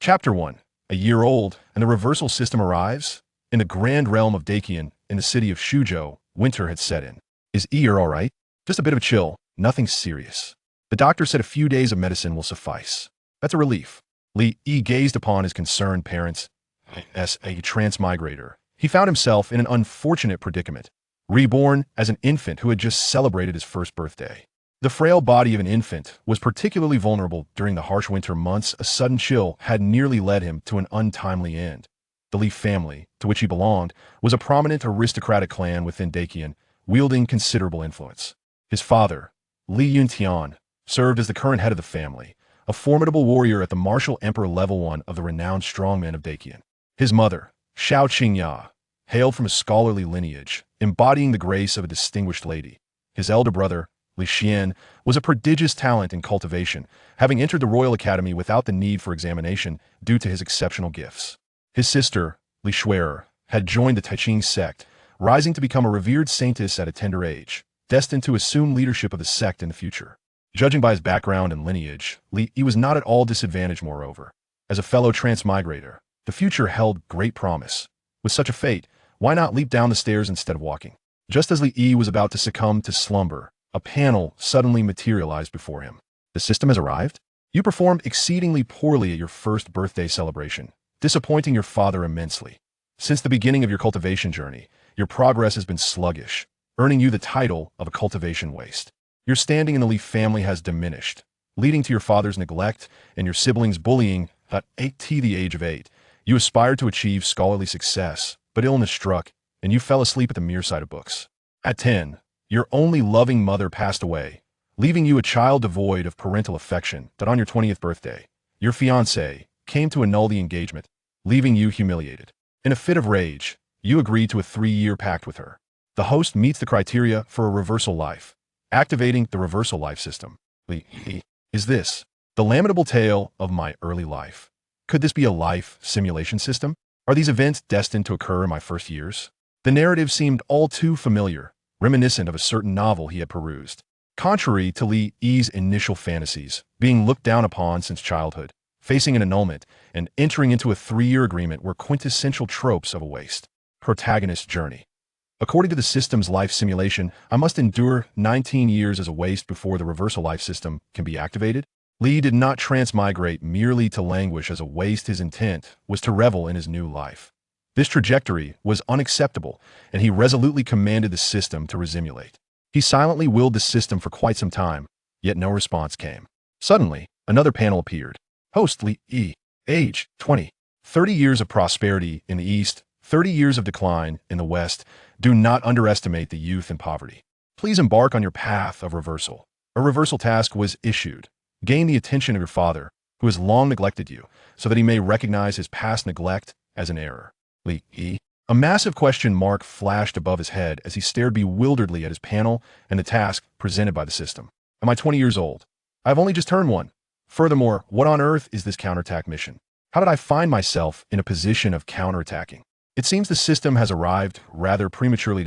Chapter 1. A year old, and the reversal system arrives? In the grand realm of Dakian, in the city of Shuzhou, winter had set in. Is ear all right? Just a bit of a chill, nothing serious. The doctor said a few days of medicine will suffice. That's a relief. Li Yi gazed upon his concerned parents. As a transmigrator, he found himself in an unfortunate predicament. Reborn as an infant who had just celebrated his first birthday. The frail body of an infant was particularly vulnerable during the harsh winter months. A sudden chill had nearly led him to an untimely end. The Li family, to which he belonged, was a prominent aristocratic clan within Dakian, wielding considerable influence. His father, Li Yuntian, served as the current head of the family, a formidable warrior at the martial emperor level 1 of the renowned strongmen of Dakian. His mother, Xiao Qingya, hailed from a scholarly lineage, embodying the grace of a distinguished lady. His elder brother, Li Xian, was a prodigious talent in cultivation, having entered the Royal Academy without the need for examination due to his exceptional gifts. His sister, Li Shui'er, had joined the Taiqing sect, rising to become a revered saintess at a tender age, destined to assume leadership of the sect in the future. Judging by his background and lineage, Li was not at all disadvantaged moreover. As a fellow transmigrator, the future held great promise. With such a fate, why not leap down the stairs instead of walking? Just as Li was about to succumb to slumber, a panel suddenly materialized before him. The system has arrived? You performed exceedingly poorly at your first birthday celebration, disappointing your father immensely. Since the beginning of your cultivation journey, your progress has been sluggish, earning you the title of a cultivation waste. Your standing in the Li family has diminished, leading to your father's neglect and your siblings' bullying. At the age of 8, you aspired to achieve scholarly success, but illness struck, and you fell asleep at the mere sight of books. At 10, your only loving mother passed away, leaving you a child devoid of parental affection. That on your 20th birthday, your fiancé came to annul the engagement, leaving you humiliated. In a fit of rage, you agreed to a 3-year pact with her. The host meets the criteria for a reversal life, activating the reversal life system. Is this the lamentable tale of my early life? Could this be a life simulation system? Are these events destined to occur in my first years? The narrative seemed all too familiar, reminiscent of a certain novel he had perused. Contrary to Li's initial fantasies, being looked down upon since childhood, facing an annulment, and entering into a 3-year agreement were quintessential tropes of a waste. Protagonist's journey. According to the system's life simulation, I must endure 19 years as a waste before the reversal life system can be activated. Li did not transmigrate merely to languish as a waste. His intent was to revel in his new life. This trajectory was unacceptable, and he resolutely commanded the system to resimulate. He silently willed the system for quite some time, yet no response came. Suddenly, another panel appeared. Host Li, age 20. 30 years of prosperity in the East, 30 years of decline in the West. Do not underestimate the youth and poverty. Please embark on your path of reversal. A reversal task was issued. Gain the attention of your father, who has long neglected you, so that he may recognize his past neglect as an error. Li. A massive question mark flashed above his head as he stared bewilderedly at his panel and the task presented by the system. Am I 20 years old? I've only just turned 1. Furthermore, what on earth is this counterattack mission? How did I find myself in a position of counterattacking? It seems the system has arrived rather prematurely.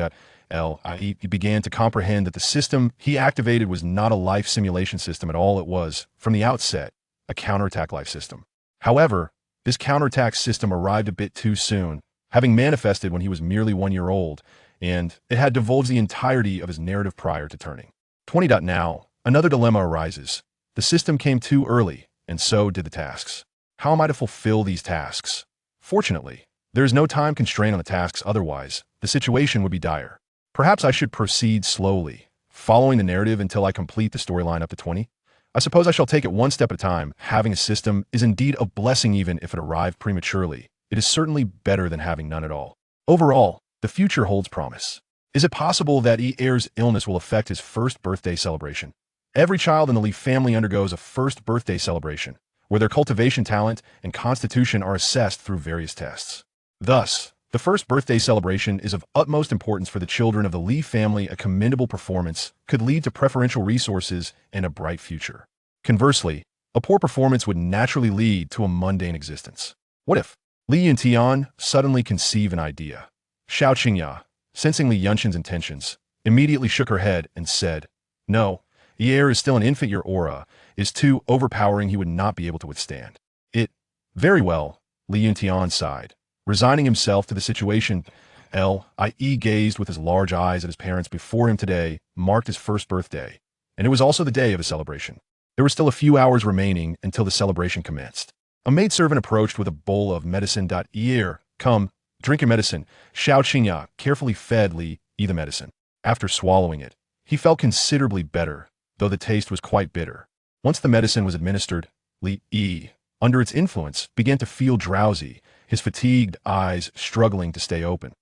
He began to comprehend that the system he activated was not a life simulation system at all. It was, from the outset, a counterattack life system. However, this counterattack system arrived a bit too soon, having manifested when he was merely 1 year old, and it had divulged the entirety of his narrative prior to turning 20. Now, another dilemma arises. The system came too early, and so did the tasks. How am I to fulfill these tasks? Fortunately, there is no time constraint on the tasks, otherwise, the situation would be dire. Perhaps I should proceed slowly, following the narrative until I complete the storyline up to 20. I suppose I shall take it one step at a time. Having a system is indeed a blessing even if it arrived prematurely. It is certainly better than having none at all. Overall, the future holds promise. Is it possible that Heir's illness will affect his first birthday celebration? Every child in the Li family undergoes a first birthday celebration, where their cultivation talent and constitution are assessed through various tests. Thus, the first birthday celebration is of utmost importance for the children of the Li family. A commendable performance could lead to preferential resources and a bright future. Conversely, a poor performance would naturally lead to a mundane existence. What if Li Yuntian suddenly conceive an idea? Xiao Qingya, sensing Li Yuntian's intentions, immediately shook her head and said, "No, Heir is still an infant. Your aura is too overpowering. He would not be able to withstand it." Very well, Li Yuntian sighed, resigning himself to the situation. Li gazed with his large eyes at his parents. Before him today marked his first birthday, and it was also the day of his celebration. There were still a few hours remaining until the celebration commenced. A maidservant approached with a bowl of medicine. Here, come, drink your medicine. Xiao Qingya carefully fed Li Yi the medicine. After swallowing it, he felt considerably better, though the taste was quite bitter. Once the medicine was administered, Li Yi, under its influence, began to feel drowsy, his fatigued eyes struggling to stay open.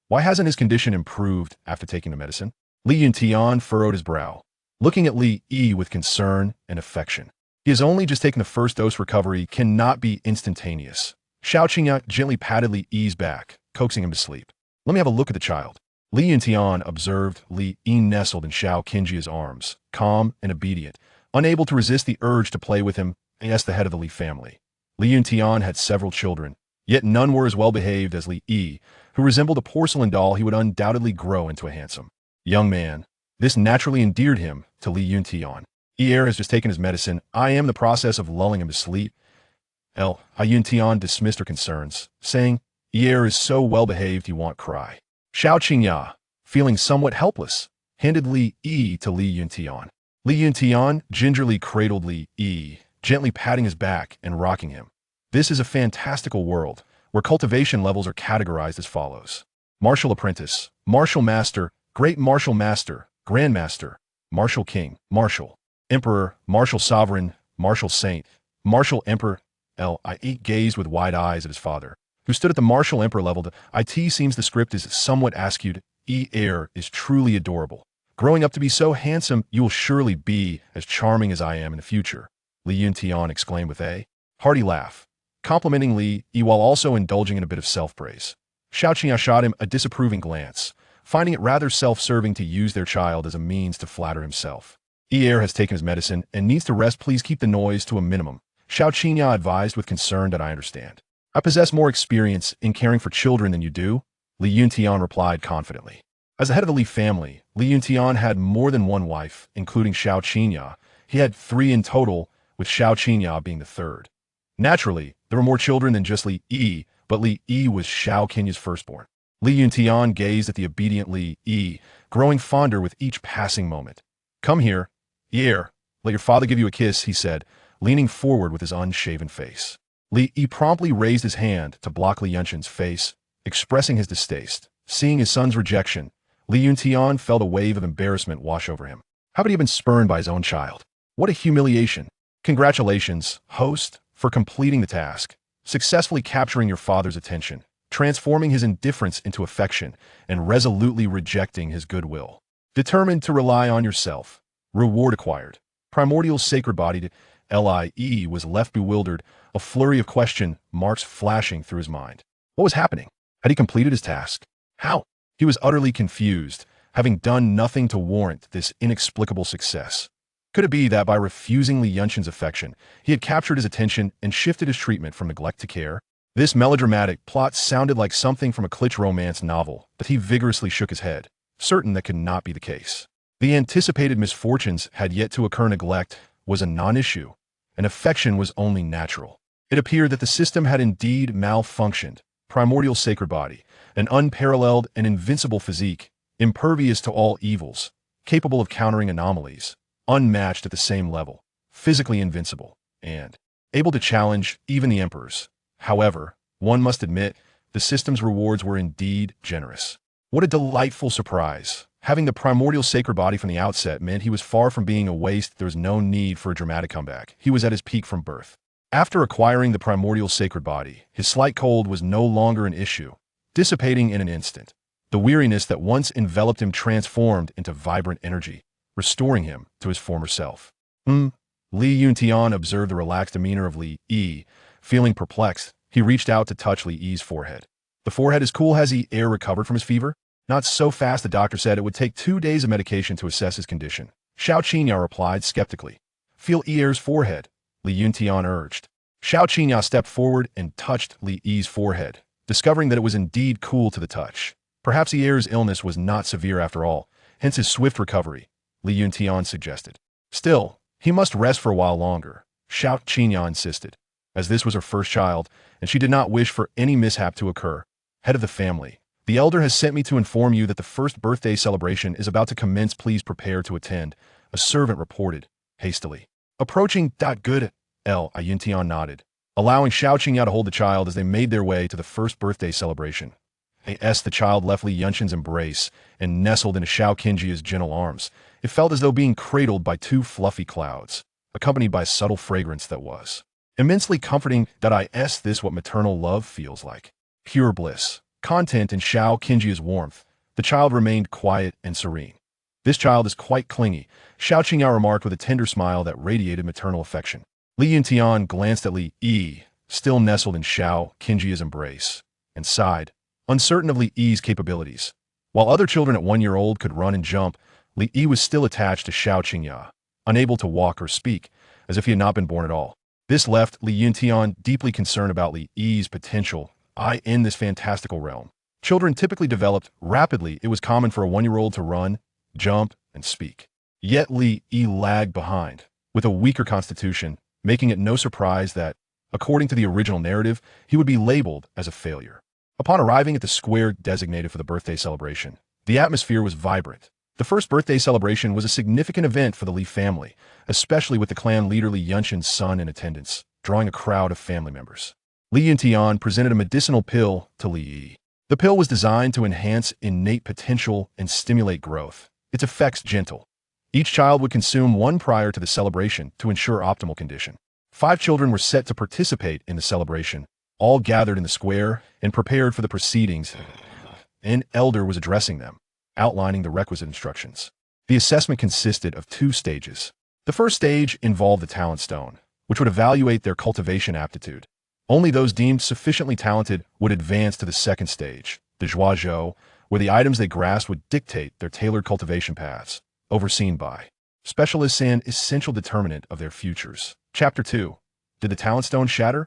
Why hasn't his condition improved after taking the medicine? Li Yuntian furrowed his brow, looking at Li Yi with concern and affection. He has only just taken the first dose. Recovery cannot be instantaneous. Xiao Qingya gently patted Li Yi's back, coaxing him to sleep. Let me have a look at the child. Li Yuntian observed Li Yi nestled in Xiao Qingya's arms, calm and obedient, unable to resist the urge to play with him. Yes, the head of the Li family. Li Yuntian had several children, yet none were as well behaved as Li Yi, who resembled a porcelain doll. He would undoubtedly grow into a handsome young man. This naturally endeared him to Li Yuntian. Yi has just taken his medicine. I am in the process of lulling him to sleep. Yuntian dismissed her concerns, saying, Yi is so well behaved he won't cry. Xiao Qingya, feeling somewhat helpless, handed Li Yi to Li Yuntian. Li Yuntian gingerly cradled Li Yi, gently patting his back and rocking him. This is a fantastical world, where cultivation levels are categorized as follows. Martial Apprentice, Martial Master, Great Martial Master, Grandmaster, Martial King, Martial Emperor, Martial Sovereign, Martial Saint, Martial Emperor. Li gazed with wide eyes at his father, who stood at the Martial Emperor level. It seems the script is somewhat askew. Heir is truly adorable. Growing up to be so handsome, you will surely be as charming as I am in the future, Li Yuntian exclaimed with a hearty laugh, complimenting Li Yi while also indulging in a bit of self-praise. Xiao Qingya shot him a disapproving glance, finding it rather self-serving to use their child as a means to flatter himself. Heir has taken his medicine and needs to rest. Please keep the noise to a minimum, Xiao Qingya advised with concern. That I understand. I possess more experience in caring for children than you do, Li Yuntian replied confidently. As the head of the Li family, Li Yuntian had more than one wife, including Xiao Qingya. He had 3 in total, with Xiao Qingya being the third. Naturally, there were more children than just Li Yi, but Li Yi was Xiao Qingya's firstborn. Li Yuntian gazed at the obedient Li Yi, growing fonder with each passing moment. Come here, Heir. Let your father give you a kiss, he said, leaning forward with his unshaven face. Li Yi promptly raised his hand to block Li Yuntian's face, expressing his distaste. Seeing his son's rejection, Li Yuntian felt a wave of embarrassment wash over him. How had he been spurned by his own child? What a humiliation. Congratulations, host, for completing the task, successfully capturing your father's attention, transforming his indifference into affection, and resolutely rejecting his goodwill. Determined to rely on yourself. Reward acquired. Primordial sacred body. Li was left bewildered, a flurry of question marks flashing through his mind. What was happening? Had he completed his task? How? He was utterly confused, having done nothing to warrant this inexplicable success. Could it be that by refusing Li Yuntian's affection, he had captured his attention and shifted his treatment from neglect to care? This melodramatic plot sounded like something from a kitsch romance novel, but he vigorously shook his head, certain that could not be the case. The anticipated misfortunes had yet to occur. Neglect was a non-issue, and affection was only natural. It appeared that the system had indeed malfunctioned. Primordial sacred body, an unparalleled and invincible physique, impervious to all evils, capable of countering anomalies, unmatched at the same level, physically invincible, and able to challenge even the emperors. However, one must admit, the system's rewards were indeed generous. What a delightful surprise. Having the primordial sacred body from the outset meant he was far from being a waste. There was no need for a dramatic comeback. He was at his peak from birth. After acquiring the primordial sacred body, his slight cold was no longer an issue, dissipating in an instant. The weariness that once enveloped him transformed into vibrant energy, restoring him to his former self. Li Yuntian observed the relaxed demeanor of Li Yi. Feeling perplexed, he reached out to touch Li Yi's forehead. The forehead is cool. Has Heir recovered from his fever? Not so fast, the doctor said. It would take 2 days of medication to assess his condition. Xiao Qingya replied skeptically. Feel Heir's forehead, Li Yuntian urged. Xiao Qingya stepped forward and touched Li Yi's forehead, discovering that it was indeed cool to the touch. Perhaps Heir's illness was not severe after all, hence his swift recovery, Li Yuntian suggested. Still, he must rest for a while longer, Xiao Qingya insisted. as this was her first child, and she did not wish for any mishap to occur. Head of the family, the elder has sent me to inform you that the first birthday celebration is about to commence. Please prepare to attend, a servant reported, hastily. Approaching. Good. Yuntian nodded, allowing Xiao Qingyao to hold the child as they made their way to the first birthday celebration. The child left Li Yunshin's embrace and nestled into Xiao Qinjia's gentle arms. It felt as though being cradled by two fluffy clouds, accompanied by a subtle fragrance that was immensely comforting. This what maternal love feels like. Pure bliss. Content in Xiao Qinjia's warmth. The child remained quiet and serene. This child is quite clingy, Xiao Qingyao remarked with a tender smile that radiated maternal affection. Li Yuntian glanced at Li Yi, still nestled in Xiao Qinjia's embrace, and sighed, uncertain of Li Yi's capabilities. While other children at 1 year old could run and jump, Li Yi was still attached to Xiao Qingyao, unable to walk or speak, as if he had not been born at all. This left Li Yuntian deeply concerned about Li Yi's potential in this fantastical realm. Children typically developed rapidly. It was common for a 1 year old to run, jump, and speak. Yet Li Yi lagged behind, with a weaker constitution, making it no surprise that, according to the original narrative, he would be labeled as a failure. Upon arriving at the square designated for the birthday celebration, the atmosphere was vibrant. The first birthday celebration was a significant event for the Li family, especially with the clan leader Li Yunshin's son in attendance, drawing a crowd of family members. Li Yuntian presented a medicinal pill to Li Yi. The pill was designed to enhance innate potential and stimulate growth. Its effects gentle. Each child would consume one prior to the celebration to ensure optimal condition. 5 children were set to participate in the celebration, all gathered in the square and prepared for the proceedings. An elder was addressing them, outlining the requisite instructions. The assessment consisted of 2 stages. The first stage involved the talent stone, which would evaluate their cultivation aptitude. Only those deemed sufficiently talented would advance to the second stage, the Zhuazhou, where the items they grasped would dictate their tailored cultivation paths, overseen by specialists and essential determinant of their futures. Chapter 2. Did the talent stone shatter?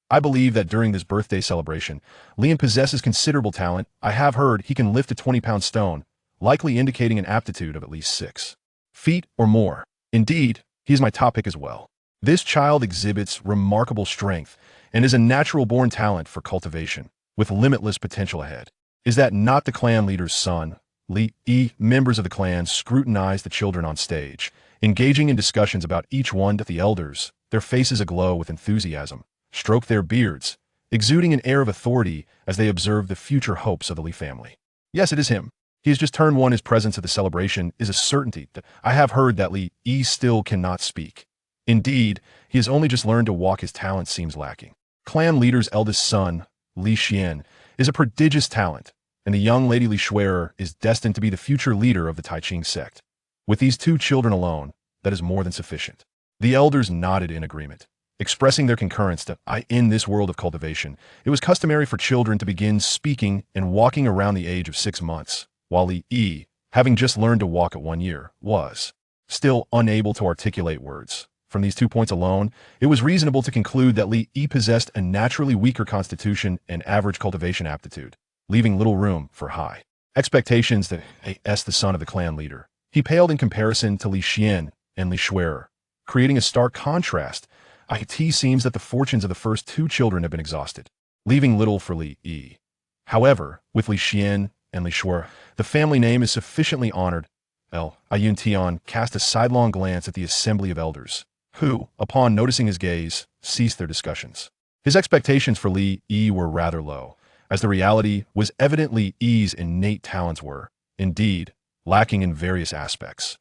I believe that during this birthday celebration, Lian possesses considerable talent. I have heard he can lift a 20-pound stone, likely indicating an aptitude of at least 6 feet or more. Indeed, he is my top pick as well. This child exhibits remarkable strength and is a natural-born talent for cultivation, with limitless potential ahead. Is that not the clan leader's son? Li Yi. Members of the clan scrutinized the children on stage, engaging in discussions about each one. The elders, their faces aglow with enthusiasm, stroked their beards, exuding an air of authority as they observed the future hopes of the Li family. Yes, it is him. He has just turned 1. His presence at the celebration is a certainty. That I have heard that Li Yi still cannot speak. Indeed, he has only just learned to walk. His talent seems lacking. Clan leader's eldest son, Li Xian, is a prodigious talent, and the young lady Li Shui'er is destined to be the future leader of the Taiqing sect. With these 2 children alone, that is more than sufficient. The elders nodded in agreement, expressing their concurrence that in this world of cultivation, it was customary for children to begin speaking and walking around the age of 6 months, while Li Yi, having just learned to walk at 1 year, was still unable to articulate words. From these 2 points alone, it was reasonable to conclude that Li Yi possessed a naturally weaker constitution and average cultivation aptitude, leaving little room for high expectations. That the son of the clan leader, he paled in comparison to Li Xian and Li Shui'er, creating a stark contrast. It seems that the fortunes of the first 2 children have been exhausted, leaving little for Li Yi. However, with Li Xian and Li Shui'er, the family name is sufficiently honored. Yuntian cast a sidelong glance at the assembly of elders, who, upon noticing his gaze, ceased their discussions. His expectations for Li Yi were rather low, as the reality was evident. Li Yi's innate talents were, indeed, lacking in various aspects.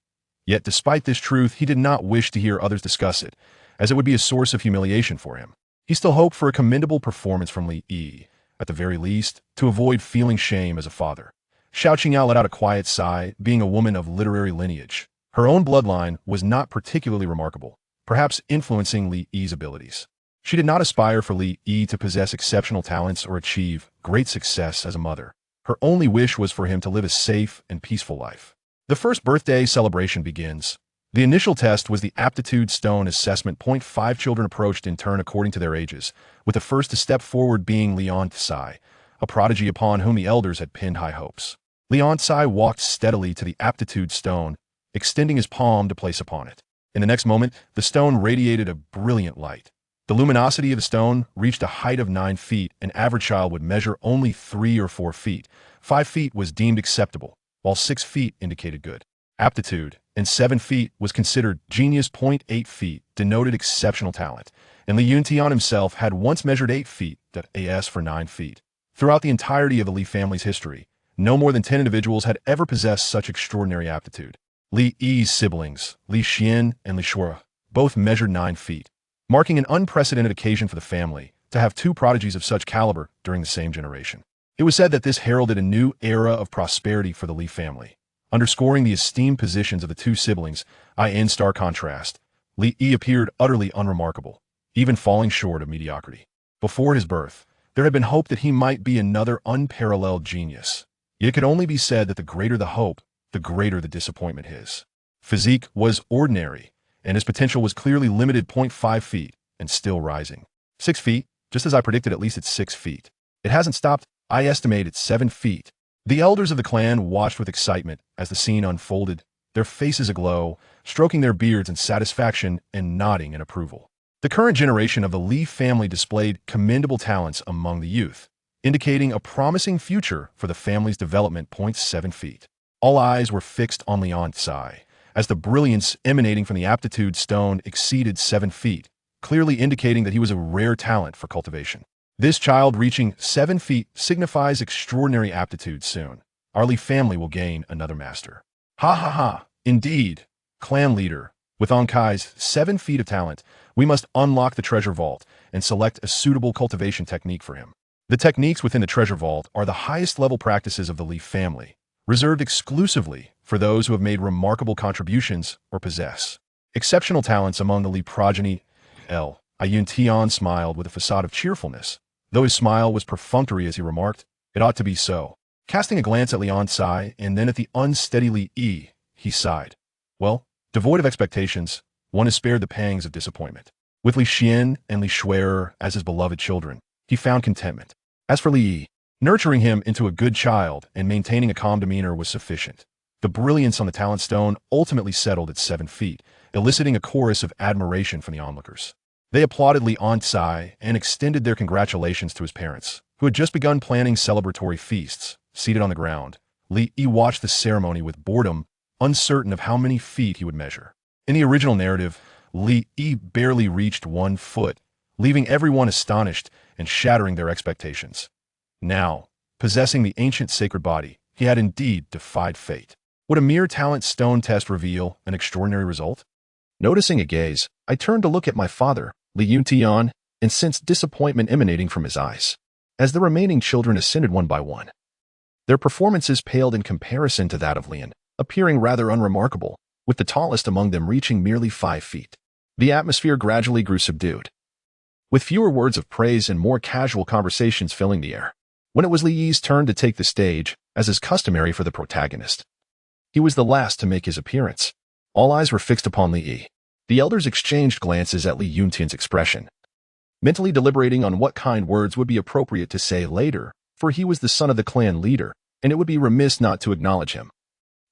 Yet despite this truth, he did not wish to hear others discuss it, as it would be a source of humiliation for him. He still hoped for a commendable performance from Li Yi, at the very least, to avoid feeling shame as a father. Xiao Qingyao let out a quiet sigh. Being a woman of literary lineage, her own bloodline was not particularly remarkable, perhaps influencing Li Yi's abilities. She did not aspire for Li Yi to possess exceptional talents or achieve great success as a mother. Her only wish was for him to live a safe and peaceful life. The first birthday celebration begins. The initial test was the aptitude stone assessment. 5 children approached in turn according to their ages, with the first to step forward being Lian Tsai, a prodigy upon whom the elders had pinned high hopes. Lian Tsai walked steadily to the aptitude stone, extending his palm to place upon it. In the next moment, the stone radiated a brilliant light. The luminosity of the stone reached a height of 9 feet. An average child would measure only 3 or 4 feet. 5 feet was deemed acceptable, while 6 feet indicated good aptitude, and 7 feet was considered genius. 8 feet denoted exceptional talent, and Li Yuntian himself had once measured 8 feet, that as for 9 feet. Throughout the entirety of the Li family's history, no more than 10 individuals had ever possessed such extraordinary aptitude. Li Yi's siblings, Li Xian and Li Shui, both measured 9 feet, marking an unprecedented occasion for the family to have two prodigies of such caliber during the same generation. It was said that this heralded a new era of prosperity for the Li family, underscoring the esteemed positions of the two siblings. In stark contrast, Li Yi appeared utterly unremarkable, even falling short of mediocrity. Before his birth, there had been hope that he might be another unparalleled genius. Yet it could only be said that the greater the hope, the greater the disappointment. His physique was ordinary, and his potential was clearly limited. 5 feet, and still rising. 6 feet, just as I predicted. At least it's 6 feet. It hasn't stopped. I estimate it's 7 feet. The elders of the clan watched with excitement as the scene unfolded, their faces aglow, stroking their beards in satisfaction and nodding in approval. The current generation of the Li family displayed commendable talents among the youth, indicating a promising future for the family's development. 7 feet. All eyes were fixed on Lian Tsai, as the brilliance emanating from the aptitude stone exceeded 7 feet, clearly indicating that he was a rare talent for cultivation. This child reaching 7 feet signifies extraordinary aptitude. Soon, our Li family will gain another master. Ha ha ha, indeed. Clan leader, with Ankai's 7 feet of talent, we must unlock the treasure vault and select a suitable cultivation technique for him. The techniques within the treasure vault are the highest level practices of the Li family, reserved exclusively for those who have made remarkable contributions or possess exceptional talents among the Li progeny. Yun Tian smiled with a facade of cheerfulness, though his smile was perfunctory as he remarked, "It ought to be so." Casting a glance at Lian Tsai and then at the unsteady Li Yi, he sighed. Well, devoid of expectations, one is spared the pangs of disappointment. With Li Xian and Li Shui as his beloved children, he found contentment. As for Li Yi, nurturing him into a good child and maintaining a calm demeanor was sufficient. The brilliance on the talent stone ultimately settled at 7 feet, eliciting a chorus of admiration from the onlookers. They applauded Lian Tsai and extended their congratulations to his parents, who had just begun planning celebratory feasts. Seated on the ground, Li Yi watched the ceremony with boredom, uncertain of how many feet he would measure. In the original narrative, Li Yi barely reached 1 foot, leaving everyone astonished and shattering their expectations. Now, possessing the ancient sacred body, he had indeed defied fate. Would a mere talent stone test reveal an extraordinary result? Noticing a gaze, I turned to look at my father, Li Yuntian, and sensed disappointment emanating from his eyes. As the remaining children ascended one by one, their performances paled in comparison to that of Lian, appearing rather unremarkable, with the tallest among them reaching merely 5 feet. The atmosphere gradually grew subdued, with fewer words of praise and more casual conversations filling the air. When it was Li Yi's turn to take the stage, as is customary for the protagonist, he was the last to make his appearance. All eyes were fixed upon Li Yi. The elders exchanged glances at Li Yuntian's expression, mentally deliberating on what kind words would be appropriate to say later, for he was the son of the clan leader, and it would be remiss not to acknowledge him,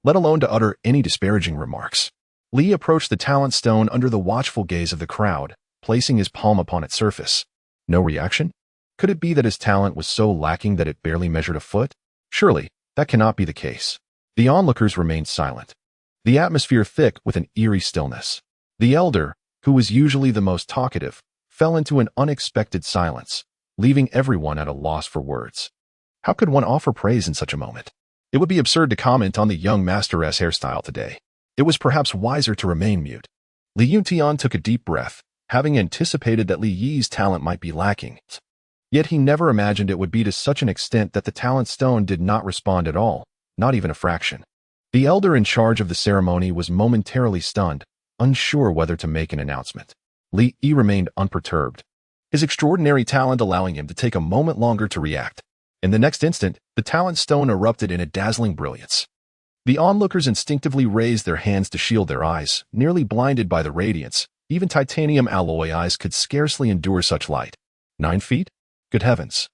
let alone to utter any disparaging remarks. Li approached the talent stone under the watchful gaze of the crowd, placing his palm upon its surface. No reaction? Could it be that his talent was so lacking that it barely measured a foot? Surely, that cannot be the case. The onlookers remained silent, the atmosphere thick with an eerie stillness. The elder, who was usually the most talkative, fell into an unexpected silence, leaving everyone at a loss for words. How could one offer praise in such a moment? It would be absurd to comment on the young master's hairstyle today. It was perhaps wiser to remain mute. Li Yuntian took a deep breath, having anticipated that Li Yi's talent might be lacking. Yet he never imagined it would be to such an extent that the talent stone did not respond at all, not even a fraction. The elder in charge of the ceremony was momentarily stunned, unsure whether to make an announcement. Li Yi remained unperturbed, his extraordinary talent allowing him to take a moment longer to react. In the next instant, the talent stone erupted in a dazzling brilliance. The onlookers instinctively raised their hands to shield their eyes, nearly blinded by the radiance. Even titanium alloy eyes could scarcely endure such light. 9 feet? Good heavens.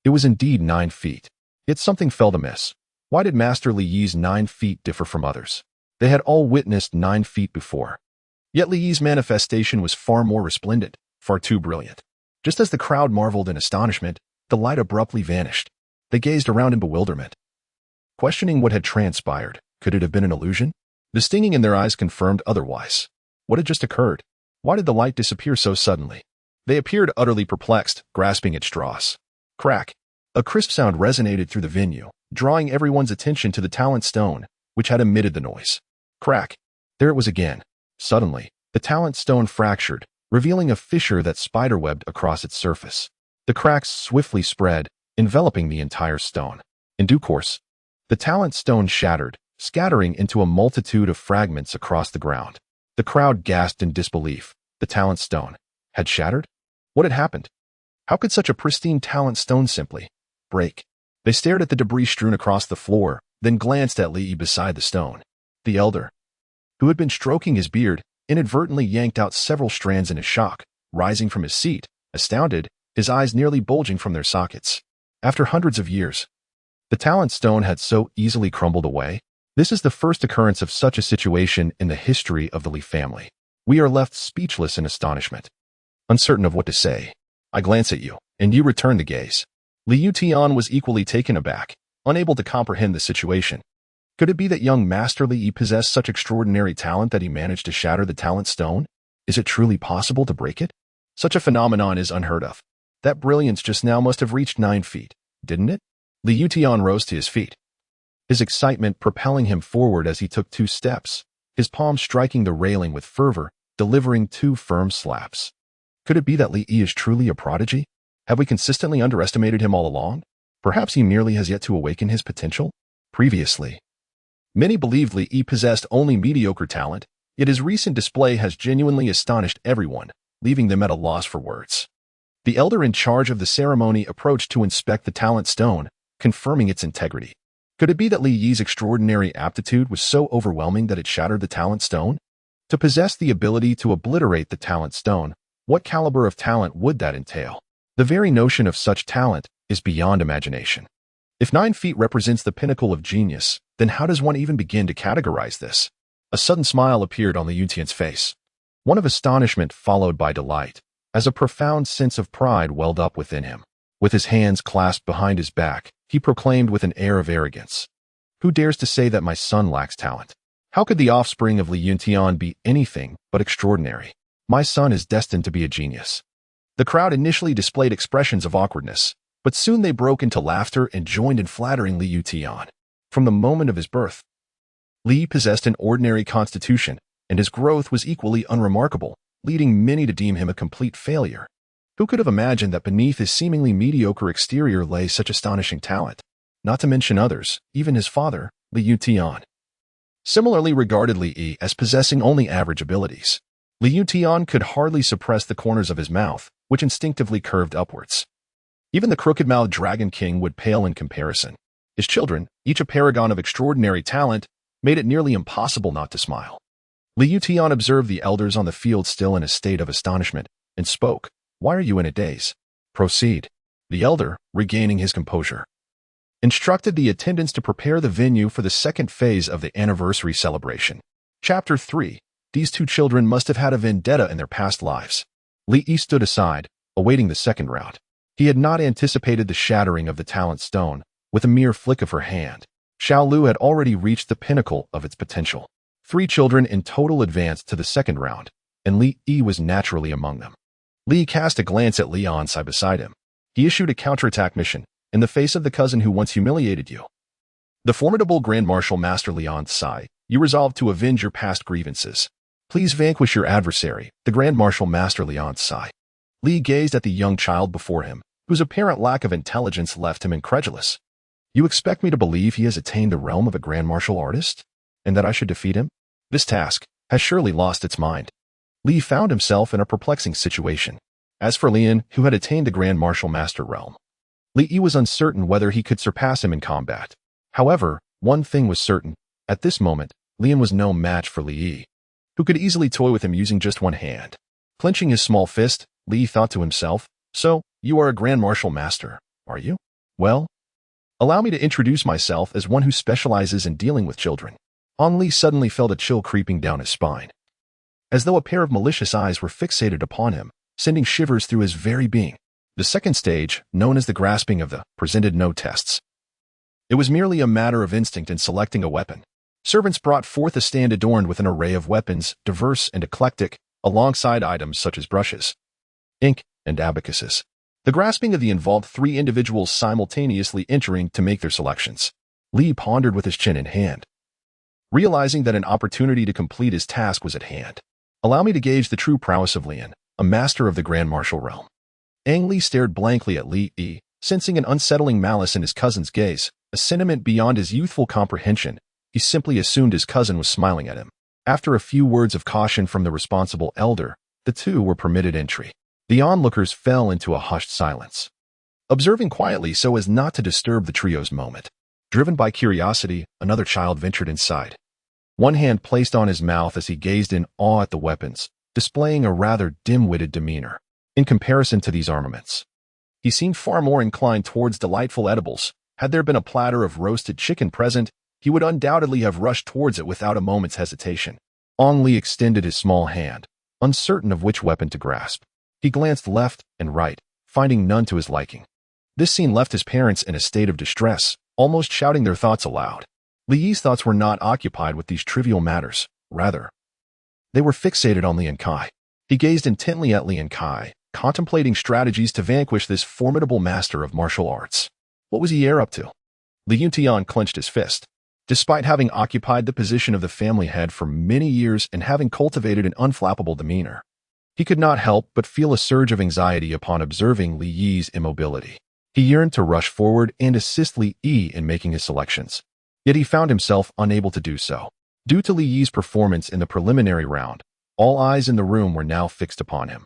It was indeed 9 feet. Yet something felt amiss. Why did Master Li Yi's 9 feet differ from others? They had all witnessed 9 feet before. Yet Li Yi's manifestation was far more resplendent, Far too brilliant. Just as the crowd marveled in astonishment, the light abruptly vanished. They gazed around in bewilderment, questioning what had transpired. Could it have been an illusion? The stinging in their eyes confirmed otherwise. What had just occurred? Why did the light disappear so suddenly? They appeared utterly perplexed, grasping at straws. Crack! A crisp sound resonated through the venue, drawing everyone's attention to the talent stone, which had emitted the noise. Crack! There it was again. Suddenly, the talent stone fractured, revealing a fissure that spiderwebbed across its surface. The cracks swiftly spread, enveloping the entire stone. In due course, the talent stone shattered, scattering into a multitude of fragments across the ground. The crowd gasped in disbelief. The talent stone had shattered? What had happened? How could such a pristine talent stone simply break? They stared at the debris strewn across the floor, then glanced at Li beside the stone. The elder, who had been stroking his beard, inadvertently yanked out several strands in his shock, rising from his seat, astounded, his eyes nearly bulging from their sockets. After hundreds of years, the talent stone had so easily crumbled away. This is the first occurrence of such a situation in the history of the Li family. We are left speechless in astonishment, uncertain of what to say. I glance at you, and you return the gaze. Li Yutian was equally taken aback, unable to comprehend the situation. Could it be that young Master Li possessed such extraordinary talent that he managed to shatter the talent stone? Is it truly possible to break it? Such a phenomenon is unheard of. That brilliance just now must have reached 9 feet, didn't it? Li Yutian rose to his feet, his excitement propelling him forward as he took 2 steps, his palms striking the railing with fervor, delivering 2 firm slaps. Could it be that Li is truly a prodigy? Have we consistently underestimated him all along? Perhaps he merely has yet to awaken his potential? Previously, many believed Li possessed only mediocre talent, yet his recent display has genuinely astonished everyone, leaving them at a loss for words. The elder in charge of the ceremony approached to inspect the talent stone, confirming its integrity. Could it be that Li Yi's extraordinary aptitude was so overwhelming that it shattered the talent stone? To possess the ability to obliterate the talent stone, what caliber of talent would that entail? The very notion of such talent is beyond imagination. If 9 feet represents the pinnacle of genius, then how does one even begin to categorize this? A sudden smile appeared on Li Yutian's face, one of astonishment followed by delight, as a profound sense of pride welled up within him. With his hands clasped behind his back, he proclaimed with an air of arrogance, "Who dares to say that my son lacks talent? How could the offspring of Li Yutian be anything but extraordinary? My son is destined to be a genius." The crowd initially displayed expressions of awkwardness, but soon they broke into laughter and joined in flattering Li Yutian. From the moment of his birth, Li possessed an ordinary constitution, and his growth was equally unremarkable, leading many to deem him a complete failure. Who could have imagined that beneath his seemingly mediocre exterior lay such astonishing talent? Not to mention others, even his father, Li Yutian, similarly regarded Li Yi as possessing only average abilities. Li Yutian could hardly suppress the corners of his mouth, which instinctively curved upwards. Even the crooked-mouthed Dragon King would pale in comparison. His children, each a paragon of extraordinary talent, made it nearly impossible not to smile. Li Yutian observed the elders on the field still in a state of astonishment, and spoke. "Why are you in a daze? Proceed." The elder, regaining his composure, instructed the attendants to prepare the venue for the second phase of the anniversary celebration. Chapter 3. These 2 children must have had a vendetta in their past lives. Li Yi stood aside, awaiting the second round. He had not anticipated the shattering of the talent stone. With a mere flick of her hand, Xiaolu had already reached the pinnacle of its potential. 3 children in total advanced to the second round, and Li Yi was naturally among them. Li cast a glance at Lian side beside him. He issued a counterattack mission, in the face of the cousin who once humiliated you. The formidable Grand Marshal Master Lian Tsai, you resolve to avenge your past grievances. Please vanquish your adversary, the Grand Marshal Master Lian Tsai. Li gazed at the young child before him, whose apparent lack of intelligence left him incredulous. You expect me to believe he has attained the realm of a Grand Martial Artist? And that I should defeat him? This task has surely lost its mind. Li found himself in a perplexing situation. As for Lian, who had attained the Grand Martial Master realm, Li Yi was uncertain whether he could surpass him in combat. However, one thing was certain. At this moment, Lian was no match for Li Yi, who could easily toy with him using just one hand. Clenching his small fist, Li thought to himself, "So, you are a Grand Martial Master, are you? Well, allow me to introduce myself as one who specializes in dealing with children." On Li suddenly felt a chill creeping down his spine, as though a pair of malicious eyes were fixated upon him, sending shivers through his very being. The second stage, known as the grasping of the, presented no tests. It was merely a matter of instinct in selecting a weapon. Servants brought forth a stand adorned with an array of weapons, diverse and eclectic, alongside items such as brushes, ink, and abacuses. The grasping of the involved three individuals simultaneously entering to make their selections. Li pondered with his chin in hand, realizing that an opportunity to complete his task was at hand. Allow me to gauge the true prowess of Lian, a master of the Grand Martial realm. Ang Li stared blankly at Li Yi, sensing an unsettling malice in his cousin's gaze, a sentiment beyond his youthful comprehension. He simply assumed his cousin was smiling at him. After a few words of caution from the responsible elder, the two were permitted entry. The onlookers fell into a hushed silence, observing quietly so as not to disturb the trio's moment. Driven by curiosity, another child ventured inside. One hand placed on his mouth as he gazed in awe at the weapons, displaying a rather dim-witted demeanor. In comparison to these armaments, he seemed far more inclined towards delightful edibles. Had there been a platter of roasted chicken present, he would undoubtedly have rushed towards it without a moment's hesitation. Ong Li extended his small hand, uncertain of which weapon to grasp. He glanced left and right, finding none to his liking. This scene left his parents in a state of distress, almost shouting their thoughts aloud. Li Yi's thoughts were not occupied with these trivial matters. Rather, they were fixated on Lian Kai. He gazed intently at Lian Kai, contemplating strategies to vanquish this formidable master of martial arts. What was he up to? Li Yuntian clenched his fist. Despite having occupied the position of the family head for many years and having cultivated an unflappable demeanor, he could not help but feel a surge of anxiety upon observing Li Yi's immobility. He yearned to rush forward and assist Li Yi in making his selections, yet he found himself unable to do so. Due to Li Yi's performance in the preliminary round, all eyes in the room were now fixed upon him.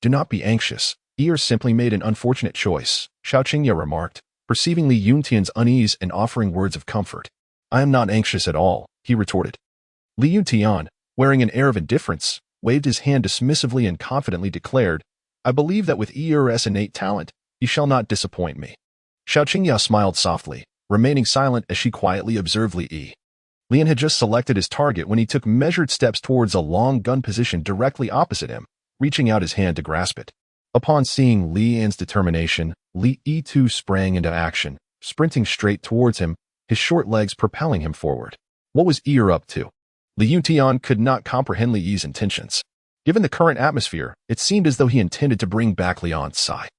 Do not be anxious. Yi simply made an unfortunate choice, Xiao Qingye remarked, perceiving Li Yuntian's unease and offering words of comfort. I am not anxious at all, he retorted. Li Yuntian, wearing an air of indifference, waved his hand dismissively and confidently declared, I believe that with Yi's innate talent, he shall not disappoint me. Xiao Qingye smiled softly, remaining silent as she quietly observed Li Yi. Lian had just selected his target when he took measured steps towards a long gun position directly opposite him, reaching out his hand to grasp it. Upon seeing Lian's determination, Li Yi too sprang into action, sprinting straight towards him, his short legs propelling him forward. What was Yi up to? Li Yuntian could not comprehend Li Yi's intentions. Given the current atmosphere, it seemed as though he intended to bring back Lian's side.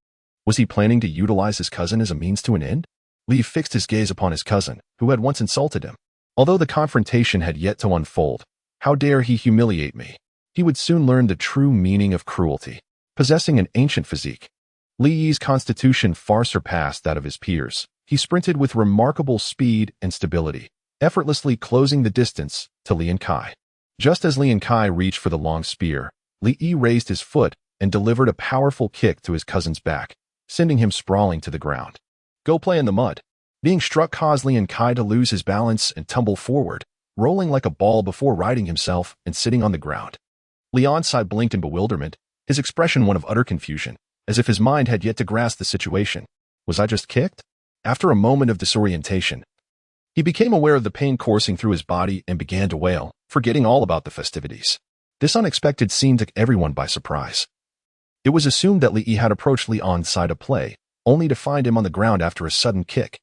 Was he planning to utilize his cousin as a means to an end? Li fixed his gaze upon his cousin, who had once insulted him. Although the confrontation had yet to unfold, how dare he humiliate me? He would soon learn the true meaning of cruelty. Possessing an ancient physique, Li Yi's constitution far surpassed that of his peers. He sprinted with remarkable speed and stability, effortlessly closing the distance to Lian Kai. Just as Lian Kai reached for the long spear, Li Yi raised his foot and delivered a powerful kick to his cousin's back, sending him sprawling to the ground. Go play in the mud. Being struck caused Lian Kai to lose his balance and tumble forward, rolling like a ball before righting himself and sitting on the ground. Lian Sai blinked in bewilderment, his expression one of utter confusion, as if his mind had yet to grasp the situation. Was I just kicked? After a moment of disorientation, he became aware of the pain coursing through his body and began to wail, forgetting all about the festivities. This unexpected scene took everyone by surprise. It was assumed that Li Yi had approached Lian's side of play, only to find him on the ground after a sudden kick.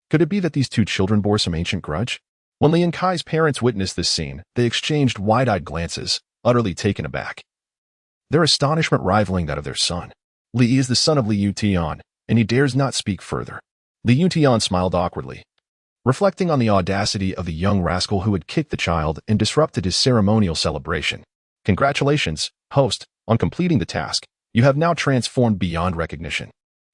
Could it be that these two children bore some ancient grudge? When Lian Kai's parents witnessed this scene, they exchanged wide-eyed glances, utterly taken aback, their astonishment rivaling that of their son. Li Yi is the son of Li Yuntian, and he dares not speak further. Li Yuntian smiled awkwardly, reflecting on the audacity of the young rascal who had kicked the child and disrupted his ceremonial celebration. Congratulations, host, on completing the task. You have now transformed beyond recognition.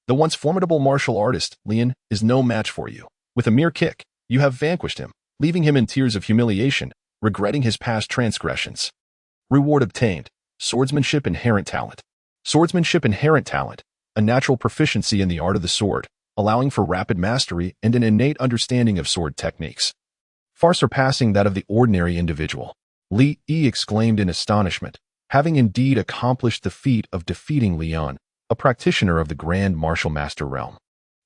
The once formidable martial artist, Lian, is no match for you. With a mere kick, you have vanquished him, leaving him in tears of humiliation, regretting his past transgressions. Reward obtained. Swordsmanship inherent talent. Swordsmanship inherent talent, a natural proficiency in the art of the sword, allowing for rapid mastery and an innate understanding of sword techniques, far surpassing that of the ordinary individual. Li Yi exclaimed in astonishment, having indeed accomplished the feat of defeating Lian, a practitioner of the Grand Martial Master realm,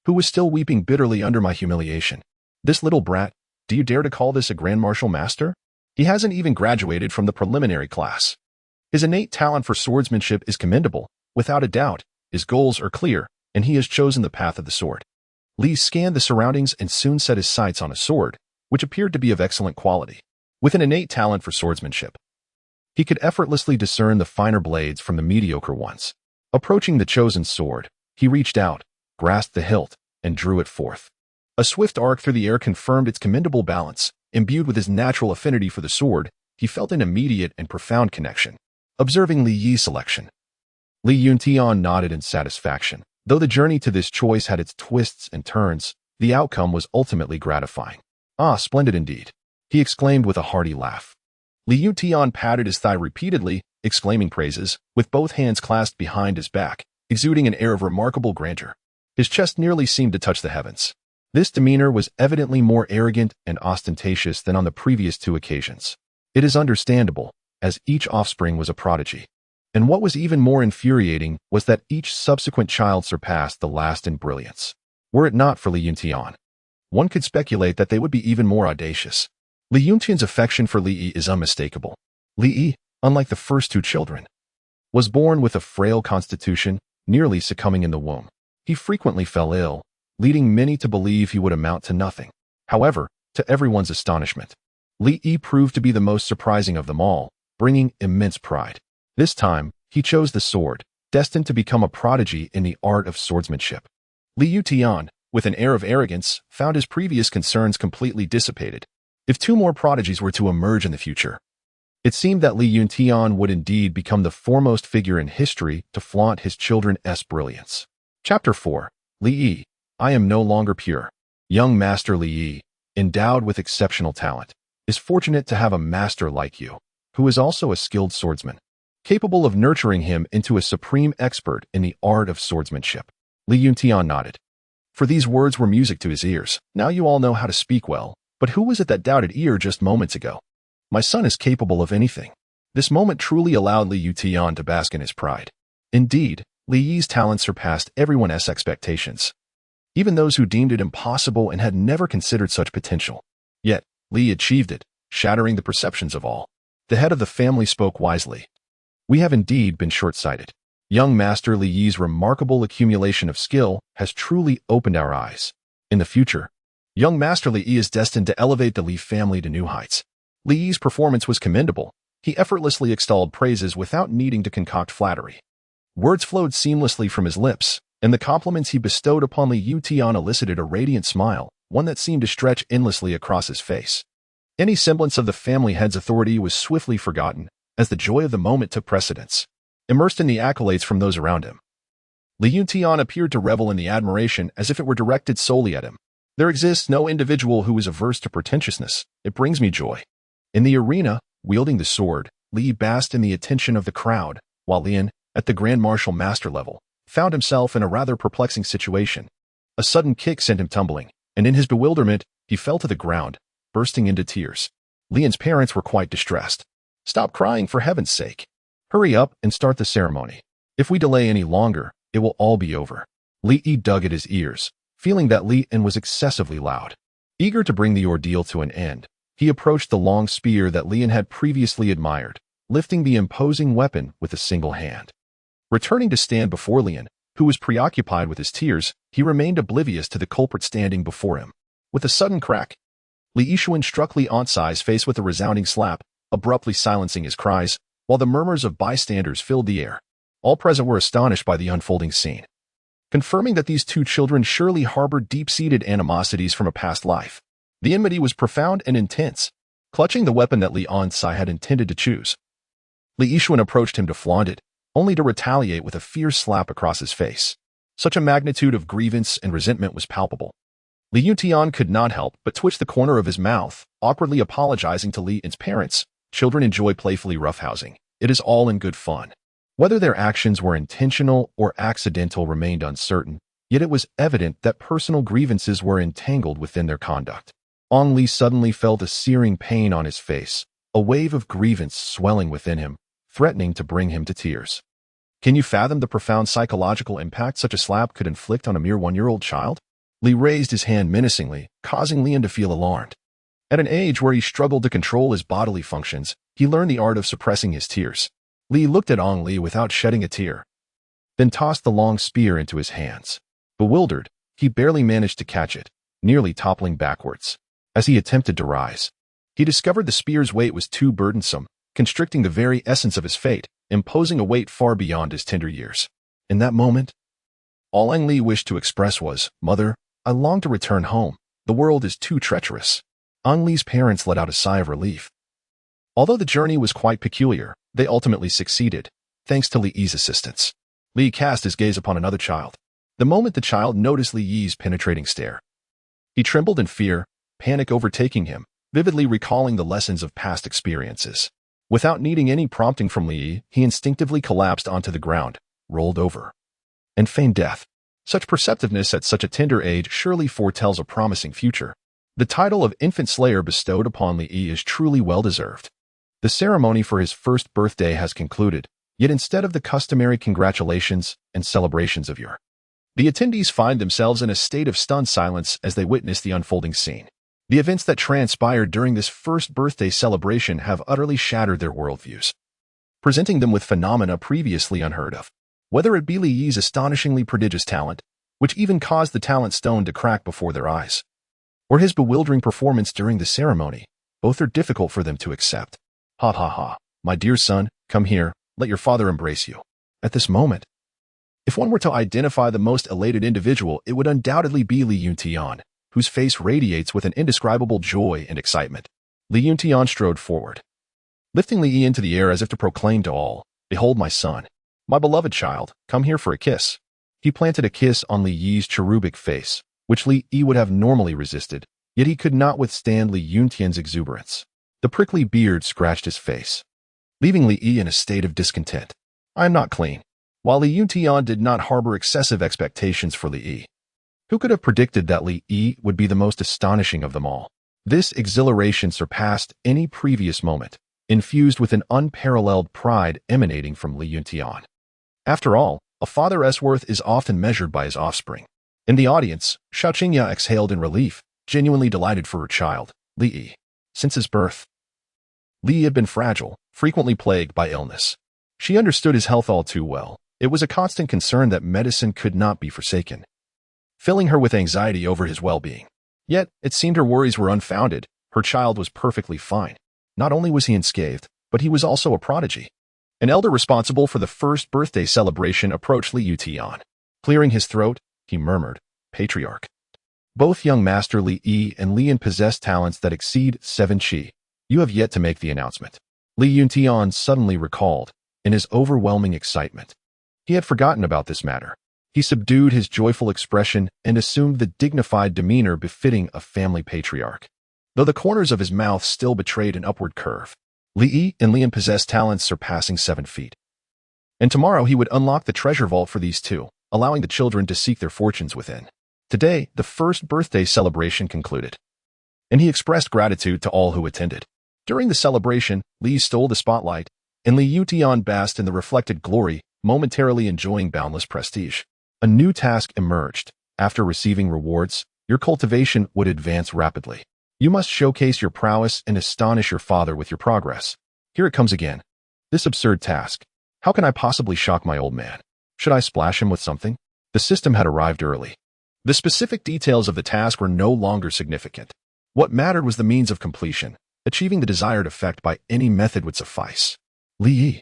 who was still weeping bitterly under my humiliation. This little brat, do you dare to call this a Grand Martial Master? He hasn't even graduated from the preliminary class. His innate talent for swordsmanship is commendable, Without a doubt, his goals are clear, and he has chosen the path of the sword. Li scanned the surroundings and soon set his sights on a sword, which appeared to be of excellent quality. With an innate talent for swordsmanship, he could effortlessly discern the finer blades from the mediocre ones. Approaching the chosen sword, he reached out, grasped the hilt, and drew it forth. A swift arc through the air confirmed its commendable balance. Imbued with his natural affinity for the sword, he felt an immediate and profound connection. Observing Li Yi's selection, Li Yuntian nodded in satisfaction. Though the journey to this choice had its twists and turns, the outcome was ultimately gratifying. "Ah, splendid indeed," he exclaimed with a hearty laugh. Li Yuntian patted his thigh repeatedly, exclaiming praises, with both hands clasped behind his back, exuding an air of remarkable grandeur. His chest nearly seemed to touch the heavens. This demeanor was evidently more arrogant and ostentatious than on the previous two occasions. It is understandable, as each offspring was a prodigy. And what was even more infuriating was that each subsequent child surpassed the last in brilliance. Were it not for Li Yuntian, one could speculate that they would be even more audacious. Li Yuntian's affection for Li Yi is unmistakable. Li Yi, unlike the first two children, was born with a frail constitution, nearly succumbing in the womb. He frequently fell ill, leading many to believe he would amount to nothing. However, to everyone's astonishment, Li Yi proved to be the most surprising of them all, bringing immense pride. This time, he chose the sword, destined to become a prodigy in the art of swordsmanship. Li Yuntian, with an air of arrogance, found his previous concerns completely dissipated. If two more prodigies were to emerge in the future, it seemed that Li Yuntian would indeed become the foremost figure in history to flaunt his children's brilliance. Chapter 4. Li Yi, I am no longer pure. Young Master Li Yi, endowed with exceptional talent, is fortunate to have a master like you, who is also a skilled swordsman, capable of nurturing him into a supreme expert in the art of swordsmanship. Li Yuntian nodded. For these words were music to his ears. Now you all know how to speak well, but who was it that doubted ear just moments ago? My son is capable of anything. This moment truly allowed Li Yuntian to bask in his pride. Indeed, Li Yi's talent surpassed everyone's expectations, even those who deemed it impossible and had never considered such potential. Yet, Li achieved it, shattering the perceptions of all. The head of the family spoke wisely. We have indeed been short-sighted. Young Master Li Yi's remarkable accumulation of skill has truly opened our eyes. In the future, young Master Li Yi is destined to elevate the Li family to new heights. Li Yi's performance was commendable. He effortlessly extolled praises without needing to concoct flattery. Words flowed seamlessly from his lips, and the compliments he bestowed upon Li Yuntian elicited a radiant smile, one that seemed to stretch endlessly across his face. Any semblance of the family head's authority was swiftly forgotten, as the joy of the moment took precedence. Immersed in the accolades from those around him, Li Yuntian appeared to revel in the admiration as if it were directed solely at him. There exists no individual who is averse to pretentiousness. It brings me joy. In the arena, wielding the sword, Li basked in the attention of the crowd, while Lian, at the Grand Martial Master level, found himself in a rather perplexing situation. A sudden kick sent him tumbling, and in his bewilderment, he fell to the ground, bursting into tears. Lian's parents were quite distressed. Stop crying, for heaven's sake. Hurry up and start the ceremony. If we delay any longer, it will all be over. Li Yi dug at his ears, feeling that Lian was excessively loud. Eager to bring the ordeal to an end, he approached the long spear that Lian had previously admired, lifting the imposing weapon with a single hand. Returning to stand before Lian, who was preoccupied with his tears, he remained oblivious to the culprit standing before him. With a sudden crack, Li Yishuan struck Li Ansai's face with a resounding slap, abruptly silencing his cries, while the murmurs of bystanders filled the air. All present were astonished by the unfolding scene, confirming that these two children surely harbored deep-seated animosities from a past life. The enmity was profound and intense. Clutching the weapon that Li Ansai had intended to choose, Li Yishuan approached him to flaunt it, only to retaliate with a fierce slap across his face. Such a magnitude of grievance and resentment was palpable. Li Yuntian could not help but twitch the corner of his mouth, awkwardly apologizing to Li's parents. Children enjoy playfully roughhousing. It is all in good fun. Whether their actions were intentional or accidental remained uncertain, yet it was evident that personal grievances were entangled within their conduct. Ong Li suddenly felt a searing pain on his face, a wave of grievance swelling within him, threatening to bring him to tears. Can you fathom the profound psychological impact such a slap could inflict on a mere one-year-old child? Li raised his hand menacingly, causing Lian to feel alarmed. At an age where he struggled to control his bodily functions, he learned the art of suppressing his tears. Li looked at Ong Li without shedding a tear. then tossed the long spear into his hands. Bewildered, he barely managed to catch it, nearly toppling backwards. As he attempted to rise, he discovered the spear's weight was too burdensome, constricting the very essence of his fate, imposing a weight far beyond his tender years. In that moment, all Ang Li wished to express was, "Mother, I long to return home. The world is too treacherous." Ang Li's parents let out a sigh of relief. Although the journey was quite peculiar, they ultimately succeeded, thanks to Li Yi's assistance. Li cast his gaze upon another child. The moment the child noticed Li Yi's penetrating stare, he trembled in fear, panic overtaking him, vividly recalling the lessons of past experiences. Without needing any prompting from Li Yi, he instinctively collapsed onto the ground, rolled over, and feigned death. Such perceptiveness at such a tender age surely foretells a promising future. The title of Infant Slayer bestowed upon Li Yi is truly well-deserved. The ceremony for his first birthday has concluded, yet instead of the customary congratulations and celebrations of yore, the attendees find themselves in a state of stunned silence as they witness the unfolding scene. The events that transpired during this first birthday celebration have utterly shattered their worldviews, presenting them with phenomena previously unheard of. Whether it be Li Yi's astonishingly prodigious talent, which even caused the talent stone to crack before their eyes, or his bewildering performance during the ceremony, both are difficult for them to accept. Ha ha ha, my dear son, come here, let your father embrace you. At this moment, if one were to identify the most elated individual, it would undoubtedly be Li Yuntian, whose face radiates with an indescribable joy and excitement. Li Yuntian strode forward, lifting Li Yi into the air as if to proclaim to all, "Behold my son, my beloved child, come here for a kiss." He planted a kiss on Li Yi's cherubic face, which Li Yi would have normally resisted, yet he could not withstand Li Yuntian's exuberance. The prickly beard scratched his face, leaving Li Yi in a state of discontent. "I am not clean." While Li Yuntian did not harbor excessive expectations for Li Yi, who could have predicted that Li Yi would be the most astonishing of them all? This exhilaration surpassed any previous moment, infused with an unparalleled pride emanating from Li Yuntian. After all, a father's worth is often measured by his offspring. In the audience, Xiao Qingya exhaled in relief, genuinely delighted for her child, Li Yi. Since his birth, Li Yi had been fragile, frequently plagued by illness. She understood his health all too well. It was a constant concern that medicine could not be forsaken, filling her with anxiety over his well-being. Yet, it seemed her worries were unfounded. Her child was perfectly fine. Not only was he unscathed, but he was also a prodigy. An elder responsible for the first birthday celebration approached Li Yuntian. Clearing his throat, he murmured, "Patriarch." Both young Master Li Yi and Lian possess talents that exceed 7 qi. You have yet to make the announcement. Li Yuntian suddenly recalled, in his overwhelming excitement. He had forgotten about this matter. He subdued his joyful expression and assumed the dignified demeanor befitting a family patriarch, though the corners of his mouth still betrayed an upward curve. Li Yi and Lian possessed talents surpassing 7 feet. And tomorrow he would unlock the treasure vault for these two, allowing the children to seek their fortunes within. Today, the first birthday celebration concluded, and he expressed gratitude to all who attended. During the celebration, Li stole the spotlight, and Li Yuntian basked in the reflected glory, momentarily enjoying boundless prestige. A new task emerged. After receiving rewards, your cultivation would advance rapidly. You must showcase your prowess and astonish your father with your progress. Here it comes again. This absurd task. How can I possibly shock my old man? Should I splash him with something? The system had arrived early. The specific details of the task were no longer significant. What mattered was the means of completion. Achieving the desired effect by any method would suffice. Li Yi,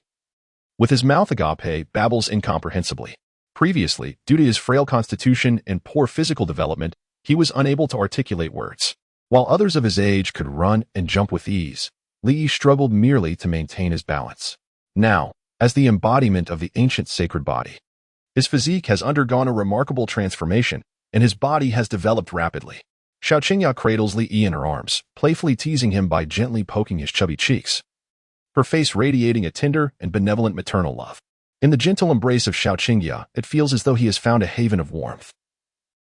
with his mouth agape, babbles incomprehensibly. Previously, due to his frail constitution and poor physical development, he was unable to articulate words. While others of his age could run and jump with ease, Li Yi struggled merely to maintain his balance. Now, as the embodiment of the ancient sacred body, his physique has undergone a remarkable transformation, and his body has developed rapidly. Xiao Qingya cradles Li Yi in her arms, playfully teasing him by gently poking his chubby cheeks, her face radiating a tender and benevolent maternal love. In the gentle embrace of Xiao Qingya, it feels as though he has found a haven of warmth,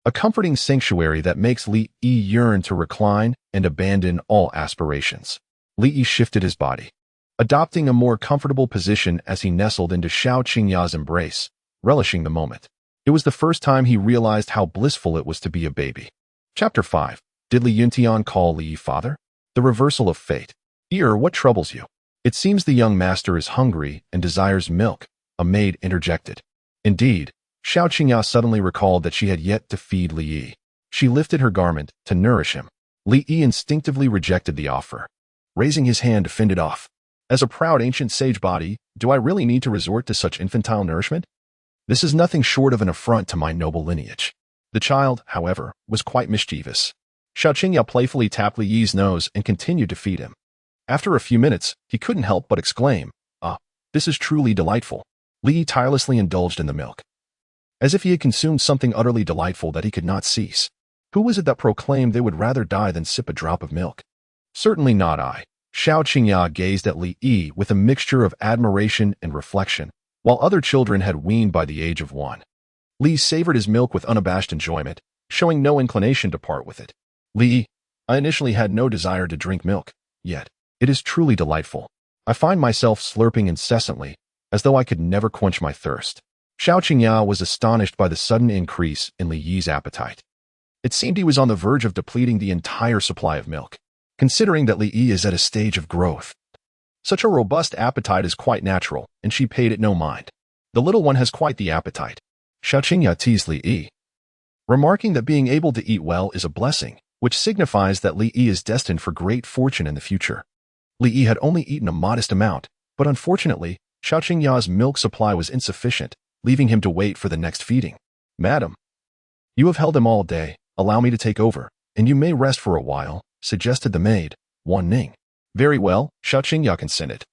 a comforting sanctuary that makes Li Yi yearn to recline and abandon all aspirations. Li Yi shifted his body, adopting a more comfortable position as he nestled into Xiao Qingya's embrace, relishing the moment. It was the first time he realized how blissful it was to be a baby. Chapter 5. Did Li Yuntian call Li Yi father? The reversal of fate. Ear, what troubles you? It seems the young master is hungry and desires milk, a maid interjected. Indeed, Xiao Qingya suddenly recalled that she had yet to feed Li Yi. She lifted her garment to nourish him. Li Yi instinctively rejected the offer, raising his hand to fend it off. As a proud ancient sage body, do I really need to resort to such infantile nourishment? This is nothing short of an affront to my noble lineage. The child, however, was quite mischievous. Xiao Qingya playfully tapped Li Yi's nose and continued to feed him. After a few minutes, he couldn't help but exclaim, "Ah, this is truly delightful." Li Yi tirelessly indulged in the milk, as if he had consumed something utterly delightful that he could not cease. Who was it that proclaimed they would rather die than sip a drop of milk? Certainly not I. Xiao Qingya gazed at Li Yi with a mixture of admiration and reflection, while other children had weaned by the age of 1. Li savored his milk with unabashed enjoyment, showing no inclination to part with it. Li, I initially had no desire to drink milk, yet it is truly delightful. I find myself slurping incessantly, as though I could never quench my thirst. Xiao Qingya was astonished by the sudden increase in Li Yi's appetite. It seemed he was on the verge of depleting the entire supply of milk, considering that Li Yi is at a stage of growth. Such a robust appetite is quite natural, and she paid it no mind. The little one has quite the appetite. Xiao Qingya teased Li Yi, remarking that being able to eat well is a blessing, which signifies that Li Yi is destined for great fortune in the future. Li Yi had only eaten a modest amount, but unfortunately, Xiao Qingya's milk supply was insufficient, leaving him to wait for the next feeding. "Madam, you have held him all day. Allow me to take over, and you may rest for a while," suggested the maid, Wan Ning. "Very well," Xiao Qingya consented,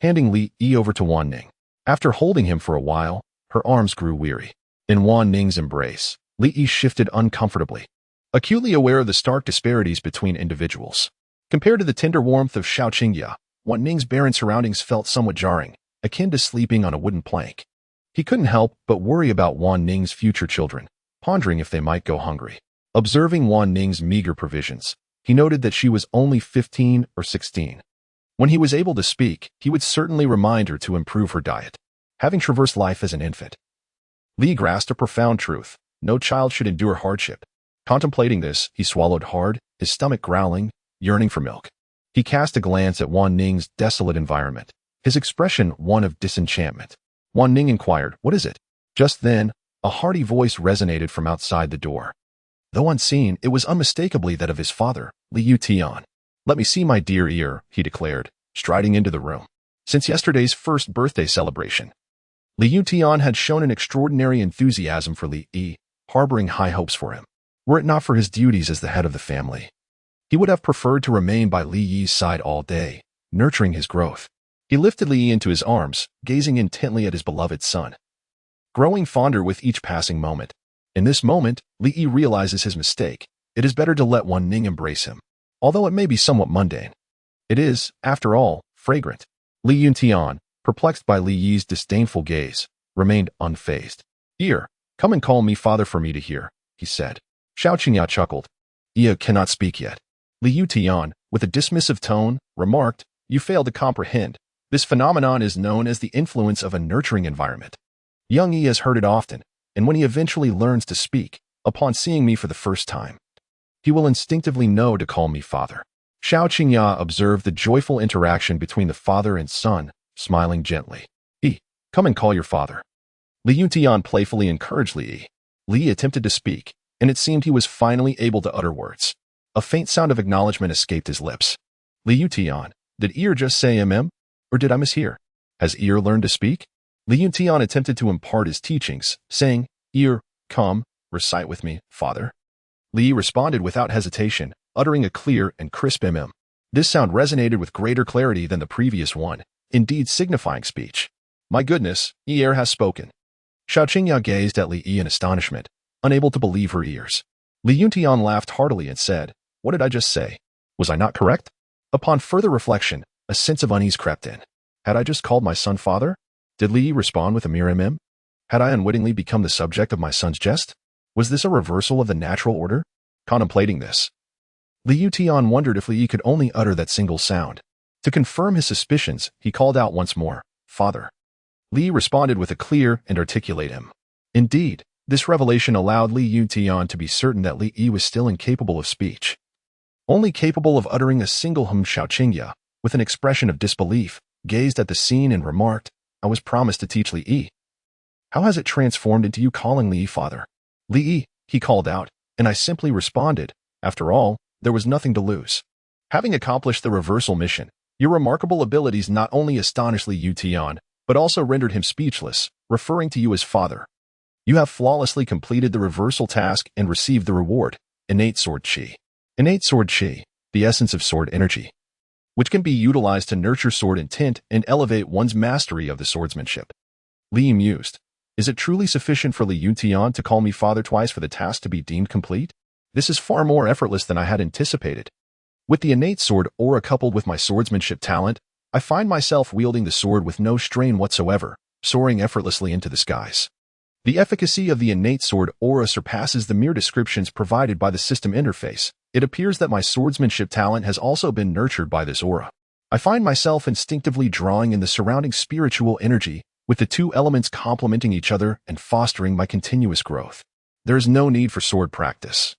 handing Li Yi over to Wan Ning. After holding him for a while, her arms grew weary. In Wan Ning's embrace, Li Yi shifted uncomfortably, acutely aware of the stark disparities between individuals. Compared to the tender warmth of Xiao Qingya, Wan Ning's barren surroundings felt somewhat jarring, akin to sleeping on a wooden plank. He couldn't help but worry about Wan Ning's future children, pondering if they might go hungry. Observing Wan Ning's meager provisions, he noted that she was only 15 or 16. When he was able to speak, he would certainly remind her to improve her diet. Having traversed life as an infant, Li grasped a profound truth. No child should endure hardship. Contemplating this, he swallowed hard, his stomach growling, yearning for milk. He cast a glance at Wan Ning's desolate environment, his expression one of disenchantment. Wan Ning inquired, "What is it?" Just then, a hearty voice resonated from outside the door. Though unseen, it was unmistakably that of his father, Li Yutian. "Let me see my dear ear," he declared, striding into the room. Since yesterday's first birthday celebration, Li Yutian had shown an extraordinary enthusiasm for Li Yi, harboring high hopes for him. Were it not for his duties as the head of the family, he would have preferred to remain by Li Yi's side all day, nurturing his growth. He lifted Li Yi into his arms, gazing intently at his beloved son, growing fonder with each passing moment. In this moment, Li Yi realizes his mistake. It is better to let Wan Ning embrace him, although it may be somewhat mundane. It is, after all, fragrant. Li Yutian, perplexed by Li Yi's disdainful gaze, remained unfazed. "Here, come and call me father for me to hear," he said. Xiao Qingya chuckled. "Yi cannot speak yet." Li Yutian, with a dismissive tone, remarked, "You fail to comprehend. This phenomenon is known as the influence of a nurturing environment. Young Yi has heard it often, and when he eventually learns to speak, upon seeing me for the first time, he will instinctively know to call me father." Xiao Qingya observed the joyful interaction between the father and son, smiling gently. "Yi, come and call your father." Li Yutian playfully encouraged Li Yi. Li attempted to speak, and it seemed he was finally able to utter words. A faint sound of acknowledgement escaped his lips. "Li Yutian, did Ear just say or did I mishear? Has Ear learned to speak?" Li Yutian attempted to impart his teachings, saying, "Ear, come, recite with me, father." Li responded without hesitation, uttering a clear and crisp This sound resonated with greater clarity than the previous one, indeed signifying speech. "My goodness, Ear has spoken." Xiao Qingya gazed at Li Yi in astonishment, unable to believe her ears. Li Yutian laughed heartily and said, "What did I just say? Was I not correct?" Upon further reflection, a sense of unease crept in. Had I just called my son father? Did Li Yi respond with a mere Had I unwittingly become the subject of my son's jest? Was this a reversal of the natural order? Contemplating this, Li Yutian wondered if Li Yi could only utter that single sound. To confirm his suspicions, he called out once more, "Father." Li responded with a clear and articulate Indeed, this revelation allowed Li Yutian to be certain that Li Yi was still incapable of speech. Only capable of uttering a single Xiao Qingya, with an expression of disbelief, gazed at the scene and remarked, "I was promised to teach Li Yi." How has it transformed into you calling Li father? Li, he called out, and I simply responded. After all, there was nothing to lose. Having accomplished the reversal mission, your remarkable abilities not only astonished Li Yutian, but also rendered him speechless, referring to you as father. You have flawlessly completed the reversal task and received the reward, innate sword chi. Innate sword chi, the essence of sword energy, which can be utilized to nurture sword intent and elevate one's mastery of the swordsmanship. Li mused. Is it truly sufficient for Li Yutian to call me father twice for the task to be deemed complete? This is far more effortless than I had anticipated. With the innate sword aura coupled with my swordsmanship talent, I find myself wielding the sword with no strain whatsoever, soaring effortlessly into the skies. The efficacy of the innate sword aura surpasses the mere descriptions provided by the system interface. It appears that my swordsmanship talent has also been nurtured by this aura. I find myself instinctively drawing in the surrounding spiritual energy, with the two elements complementing each other and fostering my continuous growth. There is no need for sword practice.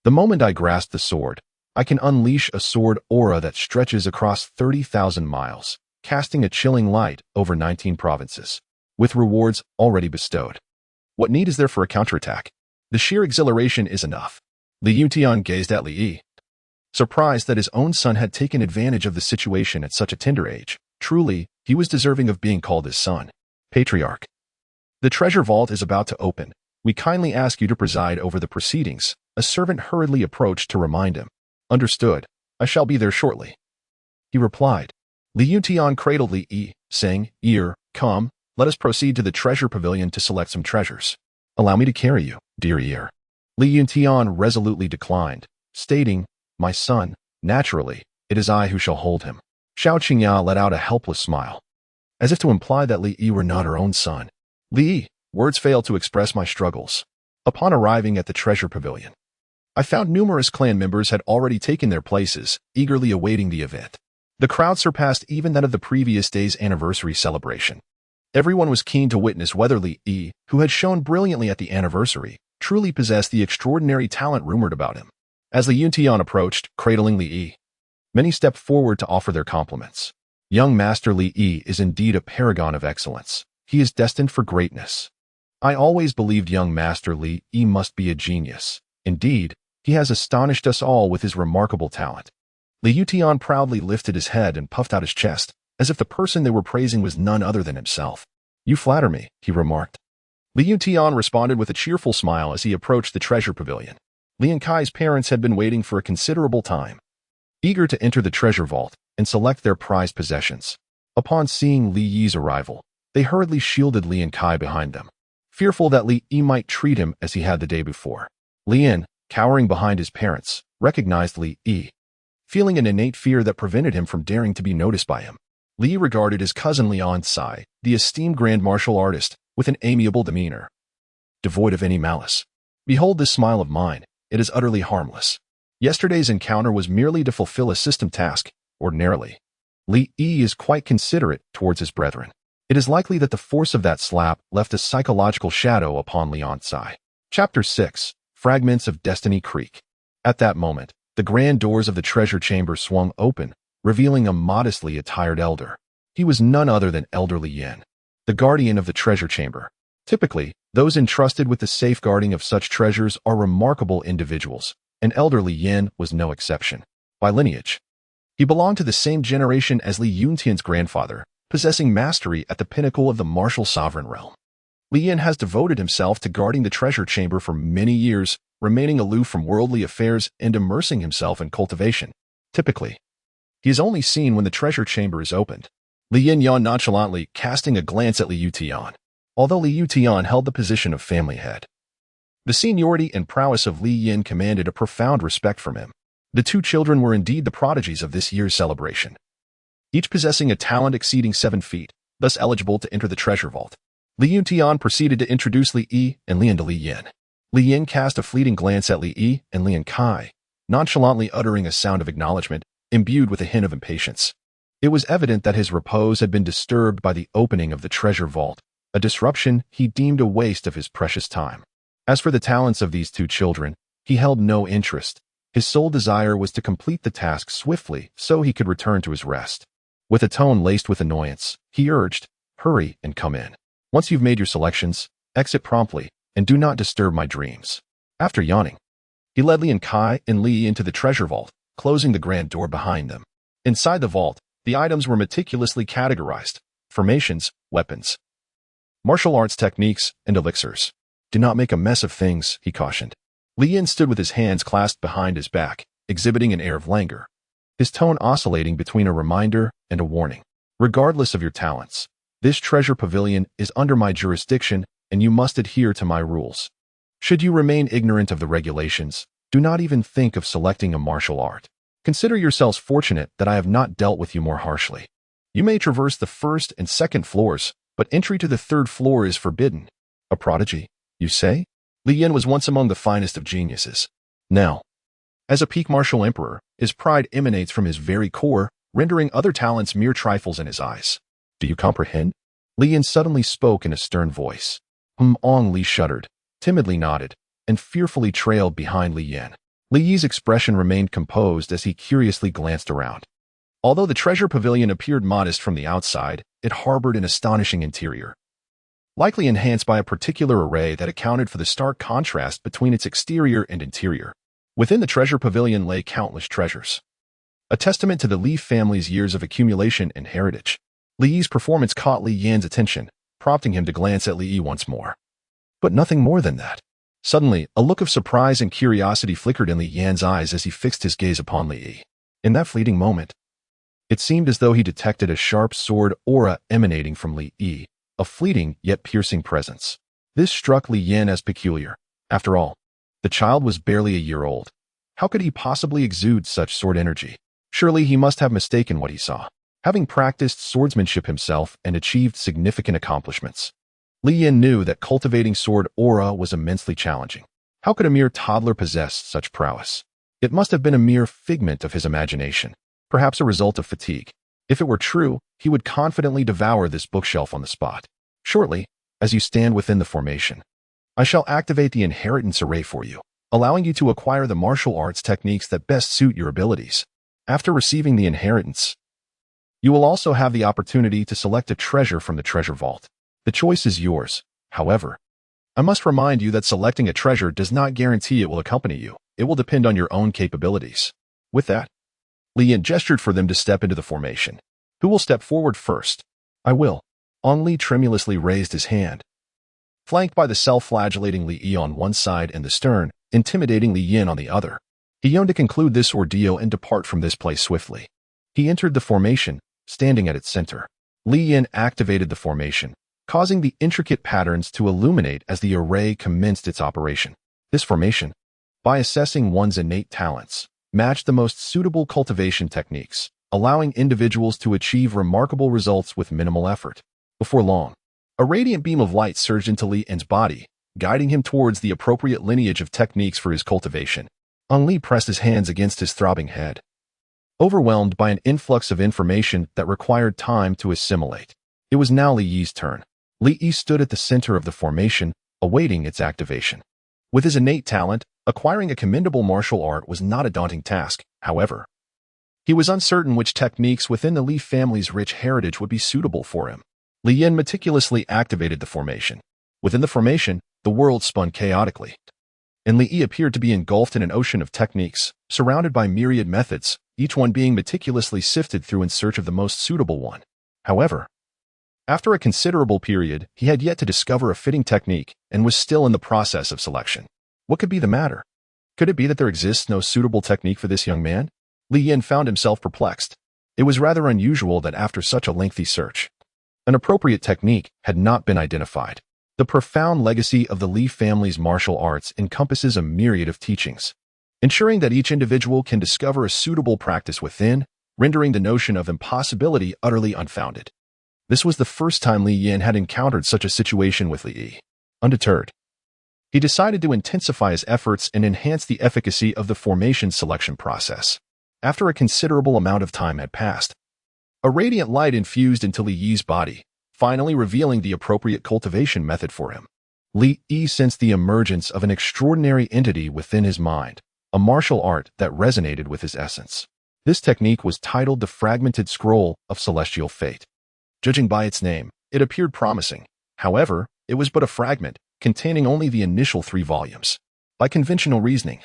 The moment I grasp the sword, I can unleash a sword aura that stretches across 30,000 miles, casting a chilling light over 19 provinces, with rewards already bestowed. What need is there for a counterattack? The sheer exhilaration is enough. Li Yutian gazed at Li Yi, surprised that his own son had taken advantage of the situation at such a tender age. Truly, he was deserving of being called his son. Patriarch. The treasure vault is about to open. We kindly ask you to preside over the proceedings. A servant hurriedly approached to remind him. Understood. I shall be there shortly. He replied. Li Yutian cradled Li Yi, saying, Come, let us proceed to the treasure pavilion to select some treasures. Allow me to carry you, dear Ear. Li Yutian resolutely declined, stating, My son, naturally, it is I who shall hold him. Xiao Qingya let out a helpless smile, as if to imply that Li Yi were not her own son. Li, words fail to express my struggles. Upon arriving at the treasure pavilion, I found numerous clan members had already taken their places, eagerly awaiting the event. The crowd surpassed even that of the previous day's anniversary celebration. Everyone was keen to witness whether Li Yi, who had shone brilliantly at the anniversary, truly possessed the extraordinary talent rumored about him. As Li Yutian approached, cradling Li Yi, many stepped forward to offer their compliments. Young Master Li Yi is indeed a paragon of excellence. He is destined for greatness. I always believed young Master Li Yi must be a genius. Indeed, he has astonished us all with his remarkable talent. Li Yutian proudly lifted his head and puffed out his chest, as if the person they were praising was none other than himself. You flatter me, he remarked. Li Yutian responded with a cheerful smile as he approached the treasure pavilion. Li and Kai's parents had been waiting for a considerable time, eager to enter the treasure vault and select their prized possessions. Upon seeing Li Yi's arrival, they hurriedly shielded Li and Kai behind them, fearful that Li Yi might treat him as he had the day before. Lian, cowering behind his parents, recognized Li Yi, feeling an innate fear that prevented him from daring to be noticed by him. Li regarded his cousin Lian Sai, the esteemed grand martial artist, with an amiable demeanor, devoid of any malice. Behold this smile of mine, it is utterly harmless. Yesterday's encounter was merely to fulfill a system task. Ordinarily, Li Yi is quite considerate towards his brethren. It is likely that the force of that slap left a psychological shadow upon Lian Sai. Chapter 6. Fragments of Destiny Creek. At that moment, the grand doors of the treasure chamber swung open, revealing a modestly attired elder. He was none other than Elder Li Yin, the guardian of the treasure chamber. Typically, those entrusted with the safeguarding of such treasures are remarkable individuals, and Elder Li Yin was no exception. By lineage, he belonged to the same generation as Li Yuntian's grandfather, possessing mastery at the pinnacle of the martial sovereign realm. Li Yin has devoted himself to guarding the treasure chamber for many years, remaining aloof from worldly affairs and immersing himself in cultivation. Typically, he is only seen when the treasure chamber is opened. Li Yin yawned nonchalantly, casting a glance at Li Yutian. Although Li Yutian held the position of family head, the seniority and prowess of Li Yin commanded a profound respect from him. The two children were indeed the prodigies of this year's celebration, each possessing a talent exceeding 7 feet, thus eligible to enter the treasure vault. Li Yutian proceeded to introduce Li Yi and Lian to Li Yin. Li Yin cast a fleeting glance at Li Yi and Lian Kai, nonchalantly uttering a sound of acknowledgement, imbued with a hint of impatience. It was evident that his repose had been disturbed by the opening of the treasure vault, a disruption he deemed a waste of his precious time. As for the talents of these two children, he held no interest. His sole desire was to complete the task swiftly so he could return to his rest. With a tone laced with annoyance, he urged, Hurry and come in. Once you've made your selections, exit promptly, and do not disturb my dreams." After yawning, he led Li and Kai and Li into the treasure vault, closing the grand door behind them. Inside the vault, the items were meticulously categorized: formations, weapons, martial arts techniques, and elixirs. "Do not make a mess of things," he cautioned. Li Yin stood with his hands clasped behind his back, exhibiting an air of languor, his tone oscillating between a reminder and a warning. "Regardless of your talents, this treasure pavilion is under my jurisdiction, and you must adhere to my rules. Should you remain ignorant of the regulations, do not even think of selecting a martial art. Consider yourselves fortunate that I have not dealt with you more harshly. You may traverse the first and second floors, but entry to the third floor is forbidden." A prodigy, you say? Li Yin was once among the finest of geniuses. Now, as a peak martial emperor, his pride emanates from his very core, rendering other talents mere trifles in his eyes. "Do you comprehend?" Li Yin suddenly spoke in a stern voice. Ong Li shuddered, timidly nodded, and fearfully trailed behind Li Yin. Li Yi's expression remained composed as he curiously glanced around. Although the treasure pavilion appeared modest from the outside, it harbored an astonishing interior, likely enhanced by a particular array that accounted for the stark contrast between its exterior and interior. Within the treasure pavilion lay countless treasures, a testament to the Li family's years of accumulation and heritage. Li Yi's performance caught Li Yan's attention, prompting him to glance at Li Yi once more. But nothing more than that. Suddenly, a look of surprise and curiosity flickered in Li Yan's eyes as he fixed his gaze upon Li Yi. In that fleeting moment, it seemed as though he detected a sharp sword aura emanating from Li Yi, a fleeting yet piercing presence. This struck Li Yan as peculiar. After all, the child was barely a year old. How could he possibly exude such sword energy? Surely he must have mistaken what he saw. Having practiced swordsmanship himself and achieved significant accomplishments, Li Yin knew that cultivating sword aura was immensely challenging. How could a mere toddler possess such prowess? It must have been a mere figment of his imagination, perhaps a result of fatigue. If it were true, he would confidently devour this bookshelf on the spot. "Shortly, as you stand within the formation, I shall activate the inheritance array for you, allowing you to acquire the martial arts techniques that best suit your abilities. After receiving the inheritance, you will also have the opportunity to select a treasure from the treasure vault. The choice is yours. However, I must remind you that selecting a treasure does not guarantee it will accompany you. It will depend on your own capabilities." With that, Li Yin gestured for them to step into the formation. "Who will step forward first?" "I will." Ong Li tremulously raised his hand. Flanked by the self-flagellating Li Yi on one side and the stern, intimidating Li Yin on the other, he yearned to conclude this ordeal and depart from this place swiftly. He entered the formation, standing at its center. Li Yin activated the formation, causing the intricate patterns to illuminate as the array commenced its operation. This formation, by assessing one's innate talents, matched the most suitable cultivation techniques, allowing individuals to achieve remarkable results with minimal effort. Before long, a radiant beam of light surged into Li Yin's body, guiding him towards the appropriate lineage of techniques for his cultivation. Ong Li pressed his hands against his throbbing head, overwhelmed by an influx of information that required time to assimilate. It was now Li Yi's turn. Li Yi stood at the center of the formation, awaiting its activation. With his innate talent, acquiring a commendable martial art was not a daunting task. However, he was uncertain which techniques within the Li family's rich heritage would be suitable for him. Li Yin meticulously activated the formation. Within the formation, the world spun chaotically, and Li Yi appeared to be engulfed in an ocean of techniques, surrounded by myriad methods, each one being meticulously sifted through in search of the most suitable one. However, after a considerable period, he had yet to discover a fitting technique and was still in the process of selection. What could be the matter? Could it be that there exists no suitable technique for this young man? Li Yin found himself perplexed. It was rather unusual that after such a lengthy search, an appropriate technique had not been identified. The profound legacy of the Li family's martial arts encompasses a myriad of teachings, ensuring that each individual can discover a suitable practice within, rendering the notion of impossibility utterly unfounded. This was the first time Li Yin had encountered such a situation with Li Yi. Undeterred, he decided to intensify his efforts and enhance the efficacy of the formation selection process. After a considerable amount of time had passed, a radiant light infused into Li Yi's body, finally revealing the appropriate cultivation method for him. Li Yi sensed the emergence of an extraordinary entity within his mind, a martial art that resonated with his essence. This technique was titled the Fragmented Scroll of Celestial Fate. Judging by its name, it appeared promising. However, it was but a fragment, containing only the initial 3 volumes. By conventional reasoning,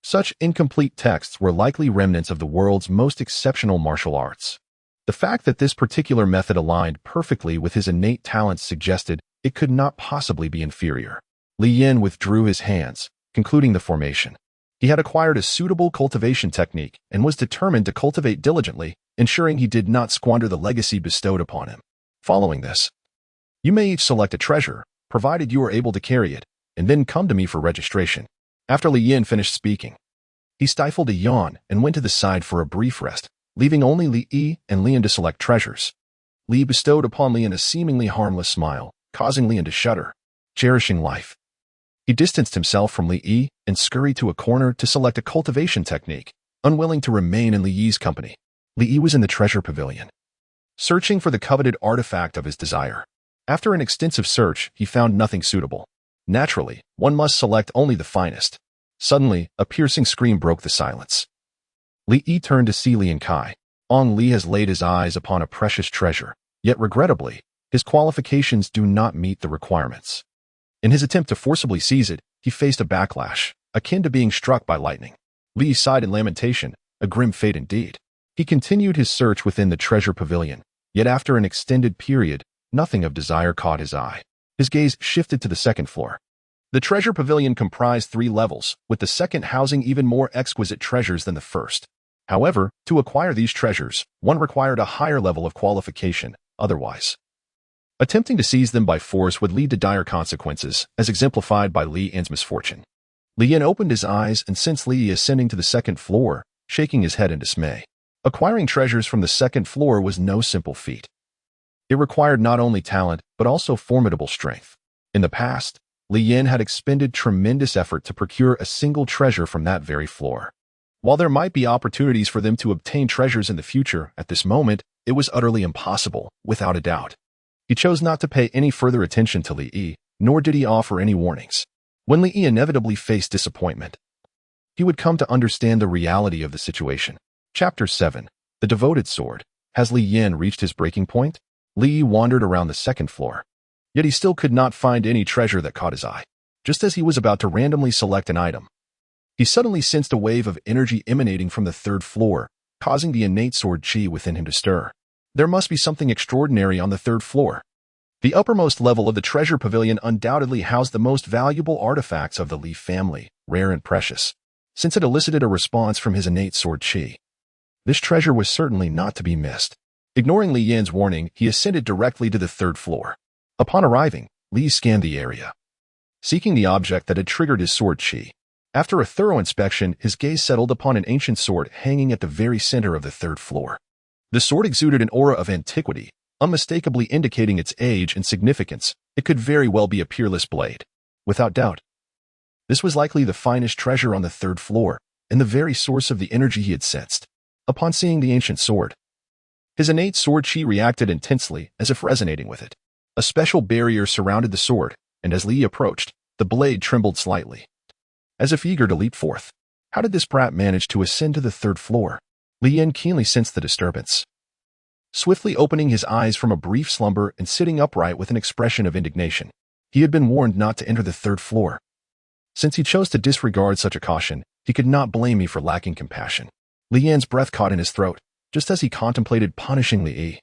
such incomplete texts were likely remnants of the world's most exceptional martial arts. The fact that this particular method aligned perfectly with his innate talents suggested it could not possibly be inferior. Li Yin withdrew his hands, concluding the formation. He had acquired a suitable cultivation technique and was determined to cultivate diligently, ensuring he did not squander the legacy bestowed upon him. Following this, you may each select a treasure, provided you are able to carry it, and then come to me for registration. After Li Yin finished speaking, he stifled a yawn and went to the side for a brief rest, leaving only Li Yi and Lian to select treasures. Li bestowed upon Lian a seemingly harmless smile, causing Lian to shudder. Cherishing life, he distanced himself from Li Yi and scurried to a corner to select a cultivation technique, unwilling to remain in Li Yi's company. Li Yi was in the treasure pavilion, searching for the coveted artifact of his desire. After an extensive search, he found nothing suitable. Naturally, one must select only the finest. Suddenly, a piercing scream broke the silence. Li Yi turned to see Lian Kai. Ong Li has laid his eyes upon a precious treasure, yet regrettably, his qualifications do not meet the requirements. In his attempt to forcibly seize it, he faced a backlash, akin to being struck by lightning. Li sighed in lamentation, a grim fate indeed. He continued his search within the treasure pavilion, yet after an extended period, nothing of desire caught his eye. His gaze shifted to the second floor. The treasure pavilion comprised 3 levels, with the second housing even more exquisite treasures than the first. However, to acquire these treasures, one required a higher level of qualification, otherwise attempting to seize them by force would lead to dire consequences, as exemplified by Li Yin's misfortune. Li Yin opened his eyes and sensed Li Yi ascending to the second floor, shaking his head in dismay. Acquiring treasures from the second floor was no simple feat. It required not only talent, but also formidable strength. In the past, Li Yin had expended tremendous effort to procure a single treasure from that very floor. While there might be opportunities for them to obtain treasures in the future, at this moment, it was utterly impossible, without a doubt. He chose not to pay any further attention to Li Yi, nor did he offer any warnings. When Li Yi inevitably faced disappointment, he would come to understand the reality of the situation. Chapter 7. The Devoted Sword. Has Li Yin reached his breaking point? Li Yi wandered around the second floor. Yet he still could not find any treasure that caught his eye. Just as he was about to randomly select an item, he suddenly sensed a wave of energy emanating from the third floor, causing the innate sword chi within him to stir. There must be something extraordinary on the third floor. The uppermost level of the treasure pavilion undoubtedly housed the most valuable artifacts of the Li family, rare and precious, since it elicited a response from his innate sword chi. This treasure was certainly not to be missed. Ignoring Li Yin's warning, he ascended directly to the third floor. Upon arriving, Li scanned the area, seeking the object that had triggered his sword chi. After a thorough inspection, his gaze settled upon an ancient sword hanging at the very center of the third floor. The sword exuded an aura of antiquity, unmistakably indicating its age and significance. It could very well be a peerless blade. Without doubt, this was likely the finest treasure on the third floor, and the very source of the energy he had sensed. Upon seeing the ancient sword, his innate sword chi reacted intensely, as if resonating with it. A special barrier surrounded the sword, and as Li approached, the blade trembled slightly, as if eager to leap forth. How did this brat manage to ascend to the third floor? Li Yin keenly sensed the disturbance. Swiftly opening his eyes from a brief slumber and sitting upright with an expression of indignation, he had been warned not to enter the third floor. Since he chose to disregard such a caution, he could not blame me for lacking compassion. Li Yin's breath caught in his throat, just as he contemplated punishing Li Yi.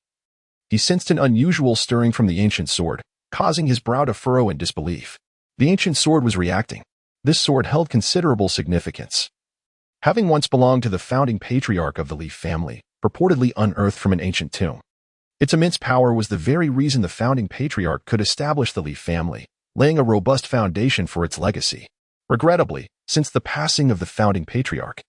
He sensed an unusual stirring from the ancient sword, causing his brow to furrow in disbelief. The ancient sword was reacting. This sword held considerable significance. Having once belonged to the founding patriarch of the Li family, purportedly unearthed from an ancient tomb, its immense power was the very reason the founding patriarch could establish the Li family, laying a robust foundation for its legacy. Regrettably, since the passing of the founding patriarch,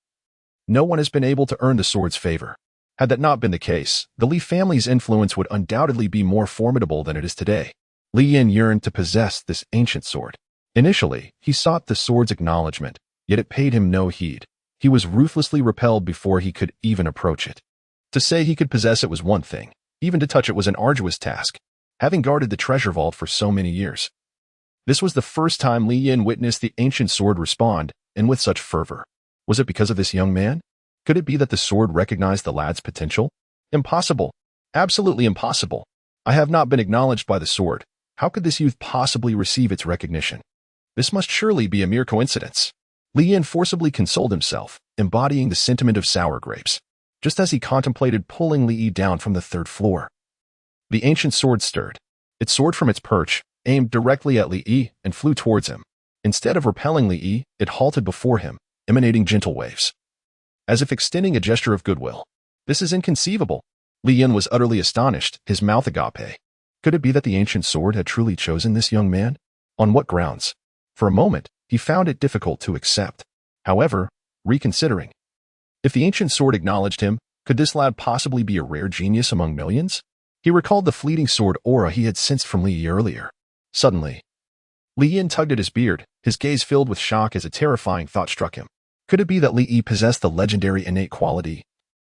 no one has been able to earn the sword's favor. Had that not been the case, the Li family's influence would undoubtedly be more formidable than it is today. Li Yin yearned to possess this ancient sword. Initially, he sought the sword's acknowledgement, yet it paid him no heed. He was ruthlessly repelled before he could even approach it. To say he could possess it was one thing. Even to touch it was an arduous task, having guarded the treasure vault for so many years. This was the first time Li Yin witnessed the ancient sword respond, and with such fervor. Was it because of this young man? Could it be that the sword recognized the lad's potential? Impossible. Absolutely impossible. I have not been acknowledged by the sword. How could this youth possibly receive its recognition? This must surely be a mere coincidence. Li Yin forcibly consoled himself, embodying the sentiment of sour grapes, just as he contemplated pulling Li Yi down from the third floor. The ancient sword stirred. It soared from its perch, aimed directly at Li Yi, and flew towards him. Instead of repelling Li Yi, it halted before him, emanating gentle waves, as if extending a gesture of goodwill. This is inconceivable. Li Yin was utterly astonished, his mouth agape. Could it be that the ancient sword had truly chosen this young man? On what grounds? For a moment, he found it difficult to accept. However, reconsidering, if the ancient sword acknowledged him, could this lad possibly be a rare genius among millions? He recalled the fleeting sword aura he had sensed from Li Yi earlier. Suddenly, Li Yin tugged at his beard, his gaze filled with shock as a terrifying thought struck him. Could it be that Li Yi possessed the legendary innate quality,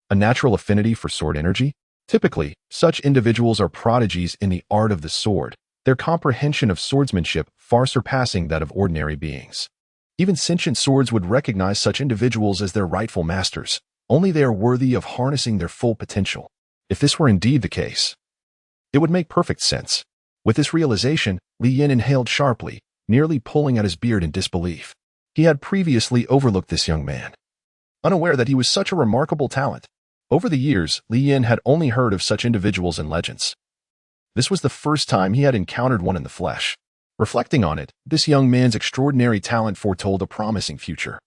a natural affinity for sword energy? Typically, such individuals are prodigies in the art of the sword, their comprehension of swordsmanship far surpassing that of ordinary beings. Even sentient swords would recognize such individuals as their rightful masters, only they are worthy of harnessing their full potential. If this were indeed the case, it would make perfect sense. With this realization, Li Yin inhaled sharply, nearly pulling at his beard in disbelief. He had previously overlooked this young man, unaware that he was such a remarkable talent. Over the years, Li Yin had only heard of such individuals in legends. This was the first time he had encountered one in the flesh. Reflecting on it, this young man's extraordinary talent foretold a promising future.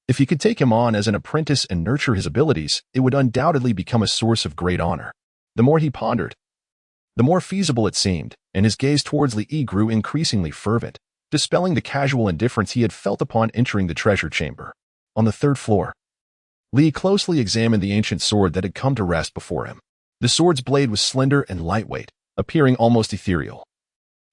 If he could take him on as an apprentice and nurture his abilities, it would undoubtedly become a source of great honor. The more he pondered, the more feasible it seemed, and his gaze towards Li Yi grew increasingly fervent, dispelling the casual indifference he had felt upon entering the treasure chamber. On the third floor, Li closely examined the ancient sword that had come to rest before him. The sword's blade was slender and lightweight, appearing almost ethereal.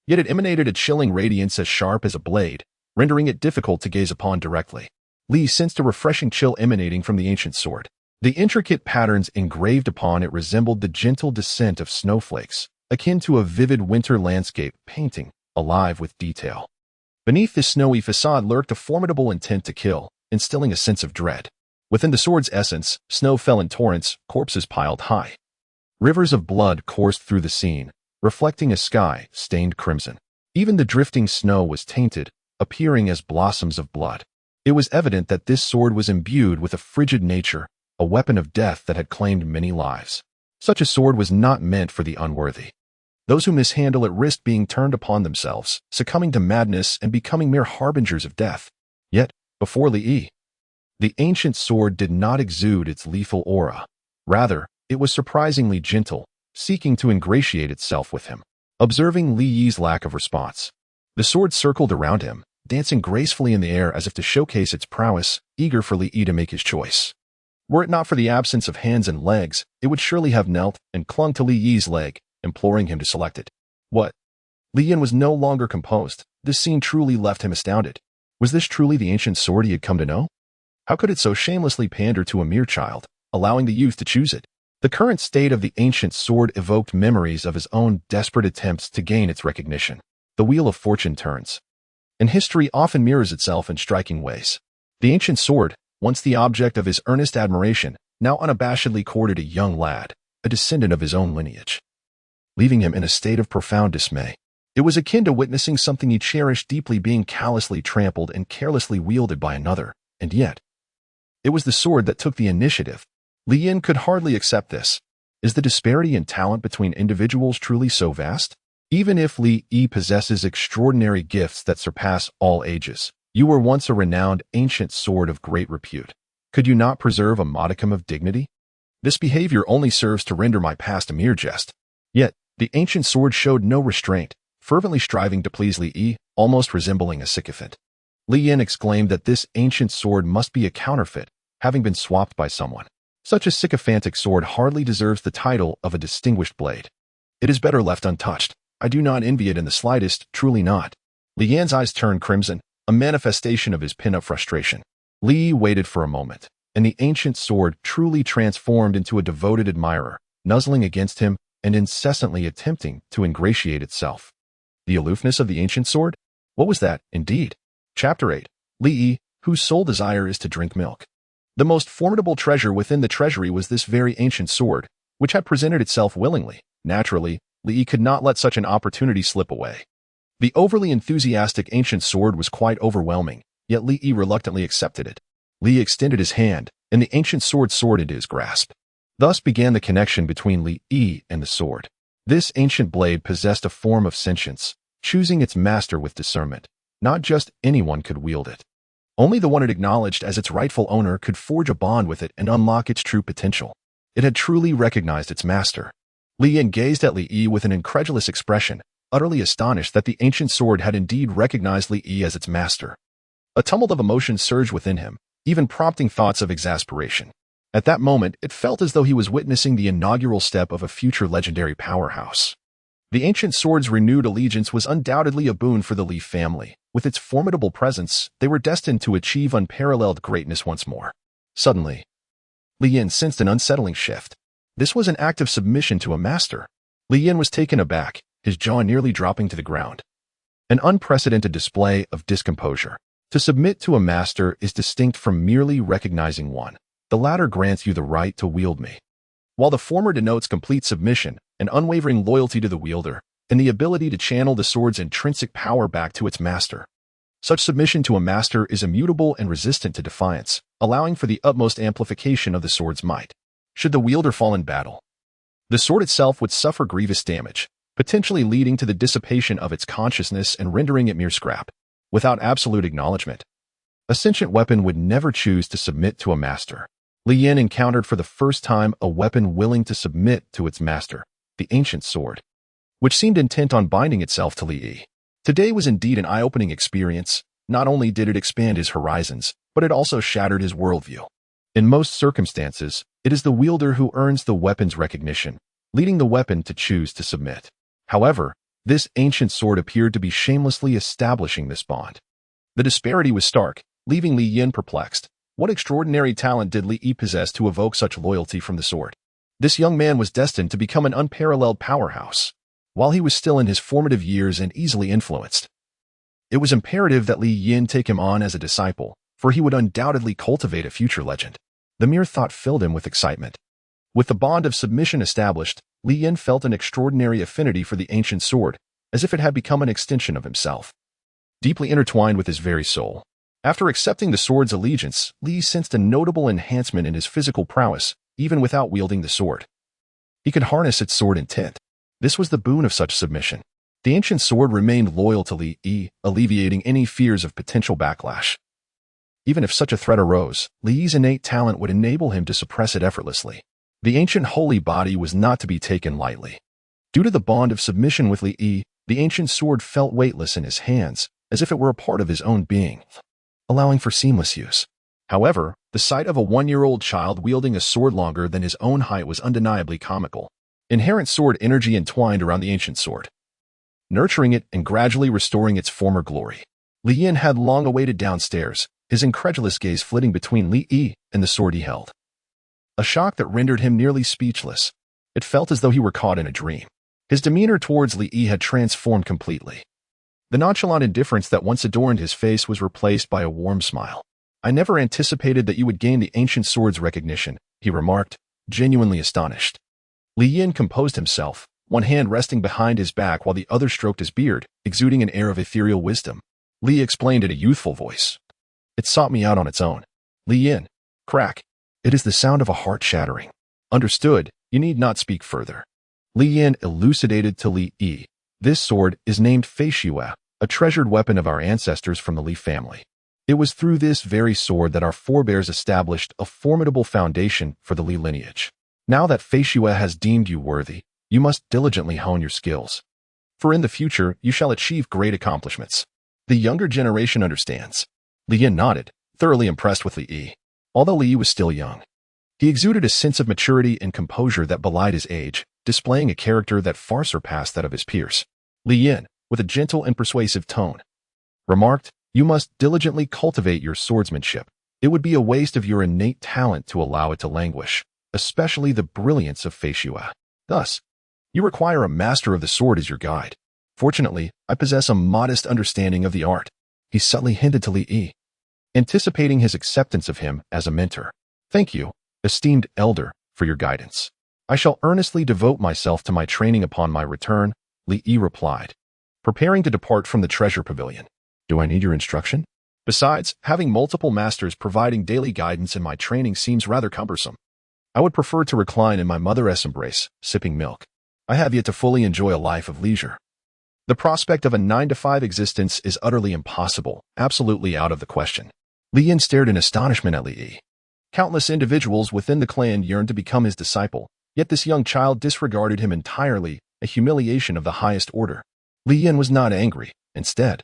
Yet it emanated a chilling radiance as sharp as a blade, rendering it difficult to gaze upon directly. Li sensed a refreshing chill emanating from the ancient sword. The intricate patterns engraved upon it resembled the gentle descent of snowflakes, akin to a vivid winter landscape painting, alive with detail. Beneath this snowy facade lurked a formidable intent to kill, instilling a sense of dread. Within the sword's essence, snow fell in torrents, corpses piled high. Rivers of blood coursed through the scene, reflecting a sky stained crimson. Even the drifting snow was tainted, appearing as blossoms of blood. It was evident that this sword was imbued with a frigid nature, a weapon of death that had claimed many lives. Such a sword was not meant for the unworthy. Those who mishandle it risked being turned upon themselves, succumbing to madness and becoming mere harbingers of death. Yet, before Li Yi, the ancient sword did not exude its lethal aura. Rather, it was surprisingly gentle, seeking to ingratiate itself with him. Observing Li Yi's lack of response, the sword circled around him, dancing gracefully in the air as if to showcase its prowess, eager for Li Yi to make his choice. Were it not for the absence of hands and legs, it would surely have knelt and clung to Li Yi's leg, imploring him to select it. What? Li Yin was no longer composed. This scene truly left him astounded. Was this truly the ancient sword he had come to know? How could it so shamelessly pander to a mere child, allowing the youth to choose it? The current state of the ancient sword evoked memories of his own desperate attempts to gain its recognition. The wheel of fortune turns, and history often mirrors itself in striking ways. The ancient sword, once the object of his earnest admiration, now unabashedly courted a young lad, a descendant of his own lineage, leaving him in a state of profound dismay. It was akin to witnessing something he cherished deeply being callously trampled and carelessly wielded by another, and yet, it was the sword that took the initiative. Li Yin could hardly accept this. Is the disparity in talent between individuals truly so vast? Even if Li Yi possesses extraordinary gifts that surpass all ages, you were once a renowned ancient sword of great repute. Could you not preserve a modicum of dignity? This behavior only serves to render my past a mere jest. Yet, the ancient sword showed no restraint, fervently striving to please Li Yi, almost resembling a sycophant. Li Yin exclaimed that this ancient sword must be a counterfeit, having been swapped by someone. Such a sycophantic sword hardly deserves the title of a distinguished blade. It is better left untouched. I do not envy it in the slightest, truly not. Li Yan's eyes turned crimson, a manifestation of his pent-up frustration. Li Yi waited for a moment, and the ancient sword truly transformed into a devoted admirer, nuzzling against him and incessantly attempting to ingratiate itself. The aloofness of the ancient sword? What was that, indeed? Chapter 8. Li Yi, whose sole desire is to drink milk. The most formidable treasure within the treasury was this very ancient sword, which had presented itself willingly. Naturally, Li Yi could not let such an opportunity slip away. The overly enthusiastic ancient sword was quite overwhelming, yet Li Yi reluctantly accepted it. Li extended his hand, and the ancient sword soared into his grasp. Thus began the connection between Li Yi and the sword. This ancient blade possessed a form of sentience, choosing its master with discernment. Not just anyone could wield it. Only the one it acknowledged as its rightful owner could forge a bond with it and unlock its true potential. It had truly recognized its master. Li Yin gazed at Li Yi with an incredulous expression, utterly astonished that the ancient sword had indeed recognized Li Yi as its master. A tumult of emotions surged within him, even prompting thoughts of exasperation. At that moment, it felt as though he was witnessing the inaugural step of a future legendary powerhouse. The ancient sword's renewed allegiance was undoubtedly a boon for the Li family. With its formidable presence, they were destined to achieve unparalleled greatness once more. Suddenly, Li Yin sensed an unsettling shift. This was an act of submission to a master. Li Yin was taken aback, his jaw nearly dropping to the ground. An unprecedented display of discomposure. To submit to a master is distinct from merely recognizing one. The latter grants you the right to wield me, while the former denotes complete submission, an unwavering loyalty to the wielder, and the ability to channel the sword's intrinsic power back to its master. Such submission to a master is immutable and resistant to defiance, allowing for the utmost amplification of the sword's might. Should the wielder fall in battle, the sword itself would suffer grievous damage, potentially leading to the dissipation of its consciousness and rendering it mere scrap. Without absolute acknowledgement, a sentient weapon would never choose to submit to a master. Li Yin encountered for the first time a weapon willing to submit to its master, the ancient sword, which seemed intent on binding itself to Li Yi. Today was indeed an eye-opening experience. Not only did it expand his horizons, but it also shattered his worldview. In most circumstances, it is the wielder who earns the weapon's recognition, leading the weapon to choose to submit. However, this ancient sword appeared to be shamelessly establishing this bond. The disparity was stark, leaving Li Yin perplexed. What extraordinary talent did Li Yi possess to evoke such loyalty from the sword? This young man was destined to become an unparalleled powerhouse. While he was still in his formative years and easily influenced, it was imperative that Li Yin take him on as a disciple, for he would undoubtedly cultivate a future legend. The mere thought filled him with excitement. With the bond of submission established, Li Yin felt an extraordinary affinity for the ancient sword, as if it had become an extension of himself, deeply intertwined with his very soul. After accepting the sword's allegiance, Li sensed a notable enhancement in his physical prowess, even without wielding the sword. He could harness its sword intent. This was the boon of such submission. The ancient sword remained loyal to Li Yi, alleviating any fears of potential backlash. Even if such a threat arose, Li Yi's innate talent would enable him to suppress it effortlessly. The ancient holy body was not to be taken lightly. Due to the bond of submission with Li Yi, the ancient sword felt weightless in his hands, as if it were a part of his own being, allowing for seamless use. However, the sight of a one-year-old child wielding a sword longer than his own height was undeniably comical. Inherent sword energy entwined around the ancient sword, nurturing it and gradually restoring its former glory. Li Yin had long awaited downstairs, his incredulous gaze flitting between Li Yi and the sword he held. A shock that rendered him nearly speechless. It felt as though he were caught in a dream. His demeanor towards Li Yi had transformed completely. The nonchalant indifference that once adorned his face was replaced by a warm smile. "I never anticipated that you would gain the ancient sword's recognition," he remarked, genuinely astonished. Li Yin composed himself, one hand resting behind his back while the other stroked his beard, exuding an air of ethereal wisdom. Li explained in a youthful voice. "It sought me out on its own." Li Yin. Crack. "It is the sound of a heart shattering." "Understood, you need not speak further." Li Yin elucidated to Li Yi. "This sword is named Feishue, a treasured weapon of our ancestors from the Li family. It was through this very sword that our forebears established a formidable foundation for the Li lineage. Now that Feishue has deemed you worthy, you must diligently hone your skills. For in the future, you shall achieve great accomplishments. The younger generation understands." Li Yin nodded, thoroughly impressed with Li Yi. Although Li Yi was still young, he exuded a sense of maturity and composure that belied his age, displaying a character that far surpassed that of his peers. Li Yin, with a gentle and persuasive tone, remarked, "You must diligently cultivate your swordsmanship. It would be a waste of your innate talent to allow it to languish, especially the brilliance of Feishue. Thus, you require a master of the sword as your guide. Fortunately, I possess a modest understanding of the art," he subtly hinted to Li Yi, anticipating his acceptance of him as a mentor. "Thank you, esteemed elder, for your guidance. I shall earnestly devote myself to my training upon my return," Li Yi replied. preparing to depart from the treasure pavilion. Do I need your instruction? Besides, having multiple masters providing daily guidance in my training seems rather cumbersome. I would prefer to recline in my mother's embrace, sipping milk. I have yet to fully enjoy a life of leisure. The prospect of a 9-to-5 existence is utterly impossible, absolutely out of the question. Li Yin stared in astonishment at Li Yi. Countless individuals within the clan yearned to become his disciple, yet this young child disregarded him entirely, a humiliation of the highest order. Li Yin was not angry. Instead,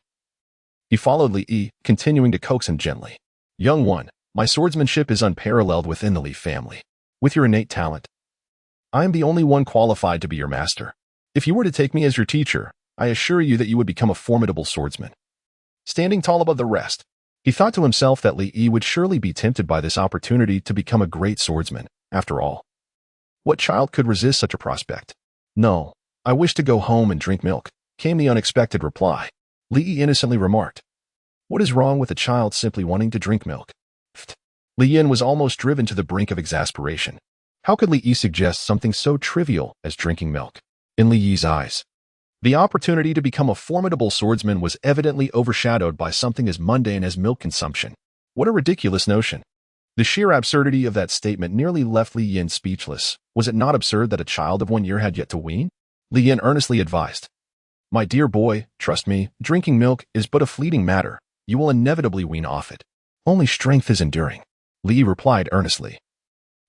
he followed Li Yi, continuing to coax him gently. Young one, my swordsmanship is unparalleled within the Li family. With your innate talent, I am the only one qualified to be your master. If you were to take me as your teacher, I assure you that you would become a formidable swordsman. Standing tall above the rest, he thought to himself that Li Yi would surely be tempted by this opportunity to become a great swordsman. After all, what child could resist such a prospect? No, I wish to go home and drink milk, came the unexpected reply. Li Yi innocently remarked. What is wrong with a child simply wanting to drink milk? Li Yin was almost driven to the brink of exasperation. How could Li Yi suggest something so trivial as drinking milk? In Li Yi's eyes, the opportunity to become a formidable swordsman was evidently overshadowed by something as mundane as milk consumption. What a ridiculous notion. The sheer absurdity of that statement nearly left Li Yin speechless. Was it not absurd that a child of 1 year had yet to wean? Li Yin earnestly advised. My dear boy, trust me, drinking milk is but a fleeting matter. You will inevitably wean off it. Only strength is enduring. Li Yi replied earnestly.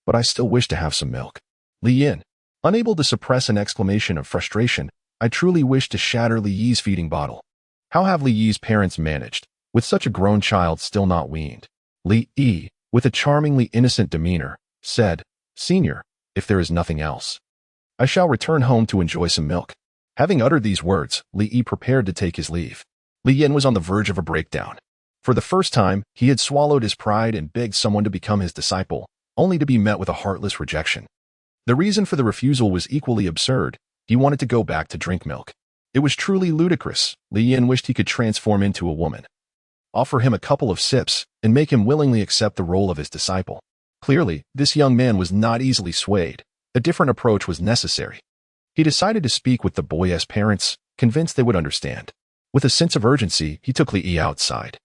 But I still wish to have some milk. Li Yin, unable to suppress an exclamation of frustration, I truly wish to shatter Li Yi's feeding bottle. How have Li Yi's parents managed, with such a grown child still not weaned? Li Yi, with a charmingly innocent demeanor, said, Senior, if there is nothing else, I shall return home to enjoy some milk. Having uttered these words, Li Yi prepared to take his leave. Li Yin was on the verge of a breakdown. For the first time, he had swallowed his pride and begged someone to become his disciple, only to be met with a heartless rejection. The reason for the refusal was equally absurd. He wanted to go back to drink milk. It was truly ludicrous. Li Yin wished he could transform into a woman, offer him a couple of sips, and make him willingly accept the role of his disciple. Clearly, this young man was not easily swayed. A different approach was necessary. He decided to speak with the boy's parents, convinced they would understand. With a sense of urgency, he took Li Yi outside,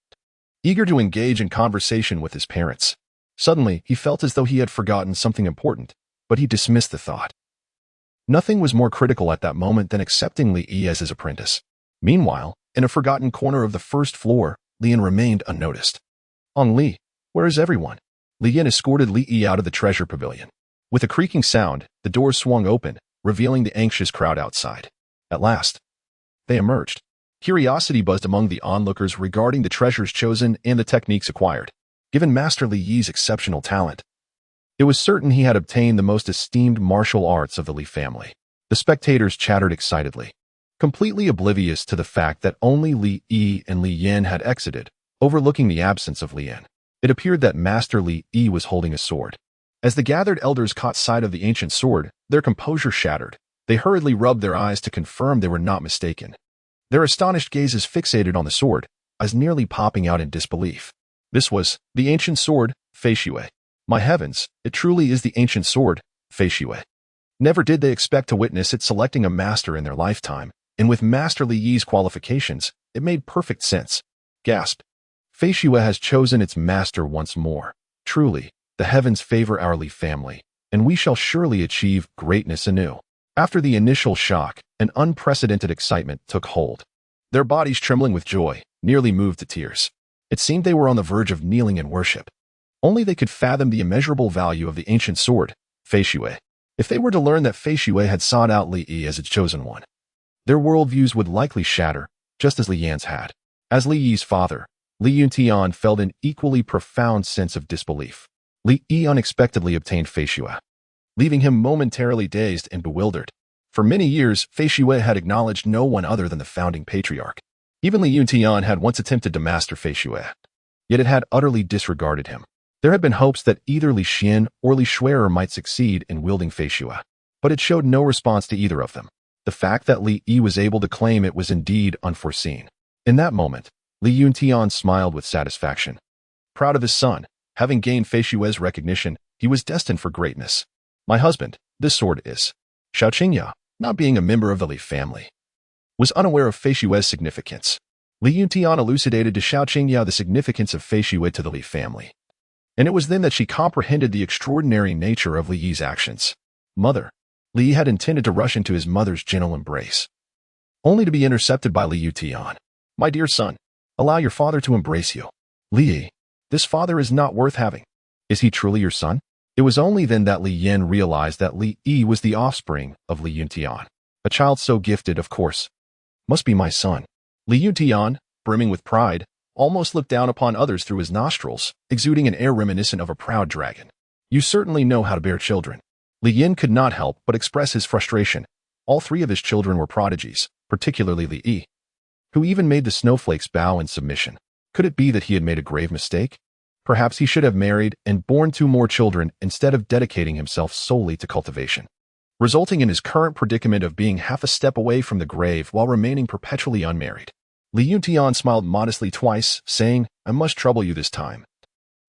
eager to engage in conversation with his parents. Suddenly, he felt as though he had forgotten something important, but he dismissed the thought. Nothing was more critical at that moment than accepting Li Yi as his apprentice. Meanwhile, in a forgotten corner of the first floor, Li Yin remained unnoticed. On Li, where is everyone? Li Yin escorted Li Yi out of the treasure pavilion. With a creaking sound, the doors swung open, revealing the anxious crowd outside. At last, they emerged. Curiosity buzzed among the onlookers regarding the treasures chosen and the techniques acquired. Given Master Li Yi's exceptional talent, it was certain he had obtained the most esteemed martial arts of the Li family. The spectators chattered excitedly, completely oblivious to the fact that only Li Yi and Li Yin had exited, overlooking the absence of Li Yin. It appeared that Master Li Yi was holding a sword. As the gathered elders caught sight of the ancient sword, their composure shattered. They hurriedly rubbed their eyes to confirm they were not mistaken. Their astonished gazes fixated on the sword, as nearly popping out in disbelief. This was the ancient sword, Fei Xue. My heavens, it truly is the ancient sword, Fei Xue. Never did they expect to witness it selecting a master in their lifetime, and with Master Li Yi's qualifications, it made perfect sense. Gasped. Fei Xue has chosen its master once more. Truly, the heavens favor our Li family, and we shall surely achieve greatness anew. After the initial shock, an unprecedented excitement took hold. Their bodies trembling with joy, nearly moved to tears. It seemed they were on the verge of kneeling in worship. Only they could fathom the immeasurable value of the ancient sword, Fei Xue. If they were to learn that Fei Xue had sought out Li Yi as its chosen one, their worldviews would likely shatter, just as Li Yan's had. As Li Yi's father, Li Yuntian felt an equally profound sense of disbelief. Li Yi unexpectedly obtained Fei Xue, leaving him momentarily dazed and bewildered. For many years, Fei Xue had acknowledged no one other than the founding patriarch. Even Li Yuntian had once attempted to master Fei Xue, yet it had utterly disregarded him. There had been hopes that either Li Xian or Li Xue'er might succeed in wielding Fei Xue, but it showed no response to either of them. The fact that Li Yi was able to claim it was indeed unforeseen. In that moment, Li Yuntian smiled with satisfaction. Proud of his son, having gained Fei Xue's recognition, he was destined for greatness. My husband, this sword is Shao Qingya, not being a member of the Li family, was unaware of fei xue's significance. Li Yuntian elucidated to Xiao Qingyao the significance of fei xue to the Li family. And it was then that she comprehended the extraordinary nature of Li Yi's actions. Mother. Li Yi had intended to rush into his mother's gentle embrace, only to be intercepted by Li Yutian. My dear son, allow your father to embrace you. Li Yi, this father is not worth having. Is he truly your son? It was only then that Li Yin realized that Li Yi was the offspring of Li Yuntian. A child so gifted, of course, must be my son. Li Yuntian, brimming with pride, almost looked down upon others through his nostrils, exuding an air reminiscent of a proud dragon. You certainly know how to bear children. Li Yin could not help but express his frustration. All three of his children were prodigies, particularly Li Yi, who even made the snowflakes bow in submission. Could it be that he had made a grave mistake? Perhaps he should have married and born 2 more children instead of dedicating himself solely to cultivation, resulting in his current predicament of being half a step away from the grave while remaining perpetually unmarried. Li Yuntian smiled modestly twice, saying, I must trouble you this time.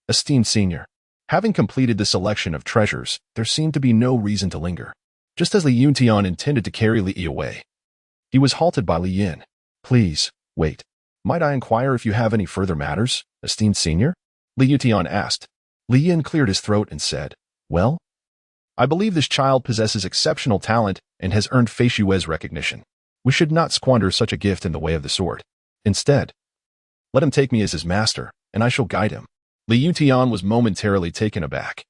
Esteemed senior, having completed the selection of treasures, there seemed to be no reason to linger. Just as Li Yuntian intended to carry Li Yi away, he was halted by Li Yin. Please, wait. Might I inquire if you have any further matters, esteemed senior? Li Yuntian asked. Li Yin cleared his throat and said, Well, I believe this child possesses exceptional talent and has earned fei xue's recognition. We should not squander such a gift in the way of the sword. Instead, let him take me as his master, and I shall guide him. Li Yuntian was momentarily taken aback,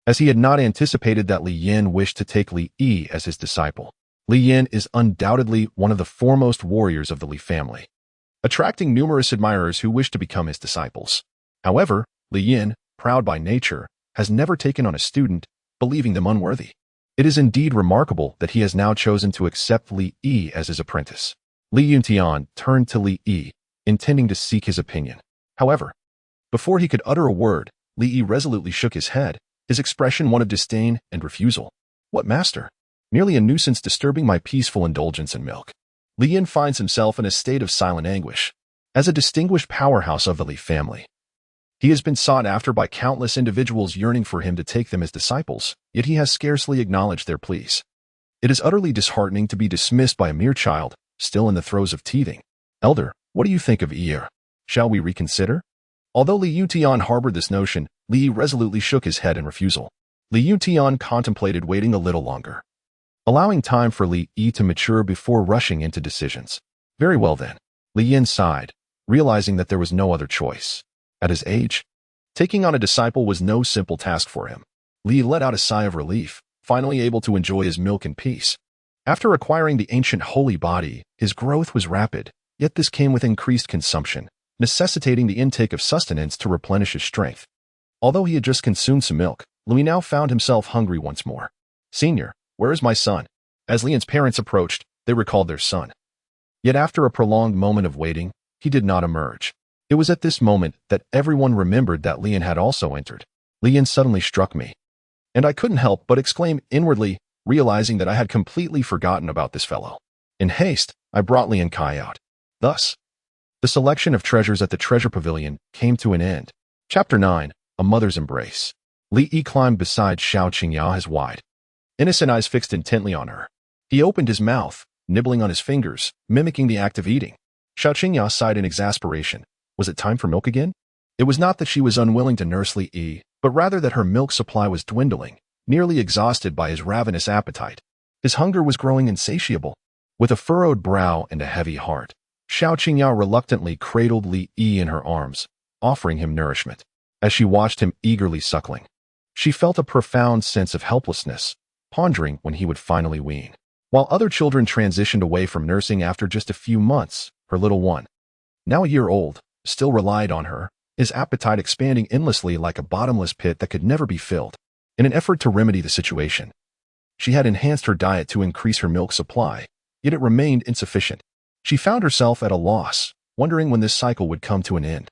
as he had not anticipated that Li Yin wished to take Li Yi as his disciple. Li Yin is undoubtedly one of the foremost warriors of the Li family, attracting numerous admirers who wish to become his disciples. However, Li Yin, proud by nature, has never taken on a student, believing them unworthy. It is indeed remarkable that he has now chosen to accept Li Yi as his apprentice. Li Yuntian turned to Li Yi, intending to seek his opinion. However, before he could utter a word, Li Yi resolutely shook his head, his expression one of disdain and refusal. What master? Merely a nuisance disturbing my peaceful indulgence in milk. Li Yin finds himself in a state of silent anguish. As a distinguished powerhouse of the Li family, he has been sought after by countless individuals yearning for him to take them as disciples, yet he has scarcely acknowledged their pleas. It is utterly disheartening to be dismissed by a mere child, still in the throes of teething. Elder, what do you think of Yi? Shall we reconsider? Although Li Yuntian harbored this notion, Li Yi resolutely shook his head in refusal. Li Yuntian contemplated waiting a little longer, allowing time for Li Yi to mature before rushing into decisions. Very well then. Li Yin sighed, realizing that there was no other choice. At his age, taking on a disciple was no simple task for him. Li let out a sigh of relief, finally able to enjoy his milk in peace. After acquiring the ancient holy body, his growth was rapid, yet this came with increased consumption, necessitating the intake of sustenance to replenish his strength. Although he had just consumed some milk, Louis now found himself hungry once more. Senior, where is my son? As Lian's parents approached, they recalled their son. Yet after a prolonged moment of waiting, he did not emerge. It was at this moment that everyone remembered that Lian had also entered. Lian suddenly struck me, and I couldn't help but exclaim inwardly, realizing that I had completely forgotten about this fellow. In haste, I brought Lian Kai out. Thus, the selection of treasures at the treasure pavilion came to an end. Chapter 9, A Mother's Embrace. Li Yi climbed beside Xiao Qingyao, his wide, innocent eyes fixed intently on her. He opened his mouth, nibbling on his fingers, mimicking the act of eating. Xiao Qingyao sighed in exasperation. Was it time for milk again? It was not that she was unwilling to nurse Li Yi, but rather that her milk supply was dwindling, nearly exhausted by his ravenous appetite. His hunger was growing insatiable. With a furrowed brow and a heavy heart, Xiao Qingyao reluctantly cradled Li Yi in her arms, offering him nourishment. As she watched him eagerly suckling, she felt a profound sense of helplessness, pondering when he would finally wean. While other children transitioned away from nursing after just a few months, her little one, now a year old, still relied on her, his appetite expanding endlessly like a bottomless pit that could never be filled. In an effort to remedy the situation, she had enhanced her diet to increase her milk supply, yet it remained insufficient. She found herself at a loss, wondering when this cycle would come to an end.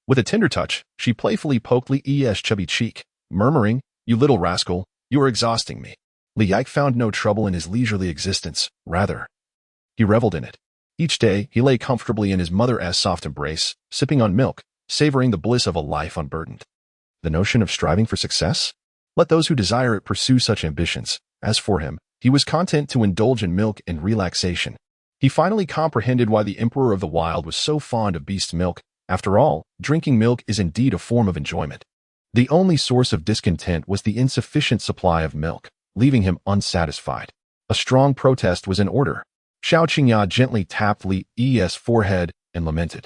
With a tender touch, she playfully poked Li Yi's chubby cheek, murmuring, "You little rascal, you are exhausting me." Li Yi found no trouble in his leisurely existence, rather, he reveled in it. Each day, he lay comfortably in his mother's soft embrace, sipping on milk, savoring the bliss of a life unburdened. The notion of striving for success? Let those who desire it pursue such ambitions. As for him, he was content to indulge in milk and relaxation. He finally comprehended why the Emperor of the Wild was so fond of beast milk. After all, drinking milk is indeed a form of enjoyment. The only source of discontent was the insufficient supply of milk, leaving him unsatisfied. A strong protest was in order. Xiao Qingya gently tapped Li Yi's forehead and lamented.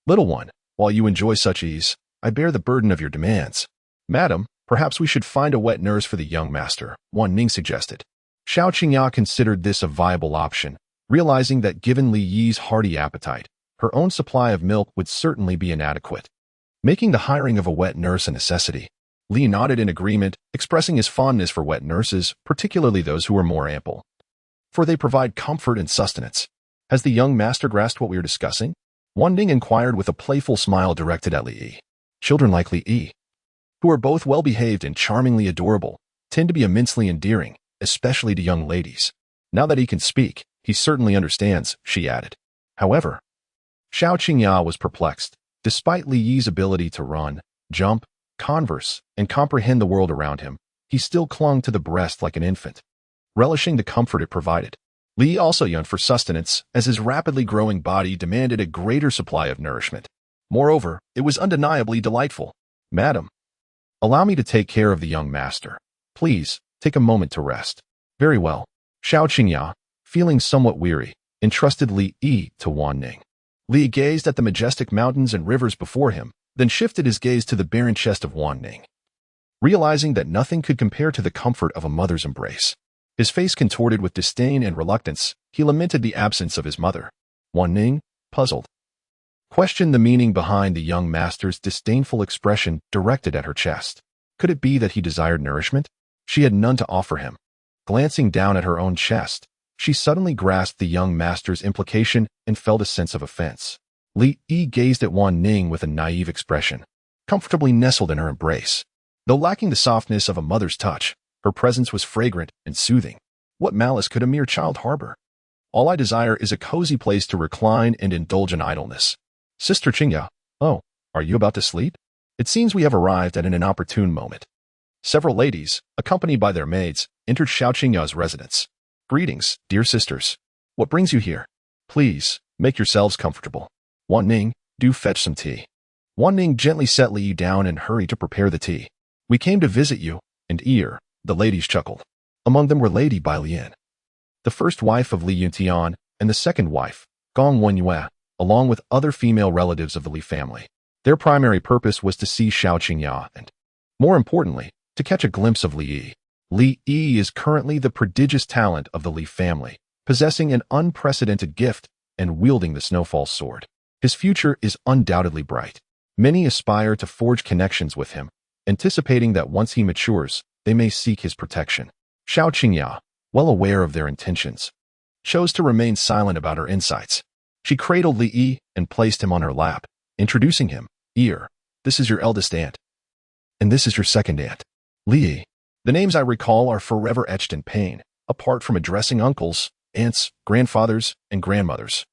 "Little one, while you enjoy such ease, I bear the burden of your demands. Madam, perhaps we should find a wet nurse for the young master," Wan Ning suggested. Xiao Qingya considered this a viable option, realizing that given Li Yi's hearty appetite, her own supply of milk would certainly be inadequate. Making the hiring of a wet nurse a necessity, Li nodded in agreement, expressing his fondness for wet nurses, particularly those who are more ample, for they provide comfort and sustenance. "Has the young master grasped what we are discussing?" Wan Ning inquired with a playful smile directed at Li Yi. Children like Li Yi, who are both well-behaved and charmingly adorable, tend to be immensely endearing, especially to young ladies. Now that he can speak, he certainly understands, she added. However, Xiao Qingya was perplexed. Despite Li Yi's ability to run, jump, converse, and comprehend the world around him, he still clung to the breast like an infant, relishing the comfort it provided. Li Yi also yearned for sustenance, as his rapidly growing body demanded a greater supply of nourishment. Moreover, it was undeniably delightful. "Madam, allow me to take care of the young master. Please, take a moment to rest." "Very well." Xiao Qingya, feeling somewhat weary, entrusted Li Yi to Wan Ning. Li gazed at the majestic mountains and rivers before him, then shifted his gaze to the barren chest of Wan Ning. Realizing that nothing could compare to the comfort of a mother's embrace, his face contorted with disdain and reluctance, he lamented the absence of his mother. Wan Ning, puzzled, questioned the meaning behind the young master's disdainful expression directed at her chest. Could it be that he desired nourishment? She had none to offer him. Glancing down at her own chest, she suddenly grasped the young master's implication and felt a sense of offense. Li Yi gazed at Wan Ning with a naive expression, comfortably nestled in her embrace. Though lacking the softness of a mother's touch, her presence was fragrant and soothing. What malice could a mere child harbor? "All I desire is a cozy place to recline and indulge in idleness." "Sister Qingya, oh, are you about to sleep? It seems we have arrived at an inopportune moment." Several ladies, accompanied by their maids, entered Xiao Qingya's residence. "Greetings, dear sisters. What brings you here? Please, make yourselves comfortable. Wan Ning, do fetch some tea." Wan Ning gently set Li Yi down and hurried to prepare the tea. "We came to visit you, and the ladies chuckled. Among them were Lady Bai Lian, the first wife of Li Yuntian, and the second wife, Gong Wenyue, along with other female relatives of the Li family. Their primary purpose was to see Xiao Qingya and, more importantly, to catch a glimpse of Li Yi. Li Yi is currently the prodigious talent of the Li family, possessing an unprecedented gift and wielding the Snowfall sword. His future is undoubtedly bright. Many aspire to forge connections with him, anticipating that once he matures, they may seek his protection. Xiao Qingya, well aware of their intentions, chose to remain silent about her insights. She cradled Li Yi and placed him on her lap, introducing him. "This is your eldest aunt, and this is your second aunt, Li Yi. The names I recall are forever etched in pain, apart from addressing uncles, aunts, grandfathers, and grandmothers.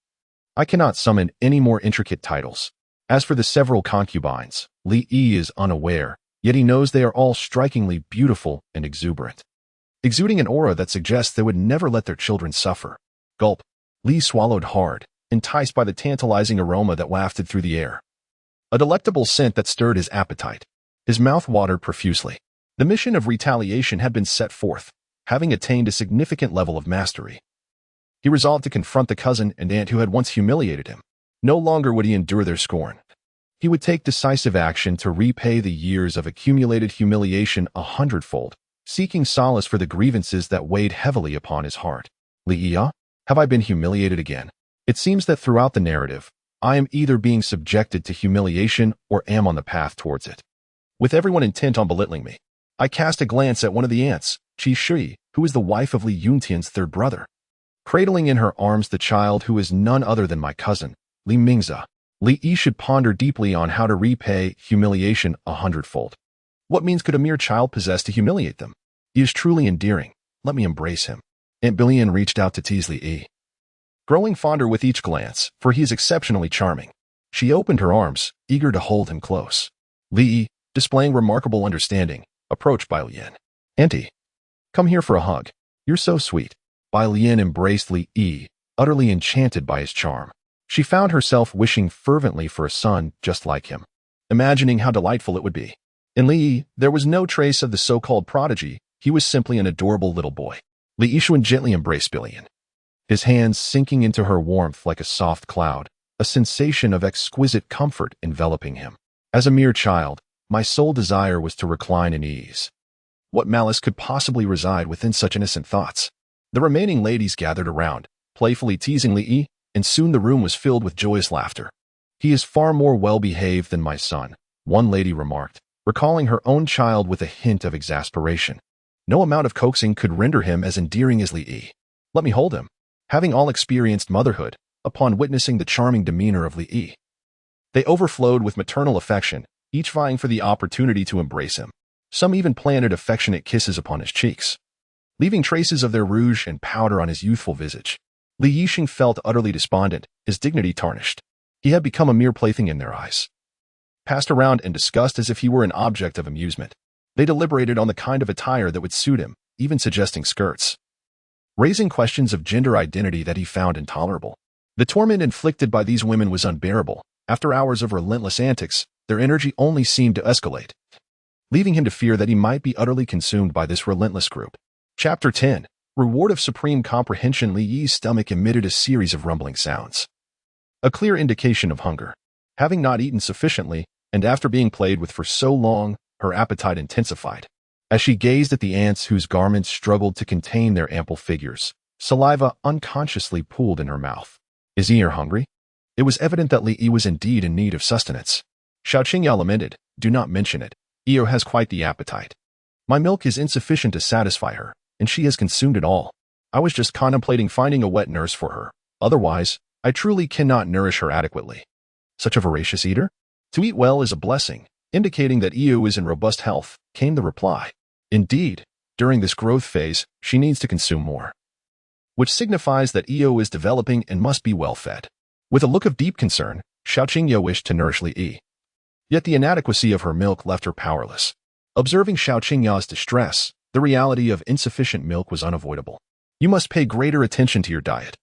I cannot summon any more intricate titles. As for the several concubines, Li Yi is unaware, yet he knows they are all strikingly beautiful and exuberant, exuding an aura that suggests they would never let their children suffer." Gulp. Li swallowed hard, enticed by the tantalizing aroma that wafted through the air. A delectable scent that stirred his appetite. His mouth watered profusely. The mission of retaliation had been set forth, having attained a significant level of mastery. He resolved to confront the cousin and aunt who had once humiliated him. No longer would he endure their scorn. He would take decisive action to repay the years of accumulated humiliation 100-fold, seeking solace for the grievances that weighed heavily upon his heart. "Li Yi, have I been humiliated again? It seems that throughout the narrative, I am either being subjected to humiliation or am on the path towards it. With everyone intent on belittling me, I cast a glance at one of the aunts, Qi Shui, who is the wife of Li Yuntian's third brother, cradling in her arms the child who is none other than my cousin, Li Mingze. Li Yi should ponder deeply on how to repay humiliation 100-fold. What means could a mere child possess to humiliate them? He is truly endearing. Let me embrace him." Aunt Billion reached out to tease Li Yi, growing fonder with each glance, for he is exceptionally charming. She opened her arms, eager to hold him close. Li Yi, displaying remarkable understanding, approached Bai Lian. "Auntie, come here for a hug. You're so sweet." Bai Lian embraced Li Yi, utterly enchanted by his charm. She found herself wishing fervently for a son just like him, imagining how delightful it would be. In Li Yi, there was no trace of the so-called prodigy. He was simply an adorable little boy. Li Yishuan gently embraced Billion, his hands sinking into her warmth like a soft cloud, a sensation of exquisite comfort enveloping him. As a mere child, my sole desire was to recline in ease. What malice could possibly reside within such innocent thoughts? The remaining ladies gathered around, playfully teasing Li Yi, and soon the room was filled with joyous laughter. "He is far more well-behaved than my son," one lady remarked, recalling her own child with a hint of exasperation. "No amount of coaxing could render him as endearing as Li Yi. Let me hold him." Having all experienced motherhood, upon witnessing the charming demeanor of Li Yi, they overflowed with maternal affection, each vying for the opportunity to embrace him. Some even planted affectionate kisses upon his cheeks, leaving traces of their rouge and powder on his youthful visage. Li Yixing felt utterly despondent, his dignity tarnished. He had become a mere plaything in their eyes, passed around and discussed as if he were an object of amusement. They deliberated on the kind of attire that would suit him, even suggesting skirts, raising questions of gender identity that he found intolerable. The torment inflicted by these women was unbearable. After hours of relentless antics, their energy only seemed to escalate, leaving him to fear that he might be utterly consumed by this relentless group. Chapter 10. Reward of Supreme Comprehension. Li Yi's stomach emitted a series of rumbling sounds, a clear indication of hunger. Having not eaten sufficiently, and after being played with for so long, her appetite intensified. As she gazed at the ants whose garments struggled to contain their ample figures, saliva unconsciously pooled in her mouth. "Is Yi hungry?" It was evident that Li Yi was indeed in need of sustenance. Xiao Qingyao lamented, "Do not mention it. Yi has quite the appetite. My milk is insufficient to satisfy her, and she has consumed it all. I was just contemplating finding a wet nurse for her. Otherwise, I truly cannot nourish her adequately." "Such a voracious eater?" "To eat well is a blessing," indicating that Yi is in robust health, came the reply. "Indeed, during this growth phase, she needs to consume more," which signifies that Yi is developing and must be well fed. With a look of deep concern, Xiao Qingyao wished to nourish Li Yi. Yet the inadequacy of her milk left her powerless. Observing Xiao Qingyao's distress, the reality of insufficient milk was unavoidable. "You must pay greater attention to your diet.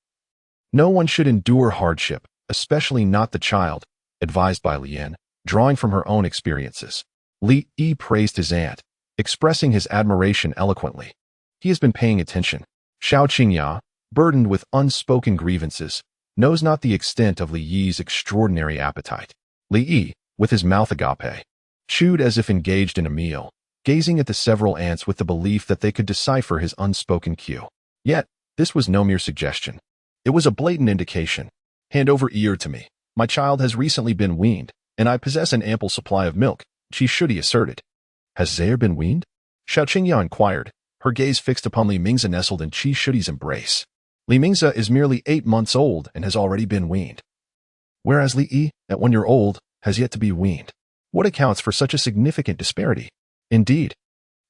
No one should endure hardship, especially not the child," advised Bai Lian, drawing from her own experiences. Li Yi praised his aunt, expressing his admiration eloquently. He has been paying attention. Xiao Qingyao, burdened with unspoken grievances, knows not the extent of Li Yi's extraordinary appetite. Li Yi, with his mouth agape, chewed as if engaged in a meal, gazing at the several ants with the belief that they could decipher his unspoken cue. Yet, this was no mere suggestion. It was a blatant indication. "Hand over ear to me. My child has recently been weaned, and I possess an ample supply of milk," Qi Shudi asserted. "Has Zaire been weaned?" Xiao Qingyao inquired, her gaze fixed upon Li Mingzi nestled in Qi Shudi's embrace. Li Mingzi is merely 8 months old and has already been weaned, whereas Li Yi, at 1 year old, has yet to be weaned. What accounts for such a significant disparity? Indeed,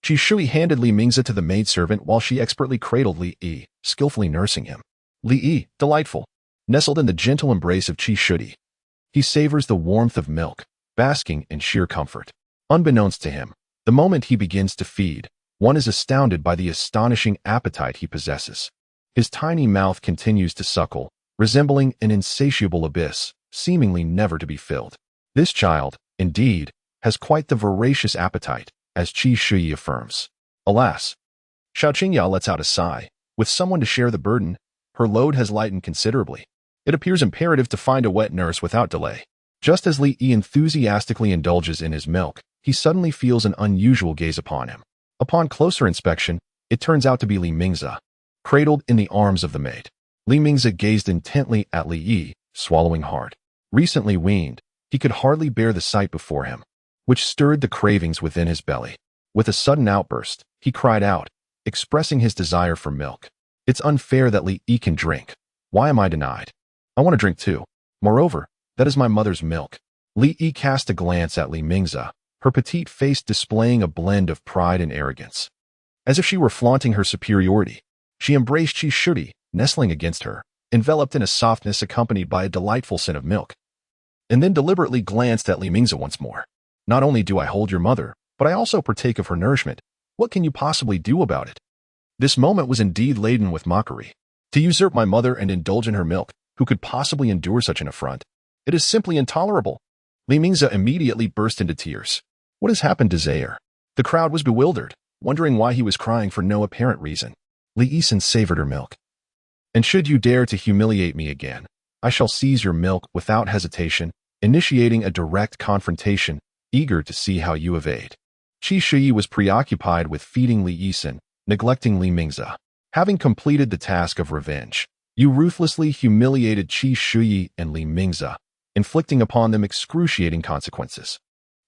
Qi Shui handed Li Mingzi to the maidservant while she expertly cradled Li Yi, skillfully nursing him. Li Yi, delightful, nestled in the gentle embrace of Qi Shudi. He savors the warmth of milk, basking in sheer comfort. Unbeknownst to him, the moment he begins to feed, one is astounded by the astonishing appetite he possesses. His tiny mouth continues to suckle, resembling an insatiable abyss, seemingly never to be filled. This child, indeed, has quite the voracious appetite, as Qi Shui affirms. Alas! Xiao Qingyao lets out a sigh. With someone to share the burden, her load has lightened considerably. It appears imperative to find a wet nurse without delay. Just as Li Yi enthusiastically indulges in his milk, he suddenly feels an unusual gaze upon him. Upon closer inspection, it turns out to be Li Mingzi, cradled in the arms of the maid. Li Mingzi gazed intently at Li Yi, swallowing hard. Recently weaned, he could hardly bear the sight before him, which stirred the cravings within his belly. With a sudden outburst, he cried out, expressing his desire for milk. "It's unfair that Li Yi can drink. Why am I denied? I want to drink too. Moreover, that is my mother's milk." Li Yi cast a glance at Li Mingzi, her petite face displaying a blend of pride and arrogance. As if she were flaunting her superiority, she embraced Qi Shudi, nestling against her, enveloped in a softness accompanied by a delightful scent of milk, and then deliberately glanced at Li Mingzi once more. "Not only do I hold your mother, but I also partake of her nourishment. What can you possibly do about it?" This moment was indeed laden with mockery. To usurp my mother and indulge in her milk, who could possibly endure such an affront? It is simply intolerable. Li Mingze immediately burst into tears. What has happened to Zaire? The crowd was bewildered, wondering why he was crying for no apparent reason. Li Yisan savored her milk. And should you dare to humiliate me again, I shall seize your milk without hesitation, initiating a direct confrontation, eager to see how you evade. Qi Shuyi was preoccupied with feeding Li Yisan, neglecting Li Mingze. Having completed the task of revenge, you ruthlessly humiliated Qi Shuyi and Li Mingze, inflicting upon them excruciating consequences.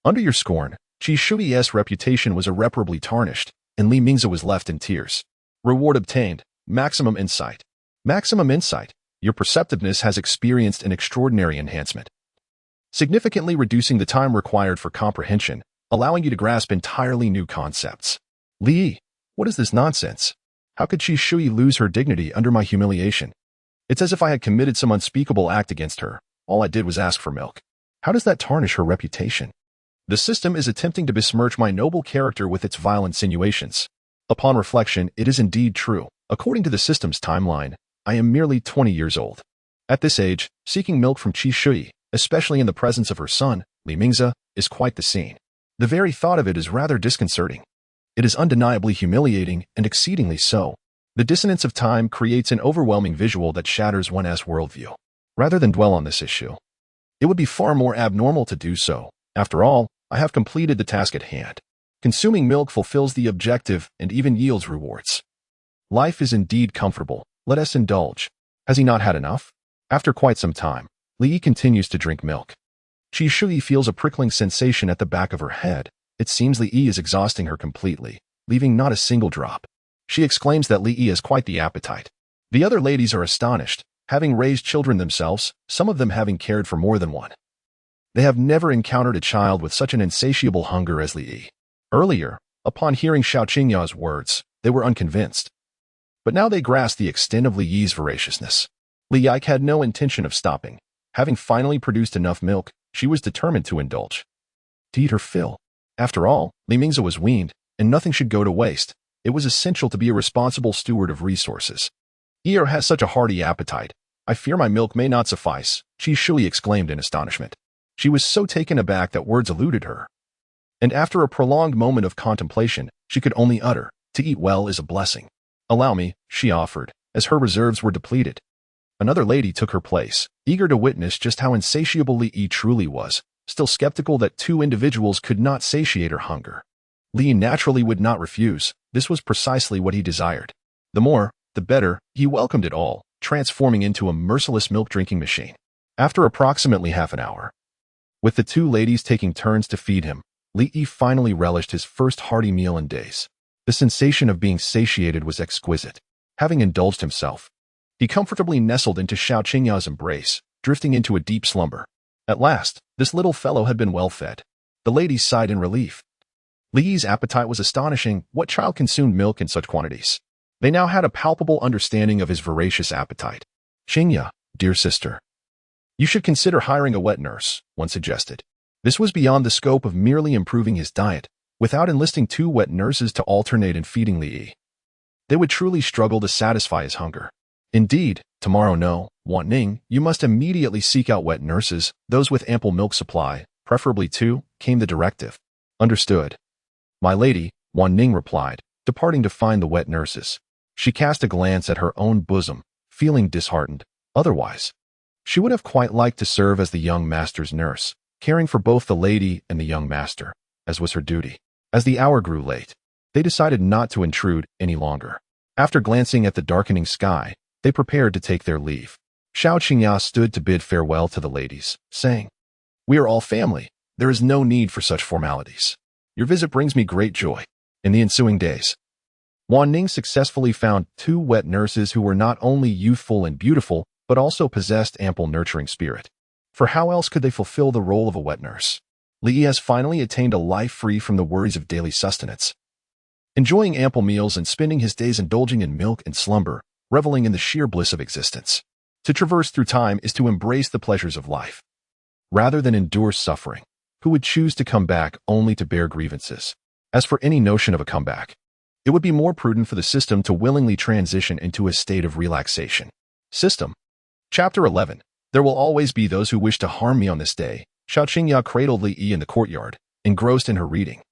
Under your scorn, Qi Shuyi's reputation was irreparably tarnished, and Li Mingze was left in tears. Reward obtained, maximum insight. Maximum insight. Your perceptiveness has experienced an extraordinary enhancement, significantly reducing the time required for comprehension, allowing you to grasp entirely new concepts. Li, what is this nonsense? How could Qi Shuyi lose her dignity under my humiliation? It's as if I had committed some unspeakable act against her. All I did was ask for milk. How does that tarnish her reputation? The system is attempting to besmirch my noble character with its vile insinuations. Upon reflection, it is indeed true. According to the system's timeline, I am merely 20 years old. At this age, seeking milk from Qi Shuyi, especially in the presence of her son, Li Mingze, is quite the scene. The very thought of it is rather disconcerting. It is undeniably humiliating and exceedingly so. The dissonance of time creates an overwhelming visual that shatters one's worldview. Rather than dwell on this issue, it would be far more abnormal to do so. After all, I have completed the task at hand. Consuming milk fulfills the objective and even yields rewards. Life is indeed comfortable. Let us indulge. Has he not had enough? After quite some time, Li Yi continues to drink milk. Qi Shuyi feels a prickling sensation at the back of her head. It seems Li Yi is exhausting her completely, leaving not a single drop. She exclaims that Li Yi has quite the appetite. The other ladies are astonished, having raised children themselves, some of them having cared for more than one. They have never encountered a child with such an insatiable hunger as Li Yi. Earlier, upon hearing Xiao Qingya's words, they were unconvinced. But now they grasp the extent of Li Yi's voraciousness. Li Yi had no intention of stopping. Having finally produced enough milk, she was determined to indulge. To eat her fill. After all, Li Mingze was weaned, and nothing should go to waste. It was essential to be a responsible steward of resources. Ear has such a hearty appetite. I fear my milk may not suffice, Qi Shuyi exclaimed in astonishment. She was so taken aback that words eluded her. And after a prolonged moment of contemplation, she could only utter, "To eat well is a blessing." "Allow me," she offered, as her reserves were depleted. Another lady took her place, eager to witness just how insatiable Li Yi truly was, still skeptical that two individuals could not satiate her hunger. Li naturally would not refuse. This was precisely what he desired. The more, the better. He welcomed it all, transforming into a merciless milk-drinking machine. After approximately half an hour, with the two ladies taking turns to feed him, Li Yi finally relished his first hearty meal in days. The sensation of being satiated was exquisite. Having indulged himself, he comfortably nestled into Xiao Qingya's embrace, drifting into a deep slumber. At last, this little fellow had been well fed. The ladies sighed in relief. Li Yi's appetite was astonishing. What child consumed milk in such quantities? They now had a palpable understanding of his voracious appetite. "Qingya, dear sister, you should consider hiring a wet nurse," one suggested. This was beyond the scope of merely improving his diet, without enlisting two wet nurses to alternate in feeding Li Yi. They would truly struggle to satisfy his hunger. Indeed, tomorrow no, Wan Ning, you must immediately seek out wet nurses, those with ample milk supply, preferably two, came the directive. Understood. My lady, Wan Ning replied, departing to find the wet nurses. She cast a glance at her own bosom, feeling disheartened. Otherwise, she would have quite liked to serve as the young master's nurse, caring for both the lady and the young master, as was her duty. As the hour grew late, they decided not to intrude any longer. After glancing at the darkening sky, they prepared to take their leave. Xiao Qingya stood to bid farewell to the ladies, saying, "We are all family. There is no need for such formalities. Your visit brings me great joy." In the ensuing days, Wan Ning successfully found two wet nurses who were not only youthful and beautiful, but also possessed ample nurturing spirit. For how else could they fulfill the role of a wet nurse? Li Yi has finally attained a life free from the worries of daily sustenance, enjoying ample meals and spending his days indulging in milk and slumber, reveling in the sheer bliss of existence. To traverse through time is to embrace the pleasures of life, rather than endure suffering. Who would choose to come back only to bear grievances? As for any notion of a comeback, it It would be more prudent for the system to willingly transition into a state of relaxation. System. Chapter 11. There will always be those who wish to harm me on this day. Xiao Qingya cradled Li Yi in the courtyard, engrossed in her reading.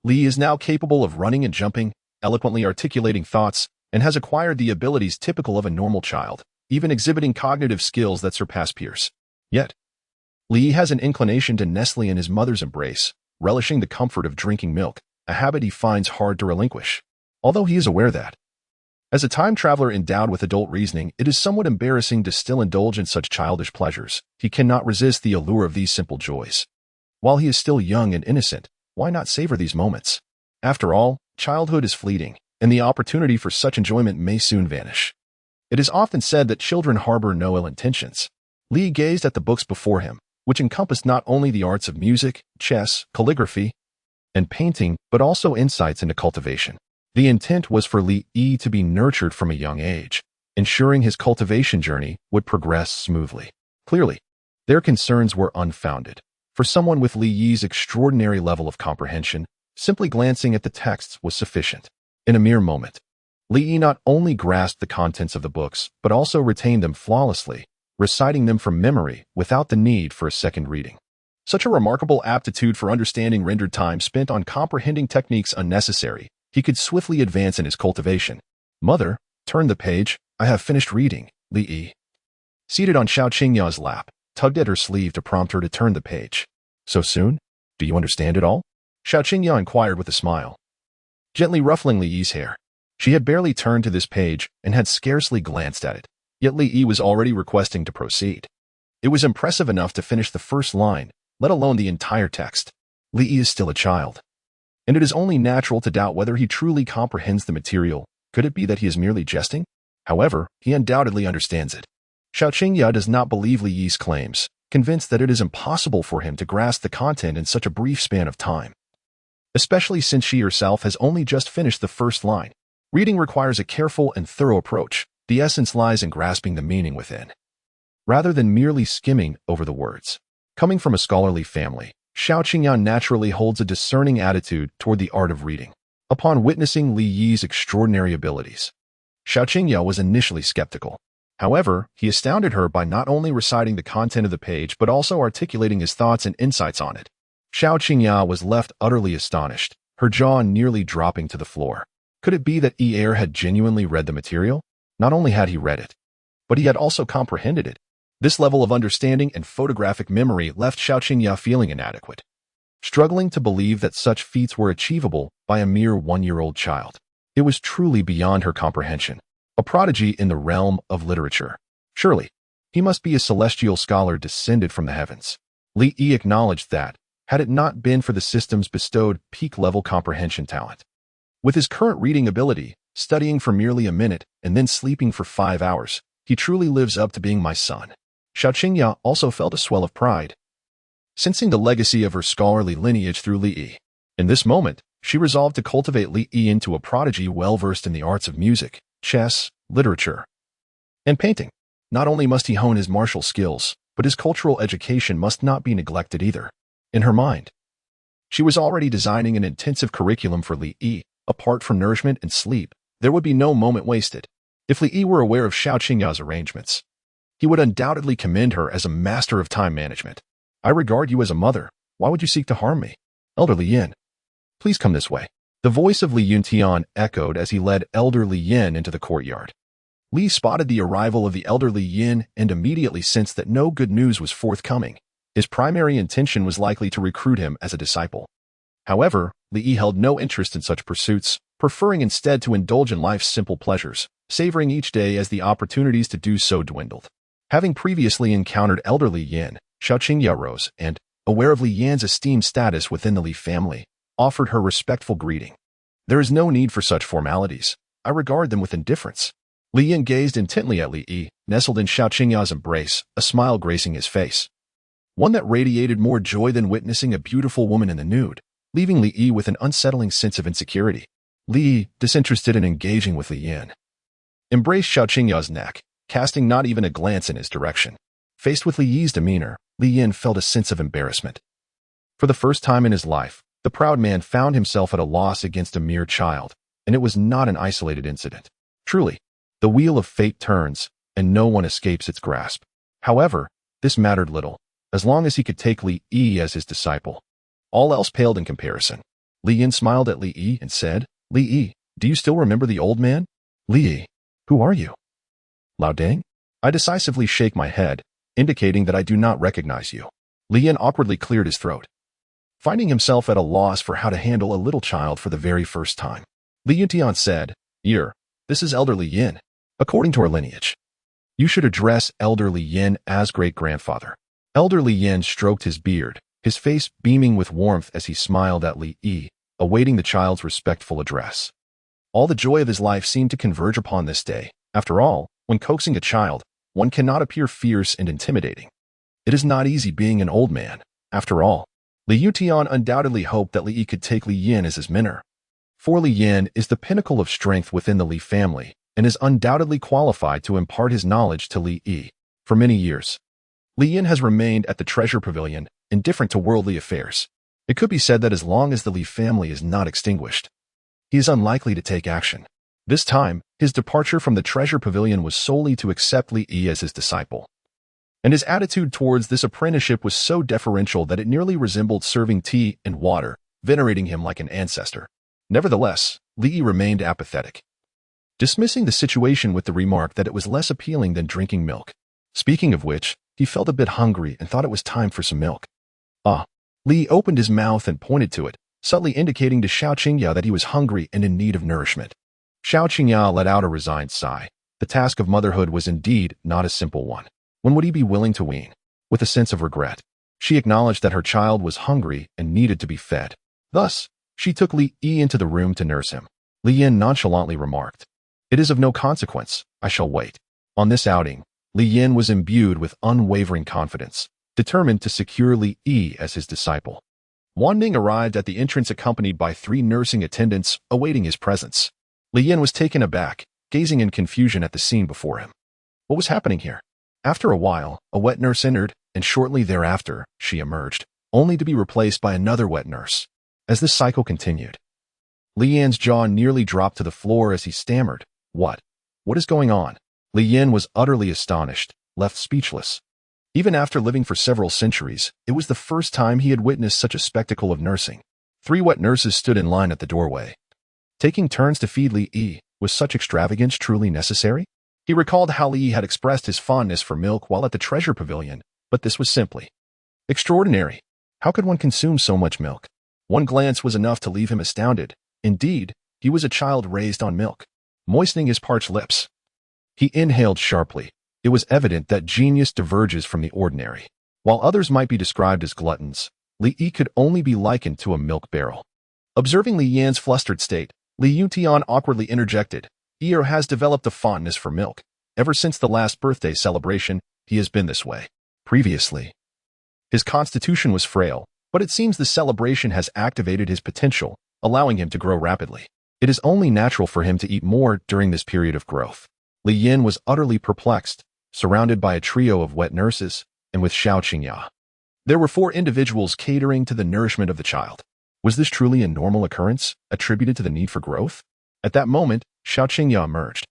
Li is now capable of running and jumping, eloquently articulating thoughts, and has acquired the abilities typical of a normal child, even exhibiting cognitive skills that surpass peers. Yet, Li has an inclination to nestle in his mother's embrace, relishing the comfort of drinking milk, a habit he finds hard to relinquish. Although he is aware that, as a time traveler endowed with adult reasoning, it is somewhat embarrassing to still indulge in such childish pleasures, he cannot resist the allure of these simple joys. While he is still young and innocent, why not savor these moments? After all, childhood is fleeting, and the opportunity for such enjoyment may soon vanish. It is often said that children harbor no ill intentions. Li gazed at the books before him, which encompassed not only the arts of music, chess, calligraphy, and painting, but also insights into cultivation. The intent was for Li Yi to be nurtured from a young age, ensuring his cultivation journey would progress smoothly. Clearly, their concerns were unfounded. For someone with Li Yi's extraordinary level of comprehension, simply glancing at the texts was sufficient. In a mere moment, Li Yi not only grasped the contents of the books, but also retained them flawlessly, reciting them from memory without the need for a second reading. Such a remarkable aptitude for understanding rendered time spent on comprehending techniques unnecessary. He could swiftly advance in his cultivation. Mother, turn the page. I have finished reading. Li Yi, seated on Xiao Qingya's lap, tugged at her sleeve to prompt her to turn the page. So soon? Do you understand it all? Xiao Qingya inquired with a smile, gently ruffling Li Yi's hair. She had barely turned to this page and had scarcely glanced at it, yet Li Yi was already requesting to proceed. It was impressive enough to finish the first line, let alone the entire text. Li Yi is still a child, and it is only natural to doubt whether he truly comprehends the material. Could it be that he is merely jesting? However, he undoubtedly understands it. Xiao Qingya does not believe Li Yi's claims, convinced that it is impossible for him to grasp the content in such a brief span of time. Especially since she herself has only just finished the first line. Reading requires a careful and thorough approach. The essence lies in grasping the meaning within, rather than merely skimming over the words. Coming from a scholarly family, Xiao Qingya naturally holds a discerning attitude toward the art of reading. Upon witnessing Li Yi's extraordinary abilities, Xiao Qingya was initially skeptical. However, he astounded her by not only reciting the content of the page but also articulating his thoughts and insights on it. Xiao Qingya was left utterly astonished, her jaw nearly dropping to the floor. Could it be that Er had genuinely read the material? Not only had he read it, but he had also comprehended it. This level of understanding and photographic memory left Xiao Qingya feeling inadequate, struggling to believe that such feats were achievable by a mere one-year-old child. It was truly beyond her comprehension, a prodigy in the realm of literature. Surely, he must be a celestial scholar descended from the heavens. Li Yi acknowledged that, had it not been for the system's bestowed peak-level comprehension talent. With his current reading ability, studying for merely a minute and then sleeping for 5 hours, he truly lives up to being my son. Xiao Qingya also felt a swell of pride, sensing the legacy of her scholarly lineage through Li Yi. In this moment, she resolved to cultivate Li Yi into a prodigy well-versed in the arts of music, chess, literature, and painting. Not only must he hone his martial skills, but his cultural education must not be neglected either. In her mind, she was already designing an intensive curriculum for Li Yi. Apart from nourishment and sleep, there would be no moment wasted. If Li Yi were aware of Xiao Qingya's arrangements, he would undoubtedly commend her as a master of time management. I regard you as a mother. Why would you seek to harm me? Elder Li Yin, please come this way. The voice of Li Yuntian echoed as he led Elder Li Yin into the courtyard. Li spotted the arrival of the Elder Li Yin and immediately sensed that no good news was forthcoming. His primary intention was likely to recruit him as a disciple. However, Li Yi held no interest in such pursuits, preferring instead to indulge in life's simple pleasures, savoring each day as the opportunities to do so dwindled. Having previously encountered Elder Li Yin, Xiao Qingya rose and, aware of Li Yan's esteemed status within the Li family, offered her respectful greeting. There is no need for such formalities. I regard them with indifference. Li Yin gazed intently at Li Yi, nestled in Xiao Qingya's embrace, a smile gracing his face, one that radiated more joy than witnessing a beautiful woman in the nude, leaving Li Yi with an unsettling sense of insecurity. Li, disinterested in engaging with Li Yin, embraced Xiao Qingya's neck, casting not even a glance in his direction. Faced with Li Yi's demeanor, Li Yin felt a sense of embarrassment. For the first time in his life, the proud man found himself at a loss against a mere child, and it was not an isolated incident. Truly, the wheel of fate turns, and no one escapes its grasp. However, this mattered little, as long as he could take Li Yi as his disciple. All else paled in comparison. Li Yin smiled at Li Yi and said, "Li Yi, do you still remember the old man?" "Li Yi, who are you?" "Lao Deng?" I decisively shake my head, indicating that I do not recognize you. Li Yin awkwardly cleared his throat, finding himself at a loss for how to handle a little child for the very first time. Li Yuntian said, "This is Elder Li Yin. According to our lineage, you should address Elder Li Yin as great-grandfather." Elder Li Yin stroked his beard, his face beaming with warmth as he smiled at Li Yi, awaiting the child's respectful address. All the joy of his life seemed to converge upon this day. After all, when coaxing a child, one cannot appear fierce and intimidating. It is not easy being an old man. After all, Li Yutian undoubtedly hoped that Li Yi could take Li Yin as his mentor. For Li Yin is the pinnacle of strength within the Li family and is undoubtedly qualified to impart his knowledge to Li Yi. For many years, Li Yin has remained at the treasure pavilion, indifferent to worldly affairs. It could be said that as long as the Li family is not extinguished, he is unlikely to take action. This time, his departure from the treasure pavilion was solely to accept Li Yi as his disciple. And his attitude towards this apprenticeship was so deferential that it nearly resembled serving tea and water, venerating him like an ancestor. Nevertheless, Li Yi remained apathetic, dismissing the situation with the remark that it was less appealing than drinking milk. Speaking of which, he felt a bit hungry and thought it was time for some milk. Li opened his mouth and pointed to it, subtly indicating to Xiao Qingya that he was hungry and in need of nourishment. Xiao Qingya let out a resigned sigh. The task of motherhood was indeed not a simple one. When would he be willing to wean? With a sense of regret, she acknowledged that her child was hungry and needed to be fed. Thus, she took Li Yi into the room to nurse him. Li Yin nonchalantly remarked, "It is of no consequence. I shall wait." On this outing, Li Yin was imbued with unwavering confidence, determined to secure Li Yi as his disciple. Wan Ning arrived at the entrance accompanied by 3 nursing attendants awaiting his presence. Li Yin was taken aback, gazing in confusion at the scene before him. What was happening here? After a while, a wet nurse entered, and shortly thereafter, she emerged, only to be replaced by another wet nurse. As this cycle continued, Li Yin's jaw nearly dropped to the floor as he stammered, What is going on?" Li Yin was utterly astonished, left speechless. Even after living for several centuries, it was the first time he had witnessed such a spectacle of nursing. 3 wet nurses stood in line at the doorway. Taking turns to feed Li Yi, was such extravagance truly necessary? He recalled how Li Yi had expressed his fondness for milk while at the treasure pavilion, but this was simply extraordinary. How could one consume so much milk? One glance was enough to leave him astounded. Indeed, he was a child raised on milk. Moistening his parched lips, he inhaled sharply. It was evident that genius diverges from the ordinary. While others might be described as gluttons, Li Yi could only be likened to a milk barrel. Observing Li Yan's flustered state, Li Yuntian awkwardly interjected, "Yi has developed a fondness for milk. Ever since the last birthday celebration, he has been this way. Previously, his constitution was frail, but it seems the celebration has activated his potential, allowing him to grow rapidly. It is only natural for him to eat more during this period of growth." Li Yin was utterly perplexed, surrounded by a trio of wet nurses, and with Xiao Qingya. There were 4 individuals catering to the nourishment of the child. Was this truly a normal occurrence, attributed to the need for growth? At that moment, Xiao Qingya emerged,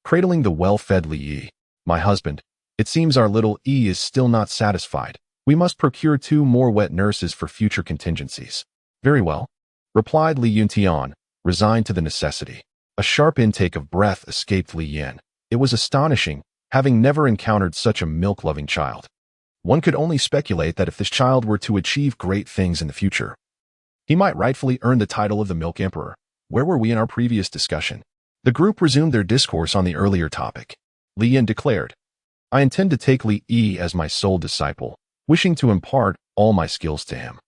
cradling the well-fed Li Yi. "My husband, it seems our little Yi is still not satisfied. We must procure 2 more wet nurses for future contingencies." "Very well," replied Li Yuntian, resigned to the necessity. A sharp intake of breath escaped Li Yin. It was astonishing, having never encountered such a milk-loving child. One could only speculate that if this child were to achieve great things in the future, he might rightfully earn the title of the Milk Emperor. Where were we in our previous discussion? The group resumed their discourse on the earlier topic. Li Yin declared, "I intend to take Li Yi as my sole disciple, wishing to impart all my skills to him.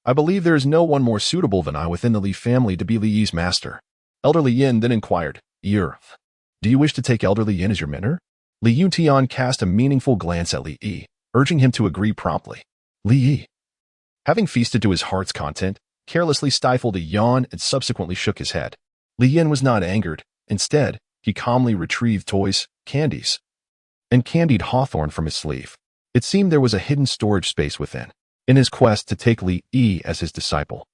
I believe there is no one more suitable than I within the Li family to be Li Yi's master." Elder Li Yin then inquired, "Do you wish to take Elder Li Yin as your mentor?" Li Yuntian cast a meaningful glance at Li Yi, urging him to agree promptly. Li Yi, having feasted to his heart's content, carelessly stifled a yawn and subsequently shook his head. Li Yin was not angered. Instead, he calmly retrieved toys, candies, and candied hawthorn from his sleeve. It seemed there was a hidden storage space within. In his quest to take Li Yi as his disciple,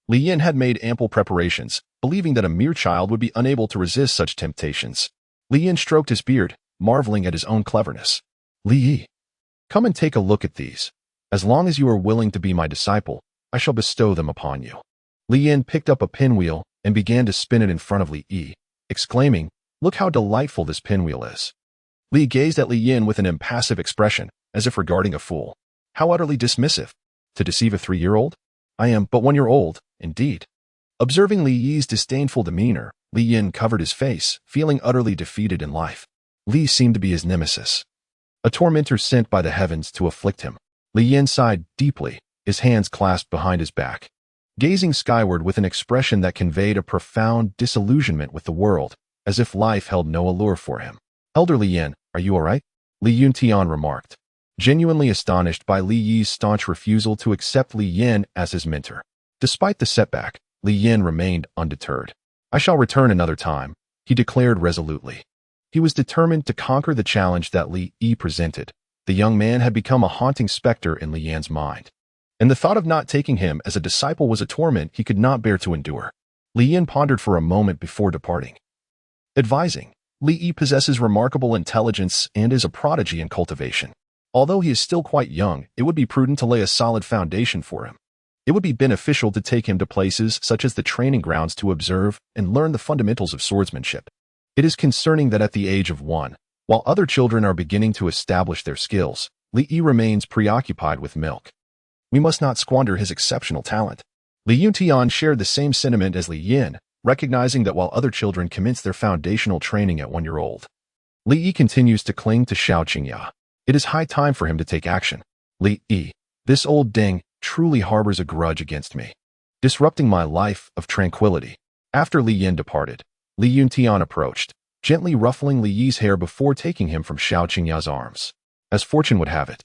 Li Yin had made ample preparations, believing that a mere child would be unable to resist such temptations. Li Yin stroked his beard, marveling at his own cleverness. Li Yi, come and take a look at these. As long as you are willing to be my disciple, I shall bestow them upon you. Li Yin picked up a pinwheel and began to spin it in front of Li Yi, exclaiming, "Look how delightful this pinwheel is." Li gazed at Li Yin with an impassive expression, as if regarding a fool. How utterly dismissive. To deceive a 3-year-old? I am but 1 year old, indeed. Observing Li Yi's disdainful demeanor, Li Yin covered his face, feeling utterly defeated in life. Li seemed to be his nemesis, a tormentor sent by the heavens to afflict him. Li Yin sighed deeply, his hands clasped behind his back, gazing skyward with an expression that conveyed a profound disillusionment with the world, as if life held no allure for him. "Elder Li Yin, are you all right?" Li Yuntian remarked, genuinely astonished by Li Yi's staunch refusal to accept Li Yin as his mentor. Despite the setback, Li Yin remained undeterred. "I shall return another time," he declared resolutely. He was determined to conquer the challenge that Li Yi presented. The young man had become a haunting specter in Li Yan's mind, and the thought of not taking him as a disciple was a torment he could not bear to endure. Li Yin pondered for a moment before departing, advising, "Li Yi possesses remarkable intelligence and is a prodigy in cultivation. Although he is still quite young, it would be prudent to lay a solid foundation for him. It would be beneficial to take him to places such as the training grounds to observe and learn the fundamentals of swordsmanship. It is concerning that at the age of 1, while other children are beginning to establish their skills, Li Yi remains preoccupied with milk. We must not squander his exceptional talent." Li Yuntian shared the same sentiment as Li Yin, recognizing that while other children commence their foundational training at 1 year old, Li Yi continues to cling to Xiao Qingya. It is high time for him to take action. "Li Yi, this old ding truly harbors a grudge against me, disrupting my life of tranquility." After Li Yin departed, Li Yuntian approached, gently ruffling Li Yi's hair before taking him from Xiao Qingya's arms. "As fortune would have it,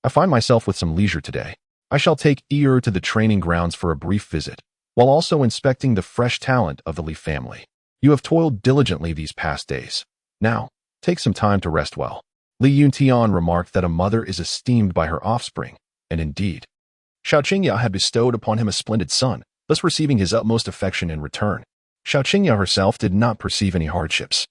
I find myself with some leisure today. I shall take Yi to the training grounds for a brief visit, while also inspecting the fresh talent of the Li family. You have toiled diligently these past days. Now, take some time to rest well." Li Yuntian remarked that a mother is esteemed by her offspring, and indeed, Xiao Qingya had bestowed upon him a splendid son, thus receiving his utmost affection in return. Xiao Qingya herself did not perceive any hardships.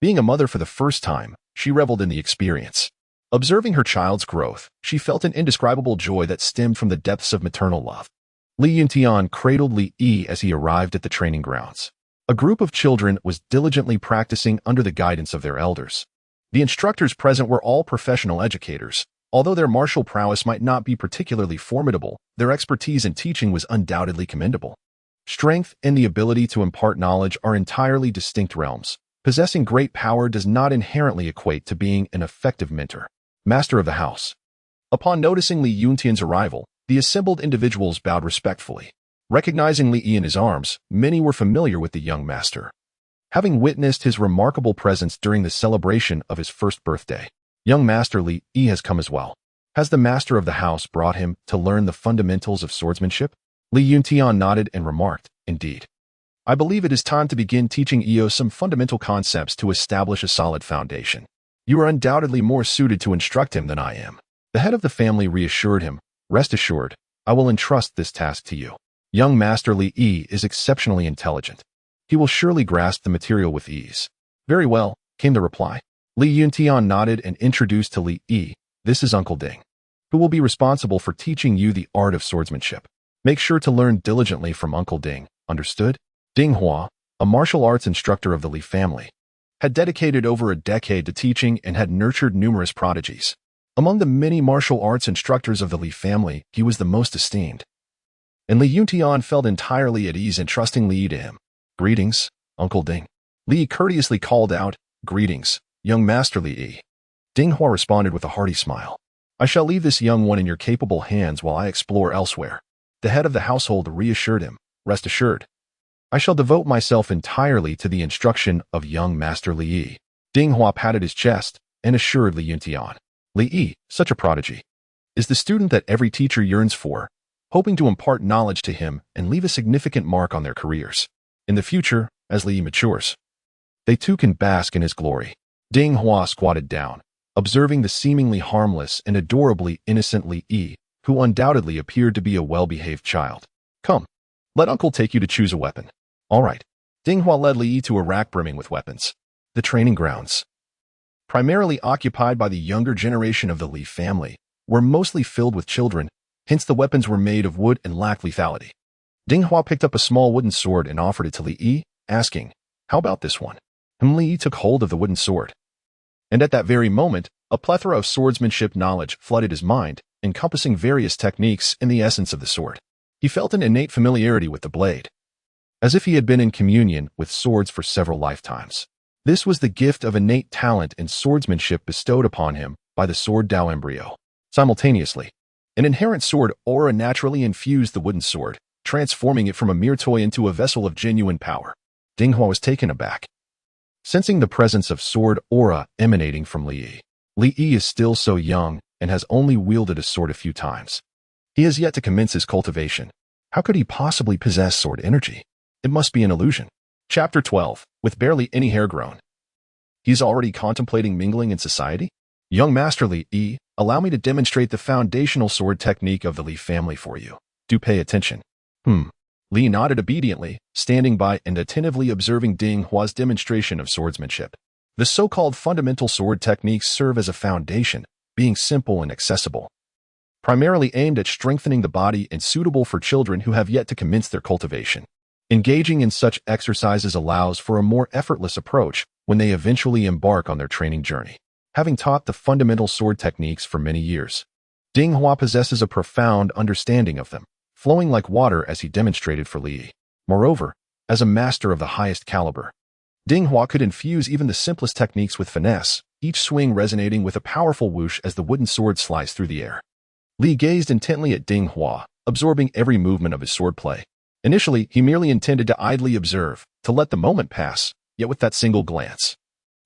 Being a mother for the first time, she reveled in the experience. Observing her child's growth, she felt an indescribable joy that stemmed from the depths of maternal love. Li Yuntian cradled Li Yi as he arrived at the training grounds. A group of children was diligently practicing under the guidance of their elders. The instructors present were all professional educators. Although their martial prowess might not be particularly formidable, their expertise in teaching was undoubtedly commendable. Strength and the ability to impart knowledge are entirely distinct realms. Possessing great power does not inherently equate to being an effective mentor. Master of the house. Upon noticing Li Yuntian's arrival, the assembled individuals bowed respectfully. Recognizing Li Yi in his arms, many were familiar with the young master, having witnessed his remarkable presence during the celebration of his first birthday. "Young Master Li Yi has come as well. Has the master of the house brought him to learn the fundamentals of swordsmanship?" Li Yuntian nodded and remarked, "Indeed. I believe it is time to begin teaching Io some fundamental concepts to establish a solid foundation. You are undoubtedly more suited to instruct him than I am." The head of the family reassured him, "Rest assured, I will entrust this task to you. Young Master Li Yi is exceptionally intelligent. He will surely grasp the material with ease." "Very well," came the reply. Li Yuntian nodded and introduced to Li Yi, "This is Uncle Ding, who will be responsible for teaching you the art of swordsmanship. Make sure to learn diligently from Uncle Ding, understood?" Ding Hua, a martial arts instructor of the Li family, had dedicated over a decade to teaching and had nurtured numerous prodigies. Among the many martial arts instructors of the Li family, he was the most esteemed, and Li Yuntian felt entirely at ease entrusting Li to him. "Greetings, Uncle Ding." Li courteously called out, "Greetings, young Master Li Yi." Ding Hua responded with a hearty smile. "I shall leave this young one in your capable hands while I explore elsewhere." The head of the household reassured him, "Rest assured, I shall devote myself entirely to the instruction of young Master Li Yi." Ding Hua patted his chest and assured Li Yuntian, "Li Yi, such a prodigy, is the student that every teacher yearns for, hoping to impart knowledge to him and leave a significant mark on their careers. In the future, as Li Yi matures, they too can bask in his glory." Ding Hua squatted down, observing the seemingly harmless and adorably innocent Li Yi, who undoubtedly appeared to be a well-behaved child. "Come, Let Uncle take you to choose a weapon. All right. Ding Hua led Li Yi to a rack brimming with weapons. The training grounds, primarily occupied by the younger generation of the Li family, were mostly filled with children, hence the weapons were made of wood and lacked lethality. Ding Hua picked up a small wooden sword and offered it to Li Yi, asking, "How about this one?" Li Yi took hold of the wooden sword. And at that very moment, a plethora of swordsmanship knowledge flooded his mind, encompassing various techniques in the essence of the sword. He felt an innate familiarity with the blade, as if he had been in communion with swords for several lifetimes. This was the gift of innate talent and swordsmanship bestowed upon him by the sword Dao embryo. Simultaneously, an inherent sword aura naturally infused the wooden sword, transforming it from a mere toy into a vessel of genuine power. Ding Hua was taken aback, sensing the presence of sword aura emanating from Li Yi. Li Yi is still so young and has only wielded a sword a few times. He has yet to commence his cultivation. How could he possibly possess sword energy? It must be an illusion. Chapter 12. With barely any hair grown. He's already contemplating mingling in society? Young Master Li Yi, allow me to demonstrate the foundational sword technique of the Li family for you. Do pay attention. Li nodded obediently, standing by and attentively observing Ding Hua's demonstration of swordsmanship. The so-called fundamental sword techniques serve as a foundation, being simple and accessible, primarily aimed at strengthening the body and suitable for children who have yet to commence their cultivation. Engaging in such exercises allows for a more effortless approach when they eventually embark on their training journey. Having taught the fundamental sword techniques for many years, Ding Hua possesses a profound understanding of them, flowing like water as he demonstrated for Li Yi. Moreover, as a master of the highest caliber, Ding Hua could infuse even the simplest techniques with finesse, each swing resonating with a powerful whoosh as the wooden sword sliced through the air. Li gazed intently at Ding Hua, absorbing every movement of his swordplay. Initially, he merely intended to idly observe, to let the moment pass, yet with that single glance,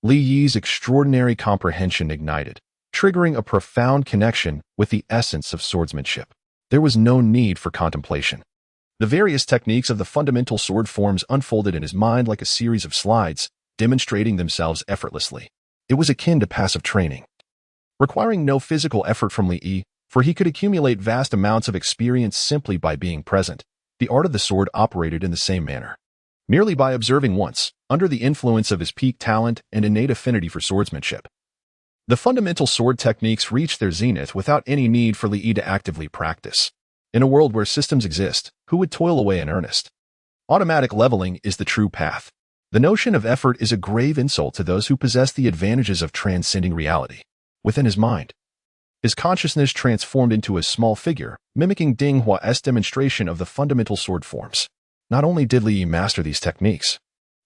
Li Yi's extraordinary comprehension ignited, triggering a profound connection with the essence of swordsmanship. There was no need for contemplation. The various techniques of the fundamental sword forms unfolded in his mind like a series of slides, demonstrating themselves effortlessly. It was akin to passive training, requiring no physical effort from Li Yi, for he could accumulate vast amounts of experience simply by being present. The art of the sword operated in the same manner. Merely by observing once, under the influence of his peak talent and innate affinity for swordsmanship, the fundamental sword techniques reached their zenith without any need for Li Yi to actively practice. In a world where systems exist, who would toil away in earnest? Automatic leveling is the true path. The notion of effort is a grave insult to those who possess the advantages of transcending reality. Within his mind, his consciousness transformed into a small figure, mimicking Ding Hua's demonstration of the fundamental sword forms. Not only did Li Yi master these techniques,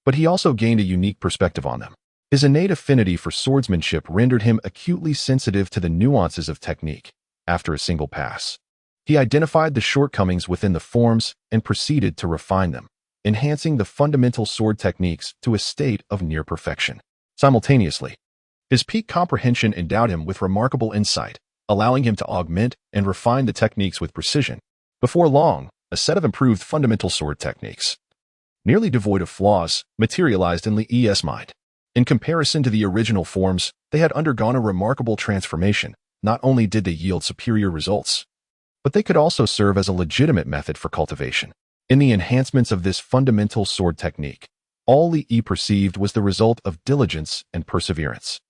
but he also gained a unique perspective on them. His innate affinity for swordsmanship rendered him acutely sensitive to the nuances of technique. After a single pass, he identified the shortcomings within the forms and proceeded to refine them, enhancing the fundamental sword techniques to a state of near perfection. Simultaneously, his peak comprehension endowed him with remarkable insight, allowing him to augment and refine the techniques with precision. Before long, a set of improved fundamental sword techniques, nearly devoid of flaws, materialized in Li Yi's mind. In comparison to the original forms, they had undergone a remarkable transformation. Not only did they yield superior results, but they could also serve as a legitimate method for cultivation. In the enhancements of this fundamental sword technique, all Li Yi perceived was the result of diligence and perseverance.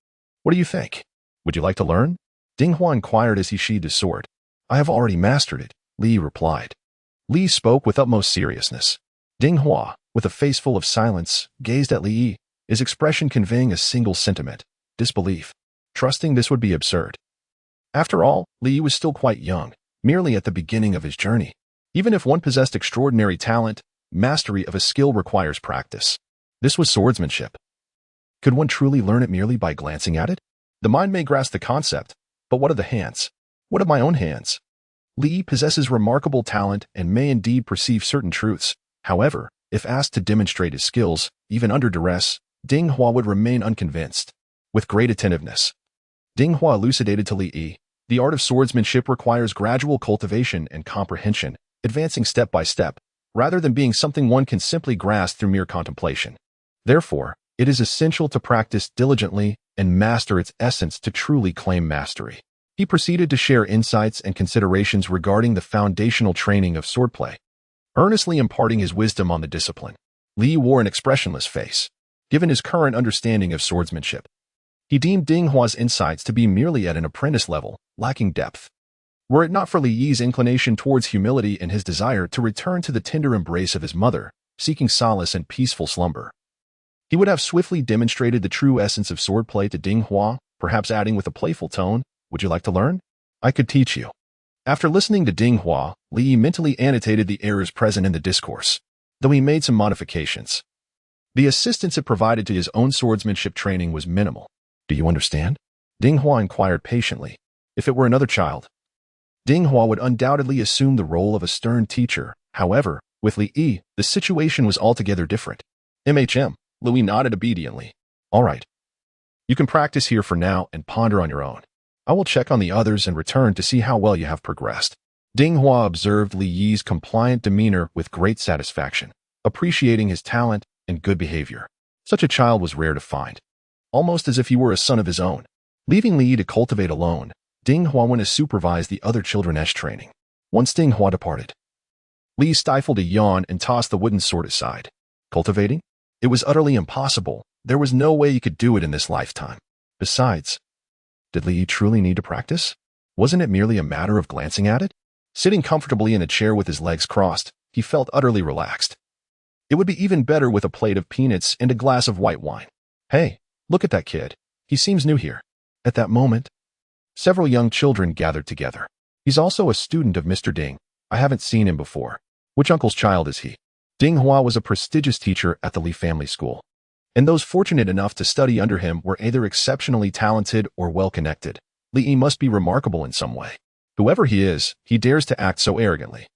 What do you think? Would you like to learn? Ding Hua inquired as he sheathed his sword. I have already mastered it, Li Yi replied. Li spoke with utmost seriousness. Ding Hua, with a face full of silence, gazed at Li Yi, his expression conveying a single sentiment: disbelief, trusting this would be absurd. After all, Li Yi was still quite young, merely at the beginning of his journey. Even if one possessed extraordinary talent, mastery of a skill requires practice. This was swordsmanship. Could one truly learn it merely by glancing at it? The mind may grasp the concept, but what of the hands? What of my own hands? Li Yi possesses remarkable talent and may indeed perceive certain truths. However, if asked to demonstrate his skills, even under duress, Ding Hua would remain unconvinced. With great attentiveness, Ding Hua elucidated to Li Yi, the art of swordsmanship requires gradual cultivation and comprehension, advancing step by step, rather than being something one can simply grasp through mere contemplation. Therefore, it is essential to practice diligently and master its essence to truly claim mastery. He proceeded to share insights and considerations regarding the foundational training of swordplay. earnestly imparting his wisdom on the discipline. Li wore an expressionless face, given his current understanding of swordsmanship. He deemed Ding Hua's insights to be merely at an apprentice level, lacking depth. Were it not for Li Yi's inclination towards humility and his desire to return to the tender embrace of his mother, seeking solace and peaceful slumber, he would have swiftly demonstrated the true essence of swordplay to Ding Hua, perhaps adding with a playful tone, "Would you like to learn? I could teach you." After listening to Ding Hua, Li Yi mentally annotated the errors present in the discourse, though he made some modifications. The assistance it provided to his own swordsmanship training was minimal. "Do you understand?" Ding Hua inquired patiently. If it were another child, Ding Hua would undoubtedly assume the role of a stern teacher. However, with Li Yi, the situation was altogether different. Louis nodded obediently. "All right. You can practice here for now and ponder on your own. I will check on the others and return to see how well you have progressed." Ding Hua observed Li Yi's compliant demeanor with great satisfaction, appreciating his talent and good behavior. Such a child was rare to find, almost as if he were a son of his own. Leaving Li Yi to cultivate alone, Ding Hua went to supervise the other children's training. Once Ding Hua departed, Li stifled a yawn and tossed the wooden sword aside. Cultivating? It was utterly impossible. There was no way he could do it in this lifetime. Besides, did Li Yi truly need to practice? Wasn't it merely a matter of glancing at it? Sitting comfortably in a chair with his legs crossed, he felt utterly relaxed. It would be even better with a plate of peanuts and a glass of white wine. "Hey, look at that kid. He seems new here." At that moment, several young children gathered together. "He's also a student of Mr. Ding. I haven't seen him before. Which uncle's child is he?" Ding Hua was a prestigious teacher at the Li family school, and those fortunate enough to study under him were either exceptionally talented or well-connected. Li Yi must be remarkable in some way. Whoever he is, he dares to act so arrogantly,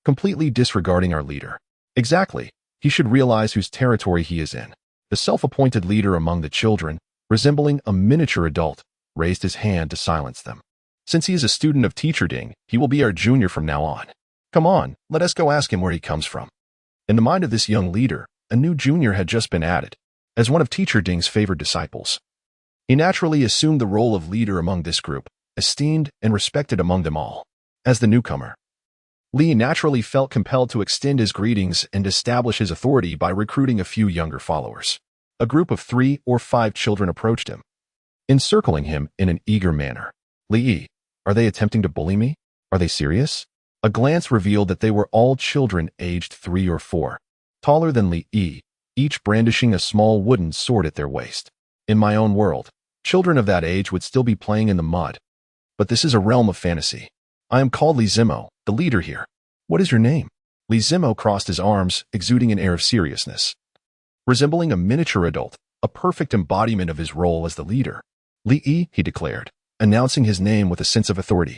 completely disregarding our leader. Exactly. He should realize whose territory he is in. The self-appointed leader among the children, resembling a miniature adult, raised his hand to silence them. "Since he is a student of Teacher Ding, he will be our junior from now on. Come on, let us go ask him where he comes from." In the mind of this young leader, a new junior had just been added, as one of Teacher Ding's favored disciples. He naturally assumed the role of leader among this group, esteemed and respected among them all. As the newcomer, Li naturally felt compelled to extend his greetings and establish his authority by recruiting a few younger followers. A group of 3 or 5 children approached him, encircling him in an eager manner. "Li Yi, are they attempting to bully me? Are they serious?" A glance revealed that they were all children aged 3 or 4, taller than Li Yi, each brandishing a small wooden sword at their waist. In my own world, children of that age would still be playing in the mud. But this is a realm of fantasy. "I am called Li Zimo, the leader here." "What is your name?" Li Zimo crossed his arms, exuding an air of seriousness. Resembling a miniature adult, a perfect embodiment of his role as the leader. "Li Yi," he declared, announcing his name with a sense of authority.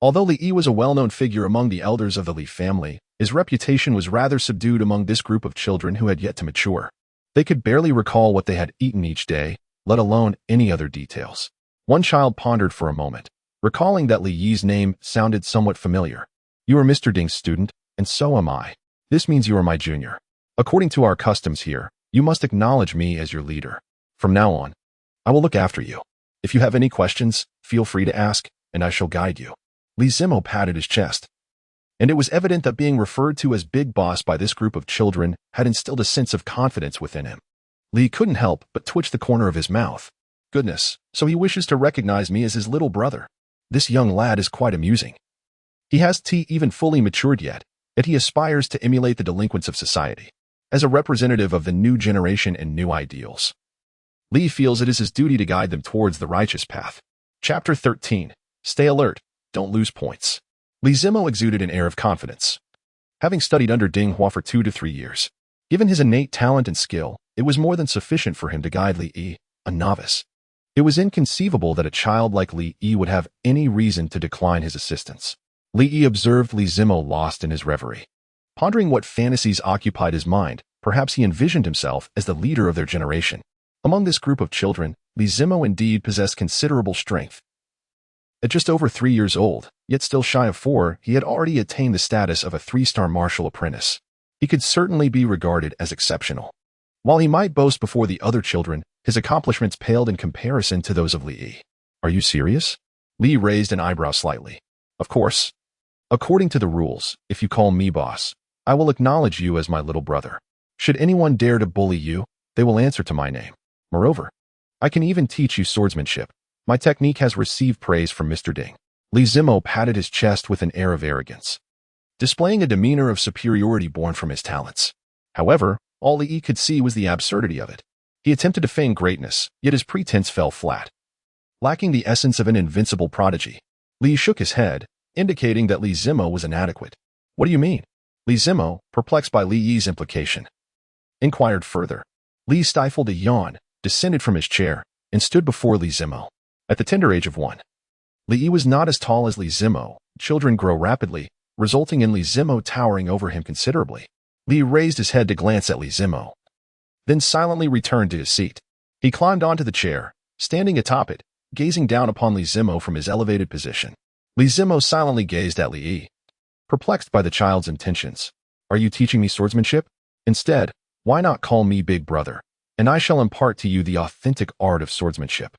Although Li Yi was a well-known figure among the elders of the Li family, his reputation was rather subdued among this group of children who had yet to mature. They could barely recall what they had eaten each day, let alone any other details. One child pondered for a moment, recalling that Li Yi's name sounded somewhat familiar. "You are Mr. Ding's student, and so am I. This means you are my junior. According to our customs here, you must acknowledge me as your leader. From now on, I will look after you. If you have any questions, feel free to ask, and I shall guide you." Li Zimo patted his chest, and it was evident that being referred to as Big Boss by this group of children had instilled a sense of confidence within him. Li couldn't help but twitch the corner of his mouth. Goodness, so he wishes to recognize me as his little brother. This young lad is quite amusing. He hasn't even fully matured yet he aspires to emulate the delinquents of society. As a representative of the new generation and new ideals, Li feels it is his duty to guide them towards the righteous path. Chapter 13. Stay alert. Don't lose points. Li Zimo exuded an air of confidence. Having studied under Ding Hua for 2 to 3 years, given his innate talent and skill, it was more than sufficient for him to guide Li Yi, a novice. It was inconceivable that a child like Li Yi would have any reason to decline his assistance. Li Yi observed Li Zimo lost in his reverie. Pondering what fantasies occupied his mind, perhaps he envisioned himself as the leader of their generation. Among this group of children, Li Zimo indeed possessed considerable strength. At just over 3 years old, yet still shy of 4, he had already attained the status of a 3-star martial apprentice. He could certainly be regarded as exceptional. While he might boast before the other children, his accomplishments paled in comparison to those of Li Yi. "Are you serious?" Li raised an eyebrow slightly. "Of course. According to the rules, if you call me boss, I will acknowledge you as my little brother. Should anyone dare to bully you, they will answer to my name. Moreover, I can even teach you swordsmanship. My technique has received praise from Mr. Ding. Li Zimo patted his chest with an air of arrogance, displaying a demeanor of superiority born from his talents. However, all Li Yi could see was the absurdity of it. He attempted to feign greatness, yet his pretense fell flat. Lacking the essence of an invincible prodigy, Li shook his head, indicating that Li Zimo was inadequate. What do you mean? Li Zimo, perplexed by Li Yi's implication, inquired further. Li stifled a yawn, descended from his chair, and stood before Li Zimo. At the tender age of 1, Li Yi was not as tall as Li Zimo. Children grow rapidly, resulting in Li Zimo towering over him considerably. Li raised his head to glance at Li Zimo, then silently returned to his seat. He climbed onto the chair, standing atop it, gazing down upon Li Zimo from his elevated position. Li Zimo silently gazed at Li Yi, perplexed by the child's intentions. Are you teaching me swordsmanship? Instead, why not call me Big Brother, and I shall impart to you the authentic art of swordsmanship.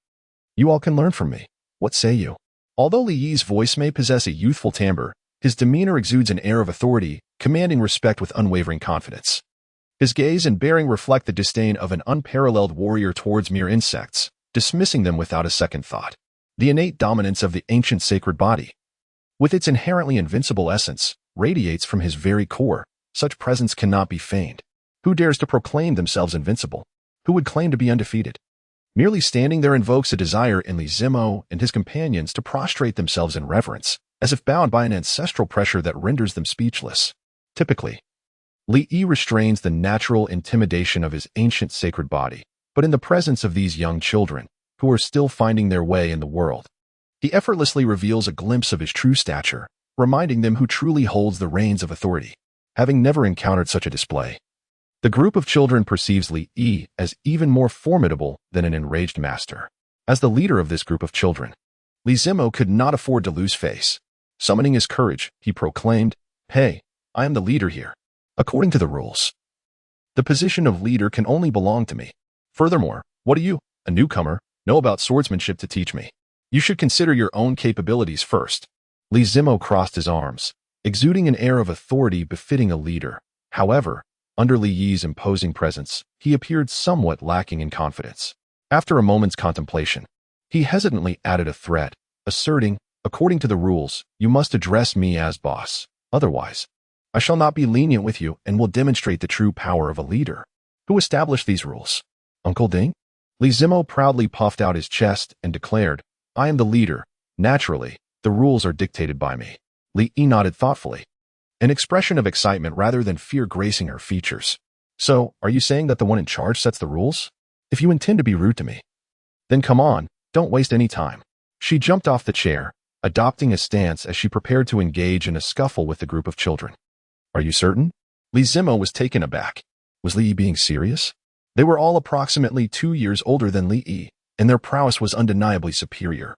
You all can learn from me. What say you? Although Li Yi's voice may possess a youthful timbre, his demeanor exudes an air of authority, commanding respect with unwavering confidence. His gaze and bearing reflect the disdain of an unparalleled warrior towards mere insects, dismissing them without a second thought. The innate dominance of the ancient sacred body, with its inherently invincible essence, radiates from his very core. Such presence cannot be feigned. Who dares to proclaim themselves invincible? Who would claim to be undefeated? Merely standing there invokes a desire in Li Zimo and his companions to prostrate themselves in reverence, as if bound by an ancestral pressure that renders them speechless. Typically, Li Yi restrains the natural intimidation of his ancient sacred body, but in the presence of these young children, who are still finding their way in the world, he effortlessly reveals a glimpse of his true stature, reminding them who truly holds the reins of authority. Having never encountered such a display, the group of children perceives Li Yi as even more formidable than an enraged master. As the leader of this group of children, Li Zimo could not afford to lose face. Summoning his courage, he proclaimed, "Hey, I am the leader here. According to the rules, the position of leader can only belong to me. Furthermore, what do you, a newcomer, know about swordsmanship to teach me? You should consider your own capabilities first." Li Zimo crossed his arms, exuding an air of authority befitting a leader. However, under Li Yi's imposing presence, he appeared somewhat lacking in confidence. After a moment's contemplation, he hesitantly added a threat, asserting, "According to the rules, you must address me as boss. Otherwise, I shall not be lenient with you and will demonstrate the true power of a leader." Who established these rules? Uncle Ding? Li Zimo proudly puffed out his chest and declared, "I am the leader. Naturally, the rules are dictated by me." Li Yi nodded thoughtfully, an expression of excitement rather than fear gracing her features. "So, are you saying that the one in charge sets the rules? If you intend to be rude to me, then come on, don't waste any time." She jumped off the chair, adopting a stance as she prepared to engage in a scuffle with the group of children. "Are you certain?" Li Zimo was taken aback. Was Li Yi being serious? They were all approximately 2 years older than Li Yi, and their prowess was undeniably superior.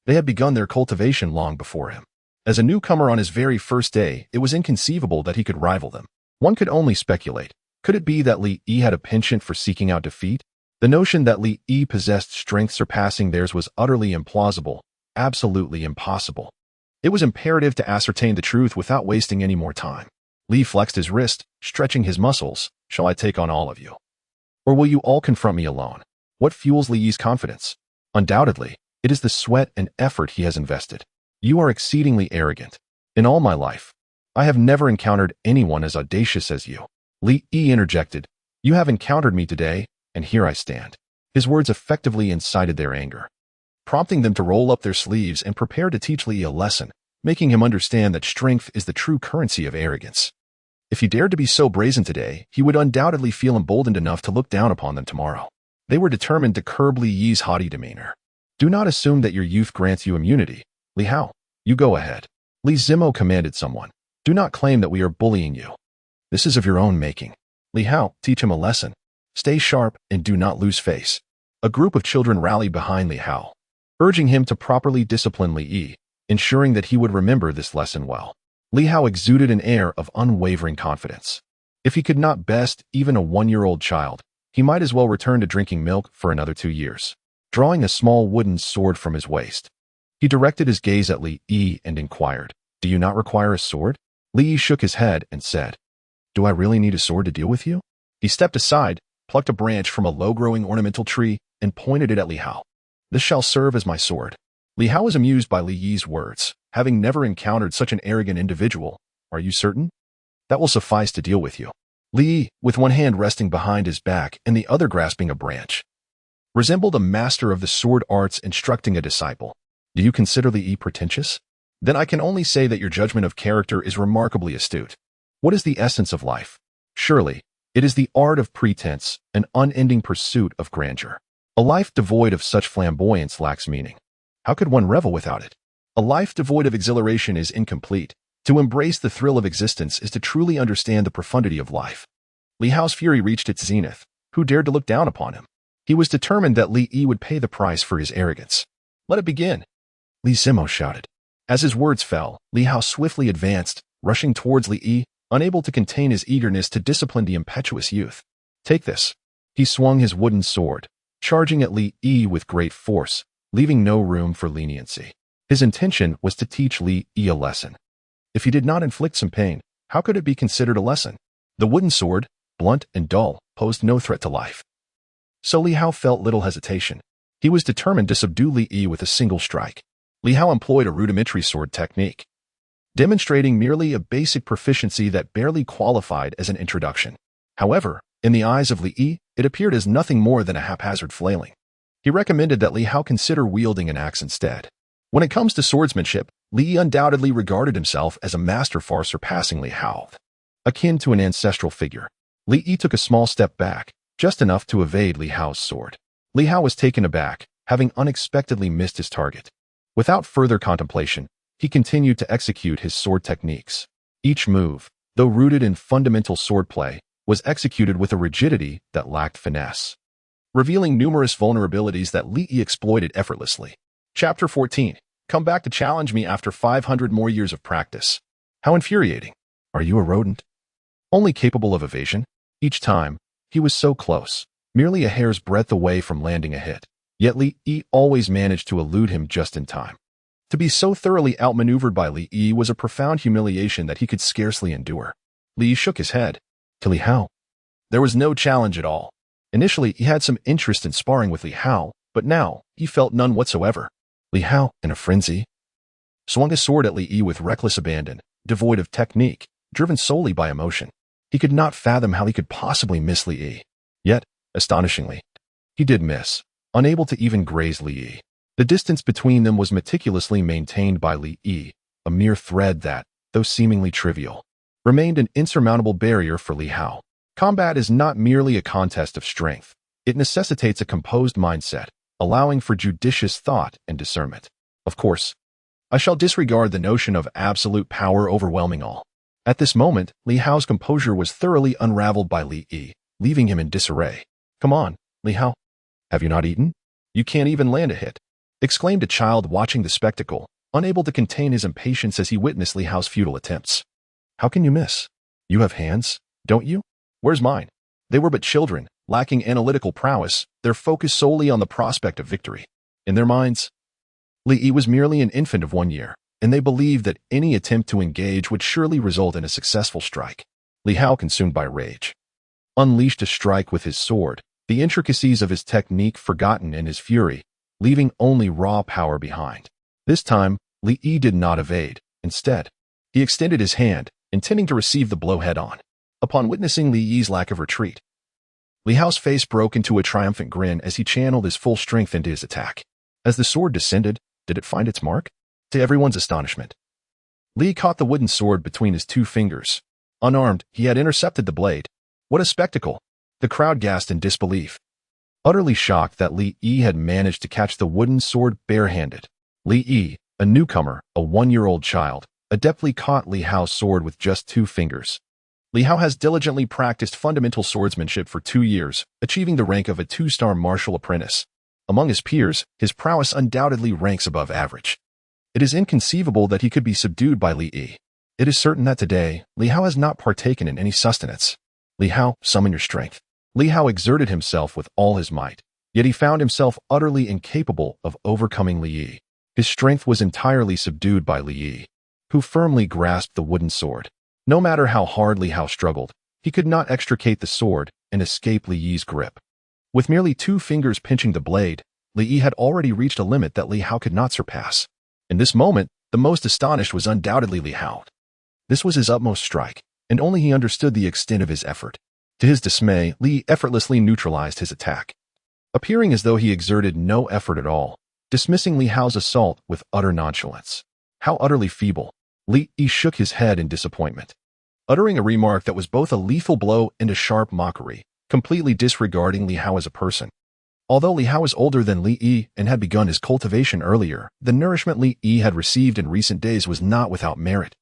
They had begun their cultivation long before him. As a newcomer on his very first day, it was inconceivable that he could rival them. One could only speculate. Could it be that Li Yi had a penchant for seeking out defeat? The notion that Li Yi possessed strength surpassing theirs was utterly implausible, absolutely impossible. It was imperative to ascertain the truth without wasting any more time. Li flexed his wrist, stretching his muscles. "Shall I take on all of you? Or will you all confront me alone?" What fuels Li Yi's confidence? Undoubtedly, it is the sweat and effort he has invested. "You are exceedingly arrogant. In all my life, I have never encountered anyone as audacious as you." Li Yi interjected, "You have encountered me today, and here I stand." His words effectively incited their anger, prompting them to roll up their sleeves and prepare to teach Li Yi a lesson, making him understand that strength is the true currency of arrogance. If he dared to be so brazen today, he would undoubtedly feel emboldened enough to look down upon them tomorrow. They were determined to curb Li Yi's haughty demeanor. "Do not assume that your youth grants you immunity. Li Hao, you go ahead." Li Zimo commanded someone. "Do not claim that we are bullying you. This is of your own making. Li Hao, teach him a lesson. Stay sharp and do not lose face." A group of children rallied behind Li Hao, urging him to properly discipline Li Yi, ensuring that he would remember this lesson well. Li Hao exuded an air of unwavering confidence. If he could not best even a 1-year-old child, he might as well return to drinking milk for another 2 years. Drawing a small wooden sword from his waist, he directed his gaze at Li Yi and inquired, "Do you not require a sword?" Li Yi shook his head and said, Do I really need a sword to deal with you? He stepped aside, plucked a branch from a low-growing ornamental tree, and pointed it at Li Hao. This shall serve as my sword. Li Hao was amused by Li Yi's words, having never encountered such an arrogant individual. Are you certain? That will suffice to deal with you. Li Yi, with one hand resting behind his back and the other grasping a branch, resembled a master of the sword arts instructing a disciple. Do you consider Li Yi pretentious? Then I can only say that your judgment of character is remarkably astute. What is the essence of life? Surely, it is the art of pretense, an unending pursuit of grandeur. A life devoid of such flamboyance lacks meaning. How could one revel without it? A life devoid of exhilaration is incomplete. To embrace the thrill of existence is to truly understand the profundity of life. Li Hao's fury reached its zenith. Who dared to look down upon him? He was determined that Li Yi would pay the price for his arrogance. Let it begin, Li Simo shouted. As his words fell, Li Hao swiftly advanced, rushing towards Li Yi, unable to contain his eagerness to discipline the impetuous youth. Take this. He swung his wooden sword, charging at Li Yi with great force, leaving no room for leniency. His intention was to teach Li Yi a lesson. If he did not inflict some pain, how could it be considered a lesson? The wooden sword, blunt and dull, posed no threat to life. So Li Hao felt little hesitation. He was determined to subdue Li Yi with a single strike. Li Hao employed a rudimentary sword technique, demonstrating merely a basic proficiency that barely qualified as an introduction. However, in the eyes of Li Yi, it appeared as nothing more than a haphazard flailing. He recommended that Li Hao consider wielding an axe instead. When it comes to swordsmanship, Li Yi undoubtedly regarded himself as a master far surpassing Li Hao. Akin to an ancestral figure, Li Yi took a small step back, just enough to evade Li Hao's sword. Li Hao was taken aback, having unexpectedly missed his target. Without further contemplation, he continued to execute his sword techniques. Each move, though rooted in fundamental swordplay, was executed with a rigidity that lacked finesse, revealing numerous vulnerabilities that Li Yi exploited effortlessly. Chapter 14. Come back to challenge me after 500 more years of practice. How infuriating. Are you a rodent? Only capable of evasion? Each time, he was so close, merely a hair's breadth away from landing a hit. Yet Li Yi always managed to elude him just in time. To be so thoroughly outmaneuvered by Li Yi was a profound humiliation that he could scarcely endure. Li Yi shook his head. To Li Hao. There was no challenge at all. Initially, he had some interest in sparring with Li Hao, but now, he felt none whatsoever. Li Hao, in a frenzy, swung his sword at Li Yi with reckless abandon, devoid of technique, driven solely by emotion. He could not fathom how he could possibly miss Li Yi. Yet, astonishingly, he did miss, unable to even graze Li Yi. The distance between them was meticulously maintained by Li Yi, a mere thread that, though seemingly trivial, remained an insurmountable barrier for Li Hao. Combat is not merely a contest of strength. It necessitates a composed mindset, allowing for judicious thought and discernment. Of course, I shall disregard the notion of absolute power overwhelming all. At this moment, Li Hao's composure was thoroughly unraveled by Li Yi, leaving him in disarray. Come on, Li Hao. Have you not eaten? You can't even land a hit, exclaimed a child watching the spectacle, unable to contain his impatience as he witnessed Li Hao's futile attempts. How can you miss? You have hands, don't you? Where's mine? They were but children, lacking analytical prowess, their focus solely on the prospect of victory. In their minds, Li Yi was merely an infant of 1 year, and they believed that any attempt to engage would surely result in a successful strike. Li Hao, consumed by rage, unleashed a strike with his sword, the intricacies of his technique forgotten in his fury, leaving only raw power behind. This time, Li Yi did not evade. Instead, he extended his hand, intending to receive the blow head-on. Upon witnessing Li Yi's lack of retreat, Li Hao's face broke into a triumphant grin as he channeled his full strength into his attack. As the sword descended, did it find its mark? To everyone's astonishment, Li caught the wooden sword between his 2 fingers. Unarmed, he had intercepted the blade. What a spectacle! The crowd gasped in disbelief, utterly shocked that Li Yi had managed to catch the wooden sword barehanded. Li Yi, a newcomer, a 1-year-old child, adeptly caught Li Hao's sword with just 2 fingers. Li Hao has diligently practiced fundamental swordsmanship for 2 years, achieving the rank of a 2-star martial apprentice. Among his peers, his prowess undoubtedly ranks above average. It is inconceivable that he could be subdued by Li Yi. It is certain that today, Li Hao has not partaken in any sustenance. Li Hao, summon your strength. Li Hao exerted himself with all his might, yet he found himself utterly incapable of overcoming Li Yi. His strength was entirely subdued by Li Yi, who firmly grasped the wooden sword. No matter how hard Li Hao struggled, He could not extricate the sword and escape Li Yi's grip. With merely 2 fingers pinching the blade, Li Yi had already reached a limit that Li Hao could not surpass. In this moment, the most astonished was undoubtedly Li Hao. This was his utmost strike, and only he understood the extent of his effort. To his dismay, Li effortlessly neutralized his attack, appearing as though he exerted no effort at all, dismissing Li Hao's assault with utter nonchalance. How utterly feeble! Li Yi shook his head in disappointment, uttering a remark that was both a lethal blow and a sharp mockery, completely disregarding Li Hao as a person. Although Li Hao was older than Li Yi and had begun his cultivation earlier, the nourishment Li Yi had received in recent days was not without merit.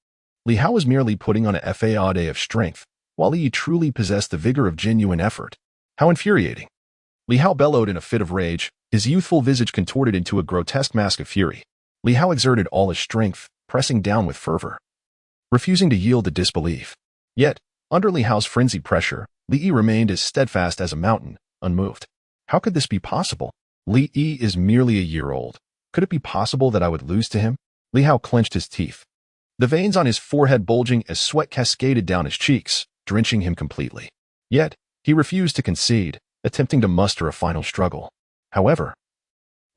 Li Hao was merely putting on a facade of strength, while Li Yi truly possessed the vigor of genuine effort. How infuriating! Li Hao bellowed in a fit of rage, his youthful visage contorted into a grotesque mask of fury. Li Hao exerted all his strength, pressing down with fervor, refusing to yield to disbelief. Yet, under Li Hao's frenzied pressure, Li Yi remained as steadfast as a mountain, unmoved. How could this be possible? Li Yi is merely a year old. Could it be possible that I would lose to him? Li Hao clenched his teeth, the veins on his forehead bulging as sweat cascaded down his cheeks, drenching him completely. Yet, he refused to concede, attempting to muster a final struggle. However,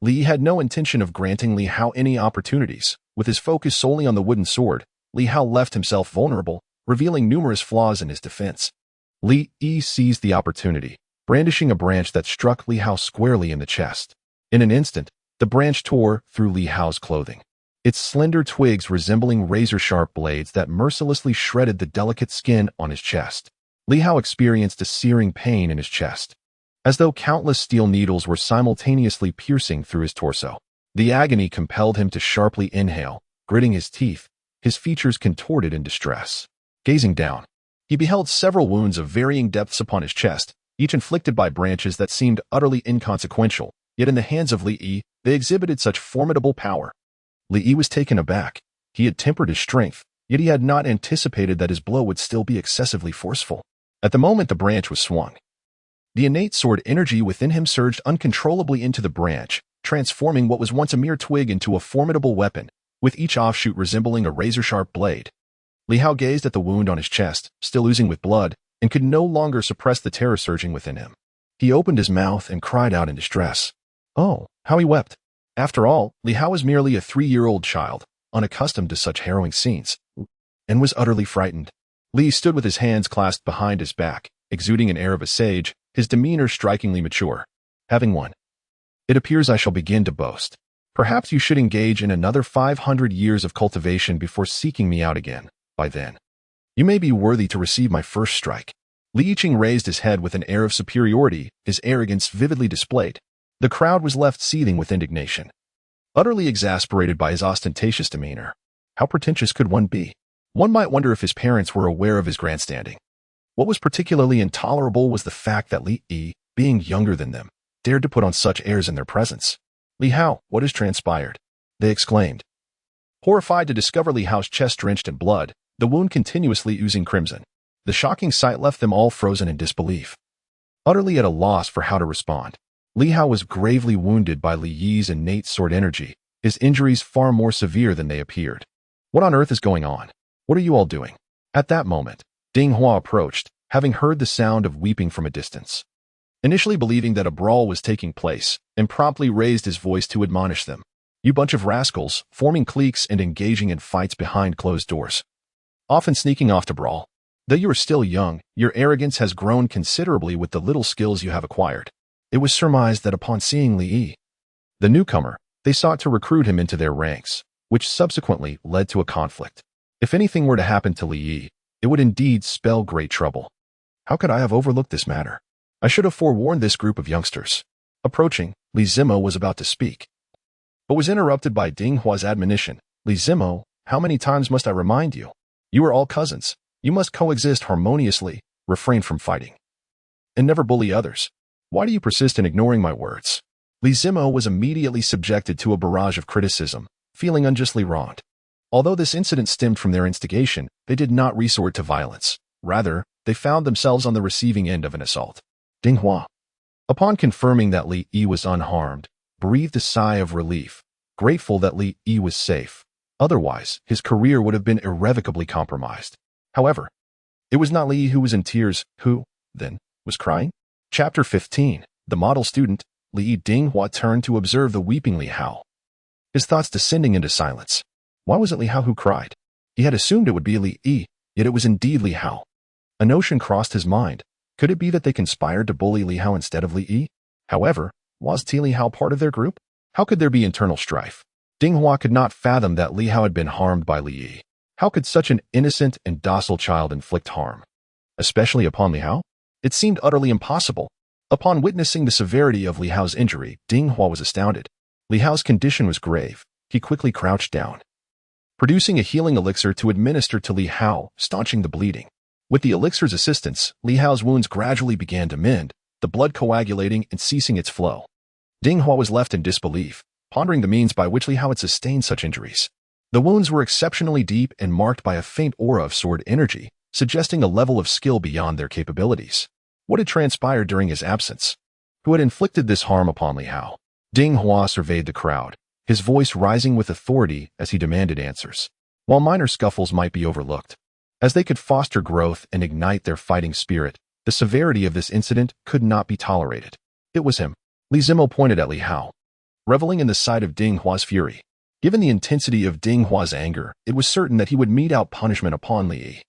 Li Yi had no intention of granting Li Hao any opportunities. With his focus solely on the wooden sword, Li Hao left himself vulnerable, revealing numerous flaws in his defense. Li Yi seized the opportunity, brandishing a branch that struck Li Hao squarely in the chest. In an instant, the branch tore through Li Hao's clothing, its slender twigs resembling razor-sharp blades that mercilessly shredded the delicate skin on his chest. Li Hao experienced a searing pain in his chest, as though countless steel needles were simultaneously piercing through his torso. The agony compelled him to sharply inhale, gritting his teeth, his features contorted in distress. Gazing down, he beheld several wounds of varying depths upon his chest, each inflicted by branches that seemed utterly inconsequential, yet in the hands of Li Yi, they exhibited such formidable power. Li Yi was taken aback. He had tempered his strength, yet he had not anticipated that his blow would still be excessively forceful. At the moment the branch was swung, the innate sword energy within him surged uncontrollably into the branch, transforming what was once a mere twig into a formidable weapon, with each offshoot resembling a razor-sharp blade. Li Hao gazed at the wound on his chest, still oozing with blood, and could no longer suppress the terror surging within him. He opened his mouth and cried out in distress. Oh, how he wept! After all, Li Hao was merely a 3-year-old child, unaccustomed to such harrowing scenes, and was utterly frightened. Li stood with his hands clasped behind his back, exuding an air of a sage, his demeanor strikingly mature. Having won, it appears I shall begin to boast. Perhaps you should engage in another 500 years of cultivation before seeking me out again. By then, you may be worthy to receive my first strike. Li Yiqing raised his head with an air of superiority, his arrogance vividly displayed. The crowd was left seething with indignation, utterly exasperated by his ostentatious demeanor. How pretentious could one be? One might wonder if his parents were aware of his grandstanding. What was particularly intolerable was the fact that Li Yi, being younger than them, dared to put on such airs in their presence. Li Hao, what has transpired? They exclaimed, horrified to discover Li Hao's chest drenched in blood, the wound continuously oozing crimson. The shocking sight left them all frozen in disbelief, utterly at a loss for how to respond. Li Hao was gravely wounded by Li Yi's innate sword energy, his injuries far more severe than they appeared. What on earth is going on? What are you all doing? At that moment, Ding Hua approached, having heard the sound of weeping from a distance. Initially believing that a brawl was taking place, and promptly raised his voice to admonish them. You bunch of rascals, forming cliques and engaging in fights behind closed doors, often sneaking off to brawl. Though you are still young, your arrogance has grown considerably with the little skills you have acquired. It was surmised that upon seeing Li Yi, the newcomer, they sought to recruit him into their ranks, which subsequently led to a conflict. If anything were to happen to Li Yi, it would indeed spell great trouble. How could I have overlooked this matter? I should have forewarned this group of youngsters. Approaching, Li Zimo was about to speak, but was interrupted by Ding Hua's admonition. Li Zimo, how many times must I remind you? You are all cousins. You must coexist harmoniously, refrain from fighting, and never bully others. Why do you persist in ignoring my words? Li Zimo was immediately subjected to a barrage of criticism, feeling unjustly wronged. Although this incident stemmed from their instigation, they did not resort to violence. Rather, they found themselves on the receiving end of an assault. Ding Hua, upon confirming that Li Yi was unharmed, breathed a sigh of relief, grateful that Li Yi was safe. Otherwise, his career would have been irrevocably compromised. However, It was not Li who was in tears. Who, then, was crying? Chapter 15. The model student, Li Dinghua, turned to observe the weeping Li Hao, his thoughts descending into silence. Why was it Li Hao who cried? He had assumed it would be Li Yi, yet it was indeed Li Hao. A notion crossed his mind. Could it be that they conspired to bully Li Hao instead of Li Yi? However, was Li Hao part of their group? How could there be internal strife? Dinghua could not fathom that Li Hao had been harmed by Li Yi. How could such an innocent and docile child inflict harm, especially upon Li Hao? It seemed utterly impossible. Upon witnessing the severity of Li Hao's injury, Dinghua was astounded. Li Hao's condition was grave. He quickly crouched down, producing a healing elixir to administer to Li Hao, staunching the bleeding. With the elixir's assistance, Li Hao's wounds gradually began to mend, the blood coagulating and ceasing its flow. Dinghua was left in disbelief, pondering the means by which Li Hao had sustained such injuries. The wounds were exceptionally deep and marked by a faint aura of sword energy, suggesting a level of skill beyond their capabilities. What had transpired during his absence? Who had inflicted this harm upon Li Hao? Dinghua surveyed the crowd, his voice rising with authority as he demanded answers. While minor scuffles might be overlooked, as they could foster growth and ignite their fighting spirit, the severity of this incident could not be tolerated. It was him. Li Zimo pointed at Li Hao, reveling in the sight of Dinghua's fury. Given the intensity of Dinghua's anger, it was certain that he would mete out punishment upon Li Yi.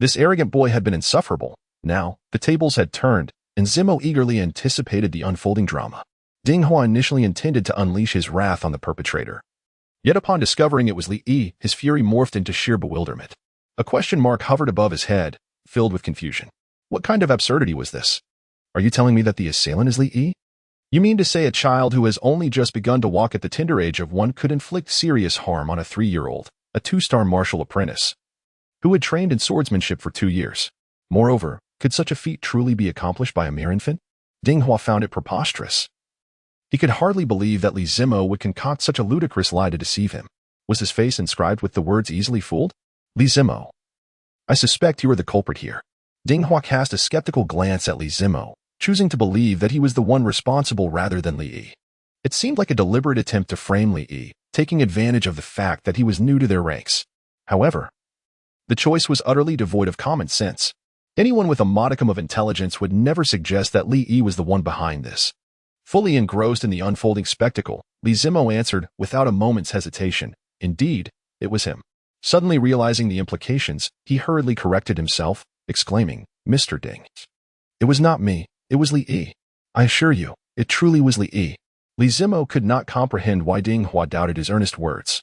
This arrogant boy had been insufferable. Now, the tables had turned, and Zimo eagerly anticipated the unfolding drama. Dinghua initially intended to unleash his wrath on the perpetrator. Yet upon discovering it was Li Yi, his fury morphed into sheer bewilderment. A question mark hovered above his head, filled with confusion. What kind of absurdity was this? Are you telling me that the assailant is Li Yi? You mean to say a child who has only just begun to walk at the tender age of 1 could inflict serious harm on a 3-year-old, a 2-star martial apprentice, who had trained in swordsmanship for 2 years? Moreover, could such a feat truly be accomplished by a mere infant? Dinghua found it preposterous. He could hardly believe that Li Zimo would concoct such a ludicrous lie to deceive him. Was his face inscribed with the words "easily fooled"? Li Zimo, I suspect you are the culprit here. Dinghua cast a skeptical glance at Li Zimo, choosing to believe that he was the one responsible rather than Li Yi. It seemed like a deliberate attempt to frame Li Yi, taking advantage of the fact that he was new to their ranks. However, the choice was utterly devoid of common sense. Anyone with a modicum of intelligence would never suggest that Li Yi was the one behind this. Fully engrossed in the unfolding spectacle, Li Zimo answered without a moment's hesitation. Indeed, it was him. Suddenly realizing the implications, he hurriedly corrected himself, exclaiming, Mr. Ding. It was not me, it was Li Yi. I assure you, it truly was Li Yi. Li Zimo could not comprehend why Dinghua doubted his earnest words.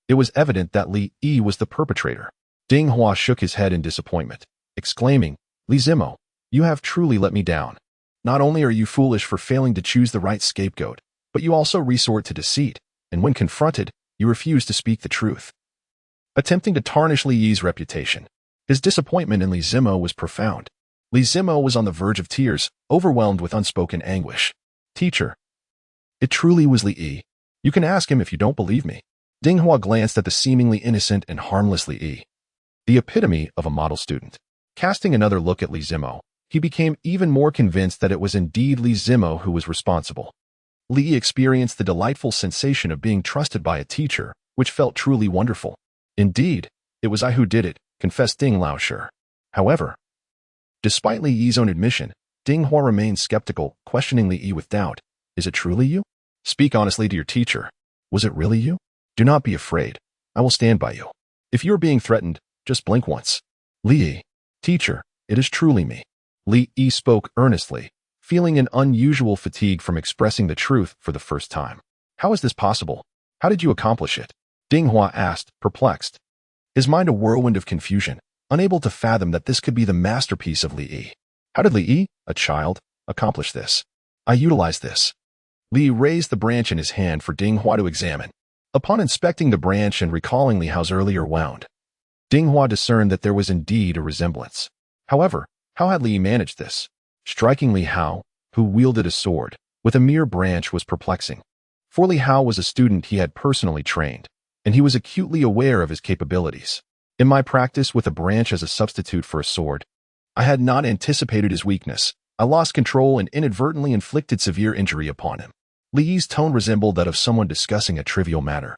It was evident that Li Yi was the perpetrator. Dinghua shook his head in disappointment, exclaiming, Li Zimo, you have truly let me down. Not only are you foolish for failing to choose the right scapegoat, but you also resort to deceit, and when confronted, you refuse to speak the truth, attempting to tarnish Li Yi's reputation. His disappointment in Li Zimo was profound. Li Zimo was on the verge of tears, overwhelmed with unspoken anguish. Teacher, it truly was Li Yi. You can ask him if you don't believe me. Dinghua glanced at the seemingly innocent and harmless Li Yi, the epitome of a model student. Casting another look at Li Zimo, he became even more convinced that it was indeed Li Zimo who was responsible. Li Yi experienced the delightful sensation of being trusted by a teacher, which felt truly wonderful. Indeed, it was I who did it, confessed Ding Laoshi. However, despite Li Yi's own admission, Dinghua remained skeptical, questioning Li Yi with doubt. Is it truly you? Speak honestly to your teacher. Was it really you? Do not be afraid. I will stand by you. If you are being threatened, just blink once. Li Yi, teacher, it is truly me. Li Yi spoke earnestly, feeling an unusual fatigue from expressing the truth for the first time. How is this possible? How did you accomplish it? Dinghua asked, perplexed, his mind a whirlwind of confusion, unable to fathom that this could be the masterpiece of Li Yi. How did Li Yi, a child, accomplish this? I utilized this. Li raised the branch in his hand for Dinghua to examine. Upon inspecting the branch and recalling Li Hao's earlier wound, Dinghua discerned that there was indeed a resemblance. However, how had Li managed this? Striking Li Hao, who wielded a sword, with a mere branch was perplexing. For Li Hao was a student he had personally trained, and he was acutely aware of his capabilities. In my practice with a branch as a substitute for a sword, I had not anticipated his weakness. I lost control and inadvertently inflicted severe injury upon him. Li Yi's tone resembled that of someone discussing a trivial matter.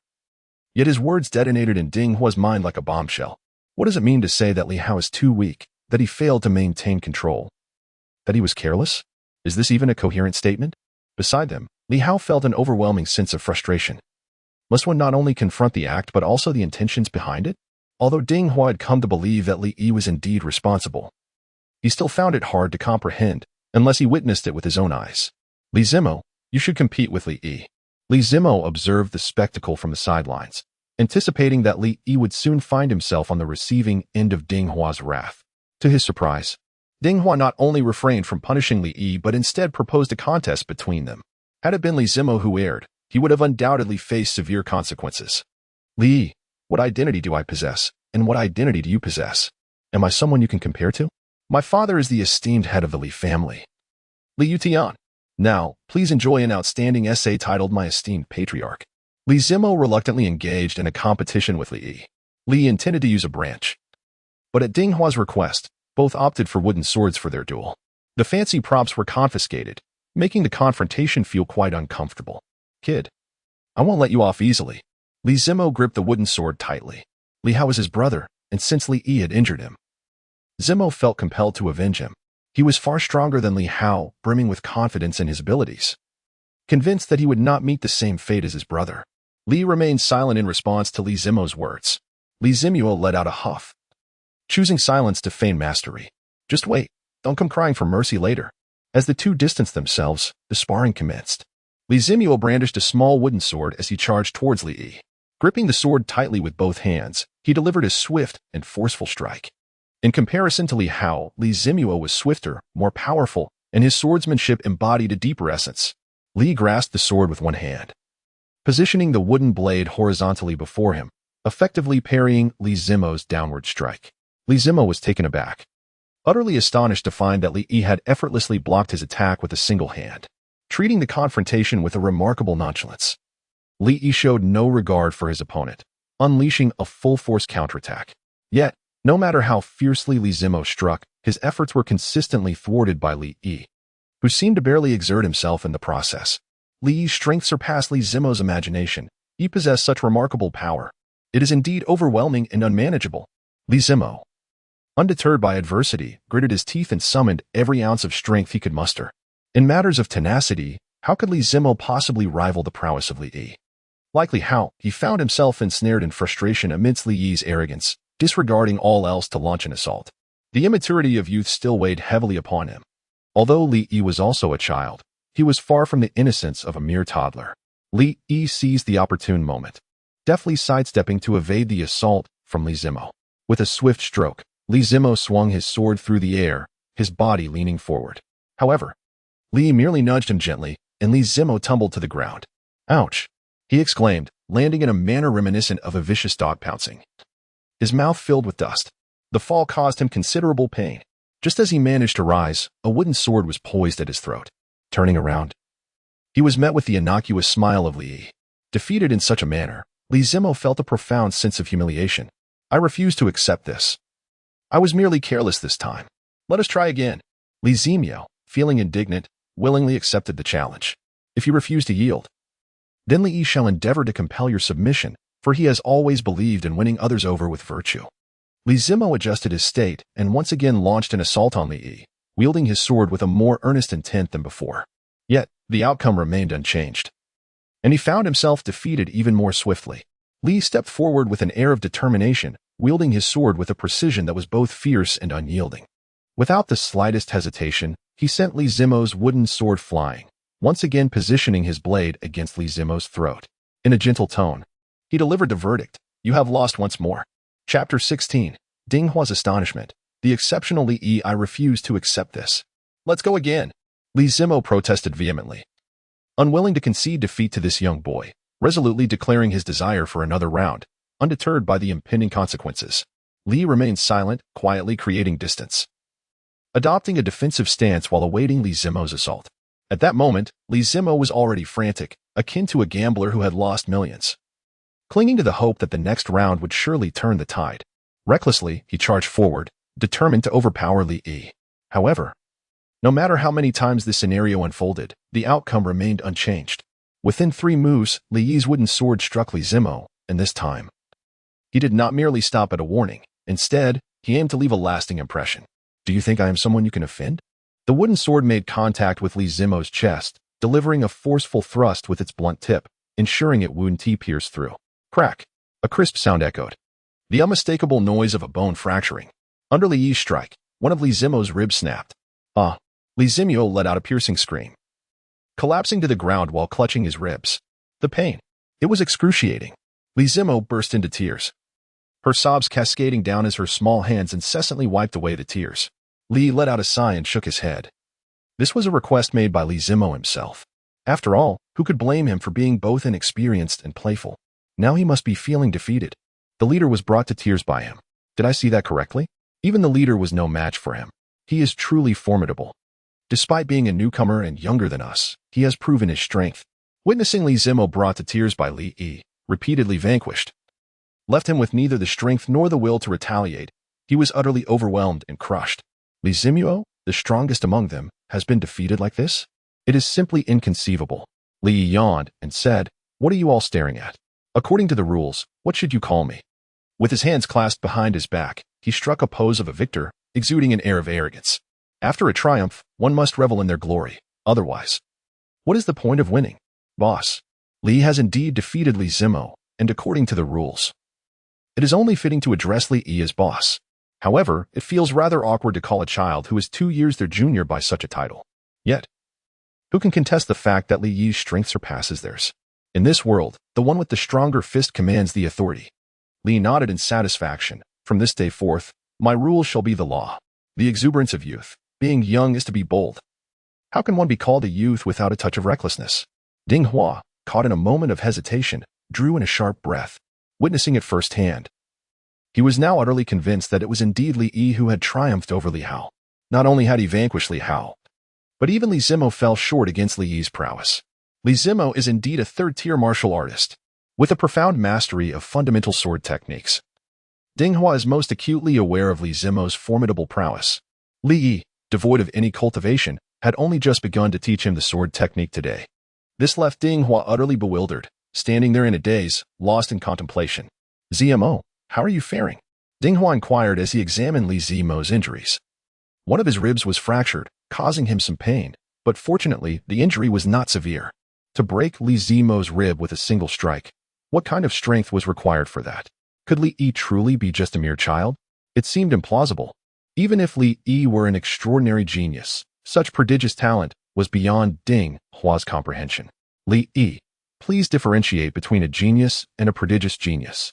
Yet his words detonated in Dinghua's mind like a bombshell. What does it mean to say that Li Hao is too weak, That he failed to maintain control? That he was careless? Is this even a coherent statement? Beside them, Li Hao felt an overwhelming sense of frustration. Must one not only confront the act but also the intentions behind it? Although Ding Hua had come to believe that Li Yi was indeed responsible, he still found it hard to comprehend unless he witnessed it with his own eyes. Li Zimo, you should compete with Li Yi. Li Zimo observed the spectacle from the sidelines, anticipating that Li Yi would soon find himself on the receiving end of Ding Hua's wrath. To his surprise, Ding Hua not only refrained from punishing Li Yi but instead proposed a contest between them. Had it been Li Zimo who erred, he would have undoubtedly faced severe consequences. Li Yi, what identity do I possess, and what identity do you possess? Am I someone you can compare to? My father is the esteemed head of the Li family. Li Yutian. Now, please enjoy an outstanding essay titled My Esteemed Patriarch. Li Zimo reluctantly engaged in a competition with Li Yi. Li intended to use a branch, but at Ding Hua's request, both opted for wooden swords for their duel. The fancy props were confiscated, making the confrontation feel quite uncomfortable. Kid, I won't let you off easily. Li Zimo gripped the wooden sword tightly. Li Hao was his brother, and since Li Yi had injured him, Zimo felt compelled to avenge him. He was far stronger than Li Hao, brimming with confidence in his abilities. Convinced that he would not meet the same fate as his brother, Li remained silent in response to Li Zimo's words. Li Zimo let out a huff, choosing silence to feign mastery. Just wait, don't come crying for mercy later. As the two distanced themselves, the sparring commenced. Li Zimo brandished a small wooden sword as he charged towards Li Yi. Gripping the sword tightly with both hands, he delivered a swift and forceful strike. In comparison to Li Hao, Li Zimo was swifter, more powerful, and his swordsmanship embodied a deeper essence. Li grasped the sword with one hand, positioning the wooden blade horizontally before him, effectively parrying Li Zimo's downward strike. Li Zimo was taken aback, utterly astonished to find that Li Yi had effortlessly blocked his attack with a single hand, treating the confrontation with a remarkable nonchalance. Li Yi showed no regard for his opponent, unleashing a full-force counterattack. Yet, no matter how fiercely Li Zimo struck, his efforts were consistently thwarted by Li Yi, who seemed to barely exert himself in the process. Li Yi's strength surpassed Li Zimo's imagination. He possessed such remarkable power. It is indeed overwhelming and unmanageable. Li Zimo, undeterred by adversity, gritted his teeth and summoned every ounce of strength he could muster. In matters of tenacity, how could Li Zimo possibly rival the prowess of Li Yi? Like Li Hao, he found himself ensnared in frustration amidst Li Yi's arrogance, disregarding all else to launch an assault. The immaturity of youth still weighed heavily upon him. Although Li Yi was also a child, he was far from the innocence of a mere toddler. Li Yi seized the opportune moment, deftly sidestepping to evade the assault from Li Zimo. With a swift stroke, Li Zimo swung his sword through the air, his body leaning forward. However, Li merely nudged him gently, and Li Zimo tumbled to the ground. Ouch! He exclaimed, landing in a manner reminiscent of a vicious dog pouncing. His mouth filled with dust. The fall caused him considerable pain. Just as he managed to rise, a wooden sword was poised at his throat. Turning around, he was met with the innocuous smile of Li Yi. Defeated in such a manner, Li Zimo felt a profound sense of humiliation. I refuse to accept this. I was merely careless this time. Let us try again. Li Zimo, feeling indignant, willingly accepted the challenge. If you refuse to yield, then Li Yi shall endeavor to compel your submission, for he has always believed in winning others over with virtue. Li Zimo adjusted his state and once again launched an assault on Li Yi, wielding his sword with a more earnest intent than before. Yet, the outcome remained unchanged, and he found himself defeated even more swiftly. Li stepped forward with an air of determination, wielding his sword with a precision that was both fierce and unyielding. Without the slightest hesitation, he sent Li Zimo's wooden sword flying, once again positioning his blade against Li Zimo's throat. In a gentle tone, he delivered the verdict: you have lost once more. Chapter 16. Ding Hua's astonishment. The exceptional Li Yi, I refuse to accept this. Let's go again. Li Zimo protested vehemently, unwilling to concede defeat to this young boy, resolutely declaring his desire for another round, undeterred by the impending consequences. Li remained silent, quietly creating distance, adopting a defensive stance while awaiting Li Zimo's assault. At that moment, Li Zimo was already frantic, akin to a gambler who had lost millions, clinging to the hope that the next round would surely turn the tide. Recklessly, he charged forward, determined to overpower Li Yi. However, no matter how many times this scenario unfolded, the outcome remained unchanged. Within 3 moves, Li Yi's wooden sword struck Li Zimo, and this time, he did not merely stop at a warning. Instead, he aimed to leave a lasting impression. Do you think I am someone you can offend? The wooden sword made contact with Li Zimo's chest, delivering a forceful thrust with its blunt tip, ensuring it wouldn't pierce through. Crack! A crisp sound echoed. The unmistakable noise of a bone fracturing. Under Li Yi's strike, one of Li Zimo's ribs snapped. Ah! Li Zimo let out a piercing scream, collapsing to the ground while clutching his ribs. The pain. It was excruciating. Li Zimo burst into tears, her sobs cascading down as her small hands incessantly wiped away the tears. Li let out a sigh and shook his head. This was a request made by Li Zimo himself. After all, who could blame him for being both inexperienced and playful? Now he must be feeling defeated. The leader was brought to tears by him. Did I see that correctly? Even the leader was no match for him. He is truly formidable. Despite being a newcomer and younger than us, he has proven his strength. Witnessing Li Zimo brought to tears by Li Yi, repeatedly vanquished, left him with neither the strength nor the will to retaliate. He was utterly overwhelmed and crushed. Li Zimo, the strongest among them, has been defeated like this? It is simply inconceivable. Li Yi yawned and said, "What are you all staring at? According to the rules, what should you call me?" With his hands clasped behind his back, he struck a pose of a victor, exuding an air of arrogance. After a triumph, one must revel in their glory. Otherwise, what is the point of winning? Boss, Li has indeed defeated Li Zimo, and according to the rules, it is only fitting to address Li Yi as boss. However, it feels rather awkward to call a child who is 2 years their junior by such a title. Yet, who can contest the fact that Li Yi's strength surpasses theirs? In this world, the one with the stronger fist commands the authority. Li nodded in satisfaction. From this day forth, my rules shall be the law. The exuberance of youth. Being young is to be bold. How can one be called a youth without a touch of recklessness? Ding Hua, caught in a moment of hesitation, drew in a sharp breath, witnessing it firsthand. He was now utterly convinced that it was indeed Li Yi who had triumphed over Li Hao. Not only had he vanquished Li Hao, but even Li Zimo fell short against Li Yi's prowess. Li Zimo is indeed a third-tier martial artist, with a profound mastery of fundamental sword techniques. Ding Hua is most acutely aware of Li Zimo's formidable prowess. Li Yi, devoid of any cultivation, had only just begun to teach him the sword technique today. This left Ding Hua utterly bewildered, standing there in a daze, lost in contemplation. "Zmo, how are you faring?" Ding Hua inquired as he examined Li Zimo's injuries. One of his ribs was fractured, causing him some pain, but fortunately, the injury was not severe. To break Li Zimo's rib with a single strike, what kind of strength was required for that? Could Li Yi truly be just a mere child? It seemed implausible. Even if Li Yi were an extraordinary genius, such prodigious talent was beyond Ding Hua's comprehension. Li Yi, please differentiate between a genius and a prodigious genius.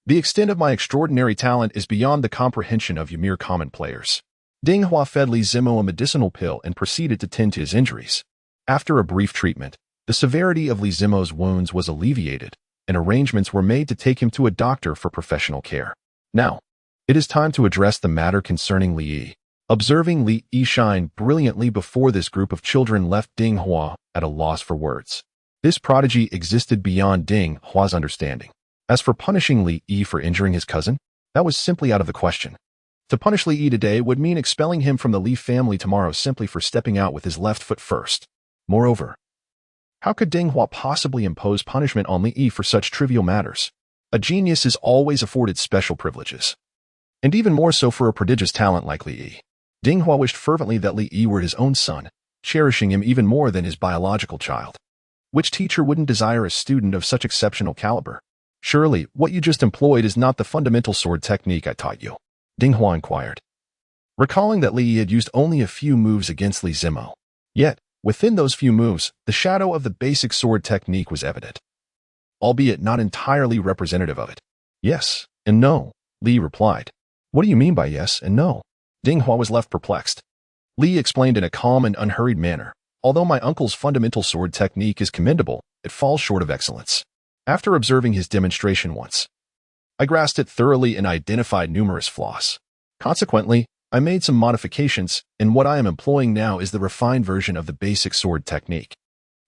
The extent of my extraordinary talent is beyond the comprehension of you mere common players. Ding Hua fed Li Zimo a medicinal pill and proceeded to tend to his injuries. After a brief treatment, the severity of Li Zimo's wounds was alleviated, and arrangements were made to take him to a doctor for professional care. Now, it is time to address the matter concerning Li Yi. Observing Li Yi shine brilliantly before this group of children left Ding Hua at a loss for words. This prodigy existed beyond Ding Hua's understanding. As for punishing Li Yi for injuring his cousin, that was simply out of the question. To punish Li Yi today would mean expelling him from the Li family tomorrow simply for stepping out with his left foot first. Moreover, how could Ding Hua possibly impose punishment on Li Yi for such trivial matters? A genius is always afforded special privileges, and even more so for a prodigious talent like Li Yi. Ding Hua wished fervently that Li Yi were his own son, cherishing him even more than his biological child. Which teacher wouldn't desire a student of such exceptional caliber? Surely, what you just employed is not the fundamental sword technique I taught you, Ding Hua inquired, recalling that Li Yi had used only a few moves against Li Zimo. Yet, within those few moves, the shadow of the basic sword technique was evident, albeit not entirely representative of it. Yes and no, Li replied. What do you mean by yes and no? Ding Hua was left perplexed. Li explained in a calm and unhurried manner, although my uncle's fundamental sword technique is commendable, it falls short of excellence. After observing his demonstration once, I grasped it thoroughly and identified numerous flaws. Consequently, I made some modifications, and what I am employing now is the refined version of the basic sword technique.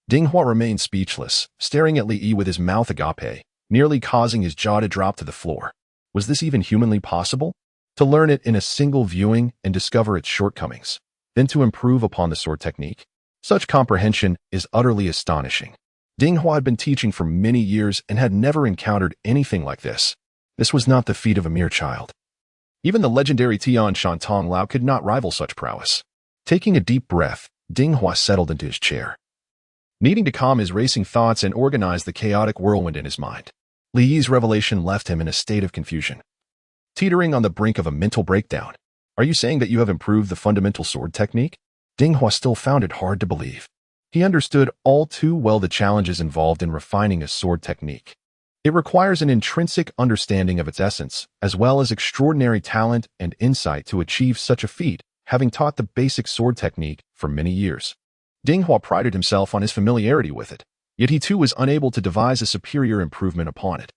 Ding Hua remained speechless, staring at Li Yi with his mouth agape, nearly causing his jaw to drop to the floor. Was this even humanly possible? To learn it in a single viewing and discover its shortcomings, then to improve upon the sword technique? Such comprehension is utterly astonishing. Ding Hua had been teaching for many years and had never encountered anything like this. This was not the feat of a mere child. Even the legendary Tian Shantong Lao could not rival such prowess. Taking a deep breath, Ding Hua settled into his chair, needing to calm his racing thoughts and organize the chaotic whirlwind in his mind. Li Yi's revelation left him in a state of confusion, teetering on the brink of a mental breakdown. Are you saying that you have improved the fundamental sword technique? Ding Hua still found it hard to believe. He understood all too well the challenges involved in refining a sword technique. It requires an intrinsic understanding of its essence, as well as extraordinary talent and insight to achieve such a feat, having taught the basic sword technique for many years. Ding Hua prided himself on his familiarity with it, yet he too was unable to devise a superior improvement upon it.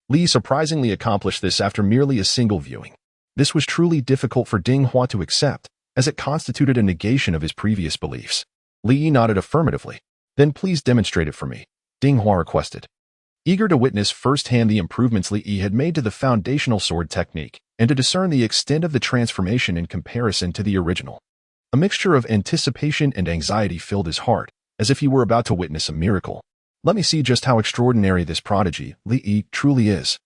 Li surprisingly accomplished this after merely a single viewing. This was truly difficult for Ding Hua to accept, as it constituted a negation of his previous beliefs. Li Yi nodded affirmatively. Then please demonstrate it for me, Ding Hua requested, eager to witness firsthand the improvements Li Yi had made to the foundational sword technique, and to discern the extent of the transformation in comparison to the original. A mixture of anticipation and anxiety filled his heart, as if he were about to witness a miracle. Let me see just how extraordinary this prodigy, Li Yi, truly is.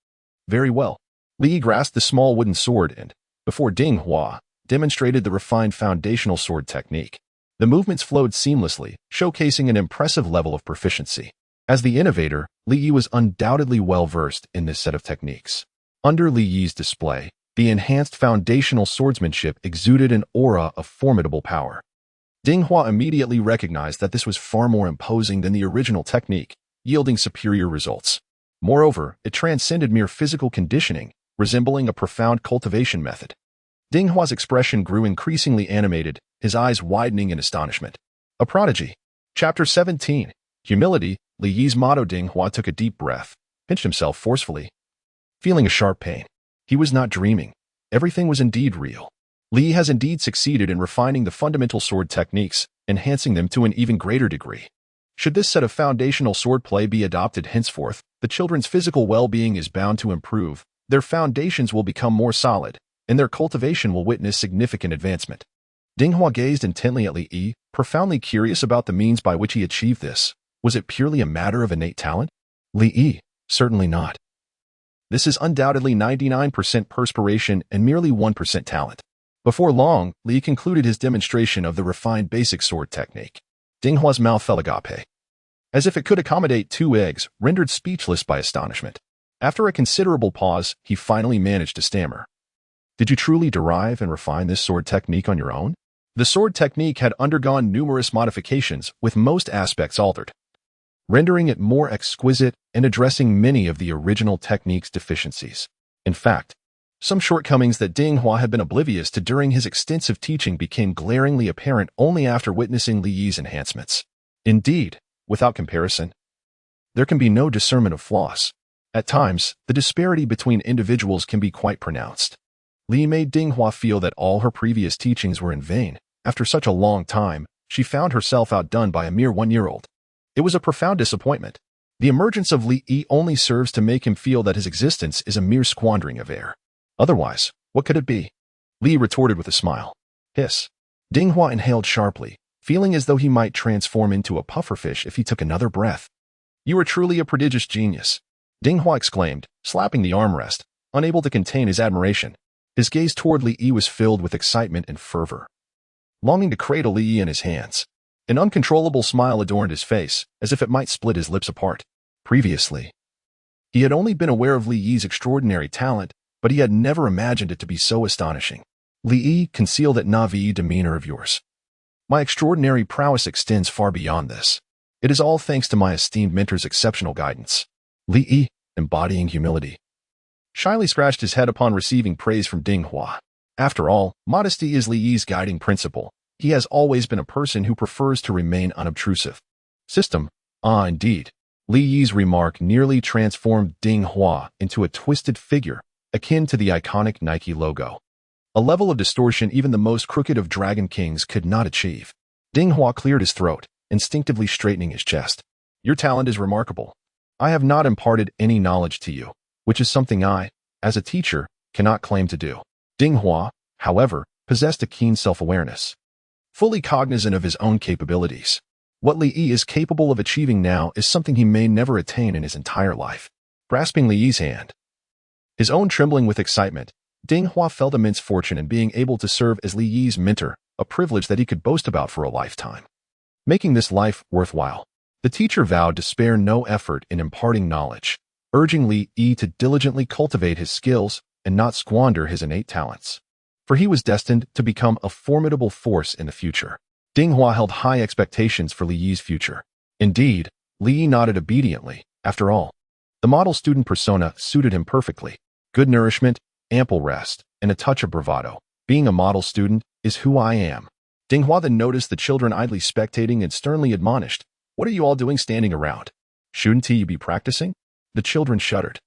Very well. Li Yi grasped the small wooden sword and, before Ding Hua, demonstrated the refined foundational sword technique. The movements flowed seamlessly, showcasing an impressive level of proficiency. As the innovator, Li Yi was undoubtedly well-versed in this set of techniques. Under Li Yi's display, the enhanced foundational swordsmanship exuded an aura of formidable power. Ding Hua immediately recognized that this was far more imposing than the original technique, yielding superior results. Moreover, it transcended mere physical conditioning, resembling a profound cultivation method. Ding Hua's expression grew increasingly animated, his eyes widening in astonishment. A prodigy. Chapter 17. Humility. Li Yi's motto. Ding Hua took a deep breath, pinched himself forcefully, feeling a sharp pain. He was not dreaming. Everything was indeed real. Li Yi has indeed succeeded in refining the fundamental sword techniques, enhancing them to an even greater degree. Should this set of foundational swordplay be adopted henceforth, the children's physical well-being is bound to improve, their foundations will become more solid, and their cultivation will witness significant advancement. Ding Hua gazed intently at Li Yi, profoundly curious about the means by which he achieved this. Was it purely a matter of innate talent? Li Yi, certainly not. This is undoubtedly 99% perspiration and merely 1% talent. Before long, Li concluded his demonstration of the refined basic sword technique. Ding Hua's mouth fell agape, as if it could accommodate 2 eggs, rendered speechless by astonishment. After a considerable pause, he finally managed to stammer. Did you truly derive and refine this sword technique on your own? The sword technique had undergone numerous modifications, with most aspects altered, rendering it more exquisite and addressing many of the original technique's deficiencies. In fact, some shortcomings that Ding Hua had been oblivious to during his extensive teaching became glaringly apparent only after witnessing Li Yi's enhancements. Indeed, without comparison, there can be no discernment of flaws. At times, the disparity between individuals can be quite pronounced. Li made Ding Hua feel that all her previous teachings were in vain. After such a long time, she found herself outdone by a mere 1-year-old. It was a profound disappointment. The emergence of Li Yi only serves to make him feel that his existence is a mere squandering of air. Otherwise, what could it be? Li retorted with a smile. Hiss. Ding Hua inhaled sharply, feeling as though he might transform into a pufferfish if he took another breath. You are truly a prodigious genius, Ding Hua exclaimed, slapping the armrest, unable to contain his admiration. His gaze toward Li Yi was filled with excitement and fervor, longing to cradle Li Yi in his hands. An uncontrollable smile adorned his face, as if it might split his lips apart. Previously, he had only been aware of Li Yi's extraordinary talent, but he had never imagined it to be so astonishing. Li Yi, conceal that Navi demeanor of yours. My extraordinary prowess extends far beyond this. It is all thanks to my esteemed mentor's exceptional guidance. Li Yi, embodying humility, shyly scratched his head upon receiving praise from Ding Hua. After all, modesty is Li Yi's guiding principle. He has always been a person who prefers to remain unobtrusive. System? Ah, indeed. Li Yi's remark nearly transformed Ding Hua into a twisted figure, akin to the iconic Nike logo. A level of distortion even the most crooked of Dragon Kings could not achieve. Ding Hua cleared his throat, instinctively straightening his chest. Your talent is remarkable. I have not imparted any knowledge to you, which is something I, as a teacher, cannot claim to do. Ding Hua, however, possessed a keen self-awareness, fully cognizant of his own capabilities. What Li Yi is capable of achieving now is something he may never attain in his entire life. Grasping Li Yi's hand, his own trembling with excitement, Ding Hua felt immense fortune in being able to serve as Li Yi's mentor, a privilege that he could boast about for a lifetime. Making this life worthwhile, the teacher vowed to spare no effort in imparting knowledge, urging Li Yi to diligently cultivate his skills and not squander his innate talents. For he was destined to become a formidable force in the future. Ding Hua held high expectations for Li Yi's future. Indeed, Li Yi nodded obediently. After all, the model student persona suited him perfectly. Good nourishment, ample rest, and a touch of bravado. Being a model student is who I am. Ding Hua then noticed the children idly spectating and sternly admonished, "What are you all doing standing around? Shouldn't you be practicing?" The children shuddered,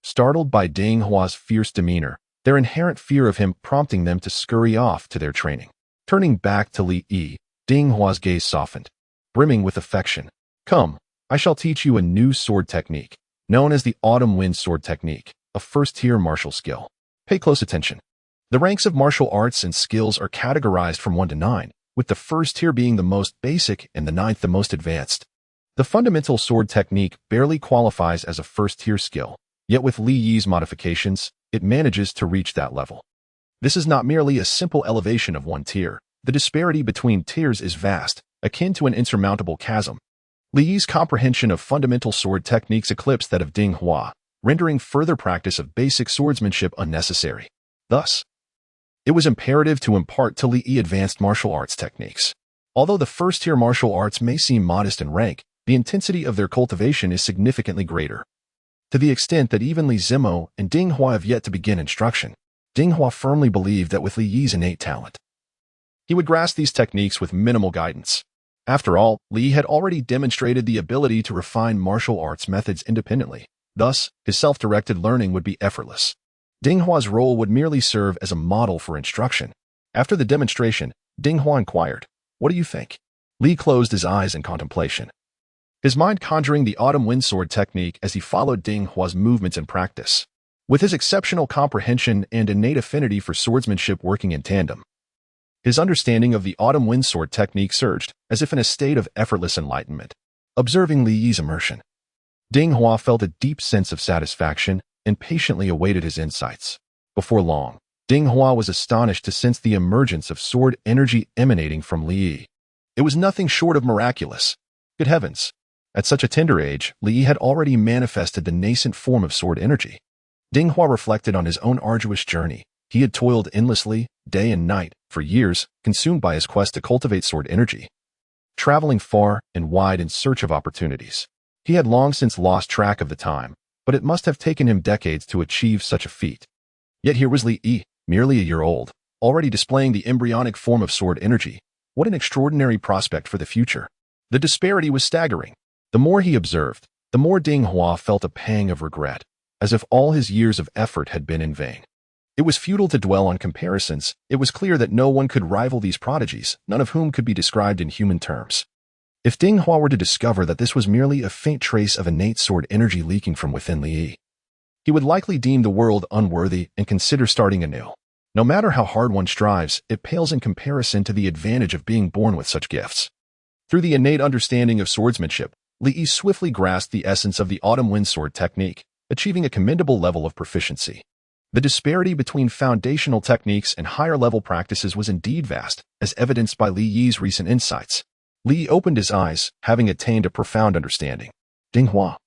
startled by Ding Hua's fierce demeanor, their inherent fear of him prompting them to scurry off to their training. Turning back to Li Yi, Ding Hua's gaze softened, brimming with affection. "Come, I shall teach you a new sword technique, known as the Autumn Wind Sword Technique, a first-tier martial skill. Pay close attention. The ranks of martial arts and skills are categorized from 1 to 9, with the first tier being the most basic and the 9th the most advanced. The fundamental sword technique barely qualifies as a first-tier skill, yet with Li Yi's modifications, it manages to reach that level. This is not merely a simple elevation of one tier. The disparity between tiers is vast, akin to an insurmountable chasm. Li Yi's comprehension of fundamental sword techniques eclipsed that of Ding Hua, rendering further practice of basic swordsmanship unnecessary. Thus, it was imperative to impart to Li Yi advanced martial arts techniques. Although the first-tier martial arts may seem modest in rank, the intensity of their cultivation is significantly greater. To the extent that even Li Zimo and Ding Hua have yet to begin instruction, Ding Hua firmly believed that with Li Yi's innate talent, he would grasp these techniques with minimal guidance. After all, Li had already demonstrated the ability to refine martial arts methods independently. Thus, his self-directed learning would be effortless. Ding Hua's role would merely serve as a model for instruction. After the demonstration, Ding Hua inquired, "What do you think?" Li closed his eyes in contemplation, his mind conjuring the Autumn Wind Sword technique as he followed Ding Hua's movements in practice. With his exceptional comprehension and innate affinity for swordsmanship working in tandem, his understanding of the Autumn Wind Sword technique surged, as if in a state of effortless enlightenment. Observing Li Yi's immersion, Ding Hua felt a deep sense of satisfaction and patiently awaited his insights. Before long, Ding Hua was astonished to sense the emergence of sword energy emanating from Li Yi. It was nothing short of miraculous. Good heavens! At such a tender age, Li Yi had already manifested the nascent form of sword energy. Ding Hua reflected on his own arduous journey. He had toiled endlessly, day and night, for years, consumed by his quest to cultivate sword energy. Traveling far and wide in search of opportunities, he had long since lost track of the time, but it must have taken him decades to achieve such a feat. Yet here was Li Yi, merely a year old, already displaying the embryonic form of sword energy. What an extraordinary prospect for the future. The disparity was staggering. The more he observed, the more Ding Hua felt a pang of regret, as if all his years of effort had been in vain. It was futile to dwell on comparisons. It was clear that no one could rival these prodigies, none of whom could be described in human terms. If Ding Hua were to discover that this was merely a faint trace of innate sword energy leaking from within Li Yi, he would likely deem the world unworthy and consider starting anew. No matter how hard one strives, it pales in comparison to the advantage of being born with such gifts. Through the innate understanding of swordsmanship, Li Yi swiftly grasped the essence of the Autumn Wind Sword technique, achieving a commendable level of proficiency. The disparity between foundational techniques and higher-level practices was indeed vast, as evidenced by Li Yi's recent insights. Li opened his eyes, having attained a profound understanding. Ding Hua,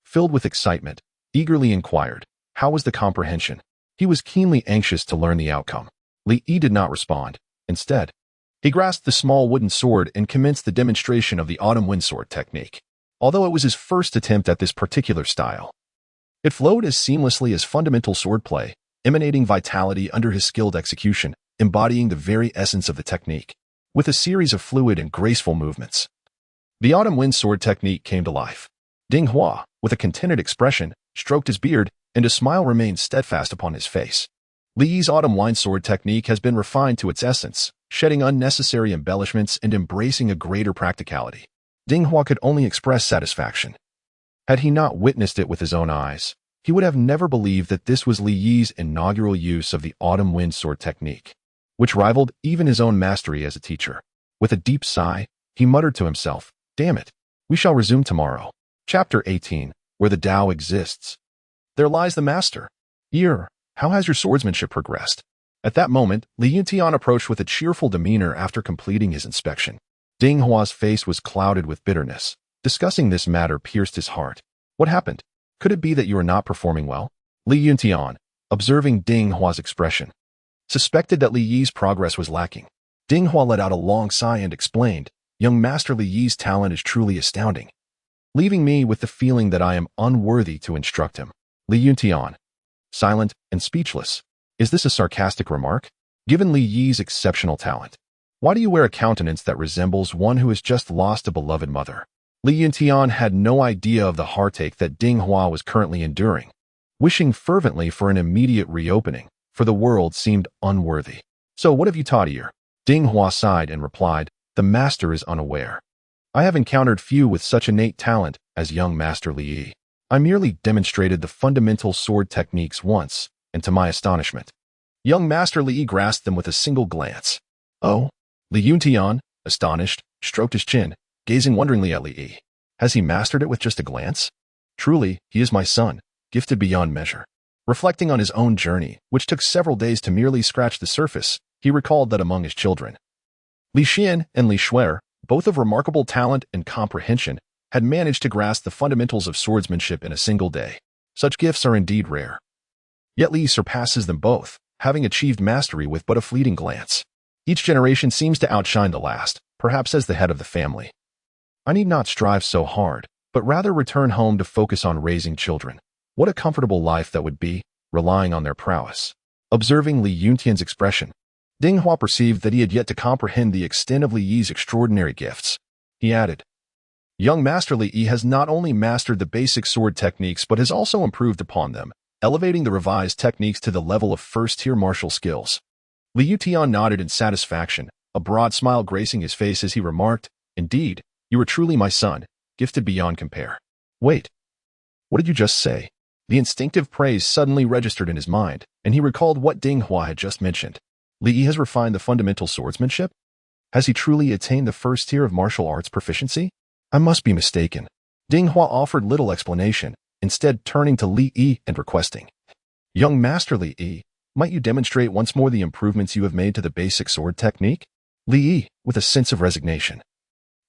filled with excitement, eagerly inquired, "How was the comprehension?" He was keenly anxious to learn the outcome. Li Yi did not respond. Instead, he grasped the small wooden sword and commenced the demonstration of the Autumn Wind Sword technique. Although it was his first attempt at this particular style, it flowed as seamlessly as fundamental swordplay, emanating vitality under his skilled execution, embodying the very essence of the technique. With a series of fluid and graceful movements, the Autumn Wind Sword technique came to life. Ding Hua, with a contented expression, stroked his beard, and a smile remained steadfast upon his face. Li Yi's Autumn Wind Sword technique has been refined to its essence, shedding unnecessary embellishments and embracing a greater practicality. Ding Hua could only express satisfaction. Had he not witnessed it with his own eyes, he would have never believed that this was Li Yi's inaugural use of the Autumn Wind Sword technique, which rivaled even his own mastery as a teacher. With a deep sigh, he muttered to himself, "Damn it, we shall resume tomorrow." Chapter 18, Where the Tao Exists. There lies the master. Year, How has your swordsmanship progressed? At that moment, Li Yuntian approached with a cheerful demeanor after completing his inspection. Ding Hua's face was clouded with bitterness. Discussing this matter pierced his heart. What happened? Could it be that you are not performing well? Li Yuntian, observing Ding Hua's expression, suspected that Li Yi's progress was lacking. Ding Hua let out a long sigh and explained, "Young Master Li Yi's talent is truly astounding, leaving me with the feeling that I am unworthy to instruct him." Li Yuntian, silent and speechless. Is this a sarcastic remark? Given Li Yi's exceptional talent, why do you wear a countenance that resembles one who has just lost a beloved mother? Li Yuntian had no idea of the heartache that Ding Hua was currently enduring. Wishing fervently for an immediate reopening, for the world seemed unworthy. "So what have you taught here?" Ding Hua sighed and replied, "The master is unaware. I have encountered few with such innate talent as young Master Li Yi. I merely demonstrated the fundamental sword techniques once, and to my astonishment, young Master Li Yi grasped them with a single glance." "Oh?" Li Yuntian, astonished, stroked his chin, gazing wonderingly at Li Yi. "Has he mastered it with just a glance? Truly, he is my son, gifted beyond measure." Reflecting on his own journey, which took several days to merely scratch the surface, he recalled that among his children, Li Xian and Li Shuer, both of remarkable talent and comprehension, had managed to grasp the fundamentals of swordsmanship in a single day. Such gifts are indeed rare. Yet Li surpasses them both, having achieved mastery with but a fleeting glance. Each generation seems to outshine the last, perhaps as the head of the family. I need not strive so hard, but rather return home to focus on raising children. What a comfortable life that would be, relying on their prowess. Observing Li Yuntian's expression, Ding Hua perceived that he had yet to comprehend the extent of Li Yi's extraordinary gifts. He added, "Young Master Li Yi has not only mastered the basic sword techniques but has also improved upon them, elevating the revised techniques to the level of first-tier martial skills." Li Yuntian nodded in satisfaction, a broad smile gracing his face as he remarked, "Indeed, you are truly my son, gifted beyond compare." "Wait, what did you just say?" The instinctive praise suddenly registered in his mind, and he recalled what Ding Hua had just mentioned. Li Yi has refined the fundamental swordsmanship? Has he truly attained the first tier of martial arts proficiency? I must be mistaken. Ding Hua offered little explanation, instead turning to Li Yi and requesting, "Young Master Li Yi, might you demonstrate once more the improvements you have made to the basic sword technique?" Li Yi, with a sense of resignation,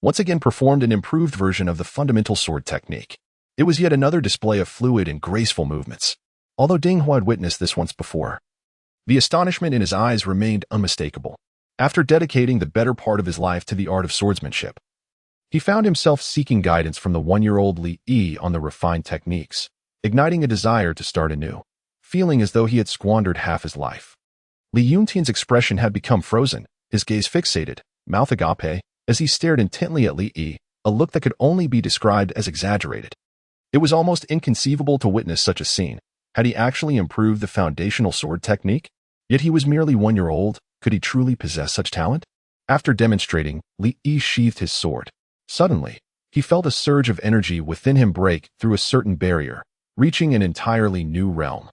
once again performed an improved version of the fundamental sword technique. It was yet another display of fluid and graceful movements. Although Ding Hua had witnessed this once before, the astonishment in his eyes remained unmistakable. After dedicating the better part of his life to the art of swordsmanship, he found himself seeking guidance from the one-year-old Li Yi on the refined techniques, igniting a desire to start anew, feeling as though he had squandered half his life. Li Yuntian's expression had become frozen, his gaze fixated, mouth agape, as he stared intently at Li Yi, a look that could only be described as exaggerated. It was almost inconceivable to witness such a scene. Had he actually improved the foundational sword technique? Yet he was merely 1 year old. Could he truly possess such talent? After demonstrating, Li Yi sheathed his sword. Suddenly, he felt a surge of energy within him break through a certain barrier, reaching an entirely new realm.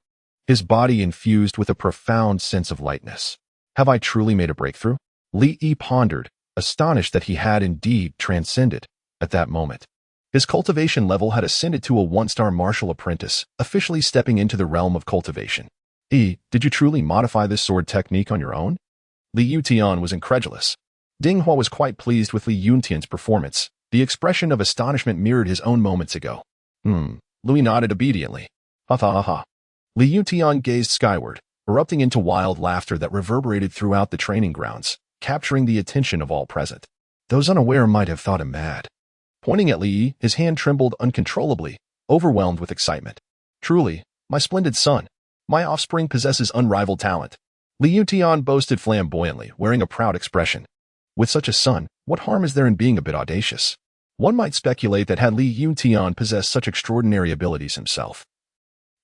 His body infused with a profound sense of lightness. Have I truly made a breakthrough? Li Yi pondered, astonished that he had indeed transcended. At that moment, his cultivation level had ascended to a 1-star martial apprentice, officially stepping into the realm of cultivation. Did you truly modify this sword technique on your own? Li Yuntian was incredulous. Ding Hua was quite pleased with Li Yuntian's performance. The expression of astonishment mirrored his own moments ago. Louis nodded obediently. Ha ha ha ha. Li Yuntian gazed skyward, erupting into wild laughter that reverberated throughout the training grounds, capturing the attention of all present. Those unaware might have thought him mad. Pointing at Li Yi, his hand trembled uncontrollably, overwhelmed with excitement. "Truly, my splendid son, my offspring possesses unrivaled talent." Li Yuntian boasted flamboyantly, wearing a proud expression. With such a son, what harm is there in being a bit audacious? One might speculate that had Li Yuntian possessed such extraordinary abilities himself,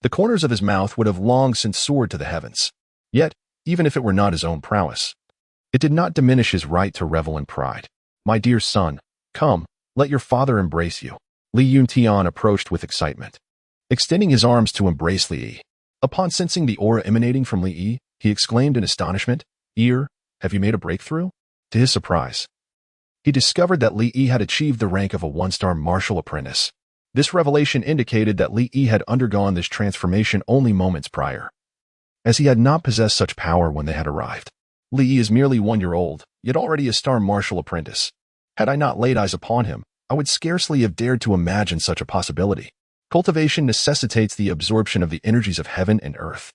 the corners of his mouth would have long since soared to the heavens. Yet, even if it were not his own prowess, it did not diminish his right to revel in pride. "My dear son, come, let your father embrace you." Li Yuntian approached with excitement, extending his arms to embrace Li Yi. Upon sensing the aura emanating from Li Yi, he exclaimed in astonishment, "Have you made a breakthrough?" To his surprise, he discovered that Li Yi had achieved the rank of a 1-star martial apprentice. This revelation indicated that Li Yi had undergone this transformation only moments prior. as he had not possessed such power when they had arrived. Li Yi is merely 1 year old, yet already a star martial apprentice. Had I not laid eyes upon him, I would scarcely have dared to imagine such a possibility. Cultivation necessitates the absorption of the energies of heaven and earth,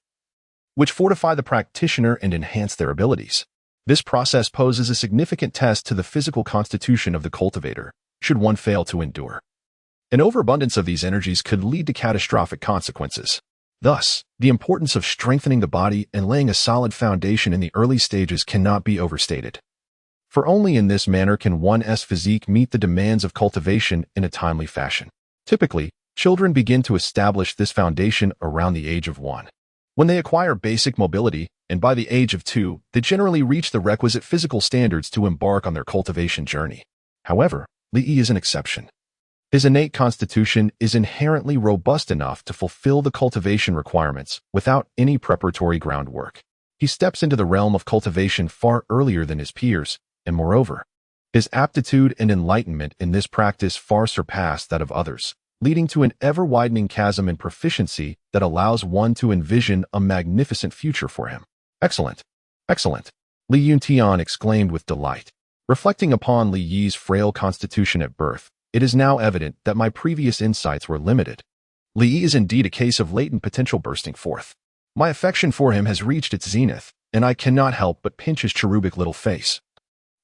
which fortify the practitioner and enhance their abilities. This process poses a significant test to the physical constitution of the cultivator, should one fail to endure. An overabundance of these energies could lead to catastrophic consequences. Thus, the importance of strengthening the body and laying a solid foundation in the early stages cannot be overstated. For only in this manner can one's physique meet the demands of cultivation in a timely fashion. Typically, children begin to establish this foundation around the age of 1. When they acquire basic mobility, and by the age of 2, they generally reach the requisite physical standards to embark on their cultivation journey. However, Li Yi is an exception. His innate constitution is inherently robust enough to fulfill the cultivation requirements without any preparatory groundwork. He steps into the realm of cultivation far earlier than his peers, and moreover, his aptitude and enlightenment in this practice far surpass that of others, leading to an ever-widening chasm in proficiency that allows one to envision a magnificent future for him. Excellent! Excellent! Li Yuntian exclaimed with delight. Reflecting upon Li Yi's frail constitution at birth, it is now evident that my previous insights were limited. Li Yi is indeed a case of latent potential bursting forth. My affection for him has reached its zenith, and I cannot help but pinch his cherubic little face,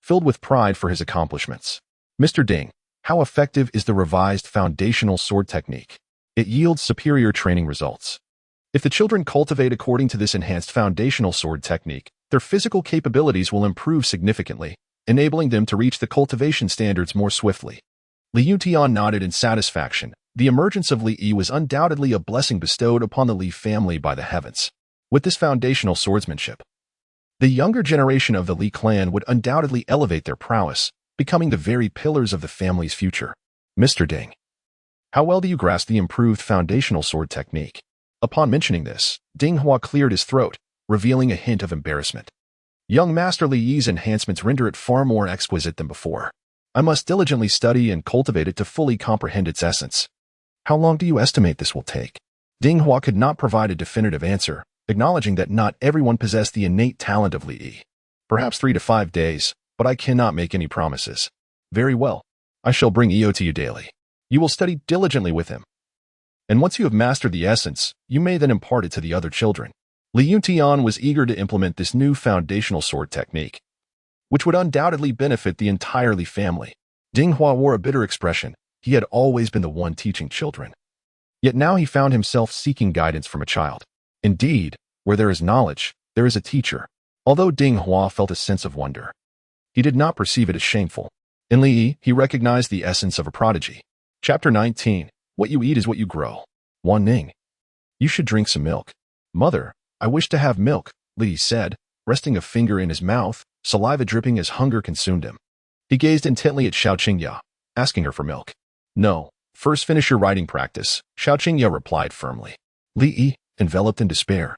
filled with pride for his accomplishments. Mr. Ding, how effective is the revised foundational sword technique? It yields superior training results. If the children cultivate according to this enhanced foundational sword technique, their physical capabilities will improve significantly, enabling them to reach the cultivation standards more swiftly. Li Yuntian nodded in satisfaction. The emergence of Li Yi was undoubtedly a blessing bestowed upon the Li family by the heavens. With this foundational swordsmanship, the younger generation of the Li clan would undoubtedly elevate their prowess, becoming the very pillars of the family's future. Mr. Ding, how well do you grasp the improved foundational sword technique? Upon mentioning this, Ding Hua cleared his throat, revealing a hint of embarrassment. Young Master Li Yi's enhancements render it far more exquisite than before. I must diligently study and cultivate it to fully comprehend its essence. How long do you estimate this will take? Ding Hua could not provide a definitive answer, acknowledging that not everyone possessed the innate talent of Li Yi. Perhaps 3 to 5 days, but I cannot make any promises. Very well. I shall bring Io to you daily. You will study diligently with him. And once you have mastered the essence, you may then impart it to the other children. Li Yuntian was eager to implement this new foundational sword technique, which would undoubtedly benefit the entire Li family. Ding Hua wore a bitter expression. He had always been the one teaching children. Yet now he found himself seeking guidance from a child. Indeed, where there is knowledge, there is a teacher. Although Ding Hua felt a sense of wonder, he did not perceive it as shameful. In Li Yi, he recognized the essence of a prodigy. Chapter 19. What you eat is what you grow. Wan Ning. You should drink some milk. Mother, I wish to have milk, Li Yi said, resting a finger in his mouth, saliva dripping as hunger consumed him. He gazed intently at Xiao Qingya, asking her for milk. No, first finish your writing practice, Xiao Qingya replied firmly. Li Yi, enveloped in despair,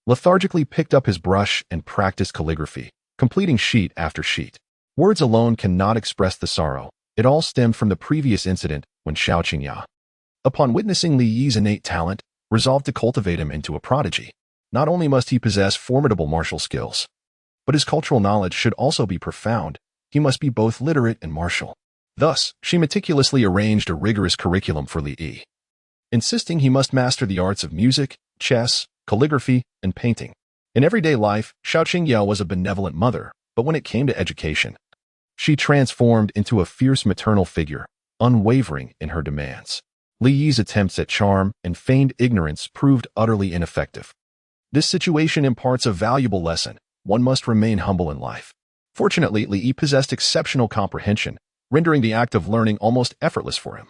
lethargically picked up his brush and practiced calligraphy, completing sheet after sheet. Words alone cannot express the sorrow. It all stemmed from the previous incident when Xiao Qingya, upon witnessing Li Yi's innate talent, resolved to cultivate him into a prodigy. Not only must he possess formidable martial skills, but his cultural knowledge should also be profound. He must be both literate and martial. Thus, she meticulously arranged a rigorous curriculum for Li Yi, insisting he must master the arts of music, chess, calligraphy, and painting. In everyday life, Xiao Qingya was a benevolent mother, but when it came to education, she transformed into a fierce maternal figure, unwavering in her demands. Li Yi's attempts at charm and feigned ignorance proved utterly ineffective. This situation imparts a valuable lesson. One must remain humble in life. Fortunately, Li Yi possessed exceptional comprehension, rendering the act of learning almost effortless for him.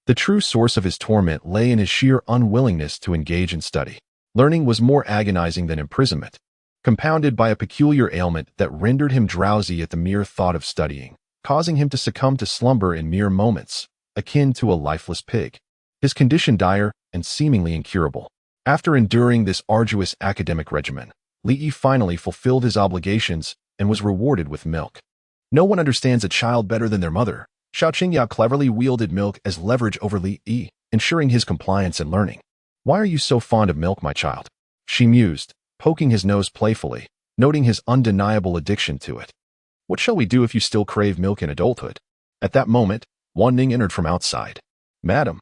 The true source of his torment lay in his sheer unwillingness to engage in study. Learning was more agonizing than imprisonment, compounded by a peculiar ailment that rendered him drowsy at the mere thought of studying, causing him to succumb to slumber in mere moments, akin to a lifeless pig. His condition dire and seemingly incurable. After enduring this arduous academic regimen, Li Yi finally fulfilled his obligations and was rewarded with milk. No one understands a child better than their mother. Xiao Qingya cleverly wielded milk as leverage over Li Yi, ensuring his compliance and learning. Why are you so fond of milk, my child? She mused, poking his nose playfully, noting his undeniable addiction to it. What shall we do if you still crave milk in adulthood? At that moment, Wan Ning entered from outside. Madam,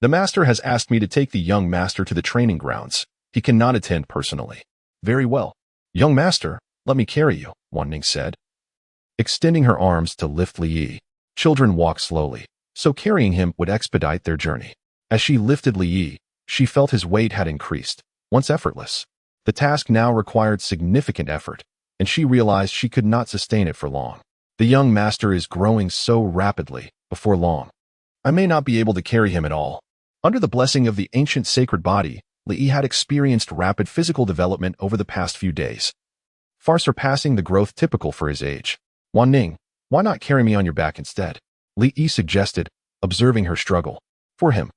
the master has asked me to take the young master to the training grounds. He cannot attend personally. Very well. Young master, let me carry you, Wan Ning said, extending her arms to lift Li Yi. Children walk slowly, so carrying him would expedite their journey. As she lifted Li Yi, she felt his weight had increased, once effortless. The task now required significant effort, and she realized she could not sustain it for long. The young master is growing so rapidly. Before long, I may not be able to carry him at all. Under the blessing of the ancient sacred body, Li Yi had experienced rapid physical development over the past few days, far surpassing the growth typical for his age. Wan Ning, why not carry me on your back instead? Li Yi suggested, observing her struggle. For him,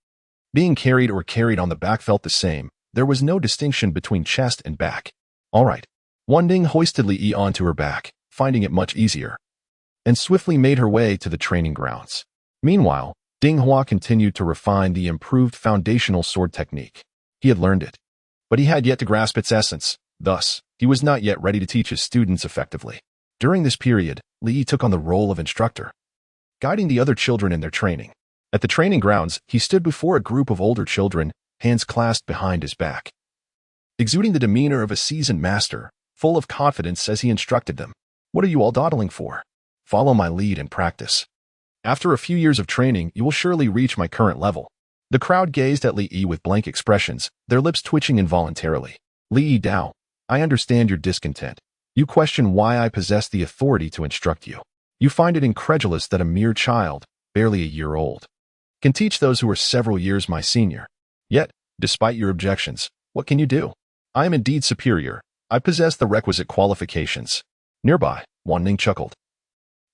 being carried or carried on the back felt the same. There was no distinction between chest and back. All right. Wan Ning hoisted Li Yi onto her back, finding it much easier, and swiftly made her way to the training grounds. Meanwhile, Ding Hua continued to refine the improved foundational sword technique. He had learned it, but he had yet to grasp its essence. Thus, he was not yet ready to teach his students effectively. During this period, Li Yi took on the role of instructor, guiding the other children in their training. At the training grounds, he stood before a group of older children, hands clasped behind his back, exuding the demeanor of a seasoned master, full of confidence as he instructed them. What are you all dawdling for? Follow my lead and practice. After a few years of training, you will surely reach my current level. The crowd gazed at Li Yi with blank expressions, their lips twitching involuntarily. Li Yi Dao, I understand your discontent. You question why I possess the authority to instruct you. You find it incredulous that a mere child, barely a year old, can teach those who are several years my senior. Yet, despite your objections, what can you do? I am indeed superior. I possess the requisite qualifications. Nearby, Wan Ning chuckled,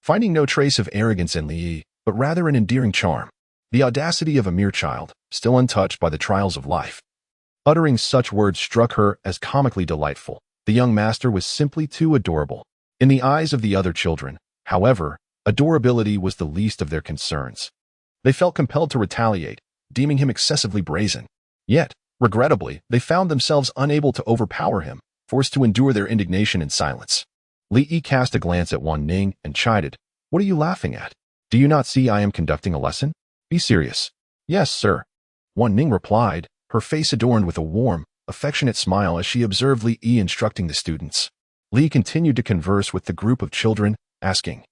finding no trace of arrogance in Li Yi, but rather an endearing charm. The audacity of a mere child, still untouched by the trials of life. Uttering such words struck her as comically delightful. The young master was simply too adorable. In the eyes of the other children, however, adorability was the least of their concerns. They felt compelled to retaliate, deeming him excessively brazen. Yet, regrettably, they found themselves unable to overpower him, forced to endure their indignation in silence. Li Yi cast a glance at Wan Ning and chided, What are you laughing at? Do you not see I am conducting a lesson? Be serious. Yes, sir. Wan Ning replied, her face adorned with a warm, affectionate smile as she observed Li Yi instructing the students. Li continued to converse with the group of children, asking,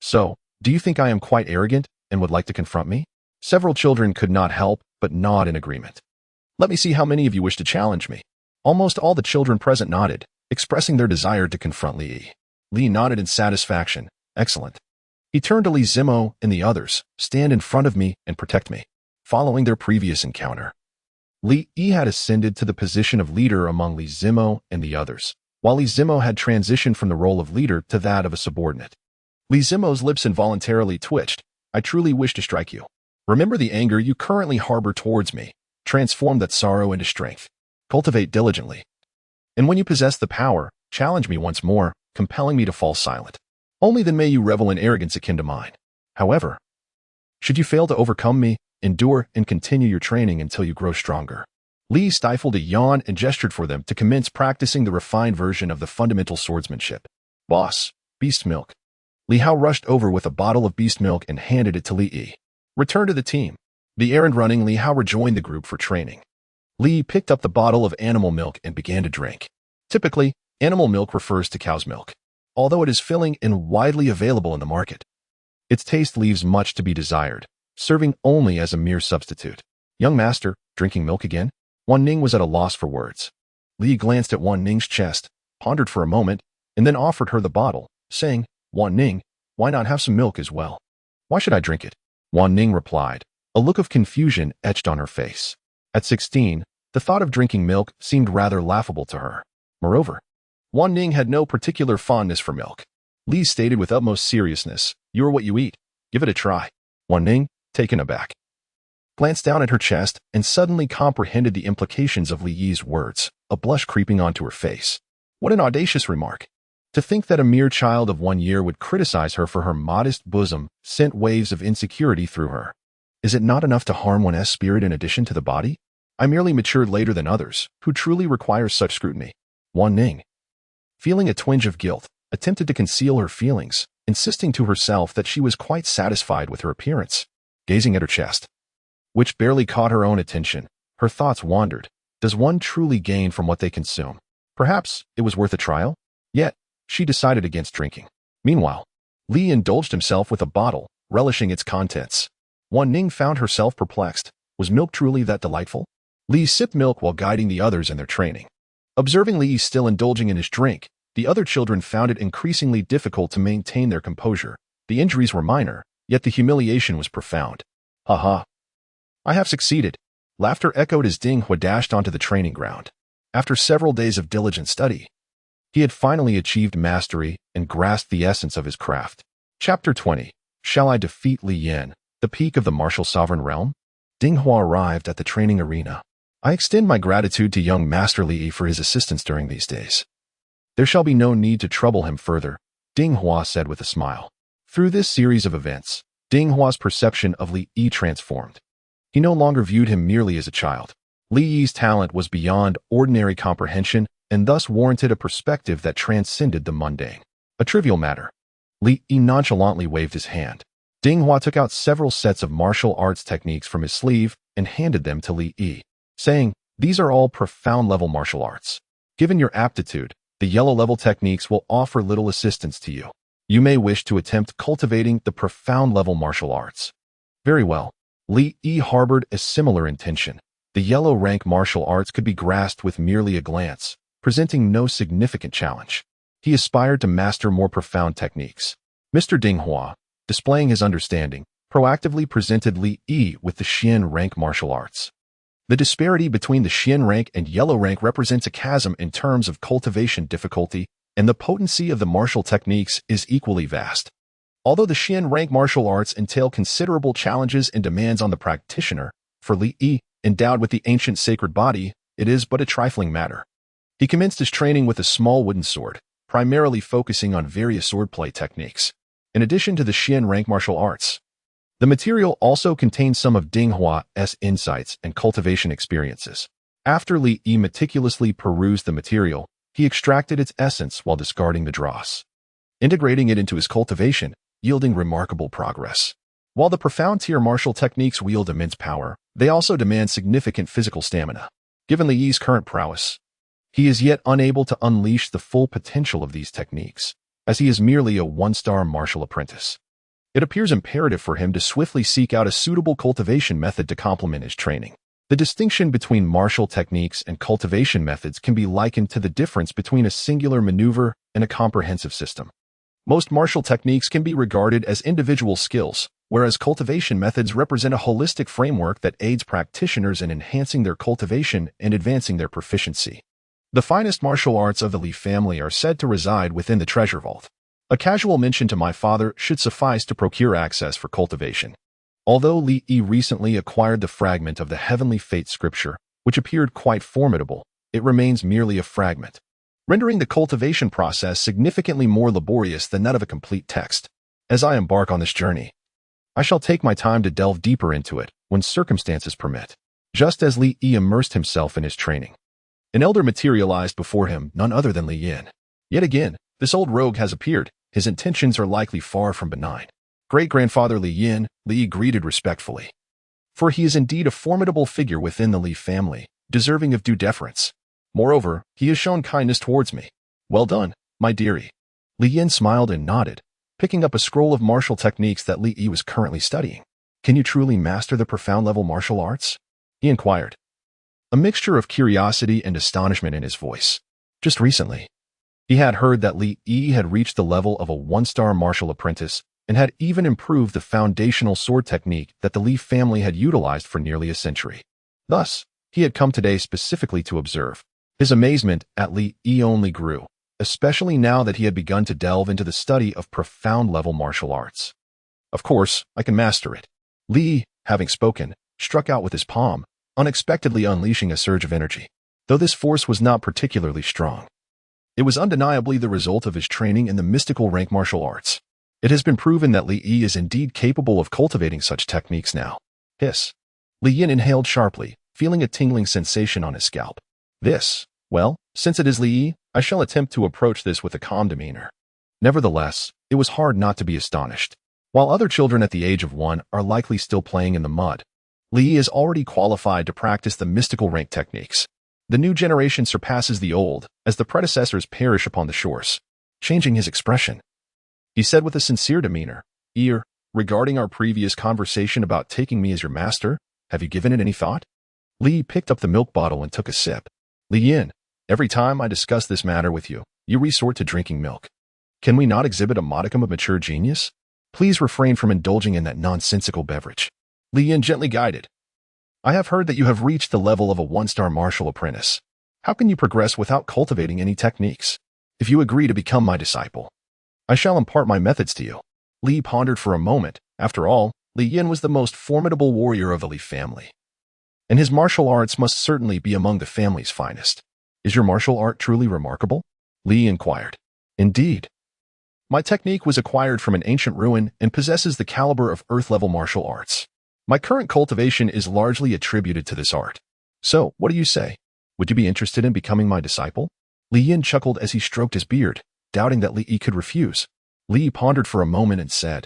So, do you think I am quite arrogant and would like to confront me? Several children could not help but nod in agreement. Let me see how many of you wish to challenge me. Almost all the children present nodded, expressing their desire to confront Li Yi. Li nodded in satisfaction. Excellent. He turned to Li Zimo and the others. Stand in front of me and protect me. Following their previous encounter, Li Yi had ascended to the position of leader among Li Zimo and the others, while Li Zimo had transitioned from the role of leader to that of a subordinate. Li Zimo's lips involuntarily twitched. I truly wish to strike you. Remember the anger you currently harbor towards me. Transform that sorrow into strength. Cultivate diligently. And when you possess the power, challenge me once more, compelling me to fall silent. Only then may you revel in arrogance akin to mine. However, should you fail to overcome me, endure and continue your training until you grow stronger. Li stifled a yawn and gestured for them to commence practicing the refined version of the fundamental swordsmanship. Boss, beast milk. Li Hao rushed over with a bottle of beast milk and handed it to Li Yi. Return to the team. The errand running Li Hao rejoined the group for training. Li picked up the bottle of animal milk and began to drink. Typically, animal milk refers to cow's milk. Although it is filling and widely available in the market, its taste leaves much to be desired, serving only as a mere substitute. Young master, drinking milk again? Wan Ning was at a loss for words. Li glanced at Wan Ning's chest, pondered for a moment, and then offered her the bottle, saying, Wan Ning, why not have some milk as well? Why should I drink it? Wan Ning replied. A look of confusion etched on her face. At 16, the thought of drinking milk seemed rather laughable to her. Moreover, Wan Ning had no particular fondness for milk. Li stated with utmost seriousness, You are what you eat. Give it a try. Wan Ning, taken aback, glanced down at her chest and suddenly comprehended the implications of Li Yi's words, a blush creeping onto her face. What an audacious remark. To think that a mere child of 1 year would criticize her for her modest bosom sent waves of insecurity through her. Is it not enough to harm one's spirit in addition to the body? I merely matured later than others, who truly require such scrutiny. Wan Ning, feeling a twinge of guilt, attempted to conceal her feelings, insisting to herself that she was quite satisfied with her appearance. Gazing at her chest, which barely caught her own attention, her thoughts wandered. Does one truly gain from what they consume? Perhaps it was worth a trial? Yet, she decided against drinking. Meanwhile, Li indulged himself with a bottle, relishing its contents. Wan Ning found herself perplexed. Was milk truly that delightful? Li sipped milk while guiding the others in their training. Observing Li still indulging in his drink, the other children found it increasingly difficult to maintain their composure. The injuries were minor, yet the humiliation was profound. "Ha! I have succeeded." Laughter echoed as Ding Hua dashed onto the training ground. After several days of diligent study, he had finally achieved mastery and grasped the essence of his craft. Chapter 20. Shall I defeat Li Yan, the peak of the martial sovereign realm? Ding Hua arrived at the training arena. I extend my gratitude to young Master Li for his assistance during these days. There shall be no need to trouble him further, Ding Hua said with a smile. Through this series of events, Ding Hua's perception of Li Yi transformed. He no longer viewed him merely as a child. Li Yi's talent was beyond ordinary comprehension and thus warranted a perspective that transcended the mundane. A trivial matter. Li Yi nonchalantly waved his hand. Ding Hua took out several sets of martial arts techniques from his sleeve and handed them to Li Yi, saying, "These are all profound-level martial arts. Given your aptitude, the yellow-level techniques will offer little assistance to you. You may wish to attempt cultivating the profound-level martial arts." Very well. Li Yi harbored a similar intention. The yellow-rank martial arts could be grasped with merely a glance, presenting no significant challenge. He aspired to master more profound techniques. Mr. Ding Hua, displaying his understanding, proactively presented Li Yi with the Xian rank martial arts. The disparity between the Xian rank and yellow rank represents a chasm in terms of cultivation difficulty, and the potency of the martial techniques is equally vast. Although the Xian rank martial arts entail considerable challenges and demands on the practitioner, for Li Yi, endowed with the ancient sacred body, it is but a trifling matter. He commenced his training with a small wooden sword, primarily focusing on various swordplay techniques. In addition to the Xian rank martial arts, the material also contained some of Ding Hua's insights and cultivation experiences. After Li Yi meticulously perused the material, he extracted its essence while discarding the dross, integrating it into his cultivation, yielding remarkable progress. While the profound tier martial techniques wield immense power, they also demand significant physical stamina. Given Li Yi's current prowess, he is yet unable to unleash the full potential of these techniques, as he is merely a one-star martial apprentice. It appears imperative for him to swiftly seek out a suitable cultivation method to complement his training. The distinction between martial techniques and cultivation methods can be likened to the difference between a singular maneuver and a comprehensive system. Most martial techniques can be regarded as individual skills, whereas cultivation methods represent a holistic framework that aids practitioners in enhancing their cultivation and advancing their proficiency. The finest martial arts of the Li family are said to reside within the treasure vault. A casual mention to my father should suffice to procure access for cultivation. Although Li Yi recently acquired the fragment of the Heavenly Fate scripture, which appeared quite formidable, it remains merely a fragment, rendering the cultivation process significantly more laborious than that of a complete text. As I embark on this journey, I shall take my time to delve deeper into it when circumstances permit. Just as Li Yi immersed himself in his training, an elder materialized before him, none other than Li Yan. Yet again, this old rogue has appeared. His intentions are likely far from benign. Great-grandfather Li Yan, Li Yi greeted respectfully. For he is indeed a formidable figure within the Li family, deserving of due deference. Moreover, he has shown kindness towards me. Well done, my dearie. Li Yan smiled and nodded, picking up a scroll of martial techniques that Li Yi was currently studying. Can you truly master the profound-level martial arts? He inquired, a mixture of curiosity and astonishment in his voice. Just recently, he had heard that Li Yi had reached the level of a one-star martial apprentice and had even improved the foundational sword technique that the Li family had utilized for nearly a century. Thus, he had come today specifically to observe. His amazement at Li Yi only grew, especially now that he had begun to delve into the study of profound-level martial arts. Of course, I can master it. Li, having spoken, struck out with his palm, unexpectedly unleashing a surge of energy. Though this force was not particularly strong, it was undeniably the result of his training in the mystical rank martial arts. It has been proven that Li Yi is indeed capable of cultivating such techniques now. Hiss. Li Yin inhaled sharply, feeling a tingling sensation on his scalp. This, well, Since it is Li Yi, I shall attempt to approach this with a calm demeanor. Nevertheless, it was hard not to be astonished. While other children at the age of 1 are likely still playing in the mud, Li Yi is already qualified to practice the mystical rank techniques. The new generation surpasses the old, as the predecessors perish upon the shores. Changing his expression, he said with a sincere demeanor, regarding our previous conversation about taking me as your master, have you given it any thought? Li Yi picked up the milk bottle and took a sip. Li Yin, every time I discuss this matter with you, you resort to drinking milk. Can we not exhibit a modicum of mature genius? Please refrain from indulging in that nonsensical beverage. Li Yin gently guided. I have heard that you have reached the level of a 1-star martial apprentice. How can you progress without cultivating any techniques? If you agree to become my disciple, I shall impart my methods to you. Li pondered for a moment. After all, Li Yin was the most formidable warrior of the Li family, and his martial arts must certainly be among the family's finest. Is your martial art truly remarkable? Li inquired. Indeed. My technique was acquired from an ancient ruin and possesses the caliber of earth-level martial arts. My current cultivation is largely attributed to this art. So, what do you say? Would you be interested in becoming my disciple? Li Yin chuckled as he stroked his beard, doubting that Li Yi could refuse. Li pondered for a moment and said,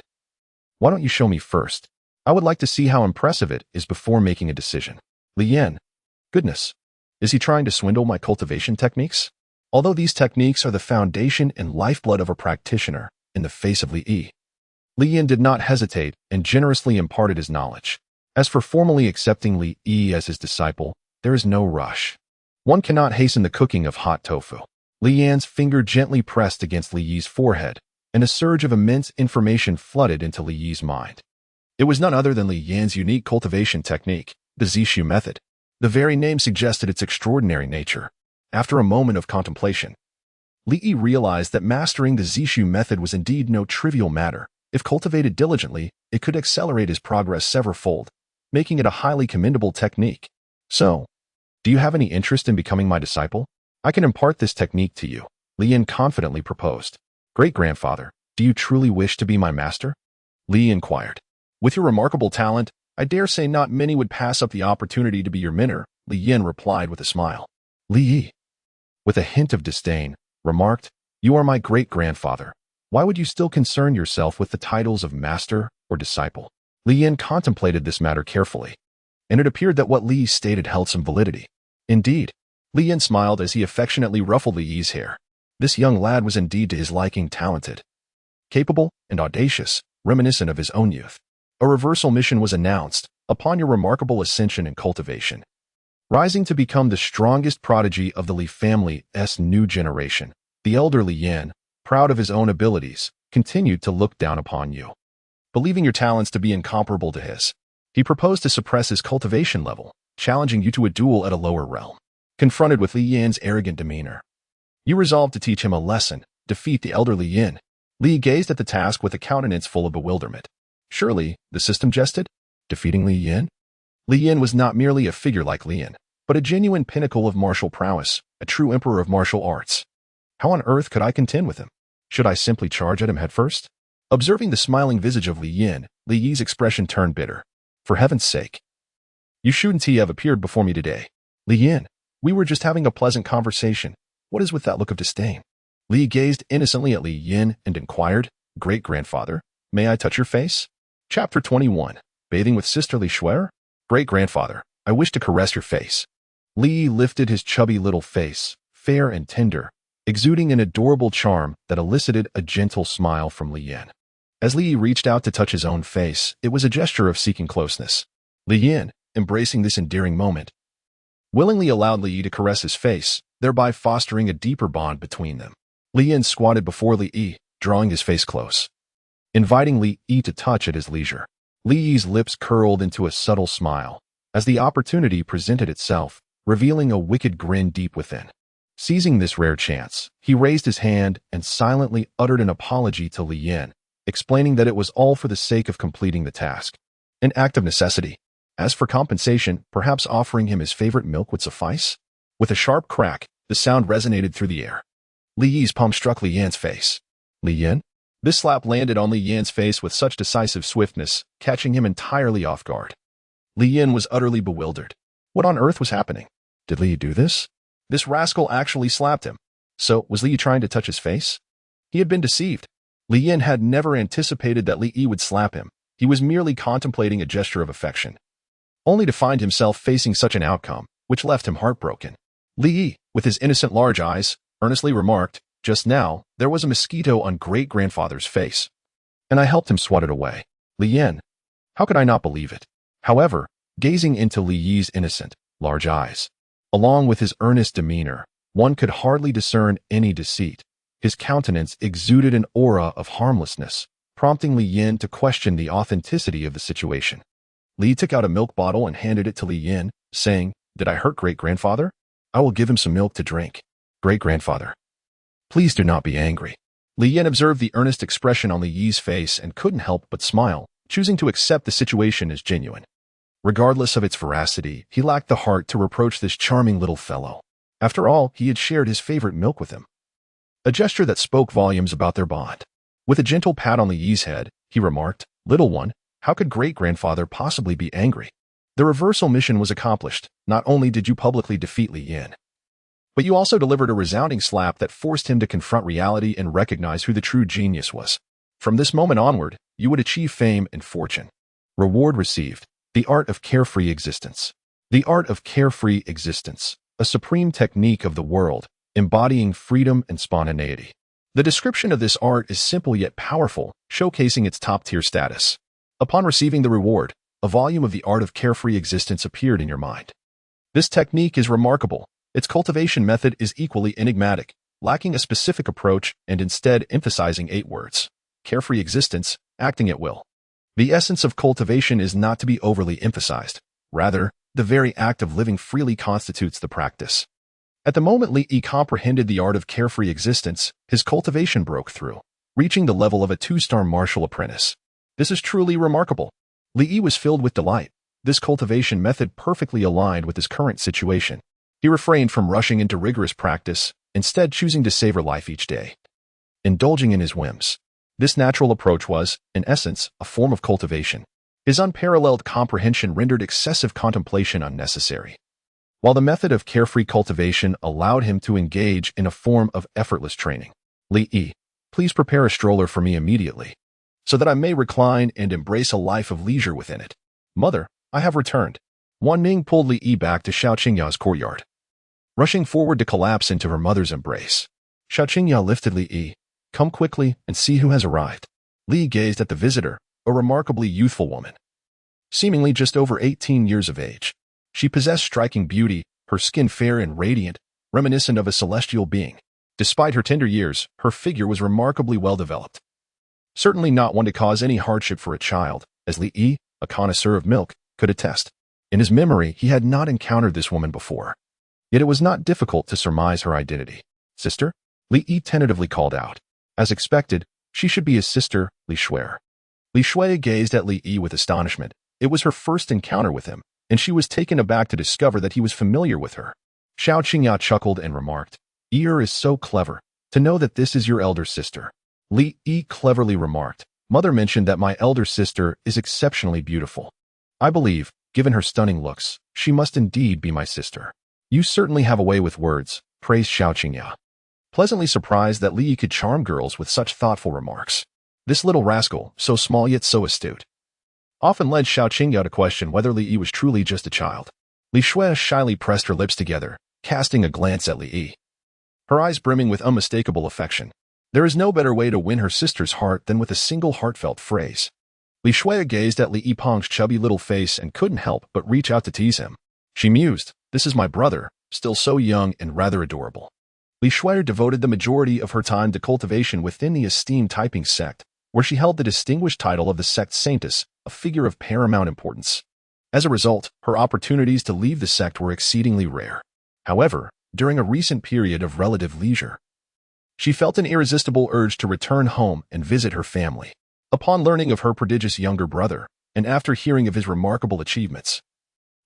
Why don't you show me first? I would like to see how impressive it is before making a decision. Li Yin, goodness, is he trying to swindle my cultivation techniques? Although these techniques are the foundation and lifeblood of a practitioner, in the face of Li Yi, Li Yin did not hesitate and generously imparted his knowledge. As for formally accepting Li Yi as his disciple, there is no rush. One cannot hasten the cooking of hot tofu. Li Yan's finger gently pressed against Li Yi's forehead, and a surge of immense information flooded into Li Yi's mind. It was none other than Li Yan's unique cultivation technique, the Zishu method. The very name suggested its extraordinary nature. After a moment of contemplation, Li Yi realized that mastering the Zishu method was indeed no trivial matter. If cultivated diligently, it could accelerate his progress severalfold, making it a highly commendable technique. So, do you have any interest in becoming my disciple? I can impart this technique to you, Li Yin confidently proposed. Great-grandfather, do you truly wish to be my master? Li inquired. With your remarkable talent, I dare say not many would pass up the opportunity to be your mentor, Li Yin replied with a smile. Li Yi, with a hint of disdain, remarked, You are my great-grandfather. Why would you still concern yourself with the titles of master or disciple? Li Yin contemplated this matter carefully, and it appeared that what Li stated held some validity. Indeed, Li Yin smiled as he affectionately ruffled Li Yi's hair. This young lad was indeed to his liking talented, capable, and audacious, reminiscent of his own youth. A reversal mission was announced upon your remarkable ascension and cultivation, rising to become the strongest prodigy of the Li family's new generation. The elder Li Yin, proud of his own abilities, continued to look down upon you. Believing your talents to be incomparable to his, he proposed to suppress his cultivation level, challenging you to a duel at a lower realm. Confronted with Li Yin's arrogant demeanor, you resolved to teach him a lesson, defeat the elder Li Yin. Li gazed at the task with a countenance full of bewilderment. Surely, the system jested? Defeating Li Yin? Li Yin was not merely a figure like Li Yin, but a genuine pinnacle of martial prowess, a true emperor of martial arts. How on earth could I contend with him? Should I simply charge at him headfirst? Observing the smiling visage of Li Yin, Li Yi's expression turned bitter. For heaven's sake, you shouldn't have appeared before me today. Li Yin, we were just having a pleasant conversation. What is with that look of disdain? Li gazed innocently at Li Yin and inquired, Great-grandfather, may I touch your face? Chapter 21. Bathing with sisterly Shuer? Great-grandfather, I wish to caress your face. Li lifted his chubby little face, fair and tender, exuding an adorable charm that elicited a gentle smile from Li Yin. As Li reached out to touch his own face, it was a gesture of seeking closeness. Li Yin, embracing this endearing moment, willingly allowed Li to caress his face, thereby fostering a deeper bond between them. Li Yin squatted before Li, drawing his face close, inviting Li to touch at his leisure. Li's lips curled into a subtle smile as the opportunity presented itself, revealing a wicked grin deep within. Seizing this rare chance, he raised his hand and silently uttered an apology to Li Yin, explaining that it was all for the sake of completing the task, an act of necessity. As for compensation, perhaps offering him his favorite milk would suffice? With a sharp crack, the sound resonated through the air. Li Yi's palm struck Li Yan's face. Li Yin? This slap landed on Li Yan's face with such decisive swiftness, catching him entirely off guard. Li Yin was utterly bewildered. What on earth was happening? Did Li do this? This rascal actually slapped him. So, was Li Yi trying to touch his face? He had been deceived. Li Yin had never anticipated that Li Yi would slap him. He was merely contemplating a gesture of affection, only to find himself facing such an outcome, which left him heartbroken. Li Yi, with his innocent large eyes, earnestly remarked, "Just now, there was a mosquito on great-grandfather's face, and I helped him swat it away." Li Yin. How could I not believe it? However, gazing into Li Yi's innocent, large eyes, along with his earnest demeanor, one could hardly discern any deceit. His countenance exuded an aura of harmlessness, prompting Li Yin to question the authenticity of the situation. Li took out a milk bottle and handed it to Li Yin, saying, "Did I hurt great-grandfather? I will give him some milk to drink." "Great-grandfather, please do not be angry." Li Yin observed the earnest expression on Li Yi's face and couldn't help but smile, choosing to accept the situation as genuine. Regardless of its veracity, he lacked the heart to reproach this charming little fellow. After all, he had shared his favorite milk with him. A gesture that spoke volumes about their bond. With a gentle pat on Li Yi's head, he remarked, "Little one, how could great-grandfather possibly be angry? The reversal mission was accomplished. Not only did you publicly defeat Li Yin, but you also delivered a resounding slap that forced him to confront reality and recognize who the true genius was. From this moment onward, you would achieve fame and fortune." Reward received. The art of carefree existence. The art of carefree existence, a supreme technique of the world, embodying freedom and spontaneity. The description of this art is simple yet powerful, showcasing its top-tier status. Upon receiving the reward, a volume of the art of carefree existence appeared in your mind. This technique is remarkable. Its cultivation method is equally enigmatic, lacking a specific approach and instead emphasizing 8 words. Carefree existence, acting at will. The essence of cultivation is not to be overly emphasized. Rather, the very act of living freely constitutes the practice. At the moment Li Yi comprehended the art of carefree existence, his cultivation broke through, reaching the level of a 2-star martial apprentice. This is truly remarkable. Li Yi was filled with delight. This cultivation method perfectly aligned with his current situation. He refrained from rushing into rigorous practice, instead choosing to savor life each day, indulging in his whims. This natural approach was, in essence, a form of cultivation. His unparalleled comprehension rendered excessive contemplation unnecessary, while the method of carefree cultivation allowed him to engage in a form of effortless training. "Li Yi, please prepare a stroller for me immediately, so that I may recline and embrace a life of leisure within it." "Mother, I have returned." Wan Ning pulled Li Yi back to Xiao Qingya's courtyard, rushing forward to collapse into her mother's embrace. Xiao Qingya lifted Li Yi. "Come quickly and see who has arrived." Li gazed at the visitor, a remarkably youthful woman, seemingly just over 18 years of age. She possessed striking beauty, her skin fair and radiant, reminiscent of a celestial being. Despite her tender years, her figure was remarkably well developed. Certainly not one to cause any hardship for a child, as Li Yi, a connoisseur of milk, could attest. In his memory, he had not encountered this woman before. Yet it was not difficult to surmise her identity. "Sister?" Li Yi tentatively called out. As expected, she should be his sister, Li Shui. Li Shui gazed at Li Yi with astonishment. It was her first encounter with him, and she was taken aback to discover that he was familiar with her. Xiao Qingya chuckled and remarked, "Yi is so clever, to know that this is your elder sister." Li Yi cleverly remarked, "Mother mentioned that my elder sister is exceptionally beautiful. I believe, given her stunning looks, she must indeed be my sister." "You certainly have a way with words," praised Xiao Qingya, pleasantly surprised that Li Yi could charm girls with such thoughtful remarks. This little rascal, so small yet so astute, often led Xiao Qingya to question whether Li Yi was truly just a child. Li Shui shyly pressed her lips together, casting a glance at Li Yi, her eyes brimming with unmistakable affection. There is no better way to win her sister's heart than with a single heartfelt phrase. Li Shui gazed at Li Yipeng's chubby little face and couldn't help but reach out to tease him. She mused, "This is my brother, still so young and rather adorable." Li Shui devoted the majority of her time to cultivation within the esteemed typing sect, where she held the distinguished title of the sect saintess, a figure of paramount importance. As a result, her opportunities to leave the sect were exceedingly rare. However, during a recent period of relative leisure, she felt an irresistible urge to return home and visit her family. Upon learning of her prodigious younger brother, and after hearing of his remarkable achievements,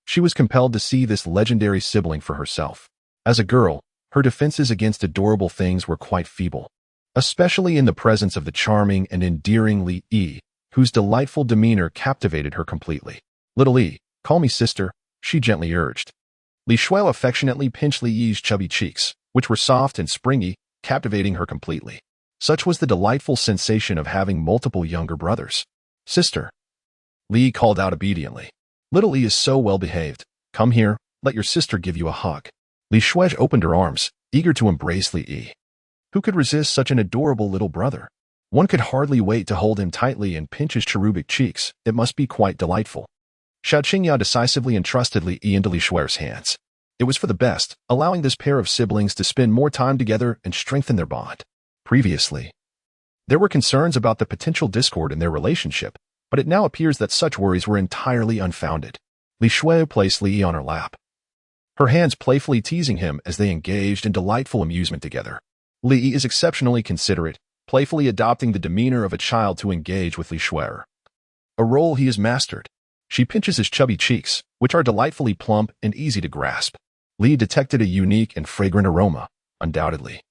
she was compelled to see this legendary sibling for herself. As a girl, her defenses against adorable things were quite feeble, especially in the presence of the charming and endearing Li Yi, whose delightful demeanor captivated her completely. "Little Li, call me sister," she gently urged. Li Shuo affectionately pinched Li Yi's chubby cheeks, which were soft and springy, captivating her completely. Such was the delightful sensation of having multiple younger brothers. Sister. Li called out obediently. Little Li is so well behaved. Come here, let your sister give you a hug. Li Shuo opened her arms, eager to embrace Li Yi. Who could resist such an adorable little brother? One could hardly wait to hold him tightly and pinch his cherubic cheeks. It must be quite delightful. Xiao Qingya decisively entrusted Li Yi into Li Shuo's hands. It was for the best, allowing this pair of siblings to spend more time together and strengthen their bond. Previously, there were concerns about the potential discord in their relationship, but it now appears that such worries were entirely unfounded. Li Shuo placed Li Yi on her lap, her hands playfully teasing him as they engaged in delightful amusement together. Li Yi is exceptionally considerate, playfully adopting the demeanor of a child to engage with Li Shuo, a role he has mastered. She pinches his chubby cheeks, which are delightfully plump and easy to grasp. Li detected a unique and fragrant aroma, undoubtedly.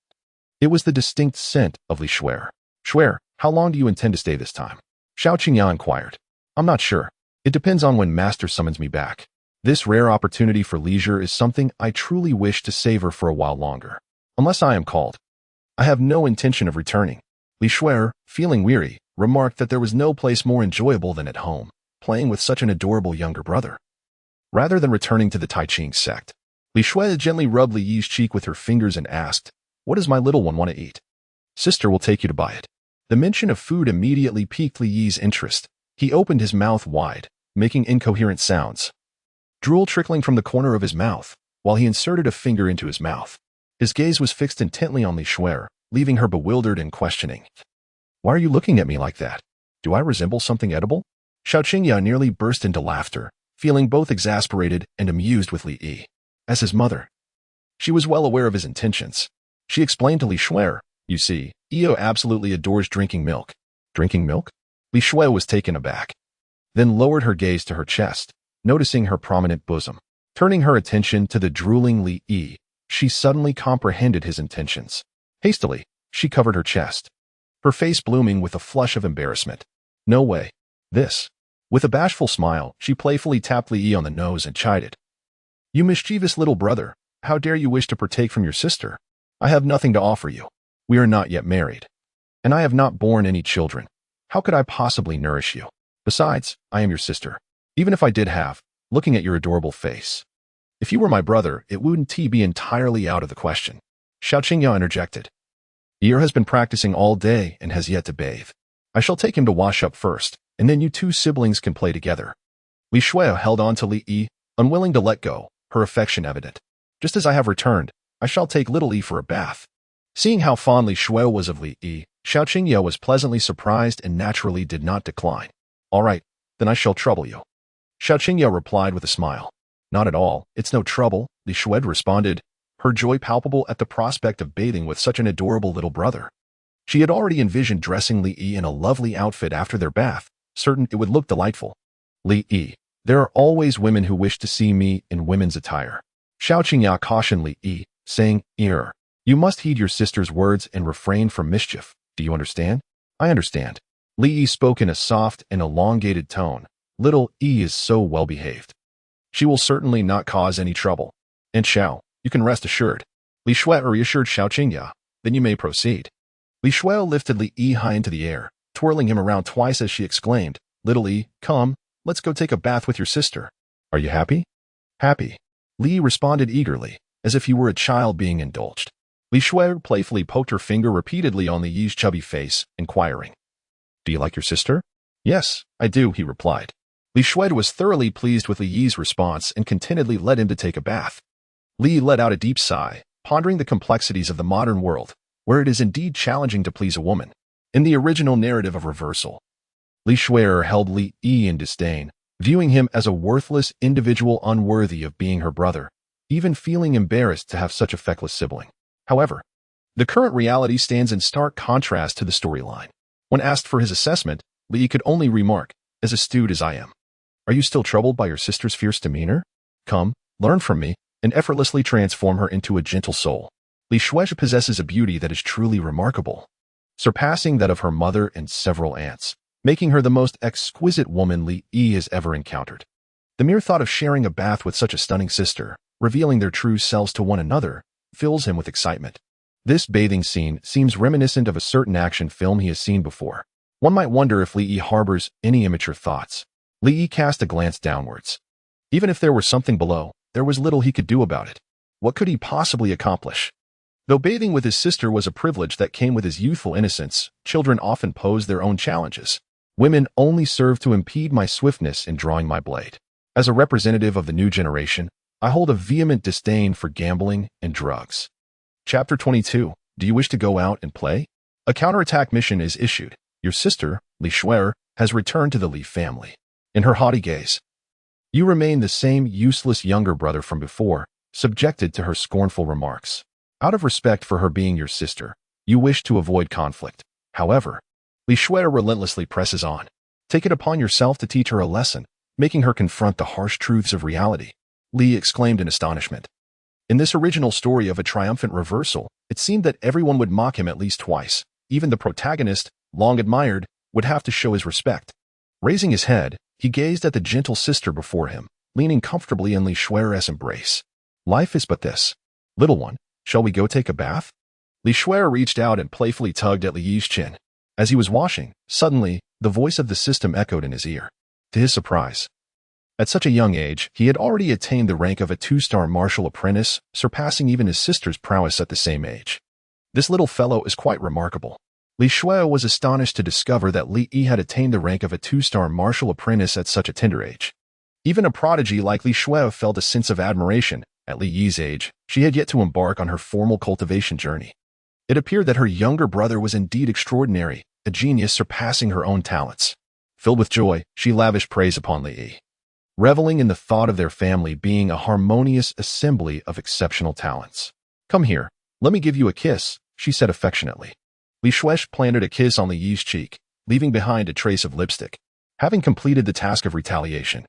It was the distinct scent of Li Shuo. Shuo, how long do you intend to stay this time? Xiao Qingya inquired. I'm not sure. It depends on when Master summons me back. This rare opportunity for leisure is something I truly wish to savor for a while longer. Unless I am called. I have no intention of returning. Li Shuo, feeling weary, remarked that there was no place more enjoyable than at home, playing with such an adorable younger brother. Rather than returning to the Tai Ching sect, Li Shuo gently rubbed Li Yi's cheek with her fingers and asked, What does my little one want to eat? Sister will take you to buy it. The mention of food immediately piqued Li Yi's interest. He opened his mouth wide, making incoherent sounds, drool trickling from the corner of his mouth, while he inserted a finger into his mouth. His gaze was fixed intently on Li Shuo, leaving her bewildered and questioning. Why are you looking at me like that? Do I resemble something edible? Xiao Qingya nearly burst into laughter, feeling both exasperated and amused with Li Yi. As his mother, she was well aware of his intentions. She explained to Li Shuo, You see, Io absolutely adores drinking milk. Drinking milk? Li Shuo was taken aback, then lowered her gaze to her chest, noticing her prominent bosom. Turning her attention to the drooling Li Yi, she suddenly comprehended his intentions. Hastily, she covered her chest, her face blooming with a flush of embarrassment. No way. This. With a bashful smile, she playfully tapped Li Yi on the nose and chided. You mischievous little brother, how dare you wish to partake from your sister? I have nothing to offer you. We are not yet married. And I have not borne any children. How could I possibly nourish you? Besides, I am your sister. Even if I did have, looking at your adorable face. If you were my brother, it wouldn't be entirely out of the question. Xiao Qingya interjected. Yer has been practicing all day and has yet to bathe. I shall take him to wash up first, and then you two siblings can play together. Li Shuo held on to Li Yi, unwilling to let go, her affection evident. Just as I have returned, I shall take little Yi for a bath. Seeing how fond Li Shuo was of Li Yi, Xiao Qingya was pleasantly surprised and naturally did not decline. All right, then I shall trouble you. Xiao Qingya replied with a smile. Not at all, it's no trouble, Li Shuo responded, her joy palpable at the prospect of bathing with such an adorable little brother. She had already envisioned dressing Li Yi in a lovely outfit after their bath, certain it would look delightful. Li Yi, there are always women who wish to see me in women's attire. Xiao Qingya cautioned Li Yi, saying, You must heed your sister's words and refrain from mischief. Do you understand? I understand. Li Yi spoke in a soft and elongated tone. Little Yi is so well behaved. She will certainly not cause any trouble. And Xiao, you can rest assured. Li Shuo reassured Xiao Qingya. Then you may proceed. Li Shuo lifted Li Yi high into the air, twirling him around twice as she exclaimed, Little Yi, come, let's go take a bath with your sister. Are you happy? Happy. Li responded eagerly, as if he were a child being indulged. Li Shuo playfully poked her finger repeatedly on Li Yi's chubby face, inquiring, Do you like your sister? Yes, I do, he replied. Li Shuo was thoroughly pleased with Li Yi's response and contentedly led him to take a bath. Li let out a deep sigh, pondering the complexities of the modern world, where it is indeed challenging to please a woman. In the original narrative of Reversal, Li Shuo held Li Yi in disdain, viewing him as a worthless individual unworthy of being her brother, even feeling embarrassed to have such a feckless sibling. However, the current reality stands in stark contrast to the storyline. When asked for his assessment, Li could only remark, As astute as I am. Are you still troubled by your sister's fierce demeanor? Come, learn from me, and effortlessly transform her into a gentle soul. Li Shuo possesses a beauty that is truly remarkable, surpassing that of her mother and several aunts, making her the most exquisite woman Li Yi has ever encountered. The mere thought of sharing a bath with such a stunning sister, revealing their true selves to one another, fills him with excitement. This bathing scene seems reminiscent of a certain action film he has seen before. One might wonder if Li Yi harbors any immature thoughts. Li Yi cast a glance downwards. Even if there were something below, there was little he could do about it. What could he possibly accomplish? Though bathing with his sister was a privilege that came with his youthful innocence, children often pose their own challenges. Women only serve to impede my swiftness in drawing my blade. As a representative of the new generation, I hold a vehement disdain for gambling and drugs. Chapter 22. Do you wish to go out and play? A counterattack mission is issued. Your sister, Li Shuer, has returned to the Li family. In her haughty gaze, you remain the same useless younger brother from before, subjected to her scornful remarks. Out of respect for her being your sister, you wish to avoid conflict. However, Li Shuer relentlessly presses on. Take it upon yourself to teach her a lesson, making her confront the harsh truths of reality. Li exclaimed in astonishment. In this original story of a triumphant reversal, it seemed that everyone would mock him at least twice. Even the protagonist, long admired, would have to show his respect. Raising his head, he gazed at the gentle sister before him, leaning comfortably in Li Shuer's embrace. Life is but this. Little one, shall we go take a bath? Li Shuer reached out and playfully tugged at Li Yi's chin. As he was washing, suddenly, the voice of the system echoed in his ear. To his surprise, at such a young age, he had already attained the rank of a 2-star martial apprentice, surpassing even his sister's prowess at the same age. This little fellow is quite remarkable. Li Shuer was astonished to discover that Li Yi had attained the rank of a 2-star martial apprentice at such a tender age. Even a prodigy like Li Shuer felt a sense of admiration. At Li Yi's age, she had yet to embark on her formal cultivation journey. It appeared that her younger brother was indeed extraordinary, a genius surpassing her own talents. Filled with joy, she lavished praise upon Li Yi, reveling in the thought of their family being a harmonious assembly of exceptional talents. Come here, let me give you a kiss, she said affectionately. Li Shuer planted a kiss on Li Yi's cheek, leaving behind a trace of lipstick. Having completed the task of retaliation,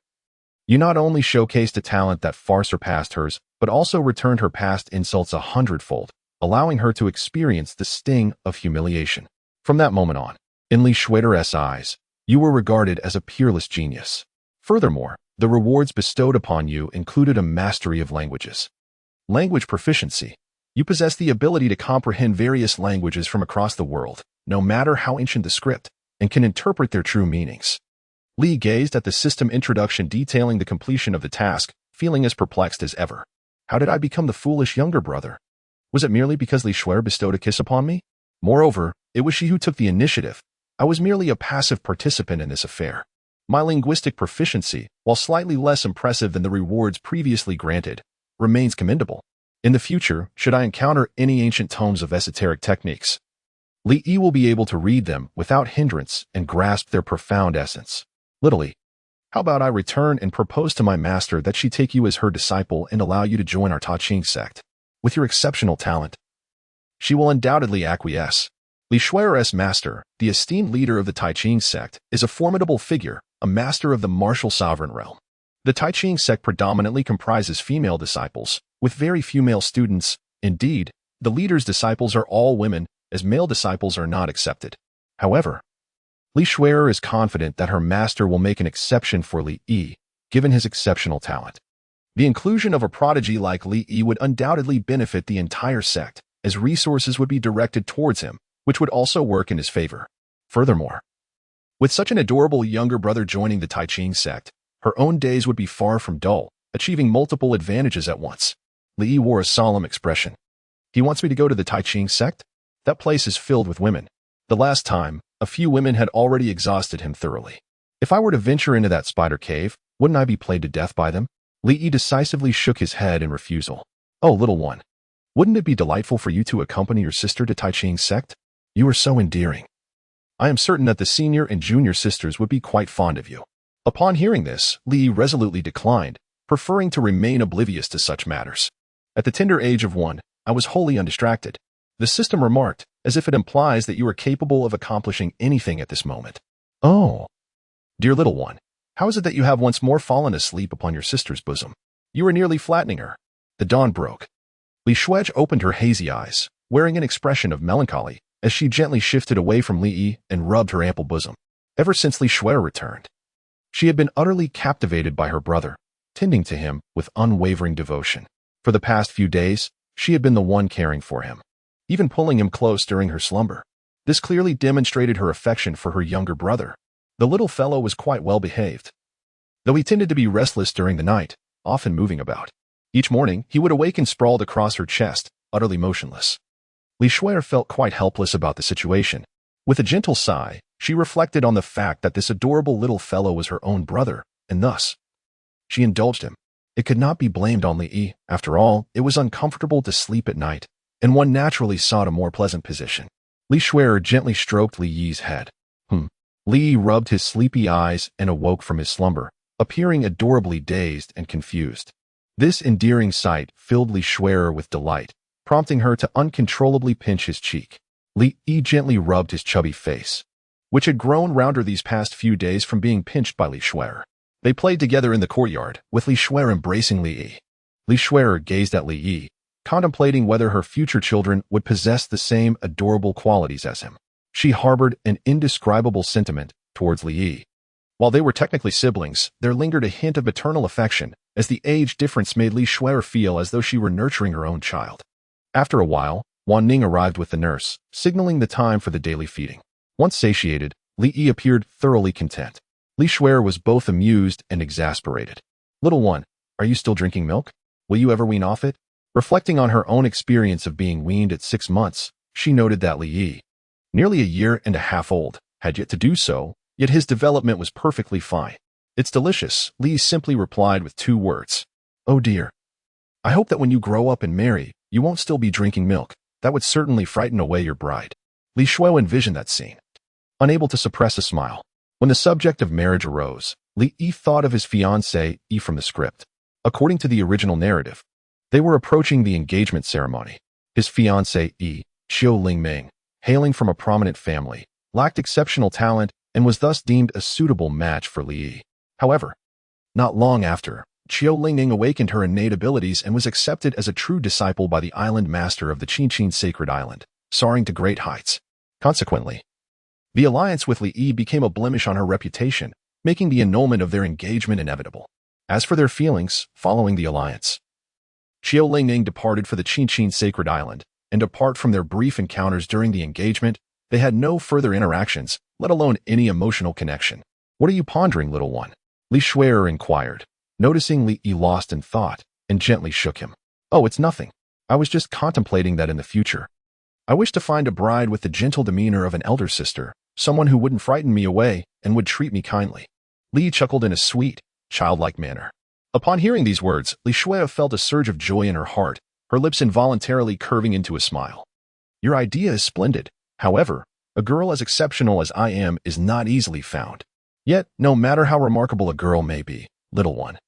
you not only showcased a talent that far surpassed hers, but also returned her past insults 100-fold, allowing her to experience the sting of humiliation. From that moment on, in Li Shuer's eyes, you were regarded as a peerless genius. Furthermore, the rewards bestowed upon you included a mastery of languages. Language proficiency. You possess the ability to comprehend various languages from across the world, no matter how ancient the script, and can interpret their true meanings. Li gazed at the system introduction detailing the completion of the task, feeling as perplexed as ever. How did I become the foolish younger brother? Was it merely because Li Shuer bestowed a kiss upon me? Moreover, it was she who took the initiative. I was merely a passive participant in this affair. My linguistic proficiency, while slightly less impressive than the rewards previously granted, remains commendable. In the future, should I encounter any ancient tomes of esoteric techniques, Li Yi will be able to read them without hindrance and grasp their profound essence. Little Li, how about I return and propose to my master that she take you as her disciple and allow you to join our Tai Ching sect? With your exceptional talent, she will undoubtedly acquiesce. Li Shuer's master, the esteemed leader of the Tai Ching sect, is a formidable figure, a master of the martial sovereign realm. The Tai Ching sect predominantly comprises female disciples, with very few male students. Indeed, the leader's disciples are all women, as male disciples are not accepted. However, Li Shuer is confident that her master will make an exception for Li Yi, given his exceptional talent. The inclusion of a prodigy like Li Yi would undoubtedly benefit the entire sect, as resources would be directed towards him, which would also work in his favor. Furthermore, with such an adorable younger brother joining the Tai Ching sect, her own days would be far from dull, achieving multiple advantages at once. Li Yi wore a solemn expression. He wants me to go to the Tai Ching sect? That place is filled with women. The last time, a few women had already exhausted him thoroughly. If I were to venture into that spider cave, wouldn't I be played to death by them? Li Yi decisively shook his head in refusal. Oh, little one, wouldn't it be delightful for you to accompany your sister to Tai Ching sect? You are so endearing. I am certain that the senior and junior sisters would be quite fond of you. Upon hearing this, Li Yi resolutely declined, preferring to remain oblivious to such matters. At the tender age of 1, I was wholly undistracted. The system remarked, as if it implies that you are capable of accomplishing anything at this moment. Oh, dear little one, how is it that you have once more fallen asleep upon your sister's bosom? You are nearly flattening her. The dawn broke. Li Shuer opened her hazy eyes, wearing an expression of melancholy, as she gently shifted away from Li Yi and rubbed her ample bosom. Ever since Li Shuer returned, she had been utterly captivated by her brother, tending to him with unwavering devotion. For the past few days, she had been the one caring for him, even pulling him close during her slumber. This clearly demonstrated her affection for her younger brother. The little fellow was quite well behaved, though he tended to be restless during the night, often moving about. Each morning, he would awaken sprawled across her chest, utterly motionless. Li Shuer felt quite helpless about the situation. With a gentle sigh, she reflected on the fact that this adorable little fellow was her own brother, and thus, she indulged him. It could not be blamed on Li Yi. After all, it was uncomfortable to sleep at night, and one naturally sought a more pleasant position. Li Shuer gently stroked Li Yi's head. Li Yi rubbed his sleepy eyes and awoke from his slumber, appearing adorably dazed and confused. This endearing sight filled Li Shuer with delight, prompting her to uncontrollably pinch his cheek. Li Yi gently rubbed his chubby face, which had grown rounder these past few days from being pinched by Li Shuer. They played together in the courtyard, with Li Shuer embracing Li Yi. Li Shuer gazed at Li Yi, contemplating whether her future children would possess the same adorable qualities as him. She harbored an indescribable sentiment towards Li Yi. While they were technically siblings, there lingered a hint of maternal affection, as the age difference made Li Shuer feel as though she were nurturing her own child. After a while, Wan Ning arrived with the nurse, signaling the time for the daily feeding. Once satiated, Li Yi appeared thoroughly content. Li Shuer was both amused and exasperated. "Little one, are you still drinking milk? Will you ever wean off it?" Reflecting on her own experience of being weaned at 6 months, she noted that Li Yi, nearly a year and a half old, had yet to do so, yet his development was perfectly fine. "It's delicious," Li simply replied with 2 words. "Oh dear. I hope that when you grow up and marry, you won't still be drinking milk. That would certainly frighten away your bride." Li Shuer envisioned that scene, unable to suppress a smile. When the subject of marriage arose, Li Yi thought of his fiancée Yi from the script. According to the original narrative, they were approaching the engagement ceremony. His fiancée Yi, Qiu Lingming, hailing from a prominent family, lacked exceptional talent and was thus deemed a suitable match for Li Yi. However, not long after, Qiu Lingming awakened her innate abilities and was accepted as a true disciple by the island master of the Qinqin Sacred Island, soaring to great heights. Consequently, the alliance with Li Yi became a blemish on her reputation, making the annulment of their engagement inevitable. As for their feelings, following the alliance, Qiu Lingming departed for the Qinqin Sacred Island, and apart from their brief encounters during the engagement, they had no further interactions, let alone any emotional connection. "What are you pondering, little one?" Li Shuer inquired, noticing Li Yi lost in thought, and gently shook him. "Oh, it's nothing. I was just contemplating that in the future. I wish to find a bride with the gentle demeanor of an elder sister, someone who wouldn't frighten me away and would treat me kindly." Li chuckled in a sweet, childlike manner. Upon hearing these words, Li Shuer felt a surge of joy in her heart, her lips involuntarily curving into a smile. "Your idea is splendid. However, a girl as exceptional as I am is not easily found. Yet, no matter how remarkable a girl may be, little one,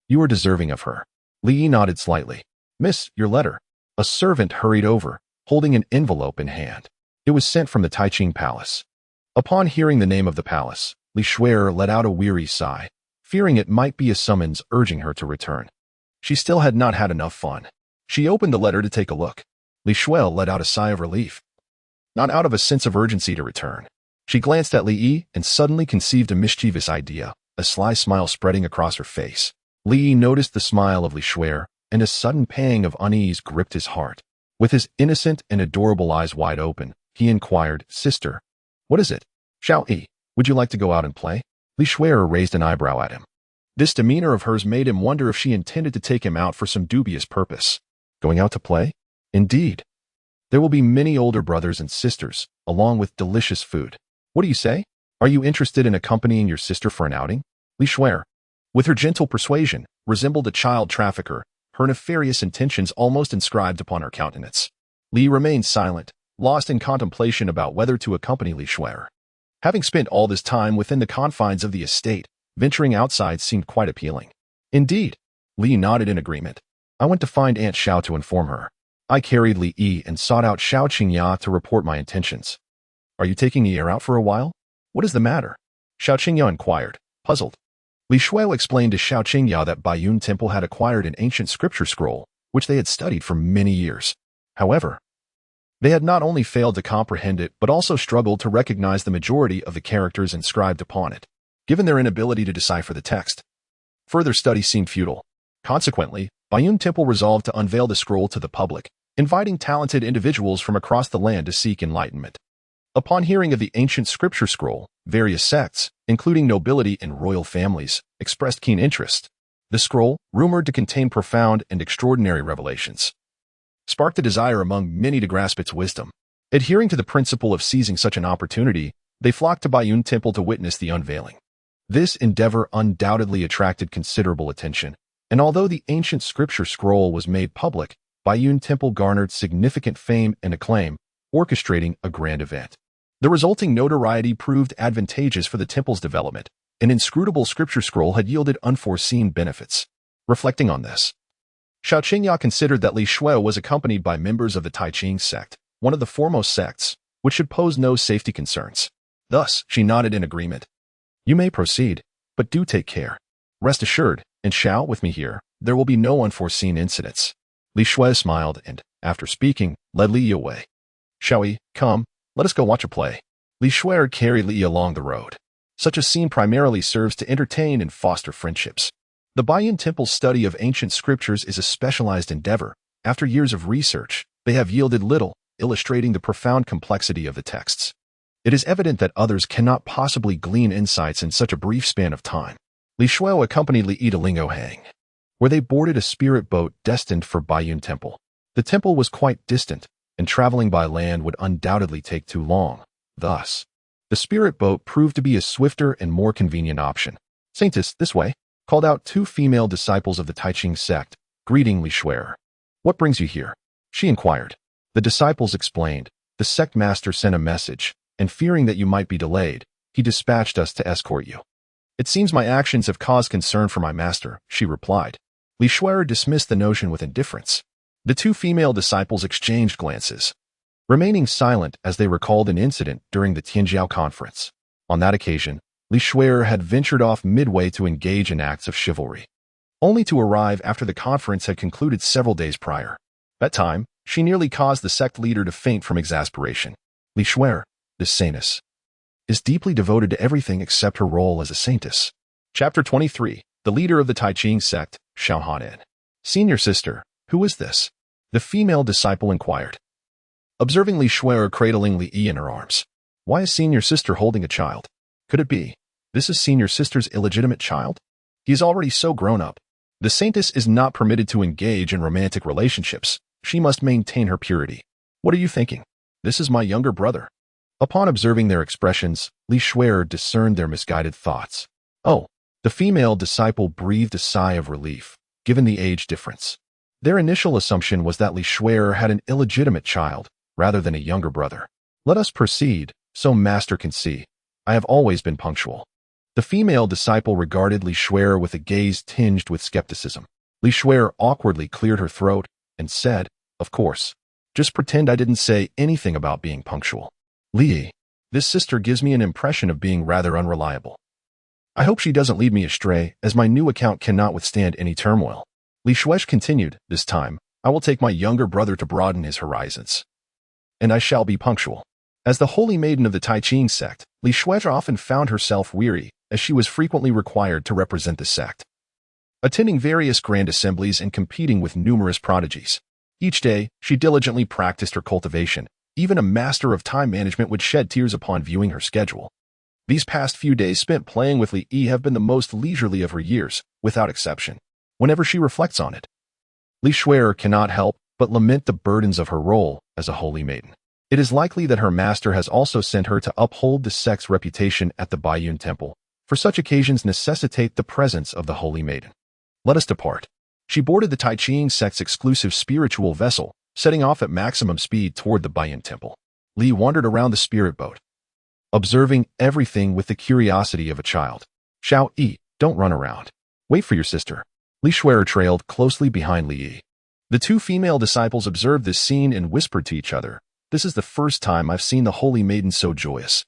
you are deserving of her." Li Yi nodded slightly. "Miss, your letter." A servant hurried over, holding an envelope in hand. It was sent from the Taiqing Palace. Upon hearing the name of the palace, Li Shuer let out a weary sigh, fearing it might be a summons urging her to return. She still had not had enough fun. She opened the letter to take a look. Li Shuer let out a sigh of relief, not out of a sense of urgency to return. She glanced at Li Yi and suddenly conceived a mischievous idea, a sly smile spreading across her face. Li Yi noticed the smile of Li Shuer, and a sudden pang of unease gripped his heart. With his innocent and adorable eyes wide open, he inquired, "Sister, what is it? Xiao Yi, would you like to go out and play?" Li Shuer raised an eyebrow at him. This demeanor of hers made him wonder if she intended to take him out for some dubious purpose. Going out to play? Indeed. There will be many older brothers and sisters, along with delicious food. What do you say? Are you interested in accompanying your sister for an outing? Li Shuer, with her gentle persuasion, resembled a child trafficker, her nefarious intentions almost inscribed upon her countenance. Li remained silent, lost in contemplation about whether to accompany Li Shuer. Having spent all this time within the confines of the estate, venturing outside seemed quite appealing. Indeed, Li nodded in agreement. "I went to find Aunt Xiao to inform her. I carried Li Yi and sought out Xiao Qingya to report my intentions." "Are you taking the air out for a while? What is the matter?" Xiao Qingya inquired, puzzled. Li Shuer explained to Xiao Qingya that Baiyun Temple had acquired an ancient scripture scroll, which they had studied for many years. However, they had not only failed to comprehend it but also struggled to recognize the majority of the characters inscribed upon it. Given their inability to decipher the text, further study seemed futile. Consequently, Bayun Temple resolved to unveil the scroll to the public, inviting talented individuals from across the land to seek enlightenment. Upon hearing of the ancient scripture scroll, various sects, including nobility and royal families, expressed keen interest. The scroll, rumored to contain profound and extraordinary revelations, sparked a desire among many to grasp its wisdom. Adhering to the principle of seizing such an opportunity, they flocked to Bayun Temple to witness the unveiling. This endeavor undoubtedly attracted considerable attention, and although the ancient scripture scroll was made public, Bayun Temple garnered significant fame and acclaim, orchestrating a grand event. The resulting notoriety proved advantageous for the temple's development. An inscrutable scripture scroll had yielded unforeseen benefits. Reflecting on this, Xiao Qingya considered that Li Shui was accompanied by members of the Tai Ching sect, one of the foremost sects, which should pose no safety concerns. Thus, she nodded in agreement. You may proceed, but do take care. Rest assured, and Xiao, with me here, there will be no unforeseen incidents. Li Shui smiled and, after speaking, led Li Yi away. Xiaoyi, come, let us go watch a play. Li Shui carried Li Yi along the road. Such a scene primarily serves to entertain and foster friendships. The Bayun Temple's study of ancient scriptures is a specialized endeavor. After years of research, they have yielded little, illustrating the profound complexity of the texts. It is evident that others cannot possibly glean insights in such a brief span of time. Li Shui accompanied Li Yi to Lingohang, where they boarded a spirit boat destined for Bayun Temple. The temple was quite distant, and traveling by land would undoubtedly take too long. Thus, the spirit boat proved to be a swifter and more convenient option. Saintess, this way, called out two female disciples of the Tai Ching sect, greeting Li Shui. What brings you here? She inquired. The disciples explained. The sect master sent a message, and fearing that you might be delayed, he dispatched us to escort you. It seems my actions have caused concern for my master, she replied. Li Shui dismissed the notion with indifference. The two female disciples exchanged glances, remaining silent as they recalled an incident during the Tianjiao conference. On that occasion, Li Shui had ventured off midway to engage in acts of chivalry, only to arrive after the conference had concluded several days prior. That time, she nearly caused the sect leader to faint from exasperation. Li Shui, this saintess, is deeply devoted to everything except her role as a saintess. Chapter 23. The leader of the Tai Ching sect, Xiao Hanan. Senior sister, who is this? The female disciple inquired, observing Li Shui cradling Li Yi in her arms. Why is senior sister holding a child? Could it be this is senior sister's illegitimate child? He is already so grown up. The saintess is not permitted to engage in romantic relationships. She must maintain her purity. What are you thinking? This is my younger brother. Upon observing their expressions, Li Shui discerned their misguided thoughts. Oh, the female disciple breathed a sigh of relief, given the age difference. Their initial assumption was that Li Shui had an illegitimate child, rather than a younger brother. Let us proceed, so master can see. I have always been punctual. The female disciple regarded Li Shui with a gaze tinged with skepticism. Li Shui awkwardly cleared her throat and said, of course. Just pretend I didn't say anything about being punctual. Li Yi, this sister gives me an impression of being rather unreliable. I hope she doesn't lead me astray, as my new account cannot withstand any turmoil. Li Shui continued, this time, I will take my younger brother to broaden his horizons. And I shall be punctual. As the holy maiden of the Tai Ching sect, Li Shui often found herself weary, as she was frequently required to represent the sect, attending various grand assemblies and competing with numerous prodigies. Each day, she diligently practiced her cultivation. Even a master of time management would shed tears upon viewing her schedule. These past few days spent playing with Li Yi have been the most leisurely of her years, without exception. Whenever she reflects on it, Li Shui cannot help but lament the burdens of her role as a holy maiden. It is likely that her master has also sent her to uphold the sect's reputation at the Bayun Temple, for such occasions necessitate the presence of the holy maiden. Let us depart. She boarded the Tai Ching sect's exclusive spiritual vessel, setting off at maximum speed toward the Bayun Temple. Li wandered around the spirit boat, observing everything with the curiosity of a child. Xiao Yi, don't run around. Wait for your sister. Li Shui trailed closely behind Li Yi. The two female disciples observed this scene and whispered to each other, this is the first time I've seen the holy maiden so joyous.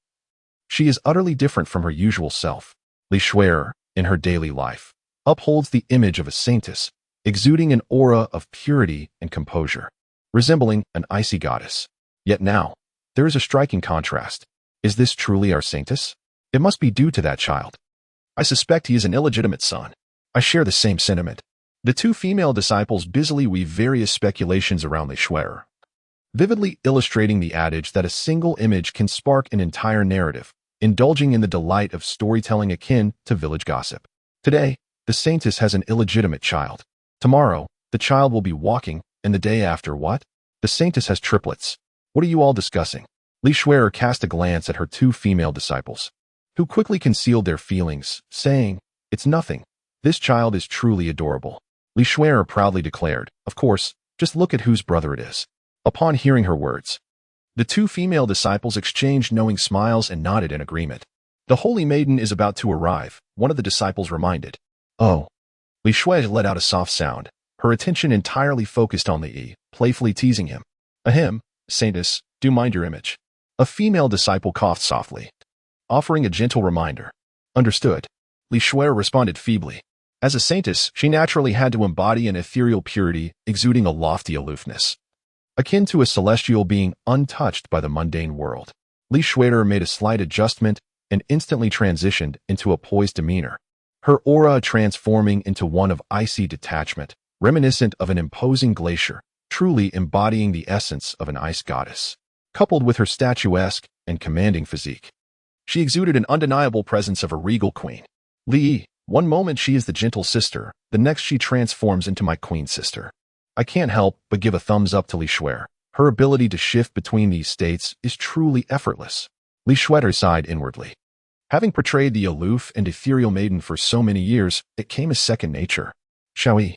She is utterly different from her usual self. Li Shui, in her daily life, upholds the image of a saintess, exuding an aura of purity and composure, resembling an icy goddess. Yet now, there is a striking contrast. Is this truly our saintess? It must be due to that child. I suspect he is an illegitimate son. I share the same sentiment. The two female disciples busily weave various speculations around Li Shuer, vividly illustrating the adage that a single image can spark an entire narrative, indulging in the delight of storytelling akin to village gossip. Today, the saintess has an illegitimate child. Tomorrow, the child will be walking, and the day after what? The saintess has triplets. What are you all discussing? Li Shuer cast a glance at her two female disciples, who quickly concealed their feelings, saying, "It's nothing. This child is truly adorable." Li Shuer proudly declared, "Of course, just look at whose brother it is." Upon hearing her words, the two female disciples exchanged knowing smiles and nodded in agreement. "The Holy Maiden is about to arrive," one of the disciples reminded. "Oh." Li Shuer let out a soft sound, her attention entirely focused on Li, playfully teasing him. "Ahem, saintess, do mind your image." A female disciple coughed softly, offering a gentle reminder. "Understood." Li Shuer responded feebly. As a saintess, she naturally had to embody an ethereal purity, exuding a lofty aloofness, akin to a celestial being untouched by the mundane world. Li Shuer made a slight adjustment and instantly transitioned into a poised demeanor, her aura transforming into one of icy detachment, reminiscent of an imposing glacier, truly embodying the essence of an ice goddess. Coupled with her statuesque and commanding physique, she exuded an undeniable presence of a regal queen. Li, one moment she is the gentle sister, the next she transforms into my queen sister. I can't help but give a thumbs up to Li Shuer. Her ability to shift between these states is truly effortless. Li Shuer sighed inwardly. Having portrayed the aloof and ethereal maiden for so many years, it came as second nature. Xiaoyi,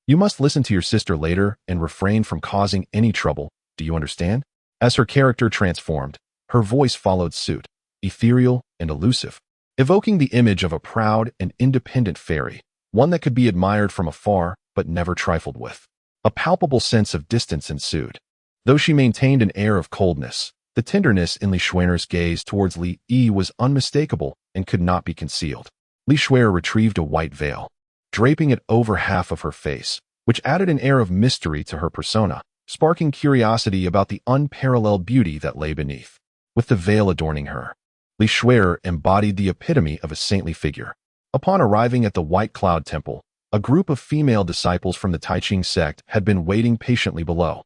you must listen to your sister later and refrain from causing any trouble, do you understand? As her character transformed, her voice followed suit, ethereal and elusive, evoking the image of a proud and independent fairy, one that could be admired from afar but never trifled with. A palpable sense of distance ensued. Though she maintained an air of coldness, the tenderness in Li Shuer's gaze towards Li Yi was unmistakable and could not be concealed. Li Shuer retrieved a white veil, draping it over half of her face, which added an air of mystery to her persona, sparking curiosity about the unparalleled beauty that lay beneath. With the veil adorning her, Li Shuer embodied the epitome of a saintly figure. Upon arriving at the White Cloud Temple, a group of female disciples from the Taiching sect had been waiting patiently below,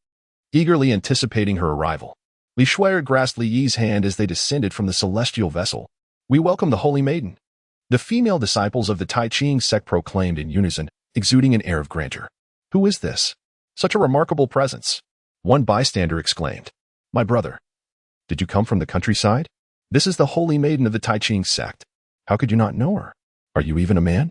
eagerly anticipating her arrival. Li Shuer grasped Li Yi's hand as they descended from the celestial vessel. "We welcome the Holy Maiden," the female disciples of the Taiching sect proclaimed in unison, exuding an air of grandeur. "Who is this? Such a remarkable presence," one bystander exclaimed. "My brother. Did you come from the countryside? This is the Holy Maiden of the Taiching sect. How could you not know her? Are you even a man?"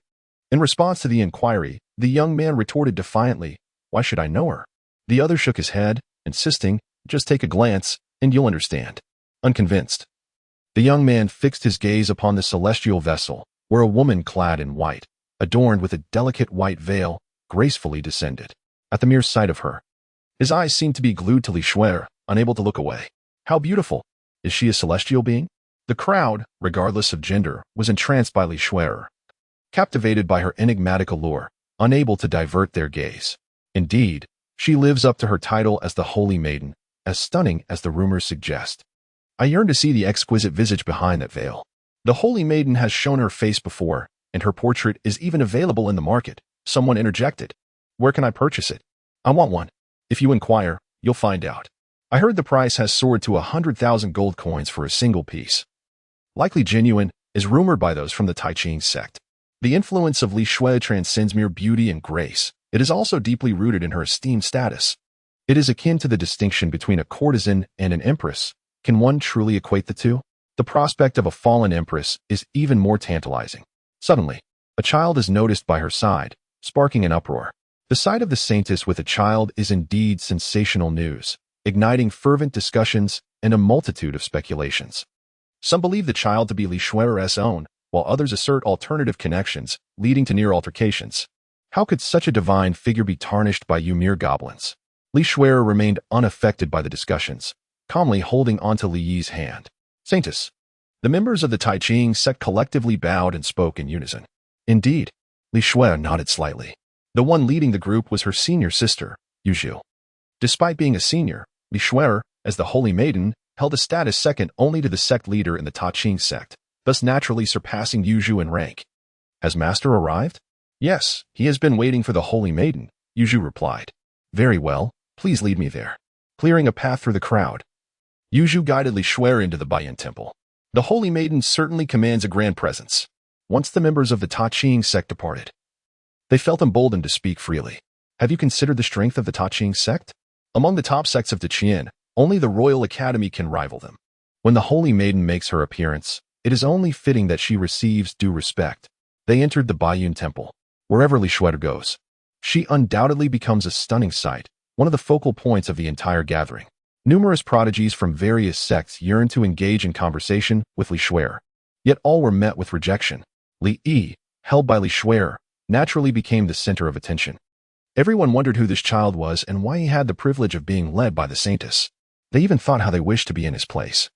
In response to the inquiry, the young man retorted defiantly, "Why should I know her?" The other shook his head, insisting, "Just take a glance, and you'll understand." Unconvinced, the young man fixed his gaze upon the celestial vessel, where a woman clad in white, adorned with a delicate white veil, gracefully descended. At the mere sight of her, his eyes seemed to be glued to Li Shuer, unable to look away. "How beautiful! Is she a celestial being?" The crowd, regardless of gender, was entranced by Li Shuer, captivated by her enigmatic allure, unable to divert their gaze. Indeed, she lives up to her title as the Holy Maiden, as stunning as the rumors suggest. I yearn to see the exquisite visage behind that veil. The Holy Maiden has shown her face before, and her portrait is even available in the market, someone interjected. "Where can I purchase it?" "I want one." "If you inquire, you'll find out. I heard the price has soared to 100,000 gold coins for a single piece. Likely genuine, is rumored by those from the Taiching sect. The influence of Li Shuer transcends mere beauty and grace. It is also deeply rooted in her esteemed status. It is akin to the distinction between a courtesan and an empress. Can one truly equate the two? The prospect of a fallen empress is even more tantalizing. Suddenly, a child is noticed by her side, sparking an uproar. The sight of the saintess with a child is indeed sensational news, igniting fervent discussions and a multitude of speculations. Some believe the child to be Li Shuer's own, while others assert alternative connections, leading to near altercations. How could such a divine figure be tarnished by mere goblins? Li Shuer remained unaffected by the discussions, calmly holding onto Li Yi's hand. "Saintess." The members of the Taiching sect collectively bowed and spoke in unison. Indeed, Li Shuer nodded slightly. The one leading the group was her senior sister, Yuzhu. Despite being a senior, Li Shuer, as the Holy Maiden, held a status second only to the sect leader in the Taiching sect, thus naturally surpassing Yuzhu in rank. "Has Master arrived?" Yes, he has been waiting for the Holy Maiden, Yuzhu replied. Very well, please lead me there. Clearing a path through the crowd, Yuzhu guided Li Shuer into the Baiyun Temple. The Holy Maiden certainly commands a grand presence. Once the members of the Ta Ching sect departed, they felt emboldened to speak freely. Have you considered the strength of the Ta Ching sect? Among the top sects of Taqian, only the Royal Academy can rival them. When the Holy Maiden makes her appearance, it is only fitting that she receives due respect. They entered the Baiyun Temple. Wherever Li Shuer goes, she undoubtedly becomes a stunning sight, one of the focal points of the entire gathering. Numerous prodigies from various sects yearned to engage in conversation with Li Shuer, yet all were met with rejection. Li Yi, held by Li Shuer, naturally became the center of attention. Everyone wondered who this child was and why he had the privilege of being led by the saintess. They even thought how they wished to be in his place,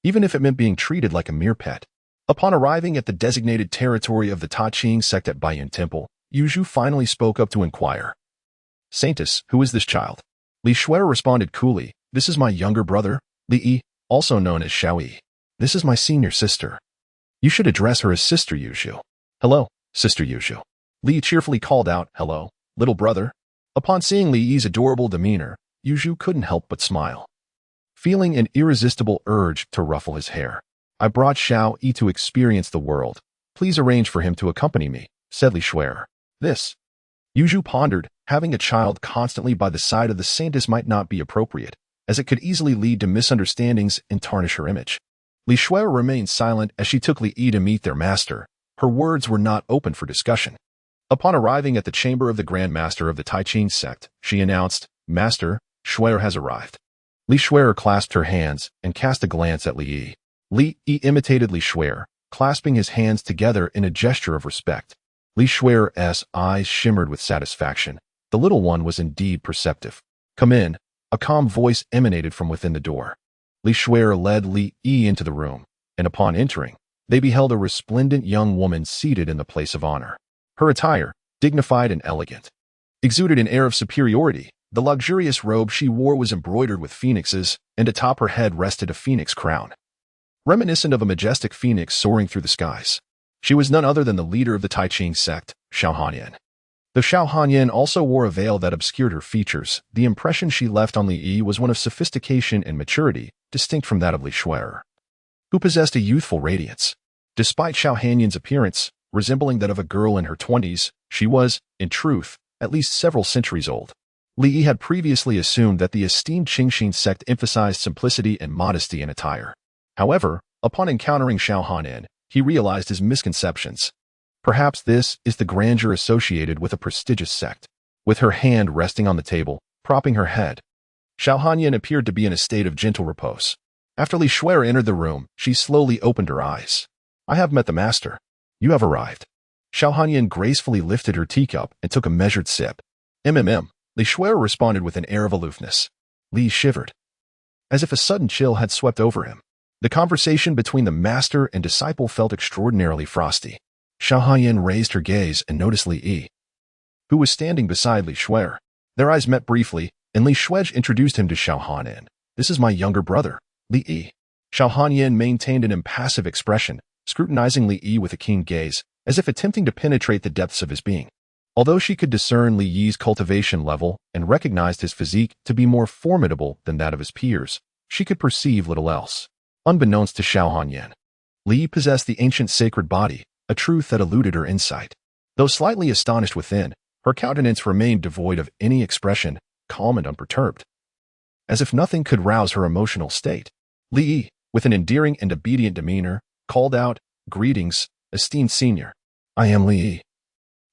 even if it meant being treated like a mere pet. Upon arriving at the designated territory of the Ta Ching sect at Baiyun Temple, Yuzhu finally spoke up to inquire. Saintess, who is this child? Li Shuer responded coolly, this is my younger brother, Li Yi, also known as Xiao Yi. This is my senior sister. You should address her as Sister Yuzhu. Hello, Sister Yuzhu. Li cheerfully called out, hello, little brother. Upon seeing Li Yi's adorable demeanor, Yuzhu couldn't help but smile, feeling an irresistible urge to ruffle his hair. I brought Xiao Yi to experience the world. Please arrange for him to accompany me, said Li Shuer. This. Yuzhu pondered, having a child constantly by the side of the saintess might not be appropriate, as it could easily lead to misunderstandings and tarnish her image. Li Shuer remained silent as she took Li Yi to meet their master. Her words were not open for discussion. Upon arriving at the chamber of the Grand Master of the Tai Ching sect, she announced, Master, Shuer has arrived. Li Shuer clasped her hands and cast a glance at Li Yi. Li Yi imitated Li Shuer, clasping his hands together in a gesture of respect. Li Shuer's eyes shimmered with satisfaction. The little one was indeed perceptive. Come in. A calm voice emanated from within the door. Li Shuer led Li Yi into the room, and upon entering, they beheld a resplendent young woman seated in the place of honor. Her attire, dignified and elegant, exuded an air of superiority. The luxurious robe she wore was embroidered with phoenixes, and atop her head rested a phoenix crown, reminiscent of a majestic phoenix soaring through the skies. She was none other than the leader of the Tai Ching sect, Xiao Hanyan. Though Xiao Hanyan also wore a veil that obscured her features, the impression she left on Li Yi was one of sophistication and maturity, distinct from that of Li Shuer, who possessed a youthful radiance. Despite Xiao Hanyan's appearance, resembling that of a girl in her 20s, she was, in truth, at least several centuries old. Li Yi had previously assumed that the esteemed Qingxin sect emphasized simplicity and modesty in attire. However, upon encountering Xiao Hanyan, he realized his misconceptions. Perhaps this is the grandeur associated with a prestigious sect. With her hand resting on the table, propping her head, Xiao Hanyan appeared to be in a state of gentle repose. After Li Shuer entered the room, she slowly opened her eyes. I have met the master. You have arrived. Xiao Hanyan gracefully lifted her teacup and took a measured sip. Li Shuer responded with an air of aloofness. Li shivered, as if a sudden chill had swept over him. The conversation between the master and disciple felt extraordinarily frosty. Xiao Hanyan raised her gaze and noticed Li Yi, who was standing beside Li Shuer. Their eyes met briefly, and Li Shuer introduced him to Xiao Hanyan. This is my younger brother, Li Yi. Xiao Hanyan maintained an impassive expression, scrutinizing Li Yi with a keen gaze, as if attempting to penetrate the depths of his being. Although she could discern Li Yi's cultivation level and recognized his physique to be more formidable than that of his peers, she could perceive little else. Unbeknownst to Xiao Hanyan, Li Yi possessed the ancient sacred body, a truth that eluded her insight. Though slightly astonished within, her countenance remained devoid of any expression, calm and unperturbed, as if nothing could rouse her emotional state. Li Yi, with an endearing and obedient demeanor, called out, Greetings, esteemed senior. I am Li Yi,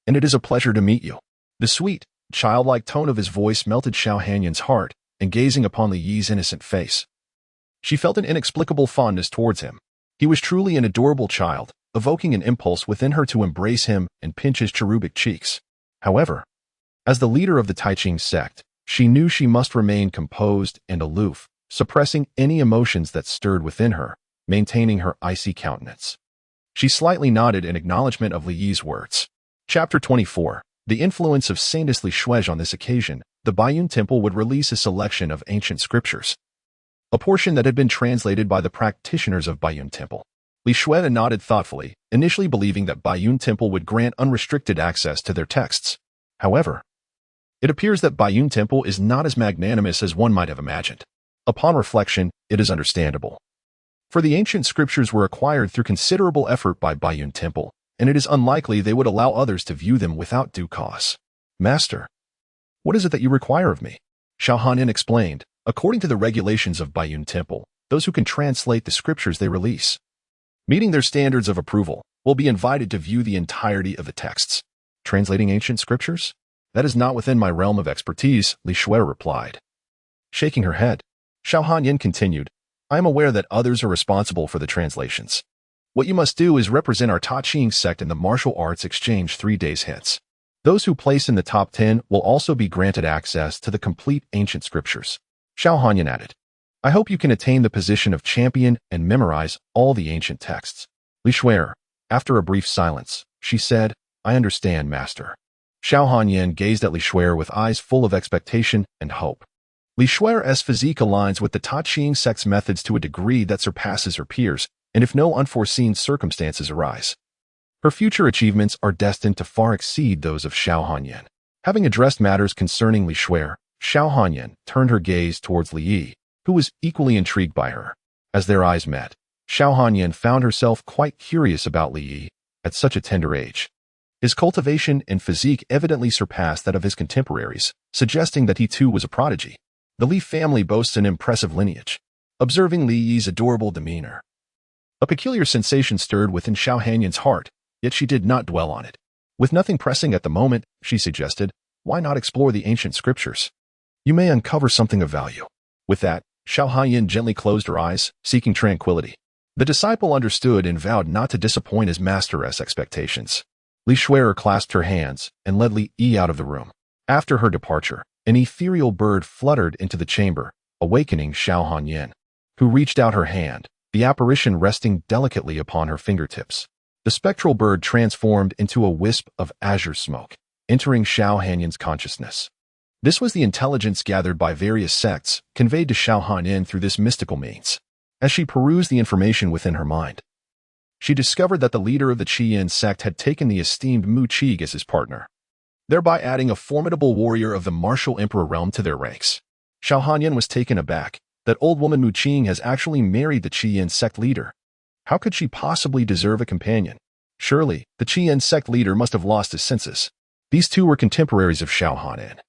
and it is a pleasure to meet you. The sweet, childlike tone of his voice melted Xiao Hanyan's heart, and gazing upon Li Yi's innocent face, she felt an inexplicable fondness towards him. He was truly an adorable child, evoking an impulse within her to embrace him and pinch his cherubic cheeks. However, as the leader of the Tai Ching sect, she knew she must remain composed and aloof, suppressing any emotions that stirred within her, maintaining her icy countenance. She slightly nodded in acknowledgement of Li Yi's words. Chapter 24. The influence of Saintess Li Shuer. On this occasion, the Baiyun Temple would release a selection of ancient scriptures, a portion that had been translated by the practitioners of Baiyun Temple. Li Shui nodded thoughtfully, initially believing that Baiyun Temple would grant unrestricted access to their texts. However, it appears that Baiyun Temple is not as magnanimous as one might have imagined. Upon reflection, it is understandable. For the ancient scriptures were acquired through considerable effort by Baiyun Temple, and it is unlikely they would allow others to view them without due cause. Master, what is it that you require of me? Xiao Hanyan explained. According to the regulations of Baiyun Temple, those who can translate the scriptures they release, meeting their standards of approval, will be invited to view the entirety of the texts. Translating ancient scriptures? That is not within my realm of expertise, Li Shui replied. Shaking her head, Xiao Hanyan continued, I am aware that others are responsible for the translations. What you must do is represent our Ta Ching sect in the martial arts exchange 3 days hence. Those who place in the top 10 will also be granted access to the complete ancient scriptures. Xiao Hanyan added, I hope you can attain the position of champion and memorize all the ancient texts. Li Shui, after a brief silence, she said, I understand, Master. Xiao Hanyan gazed at Li Shui with eyes full of expectation and hope. Li Shui's physique aligns with the Ta Ching sect's methods to a degree that surpasses her peers, and if no unforeseen circumstances arise, her future achievements are destined to far exceed those of Xiao Hanyan. Having addressed matters concerning Li Shui, Xiao Hanyan turned her gaze towards Li Yi, who was equally intrigued by her. As their eyes met, Xiao Hanyan found herself quite curious about Li Yi at such a tender age. His cultivation and physique evidently surpassed that of his contemporaries, suggesting that he too was a prodigy. The Li family boasts an impressive lineage. Observing Li Yi's adorable demeanor, a peculiar sensation stirred within Xiao Hanyan's heart, yet she did not dwell on it. With nothing pressing at the moment, she suggested, why not explore the ancient scriptures? You may uncover something of value. With that, Xiao Hanyan gently closed her eyes, seeking tranquility. The disciple understood and vowed not to disappoint his master's expectations. Li Shui clasped her hands and led Li Yi out of the room. After her departure, an ethereal bird fluttered into the chamber, awakening Xiao Hanyan, who reached out her hand, the apparition resting delicately upon her fingertips. The spectral bird transformed into a wisp of azure smoke, entering Xiao Hanyan's consciousness. This was the intelligence gathered by various sects, conveyed to Xiao Hanyan through this mystical means. As she perused the information within her mind, she discovered that the leader of the Qian sect had taken the esteemed Mu Qi as his partner, thereby adding a formidable warrior of the martial emperor realm to their ranks. Xiao Hanyan was taken aback. That old woman Mu Qing has actually married the Qian sect leader. How could she possibly deserve a companion? Surely, the Qian sect leader must have lost his senses. These two were contemporaries of Xiao Hanyan.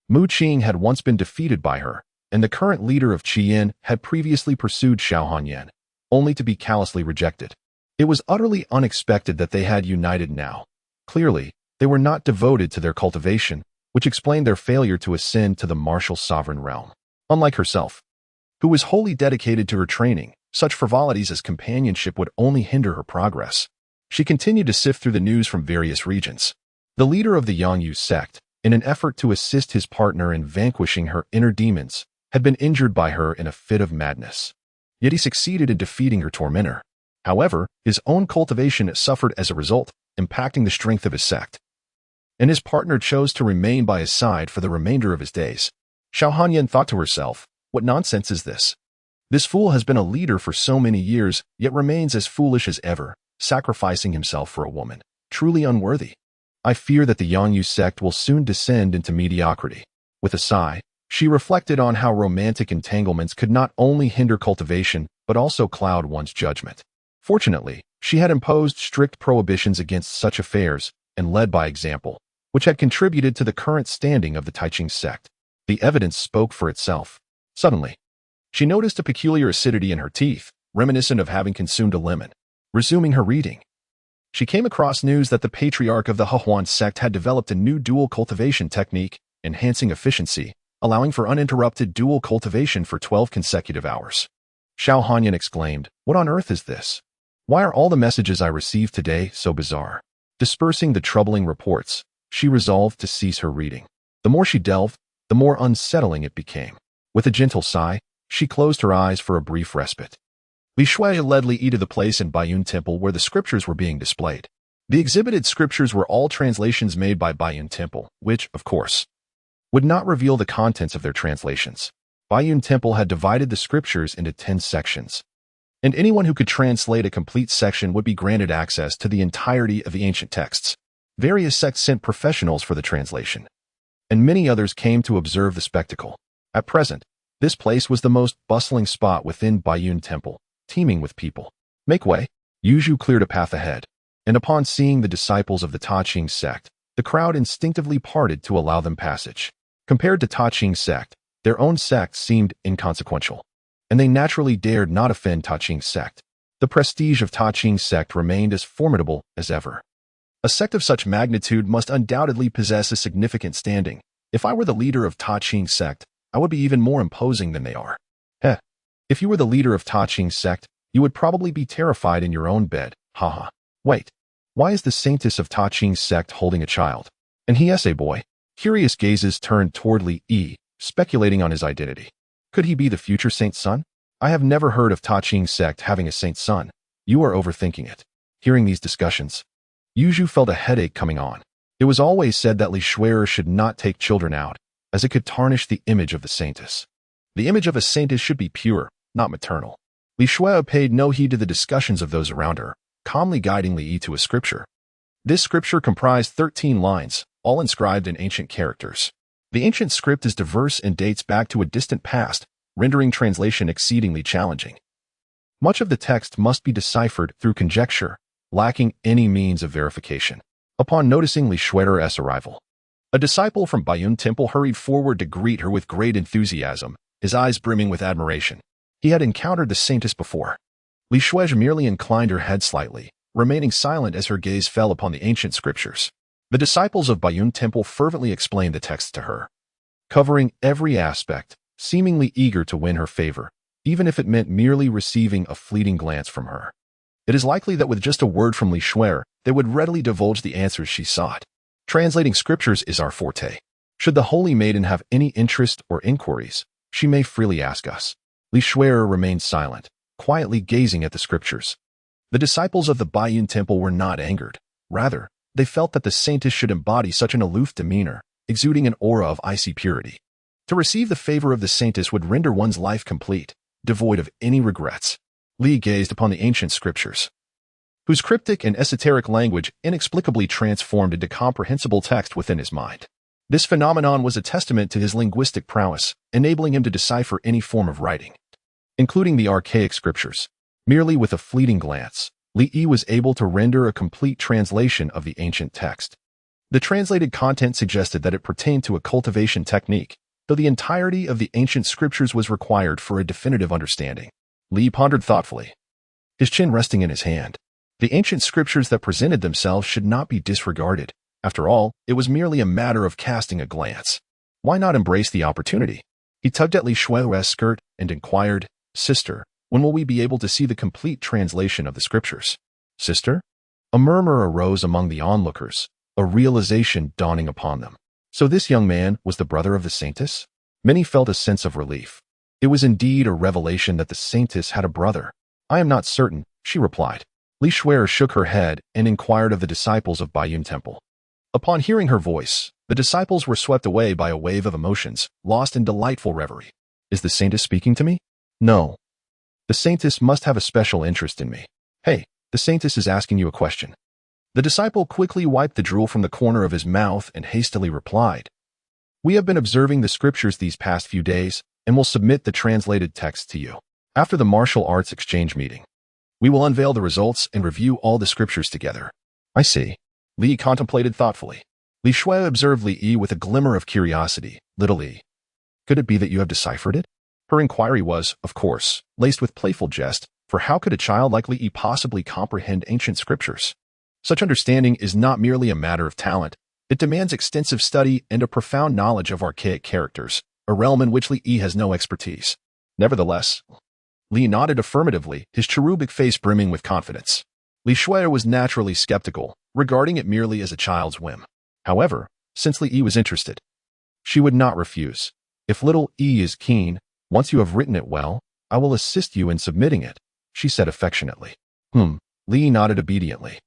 Mu Qing had once been defeated by her, and the current leader of Qian had previously pursued Xiao Hanyan, only to be callously rejected. It was utterly unexpected that they had united now. Clearly, they were not devoted to their cultivation, which explained their failure to ascend to the martial sovereign realm. Unlike herself, who was wholly dedicated to her training, such frivolities as companionship would only hinder her progress. She continued to sift through the news from various regions. The leader of the Yangyu sect, in an effort to assist his partner in vanquishing her inner demons, had been injured by her in a fit of madness. Yet he succeeded in defeating her tormentor. However, his own cultivation suffered as a result, impacting the strength of his sect. And his partner chose to remain by his side for the remainder of his days. Xiao Hanyan thought to herself, what nonsense is this? This fool has been a leader for so many years, yet remains as foolish as ever, sacrificing himself for a woman. Truly unworthy. I fear that the Yangyu sect will soon descend into mediocrity. With a sigh, she reflected on how romantic entanglements could not only hinder cultivation, but also cloud one's judgment. Fortunately, she had imposed strict prohibitions against such affairs, and led by example, which had contributed to the current standing of the Taiching sect. The evidence spoke for itself. Suddenly, she noticed a peculiar acidity in her teeth, reminiscent of having consumed a lemon. Resuming her reading, she came across news that the patriarch of the Hehuan sect had developed a new dual cultivation technique, enhancing efficiency, allowing for uninterrupted dual cultivation for 12 consecutive hours. Xiao Hanyan exclaimed, what on earth is this? Why are all the messages I received today so bizarre? Dispersing the troubling reports, she resolved to cease her reading. The more she delved, the more unsettling it became. With a gentle sigh, she closed her eyes for a brief respite. Li Shui led Li Yi to the place in Baiyun Temple where the scriptures were being displayed. The exhibited scriptures were all translations made by Baiyun Temple, which, of course, would not reveal the contents of their translations. Baiyun Temple had divided the scriptures into 10 sections. and anyone who could translate a complete section would be granted access to the entirety of the ancient texts. Various sects sent professionals for the translation, and many others came to observe the spectacle. At present, this place was the most bustling spot within Bayun Temple, teeming with people. Make way. Yuju cleared a path ahead, and upon seeing the disciples of the Ta-Ching sect, the crowd instinctively parted to allow them passage. Compared to Ta-Ching sect, their own sect seemed inconsequential, and they naturally dared not offend Ta-Ching sect. The prestige of Ta-Ching sect remained as formidable as ever. A sect of such magnitude must undoubtedly possess a significant standing. If I were the leader of Ta-Ching sect, I would be even more imposing than they are. Heh. If you were the leader of Ta-Ching sect, you would probably be terrified in your own bed. Haha. Wait. Why is the saintess of Ta-Ching sect holding a child? And he is a boy. Curious gazes turned toward Li Yi, speculating on his identity. Could he be the future saint's son? I have never heard of Ta-Ching sect having a saint's son. You are overthinking it. Hearing these discussions, Yuju felt a headache coming on. It was always said that Li Shui'er should not take children out, as it could tarnish the image of the saintess. The image of a saintess should be pure, not maternal. Li Shui'er paid no heed to the discussions of those around her, calmly guiding Li Yi to a scripture. This scripture comprised 13 lines, all inscribed in ancient characters. The ancient script is diverse and dates back to a distant past, rendering translation exceedingly challenging. Much of the text must be deciphered through conjecture, lacking any means of verification. Upon noticing Li Shui'er's arrival, a disciple from Bayun Temple hurried forward to greet her with great enthusiasm, his eyes brimming with admiration. He had encountered the saintess before. Li Shui'er merely inclined her head slightly, remaining silent as her gaze fell upon the ancient scriptures. The disciples of Bayun Temple fervently explained the text to her, covering every aspect, seemingly eager to win her favor, even if it meant merely receiving a fleeting glance from her. It is likely that with just a word from Li Shui'er, they would readily divulge the answers she sought. Translating scriptures is our forte. Should the holy maiden have any interest or inquiries, she may freely ask us. Li Shui'er remained silent, quietly gazing at the scriptures. The disciples of the Bayun Temple were not angered. Rather, they felt that the saintess should embody such an aloof demeanor, exuding an aura of icy purity. To receive the favor of the saintess would render one's life complete, devoid of any regrets. Li gazed upon the ancient scriptures, whose cryptic and esoteric language inexplicably transformed into comprehensible text within his mind. This phenomenon was a testament to his linguistic prowess, enabling him to decipher any form of writing, including the archaic scriptures. Merely with a fleeting glance, Li Yi was able to render a complete translation of the ancient text. The translated content suggested that it pertained to a cultivation technique, though the entirety of the ancient scriptures was required for a definitive understanding. Li pondered thoughtfully, his chin resting in his hand. The ancient scriptures that presented themselves should not be disregarded. After all, it was merely a matter of casting a glance. Why not embrace the opportunity? He tugged at Li Shui'er's skirt and inquired, "Sister, when will we be able to see the complete translation of the scriptures?" "Sister?" A murmur arose among the onlookers, a realization dawning upon them. So this young man was the brother of the saintess? Many felt a sense of relief. It was indeed a revelation that the saintess had a brother. "I am not certain," she replied. Li Shui'er shook her head and inquired of the disciples of Bayun Temple. Upon hearing her voice, the disciples were swept away by a wave of emotions, lost in delightful reverie. "Is the saintess speaking to me?" "No. The saintess must have a special interest in me." "Hey, the saintess is asking you a question." The disciple quickly wiped the drool from the corner of his mouth and hastily replied, "We have been observing the scriptures these past few days and will submit the translated text to you. After the martial arts exchange meeting, we will unveil the results and review all the scriptures together." "I see." Li contemplated thoughtfully. Li Shui'er observed Li Yi with a glimmer of curiosity. "Little Li, could it be that you have deciphered it?" Her inquiry was, of course, laced with playful jest, for how could a child like Li Yi possibly comprehend ancient scriptures? Such understanding is not merely a matter of talent. It demands extensive study and a profound knowledge of archaic characters, a realm in which Li Yi has no expertise. Nevertheless, Li nodded affirmatively, his cherubic face brimming with confidence. Li Shui'er was naturally skeptical, regarding it merely as a child's whim. However, since Li Yi was interested, she would not refuse. "If little Yi is keen, once you have written it well, I will assist you in submitting it," she said affectionately. Li nodded obediently,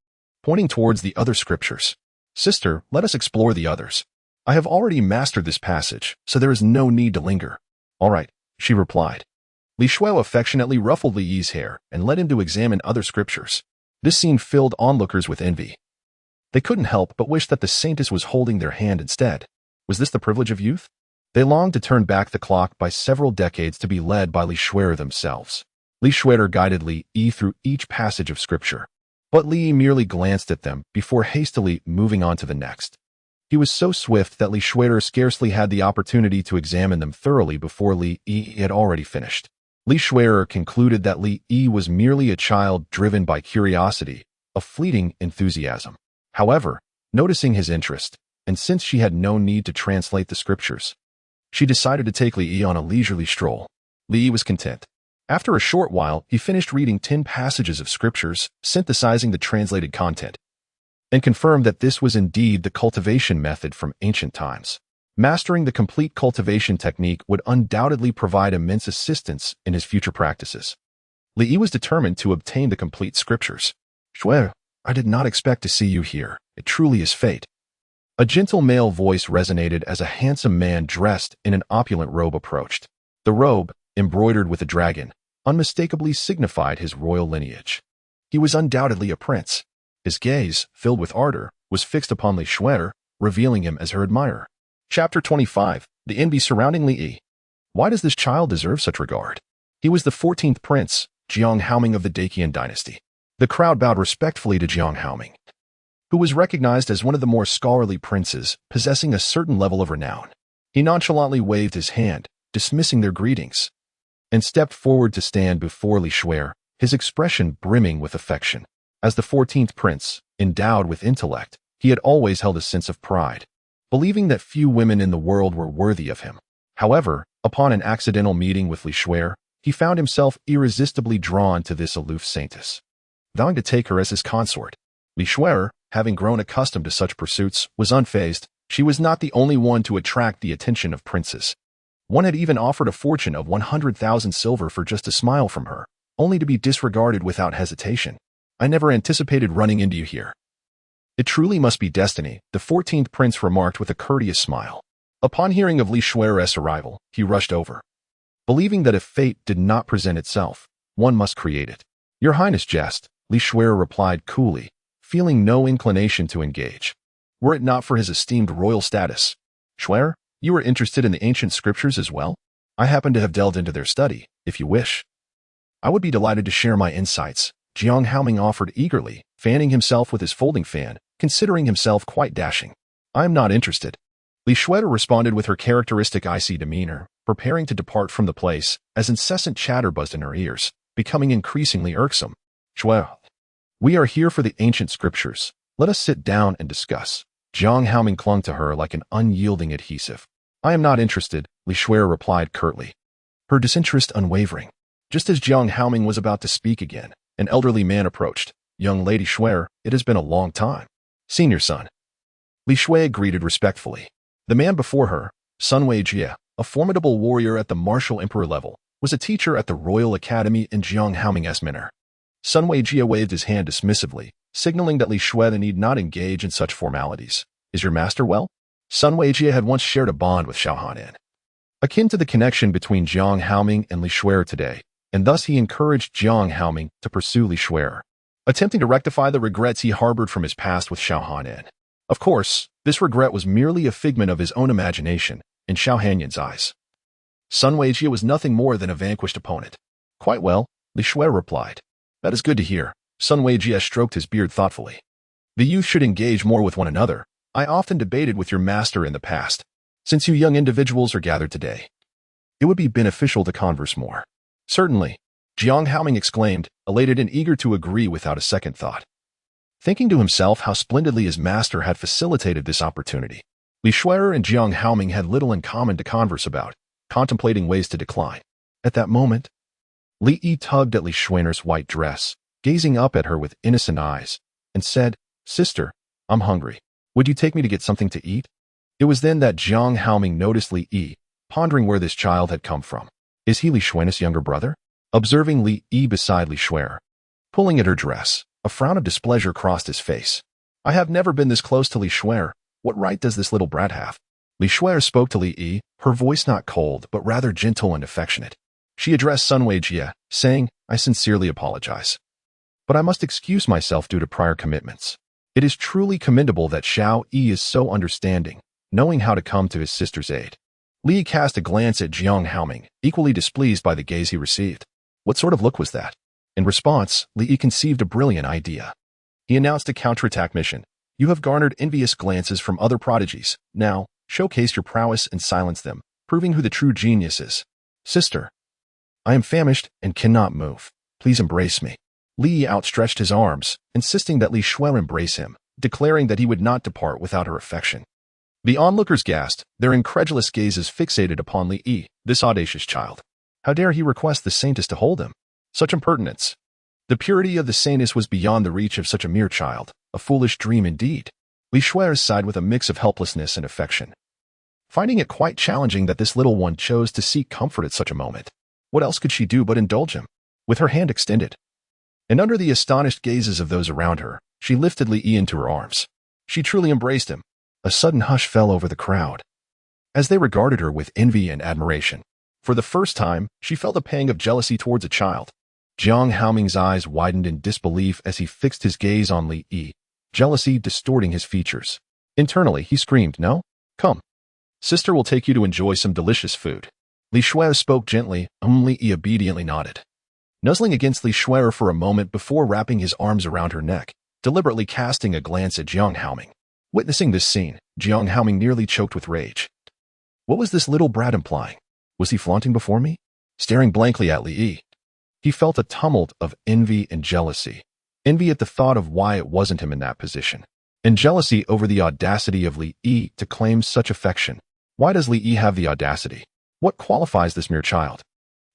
pointing towards the other scriptures. "Sister, let us explore the others. I have already mastered this passage, so there is no need to linger." "All right," she replied. Li Shuo affectionately ruffled Li Yi's hair and led him to examine other scriptures. This scene filled onlookers with envy. They couldn't help but wish that the saintess was holding their hand instead. Was this the privilege of youth? They longed to turn back the clock by several decades to be led by Li Shuo themselves. Li Shuo guided Li Yi through each passage of scripture, but Li Yi merely glanced at them before hastily moving on to the next. He was so swift that Li Shuo scarcely had the opportunity to examine them thoroughly before Li Yi had already finished. Li Shuo concluded that Li Yi was merely a child driven by curiosity, a fleeting enthusiasm. However, noticing his interest, and since she had no need to translate the scriptures, she decided to take Li Yi on a leisurely stroll. Li Yi was content. After a short while, he finished reading 10 passages of scriptures, synthesizing the translated content, and confirmed that this was indeed the cultivation method from ancient times. Mastering the complete cultivation technique would undoubtedly provide immense assistance in his future practices. Li Yi was determined to obtain the complete scriptures. Shuo, I did not expect to see you here. It truly is fate. A gentle male voice resonated as a handsome man dressed in an opulent robe approached. The robe, embroidered with a dragon, unmistakably signified his royal lineage. He was undoubtedly a prince. His gaze, filled with ardor, was fixed upon Li Shuo, revealing him as her admirer. Chapter 25. The envy surrounding Li Yi. Why does this child deserve such regard? He was the 14th prince, Jiang Haoming of the Dacian dynasty. The crowd bowed respectfully to Jiang Haoming, who was recognized as one of the more scholarly princes, possessing a certain level of renown. He nonchalantly waved his hand, dismissing their greetings, and stepped forward to stand before Li Shuo, his expression brimming with affection. As the 14th prince, endowed with intellect, he had always held a sense of pride, believing that few women in the world were worthy of him. However, upon an accidental meeting with Li Shuo, he found himself irresistibly drawn to this aloof saintess, vowing to take her as his consort. Li Shuo, having grown accustomed to such pursuits, was unfazed. She was not the only one to attract the attention of princes. One had even offered a fortune of 100,000 silver for just a smile from her, only to be disregarded without hesitation. I never anticipated running into you here. It truly must be destiny, the 14th prince remarked with a courteous smile. Upon hearing of Li Shuo's arrival, he rushed over, believing that if fate did not present itself, one must create it. Your Highness jest, Li Shuo replied coolly, feeling no inclination to engage. Were it not for his esteemed royal status. Shuo, you are interested in the ancient scriptures as well? I happen to have delved into their study, if you wish. I would be delighted to share my insights, Jiang Haoming offered eagerly, fanning himself with his folding fan, considering himself quite dashing. I am not interested. Li Shuo responded with her characteristic icy demeanor, preparing to depart from the place, as incessant chatter buzzed in her ears, becoming increasingly irksome. Shuo, we are here for the ancient scriptures. Let us sit down and discuss. Jiang Haoming clung to her like an unyielding adhesive. I am not interested, Li Shuo replied curtly, her disinterest unwavering. Just as Jiang Haoming was about to speak again, an elderly man approached. Young Lady Shuo, it has been a long time. Senior son. Li Shuo greeted respectfully. The man before her, Sun Weijie, a formidable warrior at the martial emperor level, was a teacher at the Royal Academy in Jiang Haoming's manor. Sun Weijie waved his hand dismissively, signaling that Li Shuo need not engage in such formalities. Is your master well? Sun Weijie had once shared a bond with Xiao Hanan, akin to the connection between Jiang Haoming and Li Shuo today, and thus he encouraged Jiang Haoming to pursue Li Shuo, attempting to rectify the regrets he harbored from his past with Xiao Hanan. Of course, this regret was merely a figment of his own imagination in Xiao Hanyan's eyes. Sun Weijie was nothing more than a vanquished opponent. Quite well, Li Shuo replied. That is good to hear. Sun Weijie stroked his beard thoughtfully. The youth should engage more with one another. I often debated with your master in the past. Since you young individuals are gathered today, it would be beneficial to converse more. Certainly, Jiang Haoming exclaimed, elated and eager to agree without a second thought. Thinking to himself how splendidly his master had facilitated this opportunity, Li Shuo and Jiang Haoming had little in common to converse about, contemplating ways to decline. At that moment, Li Yi tugged at Li Shuo's white dress, gazing up at her with innocent eyes, and said, Sister, I'm hungry. Would you take me to get something to eat? It was then that Jiang Haoming noticed Li Yi, pondering where this child had come from. Is he Li Shuo's younger brother? Observing Li Yi beside Li Shuo, pulling at her dress, a frown of displeasure crossed his face. I have never been this close to Li Shuo. What right does this little brat have? Li Shuo spoke to Li Yi, her voice not cold but rather gentle and affectionate. She addressed Sun Weijie, saying, "I sincerely apologize, but I must excuse myself due to prior commitments. It is truly commendable that Xiao Yi is so understanding, knowing how to come to his sister's aid." Li cast a glance at Jiang Haoming, equally displeased by the gaze he received. What sort of look was that? In response, Li conceived a brilliant idea. He announced a counterattack mission. "You have garnered envious glances from other prodigies. Now, showcase your prowess and silence them, proving who the true genius is. Sister, I am famished and cannot move. Please embrace me." Li outstretched his arms, insisting that Li Shuai embrace him, declaring that he would not depart without her affection. The onlookers gasped, their incredulous gazes fixated upon Li, this audacious child. How dare he request the saintess to hold him? Such impertinence. The purity of the saintess was beyond the reach of such a mere child, a foolish dream indeed. Li Shuai sighed with a mix of helplessness and affection, finding it quite challenging that this little one chose to seek comfort at such a moment. What else could she do but indulge him? With her hand extended, and under the astonished gazes of those around her, she lifted Li into her arms. She truly embraced him. A sudden hush fell over the crowd, as they regarded her with envy and admiration. For the first time, she felt a pang of jealousy towards a child. Jiang Haoming's eyes widened in disbelief as he fixed his gaze on Li, jealousy distorting his features. Internally, he screamed, "No? Come. Sister will take you to enjoy some delicious food." Li Shuai spoke gently, Li obediently nodded, nuzzling against Li Shuai for a moment before wrapping his arms around her neck, deliberately casting a glance at Jiang Haoming. Witnessing this scene, Jiang Haoming nearly choked with rage. What was this little brat implying? Was he flaunting before me? Staring blankly at Li, he felt a tumult of envy and jealousy. Envy at the thought of why it wasn't him in that position, and jealousy over the audacity of Li to claim such affection. Why does Li have the audacity? What qualifies this mere child?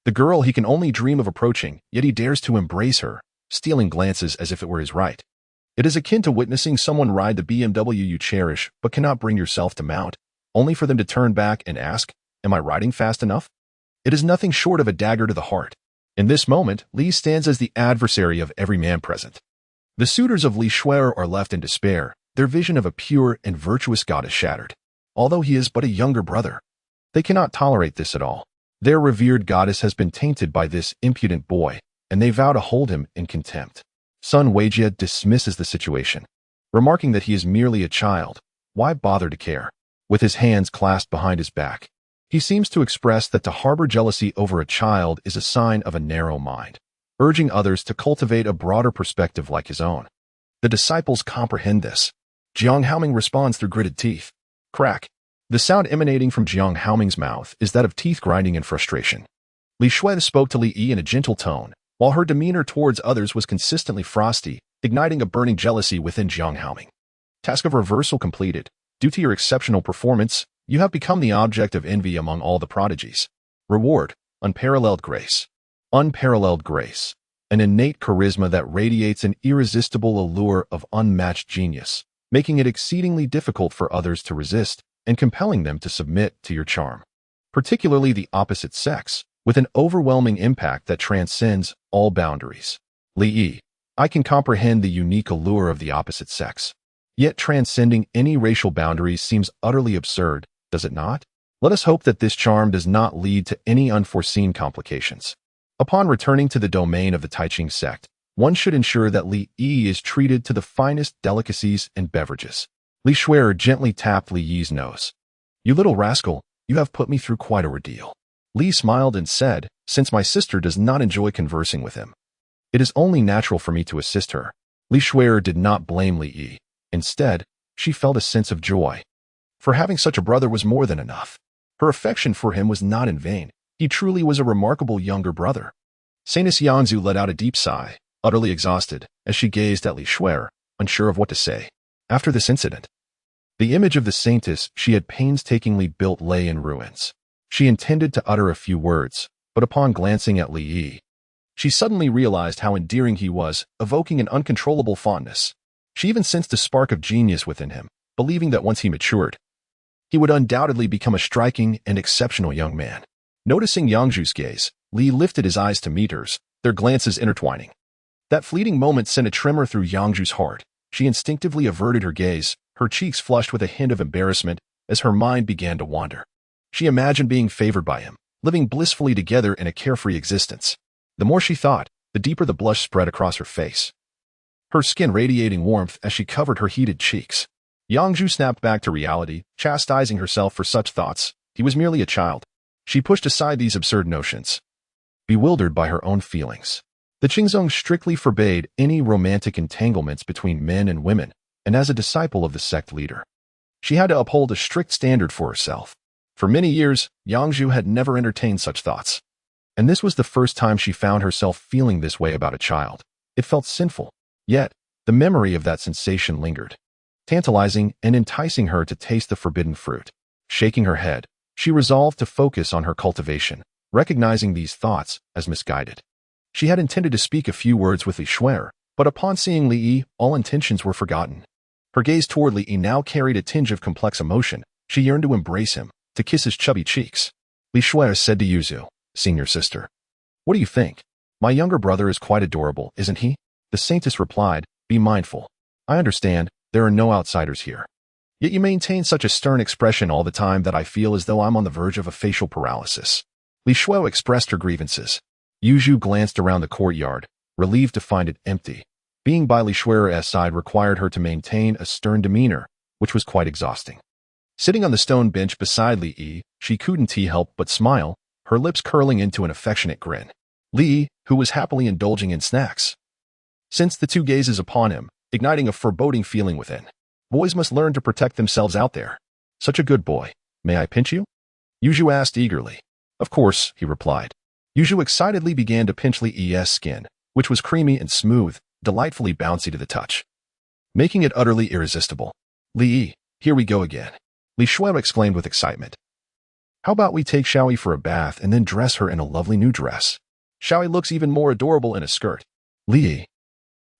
The girl he can only dream of approaching, yet he dares to embrace her, stealing glances as if it were his right. It is akin to witnessing someone ride the BMW you cherish but cannot bring yourself to mount, only for them to turn back and ask, "Am I riding fast enough?" It is nothing short of a dagger to the heart. In this moment, Li stands as the adversary of every man present. The suitors of Li Shuai are left in despair, their vision of a pure and virtuous goddess shattered. Although he is but a younger brother, they cannot tolerate this at all. Their revered goddess has been tainted by this impudent boy, and they vow to hold him in contempt. Sun Weijie dismisses the situation, remarking that he is merely a child. Why bother to care? With his hands clasped behind his back, he seems to express that to harbor jealousy over a child is a sign of a narrow mind, urging others to cultivate a broader perspective like his own. The disciples comprehend this. Jiang Haoming responds through gritted teeth. Crack. The sound emanating from Jiang Haoming's mouth is that of teeth grinding in frustration. Li Shuai spoke to Li in a gentle tone, while her demeanor towards others was consistently frosty, igniting a burning jealousy within Jiang Haoming. Task of reversal completed. Due to your exceptional performance, you have become the object of envy among all the prodigies. Reward: unparalleled grace. Unparalleled grace. An innate charisma that radiates an irresistible allure of unmatched genius, making it exceedingly difficult for others to resist and compelling them to submit to your charm. Particularly the opposite sex, with an overwhelming impact that transcends all boundaries. Li, I can comprehend the unique allure of the opposite sex. Yet transcending any racial boundaries seems utterly absurd, does it not? Let us hope that this charm does not lead to any unforeseen complications. Upon returning to the domain of the Taiching sect, one should ensure that Li is treated to the finest delicacies and beverages. Li Shuai gently tapped Li Yi's nose. You little rascal, you have put me through quite a ordeal. Li smiled and said, since my sister does not enjoy conversing with him, it is only natural for me to assist her. Li Shuai did not blame Li Yi. Instead, she felt a sense of joy. For having such a brother was more than enough. Her affection for him was not in vain. He truly was a remarkable younger brother. Saintess Yangzhu let out a deep sigh, utterly exhausted, as she gazed at Li Shuai, unsure of what to say. After this incident, the image of the saintess she had painstakingly built lay in ruins. She intended to utter a few words, but upon glancing at Li Yi, she suddenly realized how endearing he was, evoking an uncontrollable fondness. She even sensed a spark of genius within him, believing that once he matured, he would undoubtedly become a striking and exceptional young man. Noticing Yangzhu's gaze, Li lifted his eyes to meet hers, their glances intertwining. That fleeting moment sent a tremor through Yangzhu's heart. She instinctively averted her gaze, her cheeks flushed with a hint of embarrassment as her mind began to wander. She imagined being favored by him, living blissfully together in a carefree existence. The more she thought, the deeper the blush spread across her face, her skin radiating warmth as she covered her heated cheeks. Yangzhu snapped back to reality, chastising herself for such thoughts. He was merely a child. She pushed aside these absurd notions, bewildered by her own feelings. The Qingzong strictly forbade any romantic entanglements between men and women, and as a disciple of the sect leader, she had to uphold a strict standard for herself. For many years, Yangzhu had never entertained such thoughts, and this was the first time she found herself feeling this way about a child. It felt sinful, yet the memory of that sensation lingered, tantalizing and enticing her to taste the forbidden fruit. Shaking her head, she resolved to focus on her cultivation, recognizing these thoughts as misguided. She had intended to speak a few words with Li Shuer, but upon seeing Li Yi, all intentions were forgotten. Her gaze toward Li Yi now carried a tinge of complex emotion. She yearned to embrace him, to kiss his chubby cheeks. Li Shuer said to Yuzu, senior sister, "What do you think? My younger brother is quite adorable, isn't he?" The saintess replied, "Be mindful. I understand, there are no outsiders here. Yet you maintain such a stern expression all the time that I feel as though I'm on the verge of a facial paralysis." Li Shuo expressed her grievances. Yuzu glanced around the courtyard, relieved to find it empty. Being by Li Shuer's side required her to maintain a stern demeanor, which was quite exhausting. Sitting on the stone bench beside Li Yi, she couldn't help but smile, her lips curling into an affectionate grin. Li Yi, who was happily indulging in snacks, sensed the two gazes upon him, igniting a foreboding feeling within. Boys must learn to protect themselves out there. Such a good boy. May I pinch you? Yuzu asked eagerly. Of course, he replied. Yuzu excitedly began to pinch Li Yi's skin, which was creamy and smooth, delightfully bouncy to the touch, making it utterly irresistible. Li Yi, here we go again, Li Shuo exclaimed with excitement. How about we take Xiaoyi for a bath and then dress her in a lovely new dress? Xiaoyi looks even more adorable in a skirt. Li Yi,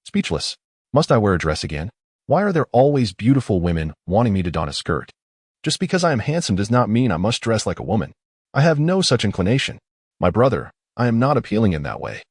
speechless. Must I wear a dress again? Why are there always beautiful women wanting me to don a skirt? Just because I am handsome does not mean I must dress like a woman. I have no such inclination. My brother, I am not appealing in that way.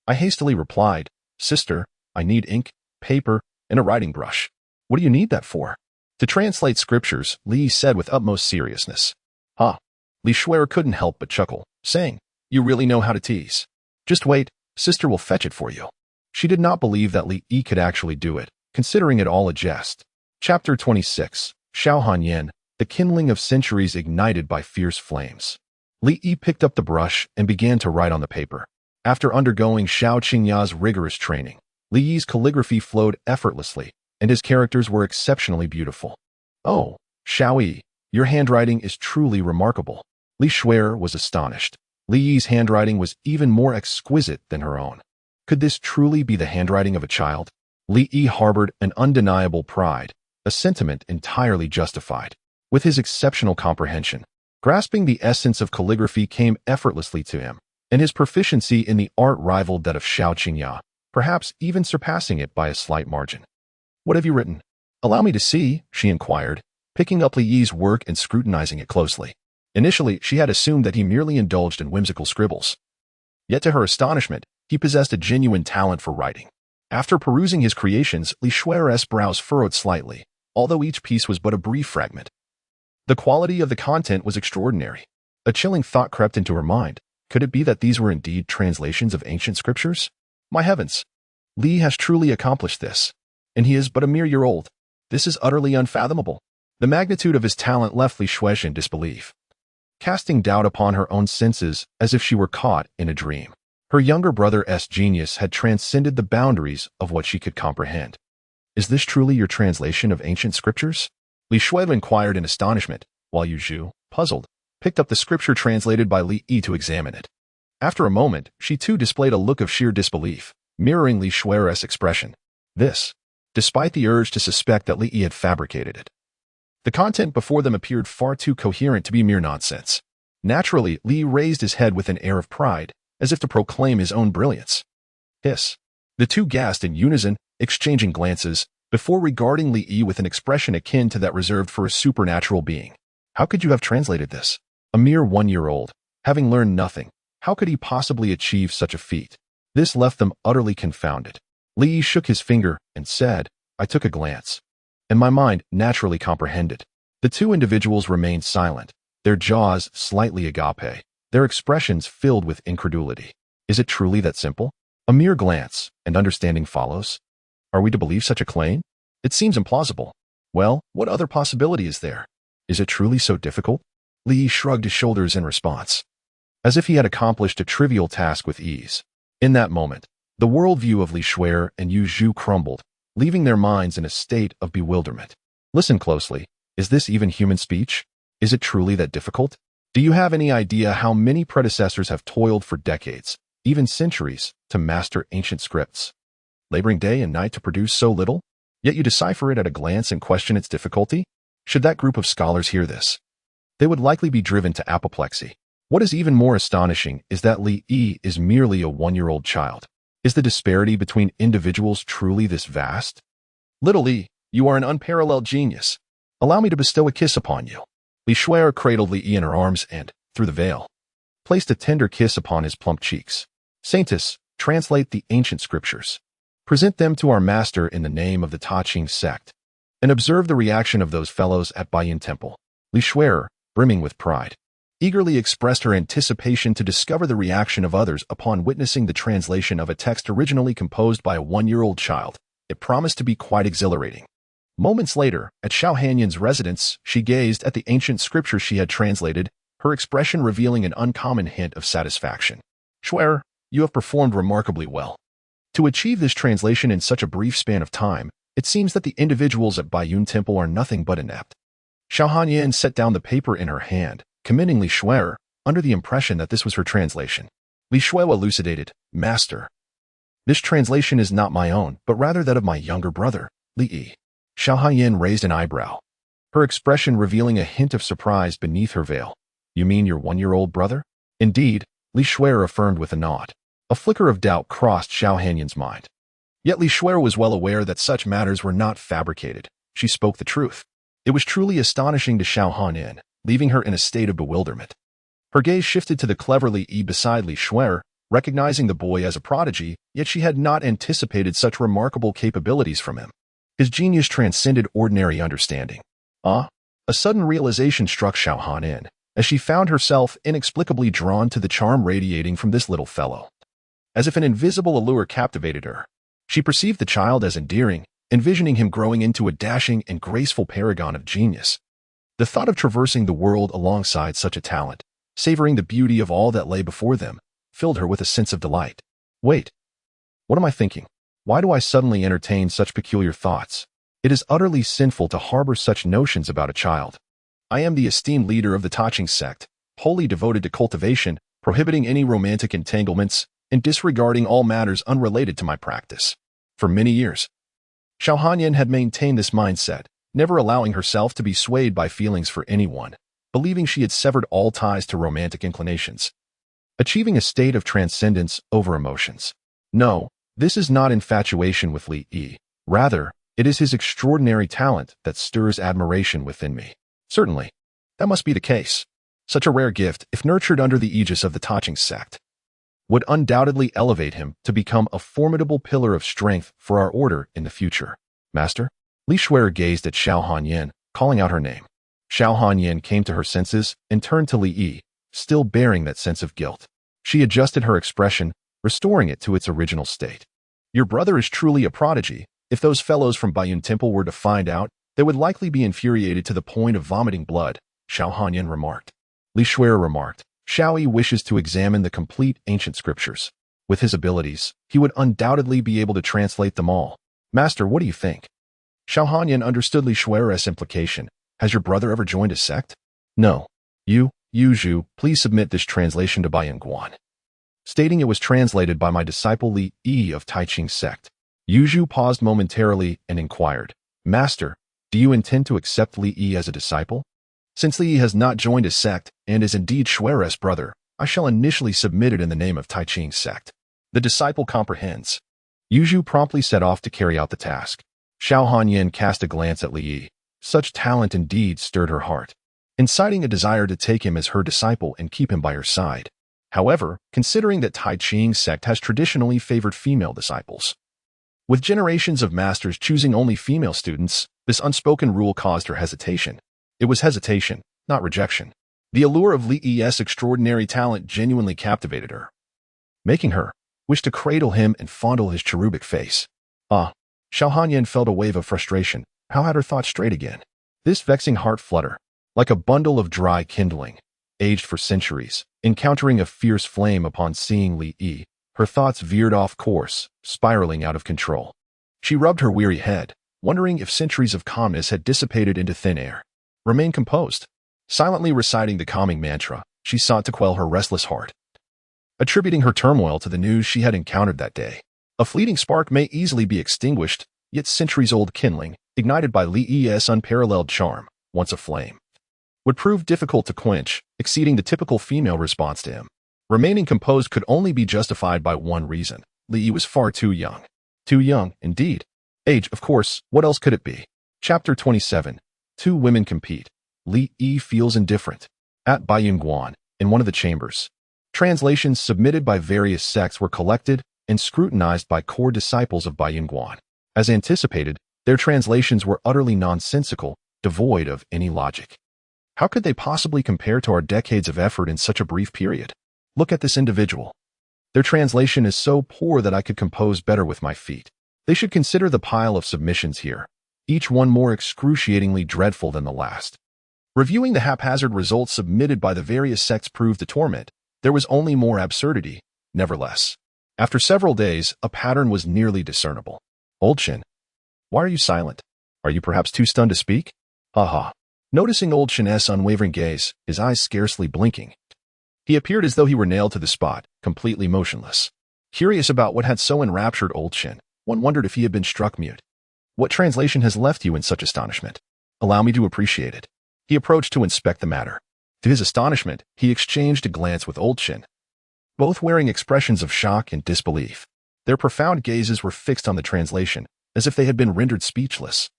I hastily replied, Sister, I need ink, paper, and a writing brush. What do you need that for? To translate scriptures, Li said with utmost seriousness. Ha! Li Shuer couldn't help but chuckle, saying, You really know how to tease. Just wait, Sister will fetch it for you. She did not believe that Li Yi could actually do it, considering it all a jest. Chapter 26, Xiao Hanyan, the kindling of centuries ignited by fierce flames. Li Yi picked up the brush and began to write on the paper. After undergoing Xiao Qingya's rigorous training, Li Yi's calligraphy flowed effortlessly, and his characters were exceptionally beautiful. Oh, Xiao Yi, your handwriting is truly remarkable. Li Shuer was astonished. Li Yi's handwriting was even more exquisite than her own. Could this truly be the handwriting of a child? Li Yi harbored an undeniable pride, a sentiment entirely justified. With his exceptional comprehension, grasping the essence of calligraphy came effortlessly to him, and his proficiency in the art rivaled that of Xiao Qingya, perhaps even surpassing it by a slight margin. What have you written? Allow me to see, she inquired, picking up Li Yi's work and scrutinizing it closely. Initially, she had assumed that he merely indulged in whimsical scribbles. Yet to her astonishment, he possessed a genuine talent for writing. After perusing his creations, Li Shuer's brows furrowed slightly, although each piece was but a brief fragment. The quality of the content was extraordinary. A chilling thought crept into her mind. Could it be that these were indeed translations of ancient scriptures? My heavens! Li has truly accomplished this, and he is but a mere year old. This is utterly unfathomable. The magnitude of his talent left Li Shuesh in disbelief, casting doubt upon her own senses as if she were caught in a dream. Her younger brother's genius had transcended the boundaries of what she could comprehend. Is this truly your translation of ancient scriptures? Li Shuo inquired in astonishment, while Yuzu, puzzled, picked up the scripture translated by Li Yi to examine it. After a moment, she too displayed a look of sheer disbelief, mirroring Li Shuer's expression. This, despite the urge to suspect that Li Yi had fabricated it. The content before them appeared far too coherent to be mere nonsense. Naturally, Li raised his head with an air of pride, as if to proclaim his own brilliance. Hiss. The two gasped in unison, exchanging glances, before regarding Li Yi with an expression akin to that reserved for a supernatural being. How could you have translated this? A mere 1-year-old, having learned nothing, how could he possibly achieve such a feat? This left them utterly confounded. Li Yi shook his finger and said, I took a glance, and my mind naturally comprehended. The two individuals remained silent, their jaws slightly agape, their expressions filled with incredulity. Is it truly that simple? A mere glance, and understanding follows? Are we to believe such a claim? It seems implausible. Well, what other possibility is there? Is it truly so difficult? Li shrugged his shoulders in response, as if he had accomplished a trivial task with ease. In that moment, the worldview of Li Shuer and Yu Zhu crumbled, leaving their minds in a state of bewilderment. Listen closely. Is this even human speech? Is it truly that difficult? Do you have any idea how many predecessors have toiled for decades, even centuries, to master ancient scripts, laboring day and night to produce so little? Yet you decipher it at a glance and question its difficulty? Should that group of scholars hear this, they would likely be driven to apoplexy. What is even more astonishing is that Li Yi is merely a one-year-old child. Is the disparity between individuals truly this vast? Little Li, you are an unparalleled genius. Allow me to bestow a kiss upon you. Li Shuer cradled Li Yi in her arms and, through the veil, placed a tender kiss upon his plump cheeks. Saintess, translate the ancient scriptures. Present them to our master in the name of the Ta Ching sect, and observe the reaction of those fellows at Baiyun Temple. Li Shuer, brimming with pride, eagerly expressed her anticipation to discover the reaction of others upon witnessing the translation of a text originally composed by a one-year-old child. It promised to be quite exhilarating. Moments later, at Xiao Hanyan's residence, she gazed at the ancient scripture she had translated, her expression revealing an uncommon hint of satisfaction. Shuer, you have performed remarkably well. To achieve this translation in such a brief span of time, it seems that the individuals at Baiyun Temple are nothing but inept. Xiao Hanyan set down the paper in her hand, commending Li Shuer, under the impression that this was her translation. Li Shuer elucidated, Master, this translation is not my own, but rather that of my younger brother, Li Yi. Xiao Hanyan raised an eyebrow, her expression revealing a hint of surprise beneath her veil. You mean your one-year-old brother? Indeed, Li Shuer affirmed with a nod. A flicker of doubt crossed Xiao Hanyan's mind. Yet Li Shuer was well aware that such matters were not fabricated. She spoke the truth. It was truly astonishing to Xiao Hanyan, leaving her in a state of bewilderment. Her gaze shifted to the clever Li Yi beside Li Shuer, recognizing the boy as a prodigy, yet she had not anticipated such remarkable capabilities from him. His genius transcended ordinary understanding. A sudden realization struck Xiao Hanyan, as she found herself inexplicably drawn to the charm radiating from this little fellow. As if an invisible allure captivated her, she perceived the child as endearing, envisioning him growing into a dashing and graceful paragon of genius. The thought of traversing the world alongside such a talent, savoring the beauty of all that lay before them, filled her with a sense of delight. Wait, what am I thinking? Why do I suddenly entertain such peculiar thoughts? It is utterly sinful to harbor such notions about a child. I am the esteemed leader of the Ta Ching sect, wholly devoted to cultivation, prohibiting any romantic entanglements, and disregarding all matters unrelated to my practice. For many years, Xiao Hanyan had maintained this mindset, never allowing herself to be swayed by feelings for anyone, believing she had severed all ties to romantic inclinations, achieving a state of transcendence over emotions. No, this is not infatuation with Li Yi. Rather, it is his extraordinary talent that stirs admiration within me. Certainly, that must be the case. Such a rare gift, if nurtured under the aegis of the Ta Ching sect, would undoubtedly elevate him to become a formidable pillar of strength for our order in the future. Master? Li Shuer gazed at Xiao Hanyan, calling out her name. Xiao Hanyan came to her senses and turned to Li Yi, still bearing that sense of guilt. She adjusted her expression, restoring it to its original state. Your brother is truly a prodigy. If those fellows from Baiyun Temple were to find out, they would likely be infuriated to the point of vomiting blood, Xiao Hanyan remarked. Li Shuer remarked, Xiao Yi wishes to examine the complete ancient scriptures. With his abilities, he would undoubtedly be able to translate them all. Master, what do you think? Xiao Hanyan understood Li Shuer's implication. Has your brother ever joined a sect? No. Yu Zhu, please submit this translation to Baiyun Guan, stating it was translated by my disciple Li Yi of Tai Ching sect. Yu Zhu paused momentarily and inquired, Master, do you intend to accept Li Yi as a disciple? Since Li Yi has not joined a sect and is indeed Shuer's brother, I shall initially submit it in the name of Tai Ching sect. The disciple comprehends. Yu Zhu promptly set off to carry out the task. Xiao Hanyan cast a glance at Li Yi. Such talent indeed stirred her heart, inciting a desire to take him as her disciple and keep him by her side. However, considering that Tai Ching sect has traditionally favored female disciples, with generations of masters choosing only female students, this unspoken rule caused her hesitation. It was hesitation, not rejection. The allure of Li Yi's extraordinary talent genuinely captivated her, making her wish to cradle him and fondle his cherubic face. Ah, Xiao Hanyan felt a wave of frustration. How had her thoughts strayed again? This vexing heart flutter, like a bundle of dry kindling, aged for centuries, encountering a fierce flame upon seeing Li Yi. Her thoughts veered off course, spiraling out of control. She rubbed her weary head, wondering if centuries of calmness had dissipated into thin air. Remain composed. Silently reciting the calming mantra, she sought to quell her restless heart, attributing her turmoil to the news she had encountered that day. A fleeting spark may easily be extinguished, yet centuries-old kindling, ignited by Li Yi's unparalleled charm, once aflame, would prove difficult to quench, exceeding the typical female response to him. Remaining composed could only be justified by one reason. Li Yi was far too young. Too young, indeed. Age, of course, what else could it be? Chapter 27. Two women compete. Li Yi feels indifferent. At Baiyunguan, in one of the chambers, translations submitted by various sects were collected and scrutinized by core disciples of Baiyunguan. As anticipated, their translations were utterly nonsensical, devoid of any logic. How could they possibly compare to our decades of effort in such a brief period? Look at this individual. Their translation is so poor that I could compose better with my feet. They should consider the pile of submissions here, each one more excruciatingly dreadful than the last. Reviewing the haphazard results submitted by the various sects proved a torment. There was only more absurdity, never less. After several days, a pattern was nearly discernible. Old Shin, why are you silent? Are you perhaps too stunned to speak? Ha. Noticing Old Shin's unwavering gaze, his eyes scarcely blinking, he appeared as though he were nailed to the spot, completely motionless. Curious about what had so enraptured Old Shin, one wondered if he had been struck mute. What translation has left you in such astonishment? Allow me to appreciate it. He approached to inspect the matter. To his astonishment, he exchanged a glance with Old Shin, both wearing expressions of shock and disbelief. Their profound gazes were fixed on the translation, as if they had been rendered speechless.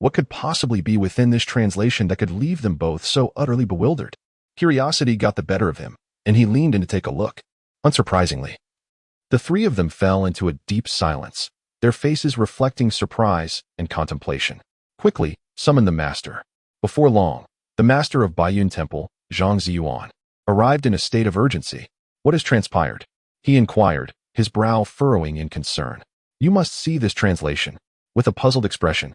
What could possibly be within this translation that could leave them both so utterly bewildered? Curiosity got the better of him, and he leaned in to take a look. Unsurprisingly, the three of them fell into a deep silence, their faces reflecting surprise and contemplation. Quickly, summoned the master. Before long, the master of Baiyun Temple, Zhang Ziyuan, arrived in a state of urgency. What has transpired? He inquired, his brow furrowing in concern. You must see this translation. With a puzzled expression,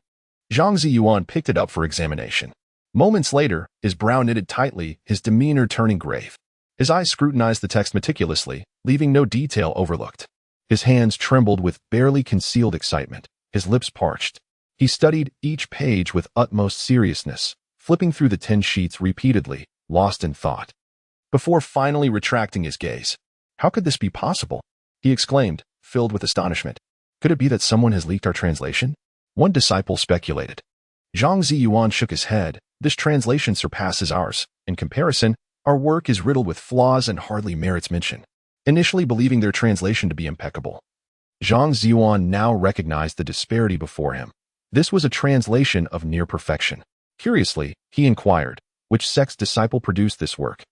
Zhang Ziyuan picked it up for examination. Moments later, his brow knitted tightly, his demeanor turning grave. His eyes scrutinized the text meticulously, leaving no detail overlooked. His hands trembled with barely concealed excitement, his lips parched. He studied each page with utmost seriousness, flipping through the 10 sheets repeatedly, lost in thought, before finally retracting his gaze. How could this be possible? He exclaimed, filled with astonishment. Could it be that someone has leaked our translation? One disciple speculated. Zhang Ziyuan shook his head. This translation surpasses ours. In comparison, our work is riddled with flaws and hardly merits mention. Initially believing their translation to be impeccable, Zhang Ziyuan now recognized the disparity before him. This was a translation of near perfection. Curiously, he inquired, which sect's disciple produced this work?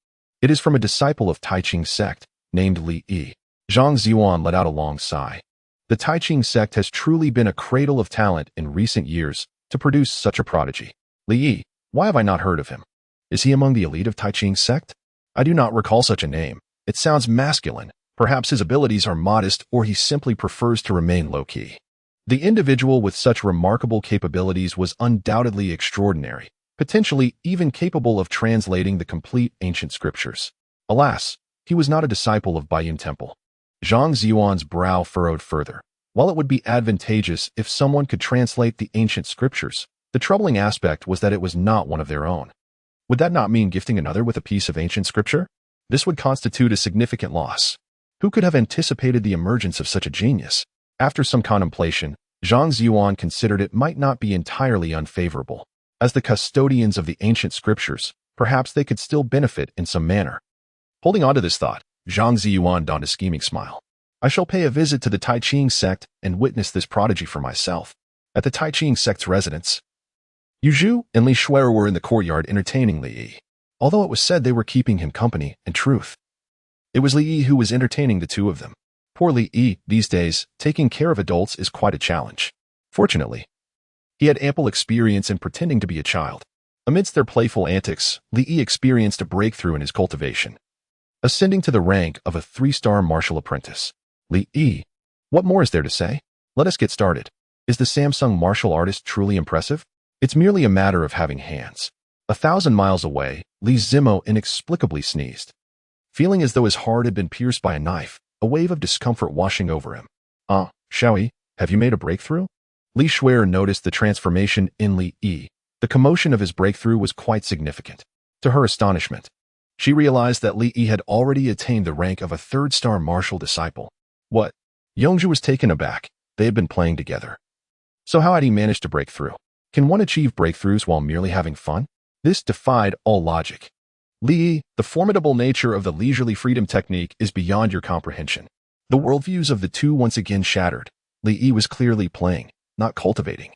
It is from a disciple of Tai Ching sect, named Li Yi. Zhang Ziyuan let out a long sigh. The Tai Ching sect has truly been a cradle of talent in recent years to produce such a prodigy. Li Yi, why have I not heard of him? Is he among the elite of Tai Ching sect? I do not recall such a name. It sounds masculine. Perhaps his abilities are modest or he simply prefers to remain low-key. The individual with such remarkable capabilities was undoubtedly extraordinary, potentially even capable of translating the complete ancient scriptures. Alas, he was not a disciple of Baiyun Temple. Zhang Ziyuan's brow furrowed further. While it would be advantageous if someone could translate the ancient scriptures, the troubling aspect was that it was not one of their own. Would that not mean gifting another with a piece of ancient scripture? This would constitute a significant loss. Who could have anticipated the emergence of such a genius? After some contemplation, Zhang Ziyuan considered it might not be entirely unfavorable. As the custodians of the ancient scriptures, perhaps they could still benefit in some manner. Holding on to this thought, Zhang Ziyuan donned a scheming smile. I shall pay a visit to the Tai Ching sect and witness this prodigy for myself. At the Tai Ching sect's residence, Yu Zhu and Li Shui were in the courtyard entertaining Li Yi, although it was said they were keeping him company. In truth, it was Li Yi who was entertaining the two of them. Poor Li Yi, these days, taking care of adults is quite a challenge. Fortunately, he had ample experience in pretending to be a child. Amidst their playful antics, Li Yi experienced a breakthrough in his cultivation, ascending to the rank of a 3-star martial apprentice. Li Yi, what more is there to say? Let us get started. Is the Samsung martial artist truly impressive? It's merely a matter of having hands. 1,000 miles away, Li Zimo inexplicably sneezed. Feeling as though his heart had been pierced by a knife, a wave of discomfort washing over him. Xiaoyi, have you made a breakthrough? Li Shuer noticed the transformation in Li Yi. The commotion of his breakthrough was quite significant. To her astonishment, she realized that Li Yi had already attained the rank of a 3rd-star martial disciple. What? Yongzhu was taken aback. They had been playing together. So how had he managed to break through? Can one achieve breakthroughs while merely having fun? This defied all logic. Li Yi, the formidable nature of the leisurely freedom technique is beyond your comprehension. The worldviews of the two once again shattered. Li Yi was clearly playing, not cultivating.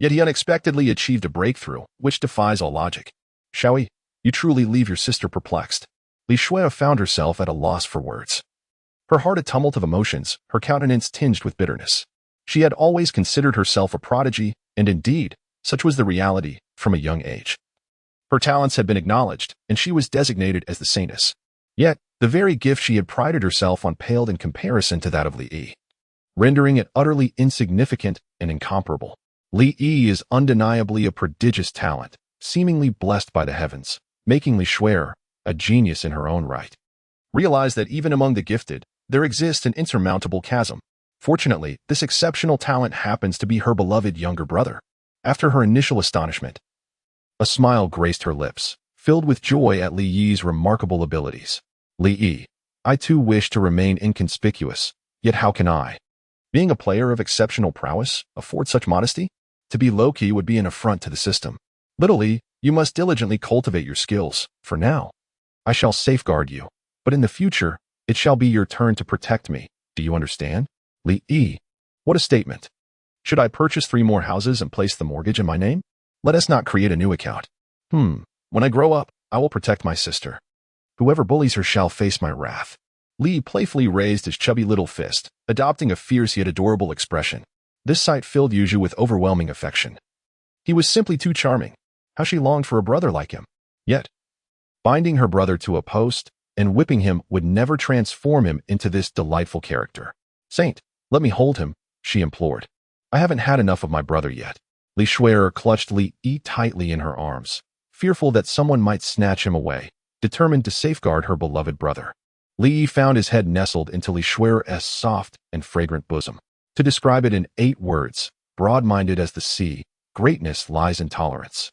Yet he unexpectedly achieved a breakthrough, which defies all logic. Xiaoyi, you truly leave your sister perplexed. Li Shuai found herself at a loss for words. Her heart a tumult of emotions, her countenance tinged with bitterness. She had always considered herself a prodigy, and indeed, such was the reality from a young age. Her talents had been acknowledged, and she was designated as the saintess. Yet, the very gift she had prided herself on paled in comparison to that of Li Yi, rendering it utterly insignificant and incomparable. Li Yi is undeniably a prodigious talent, seemingly blessed by the heavens, making Li Shuai a genius in her own right. Realize that even among the gifted, there exists an insurmountable chasm. Fortunately, this exceptional talent happens to be her beloved younger brother. After her initial astonishment, a smile graced her lips, filled with joy at Li Yi's remarkable abilities. Li Yi, I too wish to remain inconspicuous, yet how can I? Being a player of exceptional prowess, afford such modesty? To be low-key would be an affront to the system. Little Li, you must diligently cultivate your skills. For now, I shall safeguard you, but in the future, it shall be your turn to protect me. Do you understand? Li Yi, what a statement. Should I purchase 3 more houses and place the mortgage in my name? Let us not create a new account. When I grow up, I will protect my sister. Whoever bullies her shall face my wrath. Li playfully raised his chubby little fist, adopting a fierce yet adorable expression. This sight filled Yuzhu with overwhelming affection. He was simply too charming. How she longed for a brother like him. Yet, binding her brother to a post and whipping him would never transform him into this delightful character. Saint, let me hold him, she implored. I haven't had enough of my brother yet. Li Shuai clutched Li Yi tightly in her arms, fearful that someone might snatch him away, determined to safeguard her beloved brother. Li Yi found his head nestled into Li Shuai's soft and fragrant bosom. To describe it in 8 words, broad-minded as the sea, greatness lies in tolerance.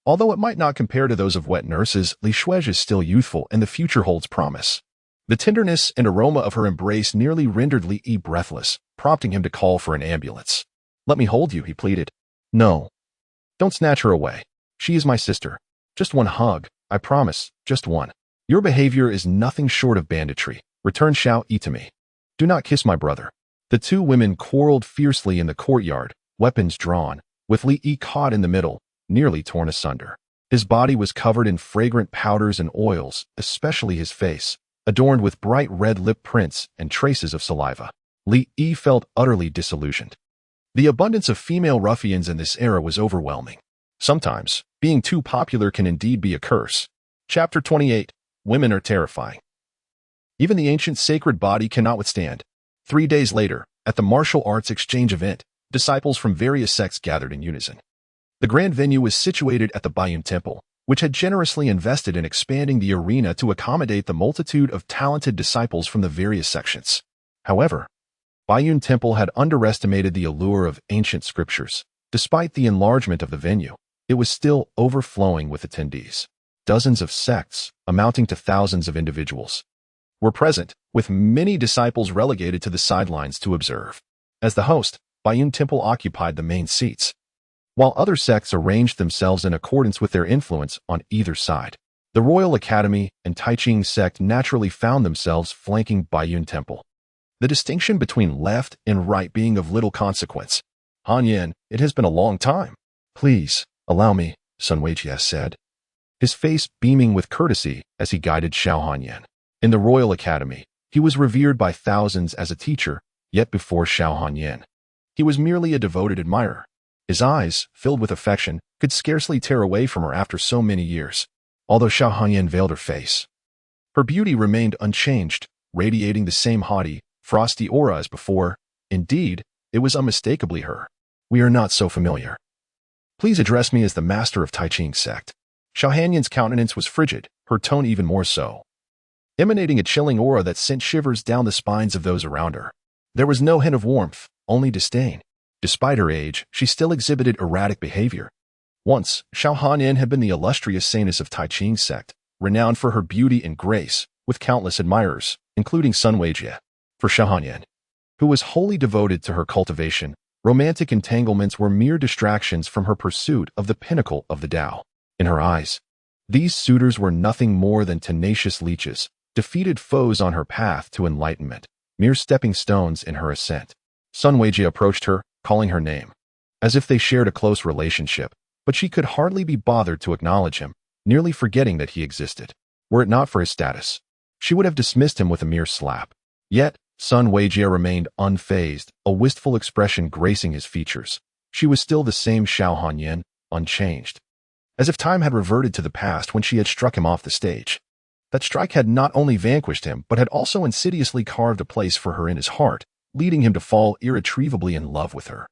Although it might not compare to those of wet nurses, Li Shuai is still youthful and the future holds promise. The tenderness and aroma of her embrace nearly rendered Li Yi breathless, prompting him to call for an ambulance. Let me hold you, he pleaded. No. Don't snatch her away. She is my sister. Just one hug, I promise, just one. Your behavior is nothing short of banditry. Return Xiaoyi to me. Do not kiss my brother. The 2 women quarreled fiercely in the courtyard, weapons drawn, with Li Yi caught in the middle, nearly torn asunder. His body was covered in fragrant powders and oils, especially his face, adorned with bright red lip prints and traces of saliva. Li Yi felt utterly disillusioned. The abundance of female ruffians in this era was overwhelming. Sometimes, being too popular can indeed be a curse. Chapter 28. Women are terrifying. Even the ancient sacred body cannot withstand. 3 days later, at the martial arts exchange event, disciples from various sects gathered in unison. The grand venue was situated at the Baiyun Temple, which had generously invested in expanding the arena to accommodate the multitude of talented disciples from the various sections. However, Baiyun Temple had underestimated the allure of ancient scriptures. Despite the enlargement of the venue, it was still overflowing with attendees. Dozens of sects, amounting to thousands of individuals, were present, with many disciples relegated to the sidelines to observe. As the host, Baiyun Temple occupied the main seats, while other sects arranged themselves in accordance with their influence on either side. The Royal Academy and Taiching sect naturally found themselves flanking Baiyun Temple, the distinction between left and right being of little consequence. Han Yan, it has been a long time. Please, allow me, Sun Weijie said, his face beaming with courtesy as he guided Xiao Hanyan. In the Royal Academy, he was revered by thousands as a teacher, yet before Xiao Hanyan, he was merely a devoted admirer. His eyes, filled with affection, could scarcely tear away from her after so many years. Although Xiao Hanyan veiled her face, her beauty remained unchanged, radiating the same haughty, frosty aura as before. Indeed, it was unmistakably her. We are not so familiar. Please address me as the master of Tai Ching sect. Xiao Hanyan's countenance was frigid, her tone even more so, emanating a chilling aura that sent shivers down the spines of those around her. There was no hint of warmth, only disdain. Despite her age, she still exhibited erratic behavior. Once, Xiao Hanyan had been the illustrious saintess of Tai Ching sect, renowned for her beauty and grace, with countless admirers, including Sun Weijie. For Xiao Hanyan, who was wholly devoted to her cultivation, romantic entanglements were mere distractions from her pursuit of the pinnacle of the Tao. In her eyes, these suitors were nothing more than tenacious leeches, defeated foes on her path to enlightenment, mere stepping stones in her ascent. Sun Weijie approached her, calling her name, as if they shared a close relationship, but she could hardly be bothered to acknowledge him, nearly forgetting that he existed. Were it not for his status, she would have dismissed him with a mere slap. Yet, Sun Weijie remained unfazed, a wistful expression gracing his features. She was still the same Xiao Hanyan, unchanged. As if time had reverted to the past when she had struck him off the stage. That strike had not only vanquished him, but had also insidiously carved a place for her in his heart, leading him to fall irretrievably in love with her.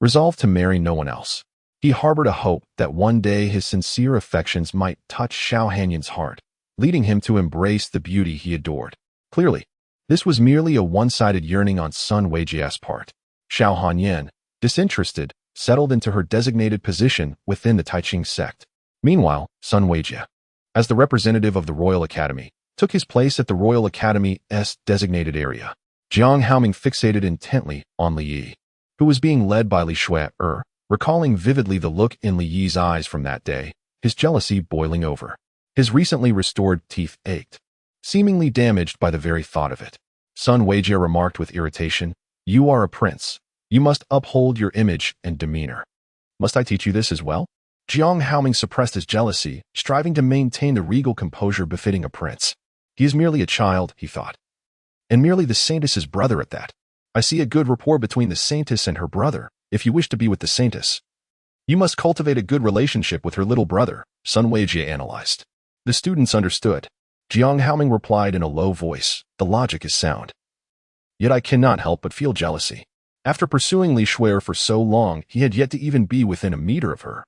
Resolved to marry no one else, he harbored a hope that one day his sincere affections might touch Xiao Hanyan's heart, leading him to embrace the beauty he adored. Clearly, this was merely a one-sided yearning on Sun Weijie's part. Xiao Hanyan, disinterested, settled into her designated position within the Tai Ching sect. Meanwhile, Sun Weijie, as the representative of the Royal Academy, took his place at the Royal Academy's designated area. Jiang Haoming fixated intently on Li Yi, who was being led by Li Shui, recalling vividly the look in Li Yi's eyes from that day, his jealousy boiling over. His recently restored teeth ached, seemingly damaged by the very thought of it. Sun Weijie remarked with irritation, "You are a prince. You must uphold your image and demeanor. Must I teach you this as well?" Jiang Haoming suppressed his jealousy, striving to maintain the regal composure befitting a prince. He is merely a child, he thought, and merely the saintess's brother at that. I see a good rapport between the saintess and her brother. If you wish to be with the saintess, you must cultivate a good relationship with her little brother, Sun Weijie analyzed. The students understood. Jiang Haoming replied in a low voice, "The logic is sound. Yet I cannot help but feel jealousy. After pursuing Li Shui for so long, he had yet to even be within a meter of her,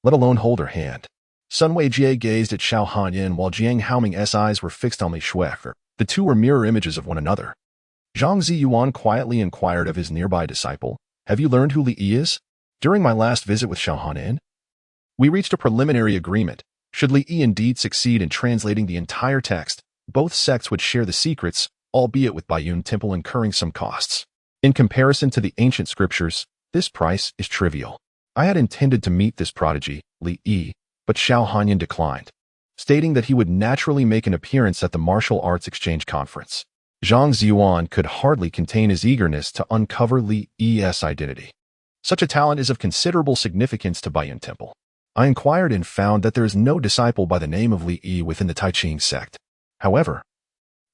let alone hold her hand." Sun Weijie gazed at Xiao Hanyan while Jiang Haoming's eyes were fixed on Li Shui. The two were mirror images of one another. Zhang Ziyuan quietly inquired of his nearby disciple, "Have you learned who Li Yi is? During my last visit with Xiao Hanyan, we reached a preliminary agreement. Should Li Yi indeed succeed in translating the entire text, both sects would share the secrets, albeit with Baiyun Temple incurring some costs. In comparison to the ancient scriptures, this price is trivial." I had intended to meet this prodigy, Li Yi, but Xiao Hanyan declined, stating that he would naturally make an appearance at the Martial Arts Exchange Conference. Zhang Ziyuan could hardly contain his eagerness to uncover Li Yi's identity. Such a talent is of considerable significance to Baiyun Temple. I inquired and found that there is no disciple by the name of Li Yi within the Tai Ching sect. However,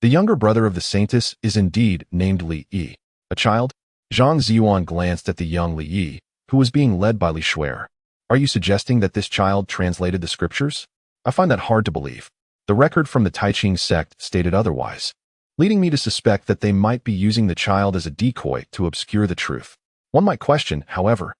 the younger brother of the saintess is indeed named Li Yi. A child? Zhang Ziyuan glanced at the young Li Yi, who was being led by Li Shui. Are you suggesting that this child translated the scriptures? I find that hard to believe. The record from the Tai Ching sect stated otherwise, leading me to suspect that they might be using the child as a decoy to obscure the truth. One might question, however,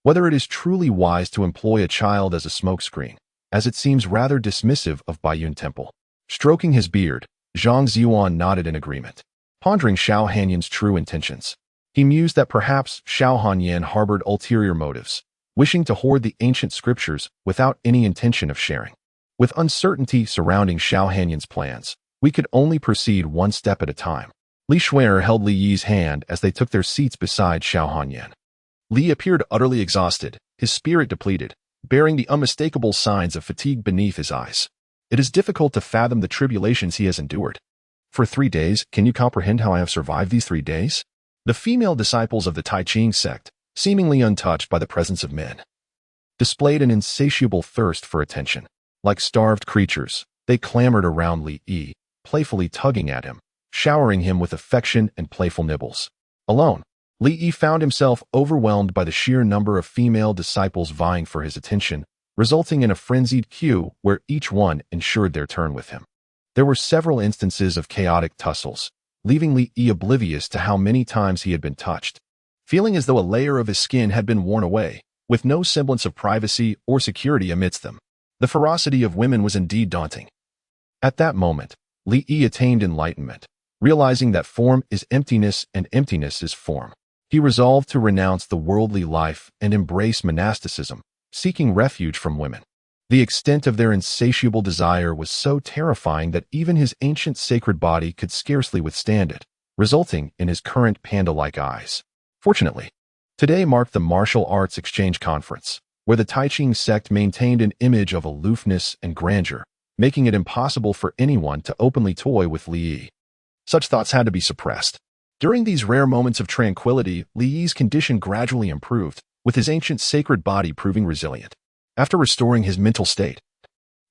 whether it is truly wise to employ a child as a smokescreen, as it seems rather dismissive of Baiyun Temple. Stroking his beard, Zhang Ziyuan nodded in agreement, pondering Xiao Hanyan's true intentions. He mused that perhaps Xiao Hanyan harbored ulterior motives, wishing to hoard the ancient scriptures without any intention of sharing. With uncertainty surrounding Xiao Hanyan's plans, we could only proceed one step at a time. Li Shui held Li Yi's hand as they took their seats beside Xiao Hanyan. Li appeared utterly exhausted, his spirit depleted, bearing the unmistakable signs of fatigue beneath his eyes. It is difficult to fathom the tribulations he has endured. For 3 days, can you comprehend how I have survived these 3 days? The female disciples of the Tai Ching sect, seemingly untouched by the presence of men, displayed an insatiable thirst for attention. Like starved creatures, they clamored around Li Yi, playfully tugging at him, showering him with affection and playful nibbles. Alone, Li Yi found himself overwhelmed by the sheer number of female disciples vying for his attention, resulting in a frenzied queue where each one ensured their turn with him. There were several instances of chaotic tussles, leaving Li Yi oblivious to how many times he had been touched, feeling as though a layer of his skin had been worn away, with no semblance of privacy or security amidst them. The ferocity of women was indeed daunting. At that moment, Li Yi attained enlightenment, realizing that form is emptiness and emptiness is form. He resolved to renounce the worldly life and embrace monasticism, seeking refuge from women. The extent of their insatiable desire was so terrifying that even his ancient sacred body could scarcely withstand it, resulting in his current panda-like eyes. Fortunately, today marked the Martial Arts Exchange Conference, where the Tai Chi sect maintained an image of aloofness and grandeur, making it impossible for anyone to openly toy with Li Yi. Such thoughts had to be suppressed. During these rare moments of tranquility, Li Yi's condition gradually improved, with his ancient sacred body proving resilient. After restoring his mental state,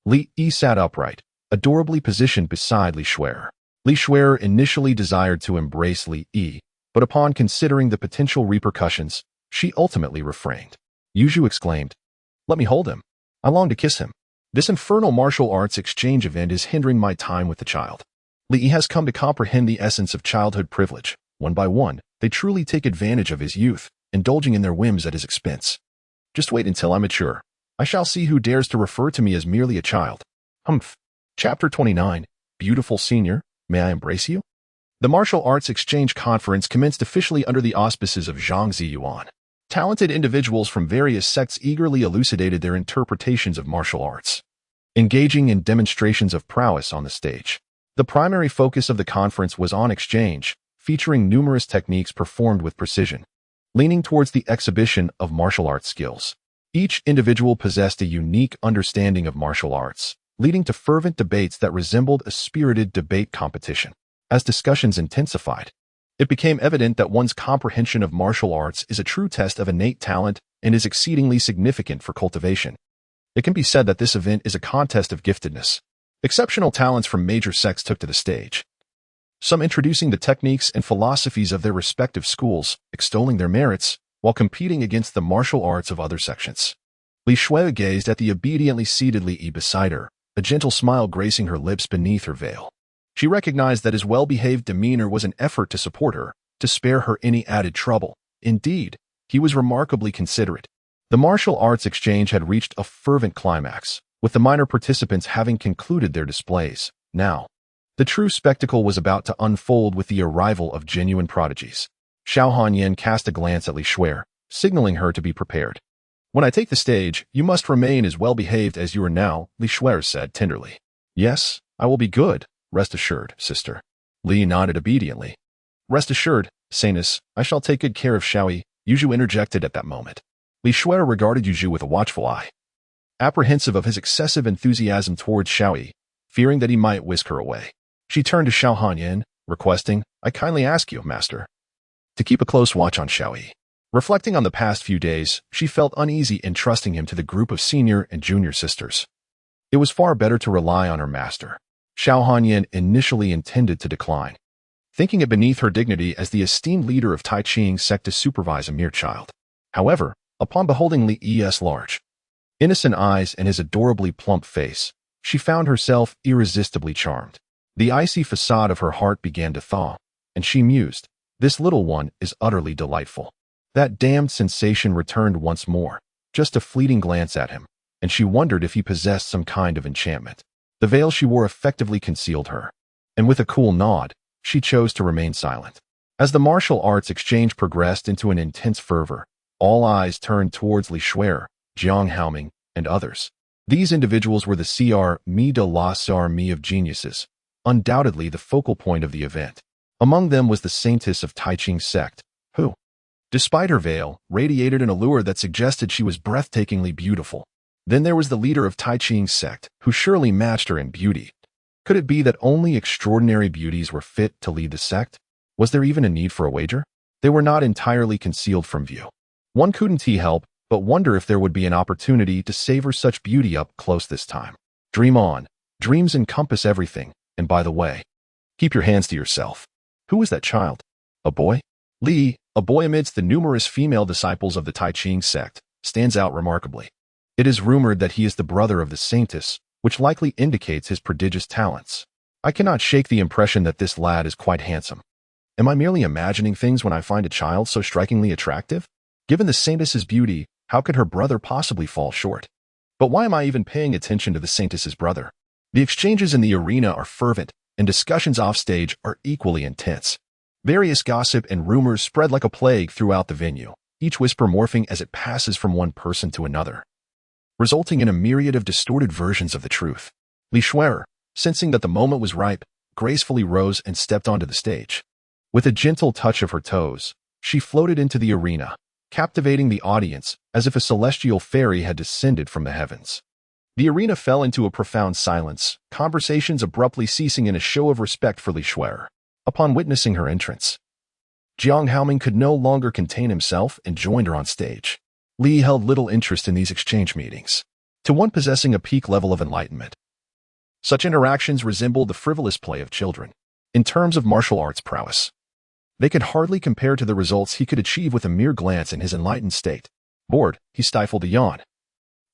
Li Yi sat upright, adorably positioned beside Li Shuer. Li Shuer initially desired to embrace Li Yi, but upon considering the potential repercussions, she ultimately refrained. Yuzhu exclaimed, "Let me hold him. I long to kiss him. This infernal martial arts exchange event is hindering my time with the child." Li Yi has come to comprehend the essence of childhood privilege. One by one, they truly take advantage of his youth, indulging in their whims at his expense. "Just wait until I mature. I shall see who dares to refer to me as merely a child." Humph. Chapter 29. Beautiful Senior, may I embrace you? The Martial Arts Exchange Conference commenced officially under the auspices of Zhang Ziyuan. Talented individuals from various sects eagerly elucidated their interpretations of martial arts, engaging in demonstrations of prowess on the stage. The primary focus of the conference was on exchange, featuring numerous techniques performed with precision, leaning towards the exhibition of martial arts skills. Each individual possessed a unique understanding of martial arts, leading to fervent debates that resembled a spirited debate competition. As discussions intensified, it became evident that one's comprehension of martial arts is a true test of innate talent and is exceedingly significant for cultivation. It can be said that this event is a contest of giftedness. Exceptional talents from major sects took to the stage, some introducing the techniques and philosophies of their respective schools, extolling their merits, while competing against the martial arts of other sections. Li Shuai gazed at the obediently seated Li Yi beside her, a gentle smile gracing her lips beneath her veil. She recognized that his well-behaved demeanor was an effort to support her, to spare her any added trouble. Indeed, he was remarkably considerate. The martial arts exchange had reached a fervent climax, with the minor participants having concluded their displays. Now, the true spectacle was about to unfold with the arrival of genuine prodigies. Xiao Hanyan cast a glance at Li Shuer, signaling her to be prepared. "When I take the stage, you must remain as well-behaved as you are now," Li Shuer said tenderly. "Yes, I will be good. Rest assured, sister." Li nodded obediently. "Rest assured, Sanus, I shall take good care of Xiaoyi," Yuzhu interjected at that moment. Li Shuer regarded Yuzhu with a watchful eye, apprehensive of his excessive enthusiasm towards Xiaoyi, fearing that he might whisk her away. She turned to Xiao Hanyan, requesting, "I kindly ask you, master, to keep a close watch on Xiaoyi." Reflecting on the past few days, she felt uneasy entrusting him to the group of senior and junior sisters. It was far better to rely on her master. Xiao Hanyan initially intended to decline, thinking it beneath her dignity as the esteemed leader of Tai Chi sect to supervise a mere child. However, upon beholding Li Yi's large, innocent eyes and his adorably plump face, she found herself irresistibly charmed. The icy facade of her heart began to thaw, and she mused, "This little one is utterly delightful." That damned sensation returned once more, just a fleeting glance at him, and she wondered if he possessed some kind of enchantment. The veil she wore effectively concealed her, and with a cool nod, she chose to remain silent. As the martial arts exchange progressed into an intense fervor, all eyes turned towards Li Shuer, Jiang Haoming, and others. These individuals were the Cr. de la Army of geniuses, undoubtedly the focal point of the event. Among them was the saintess of Tai Chi sect, who, despite her veil, radiated an allure that suggested she was breathtakingly beautiful. Then there was the leader of Tai Chi sect, who surely matched her in beauty. Could it be that only extraordinary beauties were fit to lead the sect? Was there even a need for a wager? They were not entirely concealed from view. One couldn't help but wonder if there would be an opportunity to savor such beauty up close this time. Dream on. Dreams encompass everything, and by the way, keep your hands to yourself. Who was that child? A boy? Li a boy amidst the numerous female disciples of the Tai Ching sect, stands out remarkably. It is rumored that he is the brother of the saintess, which likely indicates his prodigious talents. I cannot shake the impression that this lad is quite handsome. Am I merely imagining things when I find a child so strikingly attractive? Given the saintess's beauty, how could her brother possibly fall short? But why am I even paying attention to the saintess's brother? The exchanges in the arena are fervent, and discussions offstage are equally intense. Various gossip and rumors spread like a plague throughout the venue, each whisper morphing as it passes from one person to another, resulting in a myriad of distorted versions of the truth. Li Shuer, sensing that the moment was ripe, gracefully rose and stepped onto the stage. With a gentle touch of her toes, she floated into the arena, captivating the audience as if a celestial fairy had descended from the heavens. The arena fell into a profound silence, conversations abruptly ceasing in a show of respect for Li Shuer. Upon witnessing her entrance, Jiang Haoming could no longer contain himself and joined her on stage. Li held little interest in these exchange meetings. To one possessing a peak level of enlightenment, such interactions resembled the frivolous play of children. In terms of martial arts prowess, they could hardly compare to the results he could achieve with a mere glance in his enlightened state. Bored, he stifled a yawn,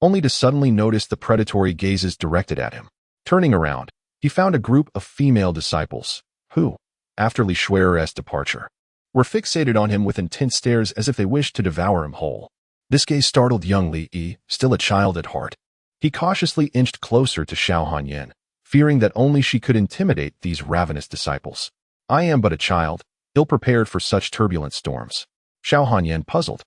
only to suddenly notice the predatory gazes directed at him. Turning around, he found a group of female disciples, who, after Li Shuer's departure, were fixated on him with intense stares as if they wished to devour him whole. This gaze startled young Li Yi, still a child at heart. He cautiously inched closer to Xiao Hanyan, fearing that only she could intimidate these ravenous disciples. I am but a child, ill-prepared for such turbulent storms. Xiao Hanyan, puzzled,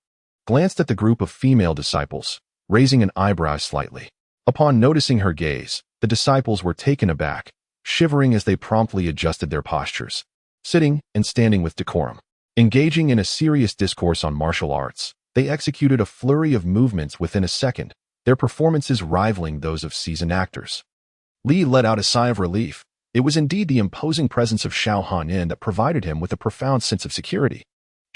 glanced at the group of female disciples, raising an eyebrow slightly. Upon noticing her gaze, the disciples were taken aback, shivering as they promptly adjusted their postures, sitting and standing with decorum. Engaging in a serious discourse on martial arts, they executed a flurry of movements within a second, their performances rivaling those of seasoned actors. Li let out a sigh of relief. It was indeed the imposing presence of Xiao Hanyan that provided him with a profound sense of security.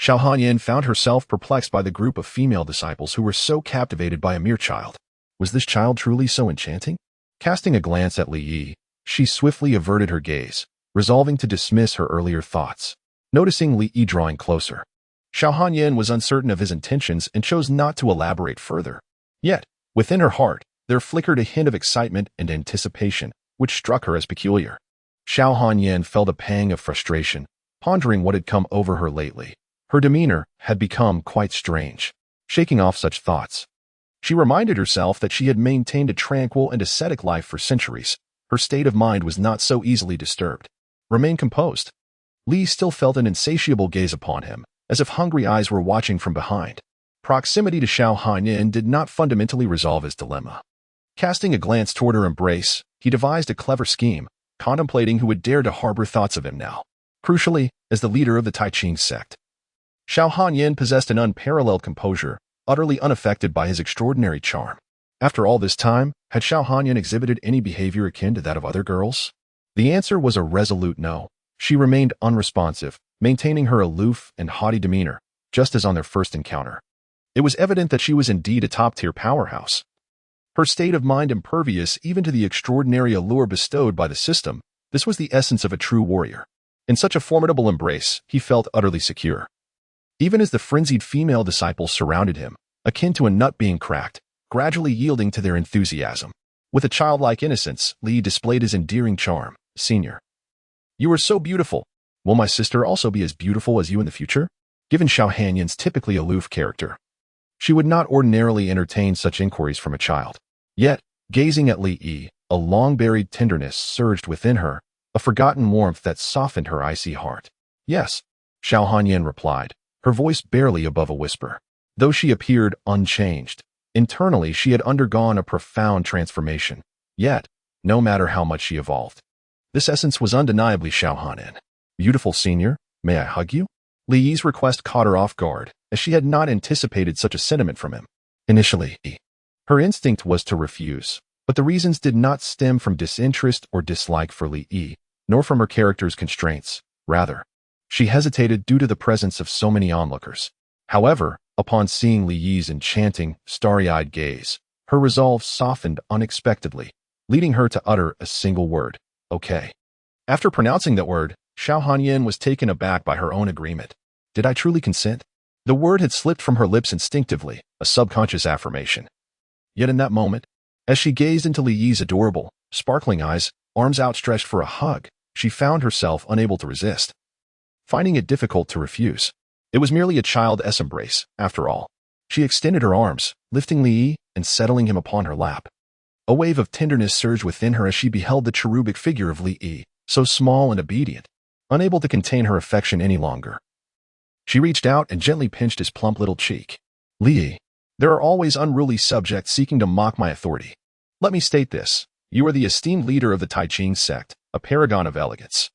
Xiao Hanyan found herself perplexed by the group of female disciples who were so captivated by a mere child. Was this child truly so enchanting? Casting a glance at Li Yi, she swiftly averted her gaze, resolving to dismiss her earlier thoughts. Noticing Li Yi drawing closer, Xiao Hanyan was uncertain of his intentions and chose not to elaborate further. Yet, within her heart, there flickered a hint of excitement and anticipation, which struck her as peculiar. Xiao Hanyan felt a pang of frustration, pondering what had come over her lately. Her demeanor had become quite strange. Shaking off such thoughts, she reminded herself that she had maintained a tranquil and ascetic life for centuries. Her state of mind was not so easily disturbed. Remain composed. Li still felt an insatiable gaze upon him, as if hungry eyes were watching from behind. Proximity to Xiao Hanyan did not fundamentally resolve his dilemma. Casting a glance toward her embrace, he devised a clever scheme, contemplating who would dare to harbor thoughts of him now. Crucially, as the leader of the Tai Ching sect, Xiao Hanyan possessed an unparalleled composure, utterly unaffected by his extraordinary charm. After all this time, had Xiao Hanyan exhibited any behavior akin to that of other girls? The answer was a resolute no. She remained unresponsive, maintaining her aloof and haughty demeanor, just as on their first encounter. It was evident that she was indeed a top-tier powerhouse. Her state of mind impervious even to the extraordinary allure bestowed by the system, this was the essence of a true warrior. In such a formidable embrace, he felt utterly secure. Even as the frenzied female disciples surrounded him, akin to a nut being cracked, gradually yielding to their enthusiasm. With a childlike innocence, Li displayed his endearing charm. Senior, you are so beautiful. Will my sister also be as beautiful as you in the future? Given Xiao Hanyan's typically aloof character, she would not ordinarily entertain such inquiries from a child. Yet, gazing at Li Yi, a long-buried tenderness surged within her, a forgotten warmth that softened her icy heart. Yes, Xiao Hanyan replied, her voice barely above a whisper. Though she appeared unchanged, internally she had undergone a profound transformation. Yet, no matter how much she evolved, this essence was undeniably Xiao Hanyan. Beautiful senior, may I hug you? Li Yi's request caught her off guard, as she had not anticipated such a sentiment from him. Initially, her instinct was to refuse, but the reasons did not stem from disinterest or dislike for Li Yi, nor from her character's constraints. Rather, she hesitated due to the presence of so many onlookers. However, upon seeing Li Yi's enchanting, starry-eyed gaze, her resolve softened unexpectedly, leading her to utter a single word, okay. After pronouncing that word, Xiao Hanyan was taken aback by her own agreement. Did I truly consent? The word had slipped from her lips instinctively, a subconscious affirmation. Yet in that moment, as she gazed into Li Yi's adorable, sparkling eyes, arms outstretched for a hug, she found herself unable to resist, finding it difficult to refuse. It was merely a child's embrace, after all. She extended her arms, lifting Li Yi and settling him upon her lap. A wave of tenderness surged within her as she beheld the cherubic figure of Li Yi, so small and obedient, unable to contain her affection any longer. She reached out and gently pinched his plump little cheek. Li Yi, there are always unruly subjects seeking to mock my authority. Let me state this. You are the esteemed leader of the Tai Ching sect, a paragon of elegance.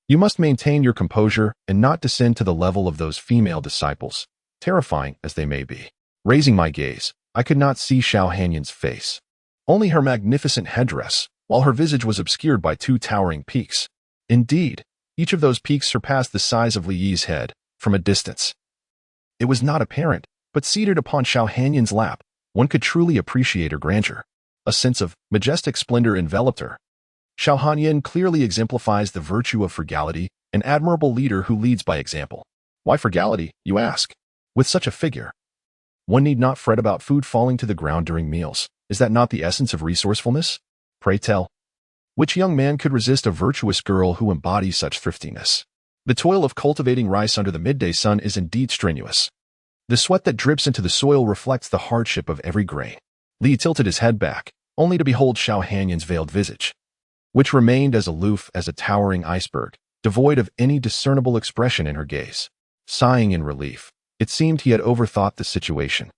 You must maintain your composure and not descend to the level of those female disciples, terrifying as they may be. Raising my gaze, I could not see Xiao Hanyan's face. Only her magnificent headdress, while her visage was obscured by two towering peaks. Indeed, each of those peaks surpassed the size of Li Yi's head, from a distance. It was not apparent, but seated upon Xiao Hanyan's lap, one could truly appreciate her grandeur. A sense of majestic splendor enveloped her. Xiao Hanyan clearly exemplifies the virtue of frugality, an admirable leader who leads by example. Why frugality, you ask? With such a figure, one need not fret about food falling to the ground during meals. Is that not the essence of resourcefulness? Pray tell. Which young man could resist a virtuous girl who embodies such thriftiness? The toil of cultivating rice under the midday sun is indeed strenuous. The sweat that drips into the soil reflects the hardship of every grain. Li tilted his head back, only to behold Xiao Hanyan's veiled visage, which remained as aloof as a towering iceberg, devoid of any discernible expression in her gaze. Sighing in relief, it seemed he had overthought the situation.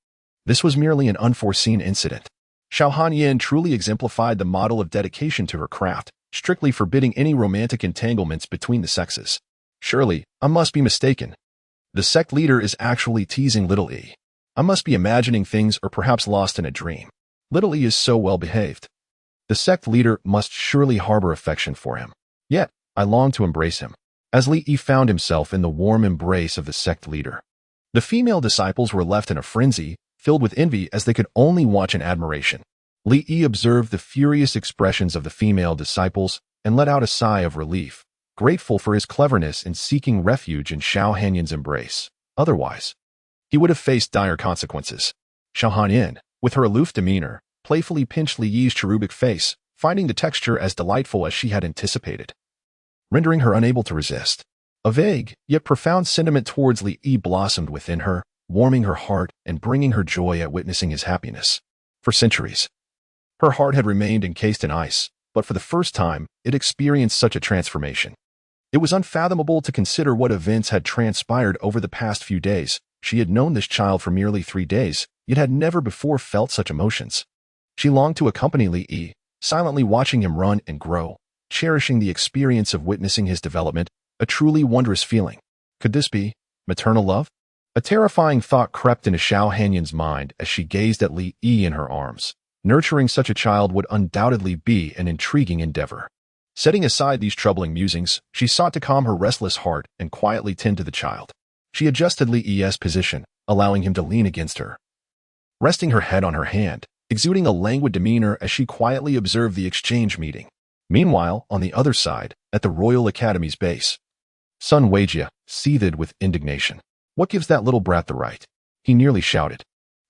This was merely an unforeseen incident. Xiao Hanyan truly exemplified the model of dedication to her craft, strictly forbidding any romantic entanglements between the sexes. Surely, I must be mistaken. The sect leader is actually teasing little E. I must be imagining things or perhaps lost in a dream. Little E is so well behaved. The sect leader must surely harbor affection for him. Yet, I long to embrace him. As Li Yi found himself in the warm embrace of the sect leader, the female disciples were left in a frenzy, filled with envy as they could only watch in admiration. Li Yi observed the furious expressions of the female disciples and let out a sigh of relief, grateful for his cleverness in seeking refuge in Xiao Hanyan's embrace. Otherwise, he would have faced dire consequences. Xiao Hanyan, with her aloof demeanor, playfully pinched Li Yi's cherubic face, finding the texture as delightful as she had anticipated, rendering her unable to resist. A vague, yet profound sentiment towards Li Yi blossomed within her, warming her heart and bringing her joy at witnessing his happiness. For centuries, her heart had remained encased in ice, but for the first time, it experienced such a transformation. It was unfathomable to consider what events had transpired over the past few days. She had known this child for merely 3 days, yet had never before felt such emotions. She longed to accompany Li Yi, silently watching him run and grow, cherishing the experience of witnessing his development, a truly wondrous feeling. Could this be maternal love? A terrifying thought crept into Xiao Hanyan's mind as she gazed at Li Yi in her arms. Nurturing such a child would undoubtedly be an intriguing endeavor. Setting aside these troubling musings, she sought to calm her restless heart and quietly tend to the child. She adjusted Li Yi's position, allowing him to lean against her, resting her head on her hand, exuding a languid demeanor as she quietly observed the exchange meeting. Meanwhile, on the other side, at the Royal Academy's base, Sun Weijie seethed with indignation. What gives that little brat the right? He nearly shouted,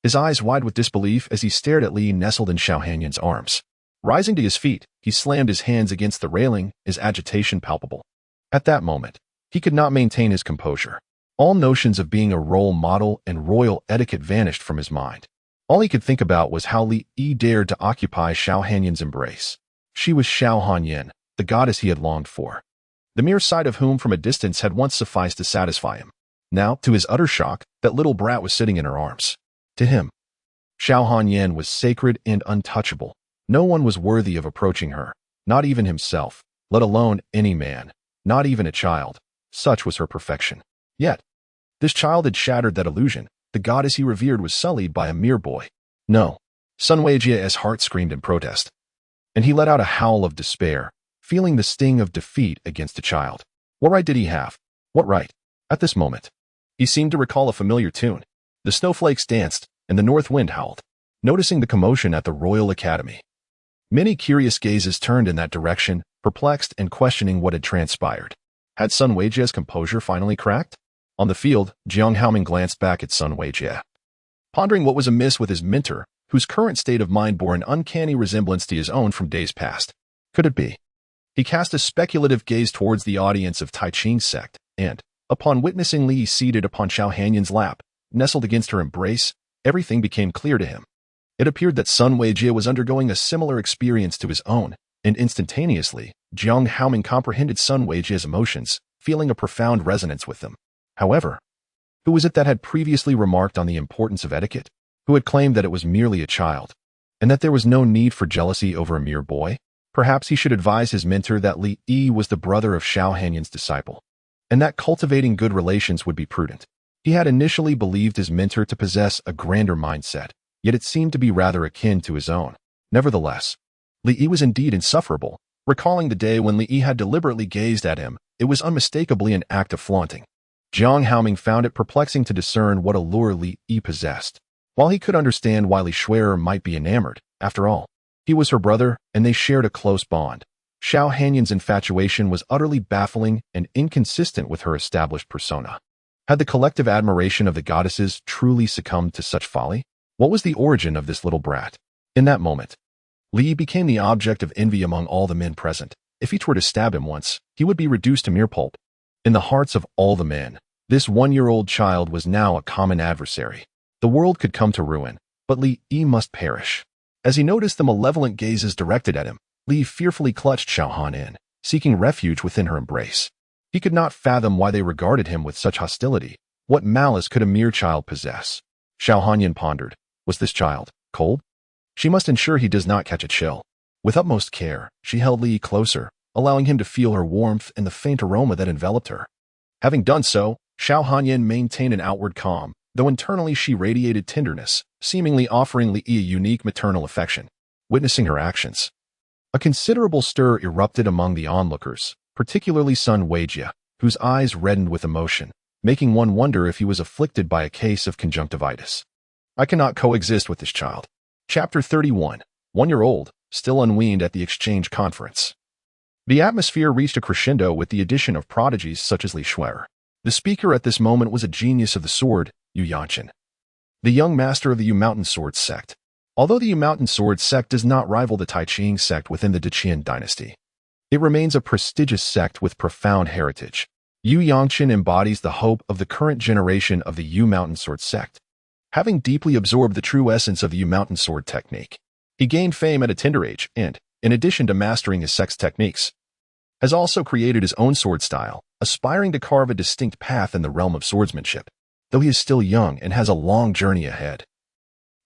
his eyes wide with disbelief as he stared at Li nestled in Xiao Hanyan's arms. Rising to his feet, he slammed his hands against the railing, his agitation palpable. At that moment, he could not maintain his composure. All notions of being a role model and royal etiquette vanished from his mind. All he could think about was how Li Yi dared to occupy Xiao Hanyan's embrace. She was Xiao Hanyan, the goddess he had longed for, the mere sight of whom from a distance had once sufficed to satisfy him. Now, to his utter shock, that little brat was sitting in her arms. To him, Xiao Hanyan was sacred and untouchable. No one was worthy of approaching her, not even himself, let alone any man, not even a child. Such was her perfection. Yet, this child had shattered that illusion. The goddess he revered was sullied by a mere boy. No, Sun Weijie's heart screamed in protest, and he let out a howl of despair, feeling the sting of defeat against a child. What right did he have? What right? At this moment, he seemed to recall a familiar tune. The snowflakes danced, and the north wind howled. Noticing the commotion at the Royal Academy, many curious gazes turned in that direction, perplexed and questioning what had transpired. Had Sun Weijie's composure finally cracked? On the field, Jiang Haoming glanced back at Sun Weijie, pondering what was amiss with his mentor, whose current state of mind bore an uncanny resemblance to his own from days past. Could it be? He cast a speculative gaze towards the audience of Tai Ching's sect, and, upon witnessing Li seated upon Xiao Hanyan's lap, nestled against her embrace, everything became clear to him. It appeared that Sun Weijie was undergoing a similar experience to his own, and instantaneously, Jiang Haoming comprehended Sun Weijie's emotions, feeling a profound resonance with them. However, who was it that had previously remarked on the importance of etiquette? Who had claimed that it was merely a child, and that there was no need for jealousy over a mere boy? Perhaps he should advise his mentor that Li Yi was the brother of Xiao Hanyan's disciple, and that cultivating good relations would be prudent. He had initially believed his mentor to possess a grander mindset, yet it seemed to be rather akin to his own. Nevertheless, Li Yi was indeed insufferable. Recalling the day when Li Yi had deliberately gazed at him, it was unmistakably an act of flaunting. Jiang Haoming found it perplexing to discern what allure Li Yi possessed. While he could understand why Li Shuer might be enamored, after all, he was her brother and they shared a close bond. Xiao Hanyan's infatuation was utterly baffling and inconsistent with her established persona. Had the collective admiration of the goddesses truly succumbed to such folly? What was the origin of this little brat? In that moment, Li became the object of envy among all the men present. If each were to stab him once, he would be reduced to mere pulp. In the hearts of all the men, this one-year-old child was now a common adversary. The world could come to ruin, but Li Yi must perish. As he noticed the malevolent gazes directed at him, Li fearfully clutched Xiao Hanyan, seeking refuge within her embrace. He could not fathom why they regarded him with such hostility. What malice could a mere child possess? Xiao Hanyan pondered. Was this child cold? She must ensure he does not catch a chill. With utmost care, she held Li closer, allowing him to feel her warmth and the faint aroma that enveloped her. Having done so, Xiao Hanyan maintained an outward calm, though internally she radiated tenderness, seemingly offering Li Yi a unique maternal affection. Witnessing her actions, a considerable stir erupted among the onlookers, particularly Sun Weijie, whose eyes reddened with emotion, making one wonder if he was afflicted by a case of conjunctivitis. I cannot coexist with this child. Chapter 31. 1-year-old, still unweaned at the exchange conference. The atmosphere reached a crescendo with the addition of prodigies such as Li Shuer. The speaker at this moment was a genius of the sword, Yu Yangchen, the young master of the Yu Mountain Sword sect. Although the Yu Mountain Sword sect does not rival the Tai Ching sect within the Deqian dynasty, it remains a prestigious sect with profound heritage. Yu Yangchen embodies the hope of the current generation of the Yu Mountain Sword sect. Having deeply absorbed the true essence of the Yu Mountain Sword technique, he gained fame at a tender age and, in addition to mastering his sect's techniques, has also created his own sword style, aspiring to carve a distinct path in the realm of swordsmanship. Though he is still young and has a long journey ahead,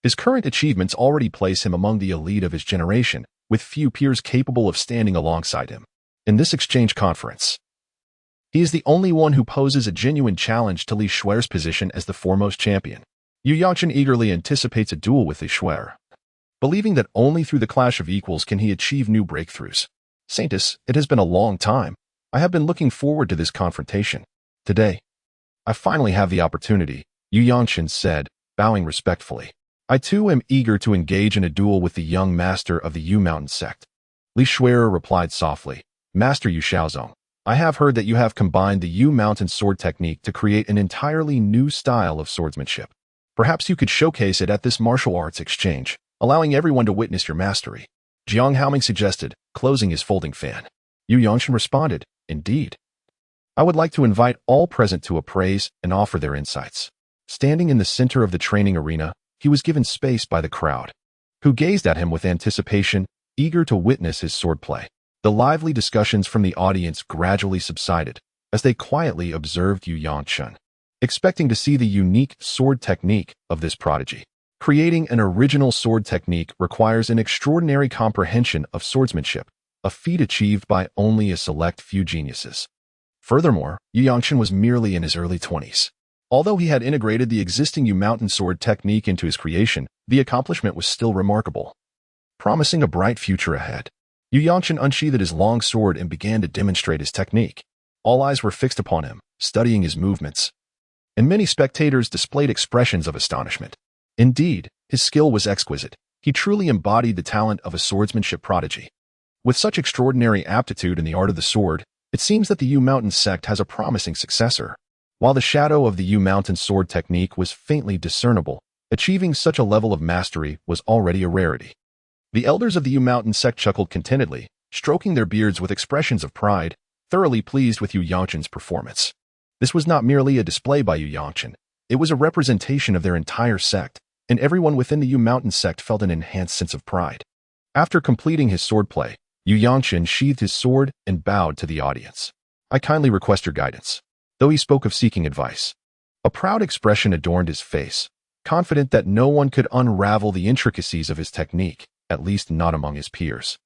his current achievements already place him among the elite of his generation, with few peers capable of standing alongside him. In this exchange conference, he is the only one who poses a genuine challenge to Li Shuer's position as the foremost champion. Yu Yangchen eagerly anticipates a duel with Li Shuer, believing that only through the clash of equals can he achieve new breakthroughs. Saintus, it has been a long time. I have been looking forward to this confrontation. Today, I finally have the opportunity, Yu Yangchen said, bowing respectfully. I too am eager to engage in a duel with the young master of the Yu Mountain sect. Li Shuer replied softly, Master Yu Shaozong, I have heard that you have combined the Yu Mountain sword technique to create an entirely new style of swordsmanship. Perhaps you could showcase it at this martial arts exchange, allowing everyone to witness your mastery. Jiang Haoming suggested, closing his folding fan. Yu Yangchen responded, Indeed. I would like to invite all present to appraise and offer their insights. Standing in the center of the training arena, he was given space by the crowd, who gazed at him with anticipation, eager to witness his swordplay. The lively discussions from the audience gradually subsided as they quietly observed Yu Yangchen, expecting to see the unique sword technique of this prodigy. Creating an original sword technique requires an extraordinary comprehension of swordsmanship, a feat achieved by only a select few geniuses. Furthermore, Yu Yangchen was merely in his early 20s. Although he had integrated the existing Yu Mountain sword technique into his creation, the accomplishment was still remarkable, promising a bright future ahead. Yu Yangchen unsheathed his long sword and began to demonstrate his technique. All eyes were fixed upon him, studying his movements, and many spectators displayed expressions of astonishment. Indeed, his skill was exquisite. He truly embodied the talent of a swordsmanship prodigy. With such extraordinary aptitude in the art of the sword, it seems that the Yu Mountain sect has a promising successor. While the shadow of the Yu Mountain sword technique was faintly discernible, achieving such a level of mastery was already a rarity. The elders of the Yu Mountain sect chuckled contentedly, stroking their beards with expressions of pride, thoroughly pleased with Yu Yangchen's performance. This was not merely a display by Yu Yangchen. It was a representation of their entire sect, and everyone within the Yu Mountain sect felt an enhanced sense of pride. After completing his swordplay, Yu Yangchen sheathed his sword and bowed to the audience. "I kindly request your guidance." Though he spoke of seeking advice, a proud expression adorned his face, confident that no one could unravel the intricacies of his technique, at least not among his peers.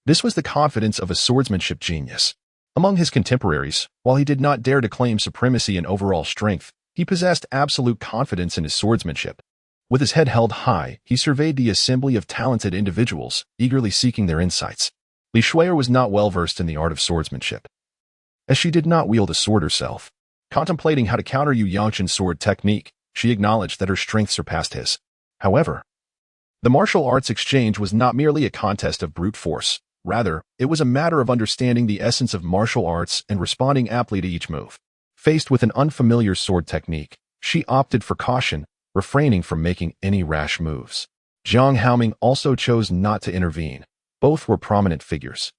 This was the confidence of a swordsmanship genius. Among his contemporaries, while he did not dare to claim supremacy in overall strength, he possessed absolute confidence in his swordsmanship. With his head held high, he surveyed the assembly of talented individuals, eagerly seeking their insights. Li Shuier was not well versed in the art of swordsmanship, as she did not wield a sword herself. Contemplating how to counter Yu Yangchen's sword technique, she acknowledged that her strength surpassed his. However, the martial arts exchange was not merely a contest of brute force. Rather, it was a matter of understanding the essence of martial arts and responding aptly to each move. Faced with an unfamiliar sword technique, she opted for caution, refraining from making any rash moves. Jiang Haoming also chose not to intervene. Both were prominent figures,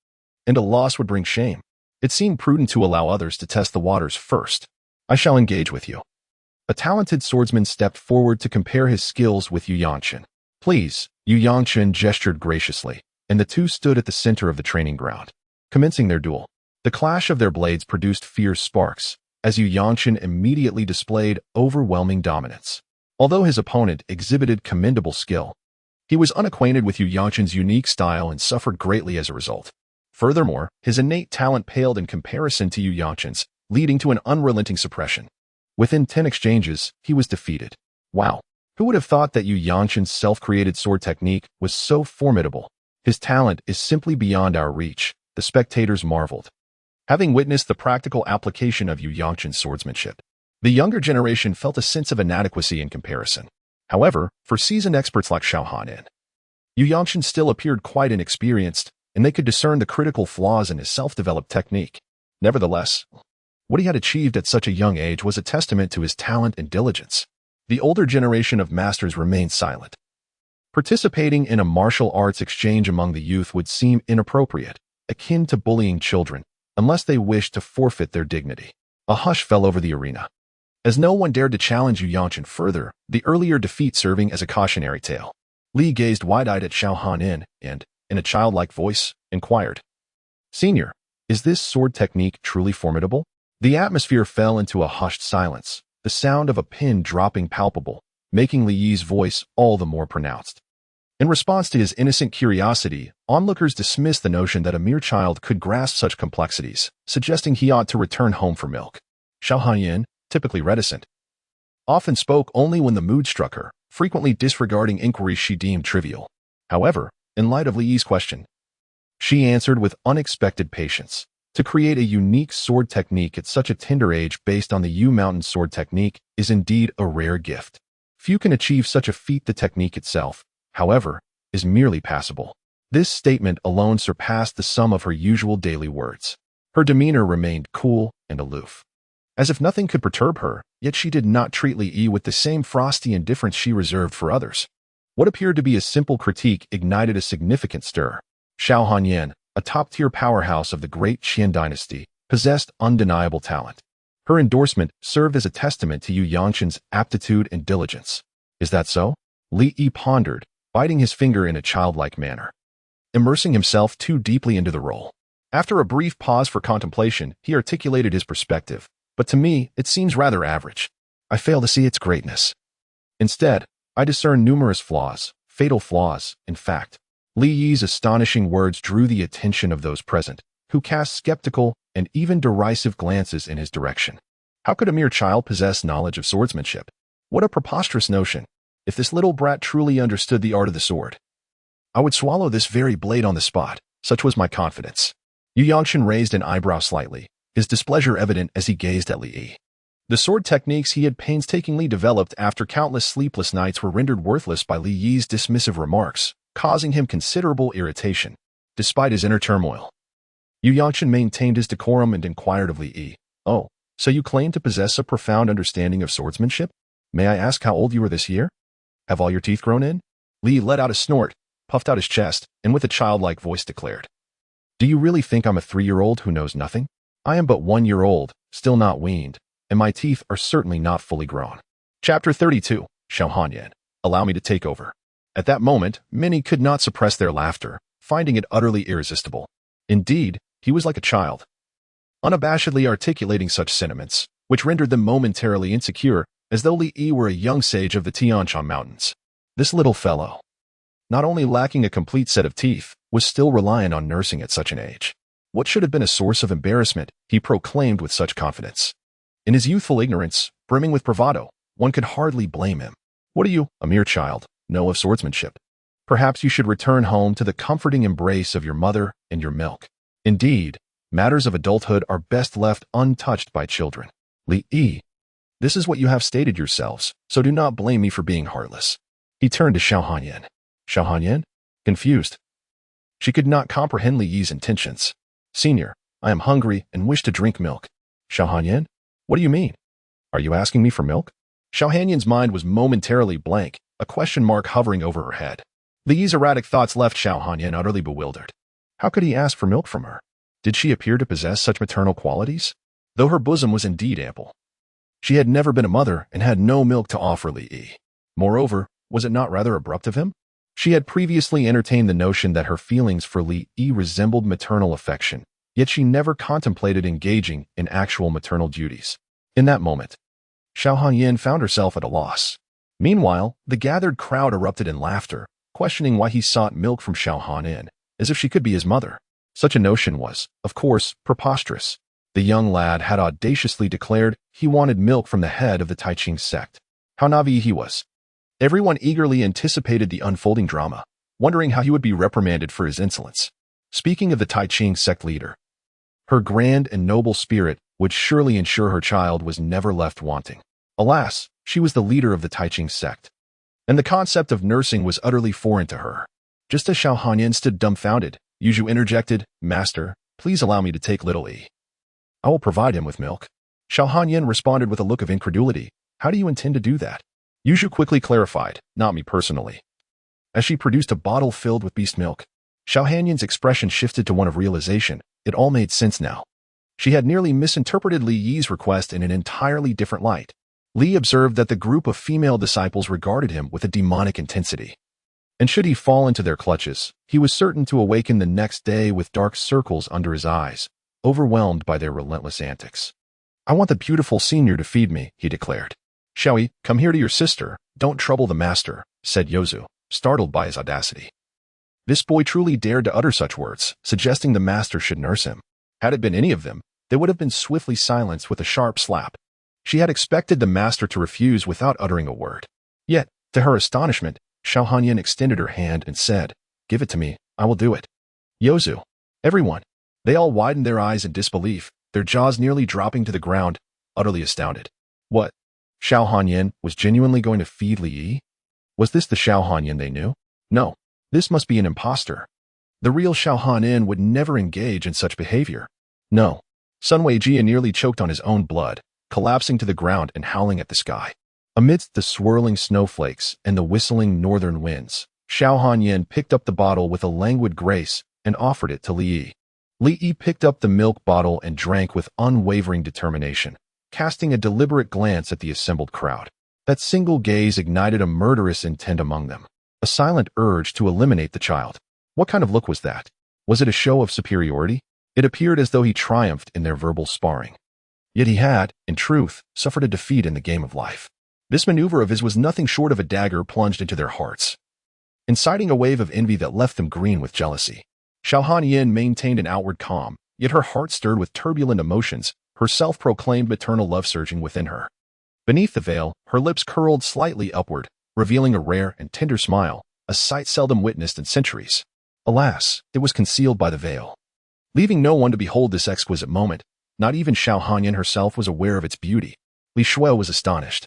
and a loss would bring shame. It seemed prudent to allow others to test the waters first. "I shall engage with you." A talented swordsman stepped forward to compare his skills with Yu Yangchen. "Please," Yu Yangchen gestured graciously, and the two stood at the center of the training ground. Commencing their duel, the clash of their blades produced fierce sparks, as Yu Yangchen immediately displayed overwhelming dominance. Although his opponent exhibited commendable skill, he was unacquainted with Yu Yangchen's unique style and suffered greatly as a result. Furthermore, his innate talent paled in comparison to Yu Yangchen's, leading to an unrelenting suppression. Within 10 exchanges, he was defeated. Wow! Who would have thought that Yu Yangchen's self-created sword technique was so formidable? His talent is simply beyond our reach, the spectators marveled. Having witnessed the practical application of Yu Yangchen's swordsmanship, the younger generation felt a sense of inadequacy in comparison. However, for seasoned experts like Xiao Hanin, Yu Yangchen still appeared quite inexperienced, and they could discern the critical flaws in his self-developed technique. Nevertheless, what he had achieved at such a young age was a testament to his talent and diligence. The older generation of masters remained silent. Participating in a martial arts exchange among the youth would seem inappropriate, akin to bullying children, unless they wished to forfeit their dignity. A hush fell over the arena, as no one dared to challenge Yu Yangchen further, the earlier defeat serving as a cautionary tale. Li gazed wide-eyed at Xiao Hanin and, in a childlike voice, inquired, "Senior, is this sword technique truly formidable?" The atmosphere fell into a hushed silence, the sound of a pin dropping palpable, making Li Yi's voice all the more pronounced. In response to his innocent curiosity, onlookers dismissed the notion that a mere child could grasp such complexities, suggesting he ought to return home for milk. Xiao Hanyin, typically reticent, often spoke only when the mood struck her, frequently disregarding inquiries she deemed trivial. However, in light of Li Yi's question, she answered with unexpected patience. To create a unique sword technique at such a tender age based on the Yu Mountain sword technique is indeed a rare gift. Few can achieve such a feat. The technique itself, however, is merely passable. This statement alone surpassed the sum of her usual daily words. Her demeanor remained cool and aloof, as if nothing could perturb her, yet she did not treat Li Yi with the same frosty indifference she reserved for others. What appeared to be a simple critique ignited a significant stir. Xiao Hanyan, a top-tier powerhouse of the great Qian dynasty, possessed undeniable talent. Her endorsement served as a testament to Yu Yangchen's aptitude and diligence. "Is that so?" Li Yi pondered, biting his finger in a childlike manner, immersing himself too deeply into the role. After a brief pause for contemplation, he articulated his perspective. "But to me, it seems rather average. I fail to see its greatness. Instead, I discern numerous flaws, fatal flaws, in fact." Li Yi's astonishing words drew the attention of those present, who cast skeptical and even derisive glances in his direction. How could a mere child possess knowledge of swordsmanship? What a preposterous notion! If this little brat truly understood the art of the sword, I would swallow this very blade on the spot, such was my confidence. Yu Yangchen raised an eyebrow slightly, his displeasure evident as he gazed at Li Yi. The sword techniques he had painstakingly developed after countless sleepless nights were rendered worthless by Li Yi's dismissive remarks, causing him considerable irritation. Despite his inner turmoil, Yu Yangchen maintained his decorum and inquired of Li Yi, "Oh, So you claim to possess a profound understanding of swordsmanship? May I ask how old you were this year? Have all your teeth grown in? Li let out a snort, puffed out his chest, and with a childlike voice declared, Do you really think I'm a 3-year-old who knows nothing? I am but 1 year old, still not weaned, and my teeth are certainly not fully grown. Chapter 32, Xiao Hanyan. Allow me to take over. At that moment, many could not suppress their laughter, finding it utterly irresistible. Indeed, he was like a child, unabashedly articulating such sentiments, which rendered them momentarily insecure, as though Li Yi were a young sage of the Tianshan Mountains. This little fellow, not only lacking a complete set of teeth, was still reliant on nursing at such an age. What should have been a source of embarrassment, he proclaimed with such confidence. In his youthful ignorance, brimming with bravado, one could hardly blame him. What do you, a mere child, know of swordsmanship? Perhaps you should return home to the comforting embrace of your mother and your milk. Indeed, matters of adulthood are best left untouched by children. Li Yi, this is what you have stated yourselves, so do not blame me for being heartless. He turned to Xiao Hanyan. Xiao Hanyan? Confused. She could not comprehend Li Yi's intentions. Senior, I am hungry and wish to drink milk. Xiao Hanyan? What do you mean? Are you asking me for milk? Xiao Hanyan's mind was momentarily blank, a question mark hovering over her head. Li Yi's erratic thoughts left Xiao Hanyan utterly bewildered. How could he ask for milk from her? Did she appear to possess such maternal qualities? Though her bosom was indeed ample, she had never been a mother and had no milk to offer Li Yi. Moreover, was it not rather abrupt of him? She had previously entertained the notion that her feelings for Li Yi resembled maternal affection, yet she never contemplated engaging in actual maternal duties. In that moment, Xiao Hanyan found herself at a loss. Meanwhile, the gathered crowd erupted in laughter, questioning why he sought milk from Xiao Hanyan, as if she could be his mother. Such a notion was, of course, preposterous. The young lad had audaciously declared he wanted milk from the head of the Taiching sect. How naive he was. Everyone eagerly anticipated the unfolding drama, wondering how he would be reprimanded for his insolence. Speaking of the Taiching sect leader, her grand and noble spirit would surely ensure her child was never left wanting. Alas, she was the leader of the Taiching sect, and the concept of nursing was utterly foreign to her. Just as Xiao Hanyan stood dumbfounded, Yuzhu interjected, Master, please allow me to take little Yi. I will provide him with milk. Xiao Hanyan responded with a look of incredulity. How do you intend to do that? Yuzhu quickly clarified, not me personally. As she produced a bottle filled with beast milk, Xiao Hanyan's expression shifted to one of realization. It all made sense now. She had nearly misinterpreted Li Yi's request in an entirely different light. Li observed that the group of female disciples regarded him with a demonic intensity. And should he fall into their clutches, he was certain to awaken the next day with dark circles under his eyes, overwhelmed by their relentless antics. I want the beautiful senior to feed me, he declared. Xiaoyi, come here to your sister. Don't trouble the master, said Yozu, startled by his audacity. This boy truly dared to utter such words, suggesting the master should nurse him. Had it been any of them, they would have been swiftly silenced with a sharp slap. She had expected the master to refuse without uttering a word. Yet, to her astonishment, Xiao Hanyan extended her hand and said, Give it to me, I will do it. Yozu, everyone. They all widened their eyes in disbelief, their jaws nearly dropping to the ground, utterly astounded. What? Xiao Hanyan was genuinely going to feed Li Yi? Was this the Xiao Hanyan they knew? No, this must be an impostor. The real Xiao Hanyan would never engage in such behavior. No. Sun Weijia nearly choked on his own blood, collapsing to the ground and howling at the sky. Amidst the swirling snowflakes and the whistling northern winds, Xiao Hanyan picked up the bottle with a languid grace and offered it to Li Yi. Li Yi picked up the milk bottle and drank with unwavering determination, casting a deliberate glance at the assembled crowd. That single gaze ignited a murderous intent among them, a silent urge to eliminate the child. What kind of look was that? Was it a show of superiority? It appeared as though he triumphed in their verbal sparring. Yet he had, in truth, suffered a defeat in the game of life. This maneuver of his was nothing short of a dagger plunged into their hearts, inciting a wave of envy that left them green with jealousy. Xiao Hanyan maintained an outward calm, yet her heart stirred with turbulent emotions, her self-proclaimed maternal love surging within her. Beneath the veil, her lips curled slightly upward, revealing a rare and tender smile, a sight seldom witnessed in centuries. Alas, it was concealed by the veil, leaving no one to behold this exquisite moment. Not even Xiao Hanyan herself was aware of its beauty. Li Shuo was astonished.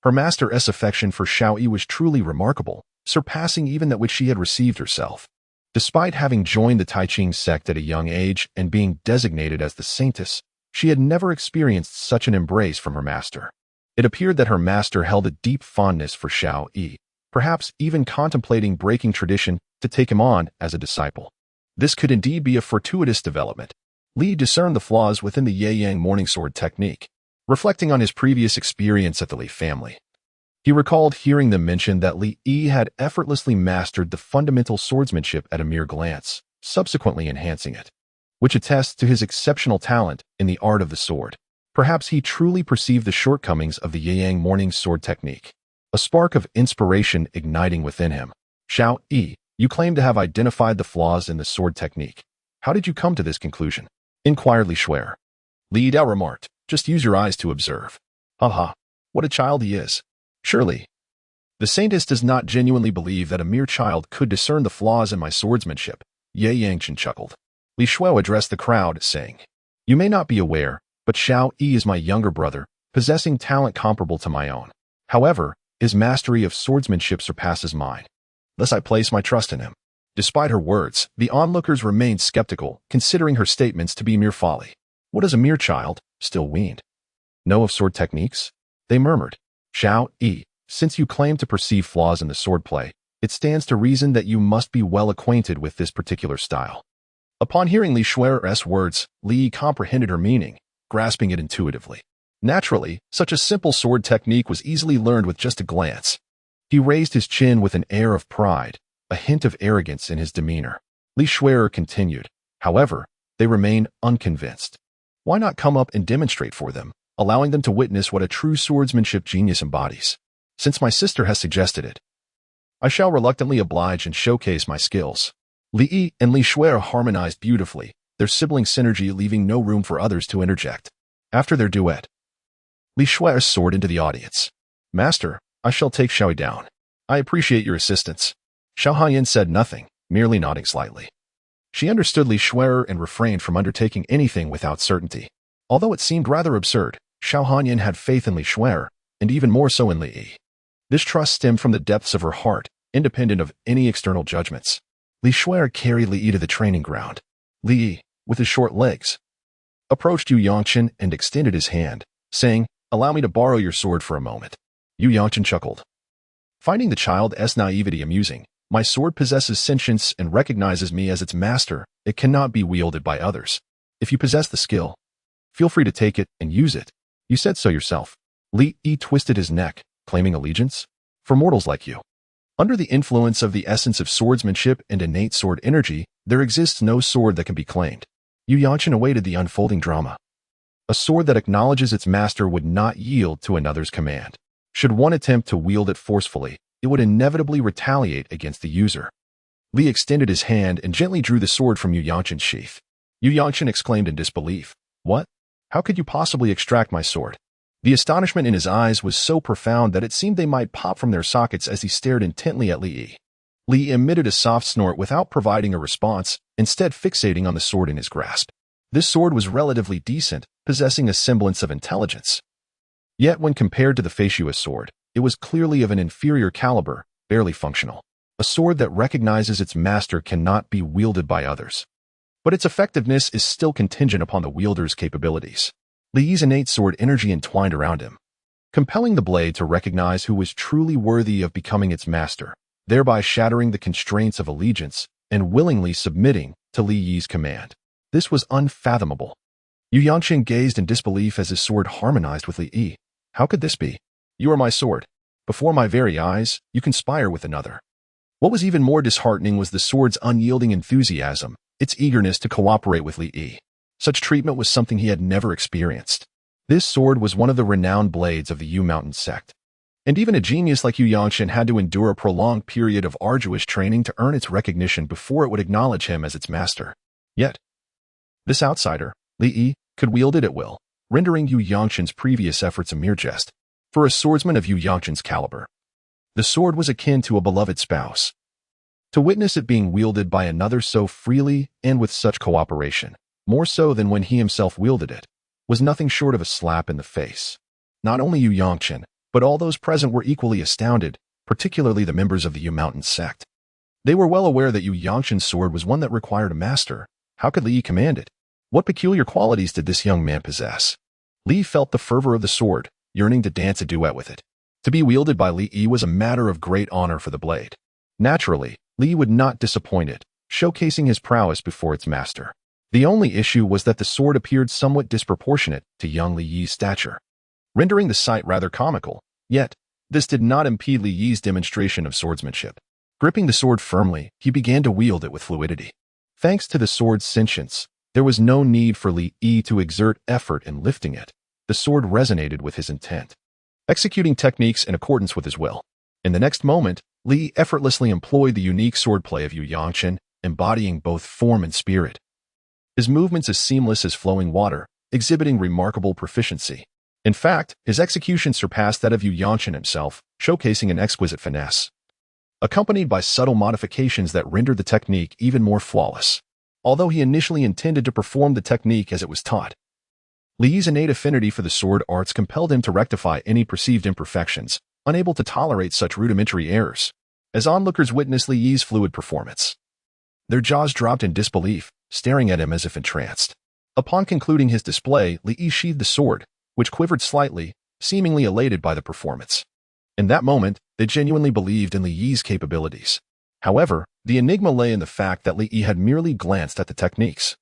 Her master's affection for Xiao Yi was truly remarkable, surpassing even that which she had received herself. Despite having joined the Taiching sect at a young age and being designated as the saintess, She had never experienced such an embrace from her master. It appeared that her master held a deep fondness for Xiao Yi, perhaps even contemplating breaking tradition to take him on as a disciple. This could indeed be a fortuitous development. Li discerned the flaws within the Ye-Yang morning sword technique, reflecting on his previous experience at the Li family. He recalled hearing them mention that Li Yi had effortlessly mastered the fundamental swordsmanship at a mere glance, subsequently enhancing it, which attests to his exceptional talent in the art of the sword. Perhaps he truly perceived the shortcomings of the Ye-Yang morning sword technique, a spark of inspiration igniting within him. Xiao Yi, you claim to have identified the flaws in the sword technique. How did you come to this conclusion? Inquired Li Shuer. Li Dao remarked, just use your eyes to observe. Haha, what a child he is. Surely, the saintess does not genuinely believe that a mere child could discern the flaws in my swordsmanship. Ye Yangchen chuckled. Li Shuo addressed the crowd, saying, you may not be aware, but Xiao Yi is my younger brother, possessing talent comparable to my own. However, his mastery of swordsmanship surpasses mine. Thus I place my trust in him. Despite her words, the onlookers remained skeptical, considering her statements to be mere folly. What does a mere child, still weaned, know of sword techniques? They murmured. Xiao Yi, since you claim to perceive flaws in the swordplay, it stands to reason that you must be well acquainted with this particular style. Upon hearing Li Shuer's words, Li comprehended her meaning, grasping it intuitively. Naturally, such a simple sword technique was easily learned with just a glance. He raised his chin with an air of pride, a hint of arrogance in his demeanor. Li Shuer continued, however, they remain unconvinced. Why not come up and demonstrate for them, allowing them to witness what a true swordsmanship genius embodies? Since my sister has suggested it, I shall reluctantly oblige and showcase my skills. Li Yi and Li Shuer harmonized beautifully, their sibling synergy leaving no room for others to interject. After their duet, Li Shuer soared into the audience. Master, I shall take Xiaoyi down. I appreciate your assistance. Xiao Haiyan said nothing, merely nodding slightly. She understood Li Shuer and refrained from undertaking anything without certainty. Although it seemed rather absurd, Xiao Haiyan had faith in Li Shuer, and even more so in Li Yi. This trust stemmed from the depths of her heart, independent of any external judgments. Li Shuer carried Li Yi to the training ground. Li Yi, with his short legs, approached Yu Yangchen and extended his hand, saying, allow me to borrow your sword for a moment. Yu Yangchen chuckled. Finding the child's naivety amusing, my sword possesses sentience and recognizes me as its master. It cannot be wielded by others. If you possess the skill, feel free to take it and use it. You said so yourself. Li Yi twisted his neck, claiming allegiance? For mortals like you. Under the influence of the essence of swordsmanship and innate sword energy, there exists no sword that can be claimed. Yu Yangchen awaited the unfolding drama. A sword that acknowledges its master would not yield to another's command. Should one attempt to wield it forcefully, it would inevitably retaliate against the user. Li extended his hand and gently drew the sword from Yu Yangchen's sheath. Yu Yangchen exclaimed in disbelief. What? How could you possibly extract my sword? The astonishment in his eyes was so profound that it seemed they might pop from their sockets as he stared intently at Li Yi. Li emitted a soft snort without providing a response, instead fixating on the sword in his grasp. This sword was relatively decent, possessing a semblance of intelligence. Yet when compared to the Feishua's sword, it was clearly of an inferior caliber, barely functional. A sword that recognizes its master cannot be wielded by others. But its effectiveness is still contingent upon the wielder's capabilities. Li Yi's innate sword energy entwined around him, compelling the blade to recognize who was truly worthy of becoming its master, thereby shattering the constraints of allegiance and willingly submitting to Li Yi's command. This was unfathomable. Yu Yangchen gazed in disbelief as his sword harmonized with Li Yi. How could this be? You are my sword. Before my very eyes, you conspire with another. What was even more disheartening was the sword's unyielding enthusiasm, its eagerness to cooperate with Li Yi. Such treatment was something he had never experienced. This sword was one of the renowned blades of the Yu Mountain sect. And even a genius like Yu Yangchen had to endure a prolonged period of arduous training to earn its recognition before it would acknowledge him as its master. Yet, this outsider, Li Yi, could wield it at will, rendering Yu Yangchen's previous efforts a mere jest. For a swordsman of Yu Yangchen's caliber, the sword was akin to a beloved spouse. To witness it being wielded by another so freely and with such cooperation, more so than when he himself wielded it, was nothing short of a slap in the face. Not only Yu Yangchen, but all those present were equally astounded, particularly the members of the Yu Mountain sect. They were well aware that Yu Yangchen's sword was one that required a master. How could Li Yi command it? What peculiar qualities did this young man possess? Li felt the fervor of the sword, yearning to dance a duet with it. To be wielded by Li Yi was a matter of great honor for the blade. Naturally, Li would not disappoint it, showcasing his prowess before its master. The only issue was that the sword appeared somewhat disproportionate to young Li Yi's stature, rendering the sight rather comical. Yet, this did not impede Li Yi's demonstration of swordsmanship. Gripping the sword firmly, he began to wield it with fluidity. Thanks to the sword's sentience, there was no need for Li Yi to exert effort in lifting it. The sword resonated with his intent, executing techniques in accordance with his will. In the next moment, Li effortlessly employed the unique swordplay of Yu Yangchen, embodying both form and spirit. His movements as seamless as flowing water, exhibiting remarkable proficiency. In fact, his execution surpassed that of Yu Yangchen himself, showcasing an exquisite finesse, accompanied by subtle modifications that rendered the technique even more flawless. Although he initially intended to perform the technique as it was taught, Li Yi's innate affinity for the sword arts compelled him to rectify any perceived imperfections, unable to tolerate such rudimentary errors. As onlookers witnessed Li Yi's fluid performance, their jaws dropped in disbelief, staring at him as if entranced. Upon concluding his display, Li Yi sheathed the sword, which quivered slightly, seemingly elated by the performance. In that moment, they genuinely believed in Li Yi's capabilities. However, the enigma lay in the fact that Li Yi had merely glanced at the techniques,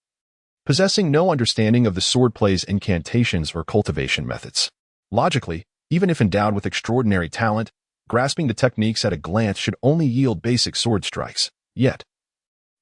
possessing no understanding of the swordplay's incantations or cultivation methods. Logically, even if endowed with extraordinary talent, grasping the techniques at a glance should only yield basic sword strikes. Yet,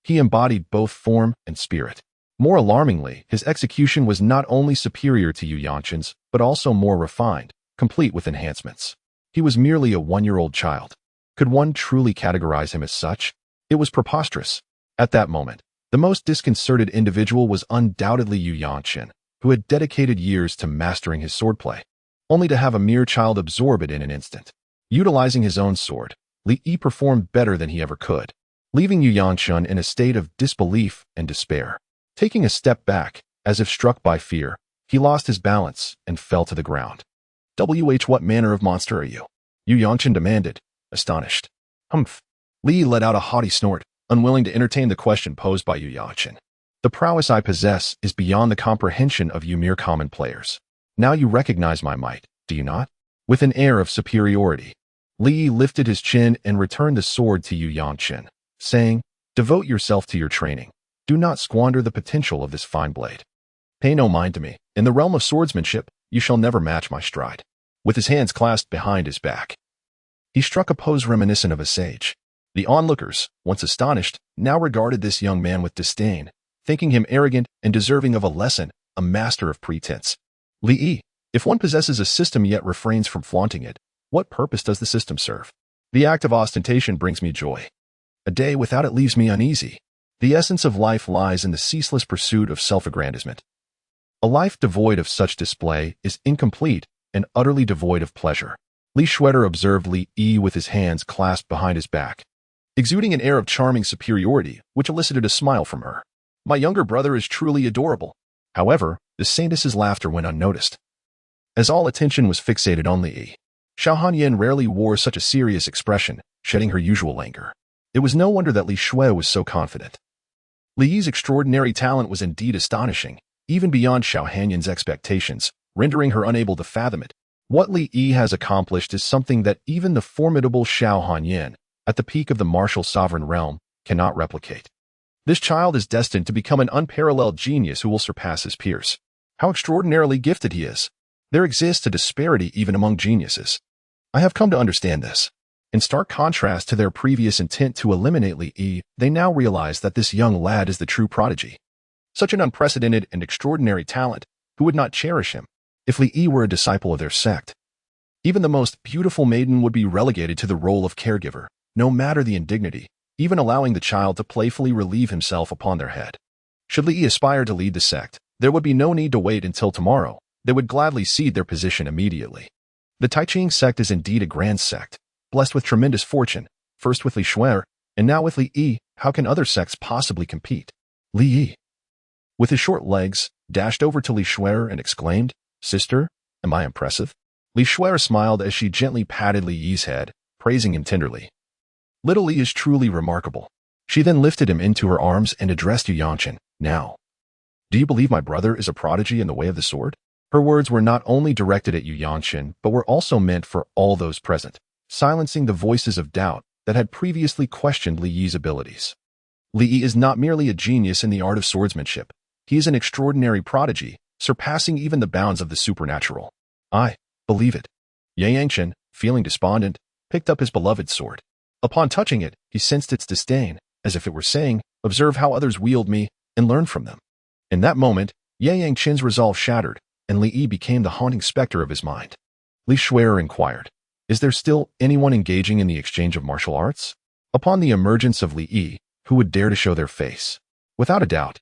he embodied both form and spirit. More alarmingly, his execution was not only superior to Yu Yangchen's, but also more refined, complete with enhancements. He was merely a one-year-old child. Could one truly categorize him as such? It was preposterous. At that moment, the most disconcerted individual was undoubtedly Yu Yangchen, who had dedicated years to mastering his swordplay, only to have a mere child absorb it in an instant. Utilizing his own sword, Li Yi performed better than he ever could, leaving Yu Yangchen in a state of disbelief and despair. Taking a step back, as if struck by fear, he lost his balance and fell to the ground. What manner of monster are you? Yu Yangchen demanded, astonished. Humph. Li let out a haughty snort, unwilling to entertain the question posed by Yu Yangchen. The prowess I possess is beyond the comprehension of you mere common players. Now you recognize my might, do you not? With an air of superiority, Li lifted his chin and returned the sword to Yu Yangchen, saying, "Devote yourself to your training. Do not squander the potential of this fine blade. Pay no mind to me. In the realm of swordsmanship, you shall never match my stride." With his hands clasped behind his back, he struck a pose reminiscent of a sage. The onlookers, once astonished, now regarded this young man with disdain, thinking him arrogant and deserving of a lesson, a master of pretense. Li Yi, if one possesses a system yet refrains from flaunting it, what purpose does the system serve? The act of ostentation brings me joy. A day without it leaves me uneasy. The essence of life lies in the ceaseless pursuit of self-aggrandizement. A life devoid of such display is incomplete and utterly devoid of pleasure. Li Schweder observed Li Yi with his hands clasped behind his back, exuding an air of charming superiority, which elicited a smile from her. My younger brother is truly adorable. However, the saintess's laughter went unnoticed, as all attention was fixated on Li Yi. Xiao Hanyan rarely wore such a serious expression, shedding her usual anger. It was no wonder that Li Shui was so confident. Li Yi's extraordinary talent was indeed astonishing, even beyond Xiao Hanyan's expectations, rendering her unable to fathom it. What Li Yi has accomplished is something that even the formidable Xiao Hanyan, at the peak of the martial sovereign realm, cannot replicate. This child is destined to become an unparalleled genius who will surpass his peers. How extraordinarily gifted he is! There exists a disparity even among geniuses. I have come to understand this. In stark contrast to their previous intent to eliminate Li Yi, they now realize that this young lad is the true prodigy. Such an unprecedented and extraordinary talent, who would not cherish him? If Li Yi were a disciple of their sect, even the most beautiful maiden would be relegated to the role of caregiver, no matter the indignity, even allowing the child to playfully relieve himself upon their head. Should Li Yi aspire to lead the sect, there would be no need to wait until tomorrow. They would gladly cede their position immediately. The Taiching sect is indeed a grand sect, blessed with tremendous fortune, first with Li Shui, and now with Li Yi. How can other sects possibly compete? Li Yi, with his short legs, dashed over to Li Shui and exclaimed, "Sister, am I impressive?" Li Shui smiled as she gently patted Li Yi's head, praising him tenderly. "Little Li is truly remarkable." She then lifted him into her arms and addressed Yu Yangchen. "Now, Do you believe my brother is a prodigy in the way of the sword? Her words were not only directed at Yu Yangchen, but were also meant for all those present, silencing the voices of doubt that had previously questioned Li Yi's abilities. Li Yi is not merely a genius in the art of swordsmanship. He is an extraordinary prodigy, surpassing even the bounds of the supernatural. I believe it. Ye Yangchen, feeling despondent, picked up his beloved sword. Upon touching it, he sensed its disdain, as if it were saying, "Observe how others wield me, and learn from them." In that moment, Ye Yangchen's resolve shattered, and Li Yi became the haunting specter of his mind. Li Shuer inquired, "Is there still anyone engaging in the exchange of martial arts?" Upon the emergence of Li Yi, who would dare to show their face? Without a doubt,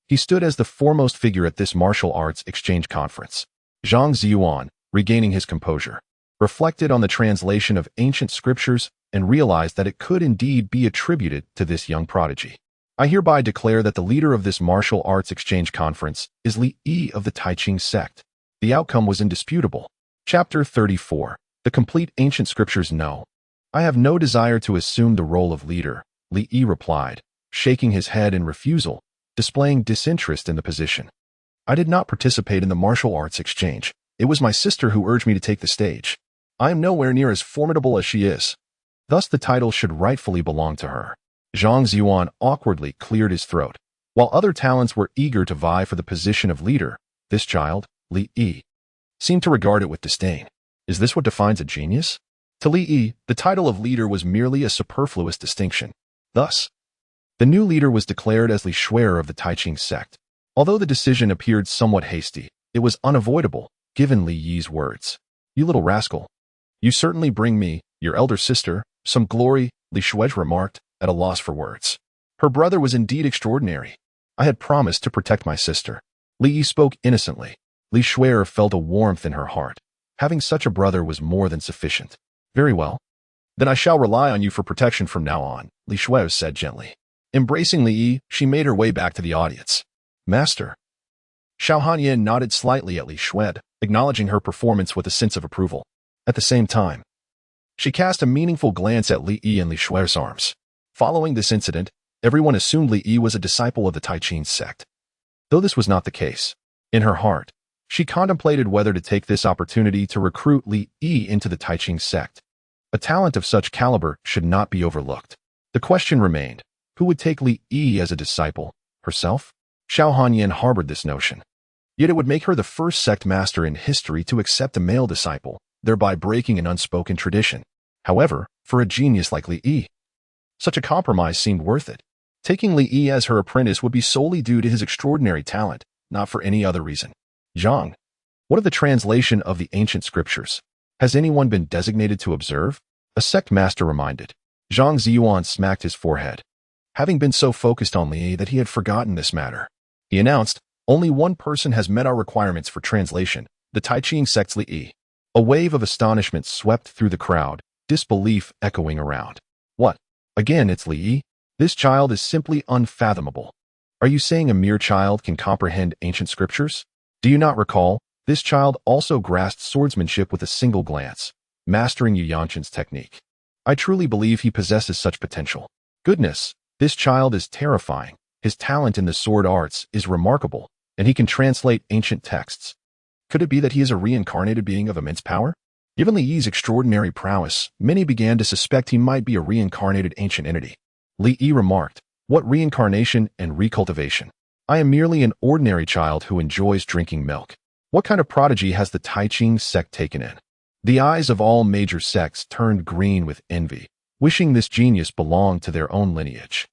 he stood as the foremost figure at this martial arts exchange conference. Zhang Ziyuan, regaining his composure, reflected on the translation of ancient scriptures and realized that it could indeed be attributed to this young prodigy. I hereby declare that the leader of this martial arts exchange conference is Li Yi of the Taiqing sect. The outcome was indisputable. Chapter 34. The complete ancient scriptures. No. I have no desire to assume the role of leader, Li Yi replied, shaking his head in refusal, displaying disinterest in the position. I did not participate in the martial arts exchange. It was my sister who urged me to take the stage. I am nowhere near as formidable as she is. Thus the title should rightfully belong to her. Zhang Ziyuan awkwardly cleared his throat. While other talents were eager to vie for the position of leader, this child, Li Yi, seemed to regard it with disdain. Is this what defines a genius? To Li Yi, the title of leader was merely a superfluous distinction. Thus, the new leader was declared as Li Shuer of the Taiqing sect. Although the decision appeared somewhat hasty, it was unavoidable, given Li Yi's words. "You little rascal. You certainly bring me, your elder sister, some glory," Li Shuer remarked, at a loss for words. Her brother was indeed extraordinary. I had promised to protect my sister. Li Yi spoke innocently. Li Shuer felt a warmth in her heart. Having such a brother was more than sufficient. "Very well. Then I shall rely on you for protection from now on," Li Shuer said gently. Embracing Li Yi, she made her way back to the audience. "Master." Xiao Hanyin nodded slightly at Li Shuer, acknowledging her performance with a sense of approval. At the same time, she cast a meaningful glance at Li Yi and Li Shuer's arms. Following this incident, everyone assumed Li Yi was a disciple of the Taiqing sect. Though this was not the case, in her heart, she contemplated whether to take this opportunity to recruit Li Yi into the Taiqing sect. A talent of such caliber should not be overlooked. The question remained, who would take Li Yi as a disciple? Herself? Xiao Hanyin harbored this notion. Yet it would make her the first sect master in history to accept a male disciple, thereby breaking an unspoken tradition. However, for a genius like Li Yi, such a compromise seemed worth it. Taking Li Yi as her apprentice would be solely due to his extraordinary talent, not for any other reason. Zhang, what of the translation of the ancient scriptures? Has anyone been designated to observe? A sect master reminded. Zhang Ziyuan smacked his forehead, having been so focused on Li Yi that he had forgotten this matter. He announced, "Only one person has met our requirements for translation, the Taiqing sect's Li Yi." A wave of astonishment swept through the crowd, disbelief echoing around. "What? Again, it's Li Yi? This child is simply unfathomable. Are you saying a mere child can comprehend ancient scriptures? Do you not recall, this child also grasped swordsmanship with a single glance, mastering Yu Yangchen's technique. I truly believe he possesses such potential. Goodness, this child is terrifying. His talent in the sword arts is remarkable, and he can translate ancient texts. Could it be that he is a reincarnated being of immense power?" Given Li Yi's extraordinary prowess, many began to suspect he might be a reincarnated ancient entity. Li Yi remarked, "What reincarnation and recultivation? I am merely an ordinary child who enjoys drinking milk. What kind of prodigy has the Taiqing sect taken in?" The eyes of all major sects turned green with envy, wishing this genius belonged to their own lineage.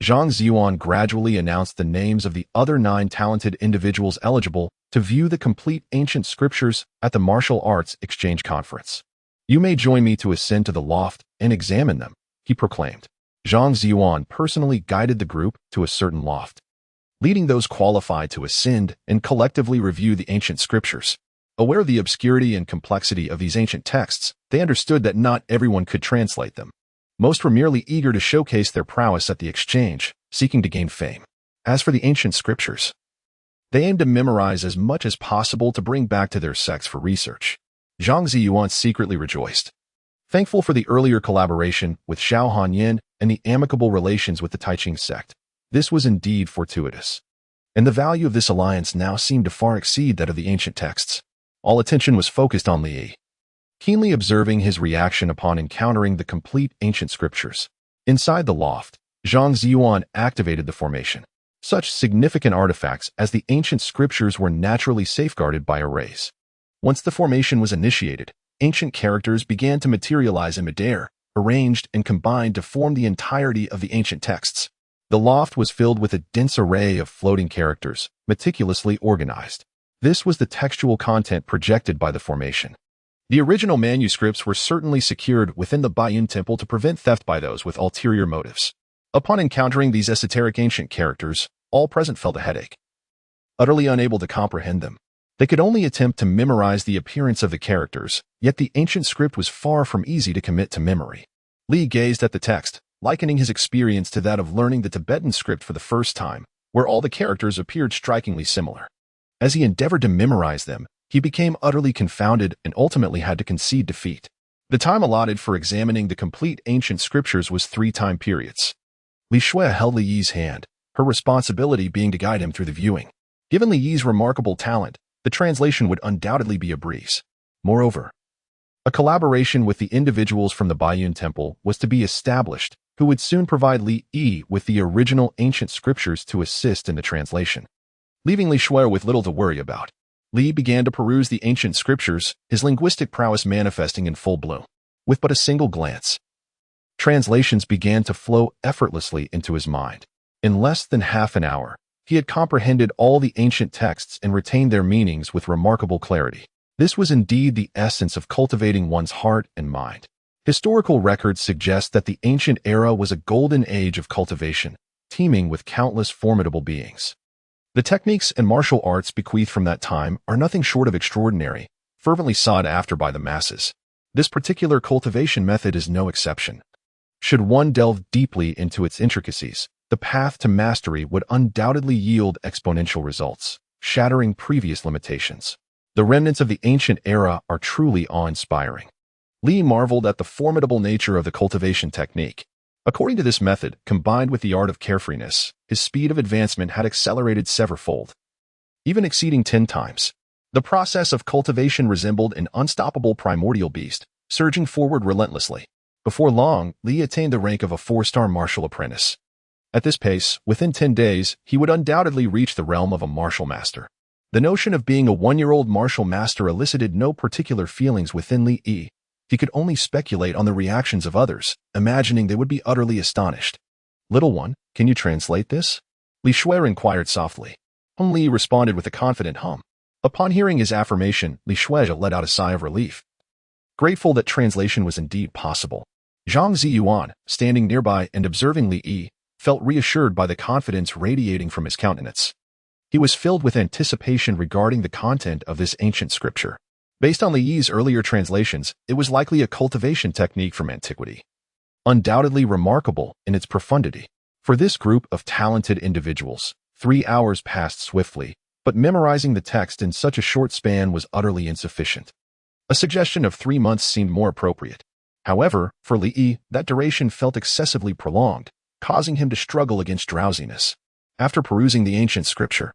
Zhang Ziyuan gradually announced the names of the other 9 talented individuals eligible to view the complete ancient scriptures at the martial arts exchange conference. "You may join me to ascend to the loft and examine them," he proclaimed. Zhang Ziyuan personally guided the group to a certain loft, leading those qualified to ascend and collectively review the ancient scriptures. Aware of the obscurity and complexity of these ancient texts, they understood that not everyone could translate them. Most were merely eager to showcase their prowess at the exchange, seeking to gain fame. As for the ancient scriptures, they aimed to memorize as much as possible to bring back to their sects for research. Zhang Ziyuan secretly rejoiced, thankful for the earlier collaboration with Xiao Hanyin and the amicable relations with the Taiqing sect. This was indeed fortuitous. and the value of this alliance now seemed to far exceed that of the ancient texts. All attention was focused on Li Yi, keenly observing his reaction upon encountering the complete ancient scriptures. Inside the loft, Zhang Ziyuan activated the formation. Such significant artifacts as the ancient scriptures were naturally safeguarded by arrays. Once the formation was initiated, ancient characters began to materialize in midair, arranged and combined to form the entirety of the ancient texts. The loft was filled with a dense array of floating characters, meticulously organized. This was the textual content projected by the formation. The original manuscripts were certainly secured within the Baiyun Temple to prevent theft by those with ulterior motives. Upon encountering these esoteric ancient characters, all present felt a headache. Utterly unable to comprehend them, they could only attempt to memorize the appearance of the characters, yet the ancient script was far from easy to commit to memory. Li gazed at the text, likening his experience to that of learning the Tibetan script for the first time, where all the characters appeared strikingly similar. As he endeavored to memorize them, he became utterly confounded and ultimately had to concede defeat. The time allotted for examining the complete ancient scriptures was 3 time periods. Li Shui held Li Yi's hand, her responsibility being to guide him through the viewing. Given Li Yi's remarkable talent, the translation would undoubtedly be a breeze. Moreover, a collaboration with the individuals from the Baiyun Temple was to be established, who would soon provide Li Yi with the original ancient scriptures to assist in the translation. Leaving Li Shui with little to worry about, Li began to peruse the ancient scriptures, his linguistic prowess manifesting in full bloom. With but a single glance, translations began to flow effortlessly into his mind. In less than half an hour, he had comprehended all the ancient texts and retained their meanings with remarkable clarity. This was indeed the essence of cultivating one's heart and mind. Historical records suggest that the ancient era was a golden age of cultivation, teeming with countless formidable beings. The techniques and martial arts bequeathed from that time are nothing short of extraordinary, fervently sought after by the masses. This particular cultivation method is no exception. Should one delve deeply into its intricacies, the path to mastery would undoubtedly yield exponential results, shattering previous limitations. The remnants of the ancient era are truly awe-inspiring. Li marveled at the formidable nature of the cultivation technique. According to this method, combined with the art of carefreeness, his speed of advancement had accelerated severalfold, even exceeding 10 times. The process of cultivation resembled an unstoppable primordial beast, surging forward relentlessly. Before long, Li attained the rank of a 4-star martial apprentice. At this pace, within 10 days, he would undoubtedly reach the realm of a martial master. The notion of being a 1-year-old martial master elicited no particular feelings within Li Yi. He could only speculate on the reactions of others, imagining they would be utterly astonished. "Little one, can you translate this?" Li Shui inquired softly. Li responded with a confident hum. Upon hearing his affirmation, Li Shui let out a sigh of relief. Grateful that translation was indeed possible, Zhang Ziyuan, standing nearby and observing Li Yi, felt reassured by the confidence radiating from his countenance. He was filled with anticipation regarding the content of this ancient scripture. Based on Li Yi's earlier translations, it was likely a cultivation technique from antiquity, undoubtedly remarkable in its profundity. For this group of talented individuals, 3 hours passed swiftly, but memorizing the text in such a short span was utterly insufficient. A suggestion of 3 months seemed more appropriate. However, for Li Yi, that duration felt excessively prolonged, causing him to struggle against drowsiness. After perusing the ancient scripture,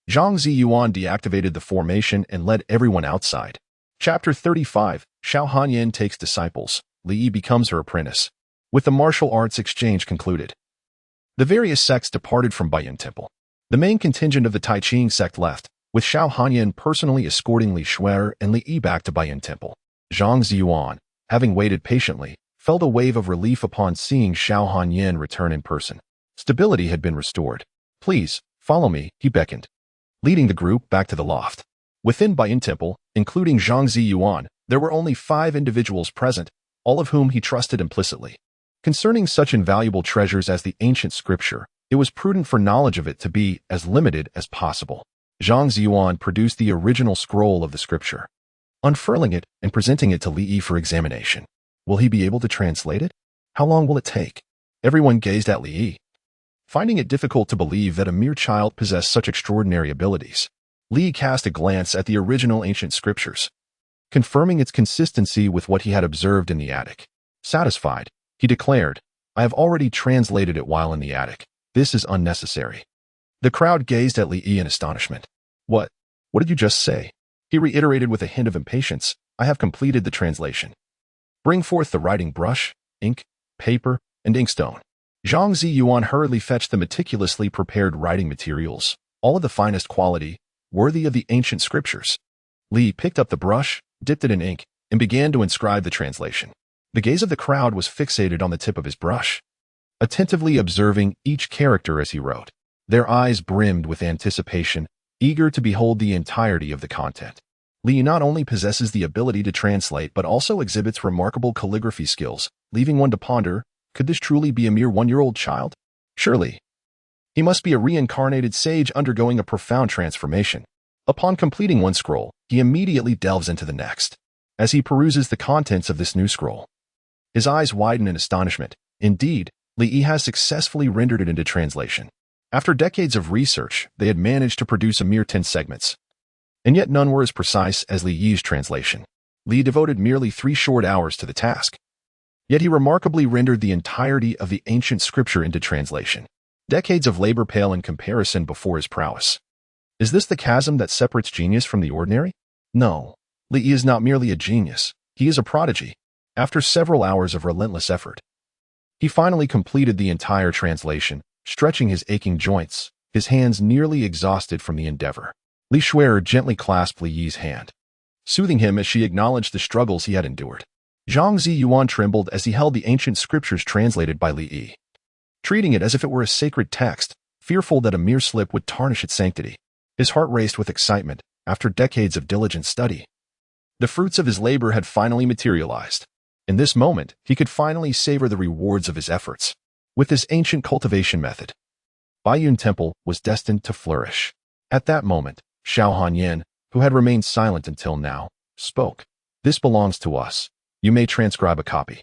Zhang Ziyuan deactivated the formation and led everyone outside. Chapter 35, Xiao Hanyan takes disciples. Li Yi becomes her apprentice. With the martial arts exchange concluded, the various sects departed from Baiyun Temple. The main contingent of the Taiching sect left, with Xiao Hanyan personally escorting Li Shui and Li Yi back to Baiyun Temple. Zhang Ziyuan, having waited patiently, felt a wave of relief upon seeing Xiao Hanyan return in person. Stability had been restored. "Please, follow me," he beckoned, leading the group back to the loft. Within Baiyun Temple, including Zhang Ziyuan, there were only 5 individuals present, all of whom he trusted implicitly. Concerning such invaluable treasures as the ancient scripture, it was prudent for knowledge of it to be as limited as possible. Zhang Ziyuan produced the original scroll of the scripture, unfurling it and presenting it to Li Yi for examination. Will he be able to translate it? How long will it take? Everyone gazed at Li Yi, finding it difficult to believe that a mere child possessed such extraordinary abilities. Li cast a glance at the original ancient scriptures, confirming its consistency with what he had observed in the attic. Satisfied, he declared, "I have already translated it while in the attic. This is unnecessary." The crowd gazed at Li Yi in astonishment. What? What did you just say? He reiterated with a hint of impatience. I have completed the translation. Bring forth the writing brush, ink, paper, and inkstone. Zhang Ziyuan hurriedly fetched the meticulously prepared writing materials, all of the finest quality, worthy of the ancient scriptures. Li picked up the brush, dipped it in ink, and began to inscribe the translation. The gaze of the crowd was fixated on the tip of his brush, attentively observing each character as he wrote. Their eyes brimmed with anticipation, eager to behold the entirety of the content. Li not only possesses the ability to translate but also exhibits remarkable calligraphy skills, leaving one to ponder, could this truly be a mere one-year-old child? Surely. He must be a reincarnated sage undergoing a profound transformation. Upon completing one scroll, he immediately delves into the next. As he peruses the contents of this new scroll, his eyes widen in astonishment. Indeed, Li Yi has successfully rendered it into translation. After decades of research, they had managed to produce a mere 10 segments. And yet none were as precise as Li Yi's translation. Li devoted merely 3 short hours to the task. Yet he remarkably rendered the entirety of the ancient scripture into translation. Decades of labor pale in comparison before his prowess. Is this the chasm that separates genius from the ordinary? No. Li Yi is not merely a genius. He is a prodigy. After several hours of relentless effort, he finally completed the entire translation, stretching his aching joints, his hands nearly exhausted from the endeavor. Li Shuer gently clasped Li Yi's hand, soothing him as she acknowledged the struggles he had endured. Zhang Ziyuan trembled as he held the ancient scriptures translated by Li Yi, treating it as if it were a sacred text, fearful that a mere slip would tarnish its sanctity. His heart raced with excitement. After decades of diligent study, the fruits of his labor had finally materialized. In this moment, he could finally savor the rewards of his efforts. With this ancient cultivation method, Baiyun Temple was destined to flourish. At that moment, Xiao Hanyan, who had remained silent until now, spoke. This belongs to us. You may transcribe a copy.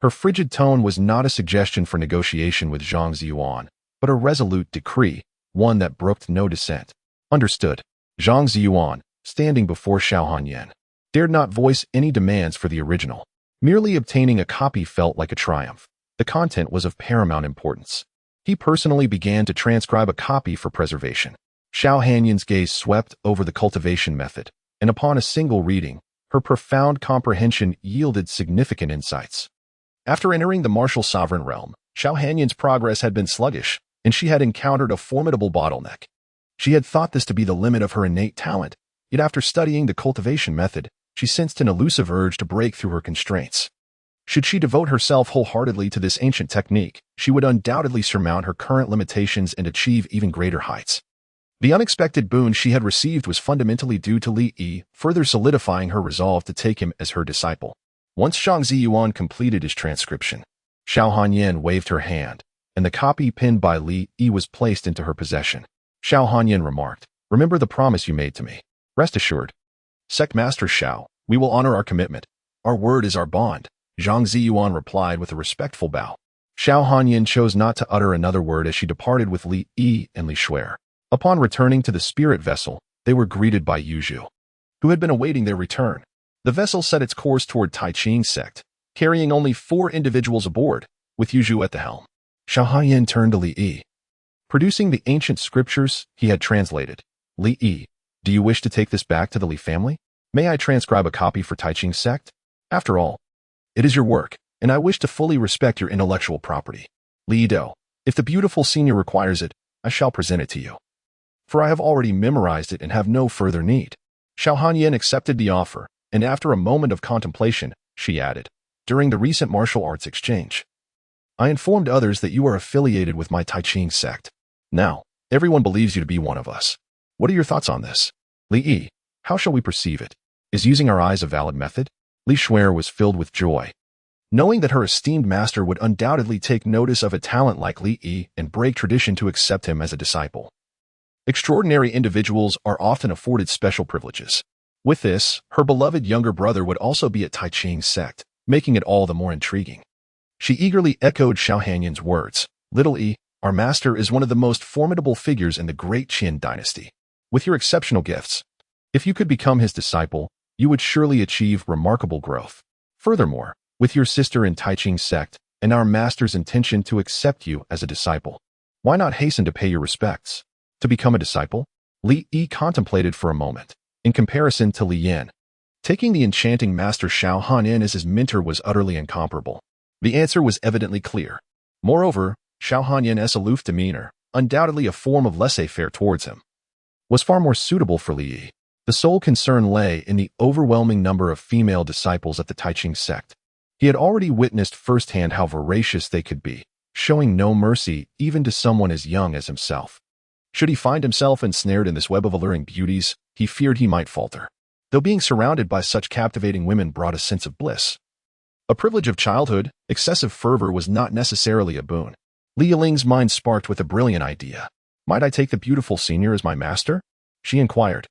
Her frigid tone was not a suggestion for negotiation with Zhang Ziyuan, but a resolute decree, one that brooked no dissent. Understood. Zhang Ziyuan, standing before Xiao Hanyan, dared not voice any demands for the original. Merely obtaining a copy felt like a triumph. The content was of paramount importance. He personally began to transcribe a copy for preservation. Xiao Hanyan's gaze swept over the cultivation method, and upon a single reading, her profound comprehension yielded significant insights. After entering the martial sovereign realm, Xiao Hanyan's progress had been sluggish, and she had encountered a formidable bottleneck. She had thought this to be the limit of her innate talent, yet after studying the cultivation method, she sensed an elusive urge to break through her constraints. Should she devote herself wholeheartedly to this ancient technique, she would undoubtedly surmount her current limitations and achieve even greater heights. The unexpected boon she had received was fundamentally due to Li Yi, further solidifying her resolve to take him as her disciple. Once Zhang Ziyuan completed his transcription, Xiao Hanyan waved her hand, and the copy penned by Li Yi was placed into her possession. Xiao Hanyan remarked, "Remember the promise you made to me. Rest assured. Sect Master Xiao, we will honor our commitment. Our word is our bond." Zhang Ziyuan replied with a respectful bow. Xiao Hanyan chose not to utter another word as she departed with Li Yi and Li Shuer. Upon returning to the spirit vessel, they were greeted by Yuzhu, who had been awaiting their return. The vessel set its course toward Taiqing sect, carrying only 4 individuals aboard, with Yuzhu at the helm. Xiao Hanyan turned to Li Yi. Producing the ancient scriptures he had translated. "Li Yi, do you wish to take this back to the Li family? May I transcribe a copy for Taiqing sect? After all, it is your work, and I wish to fully respect your intellectual property. Li Do, if the beautiful senior requires it, I shall present it to you. For I have already memorized it and have no further need." Xiao Hanyan accepted the offer, and after a moment of contemplation, she added, "During the recent martial arts exchange, I informed others that you are affiliated with my Taiqing sect. Now, everyone believes you to be one of us. What are your thoughts on this? Li Yi, how shall we perceive it? Is using our eyes a valid method?" Li Shuer was filled with joy, knowing that her esteemed master would undoubtedly take notice of a talent like Li Yi and break tradition to accept him as a disciple. Extraordinary individuals are often afforded special privileges. With this, her beloved younger brother would also be at Taiqing sect, making it all the more intriguing. She eagerly echoed Xiao Hanyan's words. "Little Yi, our master is one of the most formidable figures in the great Qin dynasty. With your exceptional gifts, if you could become his disciple, you would surely achieve remarkable growth. Furthermore, with your sister in Taiqing sect and our master's intention to accept you as a disciple, why not hasten to pay your respects? To become a disciple? Li Yi contemplated for a moment. In comparison to Li Yan, taking the enchanting master Xiao Hanyan as his mentor was utterly incomparable. The answer was evidently clear. Moreover, Xiao Hanyan's aloof demeanor, undoubtedly a form of laissez-faire towards him, was far more suitable for Li Yi. The sole concern lay in the overwhelming number of female disciples at the Taiching sect. He had already witnessed firsthand how voracious they could be, showing no mercy even to someone as young as himself. Should he find himself ensnared in this web of alluring beauties, he feared he might falter. Though being surrounded by such captivating women brought a sense of bliss, a privilege of childhood, excessive fervor was not necessarily a boon. Li Yiling's mind sparked with a brilliant idea. "Might I take the beautiful senior as my master?" she inquired,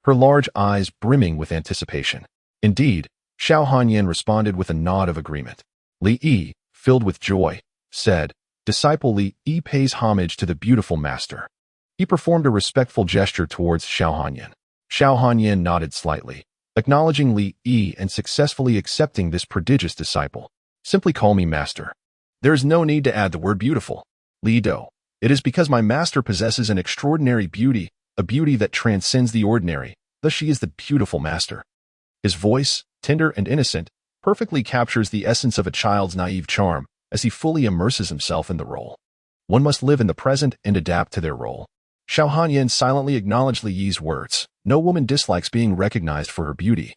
her large eyes brimming with anticipation. Indeed, Xiao Hanyan responded with a nod of agreement. Li Yi, filled with joy, said, "Disciple Li Yi pays homage to the beautiful master." He performed a respectful gesture towards Xiao Hanyan. Xiao Hanyan nodded slightly, acknowledging Li Yi and successfully accepting this prodigious disciple. "Simply call me master. There is no need to add the word beautiful. Li Do. It is because my master possesses an extraordinary beauty, a beauty that transcends the ordinary, thus she is the beautiful master." His voice, tender and innocent, perfectly captures the essence of a child's naive charm as he fully immerses himself in the role. One must live in the present and adapt to their role. Xiao Hanyan silently acknowledged Li Yi's words. No woman dislikes being recognized for her beauty,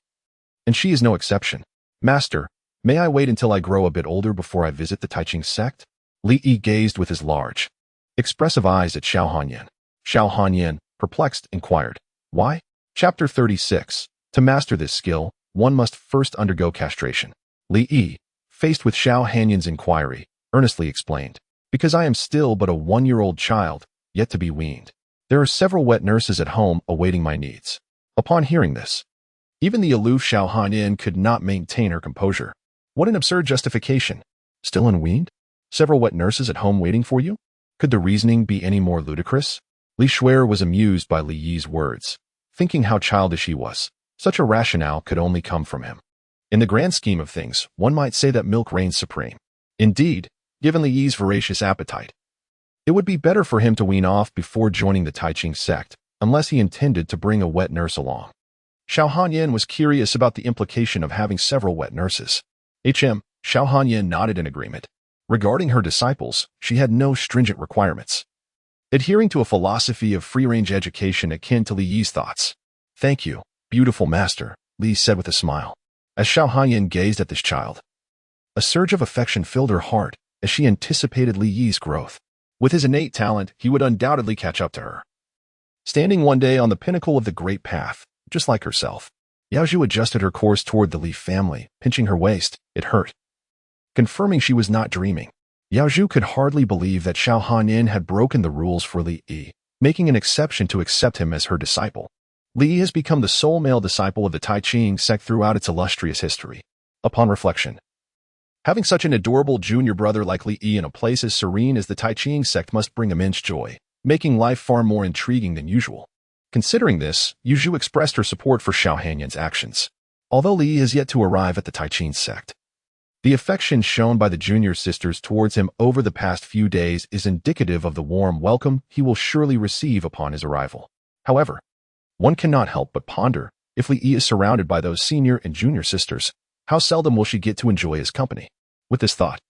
and she is no exception. "Master, may I wait until I grow a bit older before I visit the Taiching sect?" Li Yi gazed with his large, expressive eyes at Xiao Hanyan. Xiao Hanyan, perplexed, inquired, "Why?" Chapter 36. To master this skill, one must first undergo castration. Li Yi, faced with Xiao Hanyan's inquiry, earnestly explained, "Because I am still but a 1-year-old child, yet to be weaned. There are several wet nurses at home awaiting my needs." Upon hearing this, even the aloof Xiao Hanyan could not maintain her composure. What an absurd justification. Still unweaned? Several wet nurses at home waiting for you? Could the reasoning be any more ludicrous? Li Shuer was amused by Li Yi's words, thinking how childish he was. Such a rationale could only come from him. In the grand scheme of things, one might say that milk reigns supreme. Indeed, given Li Yi's voracious appetite, it would be better for him to wean off before joining the Taiching sect, unless he intended to bring a wet nurse along. Xiao Hanyan was curious about the implication of having several wet nurses. Xiao Hanyan nodded in agreement. Regarding her disciples, she had no stringent requirements, adhering to a philosophy of free-range education akin to Li Yi's thoughts. "Thank you, beautiful master," Li said with a smile. As Xiao Hanyan gazed at this child, a surge of affection filled her heart as she anticipated Li Yi's growth. With his innate talent, he would undoubtedly catch up to her. Standing one day on the pinnacle of the great path, just like herself, Yaozhu adjusted her course toward the Li family, pinching her waist. It hurt. Confirming she was not dreaming, Yaozhu could hardly believe that Xiao Hanyan had broken the rules for Li Yi, making an exception to accept him as her disciple. Li Yi has become the sole male disciple of the Taiching sect throughout its illustrious history. Upon reflection, having such an adorable junior brother like Li Yi in a place as serene as the Taiching sect must bring immense joy, making life far more intriguing than usual. Considering this, Yaozhu expressed her support for Xiao Hanyan's actions. Although Li Yi has yet to arrive at the Taiching sect, the affection shown by the junior sisters towards him over the past few days is indicative of the warm welcome he will surely receive upon his arrival. However, one cannot help but ponder, if Li Yi is surrounded by those senior and junior sisters, how seldom will she get to enjoy his company? With this thought,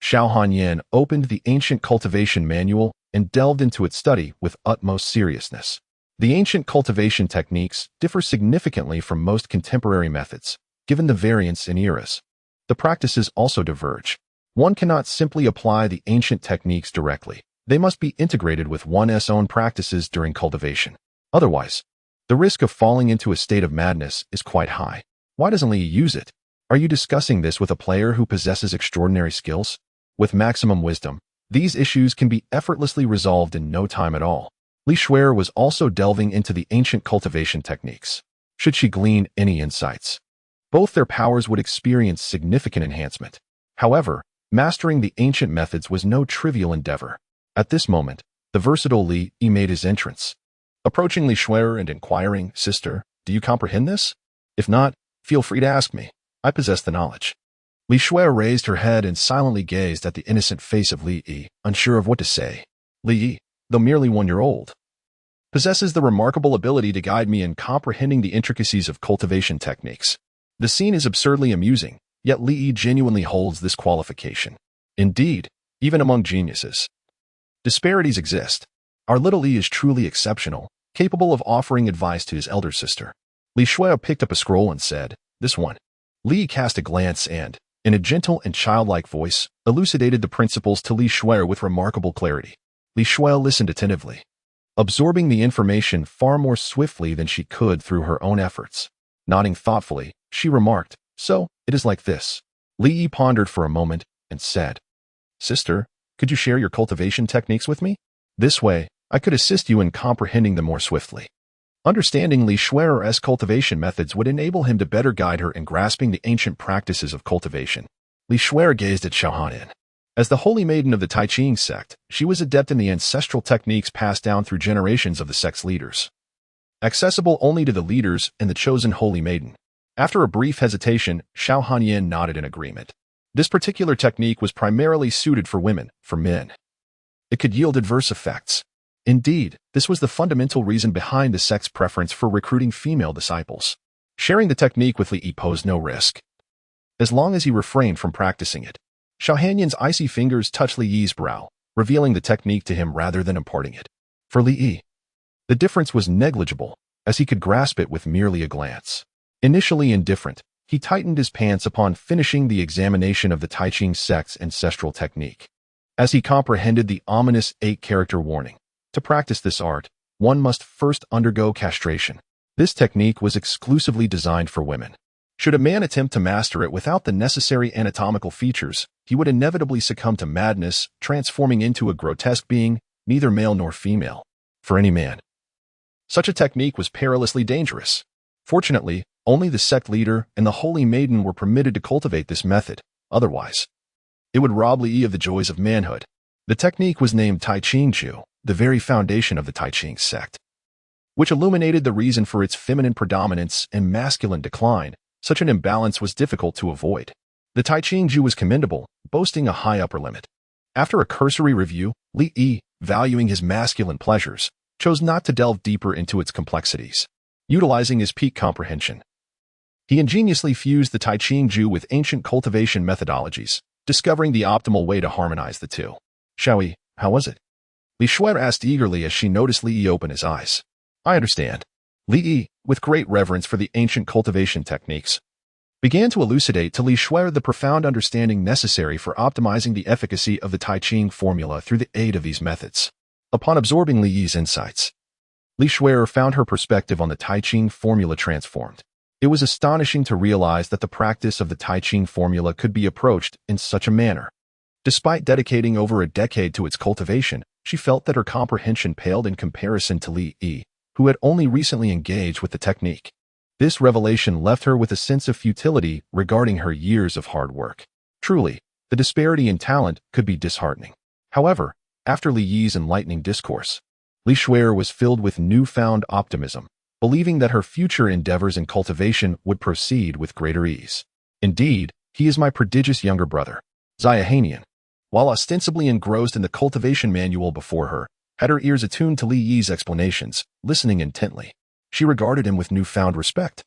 Xiao Hanyan opened the ancient cultivation manual and delved into its study with utmost seriousness. The ancient cultivation techniques differ significantly from most contemporary methods, given the variance in eras. The practices also diverge. One cannot simply apply the ancient techniques directly. They must be integrated with one's own practices during cultivation. Otherwise, the risk of falling into a state of madness is quite high. Why doesn't Li use it? Are you discussing this with a player who possesses extraordinary skills? With maximum wisdom, these issues can be effortlessly resolved in no time at all. Li Shuer was also delving into the ancient cultivation techniques. Should she glean any insights, both their powers would experience significant enhancement. However, mastering the ancient methods was no trivial endeavor. At this moment, the versatile Li Yi made his entrance, approaching Li Shuer and inquiring, "Sister, do you comprehend this? If not, feel free to ask me. I possess the knowledge." Li Shuer raised her head and silently gazed at the innocent face of Li Yi, unsure of what to say. Li Yi, though merely 1 year old, possesses the remarkable ability to guide me in comprehending the intricacies of cultivation techniques. The scene is absurdly amusing, yet Li Yi genuinely holds this qualification. Indeed, even among geniuses, disparities exist. Our little Li is truly exceptional, capable of offering advice to his elder sister. Li Shui picked up a scroll and said, "This one." Li cast a glance and, in a gentle and childlike voice, elucidated the principles to Li Shui with remarkable clarity. Li Shui listened attentively, absorbing the information far more swiftly than she could through her own efforts. Nodding thoughtfully, she remarked, "So, it is like this." Li Yi pondered for a moment and said, "Sister, could you share your cultivation techniques with me? This way, I could assist you in comprehending them more swiftly." Understanding Li Shui's cultivation methods would enable him to better guide her in grasping the ancient practices of cultivation. Li Shui gazed at Xiaohanyan. As the holy maiden of the Tai Ching sect, she was adept in the ancestral techniques passed down through generations of the sect's leaders, accessible only to the leaders and the chosen holy maiden. After a brief hesitation, Xiaohanyan nodded in agreement. This particular technique was primarily suited for women. For men, it could yield adverse effects. Indeed, this was the fundamental reason behind the sect's preference for recruiting female disciples. Sharing the technique with Li Yi posed no risk, as long as he refrained from practicing it. Xiaohanyan's icy fingers touched Li Yi's brow, revealing the technique to him rather than imparting it. For Li Yi, the difference was negligible, as he could grasp it with merely a glance. Initially indifferent, he tightened his pants upon finishing the examination of the Tai Ching sect's ancestral technique. As he comprehended the ominous 8-character warning, to practice this art, one must first undergo castration. This technique was exclusively designed for women. Should a man attempt to master it without the necessary anatomical features, he would inevitably succumb to madness, transforming into a grotesque being, neither male nor female. For any man, such a technique was perilously dangerous. Fortunately, only the sect leader and the holy maiden were permitted to cultivate this method. Otherwise, it would rob Li Yi of the joys of manhood. The technique was named Tai Ching Ju, the very foundation of the Tai Ching sect, which illuminated the reason for its feminine predominance and masculine decline. Such an imbalance was difficult to avoid. The Tai Ching Ju was commendable, boasting a high upper limit. After a cursory review, Li Yi, valuing his masculine pleasures, chose not to delve deeper into its complexities. Utilizing his peak comprehension, he ingeniously fused the Tai Ching Ju with ancient cultivation methodologies, discovering the optimal way to harmonize the two. "Xiaoyi, how was it?" Li Shui asked eagerly as she noticed Li Yi open his eyes. "I understand." Li Yi, with great reverence for the ancient cultivation techniques, began to elucidate to Li Shui the profound understanding necessary for optimizing the efficacy of the Tai Ching formula through the aid of these methods. Upon absorbing Li Yi's insights, Li Shui found her perspective on the Tai Ching formula transformed. It was astonishing to realize that the practice of the Tai Ching formula could be approached in such a manner. Despite dedicating over a decade to its cultivation, she felt that her comprehension paled in comparison to Li Yi, who had only recently engaged with the technique. This revelation left her with a sense of futility regarding her years of hard work. Truly, the disparity in talent could be disheartening. However, after Li Yi's enlightening discourse, Li Shui was filled with newfound optimism, believing that her future endeavors in cultivation would proceed with greater ease. "Indeed, he is my prodigious younger brother." Xiaohanyan, while ostensibly engrossed in the cultivation manual before her, had her ears attuned to Li Yi's explanations, listening intently. She regarded him with newfound respect.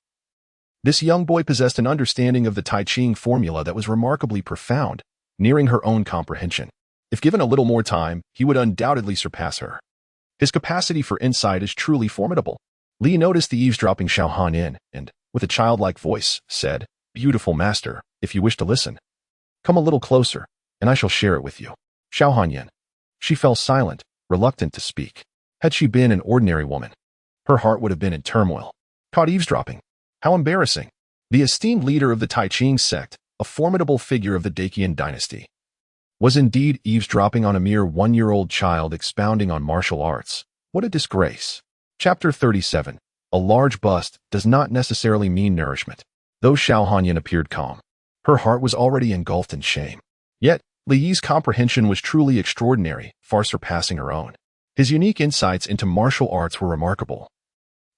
This young boy possessed an understanding of the Tai Ching formula that was remarkably profound, nearing her own comprehension. If given a little more time, he would undoubtedly surpass her. His capacity for insight is truly formidable. Li noticed the eavesdropping Xiaohanyan and, with a childlike voice, said, "Beautiful master, if you wish to listen, come a little closer, and I shall share it with you." Xiaohanyan. She fell silent, reluctant to speak. Had she been an ordinary woman, her heart would have been in turmoil. Caught eavesdropping. How embarrassing. The esteemed leader of the Tai Ching sect, a formidable figure of the Dacian dynasty, was indeed eavesdropping on a mere 1-year-old child expounding on martial arts. What a disgrace. Chapter 37. A large bust does not necessarily mean nourishment. Though Xiaohanyan appeared calm, her heart was already engulfed in shame. Yet, Li Yi's comprehension was truly extraordinary, far surpassing her own. His unique insights into martial arts were remarkable,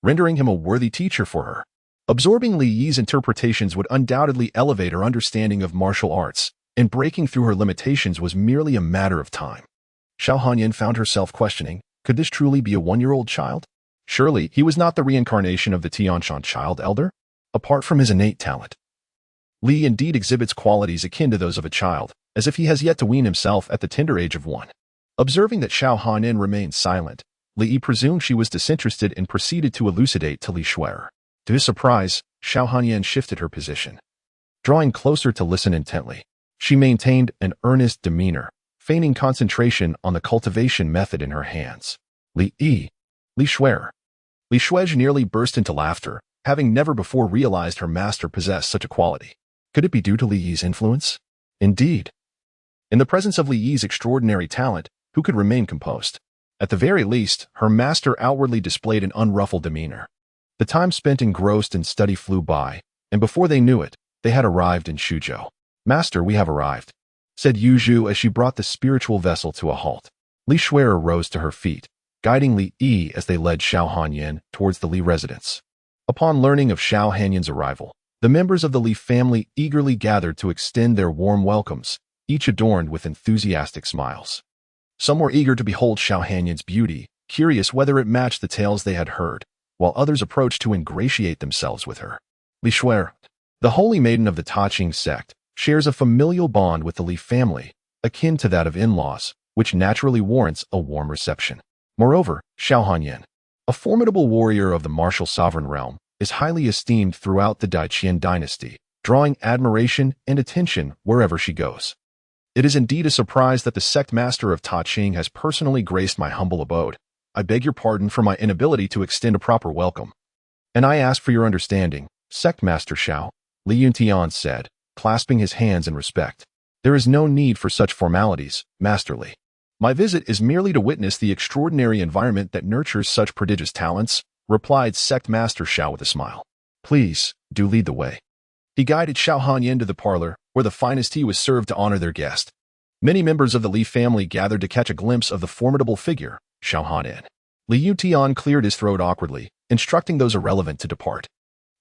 rendering him a worthy teacher for her. Absorbing Li Yi's interpretations would undoubtedly elevate her understanding of martial arts, and breaking through her limitations was merely a matter of time. Xiaohanyan found herself questioning, could this truly be a 1-year-old child? Surely, he was not the reincarnation of the Tianshan child elder? Apart from his innate talent, Li indeed exhibits qualities akin to those of a child, as if he has yet to wean himself at the tender age of 1. Observing that Xiao Hanyin remained silent, Li presumed she was disinterested and proceeded to elucidate to Li Shuer. To his surprise, Xiao Hanyin shifted her position. Drawing closer to listen intently, she maintained an earnest demeanor, feigning concentration on the cultivation method in her hands. Li Shuer. Li Shuer nearly burst into laughter, having never before realized her master possessed such a quality. Could it be due to Li Yi's influence? Indeed. In the presence of Li Yi's extraordinary talent, who could remain composed? At the very least, her master outwardly displayed an unruffled demeanor. The time spent engrossed in study flew by, and before they knew it, they had arrived in Shuzhou. "Master, we have arrived," said Yu Zhu as she brought the spiritual vessel to a halt. Li Shuer rose to her feet, guiding Li Yi as they led Xiao Hanyin towards the Li residence. Upon learning of Xiao Hanyin's arrival, the members of the Li family eagerly gathered to extend their warm welcomes, each adorned with enthusiastic smiles. Some were eager to behold Xiao Hanyin's beauty, curious whether it matched the tales they had heard, while others approached to ingratiate themselves with her. Li Shuer, the holy maiden of the Taqing sect, shares a familial bond with the Li family, akin to that of in-laws, which naturally warrants a warm reception. Moreover, Xiao Hanyin, a formidable warrior of the martial sovereign realm, is highly esteemed throughout the Daiqian dynasty, drawing admiration and attention wherever she goes. It is indeed a surprise that the sect master of Taqing has personally graced my humble abode. I beg your pardon for my inability to extend a proper welcome. And I ask for your understanding, Sect Master Xiao, Li Yuntian said, clasping his hands in respect. There is no need for such formalities, Master Li. My visit is merely to witness the extraordinary environment that nurtures such prodigious talents, replied Sect Master Xiao with a smile. Please, do lead the way. He guided Xiao Hanyin to the parlor, where the finest tea was served to honor their guest. Many members of the Li family gathered to catch a glimpse of the formidable figure, Xiao Hanyin. Li Yutian cleared his throat awkwardly, instructing those irrelevant to depart.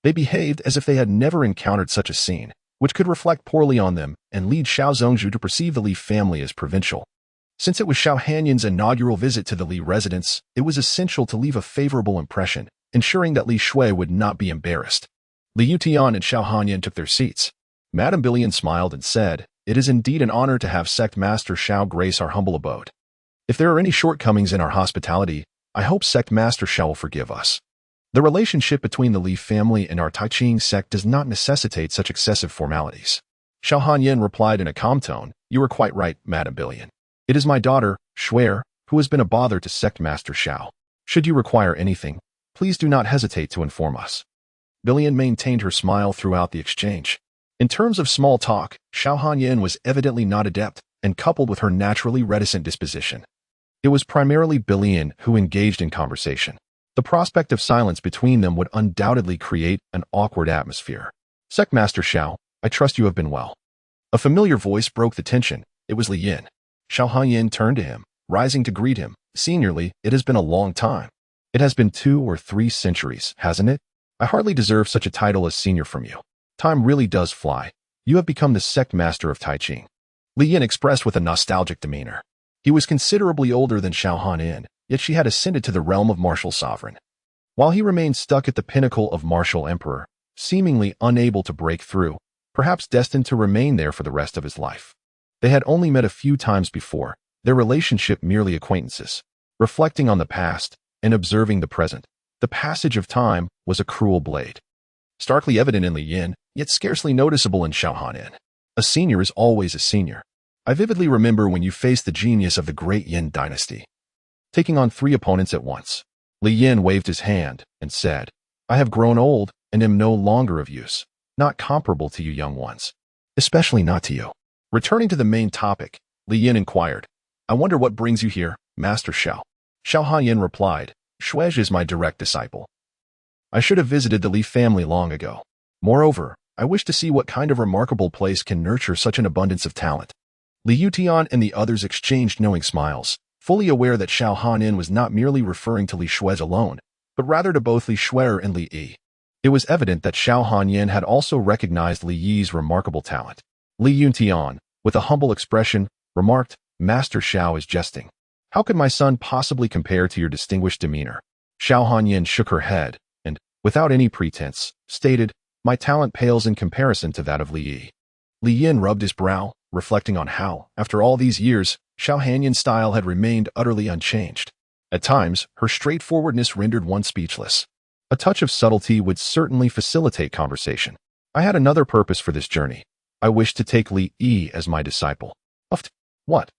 They behaved as if they had never encountered such a scene, which could reflect poorly on them and lead Xiao Zhongzhu to perceive the Li family as provincial. Since it was Xiao Hanyin's inaugural visit to the Li residence, it was essential to leave a favorable impression, ensuring that Li Shui would not be embarrassed. Li Yutian and Xiao Hanyin took their seats. Madame Billion smiled and said, "It is indeed an honor to have Sect Master Xiao grace our humble abode. If there are any shortcomings in our hospitality, I hope Sect Master Xiao will forgive us. The relationship between the Li family and our Taiqing sect does not necessitate such excessive formalities." Xiao Hanyin replied in a calm tone, "You are quite right, Madame Billion. It is my daughter, Shuer, who has been a bother to Sect Master Xiao. Should you require anything, please do not hesitate to inform us." Billion maintained her smile throughout the exchange. In terms of small talk, Xiao Hanyin was evidently not adept, and coupled with her naturally reticent disposition, it was primarily Billion who engaged in conversation. The prospect of silence between them would undoubtedly create an awkward atmosphere. "Sect Master Xiao, I trust you have been well." A familiar voice broke the tension. It was Li Yin. Xiao Hanyin turned to him, rising to greet him. "Seniorly, it has been a long time. It has been 2 or 3 centuries, hasn't it? I hardly deserve such a title as senior from you. Time really does fly. You have become the sect master of Taiqing." Li Yin expressed with a nostalgic demeanor. He was considerably older than Xiao Hanyin, yet she had ascended to the realm of martial sovereign. While he remained stuck at the pinnacle of martial emperor, seemingly unable to break through, perhaps destined to remain there for the rest of his life. They had only met a few times before, their relationship merely acquaintances. Reflecting on the past and observing the present, the passage of time was a cruel blade. Starkly evident in Li Yin, yet scarcely noticeable in Xiao Hanyin. A senior is always a senior. I vividly remember when you faced the genius of the great Yin dynasty, taking on 3 opponents at once. Li Yin waved his hand and said, "I have grown old and am no longer of use, not comparable to you young ones, especially not to you." Returning to the main topic, Li Yin inquired, "I wonder what brings you here, Master Xiao?" Xiao Hanyin replied, "Shuej is my direct disciple. I should have visited the Li family long ago. Moreover, I wish to see what kind of remarkable place can nurture such an abundance of talent." Li Yutian and the others exchanged knowing smiles, fully aware that Xiao Hanyin was not merely referring to Li Shuej alone, but rather to both Li Shuer and Li Yi. It was evident that Xiao Hanyin had also recognized Li Yi's remarkable talent. Li Yuntian, with a humble expression, remarked, "Master Xiao is jesting. How could my son possibly compare to your distinguished demeanor?" Xiao Hanyin shook her head and, without any pretense, stated, "My talent pales in comparison to that of Li Yi." Li Yin rubbed his brow, reflecting on how, after all these years, Xiao Hanyin's style had remained utterly unchanged. At times, her straightforwardness rendered one speechless. A touch of subtlety would certainly facilitate conversation. "I had another purpose for this journey. I wished to take Li Yi as my disciple." What?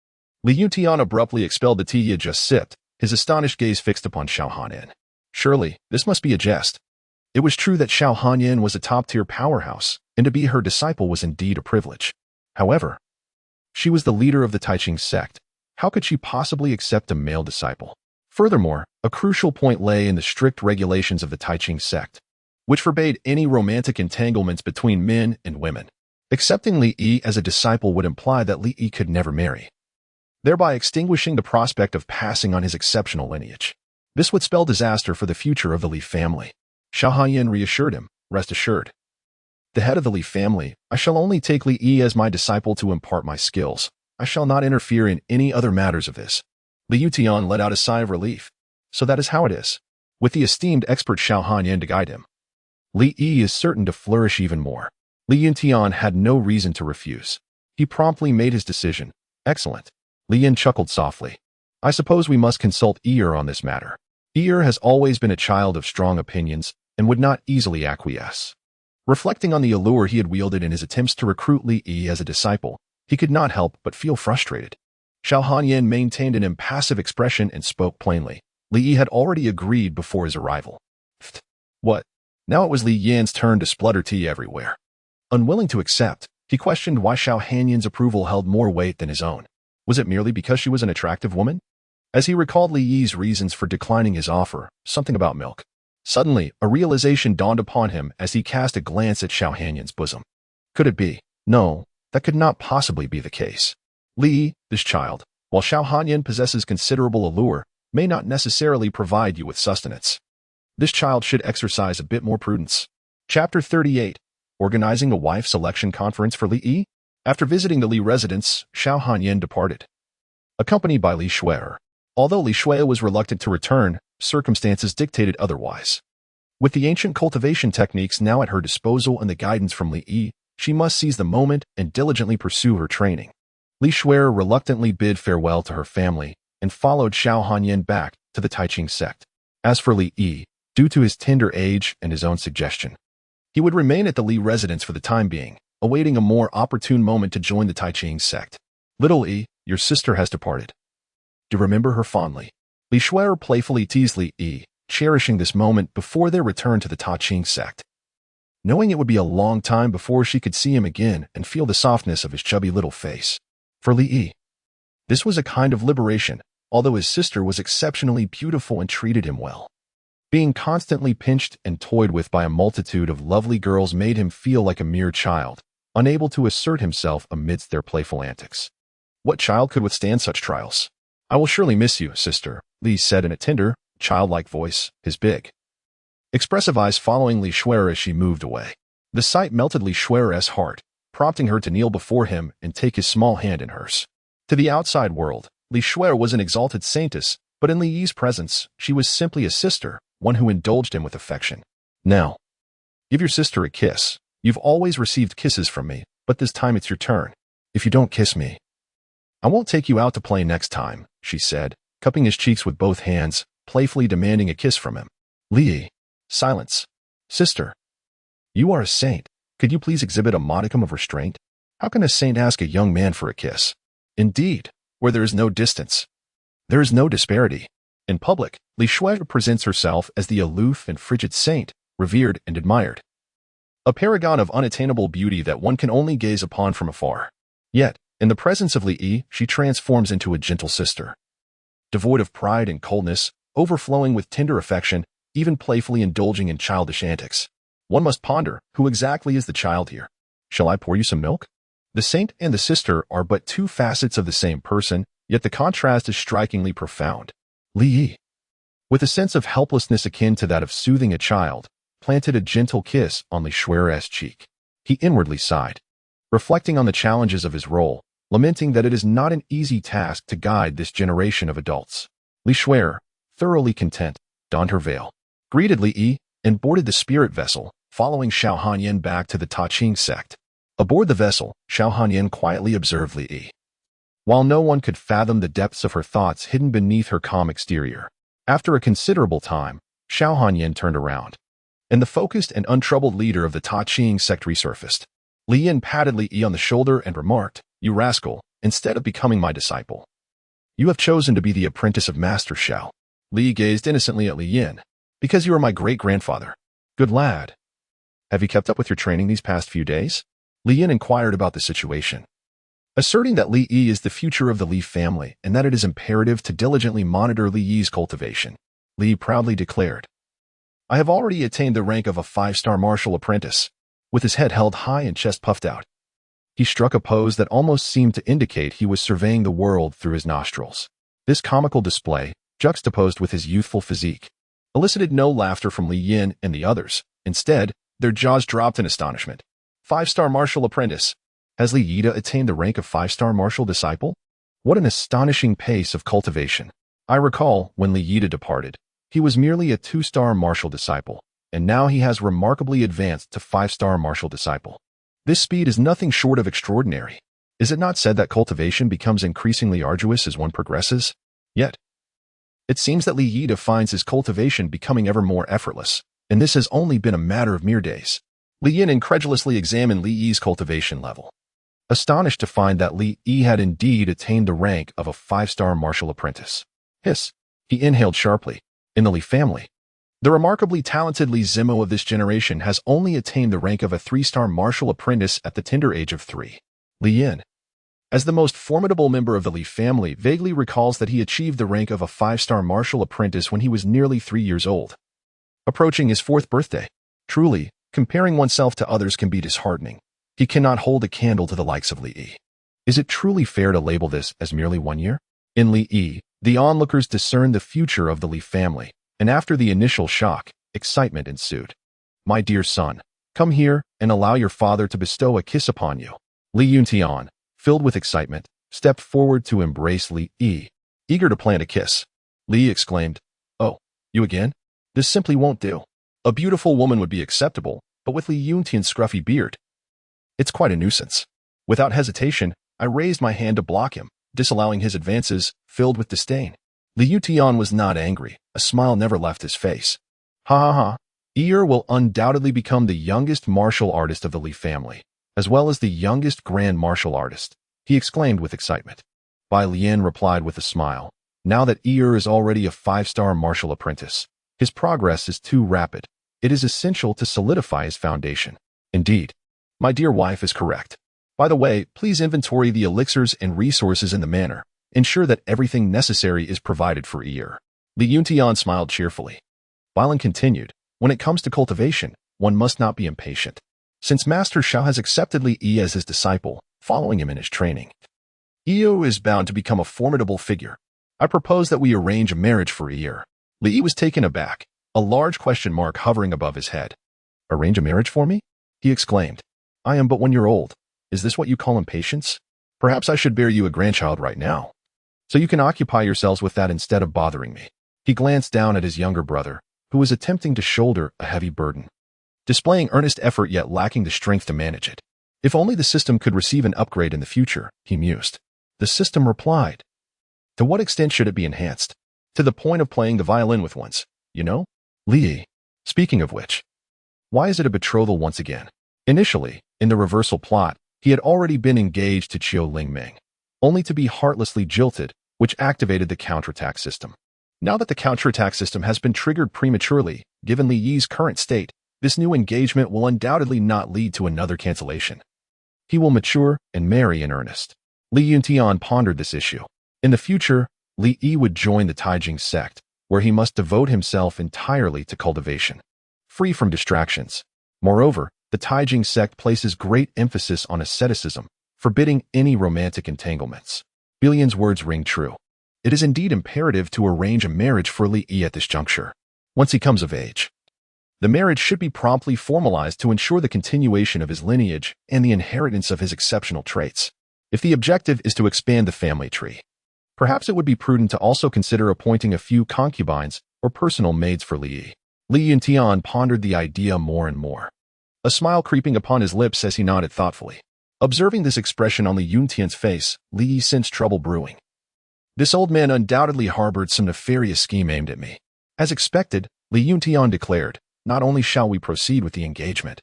Li Yutian abruptly expelled the tea he had just sipped, his astonished gaze fixed upon Xiao Hanyin. Surely, this must be a jest. It was true that Xiao Hanyin was a top-tier powerhouse, and to be her disciple was indeed a privilege. However, she was the leader of the Taiqing sect. How could she possibly accept a male disciple? Furthermore, a crucial point lay in the strict regulations of the Taiqing sect, which forbade any romantic entanglements between men and women. Accepting Li Yi as a disciple would imply that Li Yi could never marry, thereby extinguishing the prospect of passing on his exceptional lineage. This would spell disaster for the future of the Li family. Xiao Hanyin reassured him, "Rest assured. The head of the Li family, I shall only take Li Yi as my disciple to impart my skills. I shall not interfere in any other matters of this." Li Yutian let out a sigh of relief. So that is how it is. With the esteemed expert Xiao Hanyin to guide him, Li Yi is certain to flourish even more. Li Yutian had no reason to refuse. He promptly made his decision. "Excellent." Li Yin chuckled softly. "I suppose we must consult Ear on this matter. Ear has always been a child of strong opinions and would not easily acquiesce." Reflecting on the allure he had wielded in his attempts to recruit Li Yi as a disciple, he could not help but feel frustrated. Xiao Hanyin maintained an impassive expression and spoke plainly. Li Yi had already agreed before his arrival. What? Now it was Li Yin's turn to splutter tea everywhere. Unwilling to accept, he questioned why Xiao Hanyin's approval held more weight than his own. Was it merely because she was an attractive woman? As he recalled Li Yi's reasons for declining his offer, something about milk. Suddenly, a realization dawned upon him as he cast a glance at Xiao Hanyin's bosom. Could it be? No, that could not possibly be the case. Li, this child, while Xiao Hanyin possesses considerable allure, may not necessarily provide you with sustenance. This child should exercise a bit more prudence. Chapter 38. Organizing a wife selection conference for Li Yi? After visiting the Li residence, Xiao Hanyin departed, accompanied by Li Shuai. Although Li Shuai was reluctant to return, circumstances dictated otherwise. With the ancient cultivation techniques now at her disposal and the guidance from Li Yi, she must seize the moment and diligently pursue her training. Li Shuai reluctantly bid farewell to her family and followed Xiao Hanyin back to the Taiqing sect. As for Li Yi, due to his tender age and his own suggestion, he would remain at the Li residence for the time being, awaiting a more opportune moment to join the Taiqing sect. "Little Yi, your sister has departed. Do you remember her fondly?" Li Shuai playfully teased Li Yi, cherishing this moment before their return to the Taiqing sect. Knowing it would be a long time before she could see him again and feel the softness of his chubby little face. For Li Yi, this was a kind of liberation, although his sister was exceptionally beautiful and treated him well. Being constantly pinched and toyed with by a multitude of lovely girls made him feel like a mere child, unable to assert himself amidst their playful antics. What child could withstand such trials? "I will surely miss you, sister," Li said in a tender, childlike voice, his big, expressive eyes following Li Shuai as she moved away. The sight melted Li Shuai's heart, prompting her to kneel before him and take his small hand in hers. To the outside world, Li Shuai was an exalted saintess, but in Li Yi's presence, she was simply a sister, one who indulged him with affection. "Now, give your sister a kiss. You've always received kisses from me, but this time it's your turn. If you don't kiss me, I won't take you out to play next time," she said, cupping his cheeks with both hands, playfully demanding a kiss from him. "Li, silence. Sister, you are a saint. Could you please exhibit a modicum of restraint? How can a saint ask a young man for a kiss? Indeed, where there is no distance, there is no disparity." In public, Li Shuai presents herself as the aloof and frigid saint, revered and admired. A paragon of unattainable beauty that one can only gaze upon from afar. Yet, in the presence of Li Yi, she transforms into a gentle sister. Devoid of pride and coldness, overflowing with tender affection, even playfully indulging in childish antics. One must ponder, who exactly is the child here? Shall I pour you some milk? The saint and the sister are but two facets of the same person, yet the contrast is strikingly profound. Li Yi, with a sense of helplessness akin to that of soothing a child, planted a gentle kiss on Li Shuai's cheek. He inwardly sighed, reflecting on the challenges of his role, lamenting that it is not an easy task to guide this generation of adults. Li Shuai, thoroughly content, donned her veil, greeted Li Yi, and boarded the spirit vessel, following Xiao Hanyan back to the Ta Ching sect. Aboard the vessel, Xiao Hanyan quietly observed Li Yi. While no one could fathom the depths of her thoughts hidden beneath her calm exterior, after a considerable time, Xiao Hanyan turned around, and the focused and untroubled leader of the Ta Ching sect resurfaced. Li Yin patted Li Yi on the shoulder and remarked, "You rascal, instead of becoming my disciple, you have chosen to be the apprentice of Master Xiao." Li gazed innocently at Li Yin. "Because you are my great-grandfather." "Good lad. Have you kept up with your training these past few days?" Li Yin inquired about the situation, asserting that Li Yi is the future of the Li family and that it is imperative to diligently monitor Li Yi's cultivation. Li proudly declared, "I have already attained the rank of a 5-star martial apprentice." With his head held high and chest puffed out, he struck a pose that almost seemed to indicate he was surveying the world through his nostrils. This comical display, juxtaposed with his youthful physique, elicited no laughter from Li Yin and the others. Instead, their jaws dropped in astonishment. 5-star martial apprentice. Has Li Yi attained the rank of 5-star martial disciple? What an astonishing pace of cultivation. I recall, when Li Yi departed, he was merely a 2-star martial disciple, and now he has remarkably advanced to 5-star martial disciple. This speed is nothing short of extraordinary. Is it not said that cultivation becomes increasingly arduous as one progresses? Yet, it seems that Li Yi finds his cultivation becoming ever more effortless, and this has only been a matter of mere days. Li Yin incredulously examined Li Yi's cultivation level, astonished to find that Li Yi had indeed attained the rank of a 5-star martial apprentice. Hiss! He inhaled sharply. In the Li family, the remarkably talented Li Zimo of this generation has only attained the rank of a 3-star martial apprentice at the tender age of 3. Li Yin, as the most formidable member of the Li family, vaguely recalls that he achieved the rank of a 5-star martial apprentice when he was nearly 3 years old, approaching his 4th birthday. Truly, comparing oneself to others can be disheartening. He cannot hold a candle to the likes of Li Yi. Is it truly fair to label this as merely 1 year? In Li Yi, the onlookers discerned the future of the Li family, and after the initial shock, excitement ensued. "My dear son, come here and allow your father to bestow a kiss upon you." Li Yuntian, filled with excitement, stepped forward to embrace Li Yi, eager to plant a kiss. Li exclaimed, "Oh, you again? This simply won't do. A beautiful woman would be acceptable, but with Li Yuntian's scruffy beard, it's quite a nuisance." Without hesitation, I raised my hand to block him, disallowing his advances, filled with disdain. Li Yutian was not angry. A smile never left his face. "Ha ha ha. Ear will undoubtedly become the youngest martial artist of the Li family, as well as the youngest grand martial artist," he exclaimed with excitement. Bai Lian replied with a smile. "Now that Ear is already a 5-star martial apprentice, his progress is too rapid. It is essential to solidify his foundation." "Indeed, my dear wife is correct. By the way, please inventory the elixirs and resources in the manor. Ensure that everything necessary is provided for Ear." Li Yuntian smiled cheerfully. Bailan continued, "When it comes to cultivation, one must not be impatient. Since Master Xiao has accepted Li Yi as his disciple, following him in his training, Io is bound to become a formidable figure. I propose that we arrange a marriage for Ear." Li Yi was taken aback, a large question mark hovering above his head. "Arrange a marriage for me?" he exclaimed. "I am but 1 year old. Is this what you call impatience? Perhaps I should bear you a grandchild right now, so you can occupy yourselves with that instead of bothering me." He glanced down at his younger brother, who was attempting to shoulder a heavy burden, displaying earnest effort yet lacking the strength to manage it. If only the system could receive an upgrade in the future, he mused. The system replied. To what extent should it be enhanced? To the point of playing the violin with once, you know? Li, speaking of which, why is it a betrothal once again? Initially, in the reversal plot, he had already been engaged to Qiu Lingming, only to be heartlessly jilted, which activated the counterattack system. Now that the counterattack system has been triggered prematurely, given Li Yi's current state, this new engagement will undoubtedly not lead to another cancellation. He will mature and marry in earnest. Li Yuntian pondered this issue. In the future, Li Yi would join the Taijing sect, where he must devote himself entirely to cultivation, free from distractions. Moreover, the Taijing sect places great emphasis on asceticism, forbidding any romantic entanglements. Billion's words ring true. It is indeed imperative to arrange a marriage for Li Yi at this juncture. Once he comes of age, the marriage should be promptly formalized to ensure the continuation of his lineage and the inheritance of his exceptional traits. If the objective is to expand the family tree, perhaps it would be prudent to also consider appointing a few concubines or personal maids for Li. Li Yuntian pondered the idea more and more, a smile creeping upon his lips as he nodded thoughtfully. Observing this expression on Li Yuntian's face, Li sensed trouble brewing. This old man undoubtedly harbored some nefarious scheme aimed at me. As expected, Li Yuntian declared, "Not only shall we proceed with the engagement,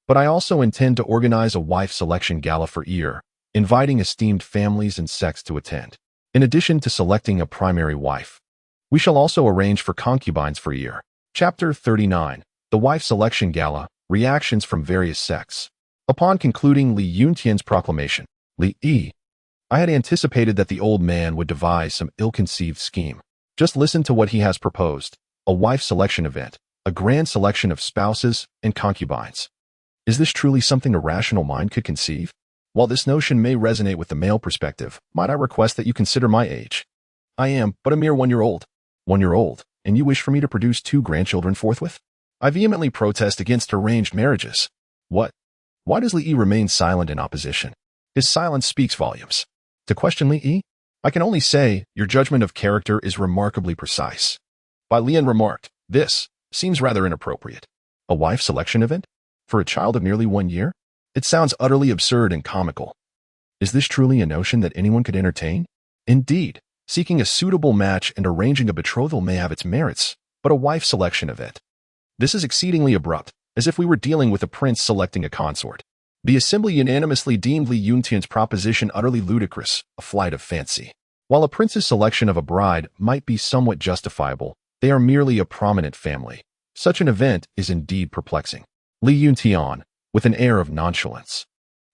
but I also intend to organize a wife selection gala for Ear, inviting esteemed families and sects to attend. In addition to selecting a primary wife, we shall also arrange for concubines for Ear." Chapter 39. The Wife Selection Gala, Reactions from Various Sects. Upon concluding Li Yuntian's proclamation, I had anticipated that the old man would devise some ill-conceived scheme. Just listen to what he has proposed: a wife selection event, a grand selection of spouses and concubines. Is this truly something a rational mind could conceive? While this notion may resonate with the male perspective, might I request that you consider my age? I am but a mere 1-year-old. 1-year-old, and you wish for me to produce 2 grandchildren forthwith? I vehemently protest against arranged marriages. What? Why does Li remain silent in opposition? His silence speaks volumes. To question Li, I can only say your judgment of character is remarkably precise. Bai Lian remarked, "This seems rather inappropriate. A wife selection event? For a child of nearly 1 year? It sounds utterly absurd and comical. Is this truly a notion that anyone could entertain? Indeed, seeking a suitable match and arranging a betrothal may have its merits, but a wife selection event? This is exceedingly abrupt, as if we were dealing with a prince selecting a consort." The assembly unanimously deemed Li Yuntian's proposition utterly ludicrous, a flight of fancy. While a prince's selection of a bride might be somewhat justifiable, they are merely a prominent family. Such an event is indeed perplexing. Li Yuntian, with an air of nonchalance,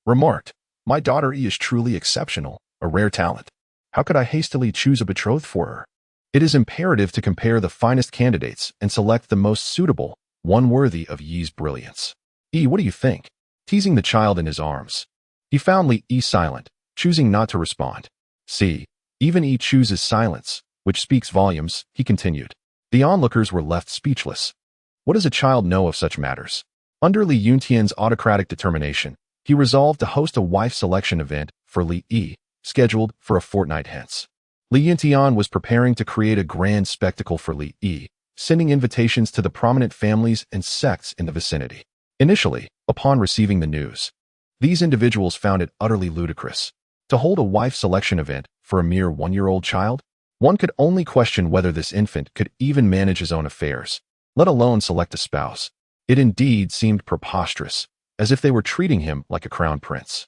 remarked, "My daughter is truly exceptional, a rare talent. How could I hastily choose a betrothed for her? It is imperative to compare the finest candidates and select the most suitable, one worthy of Yi's brilliance. What do you think?" Teasing the child in his arms, he found Li silent, choosing not to respond. "See, even Yi chooses silence, which speaks volumes," he continued. The onlookers were left speechless. What does a child know of such matters? Under Li Yuntian's autocratic determination, he resolved to host a wife selection event for Li, scheduled for a fortnight hence. Li Yuntian was preparing to create a grand spectacle for Li, sending invitations to the prominent families and sects in the vicinity. Initially, upon receiving the news, these individuals found it utterly ludicrous. To hold a wife selection event for a mere 1-year-old child? One could only question whether this infant could even manage his own affairs, let alone select a spouse. It indeed seemed preposterous, as if they were treating him like a crown prince.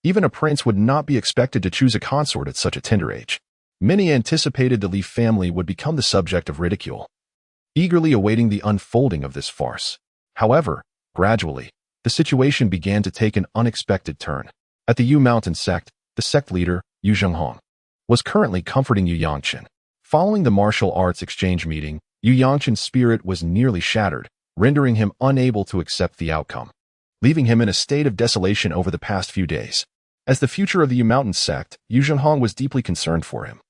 Even a prince would not be expected to choose a consort at such a tender age. Many anticipated the Li family would become the subject of ridicule, eagerly awaiting the unfolding of this farce. However, gradually, the situation began to take an unexpected turn. At the Yu Mountain sect, the sect leader, Yu Zhenghong, was currently comforting Yu Yangchen. Following the martial arts exchange meeting, Yu Yangchen's spirit was nearly shattered, rendering him unable to accept the outcome, leaving him in a state of desolation over the past few days. As the future of the Yu Mountain sect, Yu Zhenghong was deeply concerned for him.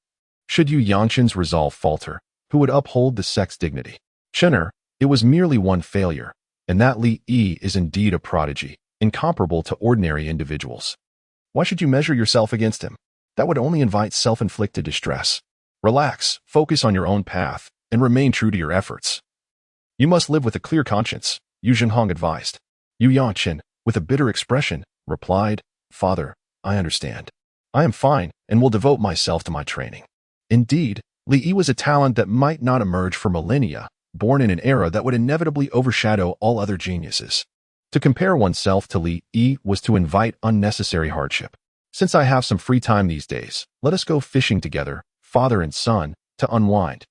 Should Yu Yangchen's resolve falter, who would uphold the sect's dignity? Chener, it was merely one failure, and that Li is indeed a prodigy, incomparable to ordinary individuals. Why should you measure yourself against him? That would only invite self-inflicted distress. Relax, focus on your own path, and remain true to your efforts. You must live with a clear conscience, Yu Zhenghong advised. Yu Yangchen, with a bitter expression, replied, "Father, I understand. I am fine and will devote myself to my training." Indeed, Li was a talent that might not emerge for millennia, born in an era that would inevitably overshadow all other geniuses. To compare oneself to Li was to invite unnecessary hardship. "Since I have some free time these days, let us go fishing together, father and son, to unwind,"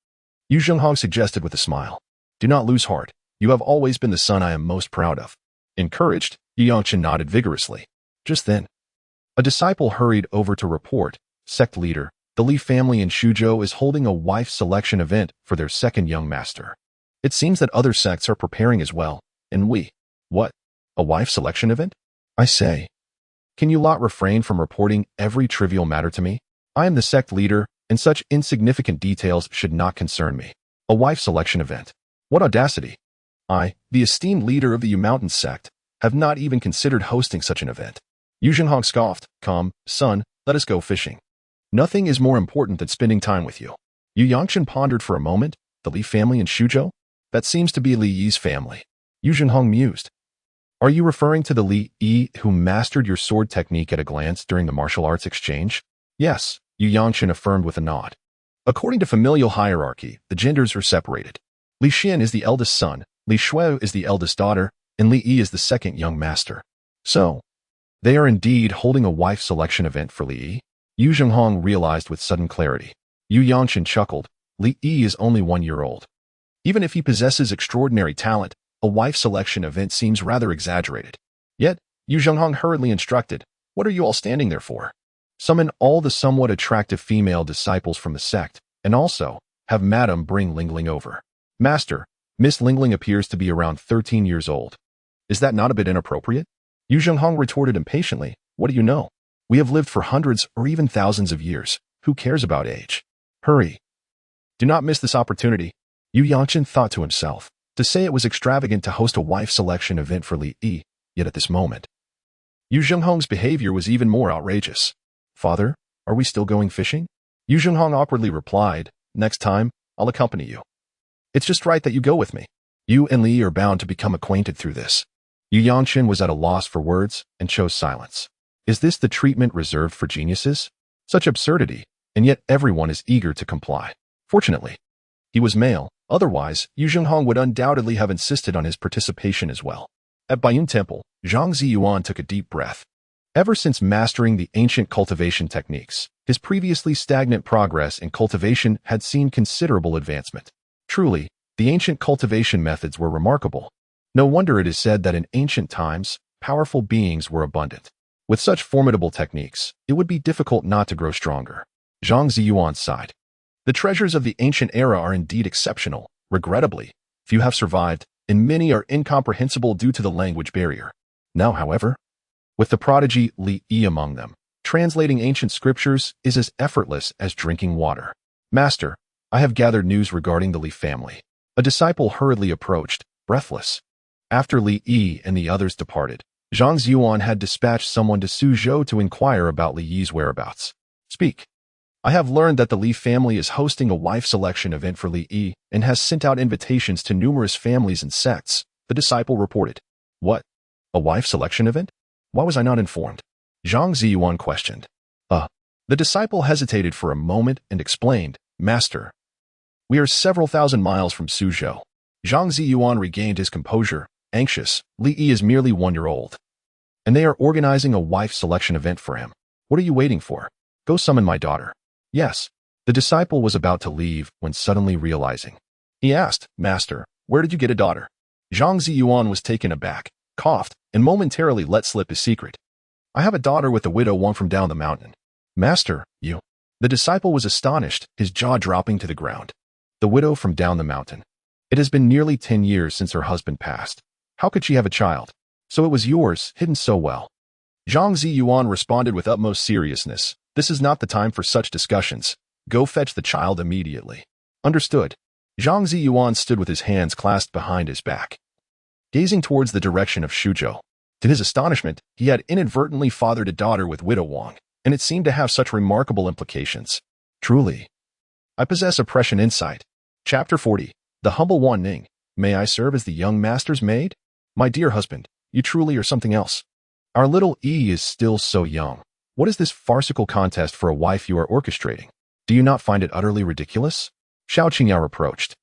Yu Zhenghong suggested with a smile. "Do not lose heart. You have always been the son I am most proud of." Encouraged, Yu Yangchen nodded vigorously. Just then, a disciple hurried over to report, "Sect leader, the Li family in Shuzhou is holding a wife selection event for their second young master. It seems that other sects are preparing as well, and we..." "What? A wife selection event? I say, can you lot refrain from reporting every trivial matter to me? I am the sect leader, and such insignificant details should not concern me. A wife selection event? What audacity! I, the esteemed leader of the Yu Mountain sect, have not even considered hosting such an event." Yu Zhenghong scoffed, "Come, son, let us go fishing. Nothing is more important than spending time with you." Yu Yangchen pondered for a moment, The Li family in Shuzhou? That seems to be Li Yi's family. Yu Zhenghong mused. Are you referring to the Li Yi who mastered your sword technique at a glance during the martial arts exchange? Yes, Yu Yangshan affirmed with a nod. According to familial hierarchy, the genders are separated. Li Xian is the eldest son, Li Shuo is the eldest daughter, and Li Yi is the second young master. So, they are indeed holding a wife selection event for Li Yi? Yu Zhenghong realized with sudden clarity. Yu Yangshan chuckled. Li Yi is only 1 year old. Even if he possesses extraordinary talent, a wife selection event seems rather exaggerated. Yet, Yu Zhenghong hurriedly instructed, what are you all standing there for? Summon all the somewhat attractive female disciples from the sect, and also, have Madame bring Lingling over. Master, Miss Lingling appears to be around 13 years old. Is that not a bit inappropriate? Yu Zhenghong retorted impatiently, what do you know? We have lived for hundreds or even thousands of years. Who cares about age? Hurry. Do not miss this opportunity. Yu Yangshan thought to himself. To say it was extravagant to host a wife selection event for Li Yi, yet at this moment, Yu Zhenghong's behavior was even more outrageous. Father, are we still going fishing? Yu Zhenghong awkwardly replied, next time, I'll accompany you. It's just right that you go with me. You and Li are bound to become acquainted through this. Yu Yangshan was at a loss for words and chose silence. Is this the treatment reserved for geniuses? Such absurdity, and yet everyone is eager to comply. Fortunately, he was male, otherwise, Yu Zhenghong would undoubtedly have insisted on his participation as well. At Baiyun Temple, Zhang Ziyuan took a deep breath. Ever since mastering the ancient cultivation techniques, his previously stagnant progress in cultivation had seen considerable advancement. Truly, the ancient cultivation methods were remarkable. No wonder it is said that in ancient times, powerful beings were abundant. With such formidable techniques, it would be difficult not to grow stronger. Zhang Ziyuan sighed. The treasures of the ancient era are indeed exceptional. Regrettably, few have survived, and many are incomprehensible due to the language barrier. Now, however, with the prodigy Li Yi among them, translating ancient scriptures is as effortless as drinking water. Master, I have gathered news regarding the Li family. A disciple hurriedly approached, breathless. After Li Yi and the others departed, Zhang Ziyuan had dispatched someone to Suzhou to inquire about Li Yi's whereabouts. Speak. I have learned that the Li family is hosting a wife selection event for Li Yi and has sent out invitations to numerous families and sects, the disciple reported. What? A wife selection event? Why was I not informed? Zhang Ziyuan questioned. The disciple hesitated for a moment and explained, Master, we are several thousand miles from Suzhou. Zhang Ziyuan regained his composure, anxious. Li Yi is merely 1 year old. And they are organizing a wife selection event for him. What are you waiting for? Go summon my daughter. Yes. The disciple was about to leave when suddenly realizing. He asked, Master, where did you get a daughter? Zhang Ziyuan was taken aback, coughed, and momentarily let slip his secret. I have a daughter with a widow one from down the mountain. Master, you. The disciple was astonished, his jaw dropping to the ground. The widow from down the mountain. It has been nearly 10 years since her husband passed. How could she have a child? So it was yours, hidden so well. Zhang Ziyuan responded with utmost seriousness. This is not the time for such discussions. Go fetch the child immediately. Understood. Zhang Ziyuan stood with his hands clasped behind his back, gazing towards the direction of Shuzhou. To his astonishment, he had inadvertently fathered a daughter with widow Wang, and it seemed to have such remarkable implications. Truly, I possess a prescient insight. Chapter 40. The Humble Wan Ning. May I serve as the young master's maid? My dear husband, you truly are something else. Our little E is still so young. What is this farcical contest for a wife you are orchestrating? Do you not find it utterly ridiculous? Xiao Qingyao approached,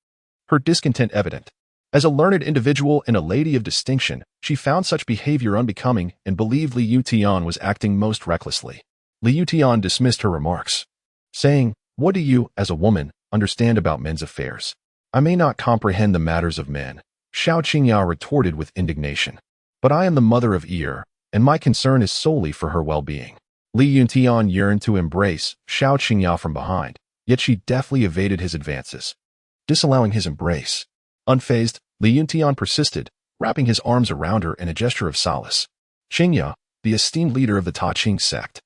her discontent evident. As a learned individual and a lady of distinction, she found such behavior unbecoming and believed Li Yutian was acting most recklessly. Li Yutian dismissed her remarks, saying, What do you, as a woman, understand about men's affairs? I may not comprehend the matters of men, Xiao Qingyao retorted with indignation. But I am the mother of Ir, and my concern is solely for her well-being. Li Yutian yearned to embrace Xiao Qingyao from behind, yet she deftly evaded his advances, disallowing his embrace. Unfazed, Li Yutian persisted, wrapping his arms around her in a gesture of solace. Qingya, the esteemed leader of the Ta Qing sect,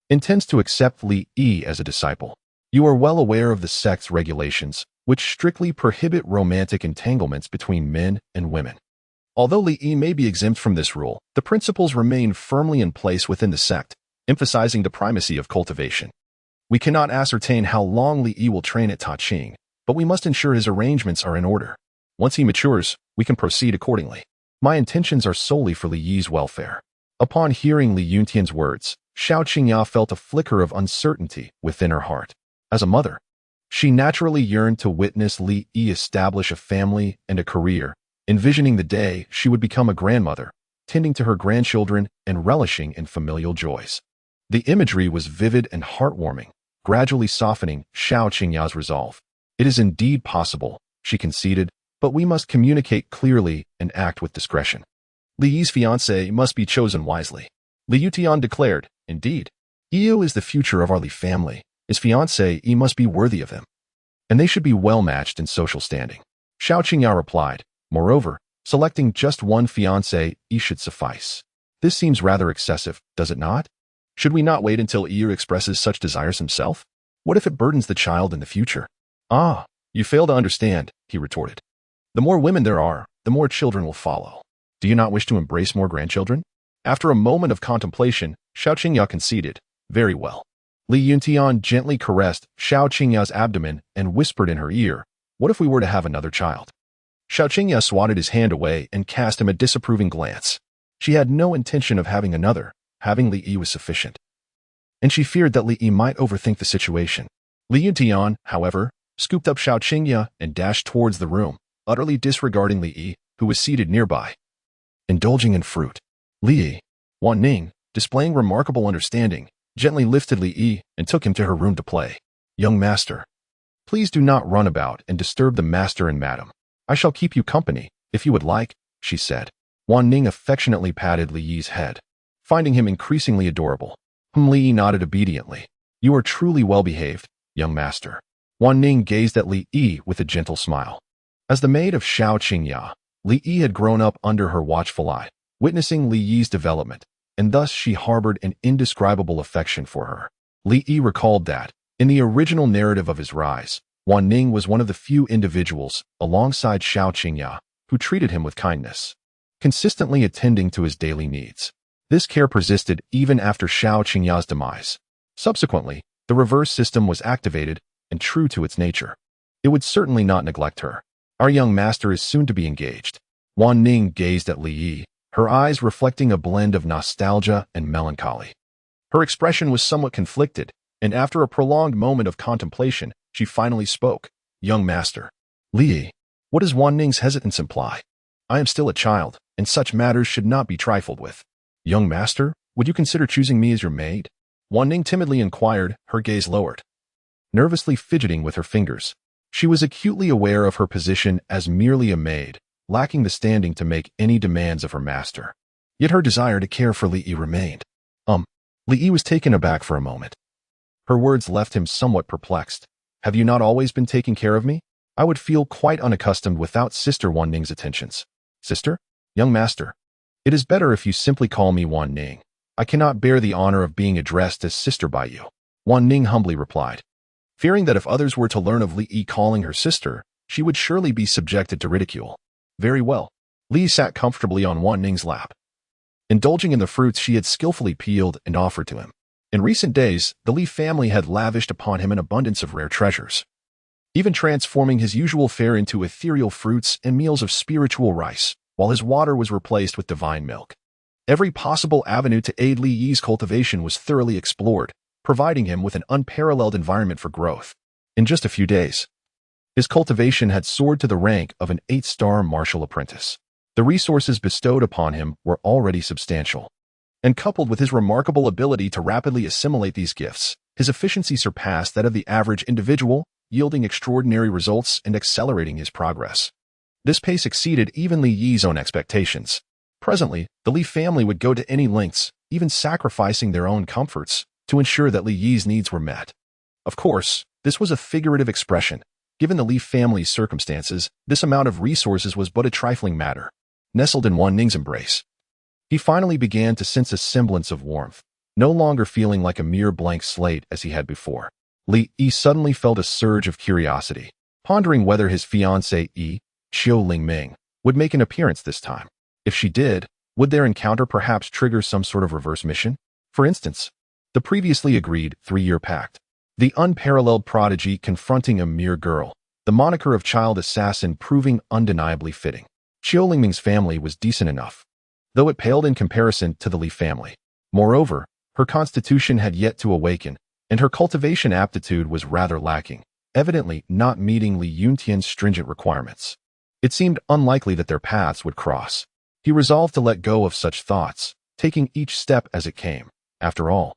intends to accept Li Yi as a disciple. You are well aware of the sect's regulations, which strictly prohibit romantic entanglements between men and women. Although Li Yi may be exempt from this rule, the principles remain firmly in place within the sect, emphasizing the primacy of cultivation. We cannot ascertain how long Li Yi will train at Ta Qing, but we must ensure his arrangements are in order. Once he matures, we can proceed accordingly. My intentions are solely for Li Yi's welfare." Upon hearing Li Yuntian's words, Xiao Qingya felt a flicker of uncertainty within her heart. As a mother, she naturally yearned to witness Li Yi establish a family and a career, envisioning the day she would become a grandmother, tending to her grandchildren and relishing in familial joys. The imagery was vivid and heartwarming, gradually softening Xiao Qingya's resolve. "It is indeed possible," she conceded, "but we must communicate clearly and act with discretion. Li Yi's fiancé must be chosen wisely." Li Yutian declared, "Indeed, Yu is the future of our Li family. His fiancé Yi must be worthy of him, and they should be well-matched in social standing." Xiao Qingya replied, "Moreover, selecting just one fiancé Yi should suffice. This seems rather excessive, does it not? Should we not wait until Yi expresses such desires himself? What if it burdens the child in the future?" "Ah, you fail to understand," he retorted. "The more women there are, the more children will follow. Do you not wish to embrace more grandchildren?" After a moment of contemplation, Xiao Qingya conceded, "Very well." Li Yuntian gently caressed Xiao Qingya's abdomen and whispered in her ear, "What if we were to have another child?" Xiao Qingya swatted his hand away and cast him a disapproving glance. She had no intention of having another. Having Li Yi was sufficient, and she feared that Li Yi might overthink the situation. Li Yuntian, however, scooped up Xiao Qingya and dashed towards the room, utterly disregarding Li Yi, who was seated nearby, indulging in fruit. Li Yi, Wan Ning, displaying remarkable understanding, gently lifted Li Yi and took him to her room to play. "Young master, please do not run about and disturb the master and madam. I shall keep you company, if you would like," she said. Wan Ning affectionately patted Li Yi's head, finding him increasingly adorable. Li Yi nodded obediently. "You are truly well-behaved, young master." Wan Ning gazed at Li Yi with a gentle smile. As the maid of Xiao Qingya, Li Yi had grown up under her watchful eye, witnessing Li Yi's development, and thus she harbored an indescribable affection for her. Li Yi recalled that, in the original narrative of his rise, Wan Ning was one of the few individuals, alongside Xiao Qingya, who treated him with kindness, consistently attending to his daily needs. This care persisted even after Xiao Qingya's demise. Subsequently, the reverse system was activated, and true to its nature, it would certainly not neglect her. "Our young master is soon to be engaged." Wan Ning gazed at Li Yi, her eyes reflecting a blend of nostalgia and melancholy. Her expression was somewhat conflicted, and after a prolonged moment of contemplation, she finally spoke. "Young master." "Li Yi, what does Wan Ning's hesitance imply? I am still a child, and such matters should not be trifled with." "Young master, would you consider choosing me as your maid?" Wan Ning timidly inquired, her gaze lowered, nervously fidgeting with her fingers. She was acutely aware of her position as merely a maid, lacking the standing to make any demands of her master. Yet her desire to care for Li Yi remained. Li Yi was taken aback for a moment. Her words left him somewhat perplexed. "Have you not always been taking care of me? I would feel quite unaccustomed without Sister Wan Ning's attentions." "Sister? Young master, it is better if you simply call me Wan Ning. I cannot bear the honor of being addressed as sister by you," Wan Ning humbly replied, fearing that if others were to learn of Li Yi calling her sister, she would surely be subjected to ridicule. "Very well." Li sat comfortably on Wan Ning's lap, indulging in the fruits she had skillfully peeled and offered to him. In recent days, the Li family had lavished upon him an abundance of rare treasures, even transforming his usual fare into ethereal fruits and meals of spiritual rice, while his water was replaced with divine milk. Every possible avenue to aid Li Yi's cultivation was thoroughly explored, providing him with an unparalleled environment for growth. In just a few days, his cultivation had soared to the rank of an 8-star martial apprentice. The resources bestowed upon him were already substantial, and coupled with his remarkable ability to rapidly assimilate these gifts, his efficiency surpassed that of the average individual, yielding extraordinary results and accelerating his progress. This pace exceeded even Li Yi's own expectations. Presently, the Li family would go to any lengths, even sacrificing their own comforts, to ensure that Li Yi's needs were met. Of course, this was a figurative expression. Given the Li family's circumstances, this amount of resources was but a trifling matter. Nestled in Wan Ning's embrace, he finally began to sense a semblance of warmth, no longer feeling like a mere blank slate as he had before. Li Yi suddenly felt a surge of curiosity, pondering whether his fiancée Yi, Qiu Lingming, would make an appearance this time. If she did, would their encounter perhaps trigger some sort of reverse mission? For instance, the previously agreed 3-year pact. The unparalleled prodigy confronting a mere girl, the the moniker of child assassin proving undeniably fitting. Qiu Lingming's family was decent enough, though it paled in comparison to the Li family. Moreover, her constitution had yet to awaken, and her cultivation aptitude was rather lacking, evidently not meeting Li Yuntian's stringent requirements. It seemed unlikely that their paths would cross. He resolved to let go of such thoughts, taking each step as it came. After all,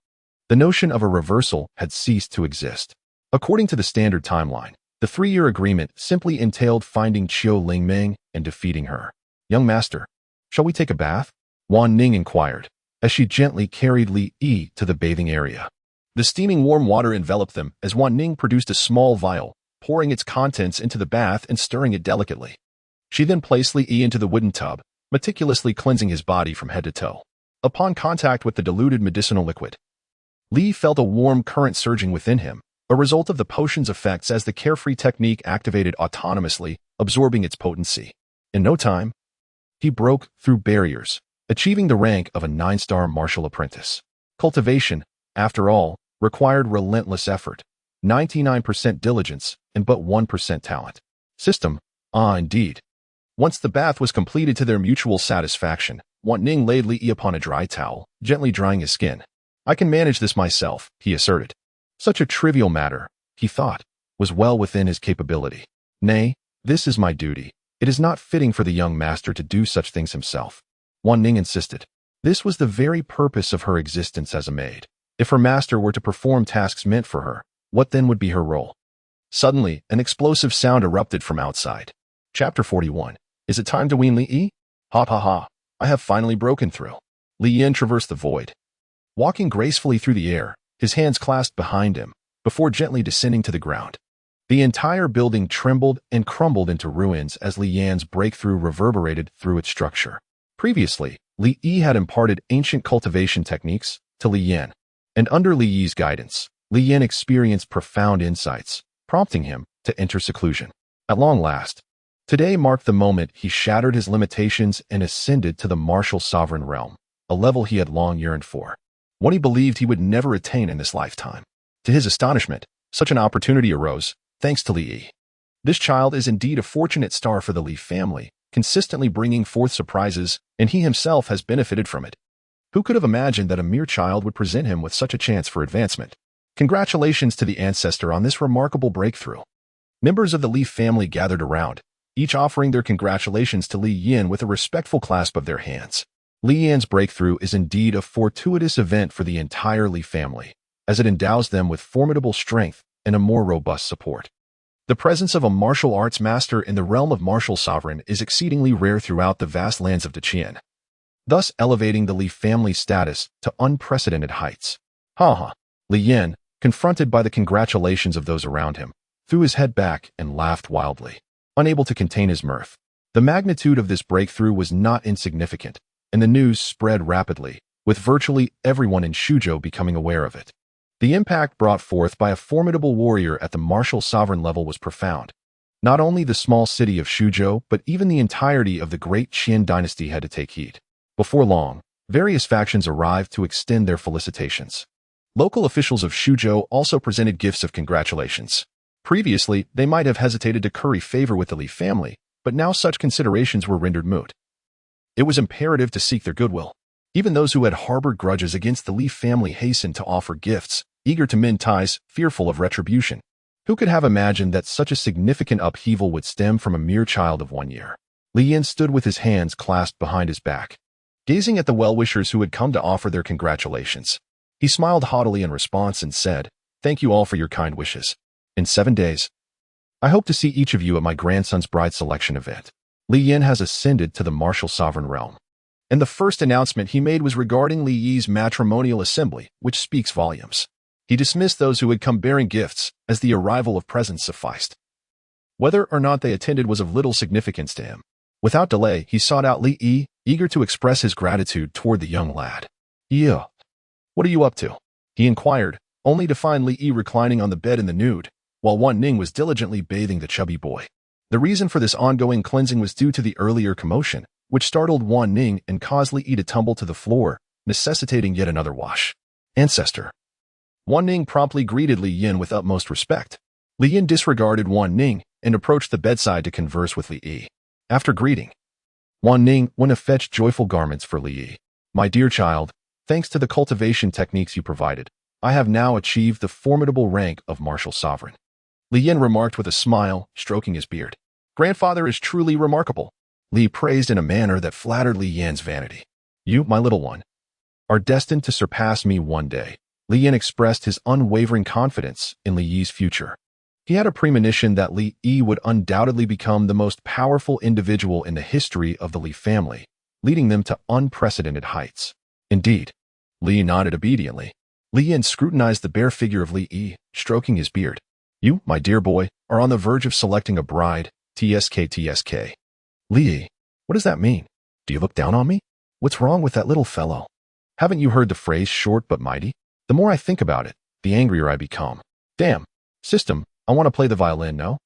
the notion of a reversal had ceased to exist. According to the standard timeline, the 3-year agreement simply entailed finding Qiu Lingming and defeating her. "Young master, shall we take a bath?" Wan Ning inquired, as she gently carried Li Yi to the bathing area. The steaming warm water enveloped them as Wan Ning produced a small vial, pouring its contents into the bath and stirring it delicately. She then placed Li Yi into the wooden tub, meticulously cleansing his body from head to toe. Upon contact with the diluted medicinal liquid, Li felt a warm current surging within him, a result of the potion's effects as the carefree technique activated autonomously, absorbing its potency. In no time, he broke through barriers, achieving the rank of a 9-star martial apprentice. Cultivation, after all, required relentless effort, 99% diligence, and but 1% talent. System, indeed. Once the bath was completed to their mutual satisfaction, Wan Ning laid Li Yi upon a dry towel, gently drying his skin. "I can manage this myself," he asserted. Such a trivial matter, he thought, was well within his capability. "Nay, this is my duty. It is not fitting for the young master to do such things himself." Wan Ning insisted. This was the very purpose of her existence as a maid. If her master were to perform tasks meant for her, what then would be her role? Suddenly, an explosive sound erupted from outside. Chapter 41. Is it time to wean Li Yi? Ha ha ha. I have finally broken through. Li Yin traversed the void, walking gracefully through the air, his hands clasped behind him, before gently descending to the ground. The entire building trembled and crumbled into ruins as Li Yan's breakthrough reverberated through its structure. Previously, Li Yi had imparted ancient cultivation techniques to Li Yan, and under Li Yi's guidance, Li Yan experienced profound insights, prompting him to enter seclusion. At long last, today marked the moment he shattered his limitations and ascended to the martial sovereign realm, a level he had long yearned for, one he believed he would never attain in this lifetime. To his astonishment, such an opportunity arose, thanks to Li Yi. This child is indeed a fortunate star for the Li family, consistently bringing forth surprises, and he himself has benefited from it. Who could have imagined that a mere child would present him with such a chance for advancement? Congratulations to the ancestor on this remarkable breakthrough. Members of the Li family gathered around, each offering their congratulations to Li Yin with a respectful clasp of their hands. Li Yan's breakthrough is indeed a fortuitous event for the entire Li family, as it endows them with formidable strength and a more robust support. The presence of a martial arts master in the realm of martial sovereign is exceedingly rare throughout the vast lands of Deqian, thus elevating the Li family's status to unprecedented heights. Li Yin, confronted by the congratulations of those around him, threw his head back and laughed wildly, unable to contain his mirth. The magnitude of this breakthrough was not insignificant, and the news spread rapidly, with virtually everyone in Shuzhou becoming aware of it. The impact brought forth by a formidable warrior at the martial sovereign level was profound. Not only the small city of Shuzhou, but even the entirety of the great Qin dynasty had to take heed. Before long, various factions arrived to extend their felicitations. Local officials of Shuzhou also presented gifts of congratulations. Previously, they might have hesitated to curry favor with the Li family, but now such considerations were rendered moot. It was imperative to seek their goodwill. Even those who had harbored grudges against the Li family hastened to offer gifts, eager to mend ties, fearful of retribution. Who could have imagined that such a significant upheaval would stem from a mere child of 1 year? Li Yin stood with his hands clasped behind his back, gazing at the well-wishers who had come to offer their congratulations. He smiled haughtily in response and said, "Thank you all for your kind wishes. In 7 days, I hope to see each of you at my grandson's bride selection event." Li Yin has ascended to the martial sovereign realm, and the first announcement he made was regarding Li Yi's matrimonial assembly, which speaks volumes. He dismissed those who had come bearing gifts, as the arrival of presents sufficed. Whether or not they attended was of little significance to him. Without delay, he sought out Li Yi, eager to express his gratitude toward the young lad. "Yeah, what are you up to?" he inquired, only to find Li Yi reclining on the bed in the nude, while Wan Ning was diligently bathing the chubby boy. The reason for this ongoing cleansing was due to the earlier commotion, which startled Wan Ning and caused Li Yi to tumble to the floor, necessitating yet another wash. "Ancestor." Wan Ning promptly greeted Li Yin with utmost respect. Li Yin disregarded Wan Ning and approached the bedside to converse with Li Yi. After greeting, Wan Ning went to fetch joyful garments for Li Yi. My dear child, thanks to the cultivation techniques you provided, I have now achieved the formidable rank of martial sovereign. Li Yin remarked with a smile, stroking his beard. Grandfather is truly remarkable. Li praised in a manner that flattered Li Yin's vanity. You, my little one, are destined to surpass me one day. Li Yin expressed his unwavering confidence in Li Yi's future. He had a premonition that Li Yi would undoubtedly become the most powerful individual in the history of the Li family, leading them to unprecedented heights. Indeed, Li nodded obediently. Li Yin scrutinized the bare figure of Li Yi, stroking his beard. You, my dear boy, are on the verge of selecting a bride. TSK. Li Yi, what does that mean? Do you look down on me? What's wrong with that little fellow? Haven't you heard the phrase short but mighty? The more I think about it, the angrier I become. Damn. System, I want to play the violin, no?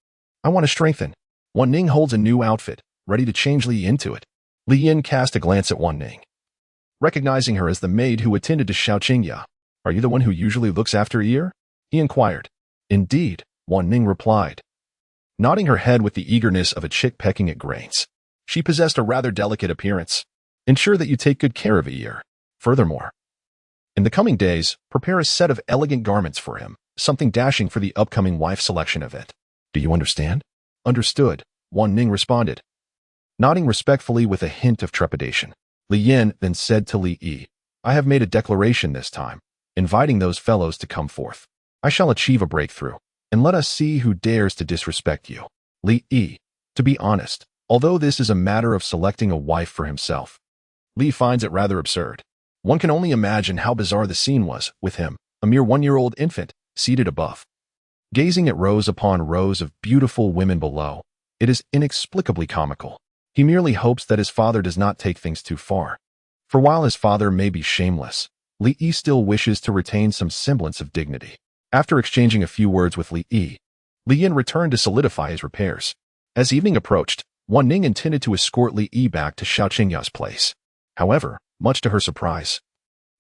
I want to strengthen. Wan Ning holds a new outfit, ready to change Li into it. Li Yin cast a glance at Wan Ning. Recognizing her as the maid who attended to Xiao Qingya. Are you the one who usually looks after Yi? He inquired. Indeed, Wan Ning replied, nodding her head with the eagerness of a chick pecking at grains. She possessed a rather delicate appearance. Ensure that you take good care of Yi. Furthermore, in the coming days, prepare a set of elegant garments for him, something dashing for the upcoming wife selection event. Do you understand? Understood, Wan Ning responded, nodding respectfully with a hint of trepidation. Li Yin then said to Li Yi, I have made a declaration this time, inviting those fellows to come forth. I shall achieve a breakthrough, and let us see who dares to disrespect you. Li Yi, to be honest, although this is a matter of selecting a wife for himself, Li finds it rather absurd. One can only imagine how bizarre the scene was, with him, a mere one-year-old infant, seated above. Gazing at rows upon rows of beautiful women below, it is inexplicably comical. He merely hopes that his father does not take things too far. For while his father may be shameless, Li Yi still wishes to retain some semblance of dignity. After exchanging a few words with Li Yi, Li Yin returned to solidify his repairs. As evening approached, Wan Ning intended to escort Li Yi back to Xiao Qingya's place. However, much to her surprise,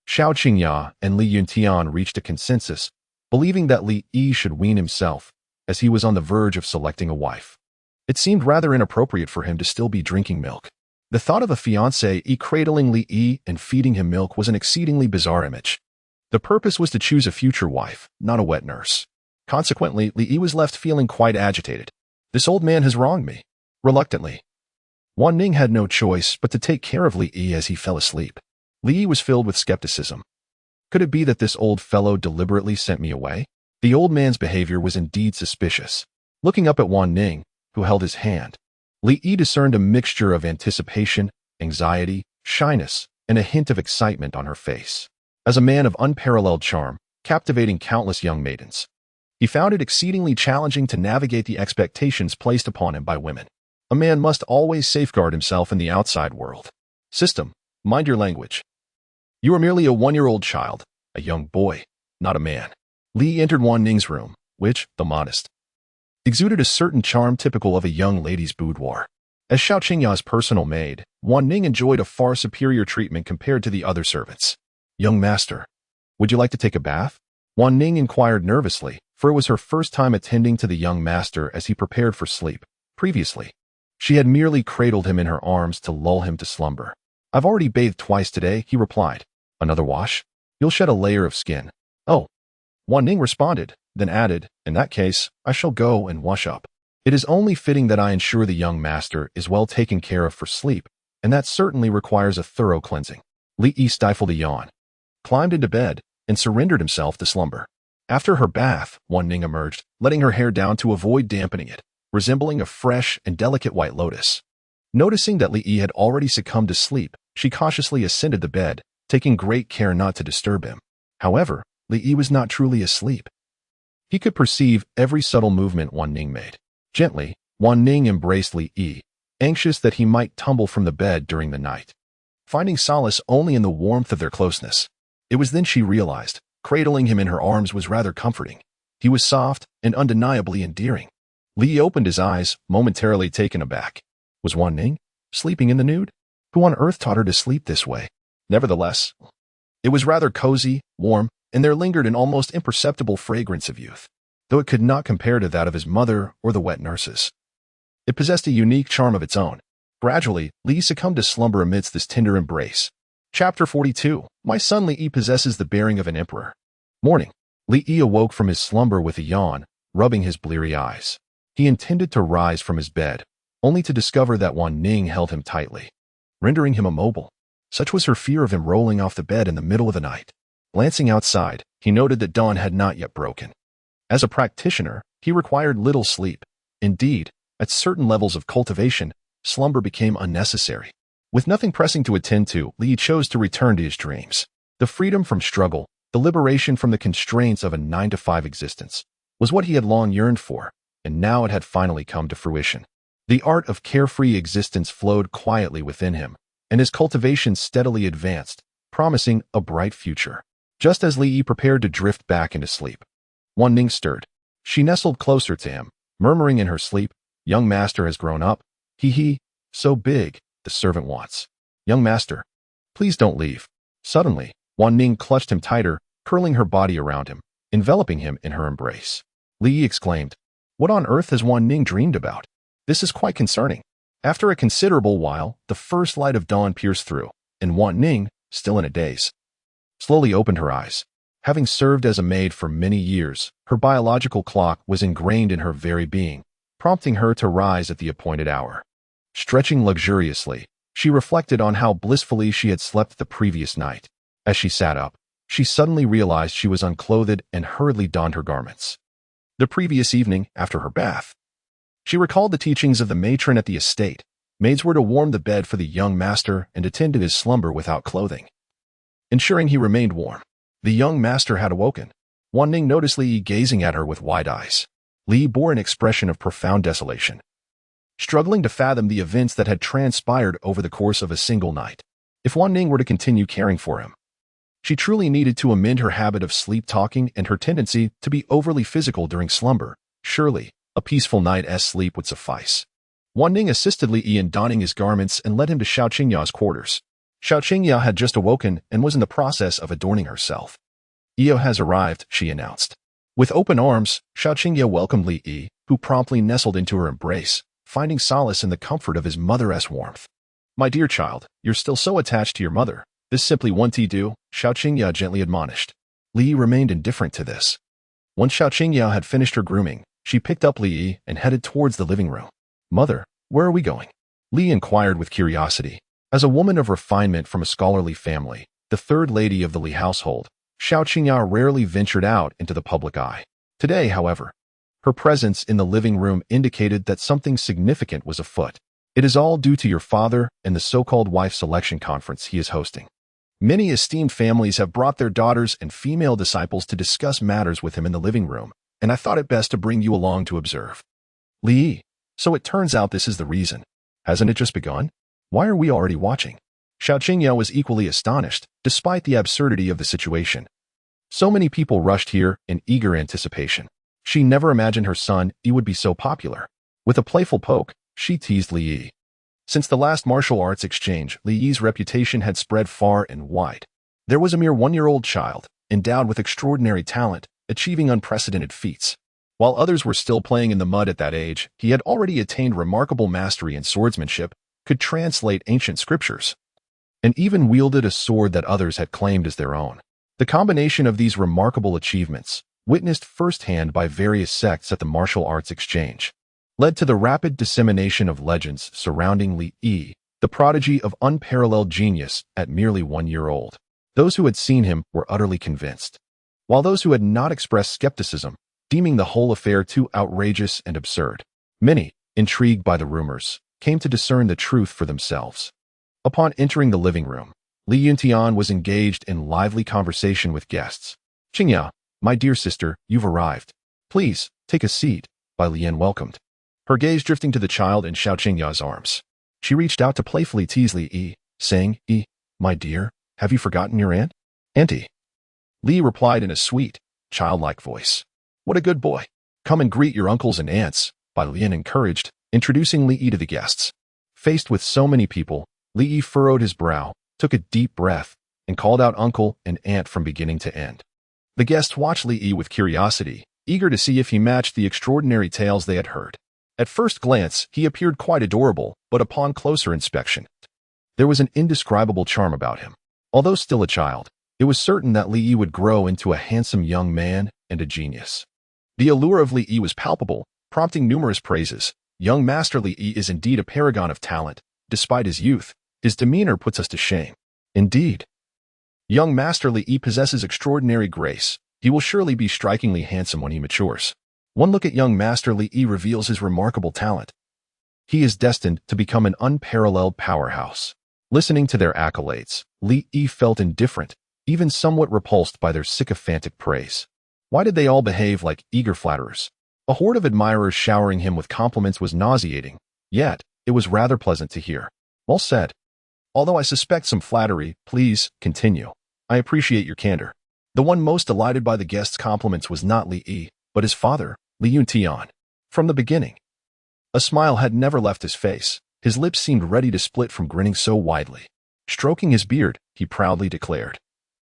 Xiao Qingya and Li Yuntian reached a consensus, believing that Li Yi should wean himself, as he was on the verge of selecting a wife. It seemed rather inappropriate for him to still be drinking milk. The thought of a fiancé cradling Li Yi and feeding him milk was an exceedingly bizarre image. The purpose was to choose a future wife, not a wet nurse. Consequently, Li Yi was left feeling quite agitated. This old man has wronged me. Reluctantly, Wan Ning had no choice but to take care of Li Yi as he fell asleep. Li Yi was filled with skepticism. Could it be that this old fellow deliberately sent me away? The old man's behavior was indeed suspicious. Looking up at Wan Ning, who held his hand, Li Yi discerned a mixture of anticipation, anxiety, shyness, and a hint of excitement on her face. As a man of unparalleled charm, captivating countless young maidens, he found it exceedingly challenging to navigate the expectations placed upon him by women. A man must always safeguard himself in the outside world. System, mind your language. You are merely a one-year-old child, a young boy, not a man. Li entered Wan Ning's room, which, though modest, exuded a certain charm typical of a young lady's boudoir. As Xiao Qingya's personal maid, Wan Ning enjoyed a far superior treatment compared to the other servants. Young master, would you like to take a bath? Wan Ning inquired nervously, for it was her first time attending to the young master as he prepared for sleep. Previously, she had merely cradled him in her arms to lull him to slumber. I've already bathed twice today, he replied. Another wash? You'll shed a layer of skin. Oh. Wan Ning responded, then added, in that case, I shall go and wash up. It is only fitting that I ensure the young master is well taken care of for sleep, and that certainly requires a thorough cleansing. Li Yi stifled a yawn, climbed into bed, and surrendered himself to slumber. After her bath, Wan Ning emerged, letting her hair down to avoid dampening it, resembling a fresh and delicate white lotus. Noticing that Li Yi had already succumbed to sleep, she cautiously ascended the bed, taking great care not to disturb him. However, Li Yi was not truly asleep. He could perceive every subtle movement Wan Ning made. Gently, Wan Ning embraced Li Yi, anxious that he might tumble from the bed during the night, finding solace only in the warmth of their closeness. It was then she realized, cradling him in her arms was rather comforting. He was soft and undeniably endearing. Li opened his eyes, momentarily taken aback. Was Wan Ning sleeping in the nude? Who on earth taught her to sleep this way? Nevertheless, it was rather cozy, warm, and there lingered an almost imperceptible fragrance of youth. though it could not compare to that of his mother or the wet nurses. It possessed a unique charm of its own. Gradually, Li succumbed to slumber amidst this tender embrace. Chapter 42. My son Li possesses the bearing of an emperor. Morning. Li awoke from his slumber with a yawn, rubbing his bleary eyes. He intended to rise from his bed, only to discover that Wan Ning held him tightly, rendering him immobile. Such was her fear of him rolling off the bed in the middle of the night. Glancing outside, he noted that dawn had not yet broken. As a practitioner, he required little sleep. Indeed, at certain levels of cultivation, slumber became unnecessary. With nothing pressing to attend to, Li chose to return to his dreams. The freedom from struggle, the liberation from the constraints of a 9-to-5 existence, was what he had long yearned for, and now it had finally come to fruition. The art of carefree existence flowed quietly within him, and his cultivation steadily advanced, promising a bright future. Just as Li prepared to drift back into sleep, Wan Ning stirred. She nestled closer to him, murmuring in her sleep, "Young master has grown up. He, so big, the servant wants. Young master, please don't leave." Suddenly, Wan Ning clutched him tighter, curling her body around him, enveloping him in her embrace. Li exclaimed, "What on earth has Wan Ning dreamed about? This is quite concerning." After a considerable while, the first light of dawn pierced through, and Wan Ning, still in a daze, slowly opened her eyes. Having served as a maid for many years, her biological clock was ingrained in her very being, prompting her to rise at the appointed hour. Stretching luxuriously, she reflected on how blissfully she had slept the previous night. As she sat up, she suddenly realized she was unclothed and hurriedly donned her garments. The previous evening, after her bath, she recalled the teachings of the matron at the estate. Maids were to warm the bed for the young master and attend to his slumber without clothing, ensuring he remained warm. The young master had awoken. Wan Ning noticed Li gazing at her with wide eyes. Li bore an expression of profound desolation, struggling to fathom the events that had transpired over the course of a single night. If Wan Ning were to continue caring for him, she truly needed to amend her habit of sleep-talking and her tendency to be overly physical during slumber. Surely, a peaceful night's sleep would suffice. Wan Ning assisted Li in donning his garments and led him to Xiao Qingya's quarters. Xiao Qingya had just awoken and was in the process of adorning herself. "Io has arrived," she announced. With open arms, Xiao Qingya welcomed Li, who promptly nestled into her embrace, finding solace in the comfort of his mother's warmth. "My dear child, you're still so attached to your mother. This simply won't do," Xiao Qingya gently admonished. Li remained indifferent to this. Once Xiao Qingya had finished her grooming, she picked up Li and headed towards the living room. "Mother, where are we going?" Li inquired with curiosity. As a woman of refinement from a scholarly family, the third lady of the Li household, Xiao Qingya rarely ventured out into the public eye. Today, however, her presence in the living room indicated that something significant was afoot. "It is all due to your father and the so-called wife selection conference he is hosting. Many esteemed families have brought their daughters and female disciples to discuss matters with him in the living room, and I thought it best to bring you along to observe." "Li, so it turns out this is the reason. Hasn't it just begun? Why are we already watching?" Xiao Qingya was equally astonished, despite the absurdity of the situation. So many people rushed here in eager anticipation. She never imagined her son would be so popular. With a playful poke, she teased Li. Since the last martial arts exchange, Li's reputation had spread far and wide. There was a mere 1-year-old child, endowed with extraordinary talent, achieving unprecedented feats. While others were still playing in the mud at that age, he had already attained remarkable mastery in swordsmanship, could translate ancient scriptures, and even wielded a sword that others had claimed as their own. The combination of these remarkable achievements, witnessed firsthand by various sects at the martial arts exchange, led to the rapid dissemination of legends surrounding Li, the prodigy of unparalleled genius at merely 1 year old. Those who had seen him were utterly convinced, while those who had not expressed skepticism, deeming the whole affair too outrageous and absurd. Many, intrigued by the rumors, came to discern the truth for themselves. Upon entering the living room, Li Yuntian was engaged in lively conversation with guests. "Qingya, my dear sister, you've arrived. Please, take a seat," Bai Lian welcomed, her gaze drifting to the child in Xiao Qingya's arms. She reached out to playfully tease Li, saying, "My dear, have you forgotten your aunt?" "Auntie." Li replied in a sweet, childlike voice. "What a good boy. Come and greet your uncles and aunts," Bai Lian encouraged, introducing Li to the guests. Faced with so many people, Li furrowed his brow, took a deep breath, and called out uncle and aunt from beginning to end. The guests watched Li with curiosity, eager to see if he matched the extraordinary tales they had heard. At first glance, he appeared quite adorable, but upon closer inspection, there was an indescribable charm about him. Although still a child, it was certain that Li Yi would grow into a handsome young man and a genius. The allure of Li Yi was palpable, prompting numerous praises. Young Master Li Yi is indeed a paragon of talent. Despite his youth, his demeanor puts us to shame. Indeed, young Master Li Yi possesses extraordinary grace. He will surely be strikingly handsome when he matures. One look at young Master Li Yi reveals his remarkable talent. He is destined to become an unparalleled powerhouse. Listening to their accolades, Li Yi felt indifferent, even somewhat repulsed by their sycophantic praise. Why did they all behave like eager flatterers? A horde of admirers showering him with compliments was nauseating, yet it was rather pleasant to hear. Well said. Although I suspect some flattery, please continue. I appreciate your candor. The one most delighted by the guest's compliments was not Li Yi, but his father, Li Yuntian. From the beginning, a smile had never left his face. His lips seemed ready to split from grinning so widely. Stroking his beard, he proudly declared,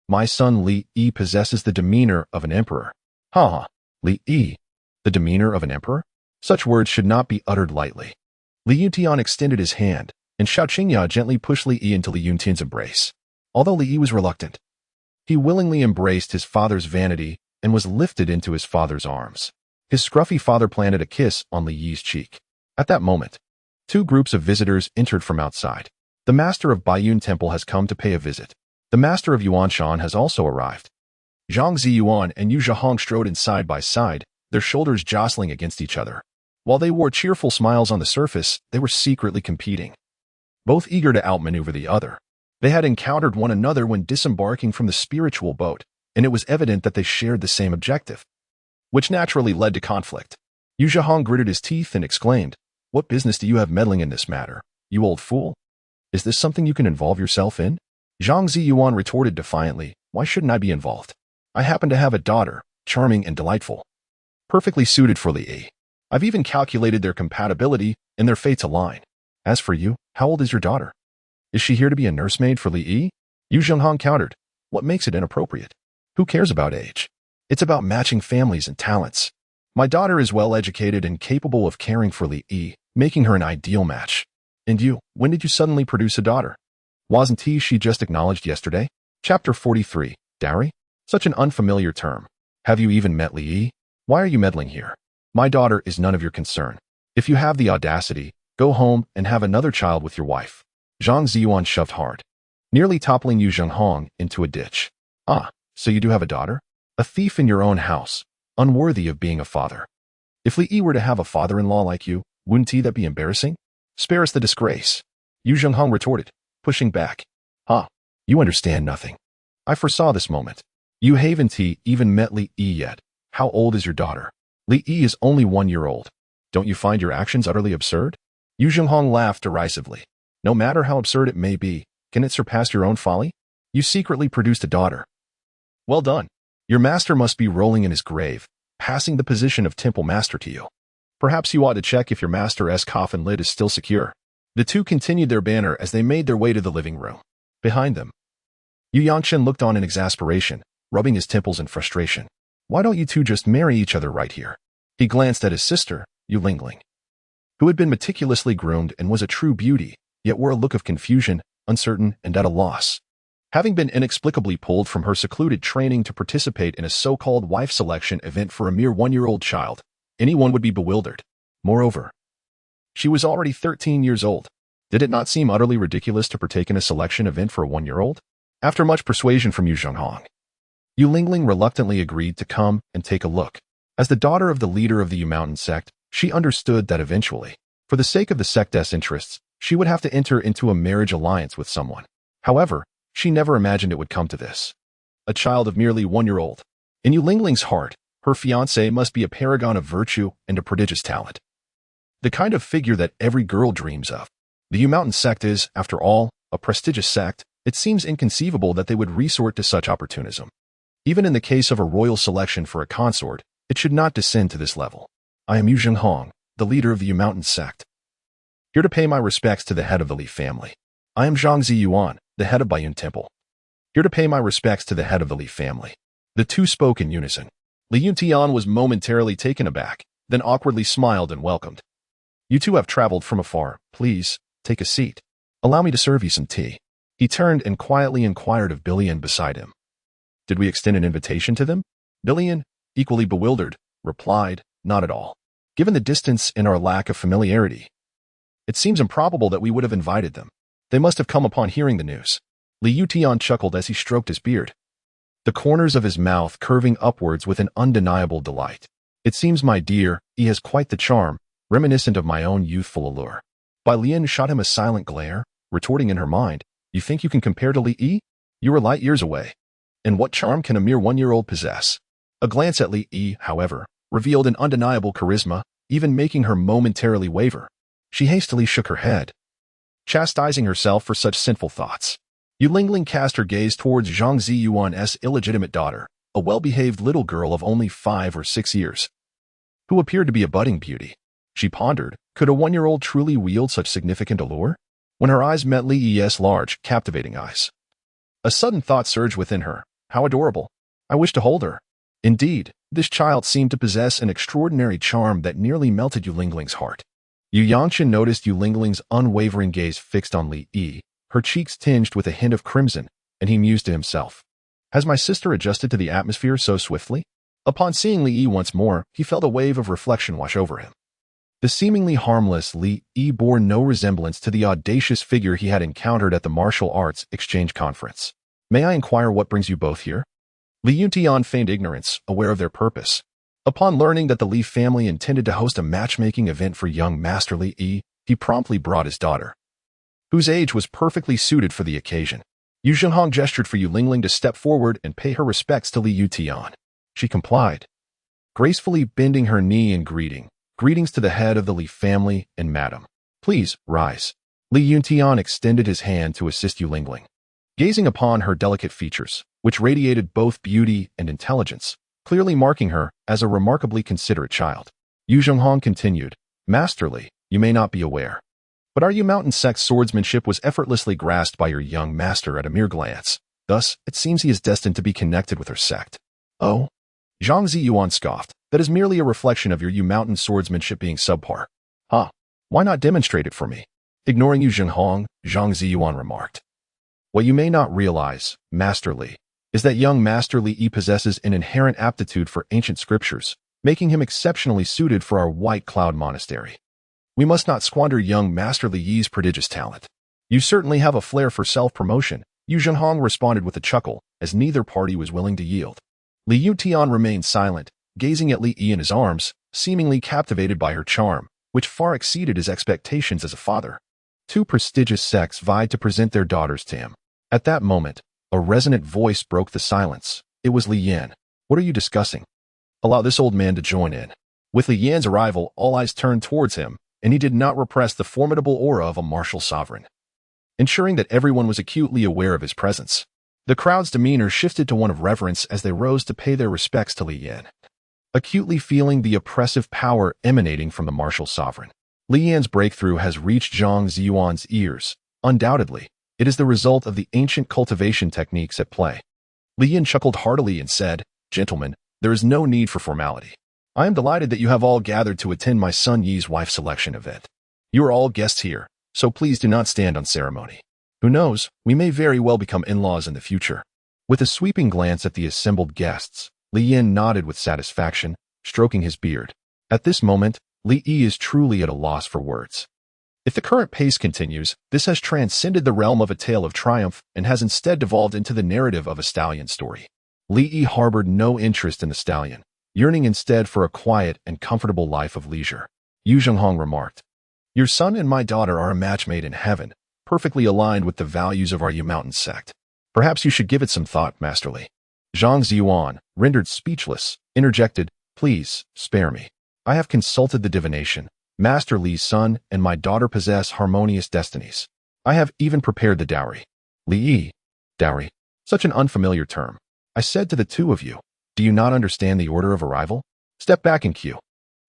"My son Li Yi possesses the demeanor of an emperor." Ha! Li Yi, the demeanor of an emperor? Such words should not be uttered lightly. Li Yuntian extended his hand, and Xiao Qingya gently pushed Li Yi into Li Yuntian's embrace. Although Li Yi was reluctant, he willingly embraced his father's vanity and was lifted into his father's arms. His scruffy father planted a kiss on Li Yi's cheek. At that moment, two groups of visitors entered from outside. The master of Baiyun Temple has come to pay a visit. The master of Yuanshan has also arrived. Zhang Ziyuan and Yu Zhahong strode in side by side, their shoulders jostling against each other. While they wore cheerful smiles on the surface, they were secretly competing, both eager to outmaneuver the other. They had encountered one another when disembarking from the spiritual boat, and it was evident that they shared the same objective, which naturally led to conflict. Yu Zhahong gritted his teeth and exclaimed, "What business do you have meddling in this matter, you old fool? Is this something you can involve yourself in?" Zhang Ziyuan retorted defiantly, "Why shouldn't I be involved? I happen to have a daughter, charming and delightful, perfectly suited for Li Yi. I've even calculated their compatibility, and their fates align. As for you, how old is your daughter? Is she here to be a nursemaid for Li Yi?" Yu Zhonghong countered, "What makes it inappropriate? Who cares about age? It's about matching families and talents. My daughter is well educated and capable of caring for Li Yi, making her an ideal match. And you, when did you suddenly produce a daughter? Wasn't she just acknowledged yesterday?" Chapter 43, Dowry? Such an unfamiliar term. Have you even met Li Yi? Why are you meddling here? My daughter is none of your concern. If you have the audacity, go home and have another child with your wife. Zhang Ziyuan shoved hard, nearly toppling Yu Zhonghong into a ditch. "Ah, so you do have a daughter? A thief in your own house, unworthy of being a father. If Li Yi were to have a father-in-law like you, wouldn't that be embarrassing? Spare us the disgrace," Yu Zhonghong retorted, pushing back. "Ah, you understand nothing. I foresaw this moment. You haven't even met Li Yi yet. How old is your daughter? Li Yi is only 1 year old. Don't you find your actions utterly absurd?" Yu Zhonghong laughed derisively. "No matter how absurd it may be, can it surpass your own folly? You secretly produced a daughter. Well done. Your master must be rolling in his grave, passing the position of temple master to you. Perhaps you ought to check if your master's coffin lid is still secure." The two continued their banter as they made their way to the living room. Behind them, Yu Yangshen looked on in exasperation, rubbing his temples in frustration. "Why don't you two just marry each other right here?" He glanced at his sister, Yu Lingling, who had been meticulously groomed and was a true beauty, yet wore a look of confusion, uncertain, and at a loss. Having been inexplicably pulled from her secluded training to participate in a so-called wife selection event for a mere 1-year-old child, anyone would be bewildered. Moreover, she was already 13 years old. Did it not seem utterly ridiculous to partake in a selection event for a 1-year-old? After much persuasion from Yu Zhonghong, Yu Lingling reluctantly agreed to come and take a look. As the daughter of the leader of the Yu Mountain sect, she understood that eventually, for the sake of the sect's interests, she would have to enter into a marriage alliance with someone. However, she never imagined it would come to this. A child of merely 1 year old. In Yu Lingling's heart, her fiancé must be a paragon of virtue and a prodigious talent. The kind of figure that every girl dreams of. The Yu Mountain sect is, after all, a prestigious sect. It seems inconceivable that they would resort to such opportunism. Even in the case of a royal selection for a consort, it should not descend to this level. I am Yu Zhonghong, the leader of the Yu Mountain sect, here to pay my respects to the head of the Li family. I am Zhang Ziyuan, the head of Baiyun Temple, here to pay my respects to the head of the Li family. The two spoke in unison. Li Yuntian was momentarily taken aback, then awkwardly smiled and welcomed. You two have traveled from afar. Please, take a seat. Allow me to serve you some tea. He turned and quietly inquired of Billion beside him. Did we extend an invitation to them? Billion, equally bewildered, replied, not at all. Given the distance and our lack of familiarity, it seems improbable that we would have invited them. They must have come upon hearing the news. Li Yutian chuckled as he stroked his beard, the corners of his mouth curving upwards with an undeniable delight. It seems, my dear, he has quite the charm, reminiscent of my own youthful allure. Bai Lian shot him a silent glare, retorting in her mind, you think you can compare to Li Yi? You are light years away. And what charm can a mere 1-year-old possess? A glance at Li Yi, however, revealed an undeniable charisma, even making her momentarily waver. She hastily shook her head, chastising herself for such sinful thoughts. Yu Lingling cast her gaze towards Zhang Ziyuan's illegitimate daughter, a well-behaved little girl of only 5 or 6 years, who appeared to be a budding beauty. She pondered, could a 1-year-old truly wield such significant allure? When her eyes met Li Yi's large, captivating eyes, a sudden thought surged within her. How adorable. I wish to hold her. Indeed, this child seemed to possess an extraordinary charm that nearly melted Yu Lingling's heart. Yu Yangchen noticed Yu Lingling's unwavering gaze fixed on Li Yi, her cheeks tinged with a hint of crimson, and he mused to himself. Has my sister adjusted to the atmosphere so swiftly? Upon seeing Li Yi once more, he felt a wave of reflection wash over him. The seemingly harmless Li Yi bore no resemblance to the audacious figure he had encountered at the martial arts exchange conference. May I inquire what brings you both here? Li Yuntian feigned ignorance, aware of their purpose. Upon learning that the Li family intended to host a matchmaking event for young Master Li Yi, he promptly brought his daughter, whose age was perfectly suited for the occasion. Yu Zhenghong gestured for Yu Lingling to step forward and pay her respects to Li Yutian. She complied, gracefully bending her knee in greeting. Greetings to the head of the Li family and madam. Please, rise. Li Yuntian extended his hand to assist Yu Lingling. Gazing upon her delicate features, which radiated both beauty and intelligence, clearly marking her as a remarkably considerate child, Yu Zhenghong continued, Master Li, you may not be aware, but our Yu Mountain sect's swordsmanship was effortlessly grasped by your young master at a mere glance. Thus, it seems he is destined to be connected with her sect. Oh? Zhang Ziyuan scoffed. That is merely a reflection of your Yu Mountain swordsmanship being subpar. Huh? Why not demonstrate it for me? Ignoring Yu Zhenghong, Zhang Ziyuan remarked. What you may not realize, Master Li, is that young Master Li Yi possesses an inherent aptitude for ancient scriptures, making him exceptionally suited for our White Cloud Monastery. We must not squander young Master Li Yi's prodigious talent. You certainly have a flair for self-promotion, Yu Zhenghong responded with a chuckle, as neither party was willing to yield. Li Yutian remained silent, gazing at Li Yi in his arms, seemingly captivated by her charm, which far exceeded his expectations as a father. Two prestigious sects vied to present their daughters to him. At that moment, a resonant voice broke the silence. It was Li Yan. What are you discussing? Allow this old man to join in. With Li Yan's arrival, all eyes turned towards him, and he did not repress the formidable aura of a martial sovereign, ensuring that everyone was acutely aware of his presence. The crowd's demeanor shifted to one of reverence as they rose to pay their respects to Li Yan, acutely feeling the oppressive power emanating from the martial sovereign. Li Yan's breakthrough has reached Zhang Ziyuan's ears. Undoubtedly, it is the result of the ancient cultivation techniques at play. Li Yan chuckled heartily and said, Gentlemen, there is no need for formality. I am delighted that you have all gathered to attend my son Yi's wife selection event. You are all guests here, so please do not stand on ceremony. Who knows, we may very well become in-laws in the future. With a sweeping glance at the assembled guests, Li Yan nodded with satisfaction, stroking his beard. At this moment, Li Yi is truly at a loss for words. If the current pace continues, this has transcended the realm of a tale of triumph and has instead devolved into the narrative of a stallion story. Li Yi harbored no interest in the stallion, yearning instead for a quiet and comfortable life of leisure. Yu Zhenghong remarked, Your son and my daughter are a match made in heaven, perfectly aligned with the values of our Yu Mountain sect. Perhaps you should give it some thought, Master Li. Zhang Ziyuan, rendered speechless, interjected, Please, spare me. I have consulted the divination. Master Li's son and my daughter possess harmonious destinies. I have even prepared the dowry. Li Yi, dowry, such an unfamiliar term. I said to the two of you, do you not understand the order of arrival? Step back in queue.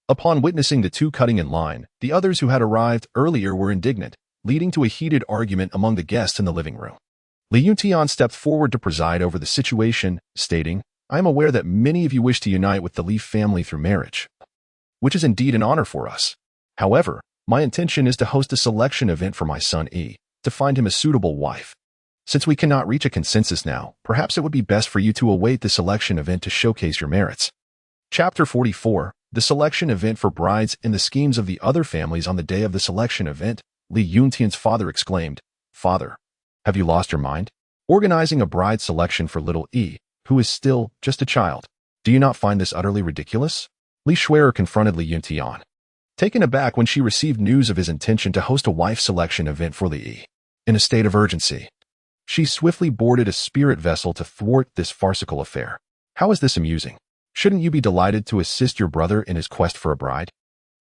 Upon witnessing the two cutting in line, the others who had arrived earlier were indignant, leading to a heated argument among the guests in the living room. Li Yutian stepped forward to preside over the situation, stating, I am aware that many of you wish to unite with the Li family through marriage, which is indeed an honor for us. However, my intention is to host a selection event for my son E, to find him a suitable wife. Since we cannot reach a consensus now, perhaps it would be best for you to await the selection event to showcase your merits. Chapter 44, the selection event for brides and the schemes of the other families on the day of the selection event. Li Yuntian's father exclaimed, "Father, have you lost your mind? Organizing a bride selection for little E, who is still just a child. Do you not find this utterly ridiculous?" Li Shui'er confronted Li Yuntian, taken aback when she received news of his intention to host a wife selection event for Li Yi. In a state of urgency, she swiftly boarded a spirit vessel to thwart this farcical affair. "How is this amusing? Shouldn't you be delighted to assist your brother in his quest for a bride?"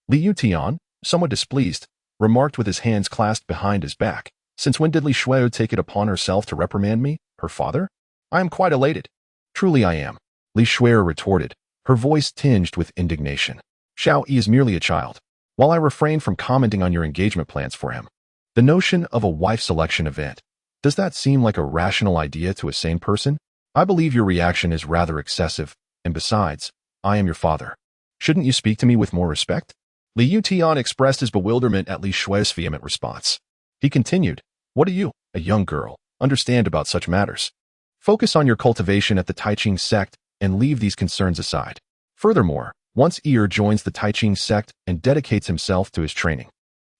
Li Yuntian, somewhat displeased, remarked with his hands clasped behind his back, "Since when did Li Shui'er take it upon herself to reprimand me, her father? I am quite elated." "Truly I am," Li Shui'er retorted, her voice tinged with indignation. "Xiao Yi is merely a child. While I refrain from commenting on your engagement plans for him, the notion of a wife selection event, does that seem like a rational idea to a sane person? I believe your reaction is rather excessive, and besides, I am your father. Shouldn't you speak to me with more respect?" Li Yuntian expressed his bewilderment at Li Shui's vehement response. He continued, "What do you, a young girl, understand about such matters? Focus on your cultivation at the Taiqing sect and leave these concerns aside. Furthermore, once Yi joins the Taiqing sect and dedicates himself to his training,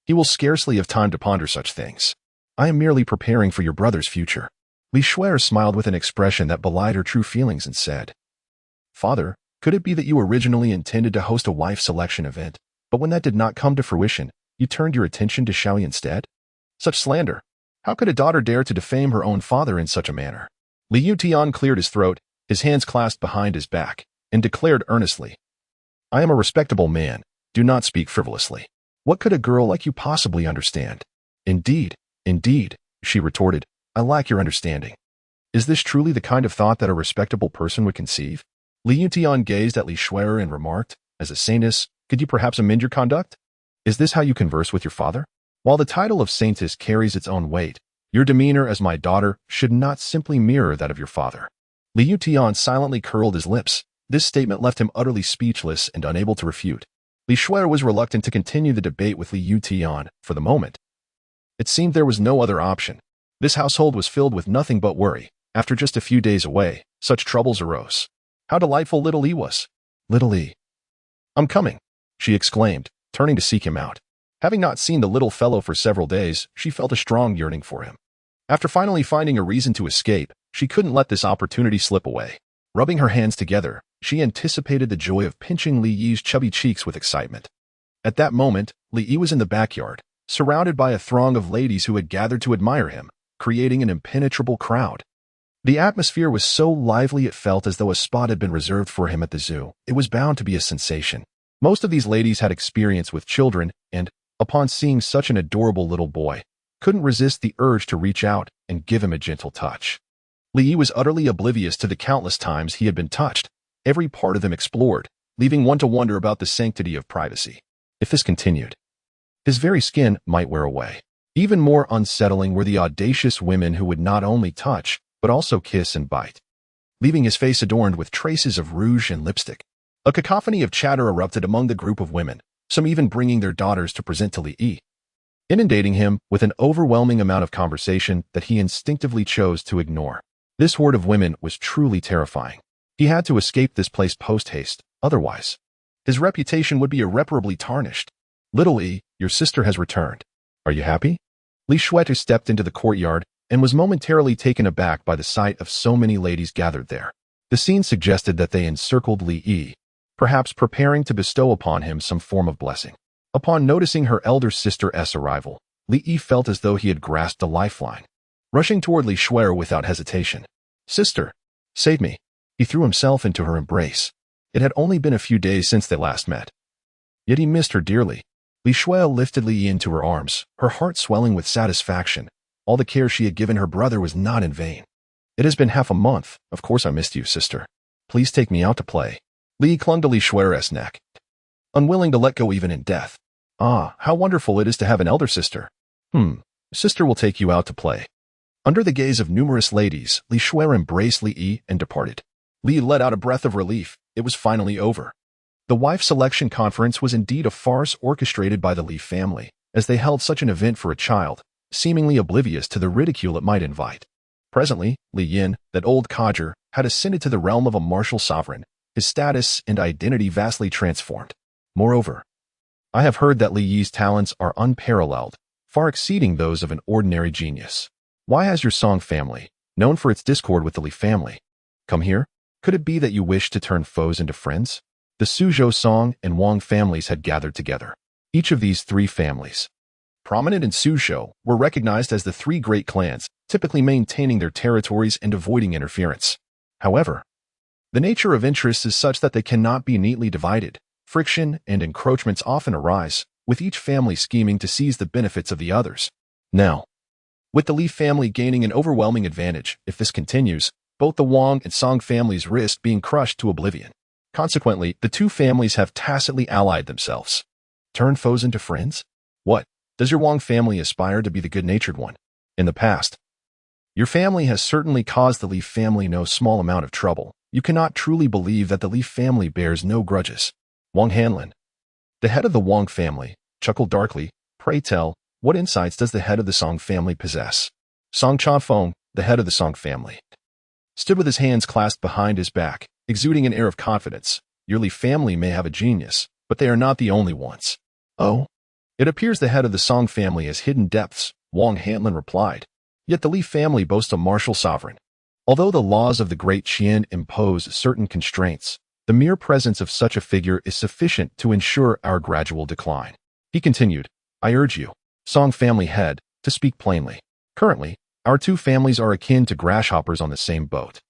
he will scarcely have time to ponder such things. I am merely preparing for your brother's future." Li Shui'er smiled with an expression that belied her true feelings and said, "Father, could it be that you originally intended to host a wife selection event, but when that did not come to fruition, you turned your attention to Xiao Yi instead? Such slander! How could a daughter dare to defame her own father in such a manner?" Li Yuntian cleared his throat, his hands clasped behind his back, and declared earnestly, "I am a respectable man. Do not speak frivolously. What could a girl like you possibly understand?" Indeed, she retorted, "I lack your understanding. Is this truly the kind of thought that a respectable person would conceive?" Li Yuntian gazed at Li Shui'er and remarked, "As a saintess, could you perhaps amend your conduct? Is this how you converse with your father? While the title of saintess carries its own weight, your demeanor as my daughter should not simply mirror that of your father." Li Yuntian silently curled his lips. This statement left him utterly speechless and unable to refute. Li Shui'er was reluctant to continue the debate with Li Yuntian for the moment. It seemed there was no other option. This household was filled with nothing but worry. After just a few days away, such troubles arose. How delightful little E was. "Little E. I'm coming," she exclaimed, turning to seek him out. Having not seen the little fellow for several days, she felt a strong yearning for him. After finally finding a reason to escape, she couldn't let this opportunity slip away. Rubbing her hands together, she anticipated the joy of pinching Li Yi's chubby cheeks with excitement. At that moment, Li Yi was in the backyard, surrounded by a throng of ladies who had gathered to admire him, creating an impenetrable crowd. The atmosphere was so lively it felt as though a spot had been reserved for him at the zoo. It was bound to be a sensation. Most of these ladies had experience with children and, upon seeing such an adorable little boy, couldn't resist the urge to reach out and give him a gentle touch. Li Yi was utterly oblivious to the countless times he had been touched, every part of him explored, leaving one to wonder about the sanctity of privacy. If this continued, his very skin might wear away. Even more unsettling were the audacious women who would not only touch, but also kiss and bite, leaving his face adorned with traces of rouge and lipstick. A cacophony of chatter erupted among the group of women, some even bringing their daughters to present to Li Yi, inundating him with an overwhelming amount of conversation that he instinctively chose to ignore. This horde of women was truly terrifying. He had to escape this place post-haste, otherwise his reputation would be irreparably tarnished. "Little E, your sister has returned. Are you happy?" Li Shui'er stepped into the courtyard and was momentarily taken aback by the sight of so many ladies gathered there. The scene suggested that they encircled Li Yi, perhaps preparing to bestow upon him some form of blessing. Upon noticing her elder sister's arrival, Li Yi felt as though he had grasped a lifeline. Rushing toward Li Shui'er without hesitation, "Sister, save me." He threw himself into her embrace. It had only been a few days since they last met, yet he missed her dearly. Li Shui'er lifted Li Yi into her arms, her heart swelling with satisfaction. All the care she had given her brother was not in vain. "It has been half a month. Of course I missed you, sister. Please take me out to play." Li Yi clung to Li Shui'er's neck, unwilling to let go even in death. "Ah, how wonderful it is to have an elder sister. Sister will take you out to play." Under the gaze of numerous ladies, Li Shui'er embraced Li Yi and departed. Li let out a breath of relief. It was finally over. The wife selection conference was indeed a farce orchestrated by the Li family, as they held such an event for a child, seemingly oblivious to the ridicule it might invite. Presently, Li Yin, that old codger, had ascended to the realm of a martial sovereign, his status and identity vastly transformed. Moreover, I have heard that Li Yi's talents are unparalleled, far exceeding those of an ordinary genius. Why has your Song family, known for its discord with the Li family, come here? Could it be that you wish to turn foes into friends? The Suzhou Song and Wang families had gathered together. Each of these three families, prominent in Suzhou, were recognized as the three great clans, typically maintaining their territories and avoiding interference. However, the nature of interests is such that they cannot be neatly divided. Friction and encroachments often arise, with each family scheming to seize the benefits of the others. Now, with the Li family gaining an overwhelming advantage, if this continues, both the Wang and Song families risk being crushed to oblivion. Consequently, the two families have tacitly allied themselves. Turn foes into friends? What? Does your Wang family aspire to be the good-natured one? In the past, your family has certainly caused the Li family no small amount of trouble. You cannot truly believe that the Li family bears no grudges. Wang Hanlin, the head of the Wang family, chuckled darkly. Pray tell, what insights does the head of the Song family possess? Song Chanfeng, the head of the Song family, stood with his hands clasped behind his back, exuding an air of confidence. Your Li family may have a genius, but they are not the only ones. Oh? It appears the head of the Song family has hidden depths, Wang Hanlin replied. Yet the Li family boasts a martial sovereign. Although the laws of the Great Qian impose certain constraints, the mere presence of such a figure is sufficient to ensure our gradual decline. He continued, I urge you, Song family head, to speak plainly. Currently, our two families are akin to grasshoppers on the same boat.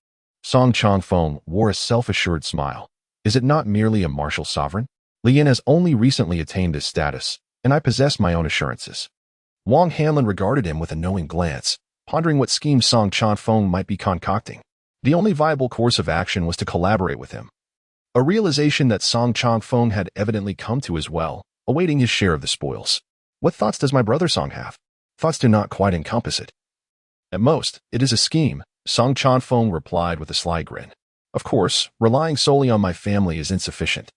Song Changfeng wore a self-assured smile. Is it not merely a martial sovereign? Li Yin has only recently attained this status, and I possess my own assurances. Wang Hanlin regarded him with a knowing glance, pondering what scheme Song Changfeng might be concocting. The only viable course of action was to collaborate with him. A realization that Song Changfeng had evidently come to as well, awaiting his share of the spoils. What thoughts does my brother Song have? Thoughts do not quite encompass it. At most, it is a scheme, Song Changfeng replied with a sly grin. Of course, relying solely on my family is insufficient.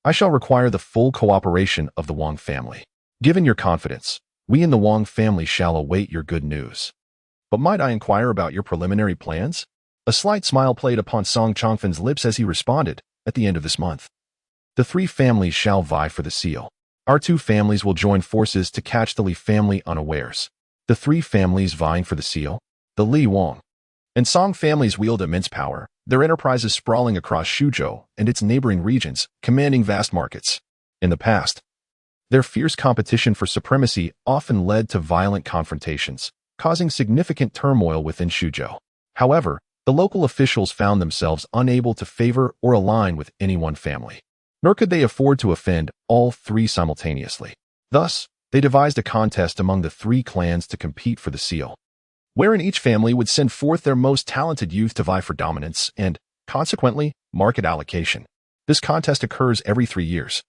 I shall require the full cooperation of the Wang family. Given your confidence, we in the Wang family shall await your good news. But might I inquire about your preliminary plans? A slight smile played upon Song Changfeng's lips as he responded, at the end of this month, the three families shall vie for the seal. Our two families will join forces to catch the Li family unawares. The three families vying for the seal, the Li, Wang, and Song families wield immense power, their enterprises sprawling across Suzhou and its neighboring regions, commanding vast markets. In the past, their fierce competition for supremacy often led to violent confrontations, causing significant turmoil within Suzhou. However, the local officials found themselves unable to favor or align with any one family, nor could they afford to offend all three simultaneously. Thus, they devised a contest among the three clans to compete for the seal, wherein each family would send forth their most talented youth to vie for dominance and, consequently, market allocation. This contest occurs every 3 years,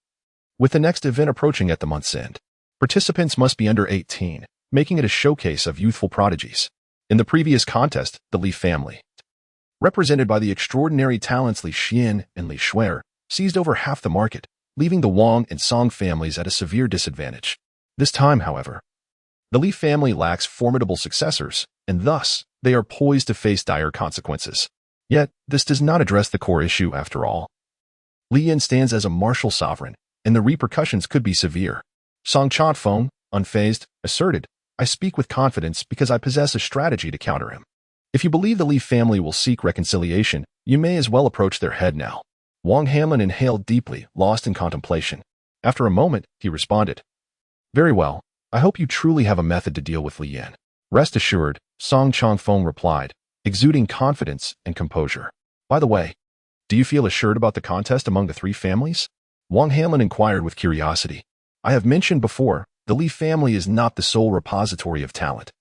with the next event approaching at the month's end. Participants must be under 18, making it a showcase of youthful prodigies. In the previous contest, the Li family, represented by the extraordinary talents Li Xian and Li Shuer, seized over half the market, leaving the Wang and Song families at a severe disadvantage. This time, however, the Li family lacks formidable successors, and thus, they are poised to face dire consequences. Yet, this does not address the core issue after all. Li Yin stands as a martial sovereign, and the repercussions could be severe. Song Changfeng, unfazed, asserted, I speak with confidence because I possess a strategy to counter him. If you believe the Li family will seek reconciliation, you may as well approach their head now. Wang Hanlin inhaled deeply, lost in contemplation. After a moment, he responded, Very well, I hope you truly have a method to deal with Li Yin. Rest assured, Song Changfeng replied, exuding confidence and composure. By the way, do you feel assured about the contest among the three families? Wang Hanlin inquired with curiosity. I have mentioned before, the Li family is not the sole repository of talent.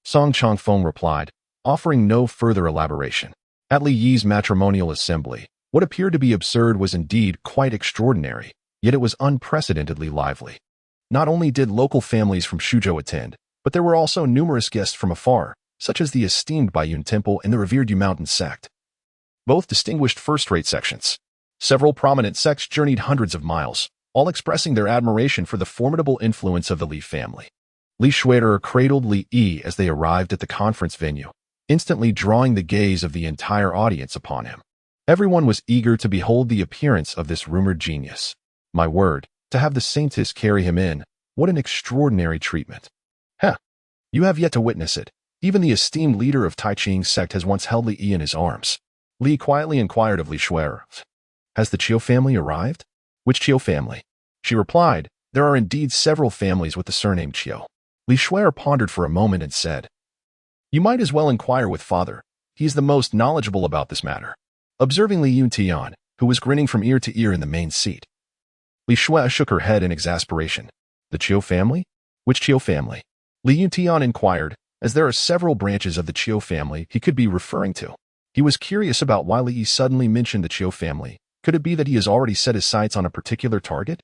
Song Changfeng replied, offering no further elaboration. At Li Yi's matrimonial assembly, what appeared to be absurd was indeed quite extraordinary, yet it was unprecedentedly lively. Not only did local families from Suzhou attend, but there were also numerous guests from afar, such as the esteemed Baiyun Temple and the revered Yu Mountain sect. both distinguished first-rate sections. Several prominent sects journeyed hundreds of miles, all expressing their admiration for the formidable influence of the Li family. Li Shui'er cradled Li Yi as they arrived at the conference venue, instantly drawing the gaze of the entire audience upon him. Everyone was eager to behold the appearance of this rumored genius. My word, to have the saintess carry him in, what an extraordinary treatment. Heh, you have yet to witness it. Even the esteemed leader of Tai Ching's sect has once held Li Yi in his arms. Li quietly inquired of Li Shui'er, "Has the Qiu family arrived?" "Which Qiu family?" She replied, "There are indeed several families with the surname Qiu." Li Shui'er pondered for a moment and said, "You might as well inquire with father. He is the most knowledgeable about this matter." Observing Li Yuntian, who was grinning from ear to ear in the main seat, Li Shui'er shook her head in exasperation. "The Qiu family? Which Qiu family?" Li Yuntian inquired, as there are several branches of the Qiu family he could be referring to. He was curious about why Li Yi suddenly mentioned the Qiu family. Could it be that he has already set his sights on a particular target?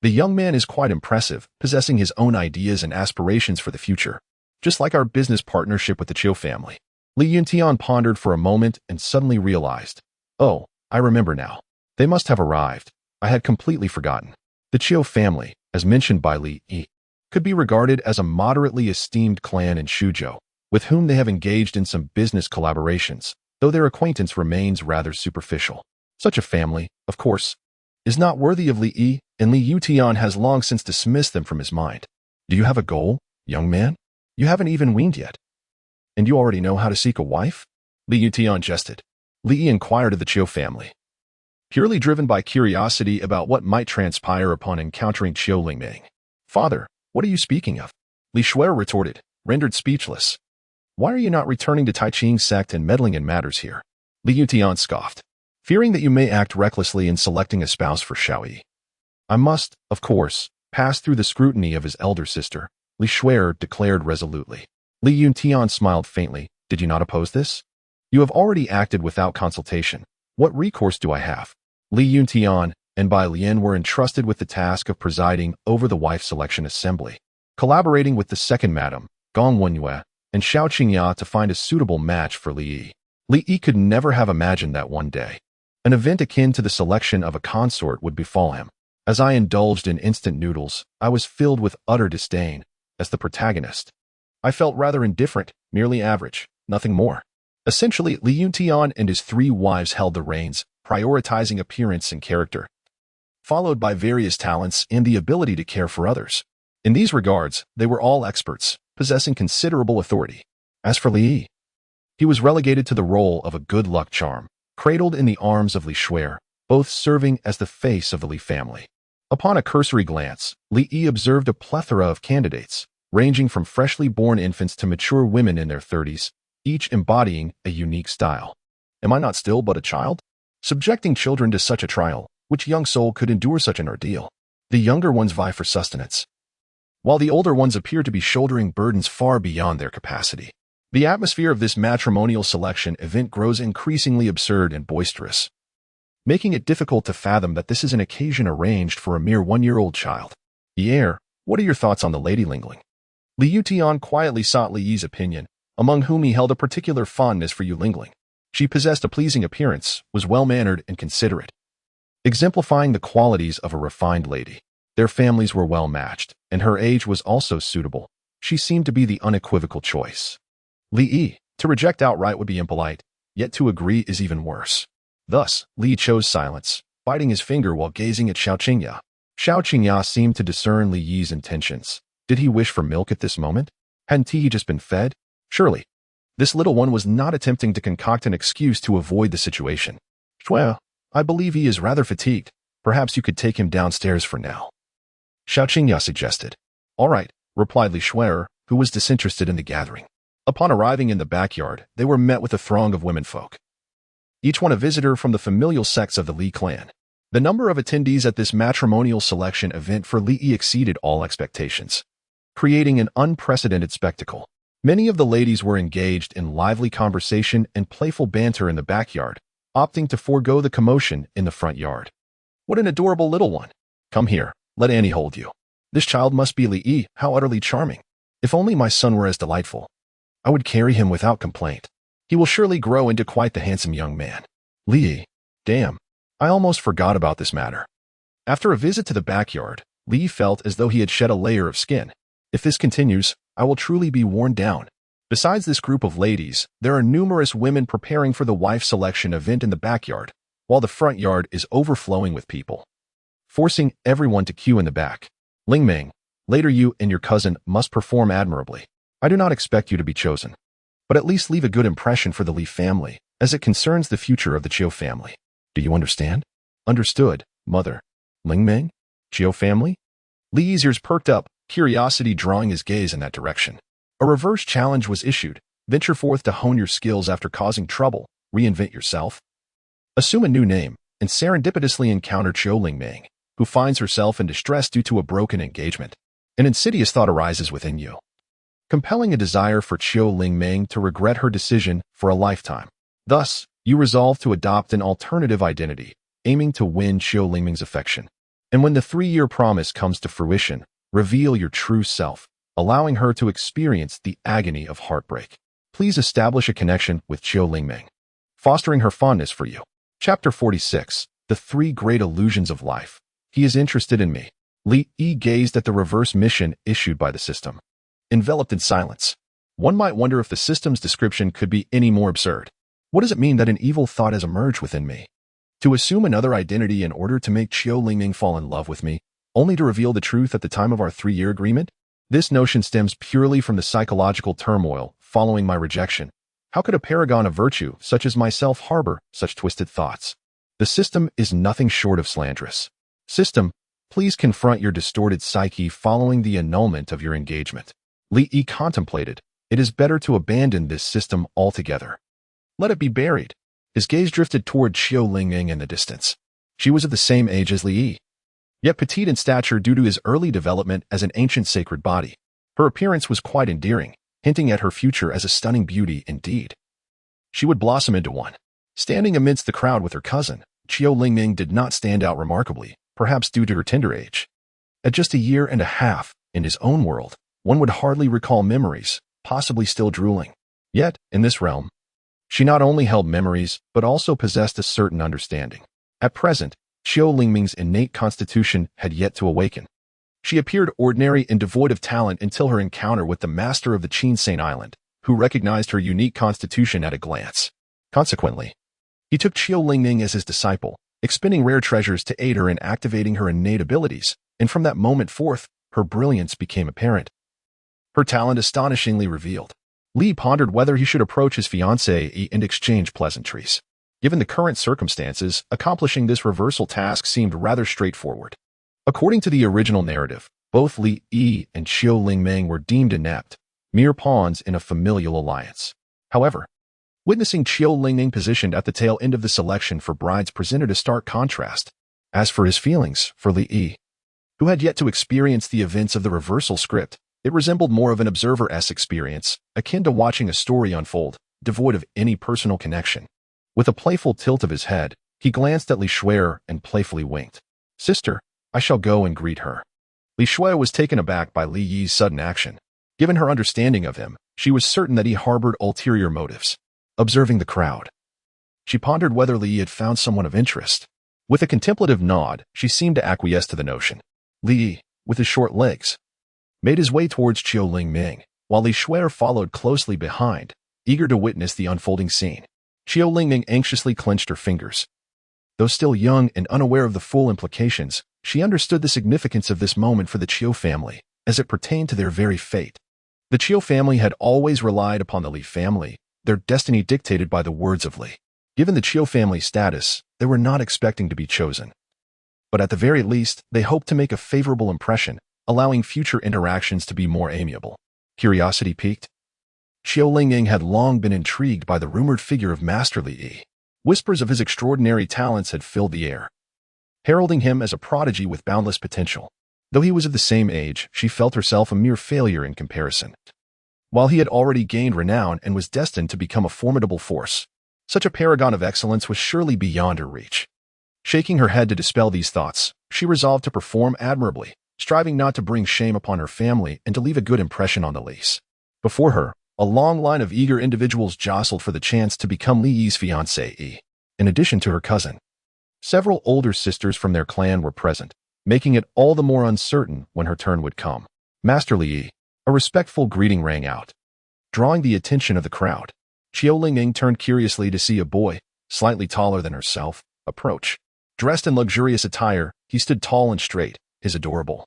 The young man is quite impressive, possessing his own ideas and aspirations for the future, just like our business partnership with the Qiu family. Li Yuntian pondered for a moment and suddenly realized, "Oh, I remember now. They must have arrived. I had completely forgotten." The Qiu family, as mentioned by Li Yi, could be regarded as a moderately esteemed clan in Shuzhou, with whom they have engaged in some business collaborations, though their acquaintance remains rather superficial. Such a family, of course, is not worthy of Li Yi, and Li Yutian has long since dismissed them from his mind. "Do you have a goal, young man? You haven't even weaned yet. And you already know how to seek a wife?" Li Yutian jested. Li Yi inquired of the Qiu family, purely driven by curiosity about what might transpire upon encountering Qiu Lingming. "Father, what are you speaking of?" Li Shui'er retorted, rendered speechless. "Why are you not returning to Tai Ching's sect and meddling in matters here?" Li Yutian scoffed, "Fearing that you may act recklessly in selecting a spouse for Xiaoyi. I must, of course, pass through the scrutiny of his elder sister," Li Shui'er declared resolutely. Li Yuntian smiled faintly. "Did you not oppose this? You have already acted without consultation. What recourse do I have?" Li Yuntian and Bai Lian were entrusted with the task of presiding over the wife selection assembly, collaborating with the second madam, Gong Wenyue, and Xiao Qingya to find a suitable match for Li Yi. Li Yi could never have imagined that one day an event akin to the selection of a consort would befall him. As I indulged in instant noodles, I was filled with utter disdain. As the protagonist, I felt rather indifferent, merely average, nothing more. Essentially, Li Yuntian and his 3 wives held the reins, prioritizing appearance and character, followed by various talents and the ability to care for others. In these regards, they were all experts, possessing considerable authority. As for Li Yi, he was relegated to the role of a good luck charm, cradled in the arms of Li Shui'er, both serving as the face of the Li family. Upon a cursory glance, Li Yi observed a plethora of candidates, ranging from freshly born infants to mature women in their 30s, each embodying a unique style. Am I not still but a child? Subjecting children to such a trial, which young soul could endure such an ordeal? The younger ones vie for sustenance, while the older ones appear to be shouldering burdens far beyond their capacity. The atmosphere of this matrimonial selection event grows increasingly absurd and boisterous, making it difficult to fathom that this is an occasion arranged for a mere 1-year-old child. "Pierre, what are your thoughts on the Lady Lingling?" Li Yutian quietly sought Li Yi's opinion, among whom he held a particular fondness for Yu Lingling. She possessed a pleasing appearance, was well-mannered and considerate, exemplifying the qualities of a refined lady. Their families were well-matched, and her age was also suitable. She seemed to be the unequivocal choice. Li Yi, to reject outright would be impolite, yet to agree is even worse. Thus, Li chose silence, biting his finger while gazing at Xiao Qingya. Xiao Qingya seemed to discern Li Yi's intentions. Did he wish for milk at this moment? Hadn't he just been fed? Surely, this little one was not attempting to concoct an excuse to avoid the situation. "Well, I believe he is rather fatigued. Perhaps you could take him downstairs for now," Xiao Qingya suggested. "All right," replied Li Shui'er, who was disinterested in the gathering. Upon arriving in the backyard, they were met with a throng of womenfolk, each one a visitor from the familial sects of the Li clan. The number of attendees at this matrimonial selection event for Li Yi exceeded all expectations, creating an unprecedented spectacle. Many of the ladies were engaged in lively conversation and playful banter in the backyard, opting to forego the commotion in the front yard. "What an adorable little one. Come here, let Annie hold you. This child must be Li Yi, how utterly charming. If only my son were as delightful, I would carry him without complaint. He will surely grow into quite the handsome young man." Li. Damn. I almost forgot about this matter. After a visit to the backyard, Li felt as though he had shed a layer of skin. If this continues, I will truly be worn down. Besides this group of ladies, there are numerous women preparing for the wife selection event in the backyard, while the front yard is overflowing with people, forcing everyone to queue in the back. Ling Ming, later you and your cousin must perform admirably. I do not expect you to be chosen, but at least leave a good impression for the Li family, as it concerns the future of the Chiu family. Do you understand? Understood, mother. Ling Ming? Chiu family? Li's ears perked up, curiosity drawing his gaze in that direction. A reverse challenge was issued. Venture forth to hone your skills after causing trouble. Reinvent yourself. Assume a new name, and serendipitously encounter Chiu Ling Ming, who finds herself in distress due to a broken engagement. An insidious thought arises within you, compelling a desire for Chiu Ling Ming to regret her decision for a lifetime. Thus, you resolve to adopt an alternative identity, aiming to win Chiu Ling Ming's affection. And when the 3-year promise comes to fruition, reveal your true self, allowing her to experience the agony of heartbreak. Please establish a connection with Chiu Ling Ming, fostering her fondness for you. Chapter 46. The 3 Great Illusions of Life. He is interested in me. Li Yi gazed at the reverse mission issued by the system, enveloped in silence. One might wonder if the system's description could be any more absurd. What does it mean that an evil thought has emerged within me? To assume another identity in order to make Chiu Ling Ming fall in love with me, only to reveal the truth at the time of our 3-year agreement? This notion stems purely from the psychological turmoil following my rejection. How could a paragon of virtue such as myself harbor such twisted thoughts? The system is nothing short of slanderous. System, please confront your distorted psyche following the annulment of your engagement. Li Yi contemplated. It is better to abandon this system altogether. Let it be buried. His gaze drifted toward Chiu Ling Ming in the distance. She was of the same age as Li Yi, yet petite in stature due to his early development as an ancient sacred body. Her appearance was quite endearing, hinting at her future as a stunning beauty indeed. She would blossom into one. Standing amidst the crowd with her cousin, Chiu Ling Ming did not stand out remarkably, perhaps due to her tender age. At just 1.5 years, in his own world, one would hardly recall memories, possibly still drooling. Yet, in this realm, she not only held memories, but also possessed a certain understanding. At present, Chiu Ling Ming's innate constitution had yet to awaken. She appeared ordinary and devoid of talent until her encounter with the master of the Qinsane Island, who recognized her unique constitution at a glance. Consequently, he took Chiu Ling Ming as his disciple, expending rare treasures to aid her in activating her innate abilities, and from that moment forth, her brilliance became apparent. Her talent astonishingly revealed. Li pondered whether he should approach his fiancée and exchange pleasantries. Given the current circumstances, accomplishing this reversal task seemed rather straightforward. According to the original narrative, both Li Yi and Chiu Ling Ming were deemed inept, mere pawns in a familial alliance. However, witnessing Chiu Ling Ming positioned at the tail end of the selection for brides presented a stark contrast. As for his feelings for Li Yi, who had yet to experience the events of the reversal script, it resembled more of an observer-esque experience, akin to watching a story unfold, devoid of any personal connection. With a playful tilt of his head, he glanced at Li Shui and playfully winked. Sister, I shall go and greet her. Li Shui was taken aback by Li Yi's sudden action. Given her understanding of him, she was certain that he harbored ulterior motives. Observing the crowd, she pondered whether Li Yi had found someone of interest. With a contemplative nod, she seemed to acquiesce to the notion. Li Yi, with his short legs, made his way towards Chiu Ling Ming, while Li Shui followed closely behind, eager to witness the unfolding scene. Chiu Ling Ming anxiously clenched her fingers. Though still young and unaware of the full implications, she understood the significance of this moment for the Chiu family, as it pertained to their very fate. The Chiu family had always relied upon the Li family, their destiny dictated by the words of Li. Given the Chiu family status, they were not expecting to be chosen. But at the very least, they hoped to make a favorable impression, allowing future interactions to be more amiable. Curiosity piqued. Chiu Ling Ming had long been intrigued by the rumored figure of Master Li Yi. Whispers of his extraordinary talents had filled the air, heralding him as a prodigy with boundless potential. Though he was of the same age, she felt herself a mere failure in comparison. While he had already gained renown and was destined to become a formidable force, such a paragon of excellence was surely beyond her reach. Shaking her head to dispel these thoughts, she resolved to perform admirably, striving not to bring shame upon her family and to leave a good impression on the Lis. Before her, a long line of eager individuals jostled for the chance to become Li Yi's fiancée. in addition to her cousin. Several older sisters from their clan were present, making it all the more uncertain when her turn would come. Master Li, a respectful greeting rang out, drawing the attention of the crowd. Qiu Lingning turned curiously to see a boy, slightly taller than herself, approach. Dressed in luxurious attire, he stood tall and straight, his adorable,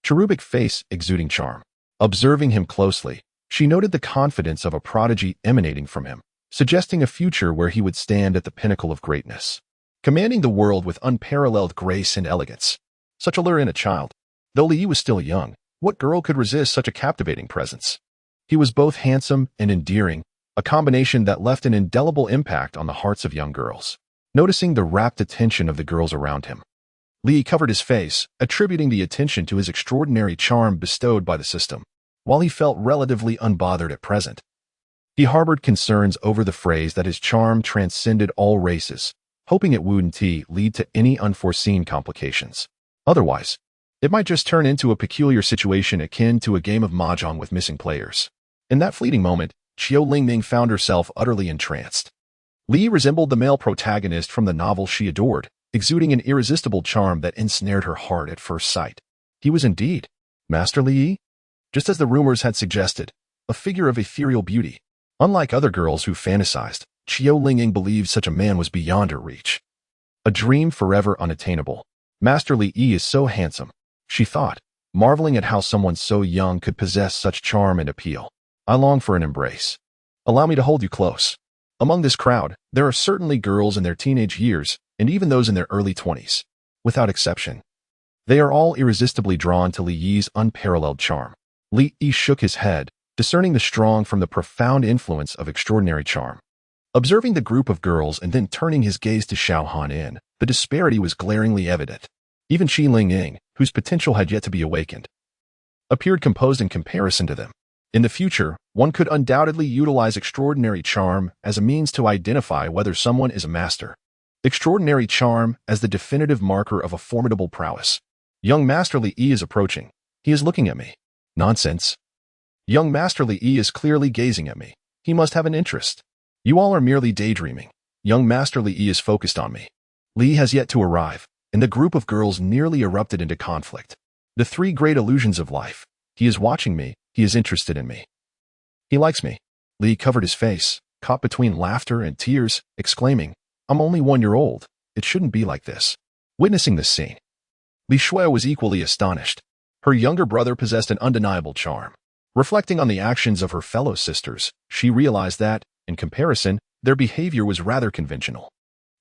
cherubic face exuding charm. Observing him closely, she noted the confidence of a prodigy emanating from him, suggesting a future where he would stand at the pinnacle of greatness, commanding the world with unparalleled grace and elegance. Such allure in a child. Though Li was still young, what girl could resist such a captivating presence? He was both handsome and endearing, a combination that left an indelible impact on the hearts of young girls. Noticing the rapt attention of the girls around him, Li covered his face, attributing the attention to his extraordinary charm bestowed by the system. While he felt relatively unbothered at present, he harbored concerns over the phrase that his charm transcended all races, hoping it wouldn't lead to any unforeseen complications. Otherwise, it might just turn into a peculiar situation akin to a game of mahjong with missing players. In that fleeting moment, Qiu Lingning found herself utterly entranced. Li resembled the male protagonist from the novel she adored, exuding an irresistible charm that ensnared her heart at first sight. He was indeed Master Li, just as the rumors had suggested, a figure of ethereal beauty. Unlike other girls who fantasized, Qiu Lingning believed such a man was beyond her reach. A dream forever unattainable. Master Li is so handsome, she thought, marveling at how someone so young could possess such charm and appeal. I long for an embrace. Allow me to hold you close. Among this crowd, there are certainly girls in their teenage years, and even those in their early 20s. Without exception, they are all irresistibly drawn to Li Yi's unparalleled charm. Li Yi shook his head, discerning the strong from the profound influence of extraordinary charm. Observing the group of girls and then turning his gaze to Xiao Han, the disparity was glaringly evident. Even Qi Lingning, whose potential had yet to be awakened, appeared composed in comparison to them. In the future, one could undoubtedly utilize extraordinary charm as a means to identify whether someone is a master. Extraordinary charm as the definitive marker of a formidable prowess. Young Master Li is approaching. He is looking at me. Nonsense. Young Master Li is clearly gazing at me. He must have an interest. You all are merely daydreaming. Young Master Li is focused on me. Li has yet to arrive, and the group of girls nearly erupted into conflict. The three great illusions of life. He is watching me. He is interested in me. He likes me. Li covered his face, caught between laughter and tears, exclaiming, I'm only 1 year old. It shouldn't be like this. Witnessing this scene, Li Shui was equally astonished. Her younger brother possessed an undeniable charm. Reflecting on the actions of her fellow sisters, she realized that, in comparison, their behavior was rather conventional.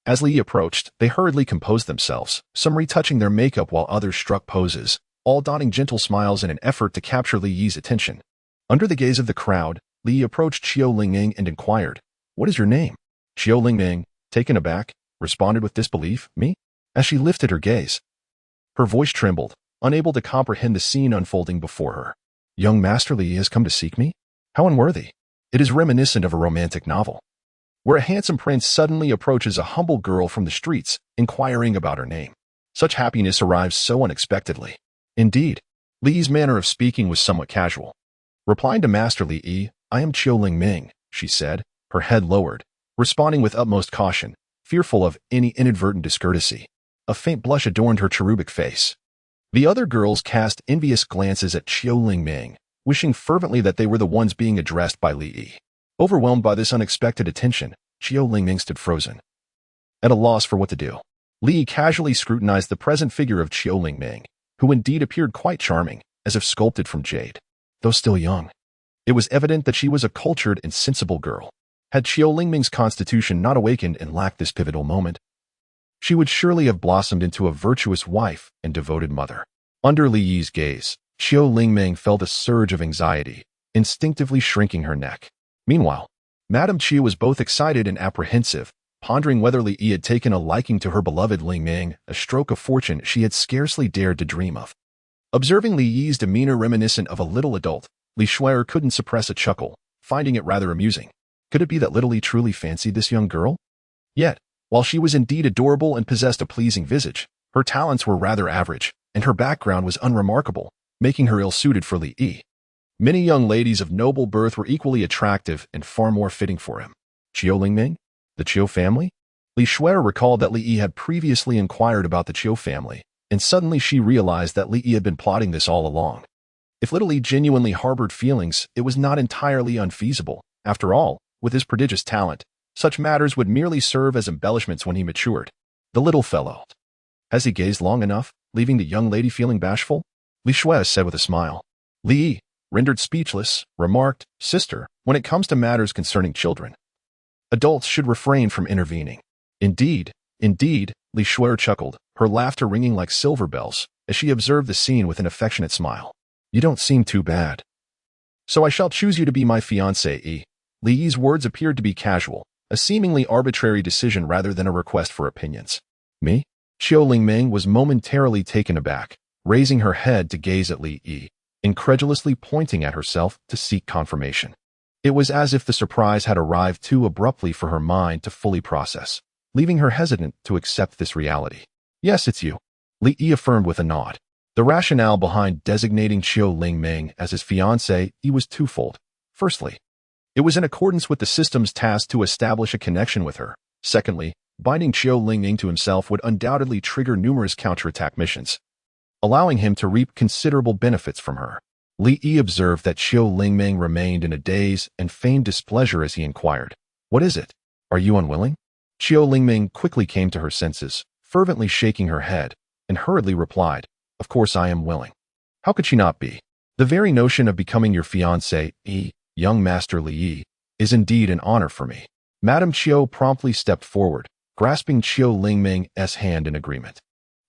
As Li approached, they hurriedly composed themselves, some retouching their makeup while others struck poses, all donning gentle smiles in an effort to capture Li Yi's attention. Under the gaze of the crowd, Li approached Qiu Lingning and inquired, What is your name? Qiu Lingning, taken aback, responded with disbelief, Me? As she lifted her gaze, her voice trembled, unable to comprehend the scene unfolding before her. Young Master Li has come to seek me? How unworthy. It is reminiscent of a romantic novel, where a handsome prince suddenly approaches a humble girl from the streets, inquiring about her name. Such happiness arrives so unexpectedly. Indeed, Li's manner of speaking was somewhat casual. Replying to Master Li, I am Qiu Lingming, she said, her head lowered, responding with utmost caution, fearful of any inadvertent discourtesy. A faint blush adorned her cherubic face. The other girls cast envious glances at Qiu Lingming, wishing fervently that they were the ones being addressed by Li Yi. Overwhelmed by this unexpected attention, Qiu Lingming stood frozen, at a loss for what to do. Li casually scrutinized the present figure of Qiu Lingming, who indeed appeared quite charming, as if sculpted from jade. Though still young, it was evident that she was a cultured and sensible girl. Had Qiu Lingming's constitution not awakened and lacked this pivotal moment, she would surely have blossomed into a virtuous wife and devoted mother. Under Li Yi's gaze, Qiu Lingming felt a surge of anxiety, instinctively shrinking her neck. Meanwhile, Madame Qi was both excited and apprehensive, pondering whether Li Yi had taken a liking to her beloved Lingming, a stroke of fortune she had scarcely dared to dream of. Observing Li Yi's demeanor reminiscent of a little adult, Li Shui couldn't suppress a chuckle, finding it rather amusing. Could it be that little Li truly fancied this young girl? Yet, while she was indeed adorable and possessed a pleasing visage, her talents were rather average, and her background was unremarkable, making her ill-suited for Li Yi. Many young ladies of noble birth were equally attractive and far more fitting for him. Qiu Lingming? The Qiu family? Li Shui recalled that Li Yi had previously inquired about the Chiu family, and suddenly she realized that Li Yi had been plotting this all along. If little Li genuinely harbored feelings, it was not entirely unfeasible. After all, with his prodigious talent, such matters would merely serve as embellishments when he matured. The little fellow. Has he gazed long enough, leaving the young lady feeling bashful? Li Shui said with a smile. Li Yi, rendered speechless, remarked, Sister, when it comes to matters concerning children, adults should refrain from intervening. Indeed, Li Shui chuckled, her laughter ringing like silver bells, as she observed the scene with an affectionate smile. You don't seem too bad. So I shall choose you to be my fiancée. Li Yi's words appeared to be casual, a seemingly arbitrary decision rather than a request for opinions. Me? Qiu Lingming was momentarily taken aback, raising her head to gaze at Li Yi, incredulously pointing at herself to seek confirmation. It was as if the surprise had arrived too abruptly for her mind to fully process, leaving her hesitant to accept this reality. Yes, it's you, Li Yi affirmed with a nod. The rationale behind designating Qiu Lingming as his fiancée was twofold. Firstly, it was in accordance with the system's task to establish a connection with her. Secondly, binding Qiu Lingming to himself would undoubtedly trigger numerous counterattack missions, allowing him to reap considerable benefits from her. Li Yi observed that Qiu Lingming remained in a daze and feigned displeasure as he inquired, What is it? Are you unwilling? Qiu Lingming quickly came to her senses, fervently shaking her head, and hurriedly replied, Of course I am willing. How could she not be? The very notion of becoming your fiancé, young Master Li Yi, is indeed an honor for me. Madame Qiu promptly stepped forward, grasping Qiu Lingming's hand in agreement.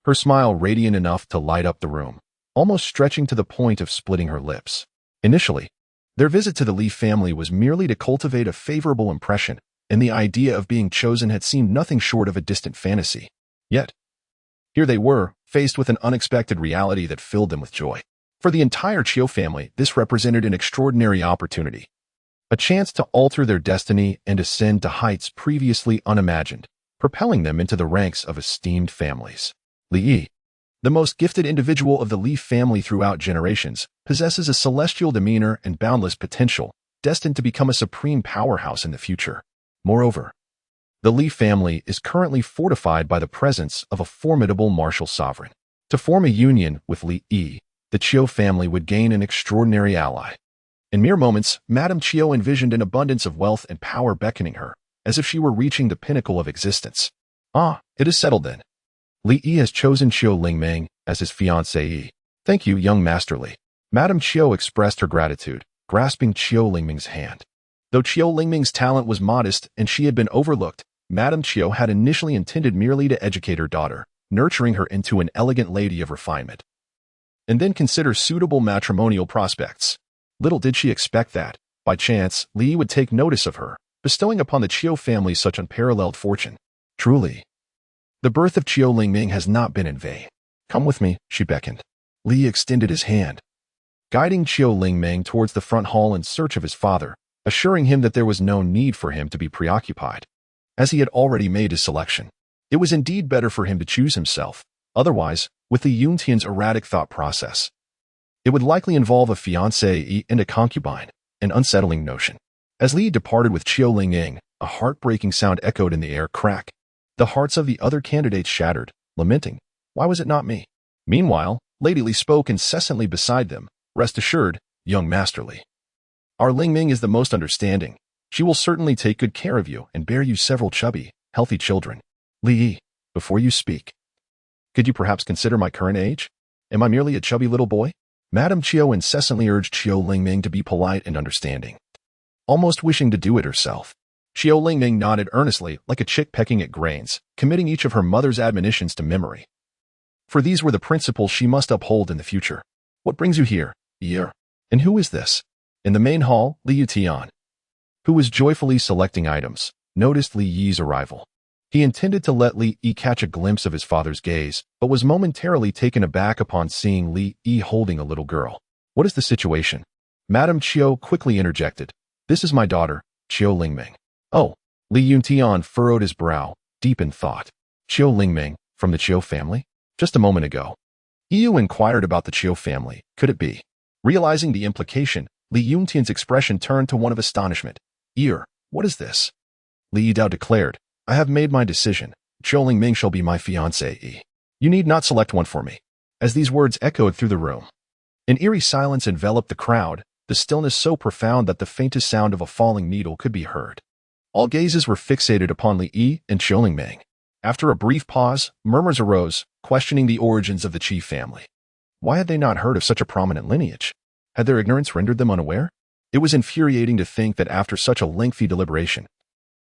Her smile radiant enough to light up the room, almost stretching to the point of splitting her lips. Initially, their visit to the Li family was merely to cultivate a favorable impression, and the idea of being chosen had seemed nothing short of a distant fantasy. Yet, here they were, faced with an unexpected reality that filled them with joy. For the entire Qiu family, this represented an extraordinary opportunity, a chance to alter their destiny and ascend to heights previously unimagined, propelling them into the ranks of esteemed families. Li Yi, the most gifted individual of the Li family throughout generations, possesses a celestial demeanor and boundless potential, destined to become a supreme powerhouse in the future. Moreover, the Li family is currently fortified by the presence of a formidable martial sovereign. To form a union with Li Yi, the Qiu family would gain an extraordinary ally. In mere moments, Madame Qiu envisioned an abundance of wealth and power beckoning her, as if she were reaching the pinnacle of existence. Ah, it is settled then. Li Yi has chosen Qiu Lingming as his fiancée. Thank you, young Master Li. Madame Qiu expressed her gratitude, grasping Qiu Lingming's hand. Though Qiu Lingming's talent was modest and she had been overlooked, Madame Qiu had initially intended merely to educate her daughter, nurturing her into an elegant lady of refinement, and then consider suitable matrimonial prospects. Little did she expect that, by chance, Li would take notice of her, bestowing upon the Qiu family such unparalleled fortune. Truly, the birth of Qiu Lingming has not been in vain. Come with me, she beckoned. Li extended his hand, guiding Qiu Lingming towards the front hall in search of his father, assuring him that there was no need for him to be preoccupied, as he had already made his selection. It was indeed better for him to choose himself. Otherwise, with the Yuntian's erratic thought process, it would likely involve a fiancée and a concubine, an unsettling notion. As Li departed with Qiu Lingming, a heartbreaking sound echoed in the air. Crack. The hearts of the other candidates shattered, lamenting, Why was it not me? Meanwhile, Lady Li spoke incessantly beside them. Rest assured, young Master Li, our Lingming is the most understanding. She will certainly take good care of you and bear you several chubby, healthy children. Li Yi, before you speak, could you perhaps consider my current age? Am I merely a chubby little boy? Madame Qiu incessantly urged Qiu Lingming to be polite and understanding, almost wishing to do it herself. Qiu Lingming nodded earnestly, like a chick pecking at grains, committing each of her mother's admonitions to memory. For these were the principles she must uphold in the future. What brings you here, Yi? And who is this? In the main hall, Li Yutian, who was joyfully selecting items, noticed Li Yi's arrival. He intended to let Li Yi catch a glimpse of his father's gaze, but was momentarily taken aback upon seeing Li Yi holding a little girl. What is the situation? Madame Qiu quickly interjected. This is my daughter, Qiu Lingming. Oh, Li Yuntian furrowed his brow, deep in thought. Qiu Lingming, from the Qiu family? Just a moment ago, Yu inquired about the Qiu family. Could it be? Realizing the implication, Li Yuntian's expression turned to one of astonishment. What is this? Li Yidao declared, I have made my decision. Zhou Ming shall be my fiancée. You need not select one for me. As these words echoed through the room, an eerie silence enveloped the crowd, the stillness so profound that the faintest sound of a falling needle could be heard. All gazes were fixated upon Li Yi and Zhou Ming. After a brief pause, murmurs arose, questioning the origins of the Qi family. Why had they not heard of such a prominent lineage? Had their ignorance rendered them unaware? It was infuriating to think that after such a lengthy deliberation,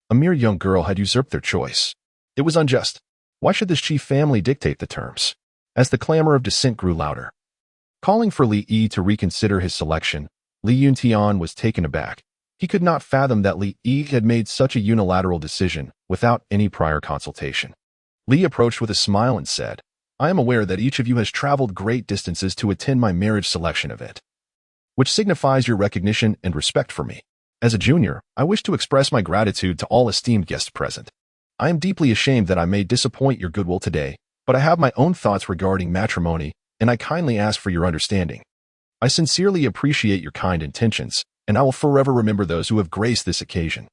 a mere young girl had usurped their choice. It was unjust. Why should this Qi family dictate the terms? As the clamor of dissent grew louder, calling for Li Yi to reconsider his selection, Li Yuntian was taken aback. He could not fathom that Li Yi had made such a unilateral decision without any prior consultation. Li approached with a smile and said, I am aware that each of you has traveled great distances to attend my marriage selection event, which signifies your recognition and respect for me. As a junior, I wish to express my gratitude to all esteemed guests present. I am deeply ashamed that I may disappoint your goodwill today, but I have my own thoughts regarding matrimony, and I kindly ask for your understanding. I sincerely appreciate your kind intentions, and I will forever remember those who have graced this occasion.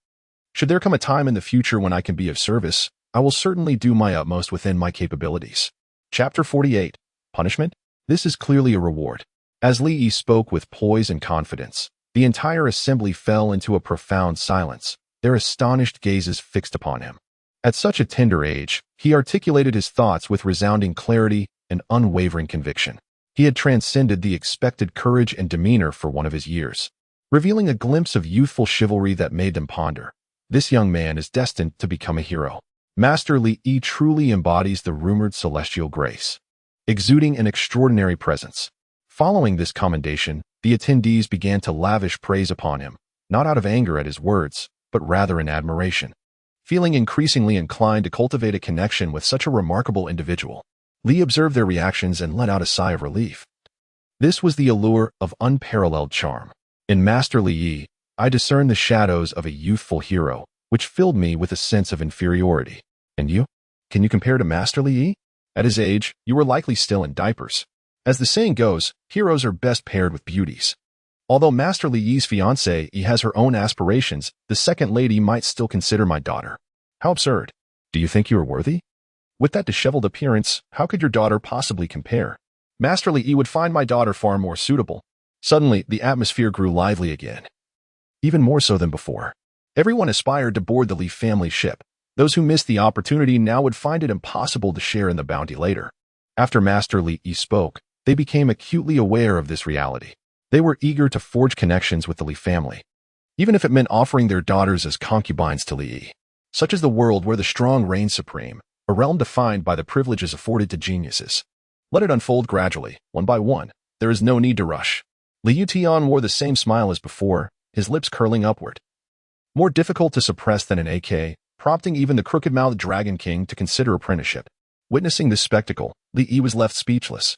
Should there come a time in the future when I can be of service, I will certainly do my utmost within my capabilities. Chapter 48. Punishment? This is clearly a reward. As Li Yi spoke with poise and confidence, the entire assembly fell into a profound silence, their astonished gazes fixed upon him. At such a tender age, he articulated his thoughts with resounding clarity and unwavering conviction. He had transcended the expected courage and demeanor for one of his years, revealing a glimpse of youthful chivalry that made them ponder. This young man is destined to become a hero. Master Li Yi truly embodies the rumored celestial grace, exuding an extraordinary presence. Following this commendation, the attendees began to lavish praise upon him, not out of anger at his words, but rather in admiration. Feeling increasingly inclined to cultivate a connection with such a remarkable individual, Li observed their reactions and let out a sigh of relief. This was the allure of unparalleled charm. In Master Li Yi, I discerned the shadows of a youthful hero, which filled me with a sense of inferiority. And you? Can you compare to Master Li Yi? At his age, you were likely still in diapers. As the saying goes, heroes are best paired with beauties. Although Master Li Yi's fiancée has her own aspirations, the second lady might still consider my daughter. How absurd. Do you think you are worthy? With that disheveled appearance, how could your daughter possibly compare? Master Li Yi would find my daughter far more suitable. Suddenly, the atmosphere grew lively again. Even more so than before. Everyone aspired to board the Li family ship. Those who missed the opportunity now would find it impossible to share in the bounty later. After Master Li Yi spoke, they became acutely aware of this reality. They were eager to forge connections with the Li family, even if it meant offering their daughters as concubines to Li Yi. Such is the world where the strong reign supreme, a realm defined by the privileges afforded to geniuses. Let it unfold gradually, one by one. There is no need to rush. Li Yutian wore the same smile as before, his lips curling upward. More difficult to suppress than an AK, prompting even the crooked-mouthed Dragon King to consider apprenticeship. Witnessing this spectacle, Li Yi was left speechless.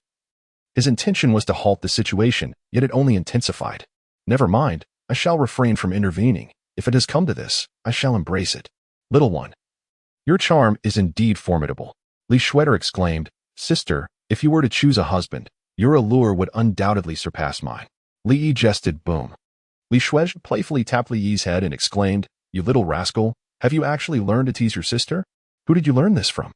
His intention was to halt the situation, yet it only intensified. Never mind, I shall refrain from intervening. If it has come to this, I shall embrace it. Little one, your charm is indeed formidable. Li Shweder exclaimed, Sister, if you were to choose a husband, your allure would undoubtedly surpass mine. Li Yi jested, boom. Li Shweder playfully tapped Li Yi's head and exclaimed, You little rascal, have you actually learned to tease your sister? Who did you learn this from?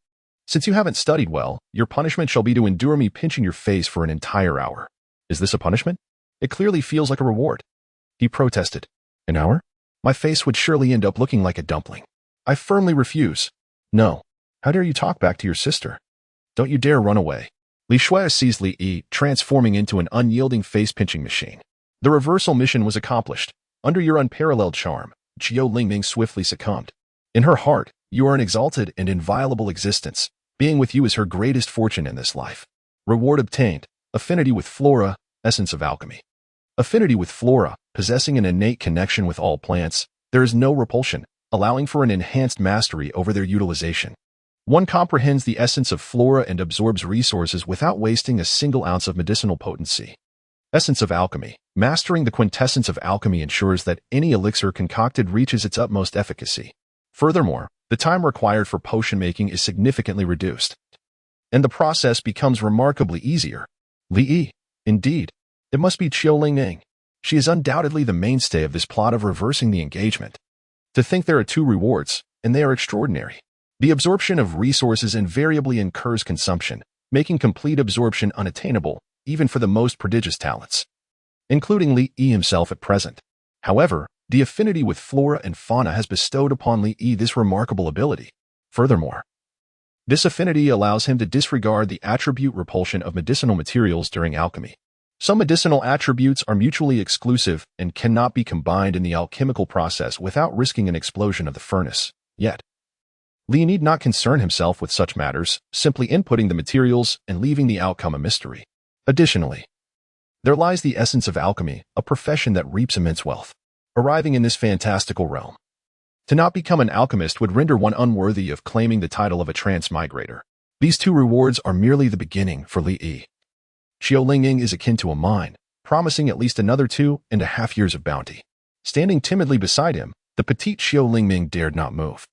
Since you haven't studied well, your punishment shall be to endure me pinching your face for an entire hour. Is this a punishment? It clearly feels like a reward. He protested. An hour? My face would surely end up looking like a dumpling. I firmly refuse. No. How dare you talk back to your sister? Don't you dare run away. Li Shui seized Li Yi, transforming into an unyielding face-pinching machine. The reversal mission was accomplished. Under your unparalleled charm, Zhou Lingming swiftly succumbed. In her heart, you are an exalted and inviolable existence. Being with you is her greatest fortune in this life. Reward obtained. Affinity with flora, essence of alchemy. Affinity with flora, possessing an innate connection with all plants, there is no repulsion, allowing for an enhanced mastery over their utilization. One comprehends the essence of flora and absorbs resources without wasting a single ounce of medicinal potency. Essence of alchemy. Mastering the quintessence of alchemy ensures that any elixir concocted reaches its utmost efficacy. Furthermore, the time required for potion making is significantly reduced, and the process becomes remarkably easier. Li Yi, indeed, it must be Zhou Lingming. She is undoubtedly the mainstay of this plot of reversing the engagement. To think there are two rewards, and they are extraordinary. The absorption of resources invariably incurs consumption, making complete absorption unattainable, even for the most prodigious talents, including Li Yi himself at present. However, the affinity with flora and fauna has bestowed upon Li Yi this remarkable ability. Furthermore, this affinity allows him to disregard the attribute repulsion of medicinal materials during alchemy. Some medicinal attributes are mutually exclusive and cannot be combined in the alchemical process without risking an explosion of the furnace. Yet, Li need not concern himself with such matters, simply inputting the materials and leaving the outcome a mystery. Additionally, there lies the essence of alchemy, a profession that reaps immense wealth. Arriving in this fantastical realm, to not become an alchemist would render one unworthy of claiming the title of a transmigrator. These two rewards are merely the beginning for Li Yi. Qiulingning is akin to a mine, promising at least another 2.5 years of bounty. Standing timidly beside him, the petite Qiulingning dared not move,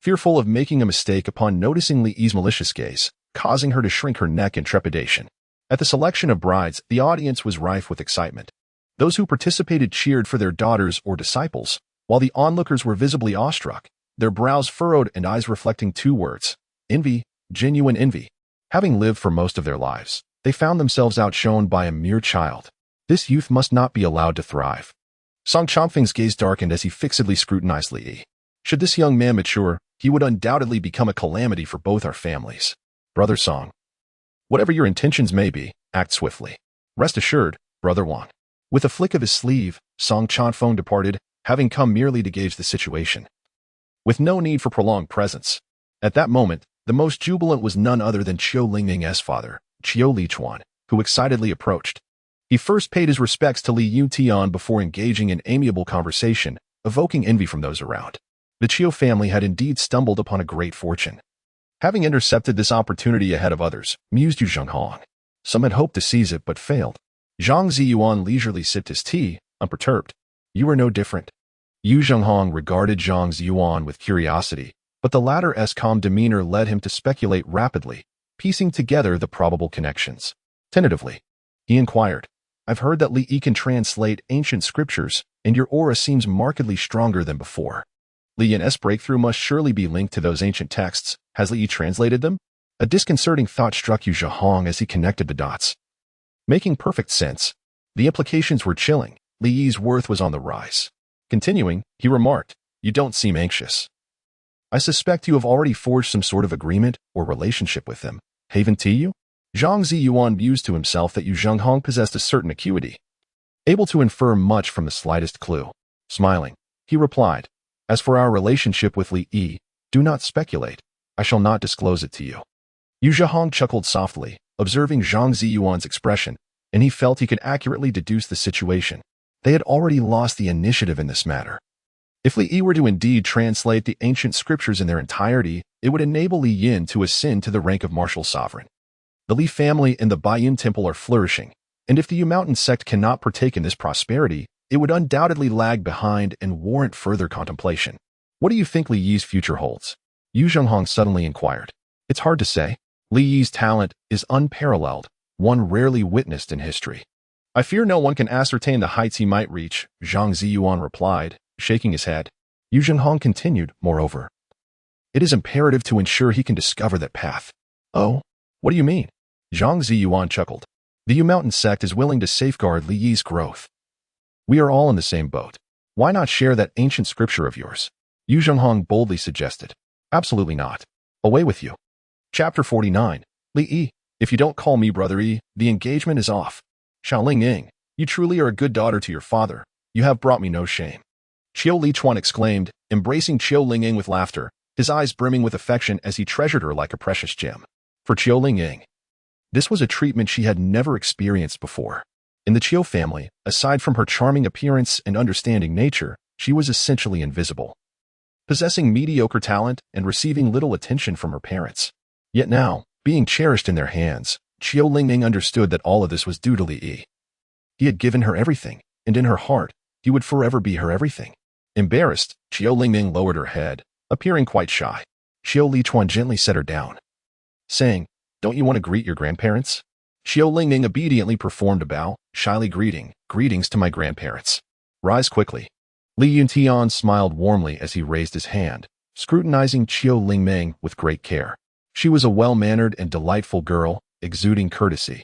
fearful of making a mistake upon noticing Li Yi's malicious gaze, causing her to shrink her neck in trepidation. At the selection of brides, the audience was rife with excitement. Those who participated cheered for their daughters or disciples, while the onlookers were visibly awestruck, their brows furrowed and eyes reflecting two words: envy, genuine envy. Having lived for most of their lives, they found themselves outshone by a mere child. This youth must not be allowed to thrive. Song Chongfeng's gaze darkened as he fixedly scrutinized Li Yi. Should this young man mature, he would undoubtedly become a calamity for both our families. Brother Song, whatever your intentions may be, act swiftly. Rest assured, Brother Wang. With a flick of his sleeve, Song Chongfeng departed, having come merely to gauge the situation, with no need for prolonged presence. At that moment, the most jubilant was none other than Qiulingming's father, Qiu Lichuan, who excitedly approached. He first paid his respects to Li Yutian before engaging in amiable conversation, evoking envy from those around. The Qiu family had indeed stumbled upon a great fortune, having intercepted this opportunity ahead of others, mused Yu Zhenghong. Some had hoped to seize it but failed. Zhang Ziyuan leisurely sipped his tea, unperturbed. You are no different. Yu Zhenghong regarded Zhang Ziyuan with curiosity, but the latter's calm demeanor led him to speculate rapidly, piecing together the probable connections. Tentatively, he inquired, I've heard that Li Yi can translate ancient scriptures, and your aura seems markedly stronger than before. Li Yin's breakthrough must surely be linked to those ancient texts. Has Li Yi translated them? A disconcerting thought struck Yu Zhenghong as he connected the dots. Making perfect sense, the implications were chilling. Li Yi's worth was on the rise. Continuing, he remarked, You don't seem anxious. I suspect you have already forged some sort of agreement or relationship with him. Haven't you? Zhang Ziyuan mused to himself that Yu Zhenghong possessed a certain acuity, able to infer much from the slightest clue. Smiling, he replied, As for our relationship with Li Yi, do not speculate. I shall not disclose it to you. Yu Zhenghong chuckled softly, observing Zhang Ziyuan's expression, and he felt he could accurately deduce the situation. They had already lost the initiative in this matter. If Li Yi were to indeed translate the ancient scriptures in their entirety, it would enable Li Yin to ascend to the rank of martial sovereign. The Li family and the Baiyin Temple are flourishing, and if the Yu Mountain sect cannot partake in this prosperity, it would undoubtedly lag behind and warrant further contemplation. What do you think Li Yi's future holds? Yu Zhenghong suddenly inquired. It's hard to say. Li Yi's talent is unparalleled, one rarely witnessed in history. I fear no one can ascertain the heights he might reach, Zhang Ziyuan replied, shaking his head. Yu Zhenghong continued, moreover, it is imperative to ensure he can discover that path. Oh, what do you mean? Zhang Ziyuan chuckled. The Yu Mountain sect is willing to safeguard Li Yi's growth. We are all in the same boat. Why not share that ancient scripture of yours? Yu Zhenghong boldly suggested. Absolutely not. Away with you. Chapter 49. Li Yi, if you don't call me Brother Yi, the engagement is off. Qiulingning, you truly are a good daughter to your father. You have brought me no shame. Qiu Lichuan exclaimed, embracing Qiulingning with laughter, his eyes brimming with affection as he treasured her like a precious gem. For Qiulingning, this was a treatment she had never experienced before. In the Qiu family, aside from her charming appearance and understanding nature, she was essentially invisible, possessing mediocre talent and receiving little attention from her parents. Yet now, being cherished in their hands, Qiulingning understood that all of this was due to Li Yi. He had given her everything, and in her heart, he would forever be her everything. Embarrassed, Qiulingning lowered her head, appearing quite shy. Qiu Lichuan gently set her down, saying, Don't you want to greet your grandparents? Qiulingning obediently performed a bow, shyly greeting, Greetings to my grandparents. Rise quickly. Li Yuntian smiled warmly as he raised his hand, scrutinizing Qiu Lingming with great care. She was a well-mannered and delightful girl, exuding courtesy,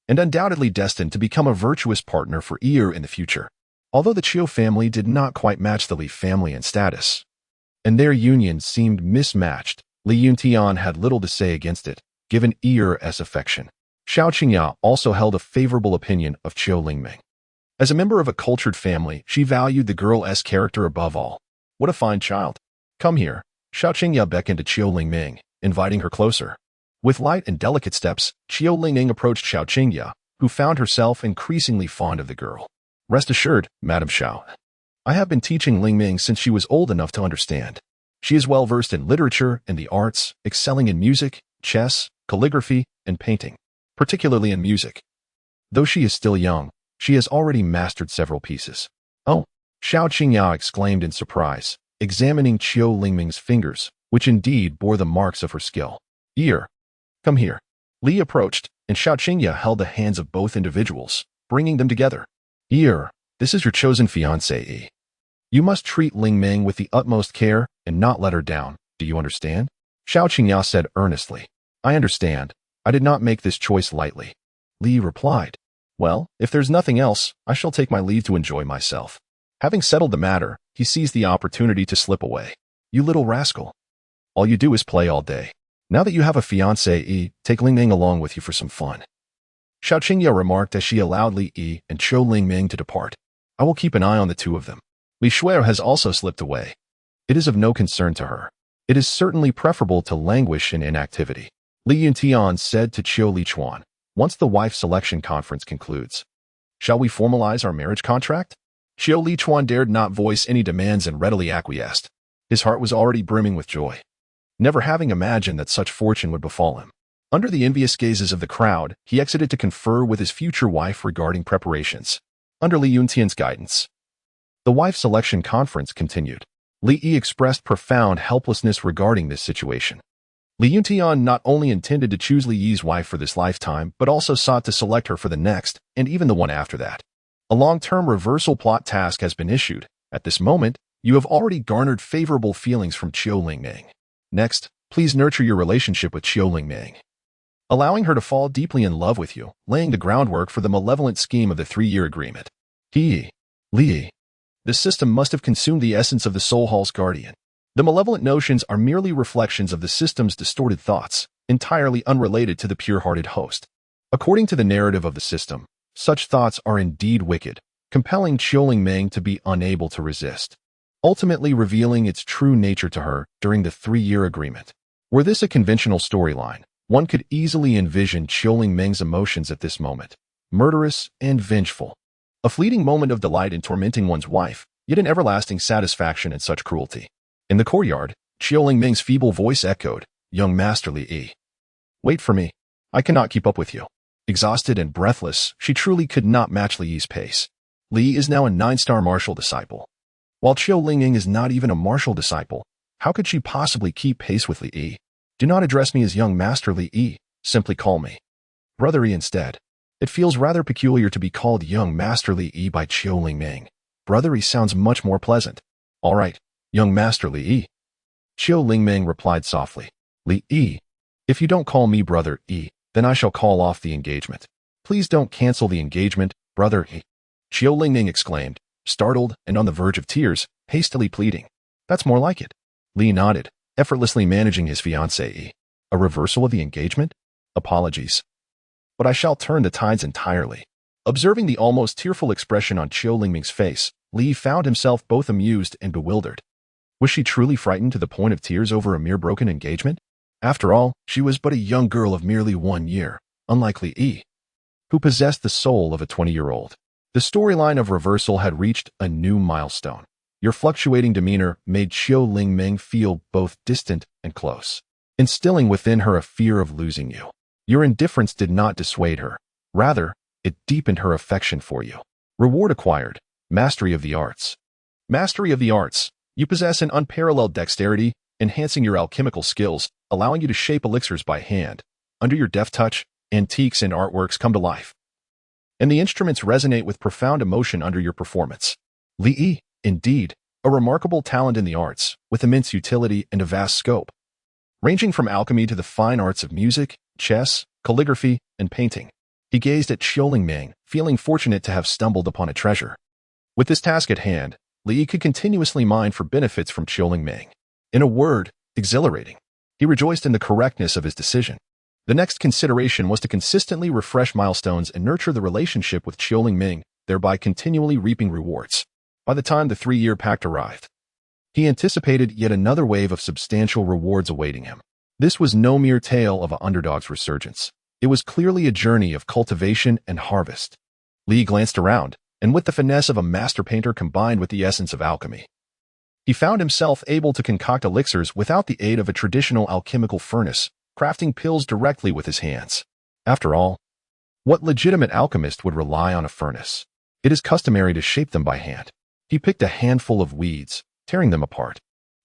and undoubtedly destined to become a virtuous partner for Yi in the future. Although the Qiu family did not quite match the Li family in status, and their union seemed mismatched, Li Yuntian had little to say against it, given Yi's affection. Xiao Qingya also held a favorable opinion of Qiu Lingming. As a member of a cultured family, she valued the girl's character above all. What a fine child. Come here. Xiao Qingya beckoned to Qiu Lingming, inviting her closer. With light and delicate steps, Qiu Lingming approached Xiao Qingya, who found herself increasingly fond of the girl. Rest assured, Madam Xiao, I have been teaching Lingming since she was old enough to understand. She is well versed in literature and the arts, excelling in music, chess, calligraphy, and painting, particularly in music. Though she is still young, she has already mastered several pieces. Oh, Xiao Qingya exclaimed in surprise, examining Qiu Lingming's fingers, which indeed bore the marks of her skill. Yi, come here. Li approached, and Xiao Qingya held the hands of both individuals, bringing them together. Yi, this is your chosen fiancée. You must treat Lingming with the utmost care and not let her down. Do you understand? Xiao Qingya said earnestly. I understand. I did not make this choice lightly. Li replied. Well, if there's nothing else, I shall take my leave to enjoy myself. Having settled the matter, he seized the opportunity to slip away. You little rascal. All you do is play all day. Now that you have a fiancée, take Lingming along with you for some fun. Xiao Qingya remarked as she allowed Li Yi and Qiu Lingming to depart. I will keep an eye on the two of them. Li Shuai has also slipped away. It is of no concern to her. It is certainly preferable to languish in inactivity. Li Yuntian said to Qiu Lichuan, once the wife selection conference concludes. Shall we formalize our marriage contract? Qiu Lichuan dared not voice any demands and readily acquiesced. His heart was already brimming with joy, never having imagined that such fortune would befall him. Under the envious gazes of the crowd, he exited to confer with his future wife regarding preparations. Under Li Yuntian's guidance, the wife selection conference continued. Li Yi expressed profound helplessness regarding this situation. Li Yuntian not only intended to choose Li Yi's wife for this lifetime, but also sought to select her for the next, and even the one after that. A long-term reversal plot task has been issued. At this moment, you have already garnered favorable feelings from Qiu Lingming. Next, please nurture your relationship with Qiu Lingming, allowing her to fall deeply in love with you, laying the groundwork for the malevolent scheme of the 3-year agreement. Li. The system must have consumed the essence of the Soul Hall's guardian. The malevolent notions are merely reflections of the system's distorted thoughts, entirely unrelated to the pure-hearted host. According to the narrative of the system, such thoughts are indeed wicked, compelling Qiu Lingming to be unable to resist, ultimately revealing its true nature to her during the 3-year agreement. Were this a conventional storyline, one could easily envision Qiu Lingming's emotions at this moment, murderous and vengeful. A fleeting moment of delight in tormenting one's wife, yet an everlasting satisfaction in such cruelty. In the courtyard, Qiu Lingming's feeble voice echoed, Young Master Li Yi. Wait for me. I cannot keep up with you. Exhausted and breathless, she truly could not match Li Yi's pace. Li is now a 9-star martial disciple. While Qiu Lingming is not even a martial disciple, how could she possibly keep pace with Li Yi? Do not address me as Young Master Li Yi, simply call me Brother Yi instead. It feels rather peculiar to be called Young Master Li Yi by Qiu Lingming. Brother Yi sounds much more pleasant. All right, Young Master Li Yi. Qiu Lingming replied softly. Li Yi, if you don't call me Brother Yi, then I shall call off the engagement. Please don't cancel the engagement, Brother Yi. Qiu Lingming exclaimed, startled and on the verge of tears, hastily pleading. That's more like it. Li nodded, effortlessly managing his fiancée. A reversal of the engagement? Apologies. But I shall turn the tides entirely. Observing the almost tearful expression on Qiu Lingming's face, Li found himself both amused and bewildered. Was she truly frightened to the point of tears over a mere broken engagement? After all, she was but a young girl of merely 1 year, unlike Li Yi, who possessed the soul of a 20-year-old. The storyline of reversal had reached a new milestone. Your fluctuating demeanor made Qiu Lingming feel both distant and close, instilling within her a fear of losing you. Your indifference did not dissuade her. Rather, it deepened her affection for you. Reward acquired. Mastery of the arts. Mastery of the arts. You possess an unparalleled dexterity, enhancing your alchemical skills, allowing you to shape elixirs by hand. Under your deft touch, antiques and artworks come to life, and the instruments resonate with profound emotion under your performance. Li Yi, indeed, a remarkable talent in the arts, with immense utility and a vast scope, ranging from alchemy to the fine arts of music, chess, calligraphy, and painting. He gazed at Xiaolingming, feeling fortunate to have stumbled upon a treasure. With this task at hand, Li could continuously mine for benefits from Xiaolingming. In a word, exhilarating. He rejoiced in the correctness of his decision. The next consideration was to consistently refresh milestones and nurture the relationship with Xiaolingming, thereby continually reaping rewards. By the time the 3-year pact arrived, he anticipated yet another wave of substantial rewards awaiting him. This was no mere tale of an underdog's resurgence. It was clearly a journey of cultivation and harvest. Li glanced around, and with the finesse of a master painter combined with the essence of alchemy, he found himself able to concoct elixirs without the aid of a traditional alchemical furnace, crafting pills directly with his hands. After all, what legitimate alchemist would rely on a furnace? It is customary to shape them by hand. He picked a handful of weeds, tearing them apart,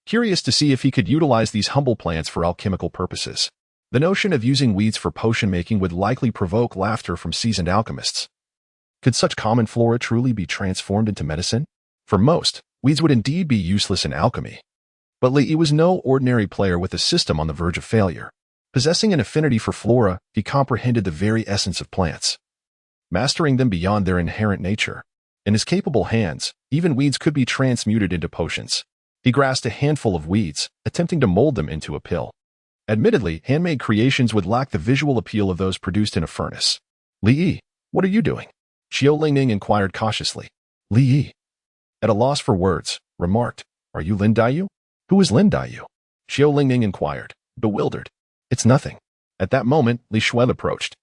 curious to see if he could utilize these humble plants for alchemical purposes. The notion of using weeds for potion making would likely provoke laughter from seasoned alchemists. Could such common flora truly be transformed into medicine? For most, weeds would indeed be useless in alchemy. But Li was no ordinary player with a system on the verge of failure. Possessing an affinity for flora, he comprehended the very essence of plants, mastering them beyond their inherent nature. In his capable hands, even weeds could be transmuted into potions. He grasped a handful of weeds, attempting to mold them into a pill. Admittedly, handmade creations would lack the visual appeal of those produced in a furnace. Li, what are you doing? Xiaolingming inquired cautiously. Li, at a loss for words, remarked, Are you Lin Daiyu? Who is Lin Daiyu? Xiaolingming inquired, bewildered. It's nothing. At that moment, Li Shuai approached.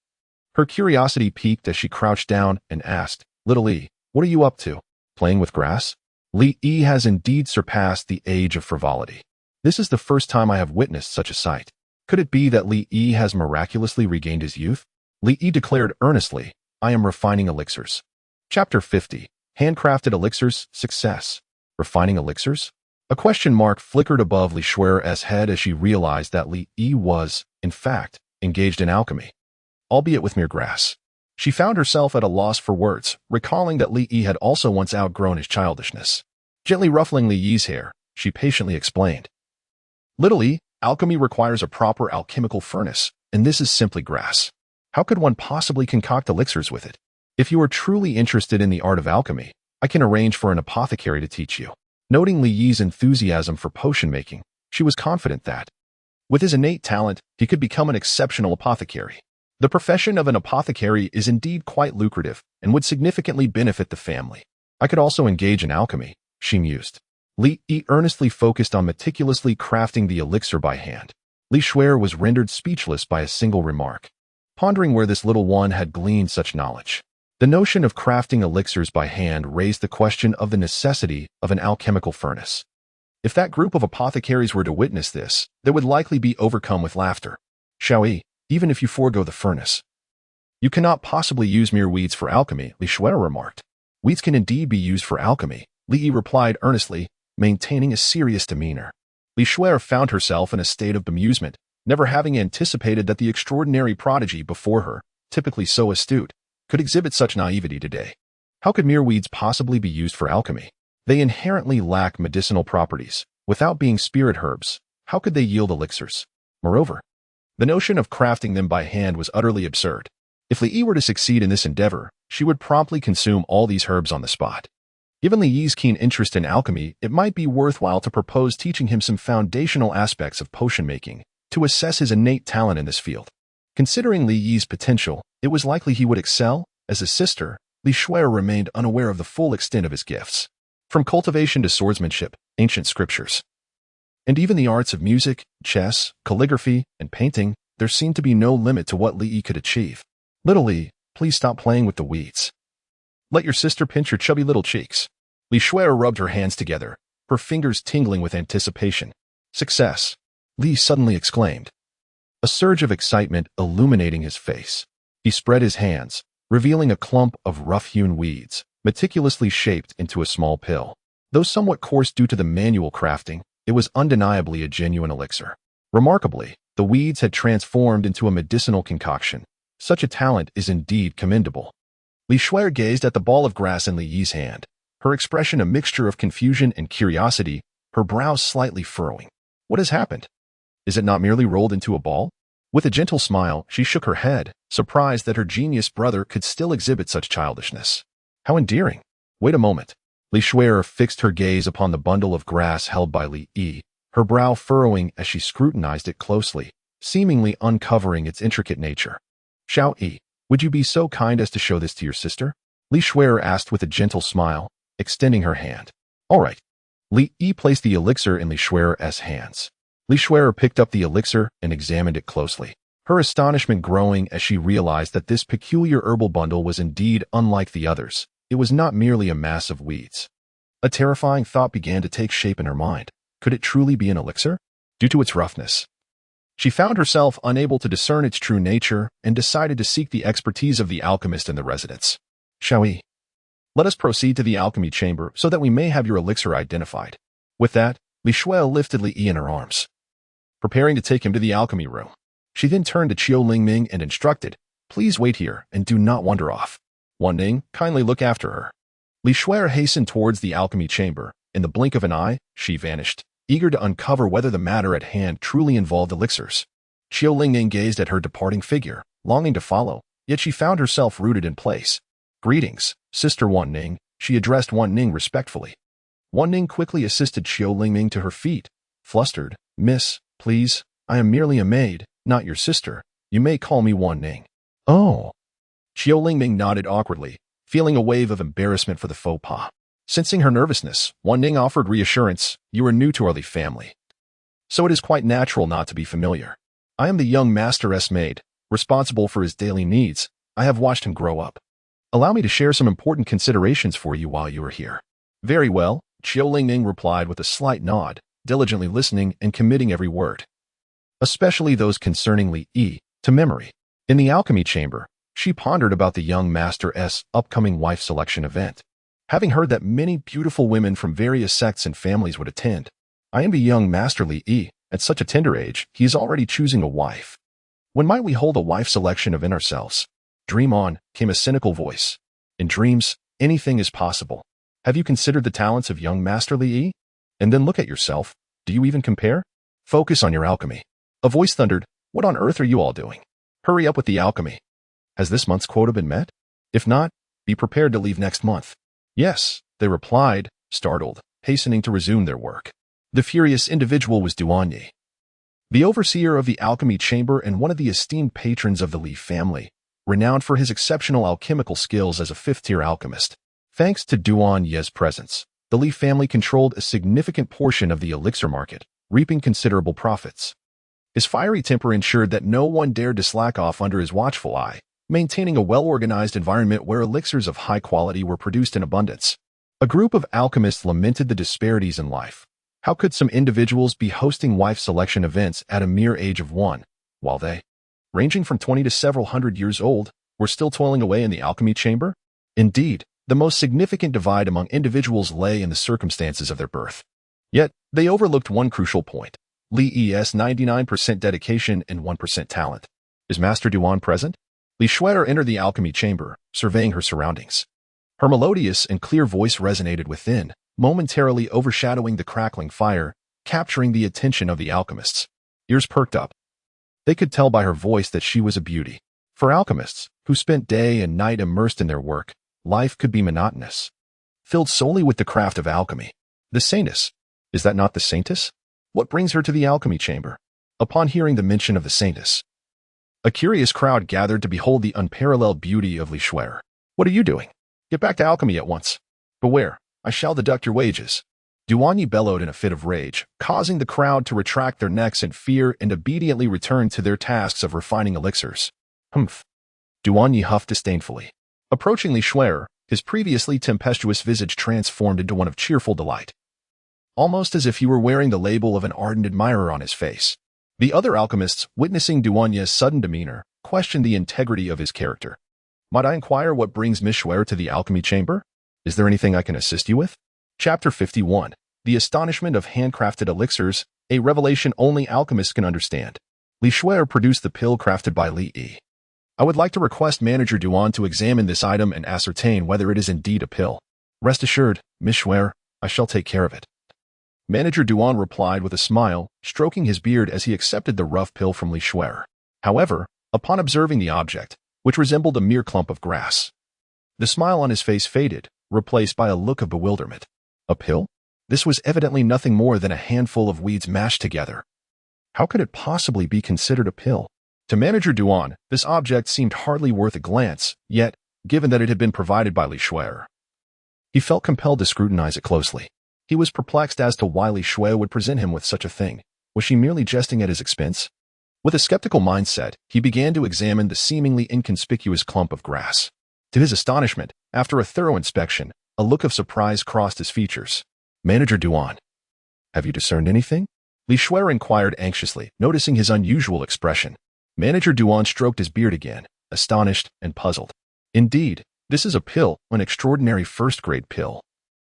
Her curiosity piqued as she crouched down and asked, Little Li, what are you up to? Playing with grass? Li has indeed surpassed the age of frivolity. This is the first time I have witnessed such a sight. Could it be that Li has miraculously regained his youth? Li declared earnestly, I am refining elixirs. Chapter 50. Handcrafted elixirs, success. Refining elixirs? A question mark flickered above Li Shuai's head as she realized that Li was, in fact, engaged in alchemy, albeit with mere grass. She found herself at a loss for words, recalling that Li had also once outgrown his childishness. Gently ruffling Li's hair, she patiently explained. Little Li, alchemy requires a proper alchemical furnace, and this is simply grass. How could one possibly concoct elixirs with it? If you are truly interested in the art of alchemy, I can arrange for an apothecary to teach you. Noting Li's enthusiasm for potion making, she was confident that, with his innate talent, he could become an exceptional apothecary. The profession of an apothecary is indeed quite lucrative and would significantly benefit the family. I could also engage in alchemy, she mused. Li earnestly focused on meticulously crafting the elixir by hand. Li Shuai was rendered speechless by a single remark, pondering where this little one had gleaned such knowledge. The notion of crafting elixirs by hand raised the question of the necessity of an alchemical furnace. If that group of apothecaries were to witness this, they would likely be overcome with laughter. Xiaoi, even if you forego the furnace, you cannot possibly use mere weeds for alchemy, Li Shuai remarked. Weeds can indeed be used for alchemy, Li replied earnestly, maintaining a serious demeanor. Li Shuai found herself in a state of bemusement, never having anticipated that the extraordinary prodigy before her, typically so astute, could exhibit such naivety today. How could mere weeds possibly be used for alchemy? They inherently lack medicinal properties. Without being spirit herbs, how could they yield elixirs? Moreover, the notion of crafting them by hand was utterly absurd. If Li were to succeed in this endeavor, she would promptly consume all these herbs on the spot. Given Li's keen interest in alchemy, it might be worthwhile to propose teaching him some foundational aspects of potion making to assess his innate talent in this field. Considering Li's potential, it was likely he would excel. As a sister, Li Shuai remained unaware of the full extent of his gifts. From cultivation to swordsmanship, ancient scriptures, and even the arts of music, chess, calligraphy, and painting, there seemed to be no limit to what Li could achieve. Little Li, please stop playing with the weeds. Let your sister pinch your chubby little cheeks. Li Shuai rubbed her hands together, her fingers tingling with anticipation. Success, Li suddenly exclaimed, a surge of excitement illuminating his face. He spread his hands, revealing a clump of rough-hewn weeds, meticulously shaped into a small pill. Though somewhat coarse due to the manual crafting, it was undeniably a genuine elixir. Remarkably, the weeds had transformed into a medicinal concoction. Such a talent is indeed commendable. Li Shuai gazed at the ball of grass in Li's hand, her expression a mixture of confusion and curiosity, her brows slightly furrowing. What has happened? Is it not merely rolled into a ball? With a gentle smile, she shook her head, surprised that her genius brother could still exhibit such childishness. How endearing. Wait a moment. Li Shuer fixed her gaze upon the bundle of grass held by Li Yi, her brow furrowing as she scrutinized it closely, seemingly uncovering its intricate nature. Xiao Yi, would you be so kind as to show this to your sister? Li Shuer asked with a gentle smile, extending her hand. All right. Li Yi placed the elixir in Li Shuer's hands. Li Shuer picked up the elixir and examined it closely, her astonishment growing as she realized that this peculiar herbal bundle was indeed unlike the others. It was not merely a mass of weeds. A terrifying thought began to take shape in her mind. Could it truly be an elixir? Due to its roughness, she found herself unable to discern its true nature and decided to seek the expertise of the alchemist in the residence. Shall we? Let us proceed to the alchemy chamber so that we may have your elixir identified. With that, Li Shuel lifted Li Yi in her arms, preparing to take him to the alchemy room. She then turned to Qiu Lingming and instructed, please wait here and do not wander off. Wan Ning, kindly look after her. Li Shuer hastened towards the alchemy chamber. In the blink of an eye, she vanished, eager to uncover whether the matter at hand truly involved elixirs. Qiu Lingming gazed at her departing figure, longing to follow, yet she found herself rooted in place. Greetings, Sister Wan Ning, she addressed Wan Ning respectfully. Wan Ning quickly assisted Qiu Lingming to her feet. Flustered, Miss, please, I am merely a maid, not your sister. You may call me Wan Ning. Oh. Qiu Lingming nodded awkwardly, feeling a wave of embarrassment for the faux pas. Sensing her nervousness, Wan Ning offered reassurance, you are new to our Li family, so it is quite natural not to be familiar. I am the young master's maid, responsible for his daily needs. I have watched him grow up. Allow me to share some important considerations for you while you are here. Very well, Qiu Lingming replied with a slight nod, diligently listening and committing every word, especially those concerning Li Yi, to memory. In the alchemy chamber, she pondered about the young master's upcoming wife selection event. Having heard that many beautiful women from various sects and families would attend, I am the young master Li Yi. At such a tender age, he is already choosing a wife. When might we hold a wife selection event ourselves? Dream on, came a cynical voice. In dreams, anything is possible. Have you considered the talents of young Master Li Yi? And then look at yourself. Do you even compare? Focus on your alchemy. A voice thundered, what on earth are you all doing? Hurry up with the alchemy. Has this month's quota been met? If not, be prepared to leave next month. Yes, they replied, startled, hastening to resume their work. The furious individual was Duan Yi, the overseer of the alchemy chamber and one of the esteemed patrons of the Li family, renowned for his exceptional alchemical skills as a fifth-tier alchemist. Thanks to Duan Yi's presence, the Li family controlled a significant portion of the elixir market, reaping considerable profits. His fiery temper ensured that no one dared to slack off under his watchful eye, maintaining a well-organized environment where elixirs of high quality were produced in abundance. A group of alchemists lamented the disparities in life. How could some individuals be hosting wife selection events at a mere age of 1, while they, ranging from 20 to several hundred years old, were still toiling away in the alchemy chamber? Indeed, the most significant divide among individuals lay in the circumstances of their birth. Yet, they overlooked one crucial point. Li Yi's 99% dedication and 1% talent. Is Master Duan present? Li Shuer entered the alchemy chamber, surveying her surroundings. Her melodious and clear voice resonated within, momentarily overshadowing the crackling fire, capturing the attention of the alchemists. Ears perked up. They could tell by her voice that she was a beauty. For alchemists, who spent day and night immersed in their work, life could be monotonous. Filled solely with the craft of alchemy. The saintess. Is that not the saintess? What brings her to the alchemy chamber? Upon hearing the mention of the saintess, a curious crowd gathered to behold the unparalleled beauty of Li Shuer. What are you doing? Get back to alchemy at once. Beware, I shall deduct your wages. Duan Yi bellowed in a fit of rage, causing the crowd to retract their necks in fear and obediently return to their tasks of refining elixirs. Humph. Duan Yi huffed disdainfully. Approaching Li Shuer, his previously tempestuous visage transformed into one of cheerful delight, almost as if he were wearing the label of an ardent admirer on his face. The other alchemists, witnessing Duan Yi's sudden demeanor, questioned the integrity of his character. Might I inquire what brings Miss Shuer to the alchemy chamber? Is there anything I can assist you with? Chapter 51. The Astonishment of Handcrafted Elixirs, a revelation only alchemists can understand. Li Shuer produced the pill crafted by Li Yi. I would like to request Manager Duan to examine this item and ascertain whether it is indeed a pill. Rest assured, Miss Schwer, I shall take care of it. Manager Duan replied with a smile, stroking his beard as he accepted the rough pill from Li Schwer. However, upon observing the object, which resembled a mere clump of grass, the smile on his face faded, replaced by a look of bewilderment. A pill? This was evidently nothing more than a handful of weeds mashed together. How could it possibly be considered a pill? To Manager Duan, this object seemed hardly worth a glance, yet, given that it had been provided by Li Schwer, he felt compelled to scrutinize it closely. He was perplexed as to why Li Schwer would present him with such a thing. Was she merely jesting at his expense? With a skeptical mindset, he began to examine the seemingly inconspicuous clump of grass. To his astonishment, after a thorough inspection, a look of surprise crossed his features. Manager Duan, have you discerned anything? Li Schwer inquired anxiously, noticing his unusual expression. Manager Duan stroked his beard again, astonished and puzzled. Indeed, this is a pill, an extraordinary first-grade pill.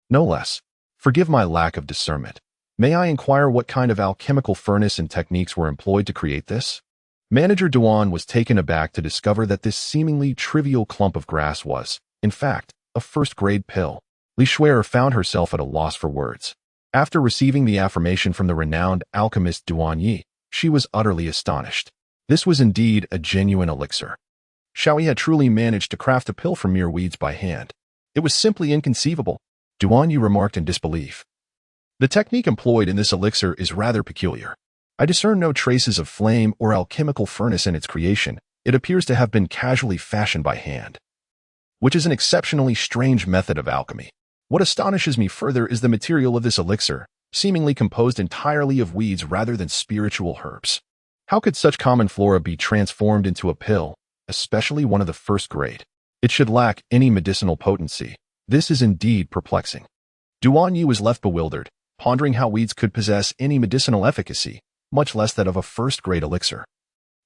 No less. Forgive my lack of discernment. May I inquire what kind of alchemical furnace and techniques were employed to create this? Manager Duan was taken aback to discover that this seemingly trivial clump of grass was, in fact, a first-grade pill. Li Schwer found herself at a loss for words. After receiving the affirmation from the renowned alchemist Duan Yi, she was utterly astonished. This was indeed a genuine elixir. Xiaoyi had truly managed to craft a pill from mere weeds by hand. It was simply inconceivable, Duan Yi remarked in disbelief. The technique employed in this elixir is rather peculiar. I discern no traces of flame or alchemical furnace in its creation. It appears to have been casually fashioned by hand, which is an exceptionally strange method of alchemy. What astonishes me further is the material of this elixir, seemingly composed entirely of weeds rather than spiritual herbs. How could such common flora be transformed into a pill, especially one of the first grade? It should lack any medicinal potency. This is indeed perplexing. Duan Yi was left bewildered, pondering how weeds could possess any medicinal efficacy, much less that of a first-grade elixir.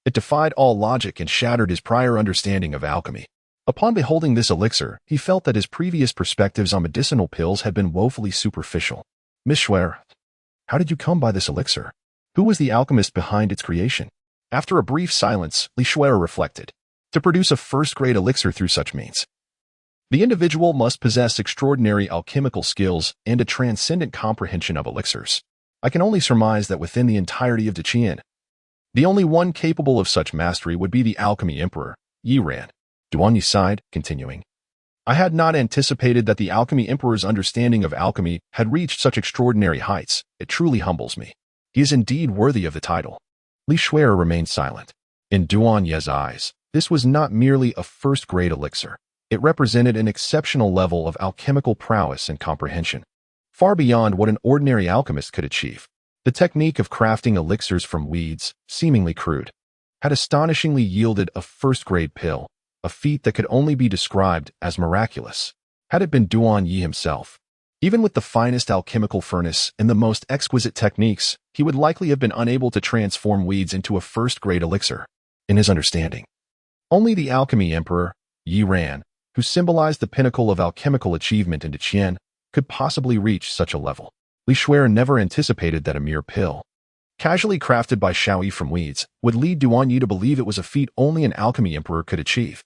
It defied all logic and shattered his prior understanding of alchemy. Upon beholding this elixir, he felt that his previous perspectives on medicinal pills had been woefully superficial. Miss Schwer, how did you come by this elixir? Who was the alchemist behind its creation? After a brief silence, Li Schwer reflected. To produce a first-grade elixir through such means, the individual must possess extraordinary alchemical skills and a transcendent comprehension of elixirs. I can only surmise that within the entirety of Deqian, the only one capable of such mastery would be the alchemy emperor, Yi Ran. Duan Yi sighed, continuing. I had not anticipated that the alchemy emperor's understanding of alchemy had reached such extraordinary heights. It truly humbles me. He is indeed worthy of the title. Li Schwer remained silent. In Duan Yi's eyes, this was not merely a first-grade elixir. It represented an exceptional level of alchemical prowess and comprehension, far beyond what an ordinary alchemist could achieve. The technique of crafting elixirs from weeds, seemingly crude, had astonishingly yielded a first-grade pill, a feat that could only be described as miraculous, had it been Duan Yi himself. Even with the finest alchemical furnace and the most exquisite techniques, he would likely have been unable to transform weeds into a first-grade elixir. In his understanding, only the alchemy emperor, Yi Ran, who symbolized the pinnacle of alchemical achievement in Deqian, could possibly reach such a level. Li Schwer never anticipated that a mere pill, casually crafted by Xiaoyi from weeds, would lead Duan Yi to believe it was a feat only an alchemy emperor could achieve.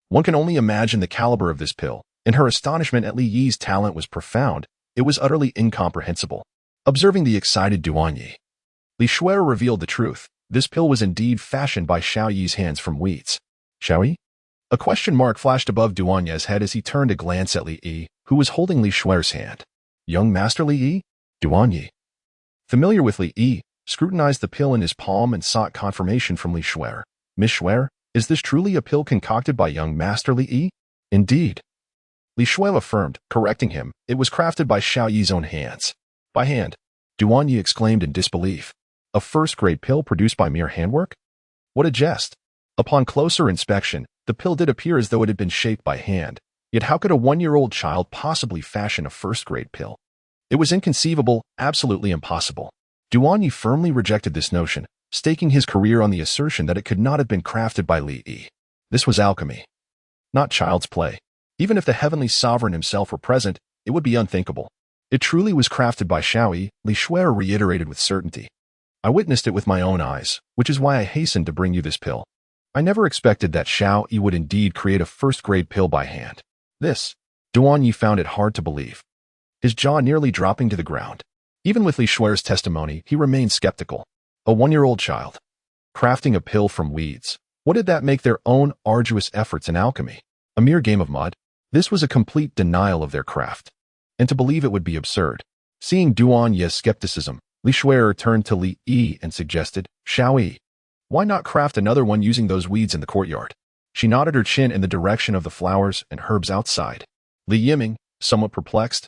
One can only imagine the caliber of this pill, and her astonishment at Li Yi's talent was profound. It was utterly incomprehensible. Observing the excited Duan Yi, Li Schwer revealed the truth. This pill was indeed fashioned by Xiaoyi's hands from weeds. Xiaoyi? A question mark flashed above Duan Yi's head as he turned to glance at Li Yi, who was holding Li Schwer's hand. Young Master Li Yi? Duan Yi, familiar with Li Yi, scrutinized the pill in his palm and sought confirmation from Li Schwer. Miss Schwer, is this truly a pill concocted by young Master Li Yi? Indeed. Li Schwer affirmed, correcting him. It was crafted by Xiaoyi's own hands. By hand? Duan Yi exclaimed in disbelief. A first-grade pill produced by mere handwork? What a jest! Upon closer inspection, the pill did appear as though it had been shaped by hand. Yet how could a one-year-old child possibly fashion a first-grade pill? It was inconceivable, absolutely impossible. Duan Yi firmly rejected this notion, staking his career on the assertion that it could not have been crafted by Li Yi. This was alchemy, not child's play. Even if the heavenly sovereign himself were present, it would be unthinkable. It truly was crafted by Xiaoyi, Li Schwer reiterated with certainty. I witnessed it with my own eyes, which is why I hastened to bring you this pill. I never expected that Xiaoyi would indeed create a first-grade pill by hand. This, Duan Yi found it hard to believe, his jaw nearly dropping to the ground. Even with Li Shui's testimony, he remained skeptical. A 1-year-old child, crafting a pill from weeds. What did that make their own arduous efforts in alchemy? A mere game of mud? This was a complete denial of their craft. And to believe it would be absurd. Seeing Duan Yi's skepticism, Li Shui turned to Li Yi and suggested, "Shall we? Why not craft another one using those weeds in the courtyard?" She nodded her chin in the direction of the flowers and herbs outside. Li Yiming, somewhat perplexed,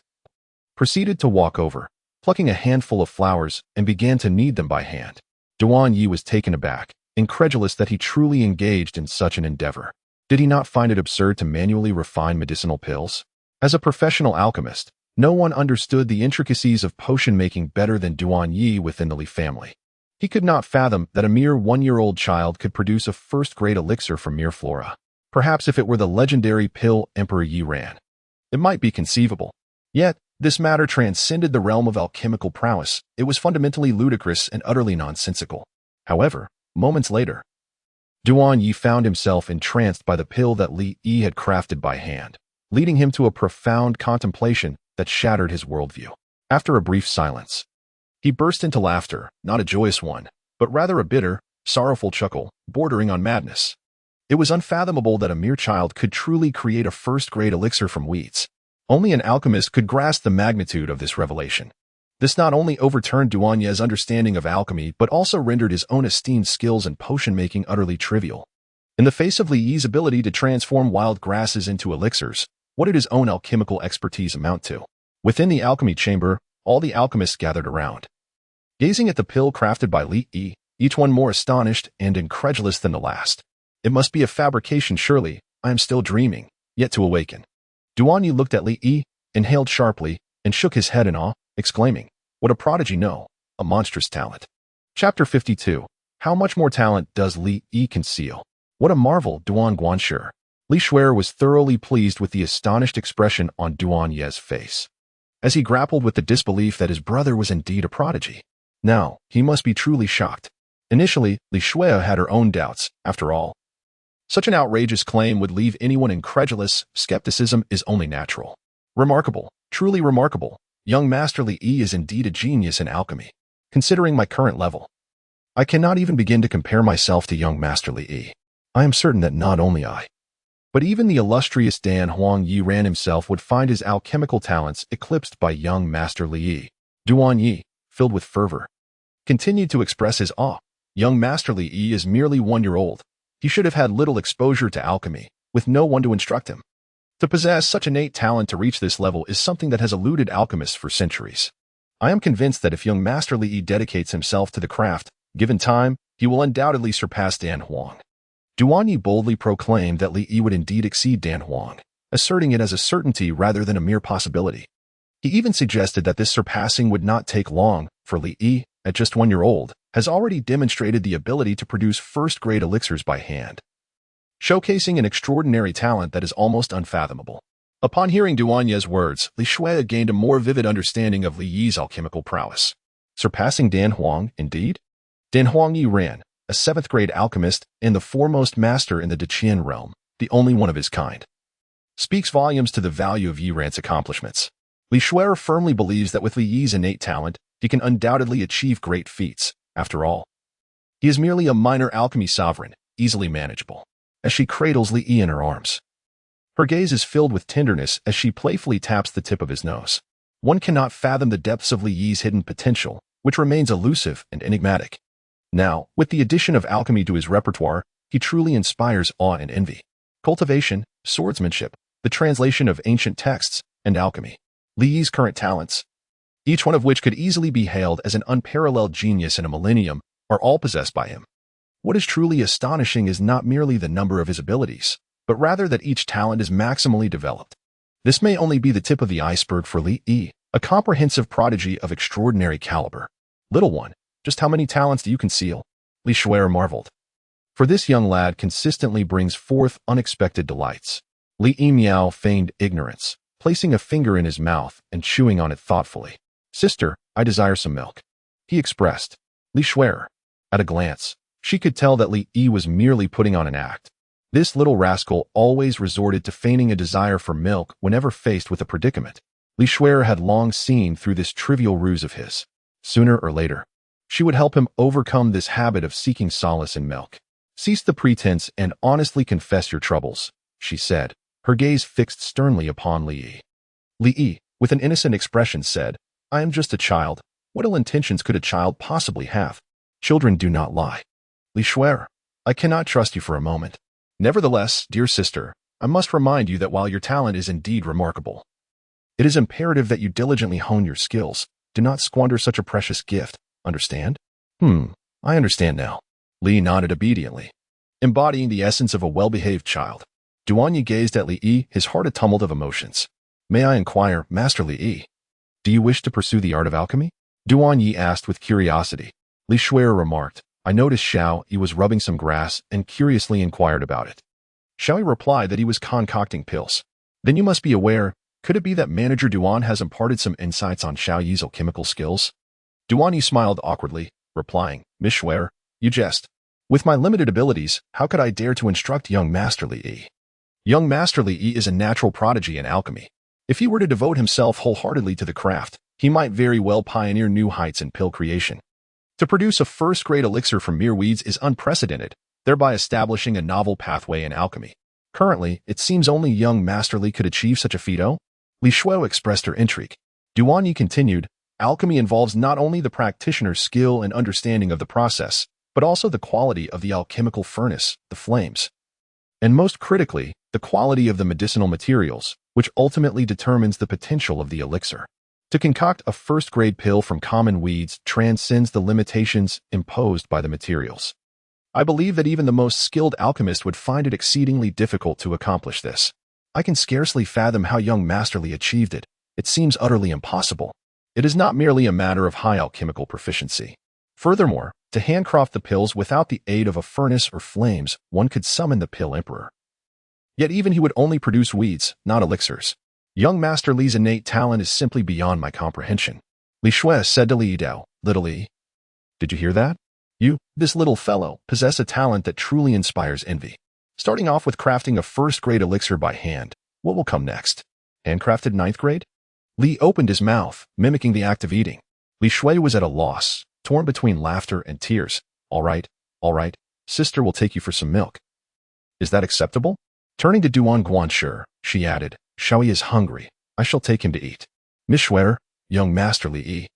proceeded to walk over, plucking a handful of flowers, and began to knead them by hand. Duan Yi was taken aback, incredulous that he truly engaged in such an endeavor. Did he not find it absurd to manually refine medicinal pills? As a professional alchemist, no one understood the intricacies of potion-making better than Duan Yi within the Li family. He could not fathom that a mere 1-year-old child could produce a first-grade elixir from mere flora. Perhaps if it were the legendary pill Emperor Yi ran, it might be conceivable. Yet, this matter transcended the realm of alchemical prowess. It was fundamentally ludicrous and utterly nonsensical. However, moments later, Duan Yi found himself entranced by the pill that Li Yi had crafted by hand, leading him to a profound contemplation that shattered his worldview. After a brief silence, he burst into laughter, not a joyous one, but rather a bitter, sorrowful chuckle, bordering on madness. It was unfathomable that a mere child could truly create a first-grade elixir from weeds. Only an alchemist could grasp the magnitude of this revelation. This not only overturned Duan Yi's understanding of alchemy, but also rendered his own esteemed skills in potion-making utterly trivial. In the face of Li Yi's ability to transform wild grasses into elixirs, what did his own alchemical expertise amount to? Within the alchemy chamber, all the alchemists gathered around, gazing at the pill crafted by Li Yi, each one more astonished and incredulous than the last. It must be a fabrication, surely. I am still dreaming, yet to awaken. Duan Yi looked at Li Yi, inhaled sharply, and shook his head in awe, exclaiming, "What a prodigy, no, a monstrous talent." Chapter 52. How much more talent does Li Yi conceal? What a marvel, Duan Guanshi. Li Shui was thoroughly pleased with the astonished expression on Duan Yi's face, as he grappled with the disbelief that his brother was indeed a prodigy. Now, he must be truly shocked. Initially, Li Shui had her own doubts. After all, such an outrageous claim would leave anyone incredulous. Skepticism is only natural. Remarkable, truly remarkable. Young Master Li Yi is indeed a genius in alchemy. Considering my current level, I cannot even begin to compare myself to young Master Li Yi. I am certain that not only I, but even the illustrious Dan Huang Yi Ran himself would find his alchemical talents eclipsed by young Master Li Yi. Duan Yi, filled with fervor, continued to express his awe. Young Master Li Yi is merely 1-year-old. He should have had little exposure to alchemy, with no one to instruct him. To possess such innate talent to reach this level is something that has eluded alchemists for centuries. I am convinced that if young Master Li Yi dedicates himself to the craft, given time, he will undoubtedly surpass Dan Huang. Duan Yi boldly proclaimed that Li Yi would indeed exceed Dan Huang, asserting it as a certainty rather than a mere possibility. He even suggested that this surpassing would not take long, for Li Yi, at just 1-year-old, has already demonstrated the ability to produce first-grade elixirs by hand, showcasing an extraordinary talent that is almost unfathomable. Upon hearing Duan Yi's words, Li Shui gained a more vivid understanding of Li Yi's alchemical prowess. Surpassing Dan Huang, indeed? Dan Huang Yi Ran, a 7th-grade alchemist and the foremost master in the Deqian realm, the only one of his kind, speaks volumes to the value of Yi Ran's accomplishments. Li Shui firmly believes that with Li Yi's innate talent, he can undoubtedly achieve great feats. After all, he is merely a minor alchemy sovereign, easily manageable. As she cradles Li Yi in her arms, her gaze is filled with tenderness as she playfully taps the tip of his nose. One cannot fathom the depths of Li Yi's hidden potential, which remains elusive and enigmatic. Now, with the addition of alchemy to his repertoire, he truly inspires awe and envy. Cultivation, swordsmanship, the translation of ancient texts, and alchemy. Li Yi's current talents, each one of which could easily be hailed as an unparalleled genius in a millennium, are all possessed by him. What is truly astonishing is not merely the number of his abilities, but rather that each talent is maximally developed. This may only be the tip of the iceberg for Li Yi, a comprehensive prodigy of extraordinary caliber. Little one, just how many talents do you conceal? Li Shui marveled. For this young lad consistently brings forth unexpected delights. Li Yi Miao feigned ignorance, placing a finger in his mouth and chewing on it thoughtfully. "Sister, I desire some milk," he expressed. Li Shui, at a glance, she could tell that Li Yi was merely putting on an act. This little rascal always resorted to feigning a desire for milk whenever faced with a predicament. Li Shuer had long seen through this trivial ruse of his. Sooner or later, she would help him overcome this habit of seeking solace in milk. "Cease the pretense and honestly confess your troubles," she said, her gaze fixed sternly upon Li Yi. Li Yi, with an innocent expression, said, "I am just a child. What ill intentions could a child possibly have? Children do not lie. Li Shuer, I cannot trust you for a moment. Nevertheless, dear sister, I must remind you that while your talent is indeed remarkable, it is imperative that you diligently hone your skills. Do not squander such a precious gift. Understand?" I understand now. Li nodded obediently, embodying the essence of a well-behaved child. Duan Yi gazed at Li Yi, his heart a tumult of emotions. "May I inquire, Master Li Yi, do you wish to pursue the art of alchemy?" Duan Yi asked with curiosity. Li Shuer remarked, "I noticed Xiao Yi was rubbing some grass and curiously inquired about it." Xiao Yi replied that he was concocting pills. "Then you must be aware, could it be that Manager Duan has imparted some insights on Xiao Yi's alchemical skills?" Duan Yi smiled awkwardly, replying, "Miss Shuer, you jest. With my limited abilities, how could I dare to instruct young Master Li Yi? Young Master Li Yi is a natural prodigy in alchemy. If he were to devote himself wholeheartedly to the craft, he might very well pioneer new heights in pill creation. To produce a first-grade elixir from mere weeds is unprecedented, thereby establishing a novel pathway in alchemy. Currently, it seems only young Master Li could achieve such a feat." Li Shuo expressed her intrigue. Duan Yi continued, "Alchemy involves not only the practitioner's skill and understanding of the process, but also the quality of the alchemical furnace, the flames. And most critically, the quality of the medicinal materials, which ultimately determines the potential of the elixir. To concoct a first-grade pill from common weeds transcends the limitations imposed by the materials. I believe that even the most skilled alchemist would find it exceedingly difficult to accomplish this. I can scarcely fathom how young Master Li achieved it. It seems utterly impossible. It is not merely a matter of high alchemical proficiency. Furthermore, to handcraft the pills without the aid of a furnace or flames, one could summon the pill emperor. Yet even he would only produce weeds, not elixirs. Young Master Li's innate talent is simply beyond my comprehension." Li Shuai said to Li Dao, "Little Li, did you hear that? You, this little fellow, possess a talent that truly inspires envy. Starting off with crafting a first-grade elixir by hand, what will come next? Handcrafted 9th grade?" Li opened his mouth, mimicking the act of eating. Li Shuai was at a loss, torn between laughter and tears. All right, sister will take you for some milk. Is that acceptable?" Turning to Duan Guanshi, she added, "Xiaoyi is hungry. I shall take him to eat." "Miss Shuer, young Master Li Yi."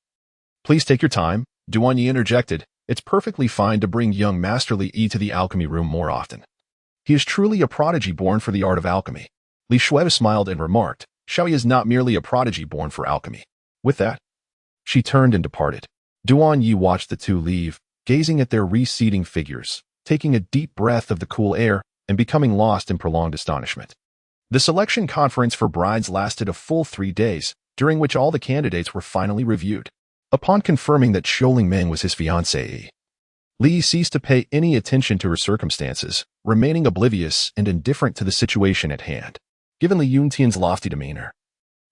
"Please take your time," Duan Yi interjected. "It's perfectly fine to bring young Master Li Yi to the alchemy room more often. He is truly a prodigy born for the art of alchemy." Li Shuai smiled and remarked, "Xiaoyi is not merely a prodigy born for alchemy." With that, she turned and departed. Duan Yi watched the two leave, gazing at their receding figures, taking a deep breath of the cool air, and becoming lost in prolonged astonishment. The selection conference for brides lasted a full 3 days, during which all the candidates were finally reviewed. Upon confirming that Xiaoling Meng was his fiancée, Li ceased to pay any attention to her circumstances, remaining oblivious and indifferent to the situation at hand. Given Li Yuntian's lofty demeanor,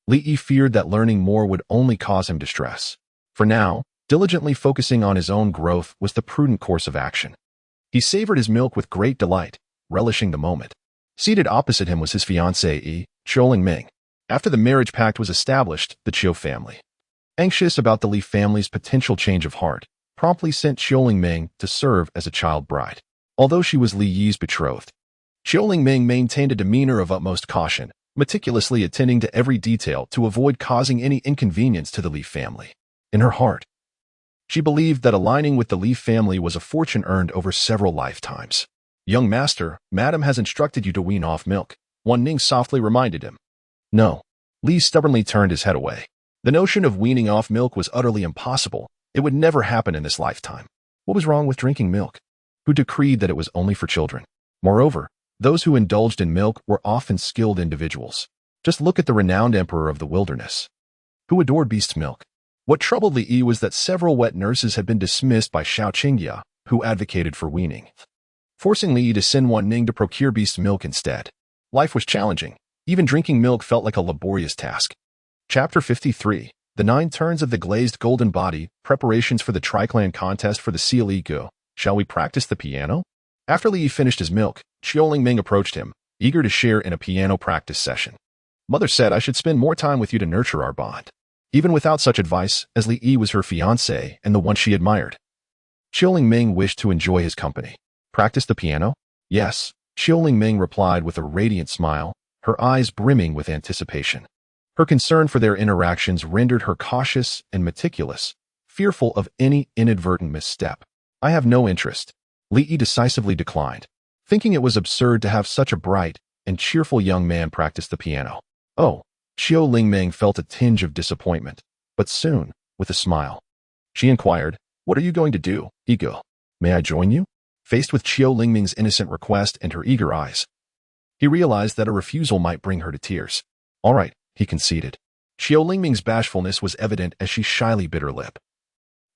Li Yi feared that learning more would only cause him distress. For now, diligently focusing on his own growth was the prudent course of action. He savored his milk with great delight, relishing the moment. Seated opposite him was his fiancée, Xiaoling Meng. After the marriage pact was established, the Qiu family, anxious about the Li family's potential change of heart, promptly sent Xiaoling Meng to serve as a child bride. Although she was Li Yi's betrothed, Xiaoling Meng maintained a demeanor of utmost caution, meticulously attending to every detail to avoid causing any inconvenience to the Li family. In her heart, she believed that aligning with the Li family was a fortune earned over several lifetimes. "Young master, madam has instructed you to wean off milk," Wan Ning softly reminded him. "No." Li stubbornly turned his head away. The notion of weaning off milk was utterly impossible. It would never happen in this lifetime. What was wrong with drinking milk? Who decreed that it was only for children? Moreover, those who indulged in milk were often skilled individuals. Just look at the renowned emperor of the wilderness, who adored beast milk. What troubled Li Yi was that several wet nurses had been dismissed by Xiao Qingya, who advocated for weaning, forcing Li Yi to send Wan Ning to procure beast milk instead. Life was challenging. Even drinking milk felt like a laborious task. Chapter 53. The 9 Turns of the Glazed Golden Body, Preparations for the Triclan Contest for the CLE Go. Shall we practice the piano? After Li Yi finished his milk, Qiu Lingming approached him, eager to share in a piano practice session. Mother said I should spend more time with you to nurture our bond. Even without such advice, as Li Yi was her fiancé and the one she admired. Qiu Lingming wished to enjoy his company. Practice the piano? Yes, Qiu Lingming replied with a radiant smile, her eyes brimming with anticipation. Her concern for their interactions rendered her cautious and meticulous, fearful of any inadvertent misstep. I have no interest. Li Yi decisively declined, thinking it was absurd to have such a bright and cheerful young man practice the piano. Oh, Qiu Lingming felt a tinge of disappointment, but soon, with a smile. She inquired, "What are you going to do, Ego? May I join you?" Faced with Qiu Lingming's innocent request and her eager eyes, he realized that a refusal might bring her to tears. All right, he conceded. Qiu Lingming's bashfulness was evident as she shyly bit her lip.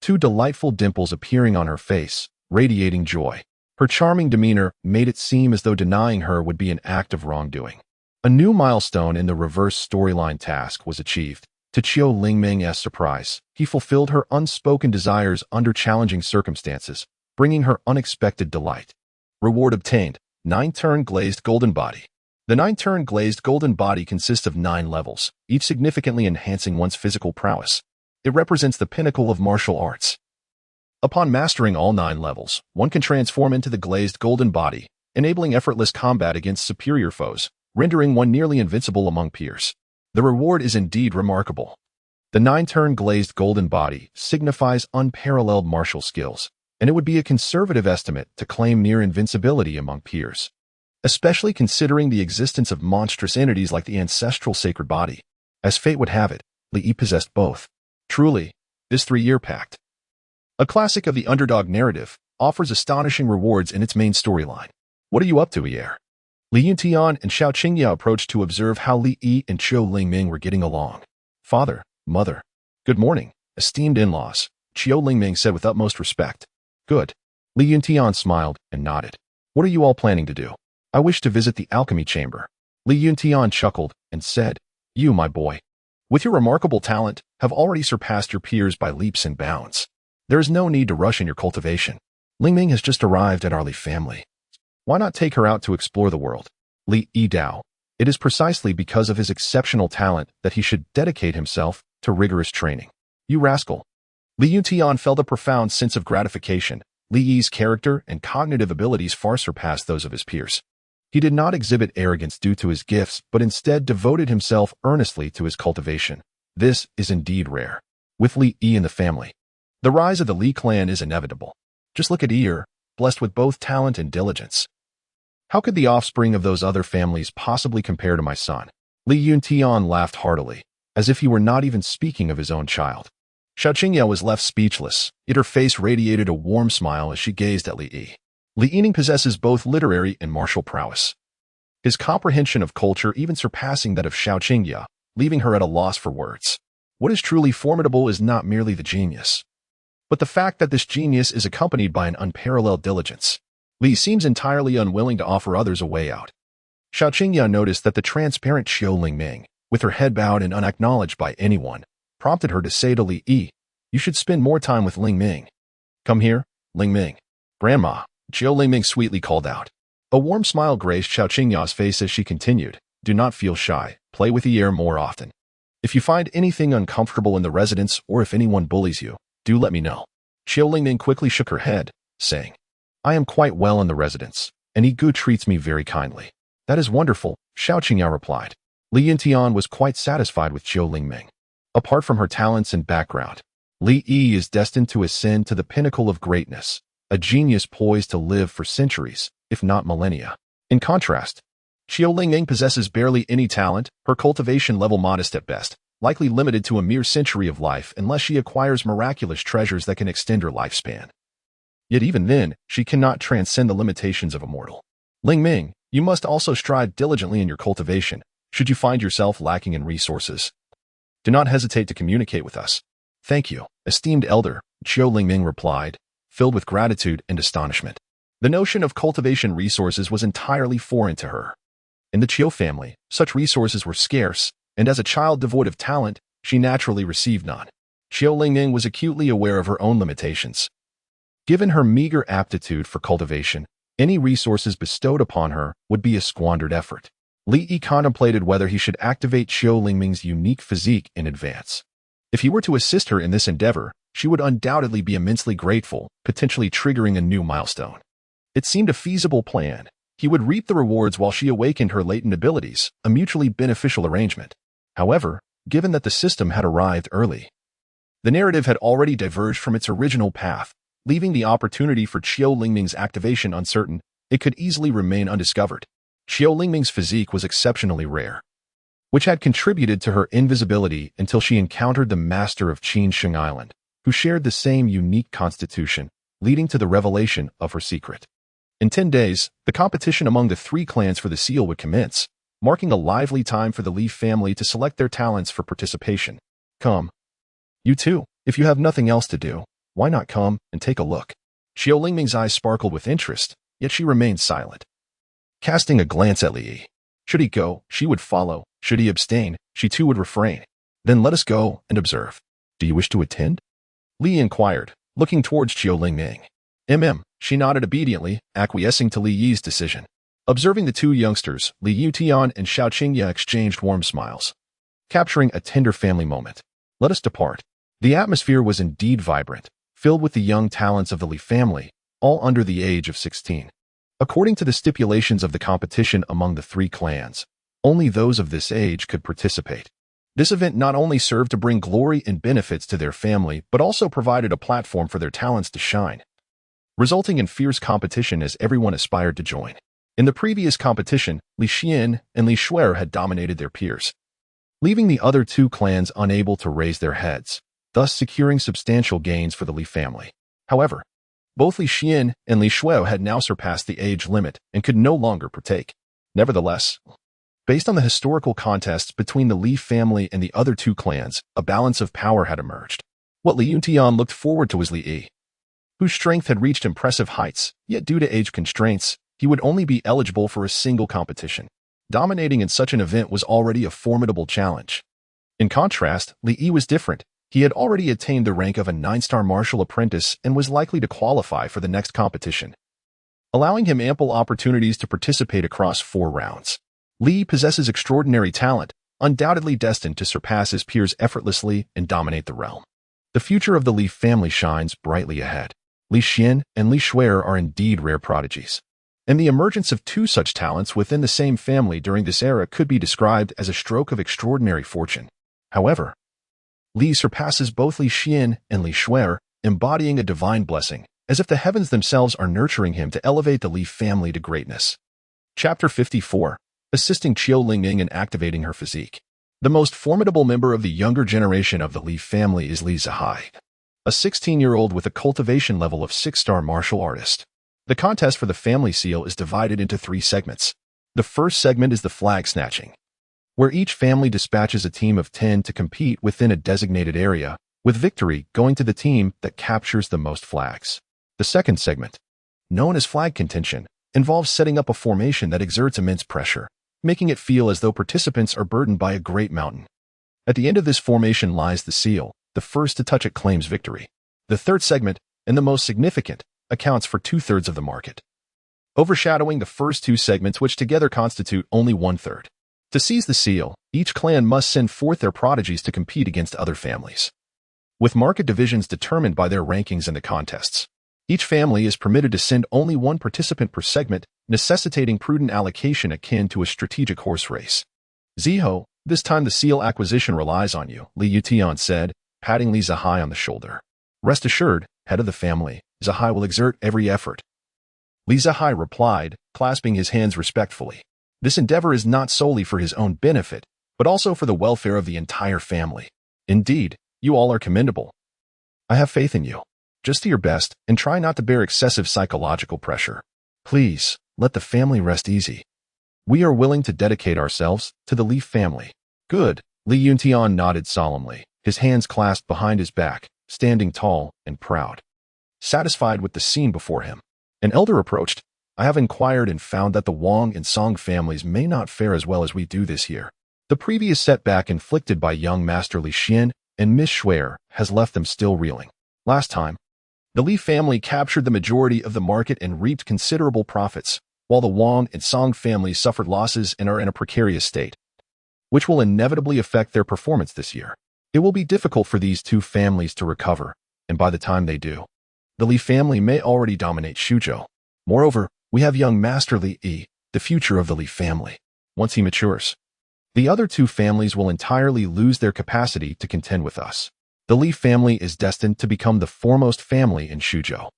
Two delightful dimples appearing on her face, radiating joy. Her charming demeanor made it seem as though denying her would be an act of wrongdoing. A new milestone in the reverse storyline task was achieved. To Qiu Lingming's surprise, he fulfilled her unspoken desires under challenging circumstances, bringing her unexpected delight. Reward obtained: 9-turn glazed golden body. The 9-turn glazed golden body consists of 9 levels, each significantly enhancing one's physical prowess. It represents the pinnacle of martial arts. Upon mastering all 9 levels, one can transform into the glazed golden body, enabling effortless combat against superior foes, rendering one nearly invincible among peers. The reward is indeed remarkable. The 9-turn glazed golden body signifies unparalleled martial skills, and it would be a conservative estimate to claim near invincibility among peers, especially considering the existence of monstrous entities like the ancestral sacred body. As fate would have it, Li Yi possessed both. Truly, this 3-year pact, a classic of the underdog narrative, offers astonishing rewards in its main storyline. What are you up to, Yi? Li Yuntian and Xiao Qingya approached to observe how Li Yi and Qiu Lingming were getting along. Father, mother. Good morning, esteemed in-laws, Qiu Lingming said with utmost respect. Good. Li Yuntian smiled and nodded. What are you all planning to do? I wish to visit the alchemy chamber. Li Yuntian chuckled and said, You, my boy, with your remarkable talent, have already surpassed your peers by leaps and bounds. There is no need to rush in your cultivation. Lingming has just arrived at our Li family. Why not take her out to explore the world? Li Yidao. It is precisely because of his exceptional talent that he should dedicate himself to rigorous training. You rascal. Li Yuntian felt a profound sense of gratification. Li Yi's character and cognitive abilities far surpassed those of his peers. He did not exhibit arrogance due to his gifts, but instead devoted himself earnestly to his cultivation. This is indeed rare. With Li Yi in the family, the rise of the Li clan is inevitable. Just look at Yi, blessed with both talent and diligence. How could the offspring of those other families possibly compare to my son? Li Yuntian laughed heartily, as if he were not even speaking of his own child. Xiao Qingya was left speechless, yet her face radiated a warm smile as she gazed at Li Yi. Li Yining possesses both literary and martial prowess, his comprehension of culture even surpassing that of Xiao Qingya, leaving her at a loss for words. What is truly formidable is not merely the genius, but the fact that this genius is accompanied by an unparalleled diligence. Li seems entirely unwilling to offer others a way out. Xiao Qingya noticed that the transparent Qiu Lingming, with her head bowed and unacknowledged by anyone, prompted her to say to Li Yi, You should spend more time with Lingming. Come here, Lingming. Grandma, Qiu Lingming sweetly called out. A warm smile graced Xiao Qingya's face as she continued, Do not feel shy, play with Yi more often. If you find anything uncomfortable in the residence or if anyone bullies you, do let me know. Qiu Lingming quickly shook her head, saying, I am quite well in the residence, and Yi treats me very kindly. That is wonderful, Xiao Qingya replied. Li Yuntian was quite satisfied with Qiu Lingming. Apart from her talents and background, Li Yi is destined to ascend to the pinnacle of greatness, a genius poised to live for centuries, if not millennia. In contrast, Qiu Lingming possesses barely any talent, her cultivation level modest at best, likely limited to a mere century of life unless she acquires miraculous treasures that can extend her lifespan. Yet even then, she cannot transcend the limitations of a mortal. Lingming, you must also strive diligently in your cultivation, should you find yourself lacking in resources. Do not hesitate to communicate with us. Thank you, esteemed elder, Qiu Lingming replied, filled with gratitude and astonishment. The notion of cultivation resources was entirely foreign to her. In the Qiu family, such resources were scarce, and as a child devoid of talent, she naturally received none. Qiu Lingming was acutely aware of her own limitations. Given her meager aptitude for cultivation, Any resources bestowed upon her would be a squandered effort. Li Yi contemplated whether he should activate Qiu Lingming's unique physique in advance. If he were to assist her in this endeavor, she would undoubtedly be immensely grateful, potentially triggering a new milestone. It seemed a feasible plan. He would reap the rewards while she awakened her latent abilities, a mutually beneficial arrangement. However, given that the system had arrived early, the narrative had already diverged from its original path, leaving the opportunity for Qiu Lingming's activation uncertain. It could easily remain undiscovered. Qiu Lingming's physique was exceptionally rare, which had contributed to her invisibility until she encountered the master of Qinsheng Island, who shared the same unique constitution, leading to the revelation of her secret. In 10 days, the competition among the 3 clans for the seal would commence, marking a lively time for the Li family to select their talents for participation. Come. You too, if you have nothing else to do, why not come and take a look? Qiu Lingming's eyes sparkled with interest, yet she remained silent. Casting a glance at Li Yi. Should he go, she would follow. Should he abstain, she too would refrain. Then let us go and observe. Do you wish to attend? Li inquired, looking towards Qiu Lingming. She nodded obediently, acquiescing to Li Yi's decision. Observing the 2 youngsters, Li Yutian and Xiao Qingya exchanged warm smiles, capturing a tender family moment. Let us depart. The atmosphere was indeed vibrant, filled with the young talents of the Li family, all under the age of 16. According to the stipulations of the competition among the 3 clans, only those of this age could participate. This event not only served to bring glory and benefits to their family, but also provided a platform for their talents to shine, resulting in fierce competition as everyone aspired to join. In the previous competition, Li Xian and Li Shuer had dominated their peers, leaving the other 2 clans unable to raise their heads, thus securing substantial gains for the Li family. However, both Li Xian and Li Shuer had now surpassed the age limit and could no longer partake. Nevertheless, based on the historical contests between the Li family and the other 2 clans, a balance of power had emerged. What Li Yuntian looked forward to was Li Yi, whose strength had reached impressive heights, yet due to age constraints, he would only be eligible for a single competition. Dominating in such an event was already a formidable challenge. In contrast, Li Yi was different. He had already attained the rank of a 9-star martial apprentice and was likely to qualify for the next competition, allowing him ample opportunities to participate across 4 rounds. Li possesses extraordinary talent, undoubtedly destined to surpass his peers effortlessly and dominate the realm. The future of the Li family shines brightly ahead. Li Xian and Li Shuer are indeed rare prodigies, and the emergence of 2 such talents within the same family during this era could be described as a stroke of extraordinary fortune. However, Li surpasses both Li Xian and Li Shuer, embodying a divine blessing, as if the heavens themselves are nurturing him to elevate the Li family to greatness. Chapter 54. Assisting Qiu Lingming in activating her physique. The most formidable member of the younger generation of the Li family is Li Zihai, a 16-year-old with a cultivation level of 6-star martial artist. The contest for the family seal is divided into 3 segments. The first segment is the flag snatching, where each family dispatches a team of 10 to compete within a designated area, with victory going to the team that captures the most flags. The second segment, known as flag contention, involves setting up a formation that exerts immense pressure, making it feel as though participants are burdened by a great mountain. At the end of this formation lies the seal. The first to touch it claims victory. The third segment, and the most significant, accounts for 2/3 of the market, overshadowing the first 2 segments, which together constitute only 1/3. To seize the seal, each clan must send forth their prodigies to compete against other families, with market divisions determined by their rankings in the contests. Each family is permitted to send only 1 participant per segment, necessitating prudent allocation akin to a strategic horse race. Ziho, this time the seal acquisition relies on you, Li Yutian said, patting Li Zihai on the shoulder. Rest assured, head of the family, Zihai will exert every effort. Li Zihai replied, clasping his hands respectfully. This endeavor is not solely for his own benefit, but also for the welfare of the entire family. Indeed, you all are commendable. I have faith in you. Just do your best and try not to bear excessive psychological pressure. Please, let the family rest easy. We are willing to dedicate ourselves to the Li family. Good, Li Yuntian nodded solemnly, his hands clasped behind his back, standing tall and proud. Satisfied with the scene before him, an elder approached. I have inquired and found that the Wang and Song families may not fare as well as we do this year. The previous setback inflicted by young Master Li Xian and Miss Shuer has left them still reeling. Last time, The Li family captured the majority of the market and reaped considerable profits, while the Wang and Song families suffered losses and are in a precarious state, which will inevitably affect their performance this year. It will be difficult for these two families to recover, and by the time they do, the Li family may already dominate Shuzhou. Moreover, we have young Master Li Yi, the future of the Li family. Once he matures, the other two families will entirely lose their capacity to contend with us. The Li family is destined to become the foremost family in Shuzhou,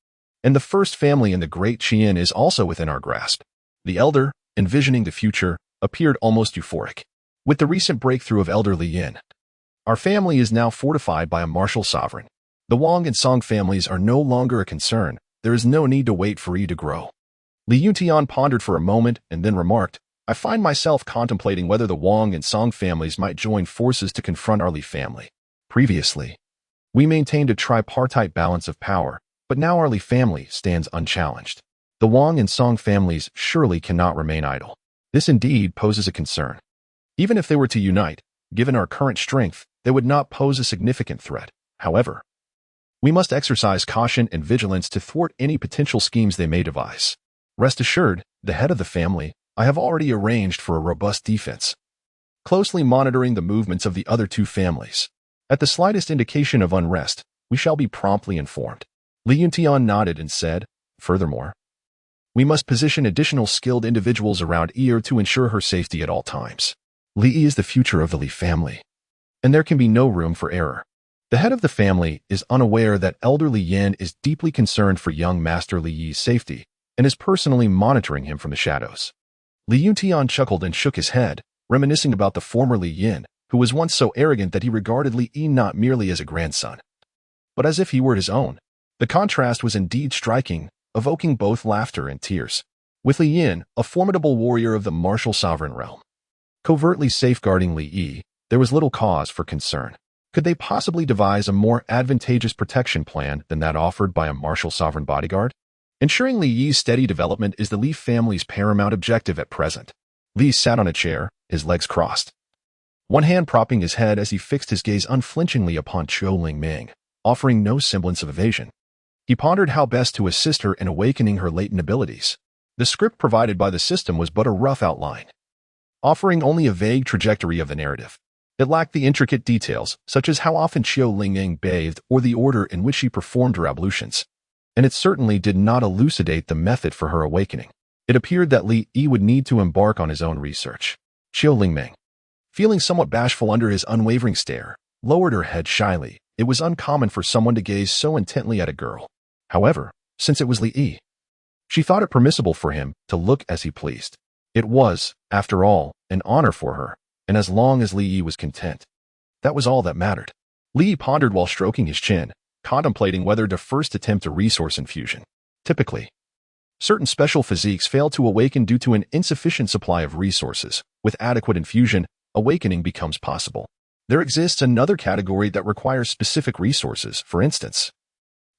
and the first family in the Great Qian is also within our grasp. The elder, envisioning the future, appeared almost euphoric. With the recent breakthrough of Elder Li Yin, our family is now fortified by a martial sovereign. The Wang and Song families are no longer a concern. There is no need to wait for Yi to grow. Li Yuntian pondered for a moment and then remarked, I find myself contemplating whether the Wang and Song families might join forces to confront our Li family. Previously, we maintained a tripartite balance of power, but now our Li family stands unchallenged. The Wang and Song families surely cannot remain idle. This indeed poses a concern. Even if they were to unite, given our current strength, they would not pose a significant threat. However, we must exercise caution and vigilance to thwart any potential schemes they may devise. Rest assured, the head of the family, I have already arranged for a robust defense, closely monitoring the movements of the other two families. At the slightest indication of unrest, we shall be promptly informed. Li Yuntian nodded and said, furthermore, we must position additional skilled individuals around Yi to ensure her safety at all times. Li Yi is the future of the Li family, and there can be no room for error. The head of the family is unaware that Elder Li Yin is deeply concerned for young Master Li Yi's safety and is personally monitoring him from the shadows. Li Yuntian chuckled and shook his head, reminiscing about the former Li Yin, who was once so arrogant that he regarded Li Yi not merely as a grandson, but as if he were his own. The contrast was indeed striking, evoking both laughter and tears. With Li Yin, a formidable warrior of the martial sovereign realm, covertly safeguarding Li Yi, there was little cause for concern. Could they possibly devise a more advantageous protection plan than that offered by a martial sovereign bodyguard? Ensuring Li Yi's steady development is the Li family's paramount objective at present. Li sat on a chair, his legs crossed, one hand propping his head as he fixed his gaze unflinchingly upon Qiu Lingming, offering no semblance of evasion. He pondered how best to assist her in awakening her latent abilities. The script provided by the system was but a rough outline, offering only a vague trajectory of the narrative. It lacked the intricate details, such as how often Qiu Lingming bathed or the order in which she performed her ablutions, and it certainly did not elucidate the method for her awakening. It appeared that Li Yi would need to embark on his own research. Qiu Lingming, feeling somewhat bashful under his unwavering stare, lowered her head shyly. It was uncommon for someone to gaze so intently at a girl. However, since it was Li Yi, she thought it permissible for him to look as he pleased. It was, after all, an honor for her, and as long as Li Yi was content, that was all that mattered. Li Yi pondered while stroking his chin, contemplating whether to first attempt a resource infusion. Typically, certain special physiques fail to awaken due to an insufficient supply of resources. With adequate infusion, awakening becomes possible. There exists another category that requires specific resources. For instance,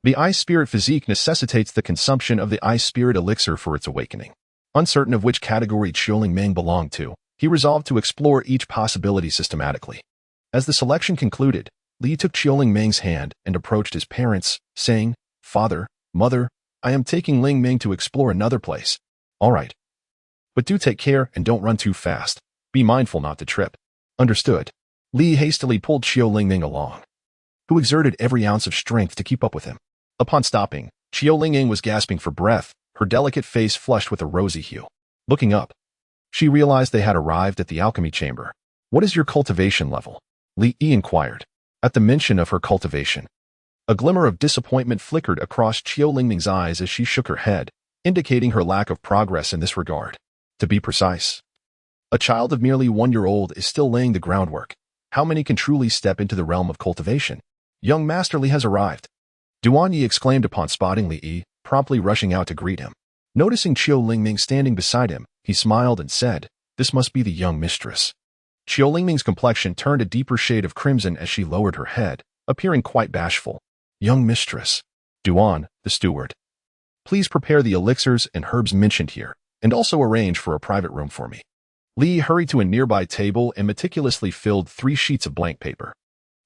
the Ice Spirit physique necessitates the consumption of the Ice Spirit elixir for its awakening. Uncertain of which category Qiu Lingming belonged to, he resolved to explore each possibility systematically. As the selection concluded, Li took Qiu Lingming's hand and approached his parents, saying, Father, Mother, I am taking Lingming to explore another place. All right. But do take care and don't run too fast. Be mindful not to trip. Understood. Li hastily pulled Qiu Lingming along, who exerted every ounce of strength to keep up with him. Upon stopping, Qiu Lingming was gasping for breath, her delicate face flushed with a rosy hue. Looking up, she realized they had arrived at the alchemy chamber. What is your cultivation level? Li Yi inquired. At the mention of her cultivation, a glimmer of disappointment flickered across Qiu Lingming's eyes as she shook her head, indicating her lack of progress in this regard. To be precise, a child of merely 1 year old is still laying the groundwork. How many can truly step into the realm of cultivation? Young Master Li has arrived. Duan Yi exclaimed upon spotting Li Yi, promptly rushing out to greet him. Noticing Qiu Lingming standing beside him, he smiled and said, This must be the young mistress. Qiu Lingming's complexion turned a deeper shade of crimson as she lowered her head, appearing quite bashful. Young mistress. Duan, the steward. Please prepare the elixirs and herbs mentioned here, and also arrange for a private room for me. Li hurried to a nearby table and meticulously filled 3 sheets of blank paper.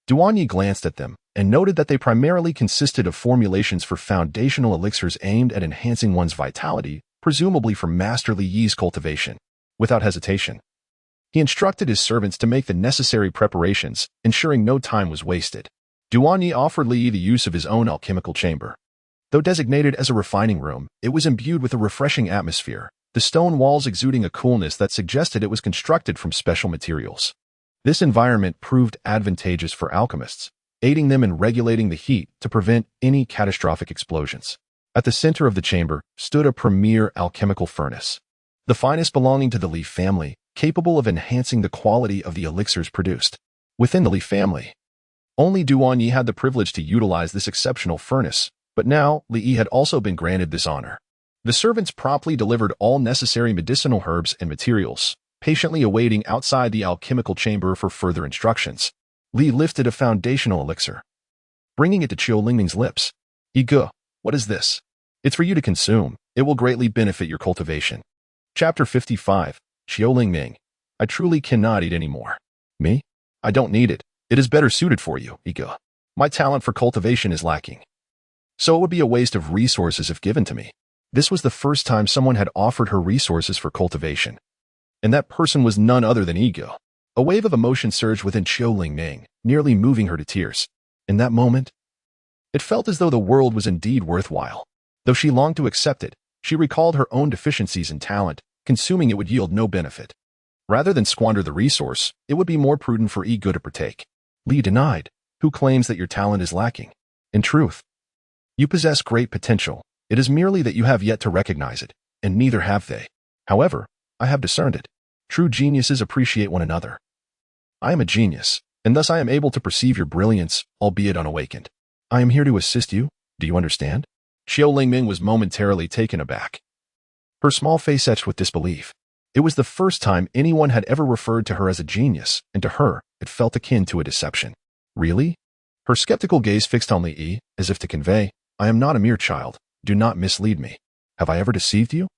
Duan Yi glanced at them, and noted that they primarily consisted of formulations for foundational elixirs aimed at enhancing one's vitality, presumably for Master Li Yi's cultivation. Without hesitation, he instructed his servants to make the necessary preparations, ensuring no time was wasted. Duan Yi offered Li Yi the use of his own alchemical chamber. Though designated as a refining room, it was imbued with a refreshing atmosphere, the stone walls exuding a coolness that suggested it was constructed from special materials. This environment proved advantageous for alchemists, aiding them in regulating the heat to prevent any catastrophic explosions. At the center of the chamber stood a premier alchemical furnace, the finest belonging to the Li family, capable of enhancing the quality of the elixirs produced. Within the Li family, only Duan Yi had the privilege to utilize this exceptional furnace, but now Li Yi had also been granted this honor. The servants promptly delivered all necessary medicinal herbs and materials, patiently awaiting outside the alchemical chamber for further instructions. Li lifted a foundational elixir, bringing it to Qiu Lingming's lips. "Ige, what is this? It's for you to consume. It will greatly benefit your cultivation." Chapter 55. Qiu Lingming. I truly cannot eat anymore. Me? I don't need it. It is better suited for you, Ige. My talent for cultivation is lacking, so it would be a waste of resources if given to me. This was the first time someone had offered her resources for cultivation, and that person was none other than Ige. A wave of emotion surged within Qiu Lingming, nearly moving her to tears. In that moment, it felt as though the world was indeed worthwhile. Though she longed to accept it, she recalled her own deficiencies in talent. Consuming it would yield no benefit. Rather than squander the resource, it would be more prudent for Ige to partake. Li denied. Who claims that your talent is lacking? In truth, you possess great potential. It is merely that you have yet to recognize it, and neither have they. However, I have discerned it. True geniuses appreciate one another. I am a genius, and thus I am able to perceive your brilliance, albeit unawakened. I am here to assist you. Do you understand? Qiu Lingming was momentarily taken aback, her small face etched with disbelief. It was the first time anyone had ever referred to her as a genius, and to her, it felt akin to a deception. Really? Her skeptical gaze fixed on Li Yi, as if to convey, I am not a mere child. Do not mislead me. Have I ever deceived you?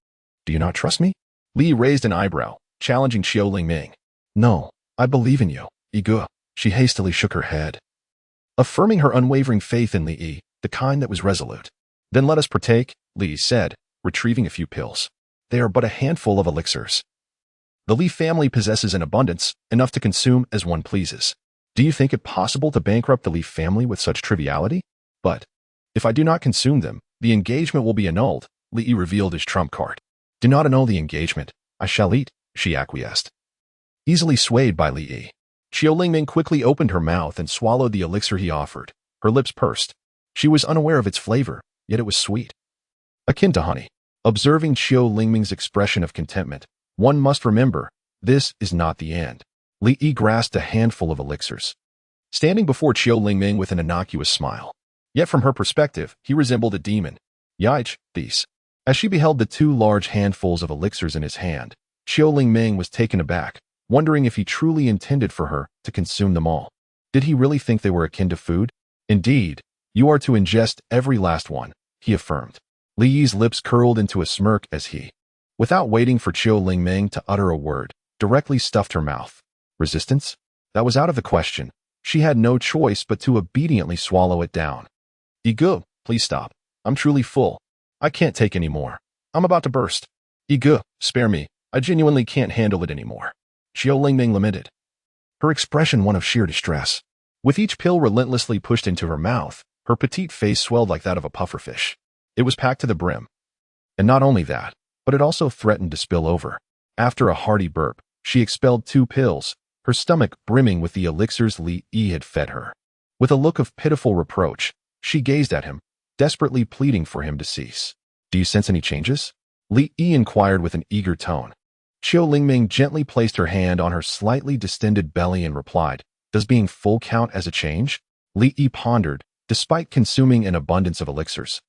Do you not trust me? Li raised an eyebrow, challenging Qiu Lingming. No, I believe in you, Ige. She hastily shook her head, affirming her unwavering faith in Li Yi, the kind that was resolute. Then let us partake, Li said, retrieving a few pills. They are but a handful of elixirs. The Li family possesses an abundance, enough to consume as one pleases. Do you think it possible to bankrupt the Li family with such triviality? But if I do not consume them, the engagement will be annulled, Li Yi revealed his trump card. Do not annul the engagement. I shall eat, she acquiesced. Easily swayed by Li Yi, Qiu Lingming quickly opened her mouth and swallowed the elixir he offered. Her lips pursed. She was unaware of its flavor, yet it was sweet, akin to honey. Observing Qiu Lingming's expression of contentment, one must remember, this is not the end. Li Yi grasped a handful of elixirs, standing before Qiu Lingming with an innocuous smile. Yet from her perspective, he resembled a demon. Yich, these. As she beheld the 2 large handfuls of elixirs in his hand, Qiu Lingming was taken aback, wondering if he truly intended for her to consume them all. Did he really think they were akin to food? Indeed, you are to ingest every last one, he affirmed. Li Yi's lips curled into a smirk as he, without waiting for Qiu Lingming to utter a word, directly stuffed her mouth. Resistance? That was out of the question. She had no choice but to obediently swallow it down. Ige, please stop. I'm truly full. I can't take any more. I'm about to burst. Ige, spare me. I genuinely can't handle it anymore. Qiu Lingming lamented, her expression one of sheer distress. With each pill relentlessly pushed into her mouth, her petite face swelled like that of a pufferfish. It was packed to the brim. And not only that, but it also threatened to spill over. After a hearty burp, she expelled 2 pills, her stomach brimming with the elixirs Li Yi had fed her. With a look of pitiful reproach, she gazed at him, desperately pleading for him to cease. Do you sense any changes? Li Yi inquired with an eager tone. Qiu Lingming gently placed her hand on her slightly distended belly and replied, Does being full count as a change? Li Yi pondered, despite consuming an abundance of elixirs.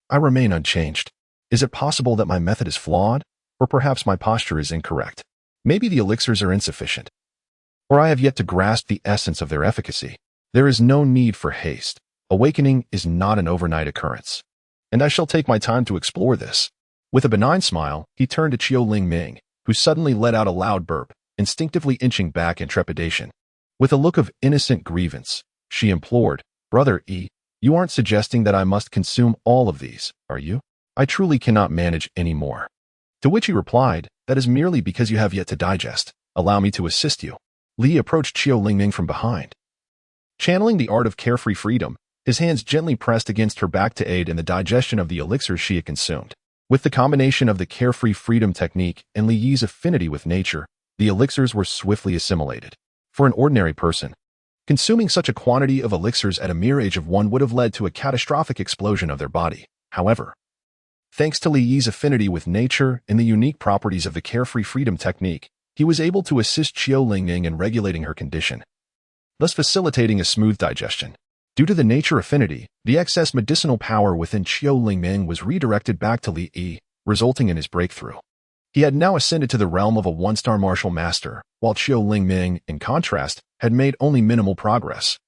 I remain unchanged. Is it possible that my method is flawed? Or perhaps my posture is incorrect? Maybe the elixirs are insufficient. Or I have yet to grasp the essence of their efficacy. There is no need for haste. Awakening is not an overnight occurrence. And I shall take my time to explore this. With a benign smile, he turned to Qiu Lingming, who suddenly let out a loud burp, instinctively inching back in trepidation. With a look of innocent grievance, she implored, Brother E, you aren't suggesting that I must consume all of these, are you? I truly cannot manage any more. To which he replied, that is merely because you have yet to digest. Allow me to assist you. Li approached Qiu Lingming from behind. Channeling the art of carefree freedom, his hands gently pressed against her back to aid in the digestion of the elixirs she had consumed. With the combination of the carefree freedom technique and Li Yi's affinity with nature, the elixirs were swiftly assimilated. For an ordinary person, consuming such a quantity of elixirs at a mere age of 1 would have led to a catastrophic explosion of their body. However, thanks to Li Yi's affinity with nature and the unique properties of the carefree freedom technique, he was able to assist Qiu Lingming in regulating her condition, thus facilitating a smooth digestion. Due to the nature affinity, the excess medicinal power within Qiu Lingming was redirected back to Li Yi, resulting in his breakthrough. He had now ascended to the realm of a 1-star martial master, while Qiu Lingming, in contrast, had made only minimal progress,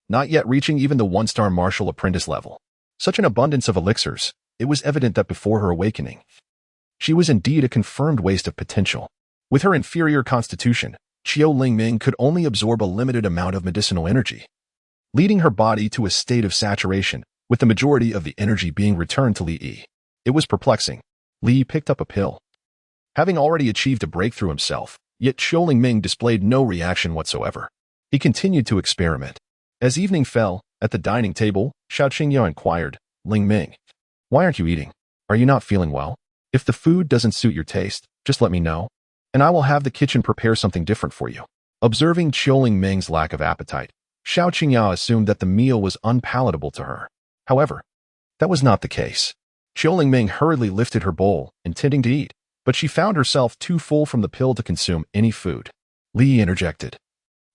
not yet reaching even the 1-star martial apprentice level. Such an abundance of elixirs, it was evident that before her awakening, she was indeed a confirmed waste of potential. With her inferior constitution, Qiu Lingming could only absorb a limited amount of medicinal energy, leading her body to a state of saturation, with the majority of the energy being returned to Li Yi. It was perplexing. Li picked up a pill. Having already achieved a breakthrough himself, yet Qiu Lingming displayed no reaction whatsoever. He continued to experiment. As evening fell, at the dining table, Xiao Qingyao inquired, Lingming, why aren't you eating? Are you not feeling well? If the food doesn't suit your taste, just let me know, and I will have the kitchen prepare something different for you. Observing Qiu Lingming's lack of appetite, Xiao Qingyao assumed that the meal was unpalatable to her. However, that was not the case. Qiu Lingming hurriedly lifted her bowl, intending to eat, but she found herself too full from the pill to consume any food. Li interjected.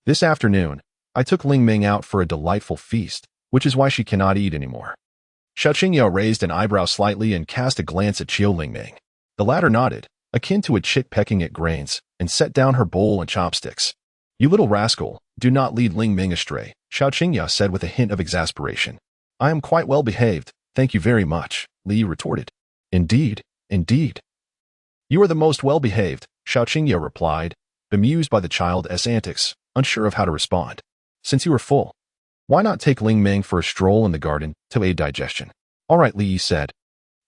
This afternoon, I took Lingming out for a delightful feast, which is why she cannot eat anymore. Xiao Qingyao raised an eyebrow slightly and cast a glance at Qiu Lingming. The latter nodded, akin to a chick pecking at grains, and set down her bowl and chopsticks. You little rascal, do not lead Lingming astray, Xiao Qingyao said with a hint of exasperation. I am quite well behaved, thank you very much, Li retorted. Indeed, indeed. You are the most well-behaved, Xiao Qingyao replied, bemused by the child's antics, unsure of how to respond. Since you are full, why not take Lingming for a stroll in the garden to aid digestion? All right, Li Yi said,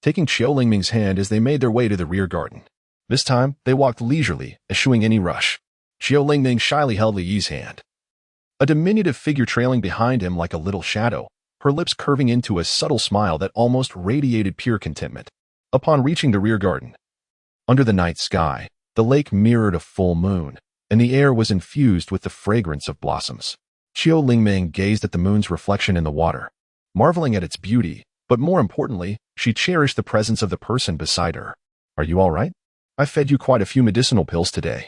taking Qiu Lingming's hand as they made their way to the rear garden. This time, they walked leisurely, eschewing any rush. Qiu Lingming shyly held Li Yi's hand. A diminutive figure trailing behind him like a little shadow, her lips curving into a subtle smile that almost radiated pure contentment. Upon reaching the rear garden, under the night sky, the lake mirrored a full moon, and the air was infused with the fragrance of blossoms. Qiu Lingming gazed at the moon's reflection in the water, marveling at its beauty, but more importantly, she cherished the presence of the person beside her. Are you all right? I fed you quite a few medicinal pills today.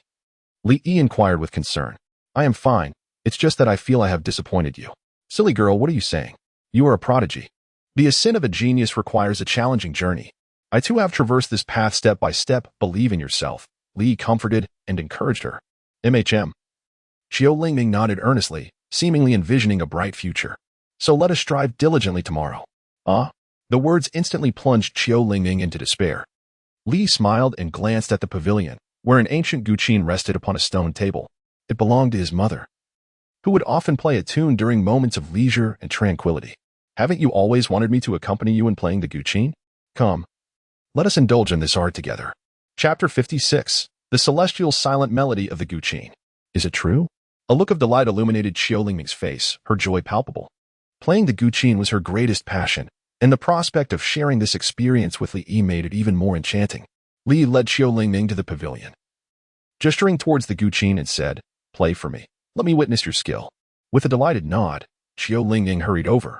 Li Yi inquired with concern. I am fine, it's just that I feel I have disappointed you. Silly girl, what are you saying? You are a prodigy. The ascent of a genius requires a challenging journey. I too have traversed this path step by step. Believe in yourself. Li comforted and encouraged her. Qiu Lingming nodded earnestly, seemingly envisioning a bright future. So let us strive diligently tomorrow. The words instantly plunged Qiu Lingming into despair. Li smiled and glanced at the pavilion, where an ancient guqin rested upon a stone table. It belonged to his mother, who would often play a tune during moments of leisure and tranquility. Haven't you always wanted me to accompany you in playing the guqin? Come, let us indulge in this art together. Chapter 56. The Celestial Silent Melody of the Guqin. Is it true? A look of delight illuminated Qiu Lingming's face, her joy palpable. Playing the guqin was her greatest passion, and the prospect of sharing this experience with Li Yi made it even more enchanting. Li led Qiu Lingming to the pavilion, gesturing towards the guqin and said, Play for me. Let me witness your skill. With a delighted nod, Qiu Lingming hurried over,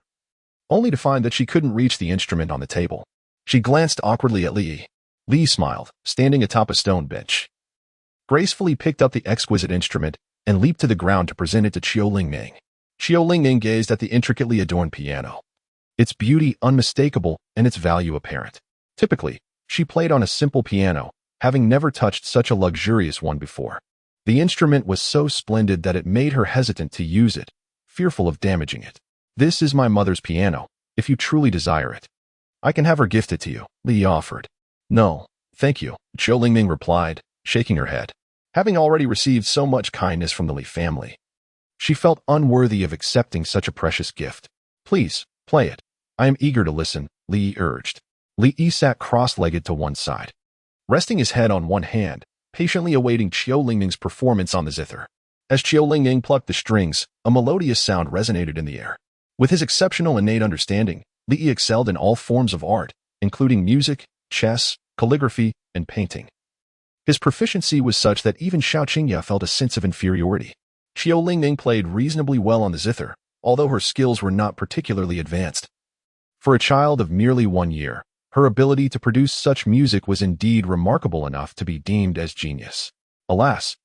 only to find that she couldn't reach the instrument on the table. She glanced awkwardly at Li Yi. Li smiled, standing atop a stone bench, gracefully picked up the exquisite instrument and leaped to the ground to present it to Qiu Lingming. Qiu Lingming gazed at the intricately adorned piano, its beauty unmistakable and its value apparent. Typically, she played on a simple piano, having never touched such a luxurious one before. The instrument was so splendid that it made her hesitant to use it, fearful of damaging it. This is my mother's piano. If you truly desire it, I can have her gift it to you, Li offered. No, thank you, Qiu Lingming replied, shaking her head. Having already received so much kindness from the Li family, she felt unworthy of accepting such a precious gift. Please, play it. I am eager to listen, Li Yi urged. Li Yi sat cross-legged to one side, resting his head on one hand, patiently awaiting Qiu Lingming's performance on the zither. As Qiu Lingming plucked the strings, a melodious sound resonated in the air. With his exceptional innate understanding, Li Yi excelled in all forms of art, including music, chess, calligraphy, and painting. His proficiency was such that even Xiao Qingya felt a sense of inferiority. Qiu Lingming played reasonably well on the zither, although her skills were not particularly advanced. For a child of merely 1 year, her ability to produce such music was indeed remarkable enough to be deemed as genius. Alas,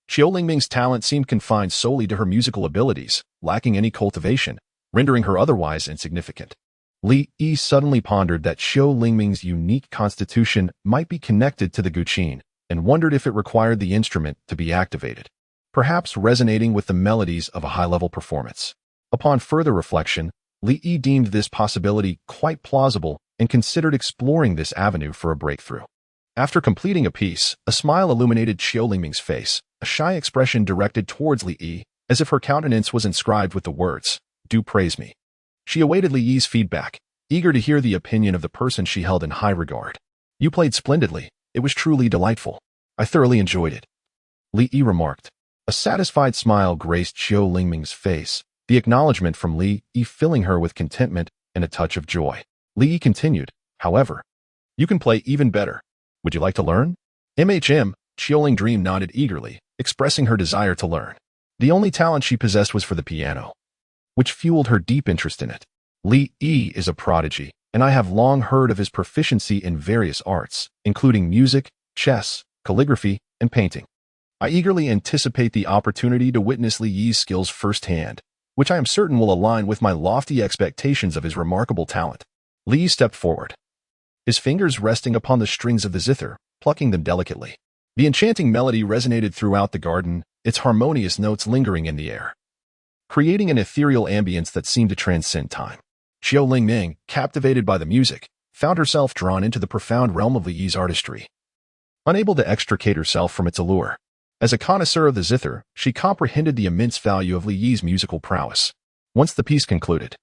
Qiu Lingming's talent seemed confined solely to her musical abilities, lacking any cultivation, rendering her otherwise insignificant. Li Yi suddenly pondered that Qiu Lingming's unique constitution might be connected to the guqin, and wondered if it required the instrument to be activated, perhaps resonating with the melodies of a high-level performance. Upon further reflection, Li Yi deemed this possibility quite plausible and considered exploring this avenue for a breakthrough. After completing a piece, a smile illuminated Qiu Lingming's face, a shy expression directed towards Li Yi, as if her countenance was inscribed with the words, "Do praise me." She awaited Li Yi's feedback, eager to hear the opinion of the person she held in high regard. "You played splendidly. It was truly delightful. I thoroughly enjoyed it," Li Yi remarked. A satisfied smile graced Qiu Lingming's face, the acknowledgement from Li Yi filling her with contentment and a touch of joy. Li Yi continued, "However, you can play even better. Would you like to learn?" Qiu Lingdream nodded eagerly, expressing her desire to learn. The only talent she possessed was for the piano, which fueled her deep interest in it. Li Yi is a prodigy, and I have long heard of his proficiency in various arts, including music, chess, calligraphy, and painting. I eagerly anticipate the opportunity to witness Li Yi's skills firsthand, which I am certain will align with my lofty expectations of his remarkable talent. Li Yi stepped forward, his fingers resting upon the strings of the zither, plucking them delicately. The enchanting melody resonated throughout the garden, its harmonious notes lingering in the air, creating an ethereal ambience that seemed to transcend time. Qiu Lingming, captivated by the music, found herself drawn into the profound realm of Li Yi's artistry, unable to extricate herself from its allure. As a connoisseur of the zither, she comprehended the immense value of Li Yi's musical prowess. Once the piece concluded,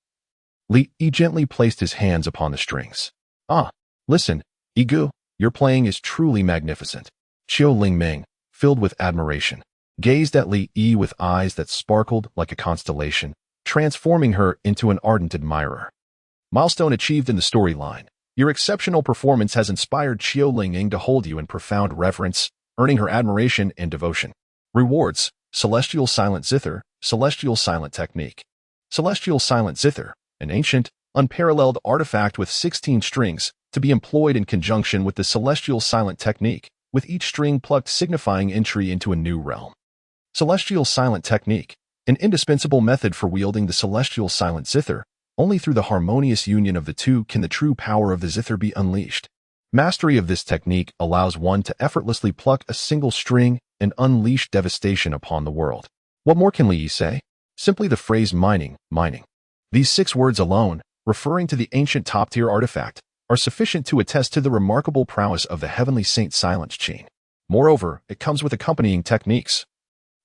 Li Yi gently placed his hands upon the strings. "Ah, listen, Yigu, your playing is truly magnificent." Qiu Lingming, filled with admiration, gazed at Li Yi with eyes that sparkled like a constellation, transforming her into an ardent admirer. Milestone achieved in the storyline. Your exceptional performance has inspired Qiu Lingming to hold you in profound reverence, earning her admiration and devotion. Rewards: Celestial Silent Zither, Celestial Silent Technique. Celestial Silent Zither, an ancient, unparalleled artifact with 16 strings, to be employed in conjunction with the Celestial Silent Technique, with each string plucked signifying entry into a new realm. Celestial Silent Technique, an indispensable method for wielding the Celestial Silent Zither. Only through the harmonious union of the two can the true power of the zither be unleashed. Mastery of this technique allows one to effortlessly pluck a single string and unleash devastation upon the world. What more can Li Yi say? Simply the phrase mining. These 6 words alone, referring to the ancient top-tier artifact, are sufficient to attest to the remarkable prowess of the heavenly saint Silence Chain. Moreover, it comes with accompanying techniques,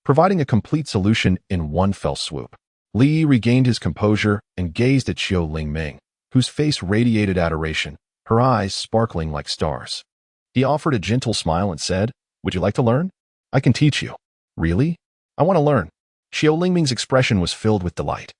providing a complete solution in one fell swoop. Li Yi regained his composure and gazed at Qiu Lingming, whose face radiated adoration, her eyes sparkling like stars. He offered a gentle smile and said, "Would you like to learn? I can teach you." "Really? I want to learn." Qiu Lingming's expression was filled with delight,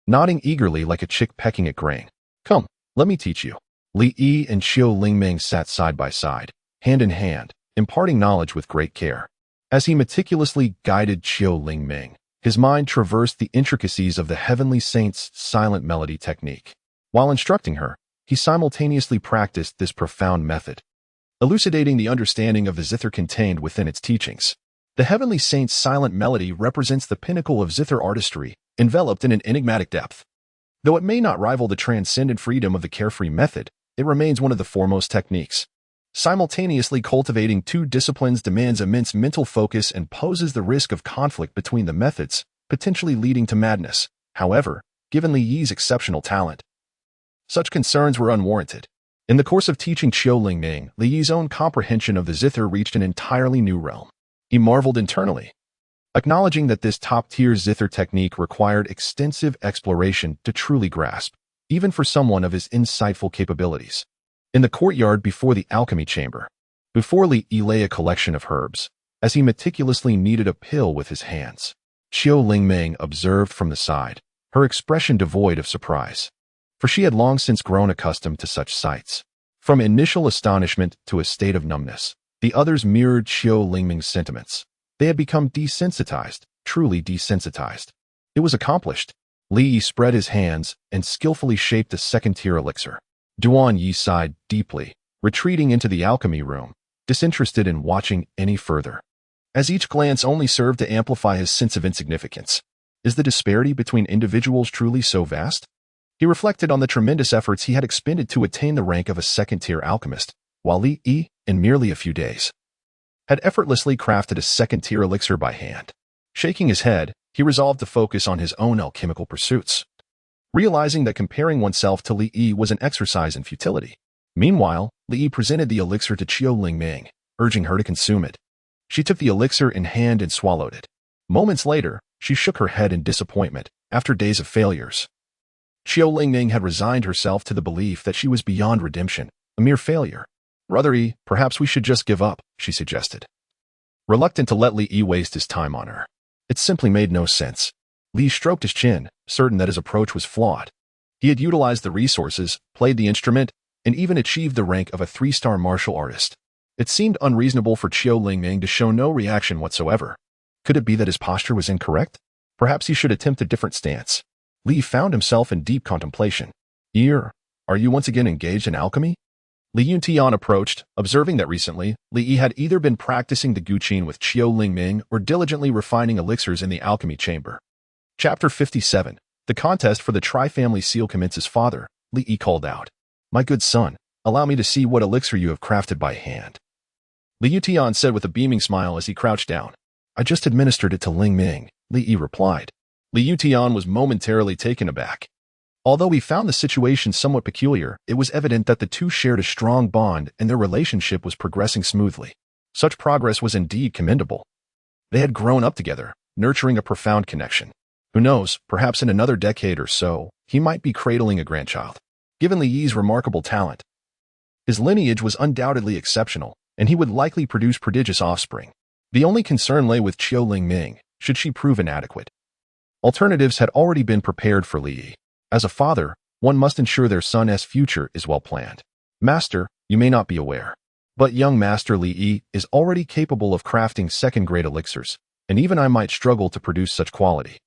nodding eagerly like a chick pecking at grain. "Come, let me teach you." Li Yi and Qiu Lingming sat side by side, hand in hand, imparting knowledge with great care. As he meticulously guided Qiu Lingming, his mind traversed the intricacies of the Heavenly Saint's silent melody technique. While instructing her, he simultaneously practiced this profound method, elucidating the understanding of the zither contained within its teachings. The Heavenly Saint's silent melody represents the pinnacle of zither artistry, enveloped in an enigmatic depth. Though it may not rival the transcendent freedom of the carefree method, it remains one of the foremost techniques. Simultaneously cultivating 2 disciplines demands immense mental focus and poses the risk of conflict between the methods, potentially leading to madness. However, given Li Yi's exceptional talent, such concerns were unwarranted. In the course of teaching Qiu Lingming, Li Yi's own comprehension of the zither reached an entirely new realm. He marveled internally. acknowledging that this top-tier zither technique required extensive exploration to truly grasp, even for someone of his insightful capabilities. In the courtyard before the alchemy chamber, before Li Yi lay a collection of herbs, as he meticulously kneaded a pill with his hands, Qiu Lingming observed from the side, her expression devoid of surprise, for she had long since grown accustomed to such sights. From initial astonishment to a state of numbness, the others mirrored Qiu Lingming's sentiments. They had become desensitized, truly desensitized. It was accomplished. Li Yi spread his hands and skillfully shaped a second-tier elixir. Duan Yi sighed deeply, retreating into the alchemy room, disinterested in watching any further, as each glance only served to amplify his sense of insignificance. Is the disparity between individuals truly so vast? He reflected on the tremendous efforts he had expended to attain the rank of a second-tier alchemist, while Li Yi, in merely a few days, had effortlessly crafted a second-tier elixir by hand. Shaking his head, he resolved to focus on his own alchemical pursuits, realizing that comparing oneself to Li Yi was an exercise in futility. Meanwhile, Li Yi presented the elixir to Qiu Lingming, urging her to consume it. She took the elixir in hand and swallowed it. Moments later, she shook her head in disappointment after days of failures. Qiu Lingming had resigned herself to the belief that she was beyond redemption, a mere failure. Brother Yi, perhaps we should just give up, she suggested, reluctant to let Li Yi waste his time on her. It simply made no sense. Li stroked his chin, certain that his approach was flawed. He had utilized the resources, played the instrument, and even achieved the rank of a 3-star martial artist. It seemed unreasonable for Qiu Lingming to show no reaction whatsoever. Could it be that his posture was incorrect? Perhaps he should attempt a different stance. Li found himself in deep contemplation. Are you once again engaged in alchemy? Li Yuntian approached, observing that recently, Li Yi had either been practicing the guqin with Qiu Lingming or diligently refining elixirs in the alchemy chamber. Chapter 57. The contest for the Tri-Family Seal commences. Father, Li Yi called out. My good son, allow me to see what elixir you have crafted by hand. Li Yuntian said with a beaming smile as he crouched down. I just administered it to Lingming, Li Yi replied. Li Yuntian was momentarily taken aback. Although he found the situation somewhat peculiar, it was evident that the two shared a strong bond and their relationship was progressing smoothly. Such progress was indeed commendable. They had grown up together, nurturing a profound connection. Who knows, perhaps in another decade or so, he might be cradling a grandchild. Given Li Yi's remarkable talent, his lineage was undoubtedly exceptional, and he would likely produce prodigious offspring. The only concern lay with Qiu Lingming, should she prove inadequate. Alternatives had already been prepared for Li Yi. As a father, one must ensure their son's future is well planned. Master, you may not be aware, but young Master Li Yi is already capable of crafting second-grade elixirs, and even I might struggle to produce such quality.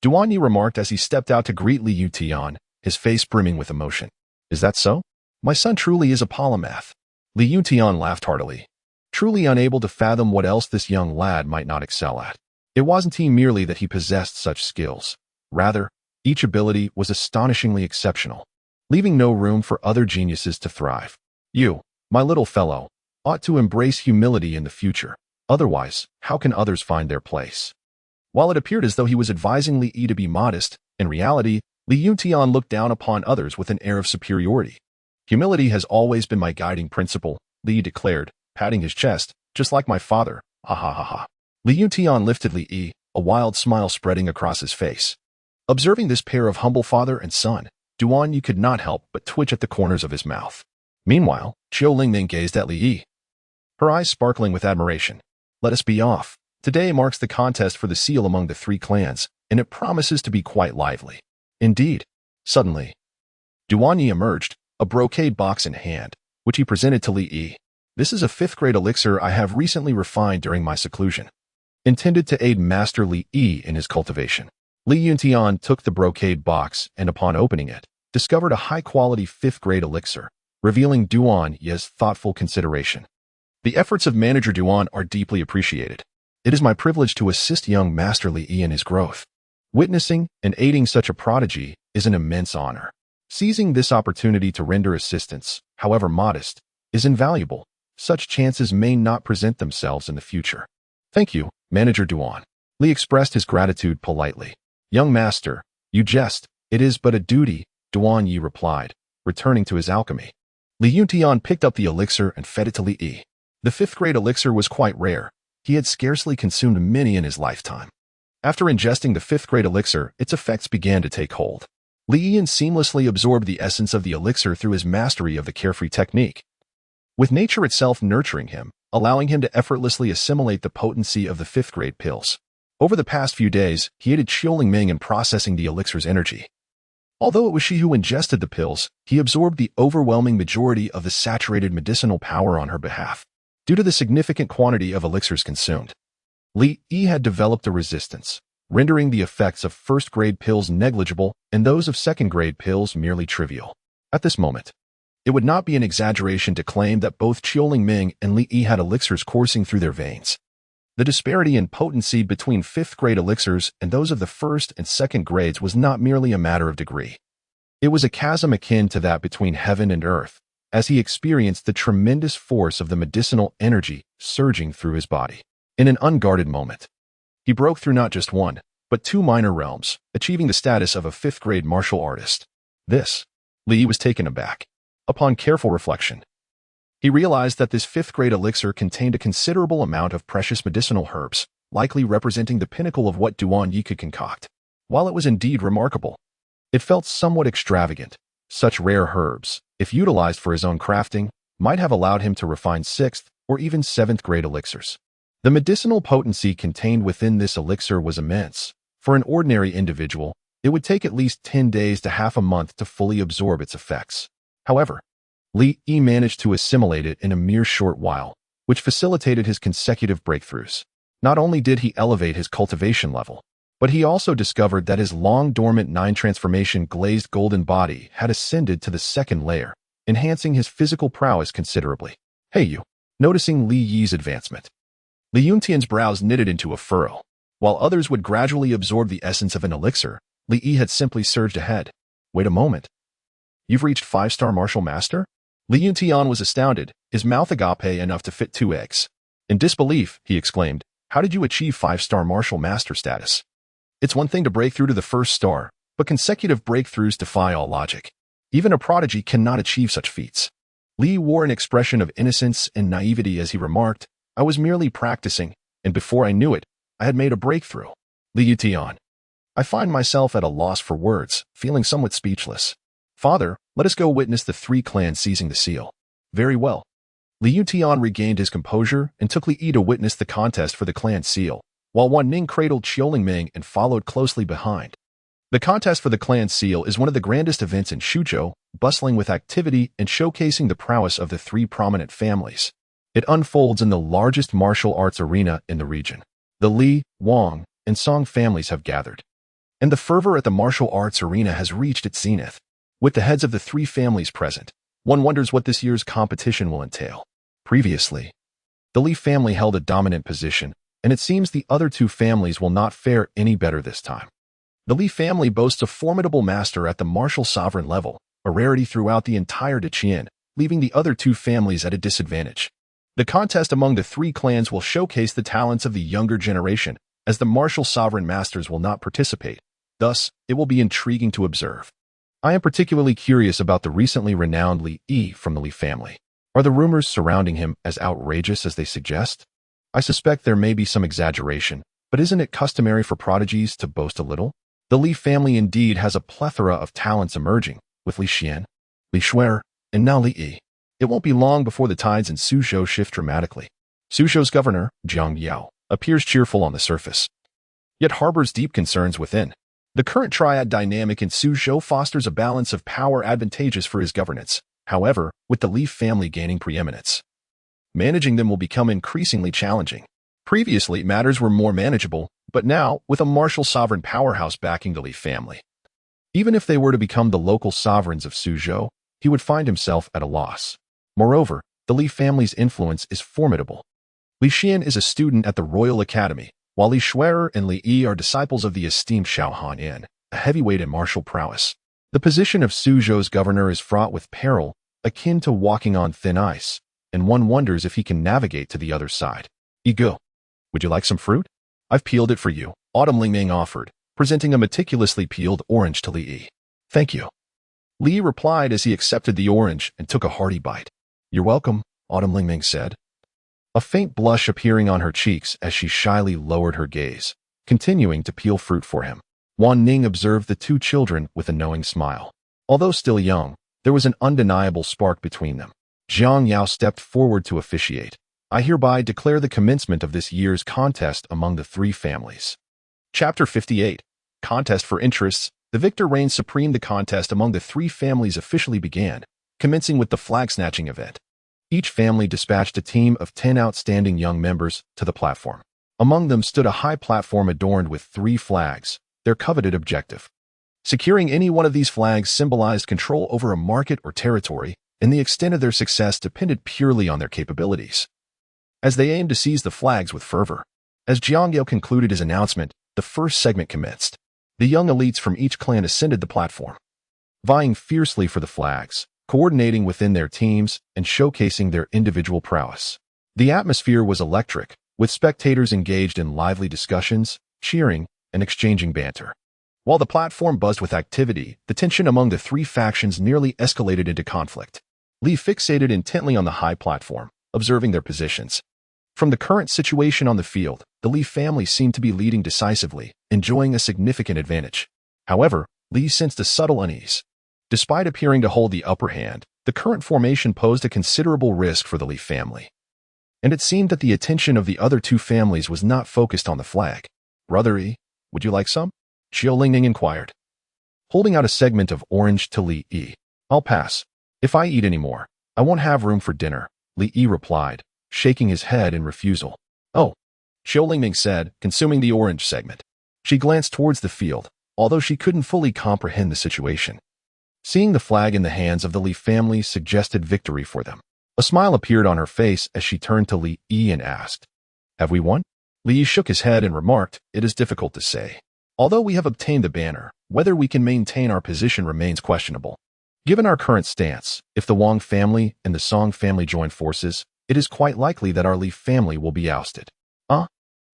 Duan Yi remarked as he stepped out to greet Li Yuntian, his face brimming with emotion. Is that so? My son truly is a polymath. Li Yuntian laughed heartily, truly unable to fathom what else this young lad might not excel at. It wasn't merely that he possessed such skills. Rather, each ability was astonishingly exceptional, leaving no room for other geniuses to thrive. You, my little fellow, ought to embrace humility in the future. Otherwise, how can others find their place? While it appeared as though he was advising Li Yi to be modest, in reality, Li Yuntian looked down upon others with an air of superiority. Humility has always been my guiding principle, Li Yi declared, patting his chest, just like my father. Ha ha ha ha. Li Yuntian lifted Li Yi, a wild smile spreading across his face. Observing this pair of humble father and son, Duan Yi could not help but twitch at the corners of his mouth. Meanwhile, Qiu Lingming gazed at Li Yi, her eyes sparkling with admiration. Let us be off. Today marks the contest for the seal among the 3 clans, and it promises to be quite lively. Indeed. Suddenly, Duan Yi emerged, a brocade box in hand, which he presented to Li Yi. This is a 5th-grade elixir I have recently refined during my seclusion, intended to aid Master Li Yi in his cultivation. Li Yuntian took the brocade box and upon opening it, discovered a high-quality 5th-grade elixir, revealing Duan Yi's thoughtful consideration. The efforts of Manager Duan are deeply appreciated. It is my privilege to assist young Master Li Yi in his growth. Witnessing and aiding such a prodigy is an immense honor. Seizing this opportunity to render assistance, however modest, is invaluable. Such chances may not present themselves in the future. Thank you, Manager Duan. Li expressed his gratitude politely. Young master, you jest. It is but a duty, Duan Yi replied, returning to his alchemy. Li Yuntian picked up the elixir and fed it to Li Yi. The 5th-grade elixir was quite rare. he had scarcely consumed many in his lifetime. After ingesting the 5th grade elixir, its effects began to take hold. Li Yian seamlessly absorbed the essence of the elixir through his mastery of the carefree technique, with nature itself nurturing him, allowing him to effortlessly assimilate the potency of the 5th grade pills. Over the past few days, he aided Xiaoling Ming in processing the elixir's energy. Although it was she who ingested the pills, he absorbed the overwhelming majority of the saturated medicinal power on her behalf. Due to the significant quantity of elixirs consumed, Li Yi had developed a resistance, rendering the effects of 1st grade pills negligible and those of 2nd grade pills merely trivial. At this moment, it would not be an exaggeration to claim that both Xiaoling Ming and Li Yi had elixirs coursing through their veins. The disparity in potency between 5th grade elixirs and those of the 1st and 2nd grades was not merely a matter of degree. It was a chasm akin to that between heaven and earth, as he experienced the tremendous force of the medicinal energy surging through his body. In an unguarded moment, he broke through not just one, but 2 minor realms, achieving the status of a 5th grade martial artist. Li was taken aback. Upon careful reflection, he realized that this 5th grade elixir contained a considerable amount of precious medicinal herbs, likely representing the pinnacle of what Duan Yi could concoct. While it was indeed remarkable, it felt somewhat extravagant. Such rare herbs, if utilized for his own crafting, might have allowed him to refine 6th or even 7th grade elixirs. The medicinal potency contained within this elixir was immense. For an ordinary individual, it would take at least 10 days to half a month to fully absorb its effects. However, Li Yi managed to assimilate it in a mere short while, which facilitated his consecutive breakthroughs. Not only did he elevate his cultivation level, but he also discovered that his long-dormant 9-transformation glazed golden body had ascended to the 2nd layer, enhancing his physical prowess considerably. Hey you! Noticing Li Yi's advancement, Li Yuntian's brows knitted into a furrow. While others would gradually absorb the essence of an elixir, Li Yi had simply surged ahead. Wait a moment. You've reached 5-star martial master? Li Yuntian was astounded, his mouth agape enough to fit 2 eggs. In disbelief, he exclaimed, how did you achieve 5-star martial master status? It's one thing to break through to the 1st star, but consecutive breakthroughs defy all logic. Even a prodigy cannot achieve such feats. Li wore an expression of innocence and naivety as he remarked, I was merely practicing, and before I knew it, I had made a breakthrough. Li Yuntian. I find myself at a loss for words, feeling somewhat speechless. Father, let us go witness the 3 clans seizing the seal. Very well. Li Yuntian regained his composure and took Li Yi to witness the contest for the clan seal, while Wan Ning cradled Xiaoling Ming and followed closely behind. The contest for the clan seal is one of the grandest events in Shuzhou, bustling with activity and showcasing the prowess of the 3 prominent families. It unfolds in the largest martial arts arena in the region. The Li, Wang, and Song families have gathered, and the fervor at the martial arts arena has reached its zenith. With the heads of the 3 families present, one wonders what this year's competition will entail. Previously, the Li family held a dominant position, and it seems the other 2 families will not fare any better this time. The Li family boasts a formidable master at the martial sovereign level, a rarity throughout the entire Deqian, leaving the other 2 families at a disadvantage. The contest among the 3 clans will showcase the talents of the younger generation, as the martial sovereign masters will not participate. Thus, it will be intriguing to observe. I am particularly curious about the recently renowned Li Yi from the Li family. Are the rumors surrounding him as outrageous as they suggest? I suspect there may be some exaggeration, but isn't it customary for prodigies to boast a little? The Li family indeed has a plethora of talents emerging, with Li Xian, Li Shuer, and now Li Yi. It won't be long before the tides in Suzhou shift dramatically. Suzhou's governor, Jiang Yao, appears cheerful on the surface, yet harbors deep concerns within. The current triad dynamic in Suzhou fosters a balance of power advantageous for his governance. However, with the Li family gaining preeminence, managing them will become increasingly challenging. Previously, matters were more manageable, but now, with a martial sovereign powerhouse backing the Li family, even if they were to become the local sovereigns of Suzhou, he would find himself at a loss. Moreover, the Li family's influence is formidable. Li Xian is a student at the Royal Academy, while Li Shuer and Li Yi are disciples of the esteemed Xiao Han, a heavyweight in martial prowess. The position of Suzhou's governor is fraught with peril, akin to walking on thin ice, and one wonders if he can navigate to the other side. Ego, would you like some fruit? I've peeled it for you, Autumn Lingming offered, presenting a meticulously peeled orange to Li Yi. Thank you. Li replied as he accepted the orange and took a hearty bite. You're welcome, Autumn Lingming said. a faint blush appearing on her cheeks as she shyly lowered her gaze, continuing to peel fruit for him. Wan Ning observed the two children with a knowing smile. Although still young, there was an undeniable spark between them. Jiang Yao stepped forward to officiate. I hereby declare the commencement of this year's contest among the three families. Chapter 58. Contest for Interests. The victor reigns supreme. The contest among the three families officially began, commencing with the flag-snatching event. Each family dispatched a team of 10 outstanding young members to the platform. Among them stood a high platform adorned with 3 flags, their coveted objective. Securing any one of these flags symbolized control over a market or territory, and the extent of their success depended purely on their capabilities. As they aimed to seize the flags with fervor, as Jiang Yao concluded his announcement, the first segment commenced. The young elites from each clan ascended the platform, vying fiercely for the flags, coordinating within their teams, and showcasing their individual prowess. The atmosphere was electric, with spectators engaged in lively discussions, cheering, and exchanging banter. While the platform buzzed with activity, the tension among the three factions nearly escalated into conflict. Li fixated intently on the high platform, observing their positions. From the current situation on the field, the Li family seemed to be leading decisively, enjoying a significant advantage. However, Li sensed a subtle unease. Despite appearing to hold the upper hand, the current formation posed a considerable risk for the Li family. And it seemed that the attention of the other two families was not focused on the flag. Brother Yi, would you like some? Xiao Lingning inquired. Holding out a segment of orange to Li Yi. I'll pass. If I eat any more, I won't have room for dinner, Li Yi replied, shaking his head in refusal. Oh, Xiao Lingning said, consuming the orange segment. She glanced towards the field, although she couldn't fully comprehend the situation. Seeing the flag in the hands of the Li family suggested victory for them. A smile appeared on her face as she turned to Li Yi and asked, Have we won? Li Yi shook his head and remarked, It is difficult to say. Although we have obtained the banner, whether we can maintain our position remains questionable. Given our current stance, if the Wang family and the Song family join forces, it is quite likely that our Li family will be ousted.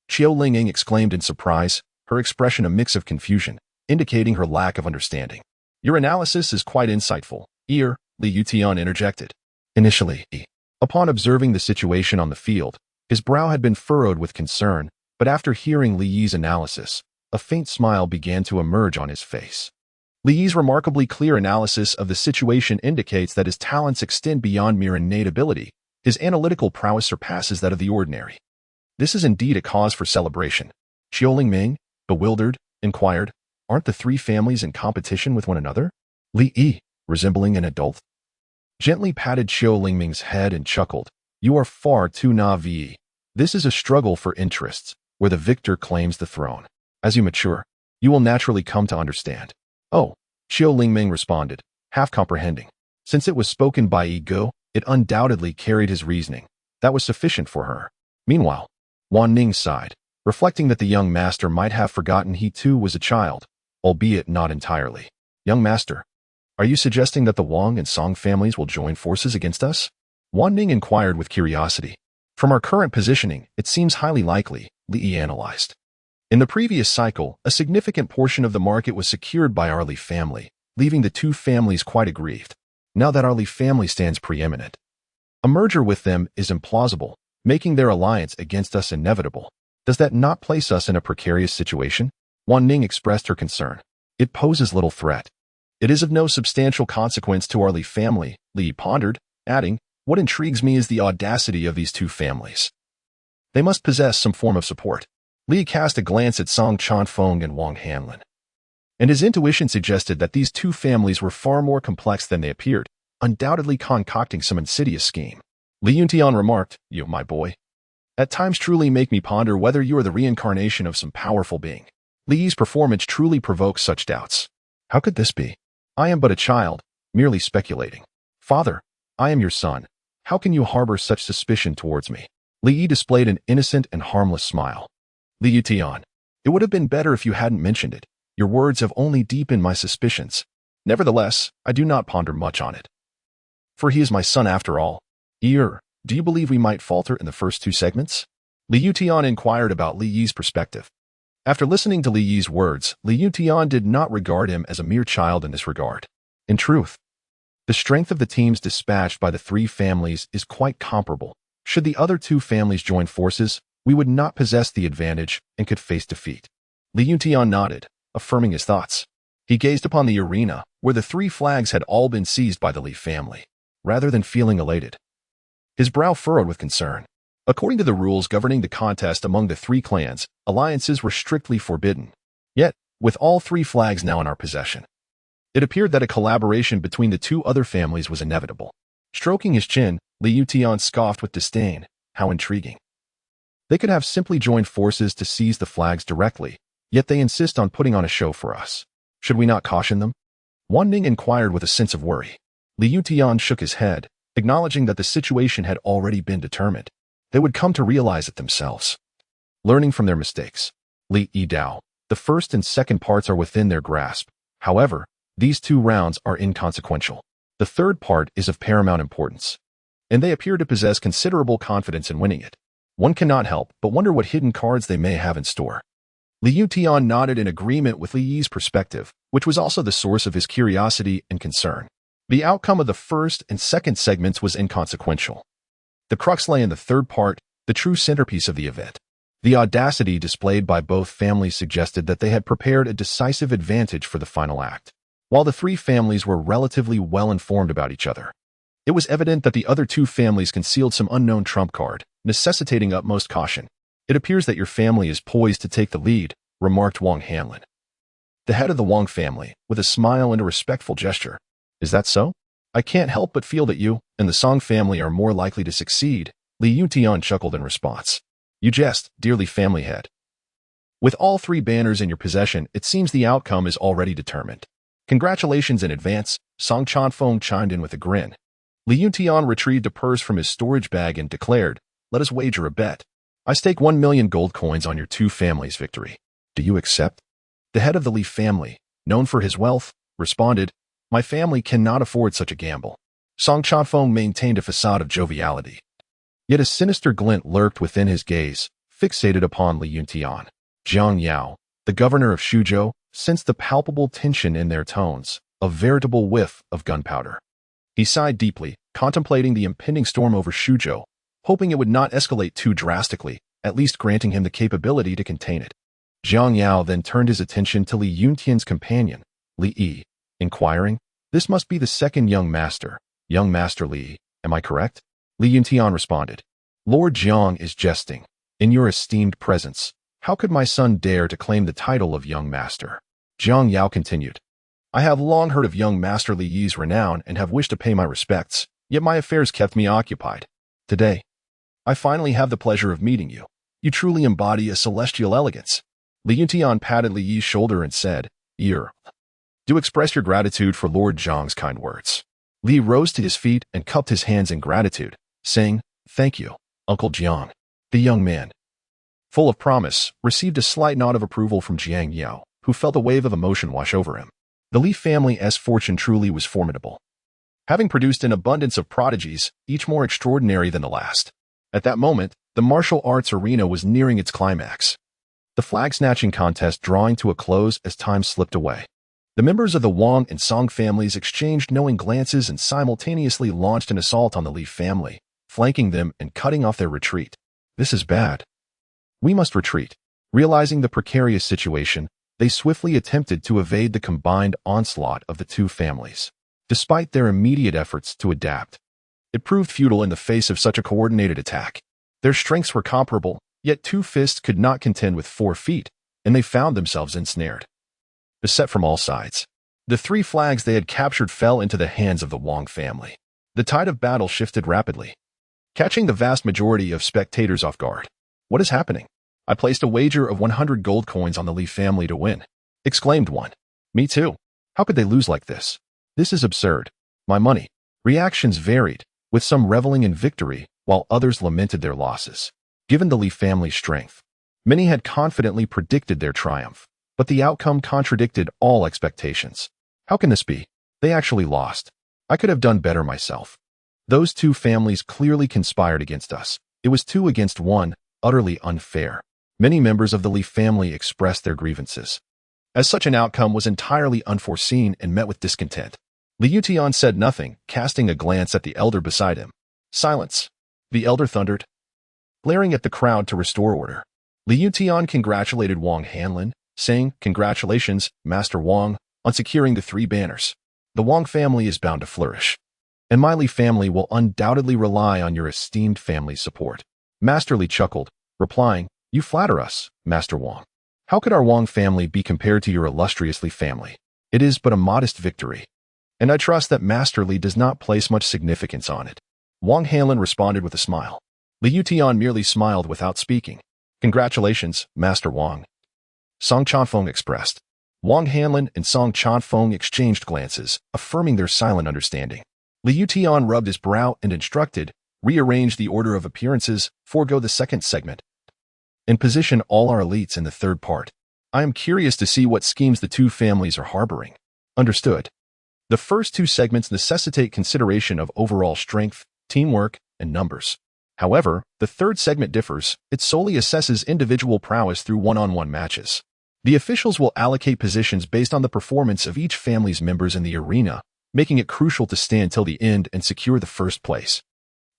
Xiao Lingning exclaimed in surprise, her expression a mix of confusion, indicating her lack of understanding. Your analysis is quite insightful, Li Yutian interjected. Initially, upon observing the situation on the field, his brow had been furrowed with concern, but after hearing Li Yi's analysis, a faint smile began to emerge on his face. Li Yi's remarkably clear analysis of the situation indicates that his talents extend beyond mere innate ability. His analytical prowess surpasses that of the ordinary. This is indeed a cause for celebration. Xiao Lingming, bewildered, inquired, Aren't the three families in competition with one another? Li Yi, resembling an adult, gently patted Xiao Lingming's head and chuckled. You are far too naive. This is a struggle for interests, where the victor claims the throne. As you mature, you will naturally come to understand. Oh, Xiao Lingming responded, half comprehending. Since it was spoken by Yi Go, it undoubtedly carried his reasoning. That was sufficient for her. Meanwhile, Wan Ning sighed, reflecting that the young master might have forgotten he too was a child, albeit not entirely. Young master, are you suggesting that the Wang and Song families will join forces against us? Wan Ning inquired with curiosity. From our current positioning, it seems highly likely, Li Yi analyzed. In the previous cycle, a significant portion of the market was secured by our Li family, leaving the two families quite aggrieved. Now that our Li family stands preeminent, a merger with them is implausible, making their alliance against us inevitable. Does that not place us in a precarious situation? Wan Ning expressed her concern. It poses little threat. It is of no substantial consequence to our Li family, Li pondered, adding, What intrigues me is the audacity of these two families. They must possess some form of support. Li cast a glance at Song Chanfeng and Wang Hanlin, and his intuition suggested that these two families were far more complex than they appeared, undoubtedly concocting some insidious scheme. Li Yuntian remarked, You, my boy, at times truly make me ponder whether you are the reincarnation of some powerful being. Li Yi's performance truly provokes such doubts. How could this be? I am but a child, merely speculating. Father, I am your son. How can you harbor such suspicion towards me? Li Yi displayed an innocent and harmless smile. Li Yutian, it would have been better if you hadn't mentioned it. Your words have only deepened my suspicions. Nevertheless, I do not ponder much on it. For he is my son after all. Do you believe we might falter in the first two segments? Li Yutian inquired about Li Yi's perspective. After listening to Li Yi's words, Li Yutian did not regard him as a mere child in this regard. In truth, the strength of the teams dispatched by the three families is quite comparable, Should the other two families join forces, we would not possess the advantage and could face defeat. Li Yuntian nodded, affirming his thoughts. He gazed upon the arena, where the three flags had all been seized by the Li family, rather than feeling elated. His brow furrowed with concern. According to the rules governing the contest among the three clans, alliances were strictly forbidden. Yet, with all three flags now in our possession, it appeared that a collaboration between the two other families was inevitable. Stroking his chin, Li Yuntian scoffed with disdain. How intriguing. They could have simply joined forces to seize the flags directly, yet they insist on putting on a show for us. Should we not caution them? Wan Ning inquired with a sense of worry. Li Yuntian shook his head, acknowledging that the situation had already been determined. They would come to realize it themselves. Learning from their mistakes. Li Yidao, the first and second parts are within their grasp. However, these 2 rounds are inconsequential. The third part is of paramount importance, and they appear to possess considerable confidence in winning it. One cannot help but wonder what hidden cards they may have in store. Li Yuntian nodded in agreement with Li Yi's perspective, which was also the source of his curiosity and concern. The outcome of the first and second segments was inconsequential. The crux lay in the third part, the true centerpiece of the event. The audacity displayed by both families suggested that they had prepared a decisive advantage for the final act. While the three families were relatively well informed about each other, it was evident that the other two families concealed some unknown trump card, necessitating utmost caution. It appears that your family is poised to take the lead, remarked Wang Hanlin, the head of the Wang family, with a smile and a respectful gesture. Is that so? I can't help but feel that you and the Song family are more likely to succeed. Li Yuntian chuckled in response. You jest, dearly family head. With all 3 banners in your possession, it seems the outcome is already determined. Congratulations in advance, Song Chanfeng chimed in with a grin. Li Yuntian retrieved a purse from his storage bag and declared, let us wager a bet. I stake 1 million gold coins on your 2 families' victory. Do you accept? The head of the Li family, known for his wealth, responded, my family cannot afford such a gamble. Song Chanfeng maintained a facade of joviality. Yet a sinister glint lurked within his gaze, fixated upon Li Yuntian. Jiang Yao, the governor of Shuzhou, sensed the palpable tension in their tones, a veritable whiff of gunpowder. He sighed deeply, contemplating the impending storm over Shuzhou, hoping it would not escalate too drastically, at least granting him the capability to contain it. Jiang Yao then turned his attention to Li Yuntian's companion, Li Yi, inquiring, this must be the second young master Li, am I correct? Li Yuntian responded, Lord Jiang is jesting. In your esteemed presence, how could my son dare to claim the title of young master? Jiang Yao continued, I have long heard of young master Li Yi's renown and have wished to pay my respects, yet my affairs kept me occupied. Today, I finally have the pleasure of meeting you. You truly embody a celestial elegance. Li Yuntian patted Li Yi's shoulder and said, do express your gratitude for Lord Jiang's kind words. Li rose to his feet and cupped his hands in gratitude, saying, thank you, Uncle Jiang. The young man, full of promise, received a slight nod of approval from Jiang Yao, who felt a wave of emotion wash over him. The Li family's fortune truly was formidable, having produced an abundance of prodigies, each more extraordinary than the last. At that moment, the martial arts arena was nearing its climax, the flag-snatching contest drawing to a close as time slipped away. The members of the Wang and Song families exchanged knowing glances and simultaneously launched an assault on the Li family, flanking them and cutting off their retreat. This is bad. We must retreat. Realizing the precarious situation, they swiftly attempted to evade the combined onslaught of the 2 families. Despite their immediate efforts to adapt, it proved futile in the face of such a coordinated attack. Their strengths were comparable, yet 2 fists could not contend with 4 feet, and they found themselves ensnared. Beset from all sides, the 3 flags they had captured fell into the hands of the Wang family. The tide of battle shifted rapidly, catching the vast majority of spectators off guard. What is happening? I placed a wager of 100 gold coins on the Li family to win, exclaimed one. Me too. How could they lose like this? This is absurd. My money. Reactions varied, with some reveling in victory, while others lamented their losses. Given the Li family's strength, many had confidently predicted their triumph, but the outcome contradicted all expectations. How can this be? They actually lost. I could have done better myself. Those 2 families clearly conspired against us. It was 2 against 1, utterly unfair. Many members of the Li family expressed their grievances, as such an outcome was entirely unforeseen and met with discontent. Li Yuntian said nothing, casting a glance at the elder beside him. Silence. The elder thundered, glaring at the crowd to restore order. Li Yuntian congratulated Wang Hanlin, saying, "Congratulations, Master Wang, on securing the 3 banners. The Wang family is bound to flourish, and my Li family will undoubtedly rely on your esteemed family's support." Master Li chuckled, replying, "You flatter us, Master Wang. How could our Wang family be compared to your illustrious Li family? It is but a modest victory, and I trust that Master Li does not place much significance on it." Wang Hanlin responded with a smile. Li Yutian merely smiled without speaking. "Congratulations, Master Wang," Song Chanfeng expressed. Wang Hanlin and Song Chanfeng exchanged glances, affirming their silent understanding. Li Yutian rubbed his brow and instructed, "Rearrange the order of appearances, forego the second segment, and position all our elites in the third part. I am curious to see what schemes the 2 families are harboring." Understood. The first 2 segments necessitate consideration of overall strength, teamwork, and numbers. However, the third segment differs. It solely assesses individual prowess through one-on-one matches. The officials will allocate positions based on the performance of each family's members in the arena, making it crucial to stand till the end and secure the first place.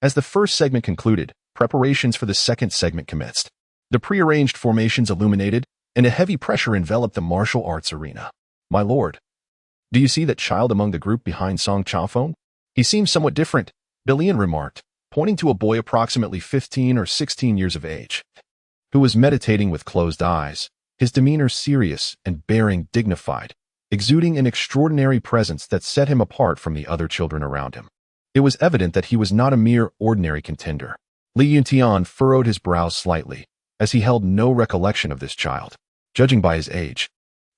As the first segment concluded, preparations for the second segment commenced. The prearranged formations illuminated, and a heavy pressure enveloped the martial arts arena. "My lord, do you see that child among the group behind Song Chanfeng? He seems somewhat different," Billion remarked, pointing to a boy approximately 15 or 16 years of age, who was meditating with closed eyes, his demeanor serious and bearing dignified, exuding an extraordinary presence that set him apart from the other children around him. It was evident that he was not a mere ordinary contender. Li Yuntian furrowed his brows slightly, as he held no recollection of this child. Judging by his age,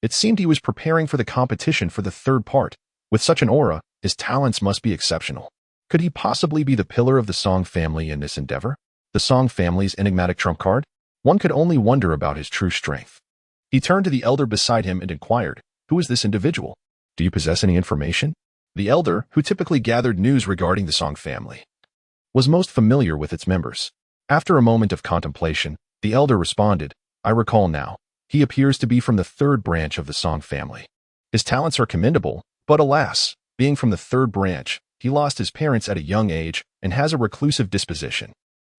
it seemed he was preparing for the competition for the third part. With such an aura, his talents must be exceptional. Could he possibly be the pillar of the Song family in this endeavor? The Song family's enigmatic trump card? One could only wonder about his true strength. He turned to the elder beside him and inquired, "Who is this individual? Do you possess any information?" The elder, who typically gathered news regarding the Song family, was most familiar with its members. After a moment of contemplation, the elder responded, "I recall now. He appears to be from the 3rd branch of the Song family. His talents are commendable, but alas, being from the 3rd branch, he lost his parents at a young age and has a reclusive disposition.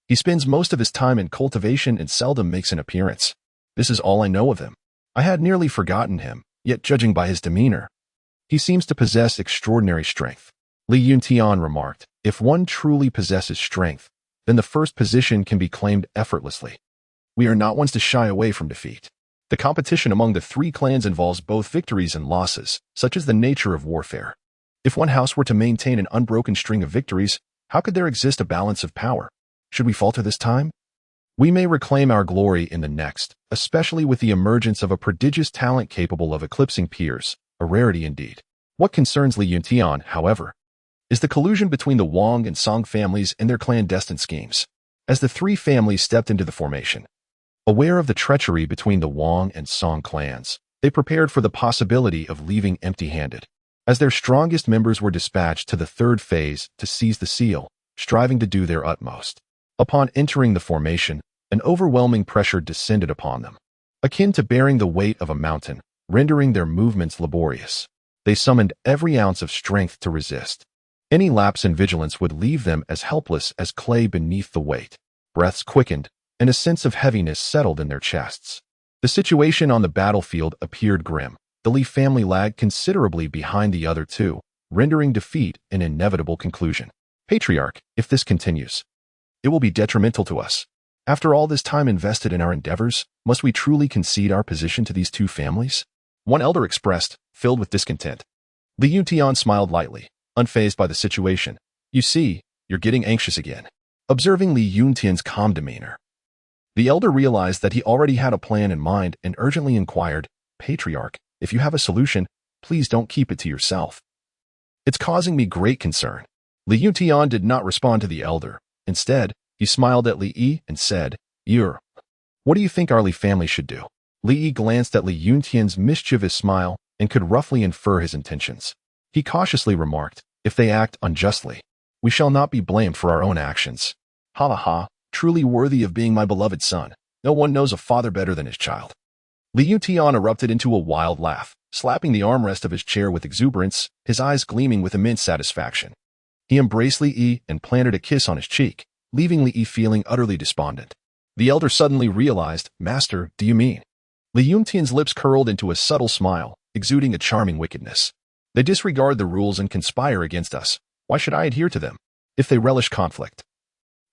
He spends most of his time in cultivation and seldom makes an appearance. This is all I know of him. I had nearly forgotten him, yet judging by his demeanor, he seems to possess extraordinary strength." Li Yuntian remarked, "If one truly possesses strength, then the first position can be claimed effortlessly. We are not ones to shy away from defeat. The competition among the 3 clans involves both victories and losses, such as the nature of warfare. If one house were to maintain an unbroken string of victories, how could there exist a balance of power? Should we falter this time, we may reclaim our glory in the next, especially with the emergence of a prodigious talent capable of eclipsing peers, a rarity indeed." What concerns Li Yuntian, however, is the collusion between the Wang and Song families and their clandestine schemes. As the 3 families stepped into the formation, aware of the treachery between the Wang and Song clans, they prepared for the possibility of leaving empty-handed. As their strongest members were dispatched to the 3rd phase to seize the seal, striving to do their utmost. Upon entering the formation, an overwhelming pressure descended upon them, akin to bearing the weight of a mountain, rendering their movements laborious. They summoned every ounce of strength to resist. Any lapse in vigilance would leave them as helpless as clay beneath the weight. Breaths quickened, and a sense of heaviness settled in their chests. The situation on the battlefield appeared grim. The Li family lagged considerably behind the other 2, rendering defeat an inevitable conclusion. "Patriarch, if this continues, it will be detrimental to us. After all this time invested in our endeavors, must we truly concede our position to these 2 families?" One elder expressed, filled with discontent. Li Yuntian smiled lightly, unfazed by the situation. "You see, you're getting anxious again." Observing Li Yuntian's calm demeanor, the elder realized that he already had a plan in mind and urgently inquired, "Patriarch, if you have a solution, please don't keep it to yourself. It's causing me great concern." Li Yuntian did not respond to the elder. Instead, he smiled at Li Yi and said, What do you think our Li family should do?" Li Yi glanced at Li Yuntian's mischievous smile and could roughly infer his intentions. He cautiously remarked, "If they act unjustly, we shall not be blamed for our own actions." "Ha ha ha, truly worthy of being my beloved son. No one knows a father better than his child." Li Yuntian erupted into a wild laugh, slapping the armrest of his chair with exuberance, his eyes gleaming with immense satisfaction. He embraced Li Yi and planted a kiss on his cheek, leaving Li Yi feeling utterly despondent. The elder suddenly realized, "Master, do you mean?" Li Yuntian's lips curled into a subtle smile, exuding a charming wickedness. "They disregard the rules and conspire against us. Why should I adhere to them? If they relish conflict,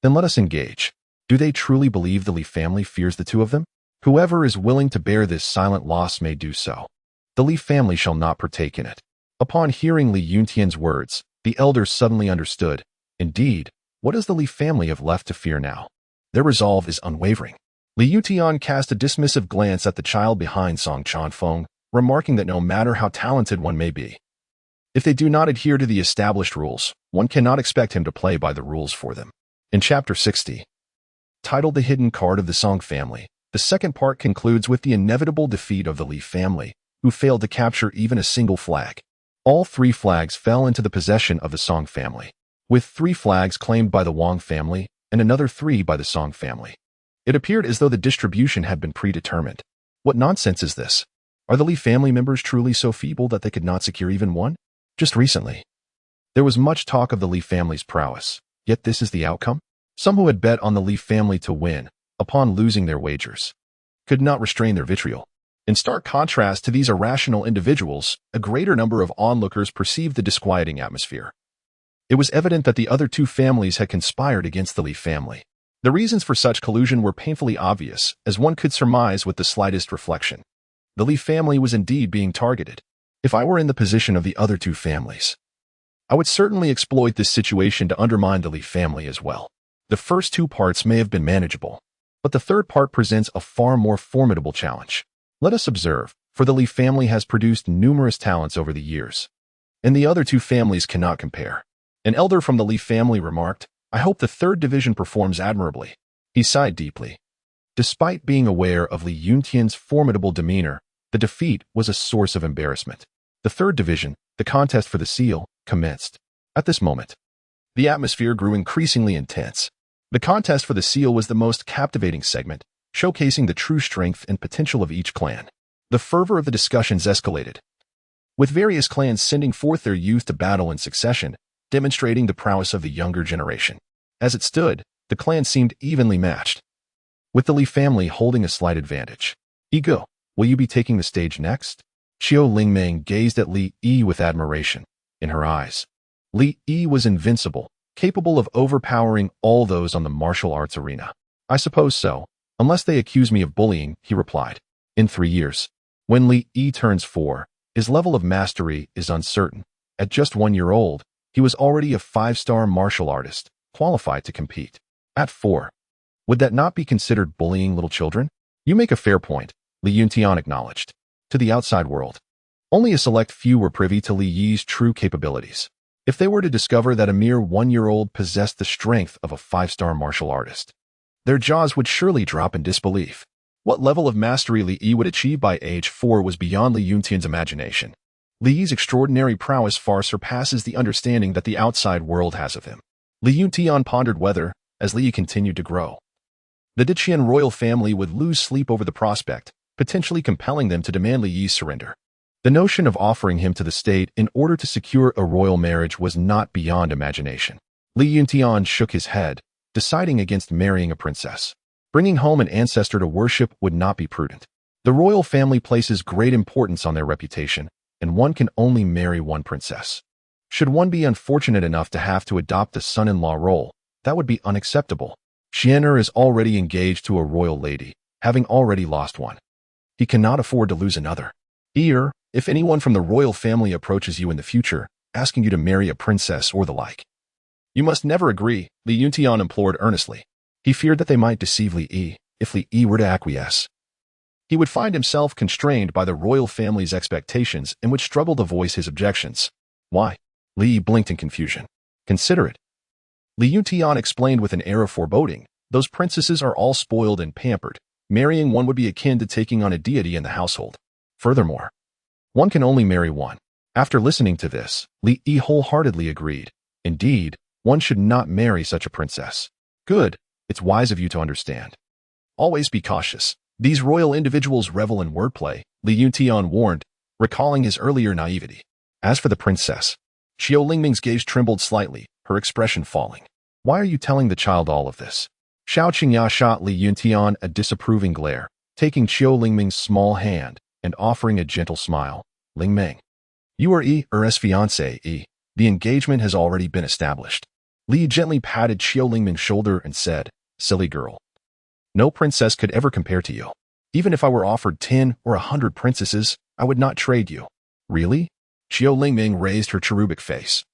then let us engage. Do they truly believe the Li family fears the two of them? Whoever is willing to bear this silent loss may do so. The Li family shall not partake in it." Upon hearing Li Yuntian's words, the elders suddenly understood. Indeed, what does the Li family have left to fear now? Their resolve is unwavering. Li Yuntian cast a dismissive glance at the child behind Song Chanfeng, remarking that no matter how talented one may be, if they do not adhere to the established rules, one cannot expect him to play by the rules for them. In Chapter 60, titled The Hidden Card of the Song Family, the second part concludes with the inevitable defeat of the Li family, who failed to capture even a single flag. All 3 flags fell into the possession of the Song family, with 3 flags claimed by the Wang family and another 3 by the Song family. It appeared as though the distribution had been predetermined. What nonsense is this? Are the Li family members truly so feeble that they could not secure even one? Just recently, there was much talk of the Li family's prowess, yet this is the outcome? Some who had bet on the Li family to win, upon losing their wagers, could not restrain their vitriol. In stark contrast to these irrational individuals, a greater number of onlookers perceived the disquieting atmosphere. It was evident that the other 2 families had conspired against the Li family. The reasons for such collusion were painfully obvious, as one could surmise with the slightest reflection. The Li family was indeed being targeted. If I were in the position of the other 2 families, I would certainly exploit this situation to undermine the Li family as well. The first 2 parts may have been manageable, but the third part presents a far more formidable challenge. Let us observe, for the Li family has produced numerous talents over the years, and the other 2 families cannot compare. An elder from the Li family remarked, "I hope the 3rd division performs admirably." He sighed deeply. Despite being aware of Li Yuntian's formidable demeanor, the defeat was a source of embarrassment. The 3rd division, the contest for the seal, commenced. At this moment, the atmosphere grew increasingly intense. The contest for the seal was the most captivating segment, showcasing the true strength and potential of each clan. The fervor of the discussions escalated, with various clans sending forth their youth to battle in succession, demonstrating the prowess of the younger generation. As it stood, the clans seemed evenly matched, with the Li family holding a slight advantage. "Ego, will you be taking the stage next?" Qiu Lingmeng gazed at Li Yi with admiration. In her eyes, Li Yi was invincible, capable of overpowering all those on the martial arts arena. "I suppose so, unless they accuse me of bullying," he replied. In 3 years, when Li Yi turns 4, his level of mastery is uncertain. At just 1 year old, he was already a 5-star martial artist, qualified to compete. At 4, would that not be considered bullying little children? "You make a fair point," Li Yuntian acknowledged. To the outside world, only a select few were privy to Li Yi's true capabilities. If they were to discover that a mere 1-year-old possessed the strength of a 5-star martial artist, their jaws would surely drop in disbelief. What level of mastery Li Yi would achieve by age 4 was beyond Li Yuntian's imagination. Li Yi's extraordinary prowess far surpasses the understanding that the outside world has of him. Li Yuntian pondered whether, as Li Yi continued to grow, the Diqian royal family would lose sleep over the prospect, potentially compelling them to demand Li Yi's surrender. The notion of offering him to the state in order to secure a royal marriage was not beyond imagination. Li Yuntian shook his head, deciding against marrying a princess. Bringing home an ancestor to worship would not be prudent. The royal family places great importance on their reputation, and one can only marry one princess. Should one be unfortunate enough to have to adopt the son-in-law role, that would be unacceptable. Xian'er is already engaged to a royal lady, having already lost one. He cannot afford to lose another. If anyone from the royal family approaches you in the future, asking you to marry a princess or the like, you must never agree, Li Yuntian implored earnestly. He feared that they might deceive Li Yi. If Li Yi were to acquiesce, he would find himself constrained by the royal family's expectations and would struggle to voice his objections. Why? Li Yi blinked in confusion. Consider it. Li Yuntian explained with an air of foreboding. Those princesses are all spoiled and pampered. Marrying one would be akin to taking on a deity in the household. Furthermore, one can only marry one. After listening to this, Li Yi wholeheartedly agreed. Indeed, one should not marry such a princess. Good, it's wise of you to understand. Always be cautious. These royal individuals revel in wordplay, Li Yuntian warned, recalling his earlier naivety. As for the princess, Qiu Lingming's gaze trembled slightly, her expression falling. Why are you telling the child all of this? Xiao Qingya shot Li Yuntian a disapproving glare, taking Qiu Lingming's small hand and offering a gentle smile. Lingming, you are Er's fiancé. The engagement has already been established. Li gently patted Qiu Lingming's shoulder and said, silly girl. No princess could ever compare to you. Even if I were offered 10 or 100 princesses, I would not trade you. Really? Qiu Lingming raised her cherubic face,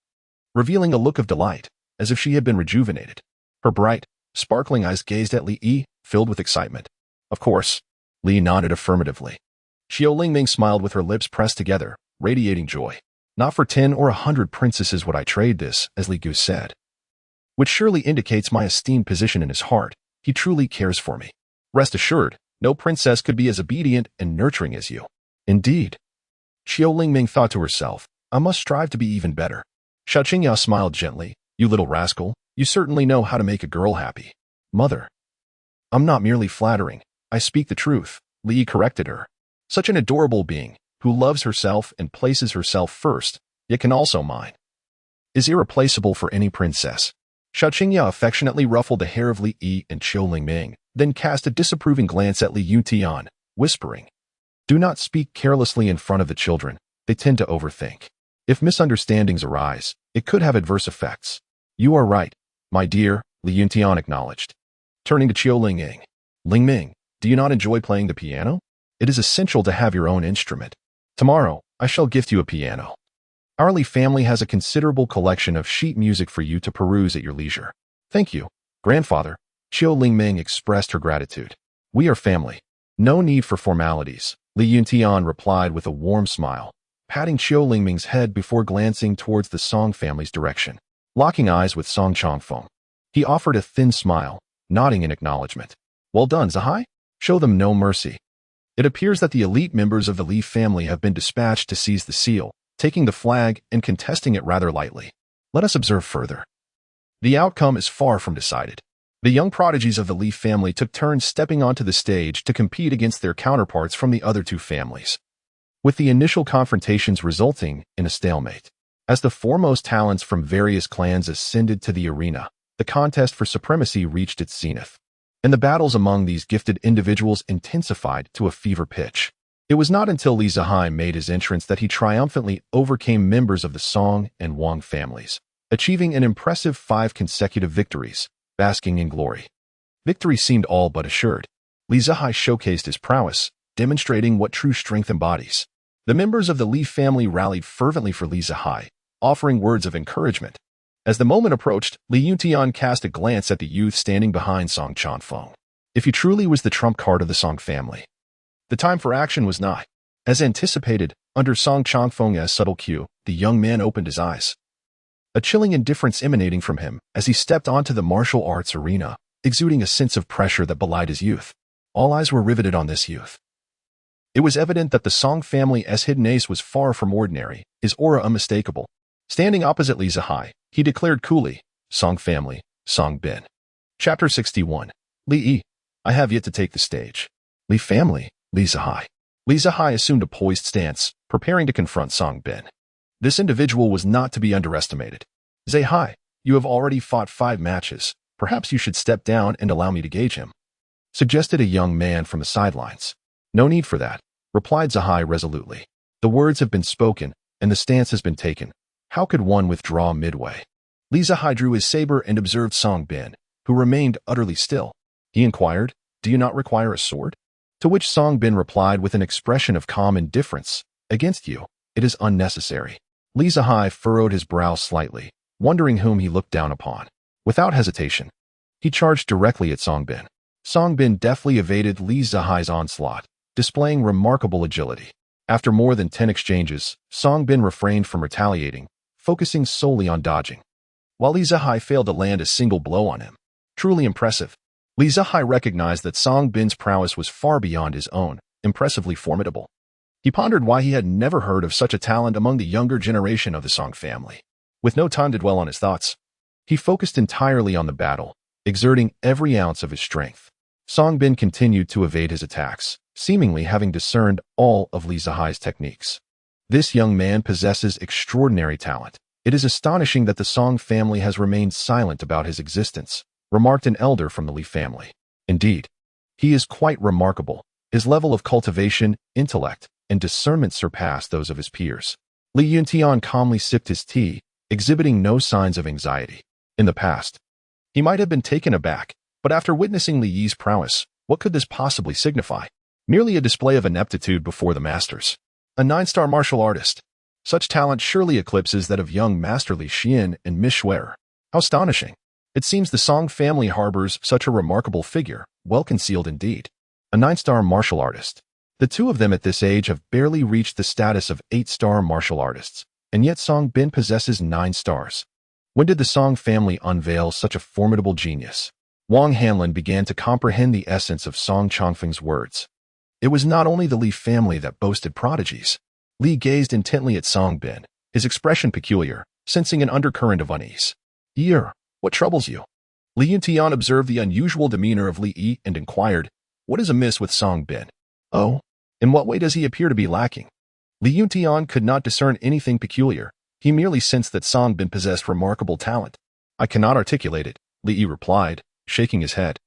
revealing a look of delight, as if she had been rejuvenated. Her bright, sparkling eyes gazed at Li Yi, filled with excitement. Of course. Li nodded affirmatively. Qiu Lingming smiled with her lips pressed together, radiating joy. Not for 10 or 100 princesses would I trade this, as Li Gu said. Which surely indicates my esteemed position in his heart. He truly cares for me. Rest assured, no princess could be as obedient and nurturing as you. Indeed. Qiu Lingming thought to herself, I must strive to be even better. Xiao Qingya smiled gently. You little rascal, you certainly know how to make a girl happy. Mother. I'm not merely flattering. I speak the truth, Li corrected her. Such an adorable being, who loves herself and places herself first, yet can also mine, is irreplaceable for any princess. Xiao Qingya affectionately ruffled the hair of Li Yi and Qiu Lingming, then cast a disapproving glance at Li Yuntian, whispering, do not speak carelessly in front of the children. They tend to overthink. If misunderstandings arise, it could have adverse effects. You are right, my dear, Li Yuntian acknowledged. Turning to Qiu Lingming. Lingming, do you not enjoy playing the piano? It is essential to have your own instrument. Tomorrow, I shall gift you a piano. Our Li family has a considerable collection of sheet music for you to peruse at your leisure. Thank you, grandfather. Qiu Lingming expressed her gratitude. We are family. No need for formalities, Li Yuntian replied with a warm smile, patting Qiu Lingming's head before glancing towards the Song family's direction. Locking eyes with Song Chongfeng, he offered a thin smile, nodding in acknowledgement. Well done, Zahai. Show them no mercy. It appears that the elite members of the Li family have been dispatched to seize the seal, taking the flag and contesting it rather lightly. Let us observe further. The outcome is far from decided. The young prodigies of the Li family took turns stepping onto the stage to compete against their counterparts from the other two families, with the initial confrontations resulting in a stalemate. As the foremost talents from various clans ascended to the arena, the contest for supremacy reached its zenith, and the battles among these gifted individuals intensified to a fever pitch. It was not until Li Zahai made his entrance that he triumphantly overcame members of the Song and Wang families, achieving an impressive 5 consecutive victories, basking in glory. Victory seemed all but assured. Li Zahai showcased his prowess, demonstrating what true strength embodies. The members of the Li family rallied fervently for Li Zahai, offering words of encouragement. As the moment approached, Li Yuntian cast a glance at the youth standing behind Song Chongfeng. If he truly was the trump card of the Song family, the time for action was nigh. As anticipated, under Song Chongfeng's subtle cue, the young man opened his eyes, a chilling indifference emanating from him as he stepped onto the martial arts arena, exuding a sense of pressure that belied his youth. All eyes were riveted on this youth. It was evident that the Song family's hidden ace was far from ordinary, his aura unmistakable. Standing opposite Li Zahai, he declared coolly, Song family, Song Bin. Chapter 61. Li Yi, I have yet to take the stage. Li family, Li Zahai. Li Zahai assumed a poised stance, preparing to confront Song Bin. This individual was not to be underestimated. Zahai, you have already fought 5 matches. Perhaps you should step down and allow me to gauge him, suggested a young man from the sidelines. No need for that, replied Zahai resolutely. The words have been spoken, and the stance has been taken. How could one withdraw midway? Li Zahai drew his saber and observed Song Bin, who remained utterly still. He inquired, do you not require a sword? To which Song Bin replied with an expression of calm indifference, against you, it is unnecessary. Li Zahai furrowed his brow slightly, wondering whom he looked down upon. Without hesitation, he charged directly at Song Bin. Song Bin deftly evaded Li Zahai's onslaught, displaying remarkable agility. After more than 10 exchanges, Song Bin refrained from retaliating, focusing solely on dodging, while Li Zahai failed to land a single blow on him. Truly impressive. Li Zahai recognized that Song Bin's prowess was far beyond his own, impressively formidable. He pondered why he had never heard of such a talent among the younger generation of the Song family. With no time to dwell on his thoughts, he focused entirely on the battle, exerting every ounce of his strength. Song Bin continued to evade his attacks, seemingly having discerned all of Li Zahai's techniques. This young man possesses extraordinary talent. It is astonishing that the Song family has remained silent about his existence, remarked an elder from the Li family. Indeed, he is quite remarkable. His level of cultivation, intellect, and discernment surpass those of his peers. Li Yuntian calmly sipped his tea, exhibiting no signs of anxiety. In the past, he might have been taken aback, but after witnessing Li Yi's prowess, what could this possibly signify? Merely a display of ineptitude before the masters. A 9-star martial artist. Such talent surely eclipses that of young Master Li Xian and Miss Schwer. How astonishing. It seems the Song family harbors such a remarkable figure, well concealed indeed. A 9-star martial artist. The two of them at this age have barely reached the status of 8-star martial artists, and yet Song Bin possesses 9 stars. When did the Song family unveil such a formidable genius? Wang Hanlin began to comprehend the essence of Song Chongfeng's words. It was not only the Li family that boasted prodigies. Li gazed intently at Song Bin, his expression peculiar, sensing an undercurrent of unease. "Year, what troubles you?" Li Yuntian observed the unusual demeanor of Li Yi and inquired, "What is amiss with Song Bin?" "Oh, in what way does he appear to be lacking?" Li Yuntian could not discern anything peculiar. He merely sensed that Song Bin possessed remarkable talent. "I cannot articulate it," Li Yi replied, shaking his head.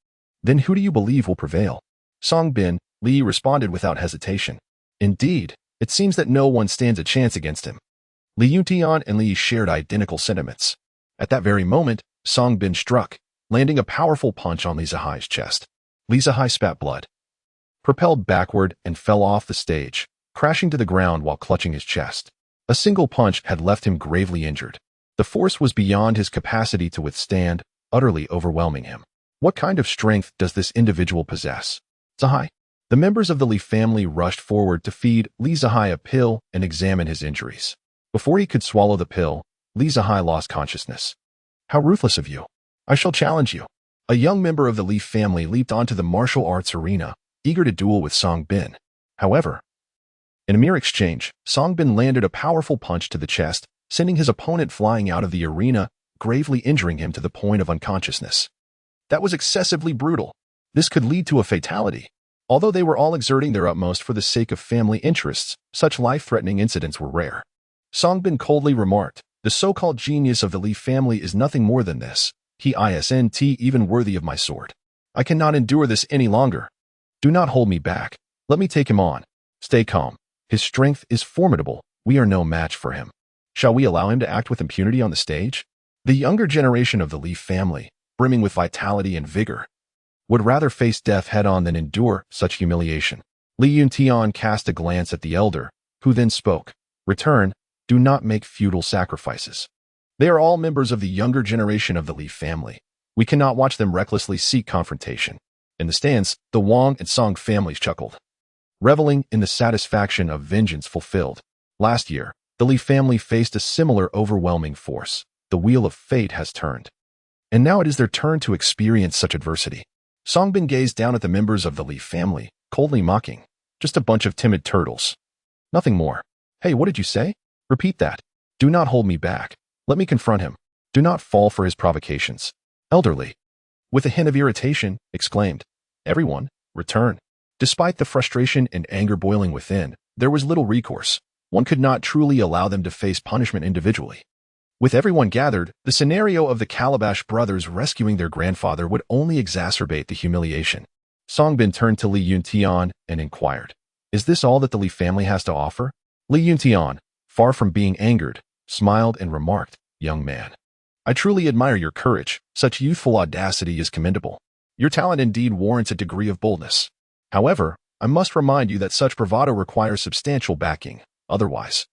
"Then who do you believe will prevail?" "Song Bin," Li Yi responded without hesitation. "Indeed, it seems that no one stands a chance against him." Li Yuntian and Li Yi shared identical sentiments. At that very moment, Song Bin struck, landing a powerful punch on Li Zihai's chest. Li Zihai spat blood, propelled backward, and fell off the stage, crashing to the ground while clutching his chest. A single punch had left him gravely injured. The force was beyond his capacity to withstand, utterly overwhelming him. What kind of strength does this individual possess? Zihai. The members of the Li family rushed forward to feed Li Zihai a pill and examine his injuries. Before he could swallow the pill, Li Zihai lost consciousness. "How ruthless of you. I shall challenge you." A young member of the Li family leaped onto the martial arts arena, eager to duel with Song Bin. However, in a mere exchange, Song Bin landed a powerful punch to the chest, sending his opponent flying out of the arena, gravely injuring him to the point of unconsciousness. That was excessively brutal. This could lead to a fatality. Although they were all exerting their utmost for the sake of family interests, such life-threatening incidents were rare. Song Bin coldly remarked, "The so-called genius of the Li family is nothing more than this. He isn't even worthy of my sword. I cannot endure this any longer. Do not hold me back. Let me take him on. Stay calm. His strength is formidable. We are no match for him. Shall we allow him to act with impunity on the stage?" The younger generation of the Li family, brimming with vitality and vigor, would rather face death head-on than endure such humiliation. Li Yuntian cast a glance at the elder, who then spoke. "Return. Do not make futile sacrifices. They are all members of the younger generation of the Li family. We cannot watch them recklessly seek confrontation." In the stands, the Wang and Song families chuckled, reveling in the satisfaction of vengeance fulfilled. Last year, the Li family faced a similar overwhelming force. The wheel of fate has turned. And now it is their turn to experience such adversity. Song Bin gazed down at the members of the Li family, coldly mocking. "Just a bunch of timid turtles. Nothing more. Hey, what did you say? Repeat that. Do not hold me back. Let me confront him. Do not fall for his provocations." Elderly, with a hint of irritation, exclaimed, "Everyone, return." Despite the frustration and anger boiling within, there was little recourse. One could not truly allow them to face punishment individually. With everyone gathered, the scenario of the Calabash brothers rescuing their grandfather would only exacerbate the humiliation. Song Bin turned to Li Yuntian and inquired, "Is this all that the Li family has to offer?" Li Yuntian, far from being angered, smiled and remarked, "Young man, I truly admire your courage. Such youthful audacity is commendable. Your talent indeed warrants a degree of boldness. However, I must remind you that such bravado requires substantial backing. Otherwise,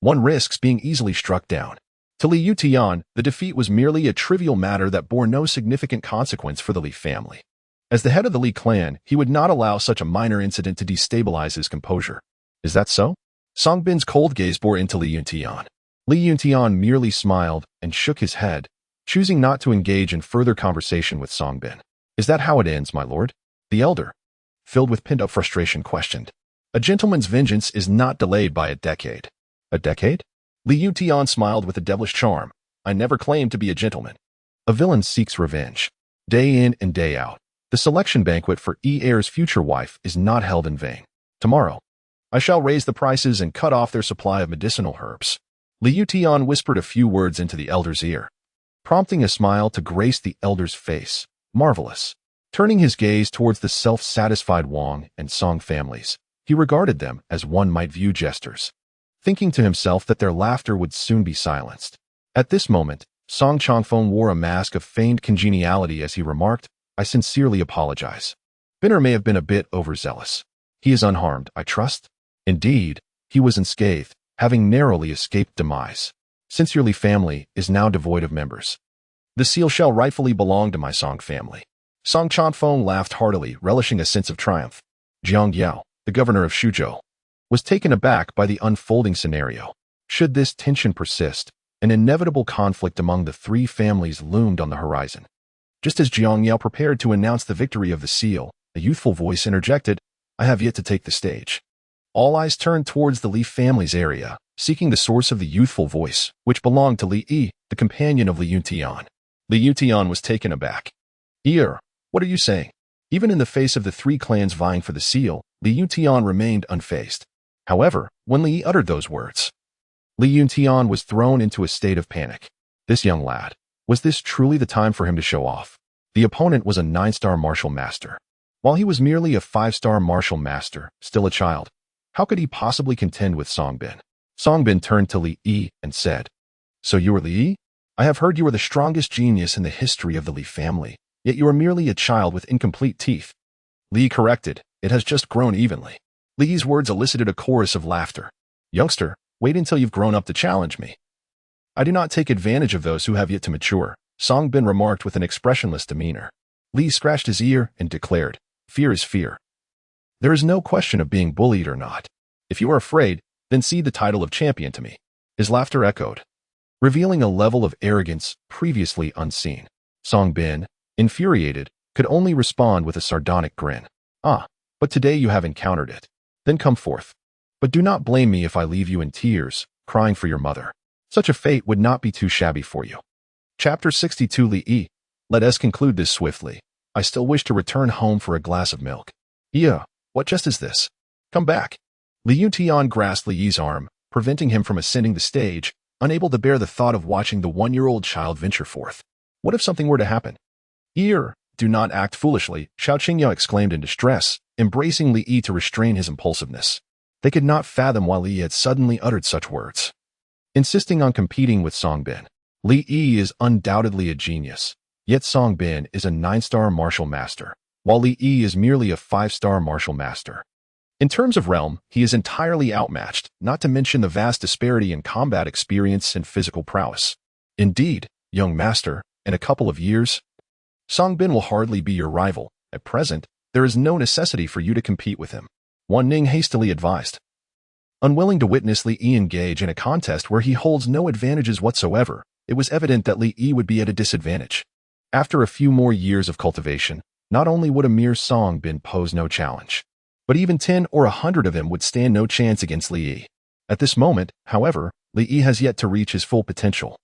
one risks being easily struck down." To Li Yuntian, the defeat was merely a trivial matter that bore no significant consequence for the Li family. As the head of the Li clan, he would not allow such a minor incident to destabilize his composure. "Is that so?" Song Bin's cold gaze bore into Li Yuntian. Li Yuntian merely smiled and shook his head, choosing not to engage in further conversation with Song Bin. "Is that how it ends, my lord?" The elder, filled with pent-up frustration, questioned. "A gentleman's vengeance is not delayed by a decade." "A decade?" Li Yuntian smiled with a devilish charm. "I never claimed to be a gentleman." A villain seeks revenge. Day in and day out, the selection banquet for heir's future wife is not held in vain. Tomorrow, I shall raise the prices and cut off their supply of medicinal herbs. Li Yutian whispered a few words into the elder's ear, prompting a smile to grace the elder's face. Marvelous. Turning his gaze towards the self-satisfied Wang and Song families, he regarded them as one might view jesters, thinking to himself that their laughter would soon be silenced. At this moment, Song Changfeng wore a mask of feigned congeniality as he remarked, "I sincerely apologize. Binner may have been a bit overzealous. He is unharmed, I trust?" Indeed, he was unscathed, having narrowly escaped demise. "Since your Li family is now devoid of members, the seal shall rightfully belong to my Song family." Song Changfeng laughed heartily, relishing a sense of triumph. Jiang Yao, the governor of Shuzhou, was taken aback by the unfolding scenario. Should this tension persist, an inevitable conflict among the three families loomed on the horizon. Just as Jiang Yao prepared to announce the victory of the seal, a youthful voice interjected, "I have yet to take the stage." All eyes turned towards the Li family's area, seeking the source of the youthful voice, which belonged to Li Yi, the companion of Li Yutian. Li Yutian was taken aback. "Ear, what are you saying?" Even in the face of the three clans vying for the seal, Li Yutian remained unfazed. However, when Li Yi uttered those words, Li Yutian was thrown into a state of panic. This young lad, was this truly the time for him to show off? The opponent was a 9-star martial master. While he was merely a 5-star martial master, still a child, how could he possibly contend with Songbin? Songbin turned to Li Yi and said, "So you are Li Yi? I have heard you are the strongest genius in the history of the Li family, yet you are merely a child with incomplete teeth." Li Yi corrected, "It has just grown evenly." Li Yi's words elicited a chorus of laughter. "Youngster, wait until you've grown up to challenge me." "I do not take advantage of those who have yet to mature," Songbin remarked with an expressionless demeanor. Li scratched his ear and declared, "Fear is fear. There is no question of being bullied or not. If you are afraid, then cede the title of champion to me." His laughter echoed, revealing a level of arrogance previously unseen. Songbin, infuriated, could only respond with a sardonic grin. "Ah, but today you have encountered it. Then come forth. But do not blame me if I leave you in tears, crying for your mother. Such a fate would not be too shabby for you." Chapter 62 Li Yi. Let us conclude this swiftly. I still wish to return home for a glass of milk. "Yeah, what jest is this? Come back." Li Yutian grasped Li Yi's arm, preventing him from ascending the stage, unable to bear the thought of watching the 1-year-old child venture forth. What if something were to happen? "Ear, do not act foolishly," Xiao Qingyao exclaimed in distress, embracing Li Yi to restrain his impulsiveness. They could not fathom why Li Yi had suddenly uttered such words. Insisting on competing with Songbin, Li Yi is undoubtedly a genius, yet Songbin is a 9-star martial master, while Li Yi is merely a 5-star martial master. In terms of realm, he is entirely outmatched, not to mention the vast disparity in combat experience and physical prowess. Indeed, young master, in a couple of years, Songbin will hardly be your rival. At present, there is no necessity for you to compete with him, Wan Ning hastily advised. Unwilling to witness Li Yi engage in a contest where he holds no advantages whatsoever, it was evident that Li Yi would be at a disadvantage. After a few more years of cultivation, not only would a mere Songbin pose no challenge, but even 10 or 100 of them would stand no chance against Li Yi. At this moment, however, Li Yi has yet to reach his full potential.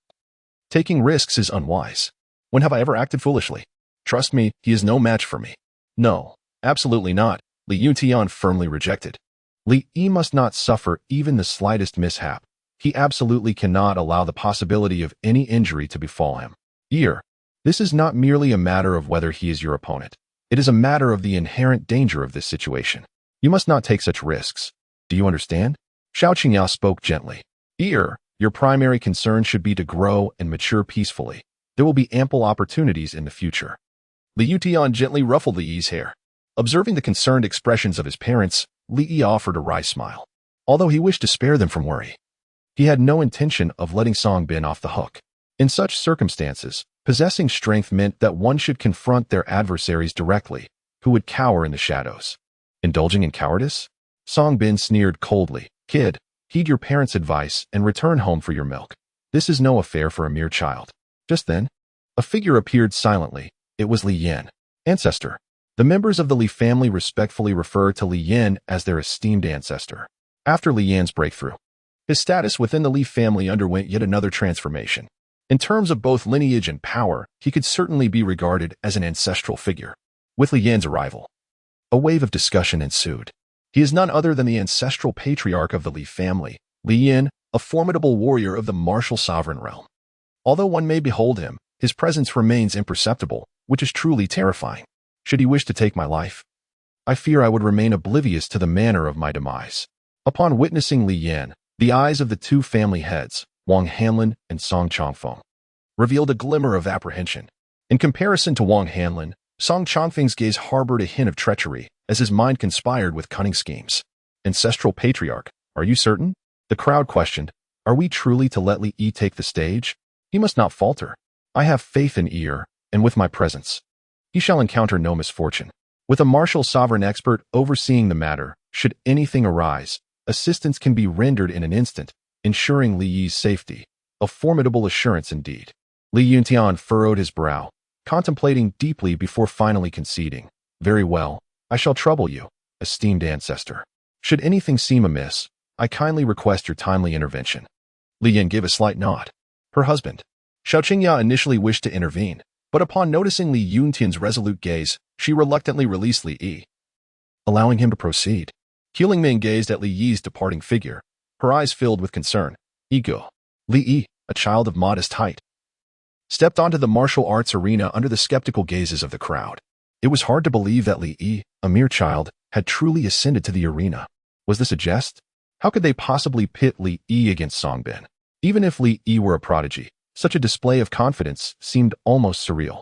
Taking risks is unwise. When have I ever acted foolishly? Trust me, he is no match for me. No, absolutely not, Li Yutian firmly rejected. Li Yi must not suffer even the slightest mishap. He absolutely cannot allow the possibility of any injury to befall him. Ear, this is not merely a matter of whether he is your opponent. It is a matter of the inherent danger of this situation. You must not take such risks. Do you understand? Xiao Qingyao spoke gently. Ear, your primary concern should be to grow and mature peacefully. There will be ample opportunities in the future. Li Yutian gently ruffled Li Yi's hair. Observing the concerned expressions of his parents, Li Yi offered a wry smile. Although he wished to spare them from worry, he had no intention of letting Songbin off the hook. In such circumstances, possessing strength meant that one should confront their adversaries directly, who would cower in the shadows. Indulging in cowardice? Songbin sneered coldly. Kid, heed your parents' advice and return home for your milk. This is no affair for a mere child. Just then, a figure appeared silently. It was Li Yan, ancestor. The members of the Li family respectfully refer to Li Yan as their esteemed ancestor. After Li Yan's breakthrough, his status within the Li family underwent yet another transformation. In terms of both lineage and power, he could certainly be regarded as an ancestral figure. With Li Yan's arrival, a wave of discussion ensued. He is none other than the ancestral patriarch of the Li family, Li Yan, a formidable warrior of the martial sovereign realm. Although one may behold him, his presence remains imperceptible, which is truly terrifying. Should he wish to take my life, I fear I would remain oblivious to the manner of my demise. Upon witnessing Li Yan, the eyes of the two family heads, Wang Hanlin and Song Chongfeng, revealed a glimmer of apprehension. In comparison to Wang Hanlin, Song Chongfeng's gaze harbored a hint of treachery, as his mind conspired with cunning schemes. Ancestral patriarch, are you certain? The crowd questioned. Are we truly to let Li Yi take the stage? He must not falter. I have faith in Yi, and with my presence, he shall encounter no misfortune. With a martial sovereign expert overseeing the matter, should anything arise, assistance can be rendered in an instant, ensuring Li Yi's safety. A formidable assurance indeed. Li Yuntian furrowed his brow, contemplating deeply before finally conceding. Very well, I shall trouble you, esteemed ancestor. Should anything seem amiss, I kindly request your timely intervention. Li Yan gave a slight nod. Her husband, Xiao Qingya, initially wished to intervene, but upon noticing Li Yuntian's resolute gaze, she reluctantly released Li Yi, allowing him to proceed. Healing Ming gazed at Li Yi's departing figure, her eyes filled with concern. Ego. Li Yi, a child of modest height, stepped onto the martial arts arena under the skeptical gazes of the crowd. It was hard to believe that Li Yi, a mere child, had truly ascended to the arena. Was this a jest? How could they possibly pit Li Yi against Song Bin? Even if Li Yi were a prodigy, such a display of confidence seemed almost surreal.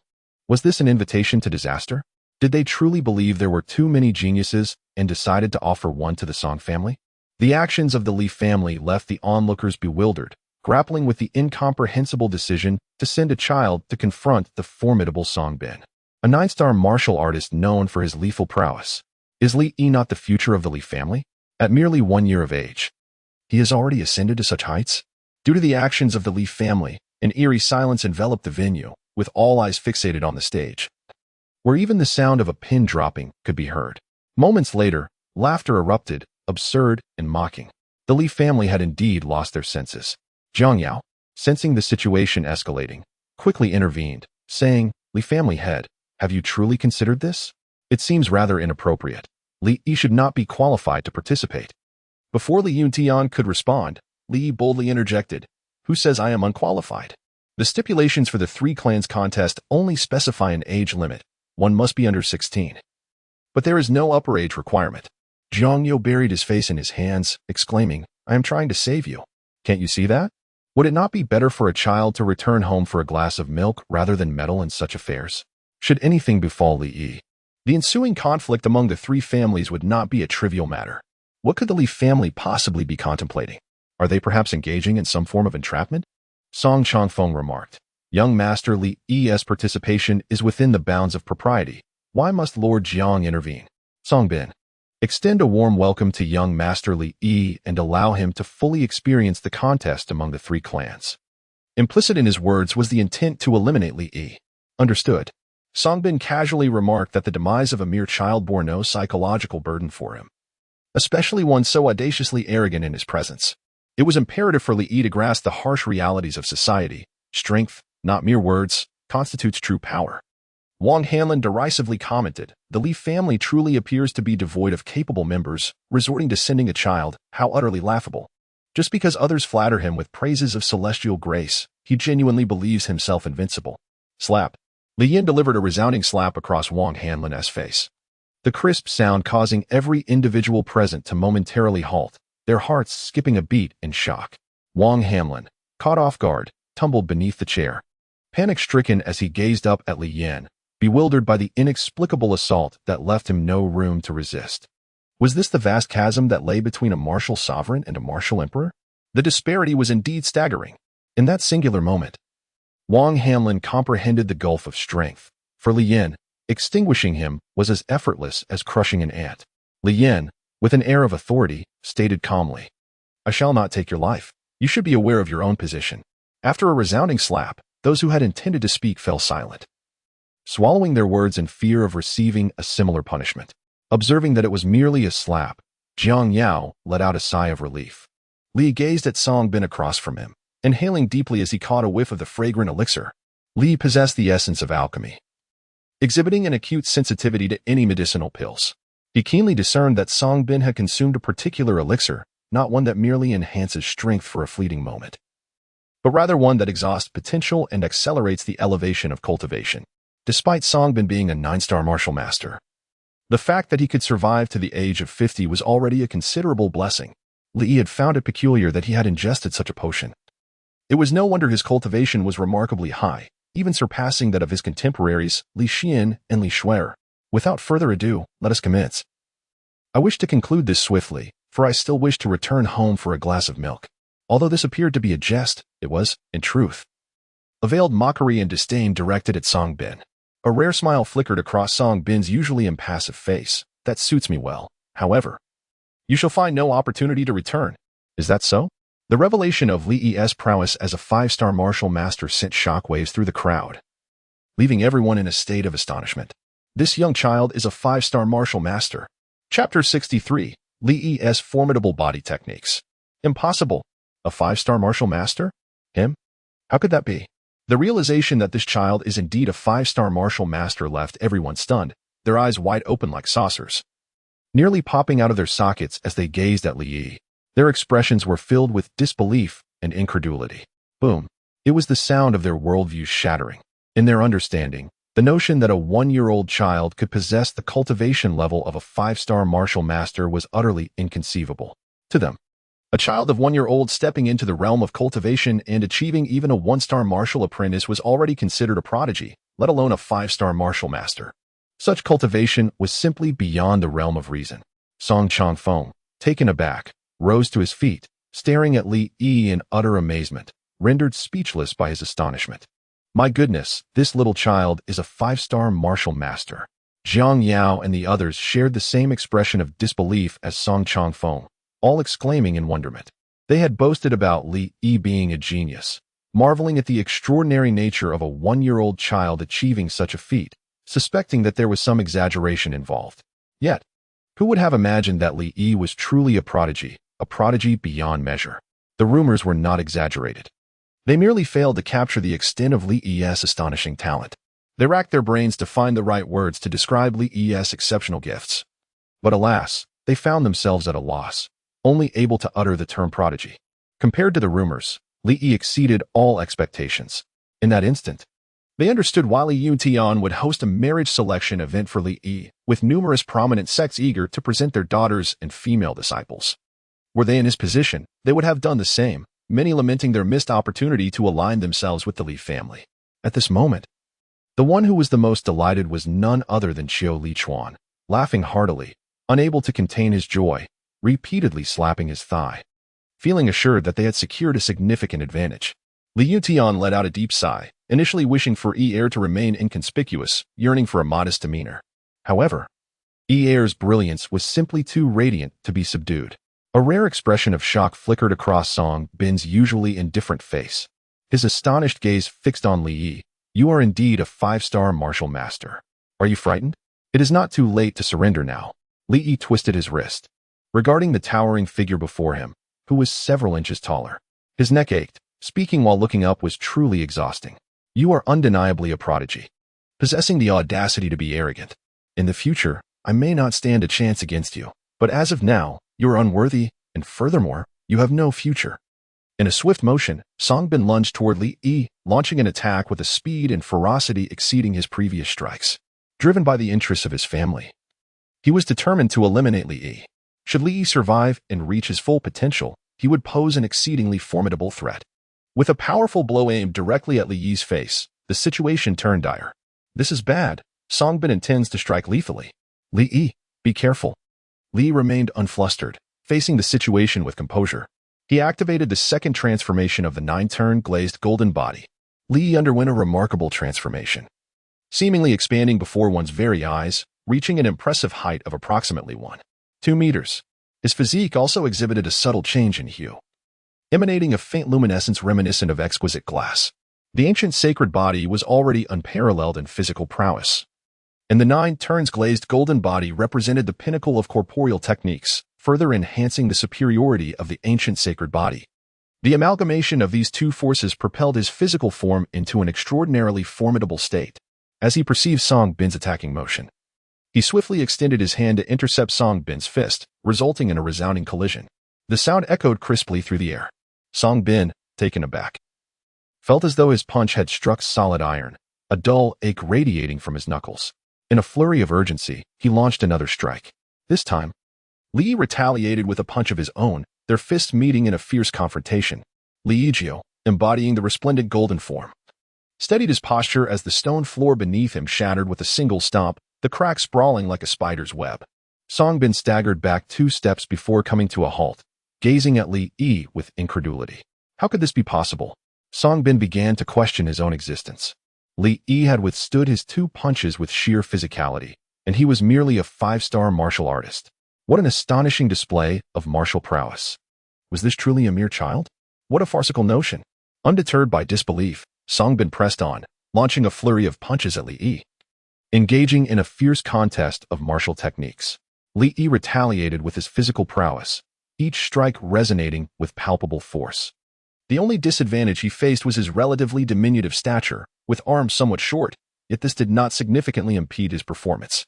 Was this an invitation to disaster? Did they truly believe there were too many geniuses and decided to offer one to the Song family? The actions of the Li family left the onlookers bewildered, grappling with the incomprehensible decision to send a child to confront the formidable Song Bin, a 9-star martial artist known for his lethal prowess. Is Li Yi not the future of the Li family? At merely 1 year of age, he has already ascended to such heights? Due to the actions of the Li family, an eerie silence enveloped the venue, with all eyes fixated on the stage, where even the sound of a pin dropping could be heard. Moments later, laughter erupted, absurd and mocking. The Li family had indeed lost their senses. Zhang Yao, sensing the situation escalating, quickly intervened, saying, Li family head, have you truly considered this? It seems rather inappropriate. Li Yi should not be qualified to participate. Before Li Yuntian could respond, Li Yi boldly interjected, who says I am unqualified? The stipulations for the 3 clans contest only specify an age limit. One must be under 16. But there is no upper age requirement. Zhang Yao buried his face in his hands, exclaiming, I am trying to save you. Can't you see that? Would it not be better for a child to return home for a glass of milk rather than meddle in such affairs? Should anything befall Li Yi, the ensuing conflict among the 3 families would not be a trivial matter. What could the Li family possibly be contemplating? Are they perhaps engaging in some form of entrapment? Song Chongfeng remarked, young Master Li Yi's participation is within the bounds of propriety. Why must Lord Jiang intervene? Song Bin, extend a warm welcome to young Master Li Yi and allow him to fully experience the contest among the 3 clans. Implicit in his words was the intent to eliminate Li Yi. Understood. Song Bin casually remarked that the demise of a mere child bore no psychological burden for him, especially one so audaciously arrogant in his presence. It was imperative for Li Yi to grasp the harsh realities of society. Strength, not mere words, constitutes true power. Wang Hanlin derisively commented, the Li family truly appears to be devoid of capable members, resorting to sending a child, how utterly laughable. Just because others flatter him with praises of celestial grace, he genuinely believes himself invincible. Slap. Li Yin delivered a resounding slap across Wang Hanlin's face, the crisp sound causing every individual present to momentarily halt, their hearts skipping a beat in shock. Wang Hanlin, caught off guard, tumbled beneath the chair, panic-stricken as he gazed up at Li Yan, bewildered by the inexplicable assault that left him no room to resist. Was this the vast chasm that lay between a martial sovereign and a martial emperor? The disparity was indeed staggering. In that singular moment, Wang Hanlin comprehended the gulf of strength. For Li Yan, extinguishing him was as effortless as crushing an ant. Li Yan, with an air of authority, stated calmly, I shall not take your life. You should be aware of your own position. After a resounding slap, those who had intended to speak fell silent, swallowing their words in fear of receiving a similar punishment. Observing that it was merely a slap, Zhang Yao let out a sigh of relief. Li gazed at Song Bin across from him, inhaling deeply as he caught a whiff of the fragrant elixir. Li possessed the essence of alchemy, exhibiting an acute sensitivity to any medicinal pills. He keenly discerned that Song Bin had consumed a particular elixir, not one that merely enhances strength for a fleeting moment, but rather one that exhausts potential and accelerates the elevation of cultivation. Despite Songbin being a 9-star martial master, the fact that he could survive to the age of 50 was already a considerable blessing. Li Yi had found it peculiar that he had ingested such a potion. It was no wonder his cultivation was remarkably high, even surpassing that of his contemporaries, Li Xian and Li Shuer. Without further ado, let us commence. I wish to conclude this swiftly, for I still wish to return home for a glass of milk. Although this appeared to be a jest, it was, in truth, a veiled mockery and disdain directed at Songbin. A rare smile flickered across Songbin's usually impassive face. That suits me well. However, you shall find no opportunity to return. Is that so? The revelation of Li Yi's prowess as a 5-star martial master sent shockwaves through the crowd, leaving everyone in a state of astonishment. This young child is a 5-star martial master. Chapter 63. Li Yi's formidable body techniques. Impossible. A 5-star martial master? Him? How could that be? The realization that this child is indeed a 5-star martial master left everyone stunned, their eyes wide open like saucers, nearly popping out of their sockets as they gazed at Li Yi. Their expressions were filled with disbelief and incredulity. Boom. It was the sound of their worldviews shattering. In their understanding, the notion that a 1-year-old child could possess the cultivation level of a 5-star martial master was utterly inconceivable to them. A child of 1 year old stepping into the realm of cultivation and achieving even a 1-star martial apprentice was already considered a prodigy, let alone a 5-star martial master. Such cultivation was simply beyond the realm of reason. Song Changfeng, taken aback, rose to his feet, staring at Li Yi in utter amazement, rendered speechless by his astonishment. My goodness, this little child is a 5-star martial master. Jiang Yao and the others shared the same expression of disbelief as Song Changfeng, all exclaiming in wonderment. They had boasted about Li Yi being a genius, marveling at the extraordinary nature of a 1-year-old child achieving such a feat, suspecting that there was some exaggeration involved. Yet, who would have imagined that Li Yi was truly a prodigy beyond measure? The rumors were not exaggerated. They merely failed to capture the extent of Li Yi's astonishing talent. They racked their brains to find the right words to describe Li Yi's exceptional gifts. But alas, they found themselves at a loss, only able to utter the term prodigy. Compared to the rumors, Li Yi exceeded all expectations. In that instant, they understood why Li Yuntian would host a marriage selection event for Li Yi, with numerous prominent sects eager to present their daughters and female disciples. Were they in his position, they would have done the same, many lamenting their missed opportunity to align themselves with the Li family. At this moment, the one who was the most delighted was none other than Qiu Lichuan, laughing heartily, unable to contain his joy, repeatedly slapping his thigh, feeling assured that they had secured a significant advantage. Li Yuntian let out a deep sigh, initially wishing for Yi Er to remain inconspicuous, yearning for a modest demeanor. However, Yi Er's brilliance was simply too radiant to be subdued. A rare expression of shock flickered across Song Bin's usually indifferent face. His astonished gaze fixed on Li Yi. You are indeed a 5-star martial master. Are you frightened? It is not too late to surrender now. Li Yi twisted his wrist, regarding the towering figure before him, who was several inches taller. His neck ached. Speaking while looking up was truly exhausting. You are undeniably a prodigy, possessing the audacity to be arrogant. In the future, I may not stand a chance against you, but as of now, you are unworthy, and furthermore, you have no future. In a swift motion, Songbin lunged toward Li Yi, launching an attack with a speed and ferocity exceeding his previous strikes. Driven by the interests of his family, he was determined to eliminate Li Yi. Should Li Yi survive and reach his full potential, he would pose an exceedingly formidable threat. With a powerful blow aimed directly at Li Yi's face, the situation turned dire. This is bad. Songbin intends to strike lethally. Li Yi, be careful. Li remained unflustered, facing the situation with composure. He activated the second transformation of the 9-turn glazed golden body. Li underwent a remarkable transformation, seemingly expanding before one's very eyes, reaching an impressive height of approximately 1.2 meters. His physique also exhibited a subtle change in hue, emanating a faint luminescence reminiscent of exquisite glass. The ancient sacred body was already unparalleled in physical prowess, and the 9 turns glazed golden body represented the pinnacle of corporeal techniques, further enhancing the superiority of the ancient sacred body. The amalgamation of these two forces propelled his physical form into an extraordinarily formidable state. As he perceived Song Bin's attacking motion, he swiftly extended his hand to intercept Song Bin's fist, resulting in a resounding collision. The sound echoed crisply through the air. Song Bin, taken aback, felt as though his punch had struck solid iron, a dull ache radiating from his knuckles. In a flurry of urgency, he launched another strike. This time, Li Yi retaliated with a punch of his own, their fists meeting in a fierce confrontation. Li Yijio, embodying the resplendent golden form, steadied his posture as the stone floor beneath him shattered with a single stomp, the crack sprawling like a spider's web. Song Bin staggered back 2 steps before coming to a halt, gazing at Li Yi with incredulity. How could this be possible? Song Bin began to question his own existence. Li Yi had withstood his 2 punches with sheer physicality, and he was merely a 5-star martial artist. What an astonishing display of martial prowess. Was this truly a mere child? What a farcical notion. Undeterred by disbelief, Song Bin pressed on, launching a flurry of punches at Li Yi. Engaging in a fierce contest of martial techniques, Li Yi retaliated with his physical prowess, each strike resonating with palpable force. The only disadvantage he faced was his relatively diminutive stature, with arms somewhat short, yet this did not significantly impede his performance.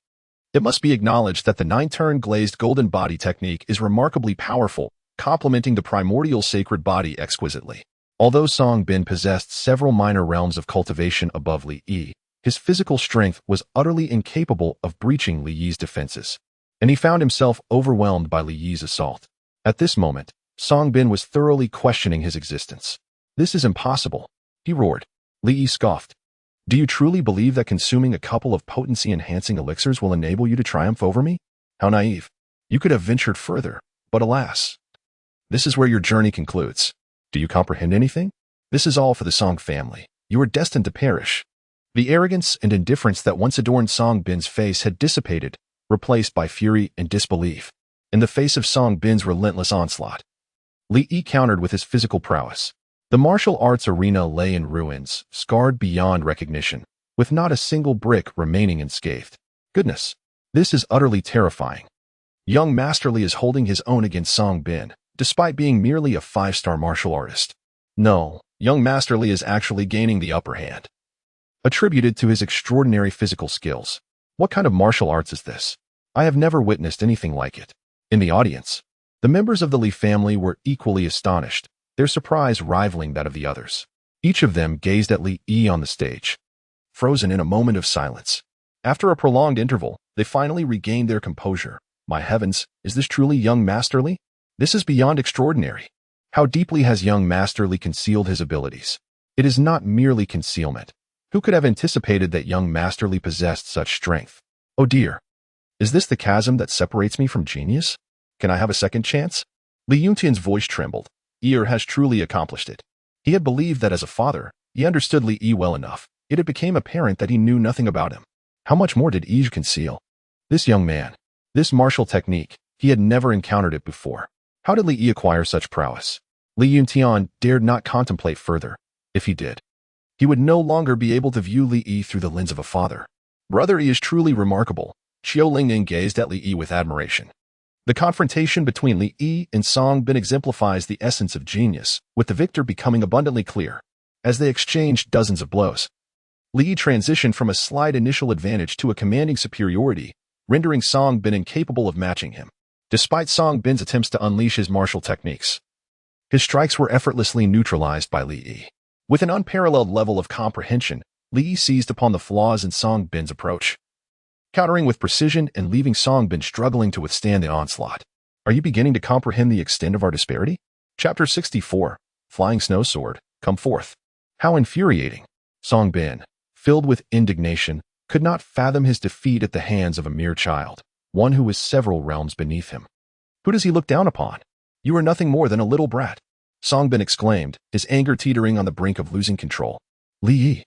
It must be acknowledged that the 9-turn glazed golden body technique is remarkably powerful, complementing the primordial sacred body exquisitely. Although Song Bin possessed several minor realms of cultivation above Li Yi, his physical strength was utterly incapable of breaching Li Yi's defenses, and he found himself overwhelmed by Li Yi's assault. At this moment, Song Bin was thoroughly questioning his existence. This is impossible, he roared. Li Yi scoffed. Do you truly believe that consuming a couple of potency-enhancing elixirs will enable you to triumph over me? How naive. You could have ventured further, but alas. This is where your journey concludes. Do you comprehend anything? This is all for the Song family. You are destined to perish. The arrogance and indifference that once adorned Song Bin's face had dissipated, replaced by fury and disbelief. In the face of Song Bin's relentless onslaught, Li Yi countered with his physical prowess. The martial arts arena lay in ruins, scarred beyond recognition, with not a single brick remaining unscathed. Goodness, this is utterly terrifying. Young Master Li is holding his own against Song Bin, despite being merely a 5-star martial artist. No, young Master Li is actually gaining the upper hand, attributed to his extraordinary physical skills. What kind of martial arts is this? I have never witnessed anything like it. In the audience, the members of the Li family were equally astonished, their surprise rivaling that of the others. Each of them gazed at Li Yi on the stage, frozen in a moment of silence. After a prolonged interval, they finally regained their composure. My heavens, is this truly young Master Li? This is beyond extraordinary. How deeply has young Master Li concealed his abilities? It is not merely concealment. Who could have anticipated that young Master Li possessed such strength? Oh dear. Is this the chasm that separates me from genius? Can I have a second chance? Li Yuntian's voice trembled. Yi has truly accomplished it. He had believed that as a father, he understood Li Yi well enough. It had become apparent that he knew nothing about him. How much more did Yi conceal? This young man, this martial technique, he had never encountered it before. How did Li Yi acquire such prowess? Li Yuntian dared not contemplate further. If he did, he would no longer be able to view Li Yi through the lens of a father. Brother Yi is truly remarkable. Qiu Lingning gazed at Li Yi with admiration. The confrontation between Li Yi and Song Bin exemplifies the essence of genius, with the victor becoming abundantly clear. As they exchanged dozens of blows, Li Yi transitioned from a slight initial advantage to a commanding superiority, rendering Song Bin incapable of matching him. Despite Song Bin's attempts to unleash his martial techniques, his strikes were effortlessly neutralized by Li Yi. With an unparalleled level of comprehension, Li Yi seized upon the flaws in Song Bin's approach, countering with precision and leaving Song Bin struggling to withstand the onslaught. Are you beginning to comprehend the extent of our disparity? Chapter 64, Flying Snow Sword, come forth. How infuriating. Song Bin, filled with indignation, could not fathom his defeat at the hands of a mere child, one who was several realms beneath him. Who does he look down upon? You are nothing more than a little brat, Song Bin exclaimed, his anger teetering on the brink of losing control. Li Yi,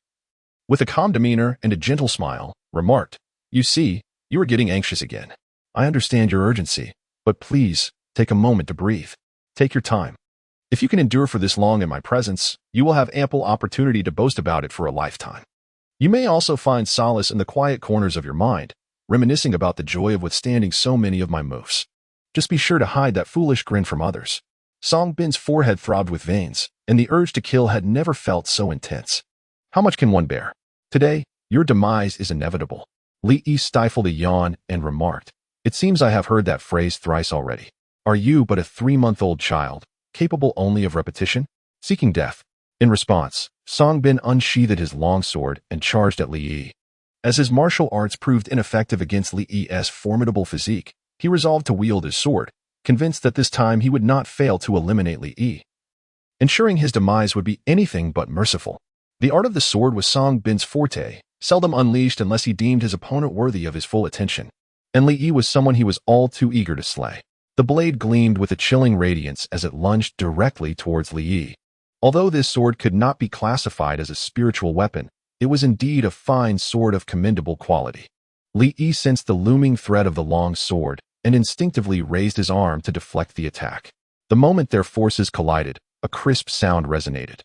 with a calm demeanor and a gentle smile, remarked, You see, you are getting anxious again. I understand your urgency, but please, take a moment to breathe. Take your time. If you can endure for this long in my presence, you will have ample opportunity to boast about it for a lifetime. You may also find solace in the quiet corners of your mind, reminiscing about the joy of withstanding so many of my moves. Just be sure to hide that foolish grin from others. Song Bin's forehead throbbed with veins, and the urge to kill had never felt so intense. How much can one bear? Today, your demise is inevitable. Li Yi stifled a yawn and remarked, It seems I have heard that phrase thrice already. Are you but a 3-month-old child, capable only of repetition? Seeking death. In response, Song Bin unsheathed his long sword and charged at Li Yi. As his martial arts proved ineffective against Li Yi's formidable physique, he resolved to wield his sword, convinced that this time he would not fail to eliminate Li Yi. Ensuring his demise would be anything but merciful. The art of the sword was Song Bin's forte, seldom unleashed unless he deemed his opponent worthy of his full attention. And Li Yi was someone he was all too eager to slay. The blade gleamed with a chilling radiance as it lunged directly towards Li Yi. Although this sword could not be classified as a spiritual weapon, it was indeed a fine sword of commendable quality. Li Yi sensed the looming threat of the long sword and instinctively raised his arm to deflect the attack. The moment their forces collided, a crisp sound resonated,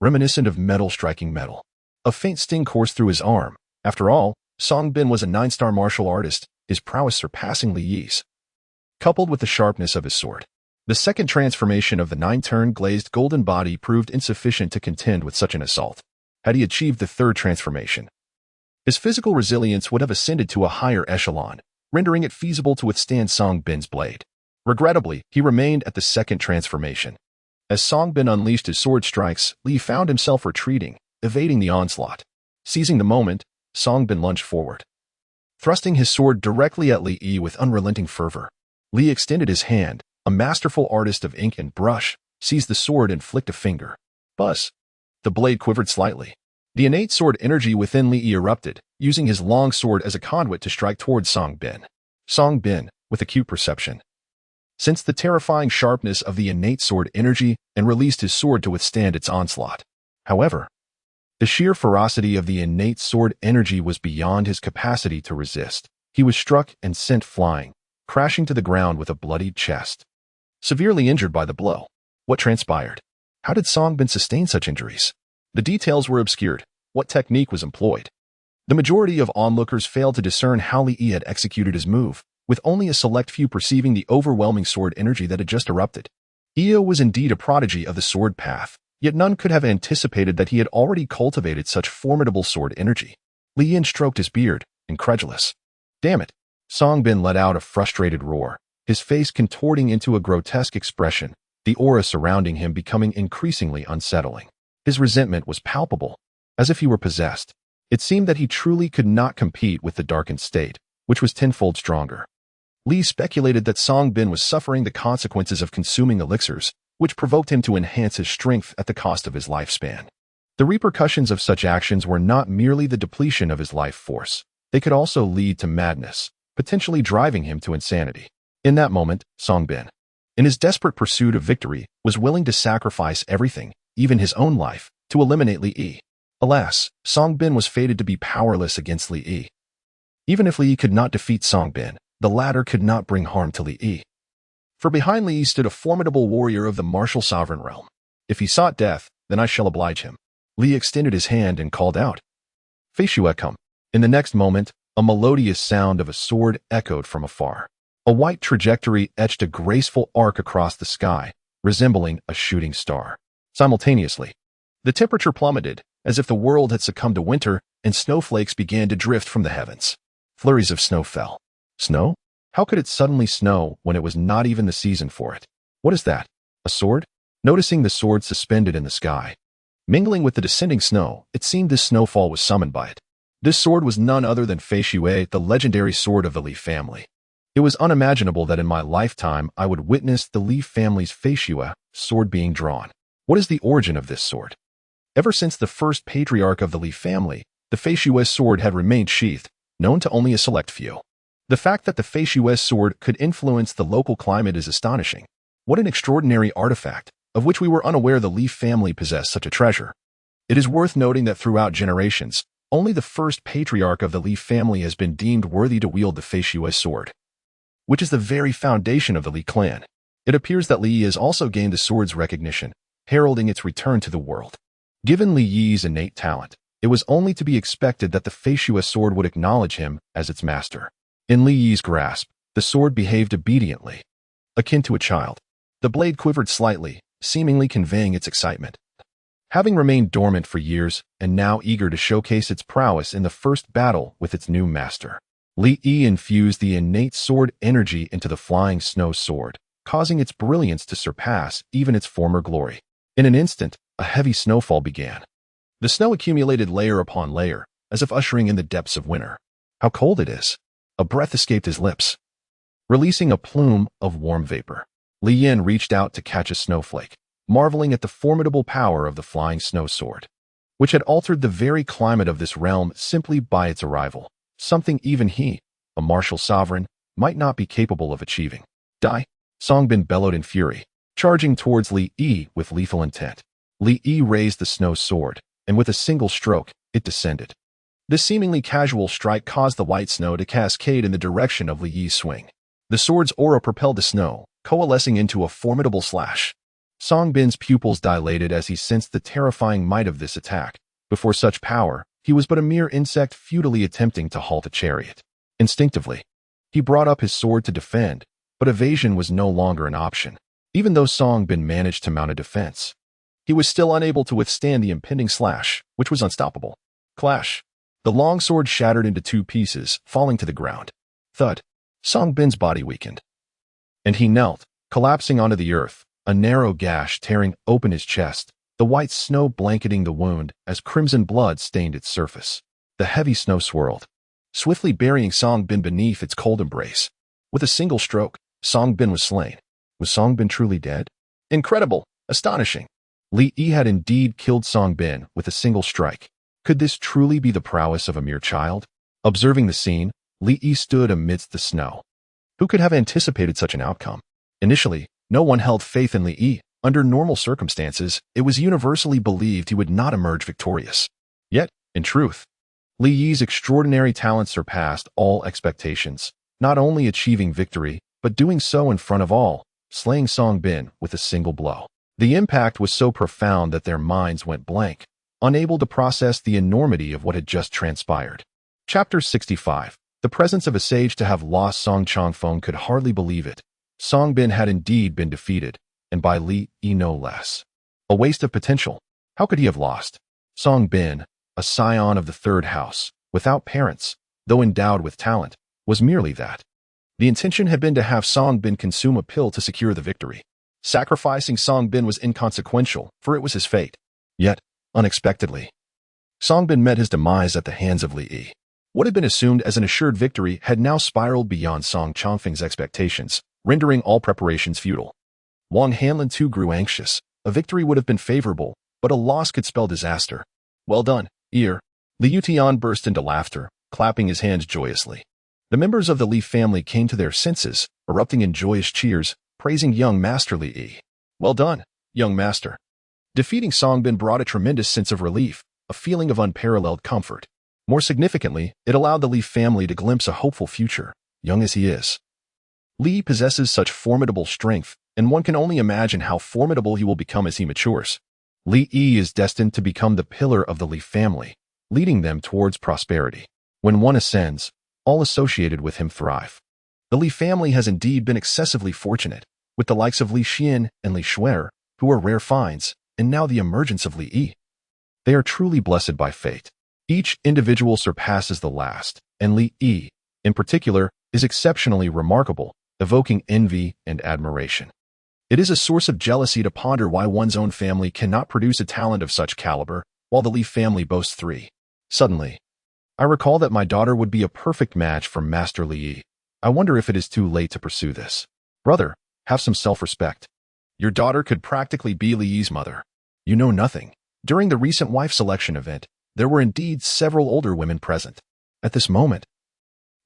reminiscent of metal striking metal. A faint sting coursed through his arm. After all, Song Bin was a 9-star martial artist, his prowess surpassing Li Yi's. Coupled with the sharpness of his sword, the second transformation of the 9-turn glazed golden body proved insufficient to contend with such an assault. Had he achieved the third transformation, his physical resilience would have ascended to a higher echelon, rendering it feasible to withstand Song Bin's blade. Regrettably, he remained at the second transformation. As Song Bin unleashed his sword strikes, Li found himself retreating, evading the onslaught. Seizing the moment, Song Bin lunged forward, thrusting his sword directly at Li Yi with unrelenting fervor. Li extended his hand, a masterful artist of ink and brush, seized the sword and flicked a finger. Buzz! The blade quivered slightly. The innate sword energy within Li Yi erupted, using his long sword as a conduit to strike towards Song Bin. Song Bin, with acute perception, sensed the terrifying sharpness of the innate sword energy and released his sword to withstand its onslaught. However, the sheer ferocity of the innate sword energy was beyond his capacity to resist. He was struck and sent flying, crashing to the ground with a bloodied chest. Severely injured by the blow. What transpired? How did Song Bin sustain such injuries? The details were obscured. What technique was employed? The majority of onlookers failed to discern how Li Yi had executed his move, with only a select few perceiving the overwhelming sword energy that had just erupted. Io was indeed a prodigy of the sword path, yet none could have anticipated that he had already cultivated such formidable sword energy. Li Yin stroked his beard, incredulous. Damn it! Song Bin let out a frustrated roar, his face contorting into a grotesque expression, the aura surrounding him becoming increasingly unsettling. His resentment was palpable, as if he were possessed. It seemed that he truly could not compete with the darkened state, which was tenfold stronger. Li speculated that Song Bin was suffering the consequences of consuming elixirs, which provoked him to enhance his strength at the cost of his lifespan. The repercussions of such actions were not merely the depletion of his life force. They could also lead to madness, potentially driving him to insanity. In that moment, Song Bin, in his desperate pursuit of victory, was willing to sacrifice everything, even his own life, to eliminate Li Yi. Alas, Song Bin was fated to be powerless against Li Yi. Even if Li Yi could not defeat Song Bin, the latter could not bring harm to Li Yi. For behind Li Yi stood a formidable warrior of the martial sovereign realm. If he sought death, then I shall oblige him. Li extended his hand and called out, Fei Xue come. In the next moment, a melodious sound of a sword echoed from afar. A white trajectory etched a graceful arc across the sky, resembling a shooting star. Simultaneously, the temperature plummeted, as if the world had succumbed to winter, and snowflakes began to drift from the heavens. Flurries of snow fell. Snow? How could it suddenly snow when it was not even the season for it? What is that? A sword? Noticing the sword suspended in the sky, mingling with the descending snow, it seemed this snowfall was summoned by it. This sword was none other than Fei Xue, the legendary sword of the Li family. It was unimaginable that in my lifetime I would witness the Li family's Fei Xue sword being drawn. What is the origin of this sword? Ever since the first patriarch of the Li family, the Fei Xue sword had remained sheathed, known to only a select few. The fact that the Fei Xue sword could influence the local climate is astonishing. What an extraordinary artifact, of which we were unaware the Li family possessed such a treasure. It is worth noting that throughout generations, only the first patriarch of the Li family has been deemed worthy to wield the Fei Xue sword, which is the very foundation of the Li clan. It appears that Li Yi has also gained the sword's recognition, heralding its return to the world. Given Li Yi's innate talent, it was only to be expected that the Fei Xue sword would acknowledge him as its master. In Li Yi's grasp, the sword behaved obediently, akin to a child. The blade quivered slightly, seemingly conveying its excitement. Having remained dormant for years, and now eager to showcase its prowess in the first battle with its new master, Li Yi infused the innate sword energy into the flying snow sword, causing its brilliance to surpass even its former glory. In an instant, a heavy snowfall began. The snow accumulated layer upon layer, as if ushering in the depths of winter. How cold it is! A breath escaped his lips, releasing a plume of warm vapor. Li Yin reached out to catch a snowflake, marveling at the formidable power of the flying snow sword, which had altered the very climate of this realm simply by its arrival, something even he, a martial sovereign, might not be capable of achieving. Die! Songbin bellowed in fury, charging towards Li Yi with lethal intent. Li Yi raised the snow sword, and with a single stroke, it descended. This seemingly casual strike caused the white snow to cascade in the direction of Li Yi's swing. The sword's aura propelled the snow, coalescing into a formidable slash. Songbin's pupils dilated as he sensed the terrifying might of this attack. Before such power, he was but a mere insect futilely attempting to halt a chariot. Instinctively, he brought up his sword to defend, but evasion was no longer an option. Even though Songbin managed to mount a defense, he was still unable to withstand the impending slash, which was unstoppable. Clash! The long sword shattered into two pieces, falling to the ground. Thud! Songbin's body weakened, and he knelt, collapsing onto the earth, a narrow gash tearing open his chest, the white snow blanketing the wound as crimson blood stained its surface. The heavy snow swirled, swiftly burying Songbin beneath its cold embrace. With a single stroke, Songbin was slain. Was Songbin truly dead? Incredible! Astonishing! Li Yi had indeed killed Songbin with a single strike. Could this truly be the prowess of a mere child? Observing the scene, Li Yi stood amidst the snow. Who could have anticipated such an outcome? Initially, no one held faith in Li Yi. Under normal circumstances, it was universally believed he would not emerge victorious. Yet, in truth, Li Yi's extraordinary talent surpassed all expectations, not only achieving victory, but doing so in front of all, slaying Songbin with a single blow. The impact was so profound that their minds went blank, unable to process the enormity of what had just transpired. Chapter 65. The presence of a sage to have lost Song Changfeng could hardly believe it. Songbin had indeed been defeated, and by Li Yi no less. A waste of potential. How could he have lost? Songbin, a scion of the third house, without parents, though endowed with talent, was merely that. The intention had been to have Songbin consume a pill to secure the victory. Sacrificing Songbin was inconsequential, for it was his fate. Yet, unexpectedly, Songbin met his demise at the hands of Li Yi. What had been assumed as an assured victory had now spiraled beyond Song Changfeng's expectations, rendering all preparations futile. Wang Hanlin too grew anxious. A victory would have been favorable, but a loss could spell disaster. Well done, Ear. Li Yutian burst into laughter, clapping his hands joyously. The members of the Li family came to their senses, erupting in joyous cheers, praising young Master Li Yi. Well done, young master. Defeating Songbin brought a tremendous sense of relief, a feeling of unparalleled comfort. More significantly, it allowed the Li family to glimpse a hopeful future, young as he is. Li possesses such formidable strength, and one can only imagine how formidable he will become as he matures. Li Yi is destined to become the pillar of the Li family, leading them towards prosperity. When one ascends, all associated with him thrive. The Li family has indeed been excessively fortunate, with the likes of Li Xian and Li Shuer, who are rare finds, and now the emergence of Li Yi. They are truly blessed by fate. Each individual surpasses the last, and Li Yi, in particular, is exceptionally remarkable, evoking envy and admiration. It is a source of jealousy to ponder why one's own family cannot produce a talent of such caliber, while the Li family boasts three. Suddenly, I recall that my daughter would be a perfect match for Master Li Yi. I wonder if it is too late to pursue this. Brother, have some self-respect. Your daughter could practically be Li Yi's mother. You know nothing. During the recent wife selection event, there were indeed several older women present. At this moment,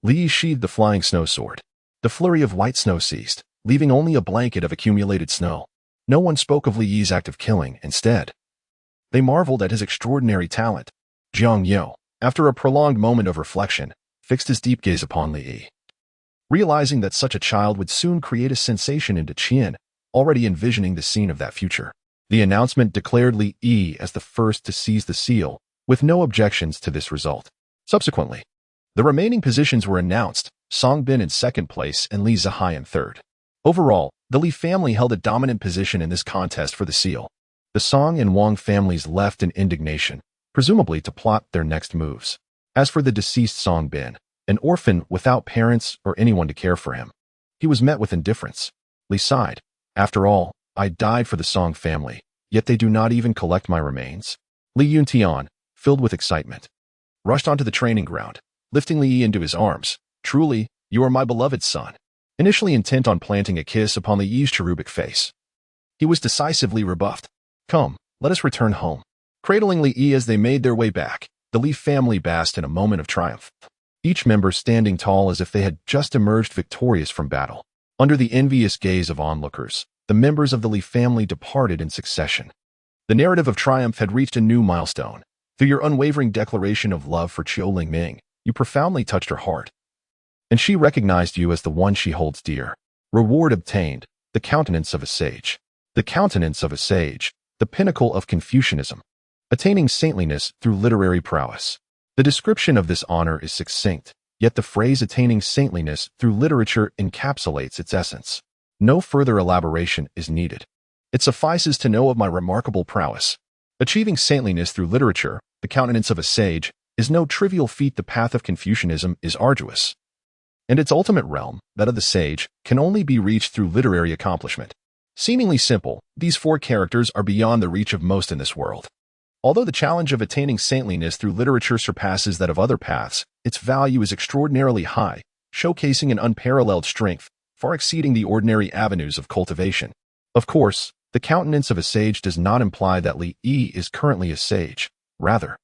Li Yi sheathed the flying snow sword. The flurry of white snow ceased, leaving only a blanket of accumulated snow. No one spoke of Li Yi's act of killing. Instead, they marveled at his extraordinary talent. Jiang Yo, after a prolonged moment of reflection, fixed his deep gaze upon Li Yi. Realizing that such a child would soon create a sensation in Qian, already envisioning the scene of that future. The announcement declared Li Yi as the first to seize the seal, with no objections to this result. Subsequently, the remaining positions were announced, Songbin in second place and Li Zihai in third. Overall, the Li family held a dominant position in this contest for the seal. The Song and Wang families left in indignation, presumably to plot their next moves. As for the deceased Songbin, an orphan without parents or anyone to care for him, he was met with indifference. Li sighed. After all, I died for the Song family, yet they do not even collect my remains. Li Yuntian, filled with excitement, rushed onto the training ground, lifting Li Yi into his arms. Truly, you are my beloved son. Initially intent on planting a kiss upon Li Yi's cherubic face, he was decisively rebuffed. Come, let us return home. Cradling Li Yi as they made their way back, the Li family basked in a moment of triumph, each member standing tall as if they had just emerged victorious from battle. Under the envious gaze of onlookers, the members of the Li family departed in succession. The narrative of triumph had reached a new milestone. Through your unwavering declaration of love for Qiu Lingming, you profoundly touched her heart, and she recognized you as the one she holds dear. Reward obtained, the countenance of a sage. The countenance of a sage, the pinnacle of Confucianism. Attaining saintliness through literary prowess. The description of this honor is succinct, yet the phrase attaining saintliness through literature encapsulates its essence. No further elaboration is needed. It suffices to know of my remarkable prowess. Achieving saintliness through literature, the countenance of a sage, is no trivial feat. The path of Confucianism is arduous, and its ultimate realm, that of the sage, can only be reached through literary accomplishment. Seemingly simple, these four characters are beyond the reach of most in this world. Although the challenge of attaining saintliness through literature surpasses that of other paths, its value is extraordinarily high, showcasing an unparalleled strength, far exceeding the ordinary avenues of cultivation. Of course, the countenance of a sage does not imply that Li Yi is currently a sage. Rather,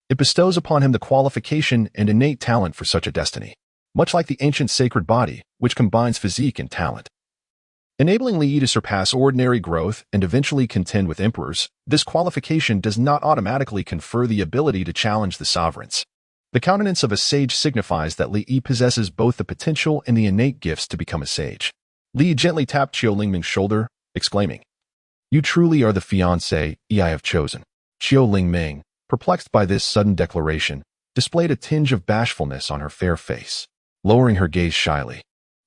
it bestows upon him the qualification and innate talent for such a destiny, much like the ancient sacred body, which combines physique and talent. Enabling Li Yi to surpass ordinary growth and eventually contend with emperors, this qualification does not automatically confer the ability to challenge the sovereigns. The countenance of a sage signifies that Li Yi possesses both the potential and the innate gifts to become a sage. Li Yi gently tapped Qiu Lingming's shoulder, exclaiming, "You truly are the fiancé I have chosen." Qiu Lingming, perplexed by this sudden declaration, displayed a tinge of bashfulness on her fair face, lowering her gaze shyly.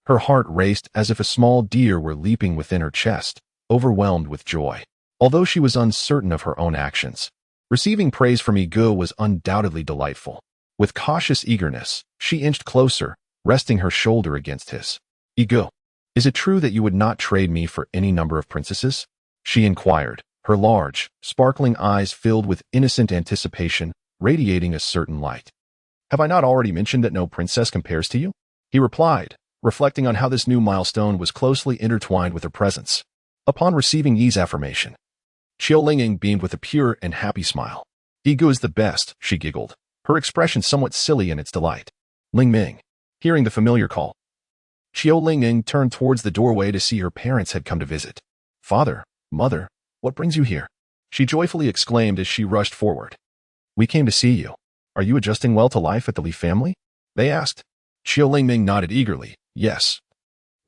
Her heart raced as if a small deer were leaping within her chest, overwhelmed with joy. Although she was uncertain of her own actions, receiving praise from Egu was undoubtedly delightful. With cautious eagerness, she inched closer, resting her shoulder against his. "Egu, is it true that you would not trade me for any number of princesses?" she inquired, her large, sparkling eyes filled with innocent anticipation, radiating a certain light. "Have I not already mentioned that no princess compares to you?" he replied, reflecting on how this new milestone was closely intertwined with her presence. Upon receiving Yi's affirmation, Qiu Lingming beamed with a pure and happy smile. "Egu is the best," she giggled, her expression somewhat silly in its delight. Lingming, hearing the familiar call, Qiu Lingming turned towards the doorway to see her parents had come to visit. "Father, mother, what brings you here?" she joyfully exclaimed as she rushed forward. "We came to see you. Are you adjusting well to life at the Li family?" they asked. Qiu Lingming nodded eagerly. "Yes.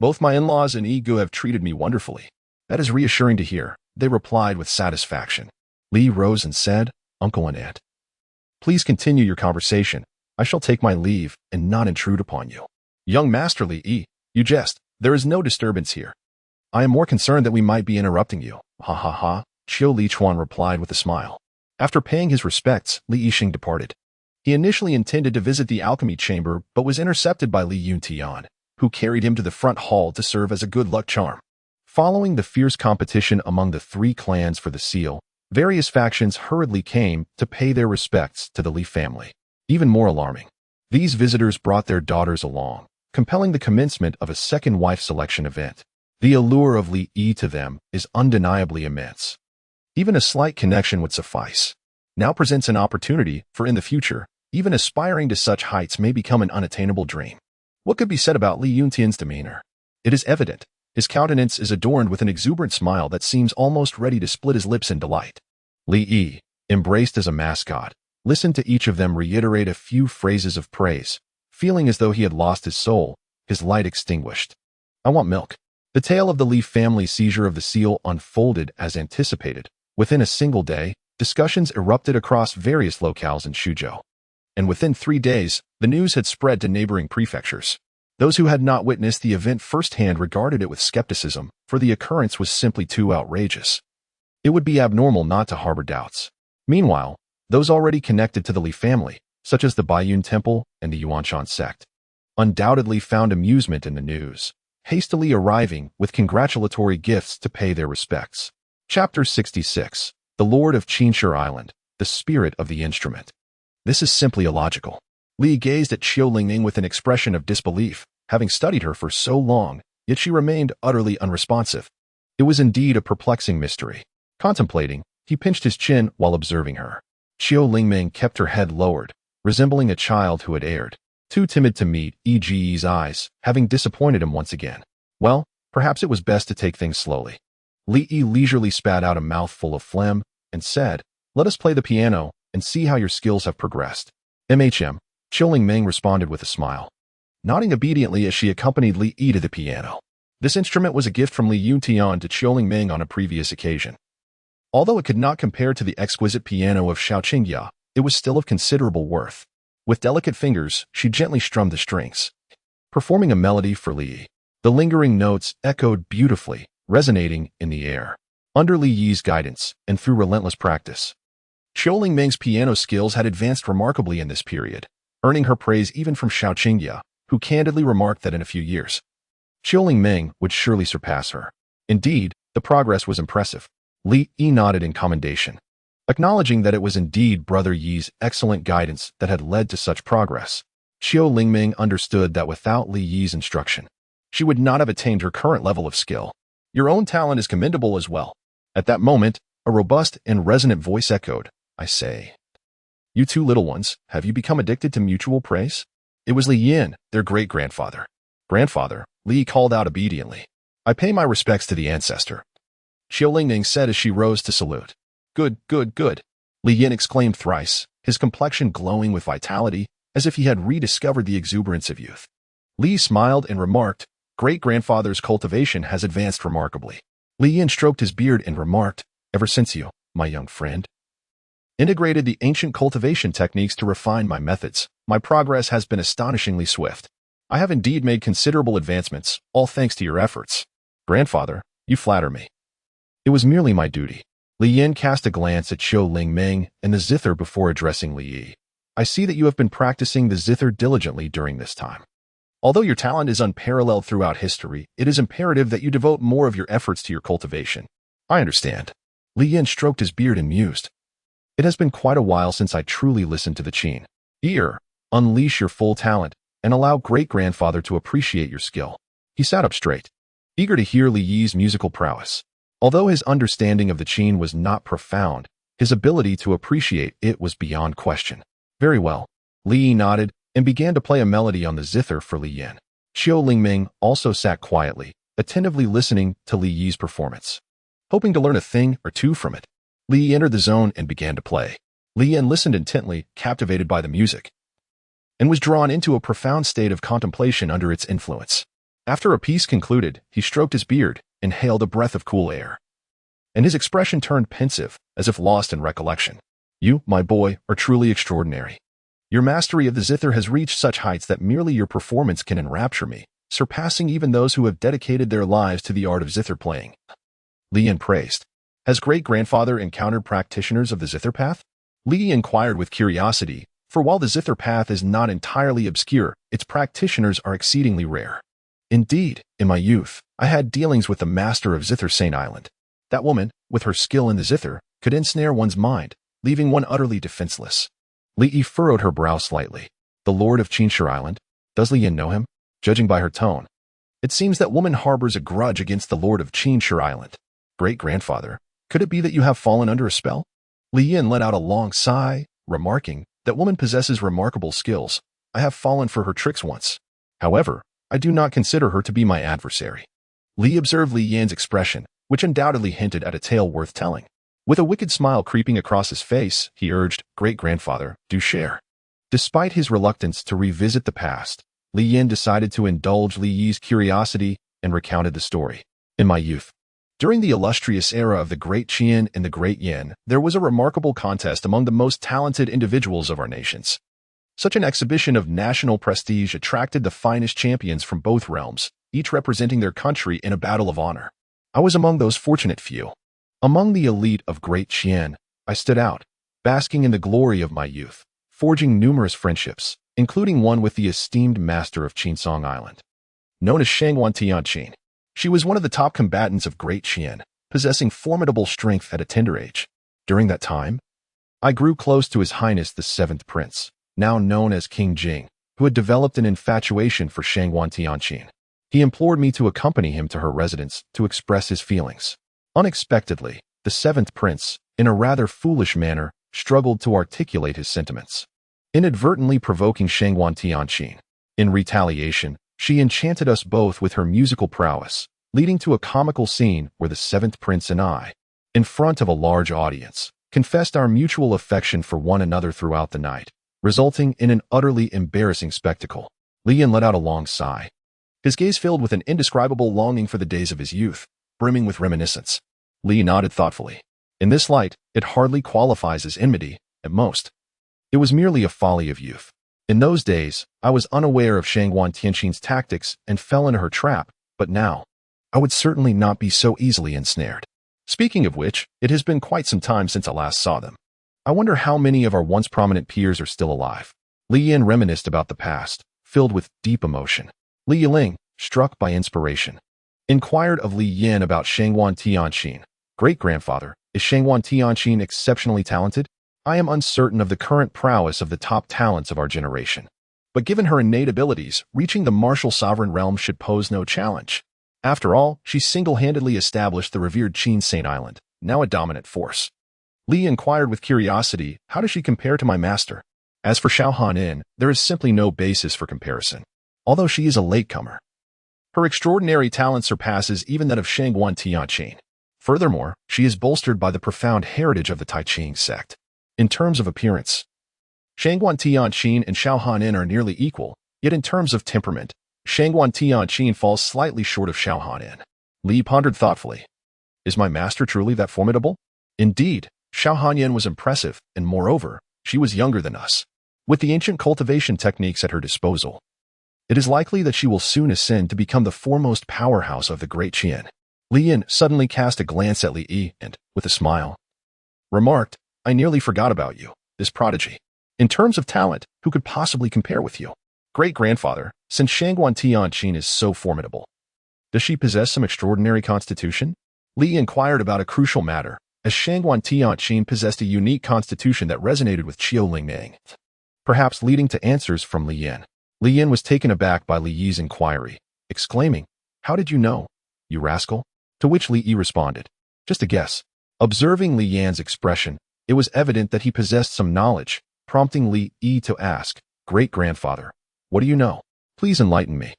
Both my in-laws and Egu have treated me wonderfully." "That is reassuring to hear," they replied with satisfaction. Li rose and said, "Uncle and Aunt, please continue your conversation. I shall take my leave and not intrude upon you." "Young Master Li Yi, you jest. There is no disturbance here. I am more concerned that we might be interrupting you." "Ha ha ha," Qiu Lichuan replied with a smile. After paying his respects, Li Yixing departed. He initially intended to visit the alchemy chamber but was intercepted by Li Yuntian, who carried him to the front hall to serve as a good luck charm. Following the fierce competition among the three clans for the seal, various factions hurriedly came to pay their respects to the Li family. Even more alarming, these visitors brought their daughters along, compelling the commencement of a second wife selection event. The allure of Li Yi to them is undeniably immense. Even a slight connection would suffice. Now presents an opportunity for in the future, even aspiring to such heights may become an unattainable dream. What could be said about Li Yuntian's demeanor? It is evident. His countenance is adorned with an exuberant smile that seems almost ready to split his lips in delight. Li Yi, embraced as a mascot, listened to each of them reiterate a few phrases of praise, feeling as though he had lost his soul, his light extinguished. "I want milk." The tale of the Li family seizure of the seal unfolded as anticipated. Within a single day, discussions erupted across various locales in Shuzhou. And within 3 days, the news had spread to neighboring prefectures. Those who had not witnessed the event firsthand regarded it with skepticism, for the occurrence was simply too outrageous. It would be abnormal not to harbor doubts. Meanwhile, those already connected to the Li family, such as the Baiyun Temple and the Yuanshan sect, undoubtedly found amusement in the news. hastily arriving with congratulatory gifts to pay their respects. Chapter 66. The Lord of Qinshur Island, the Spirit of the Instrument. This is simply illogical. Li gazed at Qiu Lingning with an expression of disbelief, having studied her for so long, yet she remained utterly unresponsive. It was indeed a perplexing mystery. Contemplating, he pinched his chin while observing her. Qiu Lingming kept her head lowered, resembling a child who had erred, too timid to meet Yi's eyes, having disappointed him once again. Well, perhaps it was best to take things slowly. Li leisurely spat out a mouthful of phlegm and said, "Let us play the piano and see how your skills have progressed." Qiu Lingming responded with a smile, nodding obediently as she accompanied Li to the piano. This instrument was a gift from Li Yuntian to Qiu Lingming on a previous occasion. Although it could not compare to the exquisite piano of Shaoqingya, it was still of considerable worth. With delicate fingers, she gently strummed the strings, performing a melody for Li. The lingering notes echoed beautifully, resonating in the air. Under Li Yi's guidance, and through relentless practice, Qiu Lingming's piano skills had advanced remarkably in this period, earning her praise even from Shaoqingya, who candidly remarked that in a few years, Qiu Lingming would surely surpass her. Indeed, the progress was impressive. Li Yi nodded in commendation, acknowledging that it was indeed Brother Yi's excellent guidance that had led to such progress. Qiu Lingming understood that without Li Yi's instruction, she would not have attained her current level of skill. "Your own talent is commendable as well." At that moment, a robust and resonant voice echoed, "I say, you two little ones, have you become addicted to mutual praise?" It was Li Yin, their great-grandfather. "Grandfather," Li called out obediently. "I pay my respects to the ancestor," Qiu Lingning said as she rose to salute. "Good, good, good," Li Yin exclaimed thrice, his complexion glowing with vitality, as if he had rediscovered the exuberance of youth. Li smiled and remarked, "Great-grandfather's cultivation has advanced remarkably." Li Yin stroked his beard and remarked, "Ever since you, my young friend, integrated the ancient cultivation techniques to refine my methods, my progress has been astonishingly swift. I have indeed made considerable advancements, all thanks to your efforts. Grandfather, you flatter me." "It was merely my duty." Li Yin cast a glance at Qiu Lingming and the zither before addressing Li Yi. "I see that you have been practicing the zither diligently during this time. Although your talent is unparalleled throughout history, it is imperative that you devote more of your efforts to your cultivation." "I understand." Li Yin stroked his beard and mused. "It has been quite a while since I truly listened to the Qin. Ear, unleash your full talent and allow great-grandfather to appreciate your skill." He sat up straight, eager to hear Li Yi's musical prowess. Although his understanding of the Qin was not profound, his ability to appreciate it was beyond question. "Very well." Li Yi nodded and began to play a melody on the zither for Li Yin. Qiu Lingming also sat quietly, attentively listening to Li Yi's performance, hoping to learn a thing or two from it. Li Yi entered the zone and began to play. Li Yin listened intently, captivated by the music, and was drawn into a profound state of contemplation under its influence. After a piece concluded, he stroked his beard, inhaled a breath of cool air, and his expression turned pensive, as if lost in recollection. "You, my boy, are truly extraordinary. Your mastery of the zither has reached such heights that merely your performance can enrapture me, surpassing even those who have dedicated their lives to the art of zither playing." Li Yin praised. "Has great-grandfather encountered practitioners of the zither path?" Li inquired with curiosity, for while the zither path is not entirely obscure, its practitioners are exceedingly rare. "Indeed, in my youth, I had dealings with the master of Zither Saint Island. That woman, with her skill in the zither, could ensnare one's mind, leaving one utterly defenseless." Li Yi furrowed her brow slightly. "The Lord of Qinshur Island? Does Li Yin know him?" Judging by her tone, it seems that woman harbors a grudge against the Lord of Qinshur Island. "Great-grandfather, could it be that you have fallen under a spell?" Li Yin let out a long sigh, remarking, "That woman possesses remarkable skills. I have fallen for her tricks once. However, I do not consider her to be my adversary." Li observed Li Yin's expression, which undoubtedly hinted at a tale worth telling. With a wicked smile creeping across his face, he urged, "Great-grandfather, do share." Despite his reluctance to revisit the past, Li Yin decided to indulge Li Yi's curiosity and recounted the story. "In my youth, during the illustrious era of the Great Qian and the Great Yin, there was a remarkable contest among the most talented individuals of our nations. Such an exhibition of national prestige attracted the finest champions from both realms, each representing their country in a battle of honor. I was among those fortunate few. Among the elite of Great Qian, I stood out, basking in the glory of my youth, forging numerous friendships, including one with the esteemed master of Qinsong Island. known as Shanghuan Tianqin. She was one of the top combatants of Great Qian, possessing formidable strength at a tender age. During that time, I grew close to His Highness the Seventh Prince, now known as King Jing, who had developed an infatuation for Shanghuan Tianqin. He implored me to accompany him to her residence to express his feelings. Unexpectedly, the Seventh Prince, in a rather foolish manner, struggled to articulate his sentiments, inadvertently provoking Shanghuan Tianqin. In retaliation, she enchanted us both with her musical prowess, leading to a comical scene where the Seventh Prince and I, in front of a large audience, confessed our mutual affection for one another throughout the night, resulting in an utterly embarrassing spectacle. Li Yin let out a long sigh, his gaze filled with an indescribable longing for the days of his youth, brimming with reminiscence. Li nodded thoughtfully. In this light, it hardly qualifies as enmity, at most. It was merely a folly of youth. In those days, I was unaware of Shanghuan Tianqin's tactics and fell into her trap, but now, I would certainly not be so easily ensnared. Speaking of which, it has been quite some time since I last saw them. I wonder how many of our once prominent peers are still alive. Li Yin reminisced about the past, filled with deep emotion. Li Yiling, struck by inspiration, inquired of Li Yin about Shanghuan Tianqin. Great-grandfather, is Shanghuan Tianqin exceptionally talented? I am uncertain of the current prowess of the top talents of our generation. But given her innate abilities, reaching the martial sovereign realm should pose no challenge. After all, she single-handedly established the revered Qin Saint Island, now a dominant force. Li inquired with curiosity, how does she compare to my master? As for Xiao Hanin, there is simply no basis for comparison, although she is a latecomer. Her extraordinary talent surpasses even that of Shanghuan Tianqin. Furthermore, she is bolstered by the profound heritage of the Tai Ching sect. In terms of appearance, Shanghuan Tianqin and Xiao Hanin are nearly equal, yet in terms of temperament, Shanghuan Tianqin falls slightly short of Xiao Hanin. Li pondered thoughtfully. Is my master truly that formidable? Indeed, Xiao Hanin was impressive, and moreover, she was younger than us. With the ancient cultivation techniques at her disposal, it is likely that she will soon ascend to become the foremost powerhouse of the Great Qian. Li Yin suddenly cast a glance at Li Yi and, with a smile, remarked, I nearly forgot about you, this prodigy. In terms of talent, who could possibly compare with you? Great-grandfather, since Shanghuan Tianqin is so formidable, does she possess some extraordinary constitution? Li inquired about a crucial matter, as Shanghuan Tianqin possessed a unique constitution that resonated with Qiu Lingming, perhaps leading to answers from Li Yin. Li Yin was taken aback by Li Yi's inquiry, exclaiming, How did you know, you rascal? To which Li Yi responded, Just a guess. Observing Li Yan's expression, it was evident that he possessed some knowledge, prompting Li Yi to ask, Great-grandfather, what do you know? Please enlighten me.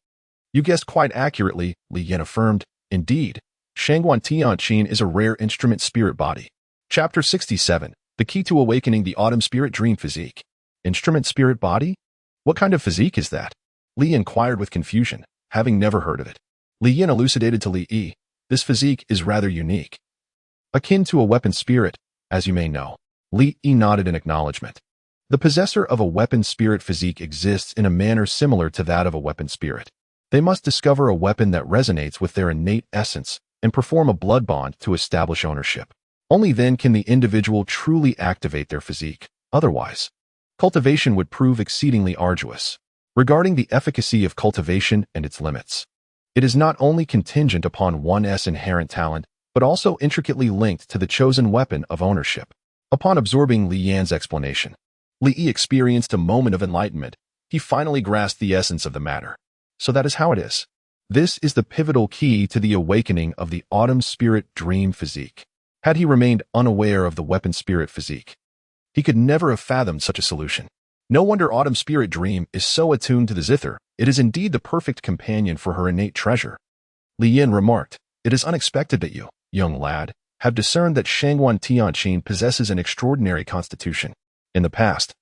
You guessed quite accurately, Li Yin affirmed. Indeed, Shanghuan Tianqin is a rare instrument spirit body. Chapter 67, The Key to Awakening the Autumn Spirit Dream Physique. Instrument spirit body? What kind of physique is that? Li inquired with confusion, having never heard of it. Li Yin elucidated to Li Yi, this physique is rather unique. Akin to a weapon spirit, as you may know. Li Yi nodded in acknowledgement. The possessor of a weapon spirit physique exists in a manner similar to that of a weapon spirit. They must discover a weapon that resonates with their innate essence and perform a blood bond to establish ownership. Only then can the individual truly activate their physique. Otherwise, cultivation would prove exceedingly arduous. Regarding the efficacy of cultivation and its limits, it is not only contingent upon one's inherent talent, but also intricately linked to the chosen weapon of ownership. Upon absorbing Li Yan's explanation, Li Yi experienced a moment of enlightenment. He finally grasped the essence of the matter. So that is how it is. This is the pivotal key to the awakening of the autumn spirit dream physique. Had he remained unaware of the weapon spirit physique, he could never have fathomed such a solution. No wonder autumn spirit dream is so attuned to the zither. It is indeed the perfect companion for her innate treasure. Li Yin remarked, It is unexpected that you, young lad, have discerned that Shanghuan Tianqin possesses an extraordinary constitution. In the past,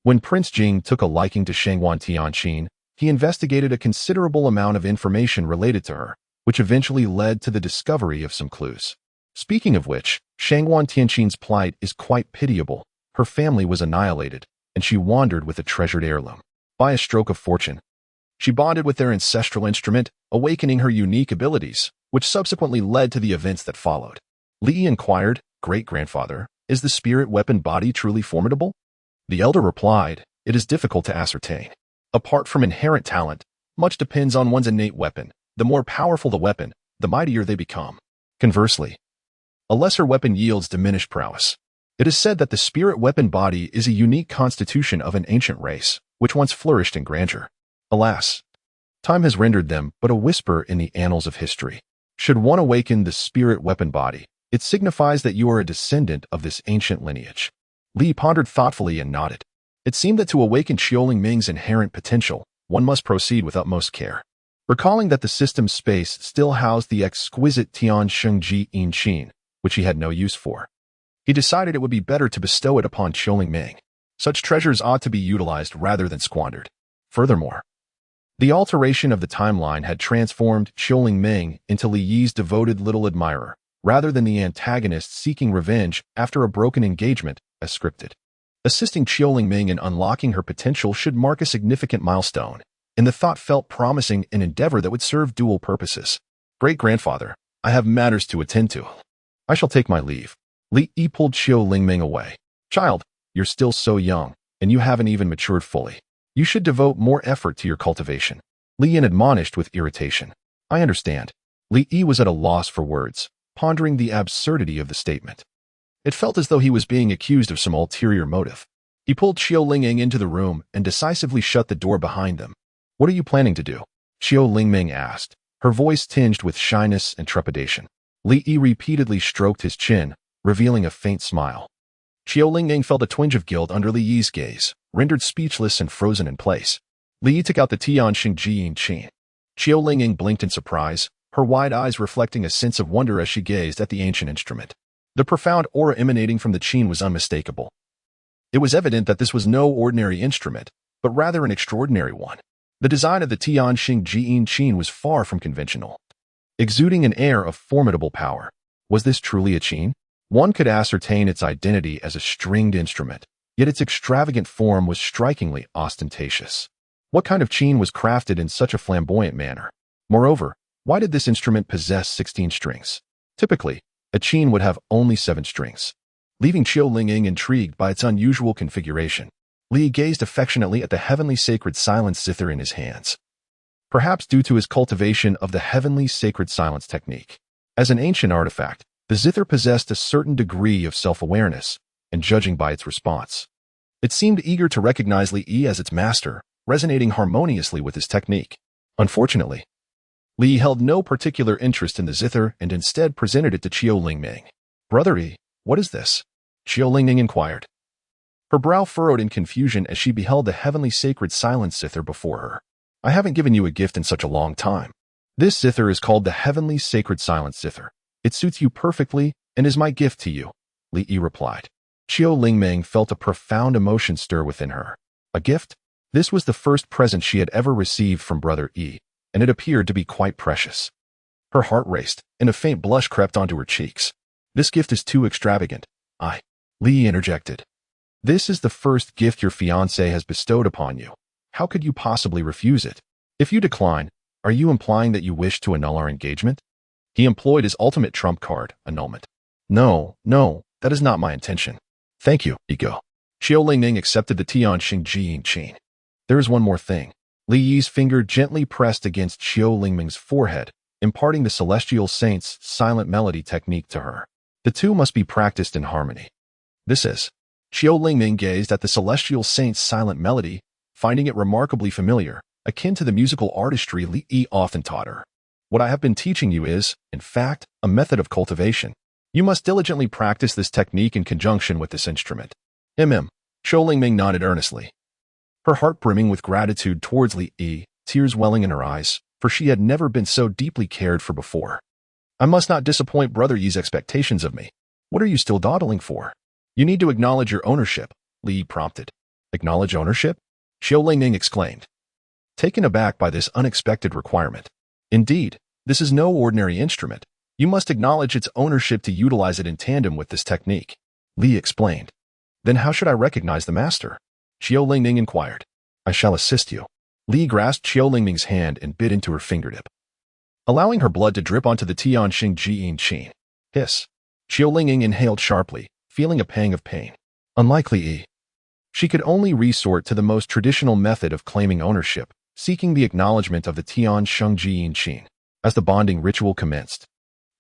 when Prince Jing took a liking to Shanghuan Tianqin, he investigated a considerable amount of information related to her, which eventually led to the discovery of some clues. Speaking of which, Shanghuan Tianqin's plight is quite pitiable. Her family was annihilated, and she wandered with a treasured heirloom. By a stroke of fortune, she bonded with their ancestral instrument, awakening her unique abilities, which subsequently led to the events that followed. Li inquired, Great-grandfather, is the spirit weapon body truly formidable? The elder replied, It is difficult to ascertain. Apart from inherent talent, Much depends on one's innate weapon. The more powerful the weapon, the mightier they become. Conversely, a lesser weapon yields diminished prowess. It is said that the spirit weapon body is a unique constitution of an ancient race, which once flourished in grandeur. Alas, time has rendered them but a whisper in the annals of history. Should one awaken the spirit weapon body, it signifies that you are a descendant of this ancient lineage. Li pondered thoughtfully and nodded. It seemed that to awaken Xiaoling Ming's inherent potential, one must proceed with utmost care. Recalling that the system's space still housed the exquisite Tian Shengji Yin Qin, which he had no use for, he decided it would be better to bestow it upon Xiaoling Ming. Such treasures ought to be utilized rather than squandered. Furthermore, the alteration of the timeline had transformed Xiaoling Ming into Li Yi's devoted little admirer, rather than the antagonist seeking revenge after a broken engagement, as scripted. Assisting Xiaoling Ming in unlocking her potential should mark a significant milestone, and the thought felt promising, an endeavor that would serve dual purposes. Great-grandfather, I have matters to attend to. I shall take my leave. Li Yi pulled Xiaoling Ming away. Child, you're still so young, and you haven't even matured fully. You should devote more effort to your cultivation. Li Yin admonished with irritation. I understand. Li Yi was at a loss for words, pondering the absurdity of the statement. It felt as though he was being accused of some ulterior motive. He pulled Xiaoling Ming into the room and decisively shut the door behind them. What are you planning to do? Xiaoling Ming asked, her voice tinged with shyness and trepidation. Li Yi repeatedly stroked his chin, revealing a faint smile. Xiaoling Ming felt a twinge of guilt under Li Yi's gaze, rendered speechless and frozen in place. Li Yi took out the Tian Shengji Yin Qin. Xiaoling Ming blinked in surprise, her wide eyes reflecting a sense of wonder as she gazed at the ancient instrument. The profound aura emanating from the Qin was unmistakable. It was evident that this was no ordinary instrument, but rather an extraordinary one. The design of the Tian Shengji Yin Qin was far from conventional, exuding an air of formidable power. Was this truly a Qin? One could ascertain its identity as a stringed instrument, yet its extravagant form was strikingly ostentatious. What kind of Qin was crafted in such a flamboyant manner? Moreover, why did this instrument possess 16 strings? Typically, a Qin would have only 7 strings. Leaving Xiaoling Ming intrigued by its unusual configuration, Li gazed affectionately at the heavenly sacred silence zither in his hands. Perhaps due to his cultivation of the heavenly sacred silence technique. As an ancient artifact, the zither possessed a certain degree of self-awareness, and judging by its response, it seemed eager to recognize Li Yi as its master, resonating harmoniously with his technique. Unfortunately, Li held no particular interest in the zither and instead presented it to Xiaoling Ming. Brother Yi, what is this? Xiaoling Ming inquired. Her brow furrowed in confusion as she beheld the heavenly sacred silence zither before her. I haven't given you a gift in such a long time. This zither is called the heavenly sacred silence zither. It suits you perfectly and is my gift to you, Li Yi replied. Xiaoling Ming felt a profound emotion stir within her. A gift? This was the first present she had ever received from Brother Yi, and it appeared to be quite precious. Her heart raced, and a faint blush crept onto her cheeks. This gift is too extravagant. Li interjected. This is the first gift your fiancé has bestowed upon you. How could you possibly refuse it? If you decline, are you implying that you wish to annul our engagement? He employed his ultimate trump card, annulment. No, that is not my intention. Thank you, Ego. Xiaoling Ming accepted the Tian Shengji Yin Qin. There is one more thing. Li Yi's finger gently pressed against Xiaoling Ming's forehead, imparting the celestial saint's silent melody technique to her. The two must be practiced in harmony. This is. Xiaoling Ming gazed at the celestial saint's silent melody, finding it remarkably familiar, akin to the musical artistry Li Yi often taught her. What I have been teaching you is, in fact, a method of cultivation. You must diligently practice this technique in conjunction with this instrument. Xiaoling Ming nodded earnestly, her heart brimming with gratitude towards Li Yi, tears welling in her eyes, for she had never been so deeply cared for before. I must not disappoint Brother Yi's expectations of me. What are you still dawdling for? You need to acknowledge your ownership, Li Yi prompted. Acknowledge ownership? Xiaoling Ming exclaimed, taken aback by this unexpected requirement. Indeed, this is no ordinary instrument. You must acknowledge its ownership to utilize it in tandem with this technique. Li explained. Then how should I recognize the master? Xiaoling Ming inquired. I shall assist you. Li grasped Xiaoling Ming's hand and bit into her fingertip, allowing her blood to drip onto the Tian Shengji Yin Qin. Hiss. Xiaoling Ming inhaled sharply, feeling a pang of pain. Unlike Li Yi, she could only resort to the most traditional method of claiming ownership, seeking the acknowledgement of the Tian Shengji Yin Qin. As the bonding ritual commenced,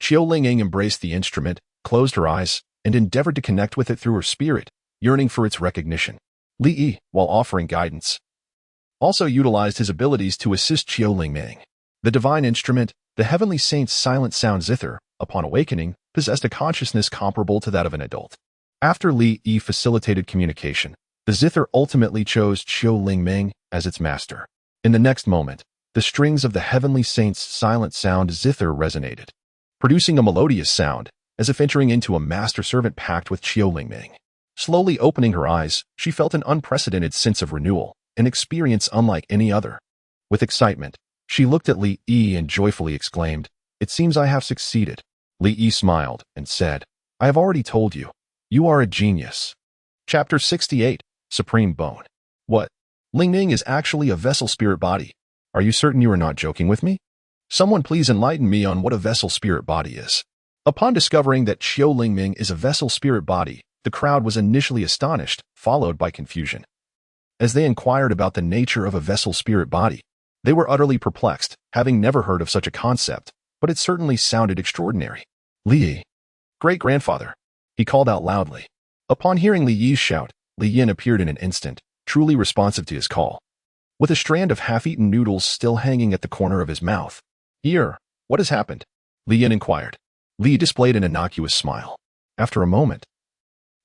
Qiu Lingying embraced the instrument, closed her eyes, and endeavored to connect with it through her spirit, yearning for its recognition. Li Yi, while offering guidance, also utilized his abilities to assist Qiu Lingying. The divine instrument, the heavenly saint's silent sound zither, upon awakening, possessed a consciousness comparable to that of an adult. After Li Yi facilitated communication, the zither ultimately chose Qiu Lingying as its master. In the next moment, the strings of the heavenly saint's silent sound zither resonated, producing a melodious sound, as if entering into a master-servant pact with Qiu Lingying. Slowly opening her eyes, she felt an unprecedented sense of renewal, an experience unlike any other. With excitement, she looked at Li Yi and joyfully exclaimed, "It seems I have succeeded." Li Yi smiled and said, "I have already told you. You are a genius." Chapter 68, Supreme Bone. What? Lingying is actually a vessel spirit body. Are you certain you are not joking with me? Someone please enlighten me on what a vessel spirit body is. Upon discovering that Qiu Lingying is a vessel spirit body, the crowd was initially astonished, followed by confusion. As they inquired about the nature of a vessel spirit body, they were utterly perplexed, having never heard of such a concept, but it certainly sounded extraordinary. Li Yi, great-grandfather, he called out loudly. Upon hearing Li Yi's shout, Li Yin appeared in an instant, truly responsive to his call. With a strand of half-eaten noodles still hanging at the corner of his mouth. "Here, what has happened?" Li Yin inquired. Li displayed an innocuous smile. After a moment,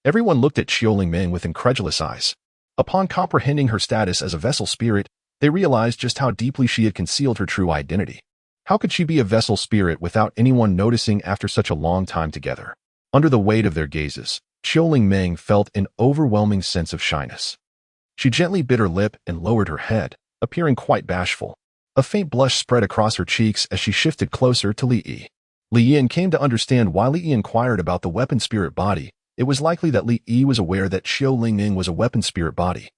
everyone looked at Qiu Lingying with incredulous eyes. Upon comprehending her status as a vessel spirit, they realized just how deeply she had concealed her true identity. How could she be a vessel spirit without anyone noticing after such a long time together? Under the weight of their gazes, Qiu Lingying felt an overwhelming sense of shyness. She gently bit her lip and lowered her head, appearing quite bashful. A faint blush spread across her cheeks as she shifted closer to Li Yi. Li Yin came to understand why Li Yi inquired about the weapon spirit body. It was likely that Li Yi was aware that Qiu Lingying was a weapon spirit body,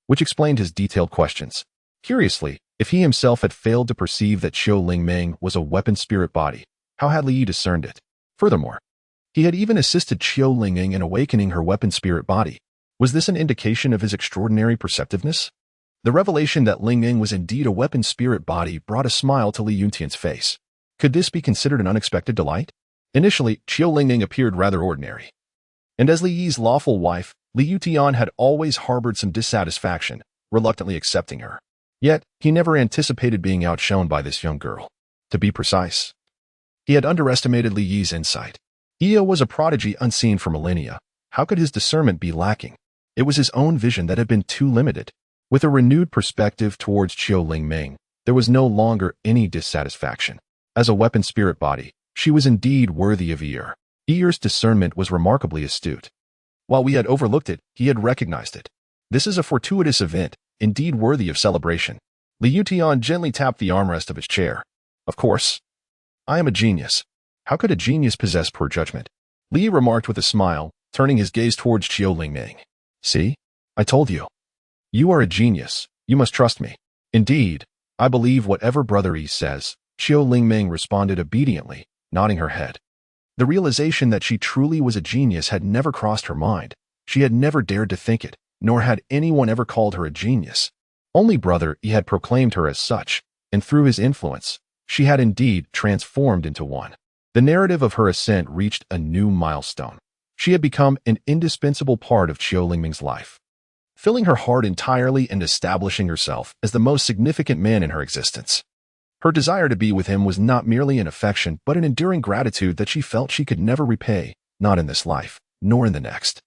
which explained his detailed questions. Curiously, if he himself had failed to perceive that Qiu Lingying was a weapon spirit body, how had Li Yi discerned it? Furthermore, he had even assisted Qiu Lingying in awakening her weapon spirit body. Was this an indication of his extraordinary perceptiveness? The revelation that Lingying was indeed a weapon spirit body brought a smile to Li Yuntian's face. Could this be considered an unexpected delight? Initially, Qiu Lingying appeared rather ordinary. And as Li Yi's lawful wife, Li Yutian had always harbored some dissatisfaction, reluctantly accepting her. Yet, he never anticipated being outshone by this young girl. To be precise, he had underestimated Li Yi's insight. Io was a prodigy unseen for millennia. How could his discernment be lacking? It was his own vision that had been too limited. With a renewed perspective towards Qiu Lingying, there was no longer any dissatisfaction. As a weapon spirit body, she was indeed worthy of Eir. Eir's discernment was remarkably astute. While we had overlooked it, he had recognized it. This is a fortuitous event, indeed worthy of celebration. Li Yutian gently tapped the armrest of his chair. Of course, I am a genius. How could a genius possess poor judgment? Li remarked with a smile, turning his gaze towards Qiu Lingying. See? I told you. You are a genius. You must trust me. Indeed, I believe whatever Brother Yi says. Qiu Lingying responded obediently, nodding her head. The realization that she truly was a genius had never crossed her mind. She had never dared to think it, nor had anyone ever called her a genius. Only Brother Yi had proclaimed her as such, and through his influence, she had indeed transformed into one. The narrative of her ascent reached a new milestone. She had become an indispensable part of Qiu Lingying's life, filling her heart entirely and establishing herself as the most significant man in her existence. Her desire to be with him was not merely an affection, but an enduring gratitude that she felt she could never repay, not in this life, nor in the next.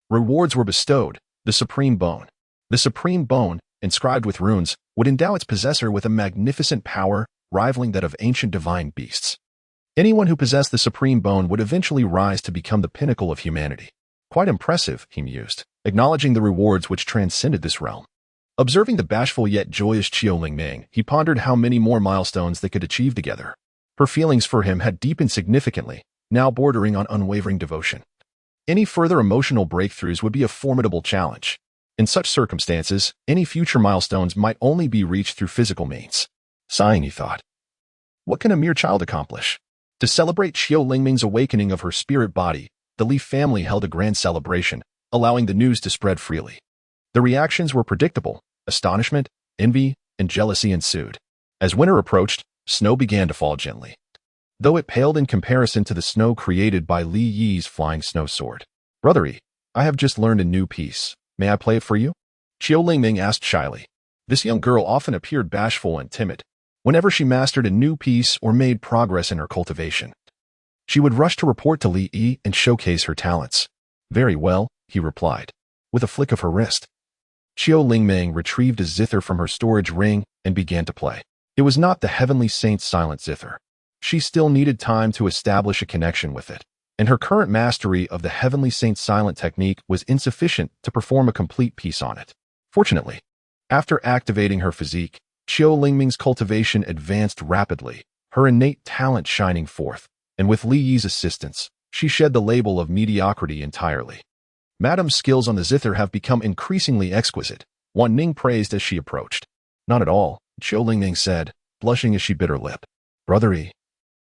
Rewards were bestowed. The Supreme Bone. The Supreme Bone, inscribed with runes, would endow its possessor with a magnificent power rivaling that of ancient divine beasts. Anyone who possessed the Supreme Bone would eventually rise to become the pinnacle of humanity. Quite impressive, he mused, acknowledging the rewards which transcended this realm. Observing the bashful yet joyous Qiu Lingying, he pondered how many more milestones they could achieve together. Her feelings for him had deepened significantly, now bordering on unwavering devotion. Any further emotional breakthroughs would be a formidable challenge. In such circumstances, any future milestones might only be reached through physical means. Sighing, he thought, what can a mere child accomplish? To celebrate Qiu Lingying's awakening of her spirit body, the Li family held a grand celebration, allowing the news to spread freely. The reactions were predictable: astonishment, envy, and jealousy ensued. As winter approached, snow began to fall gently, though it paled in comparison to the snow created by Li Yi's flying snow sword. "Brother Yi, I have just learned a new piece. May I play it for you?" Qiu Lingming asked shyly. This young girl often appeared bashful and timid whenever she mastered a new piece or made progress in her cultivation. She would rush to report to Li Yi and showcase her talents. "Very well," he replied, with a flick of her wrist. Qiu Lingming retrieved a zither from her storage ring and began to play. It was not the Heavenly Saint's silent zither. She still needed time to establish a connection with it, and her current mastery of the Heavenly Saint's silent technique was insufficient to perform a complete piece on it. Fortunately, after activating her physique, Qiu Lingming's cultivation advanced rapidly, her innate talent shining forth, and with Li Yi's assistance, she shed the label of mediocrity entirely. "Madame's skills on the zither have become increasingly exquisite," Wan Ning praised as she approached. "Not at all," Qiu Lingming said, blushing as she bit her lip. "Brother Yi,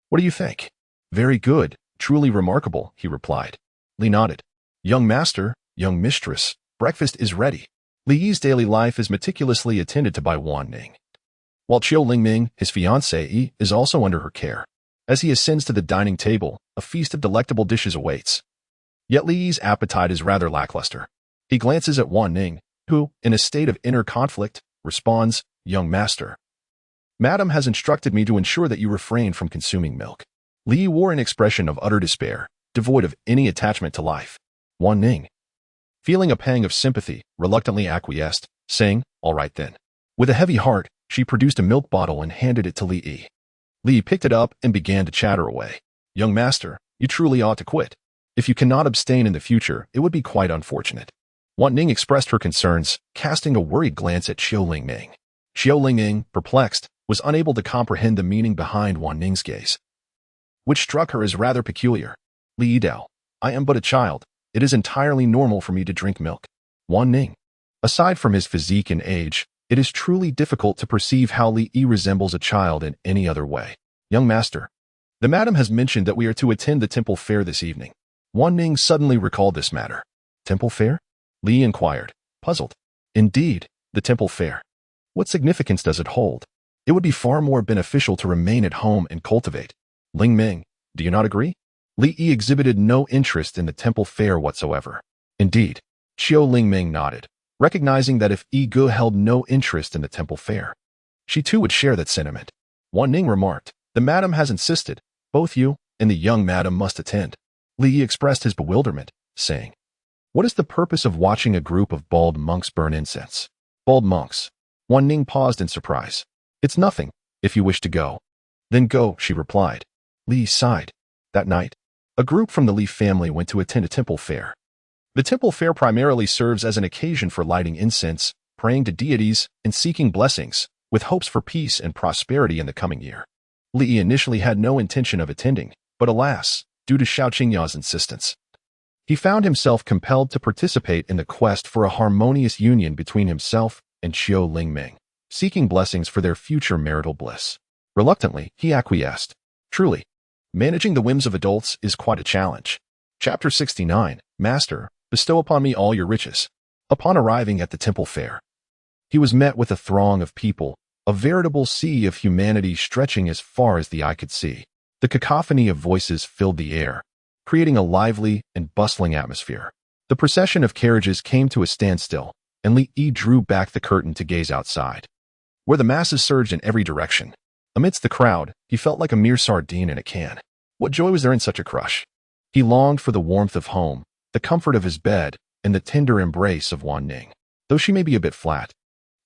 what do you think?" "Very good, truly remarkable," he replied. Li nodded. "Young master, young mistress, breakfast is ready." Li Yi's daily life is meticulously attended to by Wan Ning, while Qiu Lingming, his fiancée, is also under her care. As he ascends to the dining table, a feast of delectable dishes awaits. Yet Li Yi's appetite is rather lackluster. He glances at Wan Ning, who, in a state of inner conflict, responds, "Young master, Madam has instructed me to ensure that you refrain from consuming milk." Li Yi wore an expression of utter despair, devoid of any attachment to life. Wan Ning, feeling a pang of sympathy, reluctantly acquiesced, saying, "All right then." With a heavy heart, she produced a milk bottle and handed it to Li Yi. Li Yi picked it up and began to chatter away. "Young master, you truly ought to quit. If you cannot abstain in the future, it would be quite unfortunate." Wan Ning expressed her concerns, casting a worried glance at Qiu Lingming. Qiu Lingming, perplexed, was unable to comprehend the meaning behind Wan Ning's gaze, which struck her as rather peculiar. "Li Yidao, I am but a child. It is entirely normal for me to drink milk." Wan Ning, aside from his physique and age, it is truly difficult to perceive how Li Yi resembles a child in any other way. "Young master, the madam has mentioned that we are to attend the temple fair this evening." Wan Ning suddenly recalled this matter. "Temple fair?" Li inquired, puzzled. "Indeed, the temple fair. What significance does it hold? It would be far more beneficial to remain at home and cultivate." "Ling Ming, do you not agree?" Li Yi exhibited no interest in the temple fair whatsoever. "Indeed." Qiu Lingming nodded, recognizing that if Yi Ge held no interest in the temple fair, she too would share that sentiment. Wan Ning remarked, "The madam has insisted. Both you and the young madam must attend." Li Yi expressed his bewilderment, saying, "What is the purpose of watching a group of bald monks burn incense?" "Bald monks?" Wan Ning paused in surprise. "It's nothing, if you wish to go." "Then go," she replied. Li sighed. That night, a group from the Li family went to attend a temple fair. The temple fair primarily serves as an occasion for lighting incense, praying to deities, and seeking blessings, with hopes for peace and prosperity in the coming year. Li initially had no intention of attending, but alas, due to Xiao Qingya's insistence, he found himself compelled to participate in the quest for a harmonious union between himself and Qiu Lingming, seeking blessings for their future marital bliss. Reluctantly, he acquiesced. Truly, managing the whims of adults is quite a challenge. Chapter 69, Master, bestow upon me all your riches. Upon arriving at the temple fair, he was met with a throng of people, a veritable sea of humanity stretching as far as the eye could see. The cacophony of voices filled the air, creating a lively and bustling atmosphere. The procession of carriages came to a standstill, and Li Yi drew back the curtain to gaze outside, where the masses surged in every direction. Amidst the crowd, he felt like a mere sardine in a can. What joy was there in such a crush? He longed for the warmth of home, the comfort of his bed, and the tender embrace of Wan Ning. Though she may be a bit flat,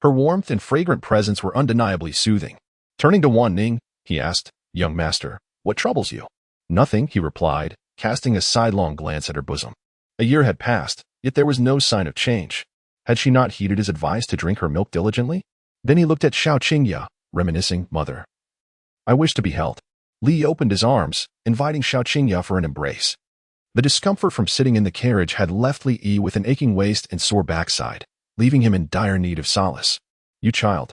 her warmth and fragrant presence were undeniably soothing. Turning to Wan Ning, he asked, "Young master, what troubles you?" "Nothing," he replied, casting a sidelong glance at her bosom. A year had passed, yet there was no sign of change. Had she not heeded his advice to drink her milk diligently? Then he looked at Xiao Qingya, reminiscing, "Mother, I wish to be held." Li opened his arms, inviting Xiao Qingya for an embrace. The discomfort from sitting in the carriage had left Li Yi with an aching waist and sore backside, leaving him in dire need of solace. "You child."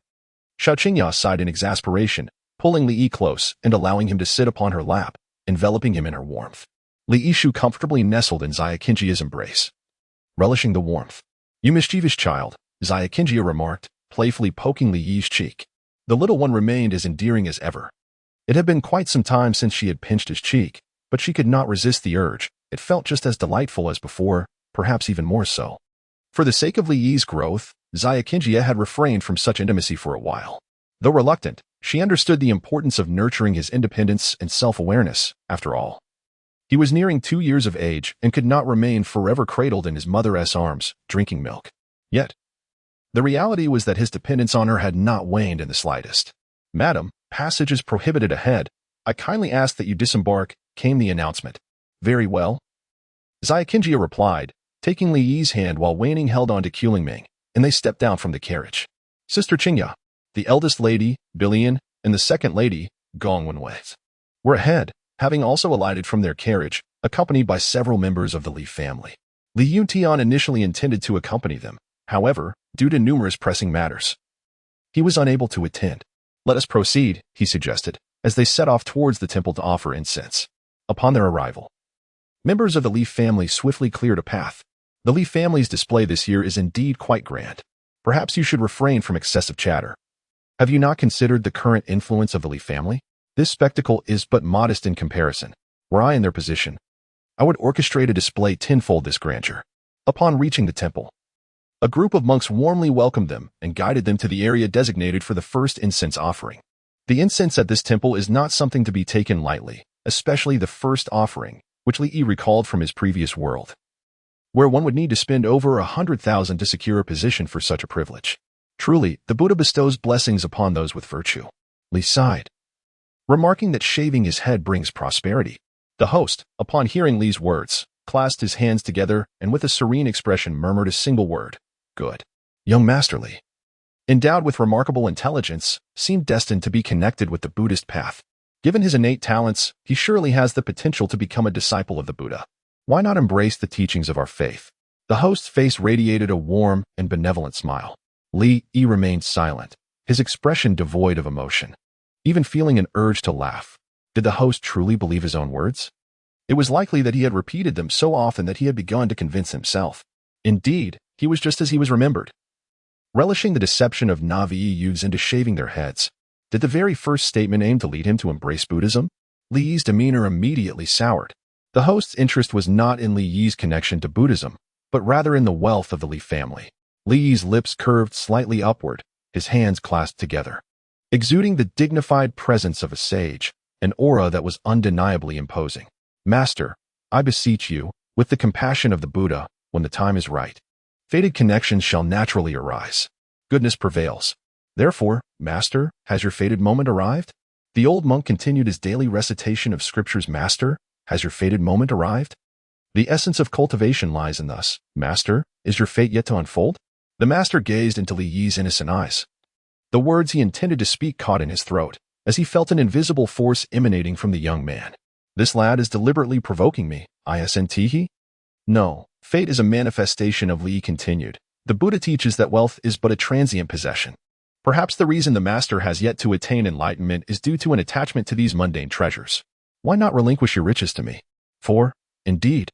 Xiao Qingya sighed in exasperation, pulling Li Yi close and allowing him to sit upon her lap, enveloping him in her warmth. Li Yishu comfortably nestled in Xia Qingya's embrace, relishing the warmth. "You mischievous child," Xia Qingya remarked, playfully poking Li Yi's cheek. The little one remained as endearing as ever. It had been quite some time since she had pinched his cheek, but she could not resist the urge. It felt just as delightful as before, perhaps even more so. For the sake of Li Yi's growth, Xiaoqinjie had refrained from such intimacy for a while. Though reluctant, she understood the importance of nurturing his independence and self-awareness, after all. He was nearing 2 years of age and could not remain forever cradled in his mother's arms, drinking milk. Yet, the reality was that his dependence on her had not waned in the slightest. "Madam, passage is prohibited ahead. I kindly ask that you disembark," came the announcement. "Very well." Xiaoqinjie replied, taking Li Yi's hand while Wan Ning held on to Qulingming, and they stepped down from the carriage. Sister Qingya, the eldest lady, Bilian, and the second lady, Gong Wenwei, were ahead, having also alighted from their carriage, accompanied by several members of the Li family. Li Yuntian initially intended to accompany them. However, due to numerous pressing matters, he was unable to attend. "Let us proceed," he suggested, as they set off towards the temple to offer incense. Upon their arrival, members of the Li family swiftly cleared a path. The Li family's display this year is indeed quite grand. Perhaps you should refrain from excessive chatter. Have you not considered the current influence of the Li family? This spectacle is but modest in comparison. Were I in their position, I would orchestrate a display tenfold this grandeur. Upon reaching the temple, a group of monks warmly welcomed them and guided them to the area designated for the first incense offering. The incense at this temple is not something to be taken lightly, especially the first offering, which Li Yi recalled from his previous world, where one would need to spend over 100,000 to secure a position for such a privilege. Truly, the Buddha bestows blessings upon those with virtue. Li sighed, remarking that shaving his head brings prosperity. The host, upon hearing Li's words, clasped his hands together and with a serene expression murmured a single word: "Good." Young Master Li, endowed with remarkable intelligence, seemed destined to be connected with the Buddhist path. Given his innate talents, he surely has the potential to become a disciple of the Buddha. Why not embrace the teachings of our faith? The host's face radiated a warm and benevolent smile. Li Yi remained silent, his expression devoid of emotion, even feeling an urge to laugh. Did the host truly believe his own words? It was likely that he had repeated them so often that he had begun to convince himself. Indeed, he was just as he was remembered, relishing the deception of Navi youths into shaving their heads. Did the very first statement aim to lead him to embrace Buddhism? Li Yi's demeanor immediately soured. The host's interest was not in Li Yi's connection to Buddhism, but rather in the wealth of the Li family. Li Yi's lips curved slightly upward, his hands clasped together, exuding the dignified presence of a sage, an aura that was undeniably imposing. "Master, I beseech you, with the compassion of the Buddha, when the time is right, fated connections shall naturally arise. Goodness prevails. Therefore, Master, has your fated moment arrived?" The old monk continued his daily recitation of scriptures. "Master, has your fated moment arrived? The essence of cultivation lies in thus. Master, is your fate yet to unfold?" The master gazed into Li Yi's innocent eyes. The words he intended to speak caught in his throat, as he felt an invisible force emanating from the young man. "This lad is deliberately provoking me, isn't he?" "No, fate is a manifestation of," Li Yi continued. "The Buddha teaches that wealth is but a transient possession. Perhaps the reason the master has yet to attain enlightenment is due to an attachment to these mundane treasures. Why not relinquish your riches to me? For, indeed,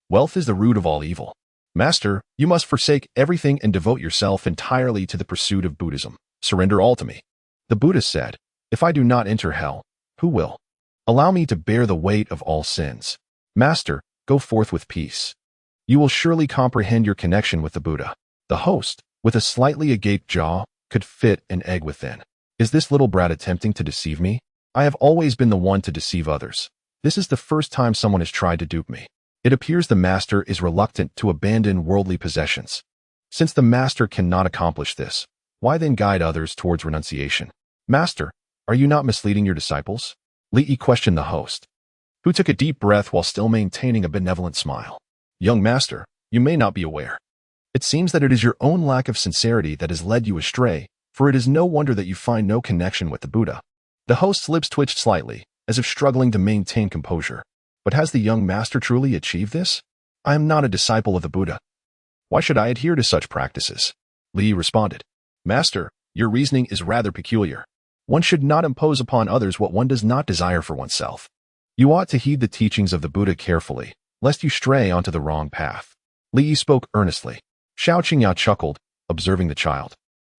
wealth is the root of all evil. Master, you must forsake everything and devote yourself entirely to the pursuit of Buddhism. Surrender all to me." The Buddha said, "If I do not enter hell, who will? Allow me to bear the weight of all sins. Master, go forth with peace. You will surely comprehend your connection with the Buddha." The host, with a slightly agape jaw, could fit an egg within. "Is this little brat attempting to deceive me? I have always been the one to deceive others. This is the first time someone has tried to dupe me." It appears the master is reluctant to abandon worldly possessions. Since the master cannot accomplish this, why then guide others towards renunciation? "Master, are you not misleading your disciples?" Li Yi questioned the host, who took a deep breath while still maintaining a benevolent smile. "Young master, you may not be aware. It seems that it is your own lack of sincerity that has led you astray, for it is no wonder that you find no connection with the Buddha." The host's lips twitched slightly, as if struggling to maintain composure. "But has the young master truly achieved this? I am not a disciple of the Buddha. Why should I adhere to such practices?" Li Yi responded, "Master, your reasoning is rather peculiar. One should not impose upon others what one does not desire for oneself. You ought to heed the teachings of the Buddha carefully, lest you stray onto the wrong path." Li Yi spoke earnestly. Xiao Qingya chuckled, observing the child.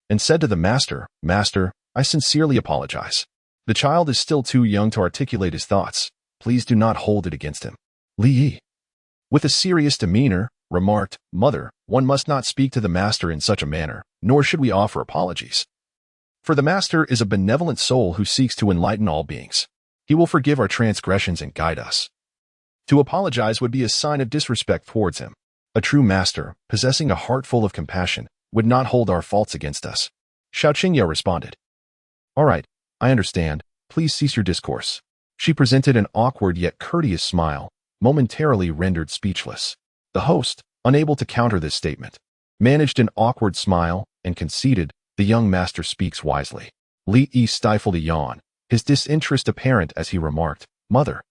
and said to the master, "Master, I sincerely apologize. The child is still too young to articulate his thoughts. Please do not hold it against him." Li Yi, with a serious demeanor, remarked, "Mother, one must not speak to the master in such a manner, nor should we offer apologies. For the master is a benevolent soul who seeks to enlighten all beings. He will forgive our transgressions and guide us. To apologize would be a sign of disrespect towards him. A true master, possessing a heart full of compassion, would not hold our faults against us." Xiao Qingya responded. "All right, I understand. Please cease your discourse." She presented an awkward yet courteous smile, momentarily rendered speechless. The host, unable to counter this statement, managed an awkward smile and conceded, "The young master speaks wisely." Li Yi stifled a yawn, his disinterest apparent as he remarked, "Mother,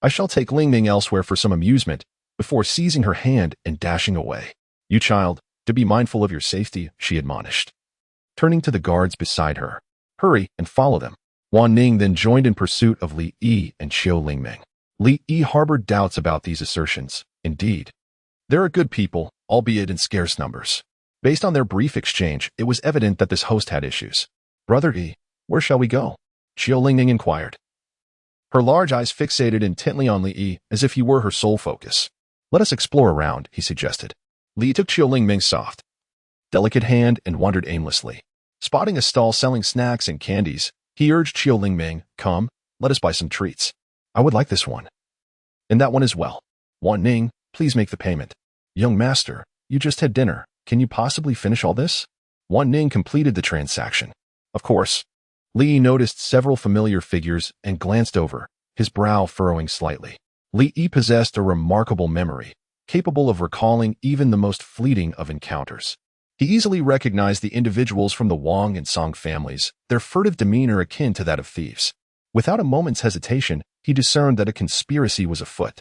I shall take Lingming elsewhere for some amusement," before seizing her hand and dashing away. "You child, to be mindful of your safety," she admonished. Turning to the guards beside her, "Hurry and follow them." Wan Ning then joined in pursuit of Li Yi and Xiao Lingming. Li Yi harbored doubts about these assertions. Indeed, there are good people, albeit in scarce numbers. Based on their brief exchange, it was evident that this host had issues. "Brother Yi, where shall we go?" Xiao Lingming inquired, her large eyes fixated intently on Li Yi as if he were her sole focus. "Let us explore around," he suggested. Li took Xiao Lingming's soft, delicate hand and wandered aimlessly. Spotting a stall selling snacks and candies, he urged Xiao Lingming, "Come, let us buy some treats. I would like this one. And that one as well. Wan Ning, please make the payment." "Young master, you just had dinner. Can you possibly finish all this?" Wan Ning completed the transaction. Of course. Li Yi noticed several familiar figures and glanced over, his brow furrowing slightly. Li Yi possessed a remarkable memory, capable of recalling even the most fleeting of encounters. He easily recognized the individuals from the Wang and Song families, their furtive demeanor akin to that of thieves. Without a moment's hesitation, he discerned that a conspiracy was afoot.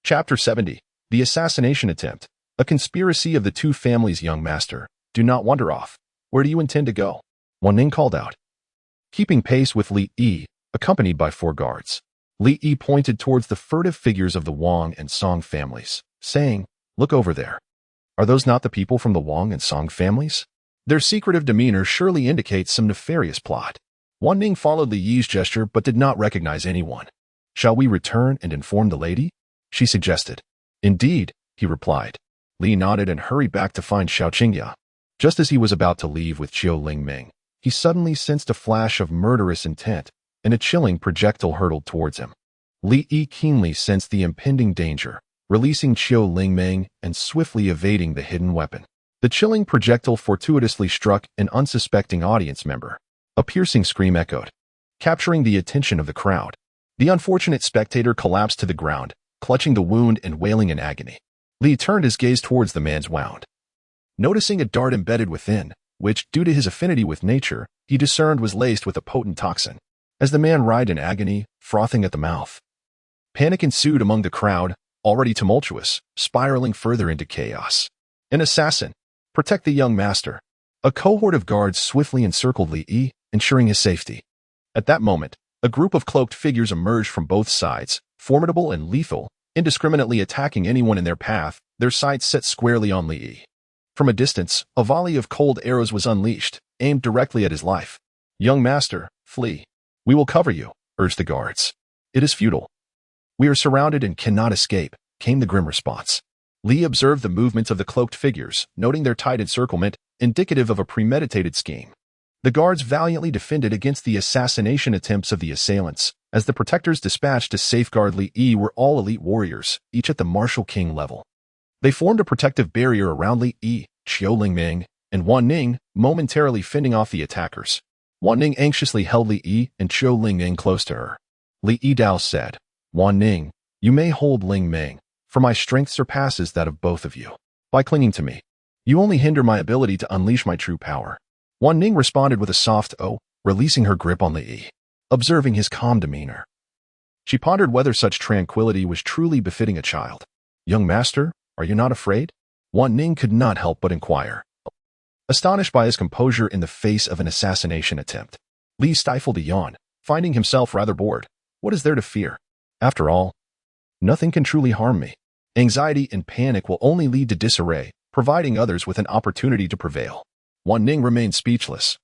Chapter 70. The Assassination Attempt. A conspiracy of the two families. "Young master, do not wander off. Where do you intend to go?" Wan Ning called out, keeping pace with Li Yi, accompanied by 4 guards. Li Yi pointed towards the furtive figures of the Wang and Song families, saying, "Look over there. Are those not the people from the Wang and Song families? Their secretive demeanor surely indicates some nefarious plot." Wan Ning followed Li Yi's gesture but did not recognize anyone. "Shall we return and inform the lady?" she suggested. "Indeed," he replied. Li nodded and hurried back to find Xiao Qingya. Just as he was about to leave with Xiao Lingming, he suddenly sensed a flash of murderous intent, and a chilling projectile hurtled towards him. Li Yi keenly sensed the impending danger, releasing Xiao Lingming and swiftly evading the hidden weapon. The chilling projectile fortuitously struck an unsuspecting audience member. A piercing scream echoed, capturing the attention of the crowd. The unfortunate spectator collapsed to the ground, clutching the wound and wailing in agony. Li turned his gaze towards the man's wound. Noticing a dart embedded within, which, due to his affinity with nature, he discerned was laced with a potent toxin. As the man writhed in agony, frothing at the mouth, panic ensued among the crowd, already tumultuous, spiraling further into chaos. "An assassin! Protect the young master!" A cohort of guards swiftly encircled Li Yi, ensuring his safety. At that moment, a group of cloaked figures emerged from both sides, formidable and lethal, indiscriminately attacking anyone in their path, their sights set squarely on Li Yi. From a distance, a volley of cold arrows was unleashed, aimed directly at his life. "Young master, flee. We will cover you," urged the guards. "It is futile. We are surrounded and cannot escape," came the grim response. Li observed the movements of the cloaked figures, noting their tight encirclement, indicative of a premeditated scheme. The guards valiantly defended against the assassination attempts of the assailants, as the protectors dispatched to safeguard Li Yi were all elite warriors, each at the martial king level. They formed a protective barrier around Li Yi, Xiao Lingming, and Wan Ning, momentarily fending off the attackers. Wan Ning anxiously held Li Yi and Xiao Lingming close to her. Li Yi said, "Wan Ning, you may hold Lingming, for my strength surpasses that of both of you. By clinging to me, you only hinder my ability to unleash my true power." Wan Ning responded with a soft "oh," releasing her grip on Li Yi. Observing his calm demeanor, she pondered whether such tranquility was truly befitting a child. "Young master, are you not afraid?" Wan Ning could not help but inquire, astonished by his composure in the face of an assassination attempt. Li stifled a yawn, finding himself rather bored. What is there to fear? After all, nothing can truly harm me. Anxiety and panic will only lead to disarray, providing others with an opportunity to prevail. Wan Ning remained speechless,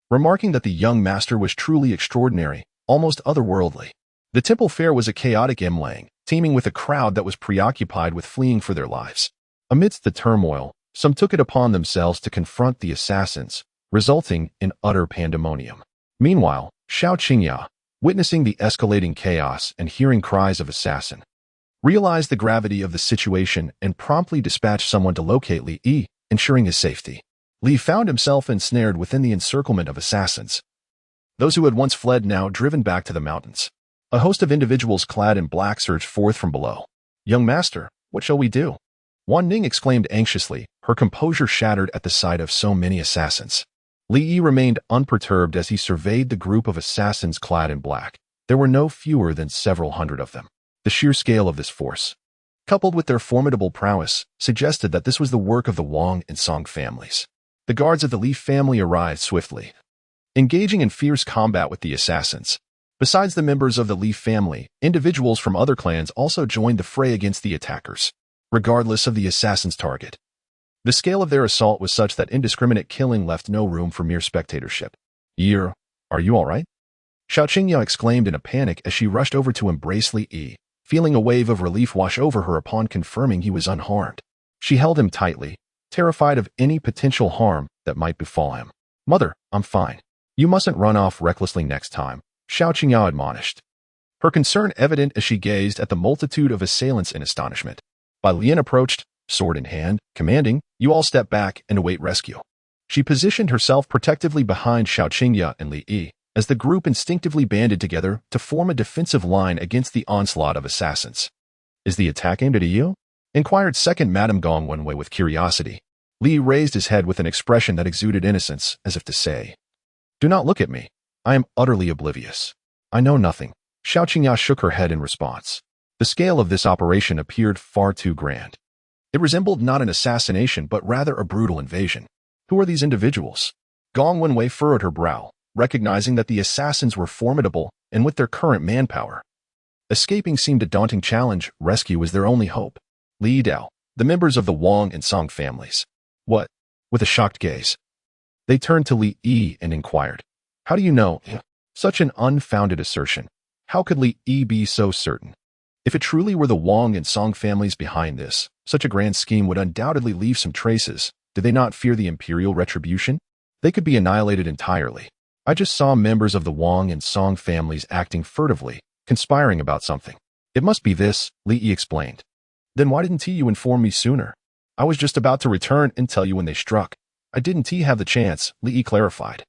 remarking that the young master was truly extraordinary, almost otherworldly. The temple fair was a chaotic imlang, teeming with a crowd that was preoccupied with fleeing for their lives. Amidst the turmoil, some took it upon themselves to confront the assassins, resulting in utter pandemonium. Meanwhile, Xiao Qingya, witnessing the escalating chaos and hearing cries of assassin, realized the gravity of the situation and promptly dispatched someone to locate Li Yi, ensuring his safety. Li found himself ensnared within the encirclement of assassins. Those who had once fled now driven back to the mountains. A host of individuals clad in black surged forth from below. "Young master, what shall we do?" Wan Ning exclaimed anxiously, her composure shattered at the sight of so many assassins. Li Yi remained unperturbed as he surveyed the group of assassins clad in black. There were no fewer than several hundred of them. The sheer scale of this force, coupled with their formidable prowess, suggested that this was the work of the Wang and Song families. The guards of the Li family arrived swiftly, engaging in fierce combat with the assassins. Besides the members of the Li family, individuals from other clans also joined the fray against the attackers, regardless of the assassin's target. The scale of their assault was such that indiscriminate killing left no room for mere spectatorship. "Yi, are you all right?" Xiao Qingya exclaimed in a panic as she rushed over to embrace Li Yi, feeling a wave of relief wash over her upon confirming he was unharmed. She held him tightly, terrified of any potential harm that might befall him. "Mother, I'm fine. You mustn't run off recklessly next time," Xiao Qingya admonished, her concern evident as she gazed at the multitude of assailants in astonishment. Bai Lian approached, sword in hand, commanding, "You all step back and await rescue." She positioned herself protectively behind Xiao Qingya and Li Yi, as the group instinctively banded together to form a defensive line against the onslaught of assassins. "Is the attack aimed at you?" inquired second Madame Gong Wenwei with curiosity. Li raised his head with an expression that exuded innocence, as if to say, "Do not look at me. I am utterly oblivious. I know nothing." Xiao Qingya shook her head in response. The scale of this operation appeared far too grand. It resembled not an assassination but rather a brutal invasion. Who are these individuals? Gong Wenwei furrowed her brow, recognizing that the assassins were formidable and with their current manpower, escaping seemed a daunting challenge. Rescue was their only hope. Li Dao, the members of the Wang and Song families. "What?" With a shocked gaze, they turned to Li Yi and inquired, "How do you know?" Such an unfounded assertion. How could Li Yi be so certain? If it truly were the Wang and Song families behind this, such a grand scheme would undoubtedly leave some traces. Did they not fear the imperial retribution? They could be annihilated entirely. "I just saw members of the Wang and Song families acting furtively, conspiring about something. It must be this," Li Yi explained. "Then why didn't you inform me sooner? I was just about to return and tell you when they struck. I didn't have the chance," Li Yi clarified.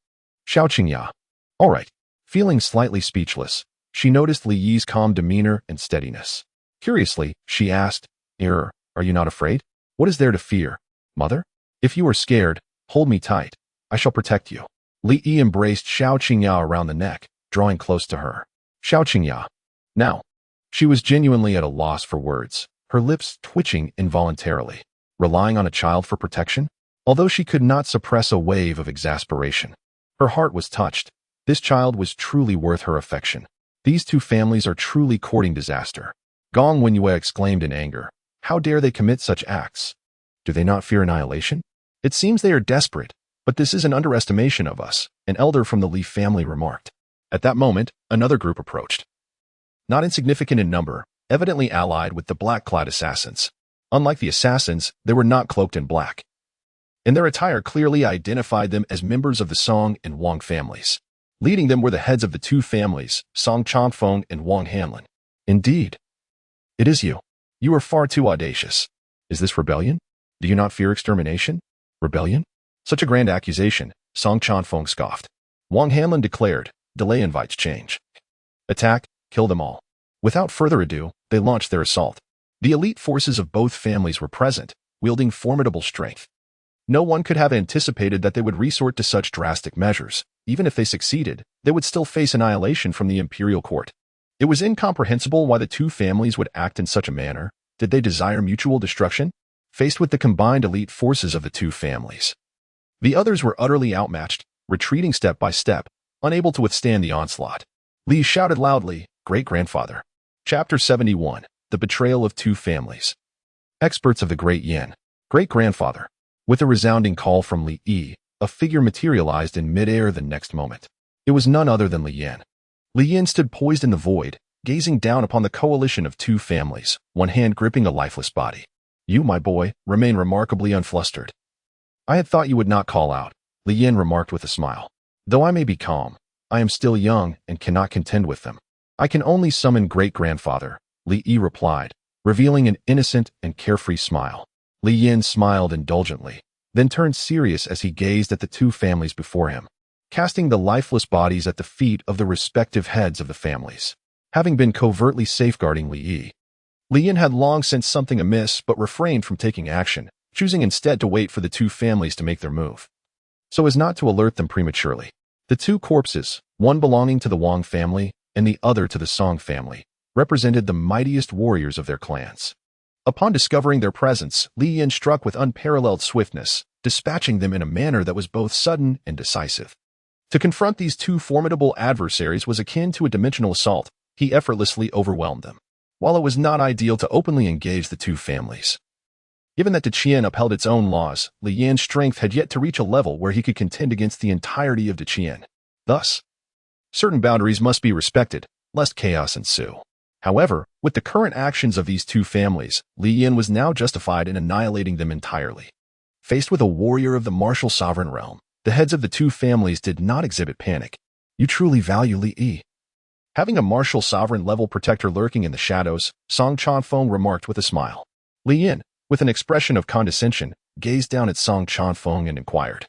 Xiao Qingya. All right. Feeling slightly speechless, she noticed Li Yi's calm demeanor and steadiness. Curiously, she asked, "Are you not afraid? What is there to fear, mother? If you are scared, hold me tight. I shall protect you." Li Yi embraced Xiao Qingya around the neck, drawing close to her. Xiao Qingya. Now, she was genuinely at a loss for words, her lips twitching involuntarily. Relying on a child for protection? Although she could not suppress a wave of exasperation, her heart was touched. This child was truly worth her affection. These two families are truly courting disaster. Gong Wenwei exclaimed in anger. How dare they commit such acts? Do they not fear annihilation? It seems they are desperate, but this is an underestimation of us, an elder from the Li family remarked. At that moment, another group approached. Not insignificant in number, evidently allied with the black-clad assassins. Unlike the assassins, they were not cloaked in black, and their attire clearly identified them as members of the Song and Wang families. Leading them were the heads of the two families, Song Changfeng and Wang Hanlin. Indeed, it is you. You are far too audacious. Is this rebellion? Do you not fear extermination? Rebellion? Such a grand accusation, Song Changfeng scoffed. Wang Hanlin declared, delay invites change. Attack, kill them all. Without further ado, they launched their assault. The elite forces of both families were present, wielding formidable strength. No one could have anticipated that they would resort to such drastic measures. Even if they succeeded, they would still face annihilation from the imperial court. It was incomprehensible why the two families would act in such a manner. Did they desire mutual destruction? Faced with the combined elite forces of the two families, the others were utterly outmatched, retreating step by step, unable to withstand the onslaught. Li shouted loudly, "Great-grandfather." Chapter 71, The Betrayal of Two Families. Experts of the Great Yin. Great-grandfather. With a resounding call from Li Yi, a figure materialized in midair the next moment. It was none other than Li Yan. Li Yan stood poised in the void, gazing down upon the coalition of two families, one hand gripping a lifeless body. You, my boy, remain remarkably unflustered. I had thought you would not call out, Li Yan remarked with a smile. Though I may be calm, I am still young and cannot contend with them. I can only summon great-grandfather, Li Yi replied, revealing an innocent and carefree smile. Li Yan smiled indulgently, then turned serious as he gazed at the two families before him, casting the lifeless bodies at the feet of the respective heads of the families. Having been covertly safeguarding Li Yi, Li Yan had long sensed something amiss but refrained from taking action, choosing instead to wait for the two families to make their move, so as not to alert them prematurely. The two corpses, one belonging to the Wang family and the other to the Song family, represented the mightiest warriors of their clans. Upon discovering their presence, Li Yan struck with unparalleled swiftness, dispatching them in a manner that was both sudden and decisive. To confront these two formidable adversaries was akin to a dimensional assault. He effortlessly overwhelmed them. While it was not ideal to openly engage the two families, given that Deqian upheld its own laws, Li Yan's strength had yet to reach a level where he could contend against the entirety of Deqian. Thus, certain boundaries must be respected, lest chaos ensue. However, with the current actions of these two families, Li Yan was now justified in annihilating them entirely. Faced with a warrior of the martial sovereign realm, the heads of the two families did not exhibit panic. You truly value Li Yi. Having a martial sovereign-level protector lurking in the shadows, Song Chanfeng remarked with a smile. Li Yan, with an expression of condescension, gazed down at Song Chanfeng and inquired,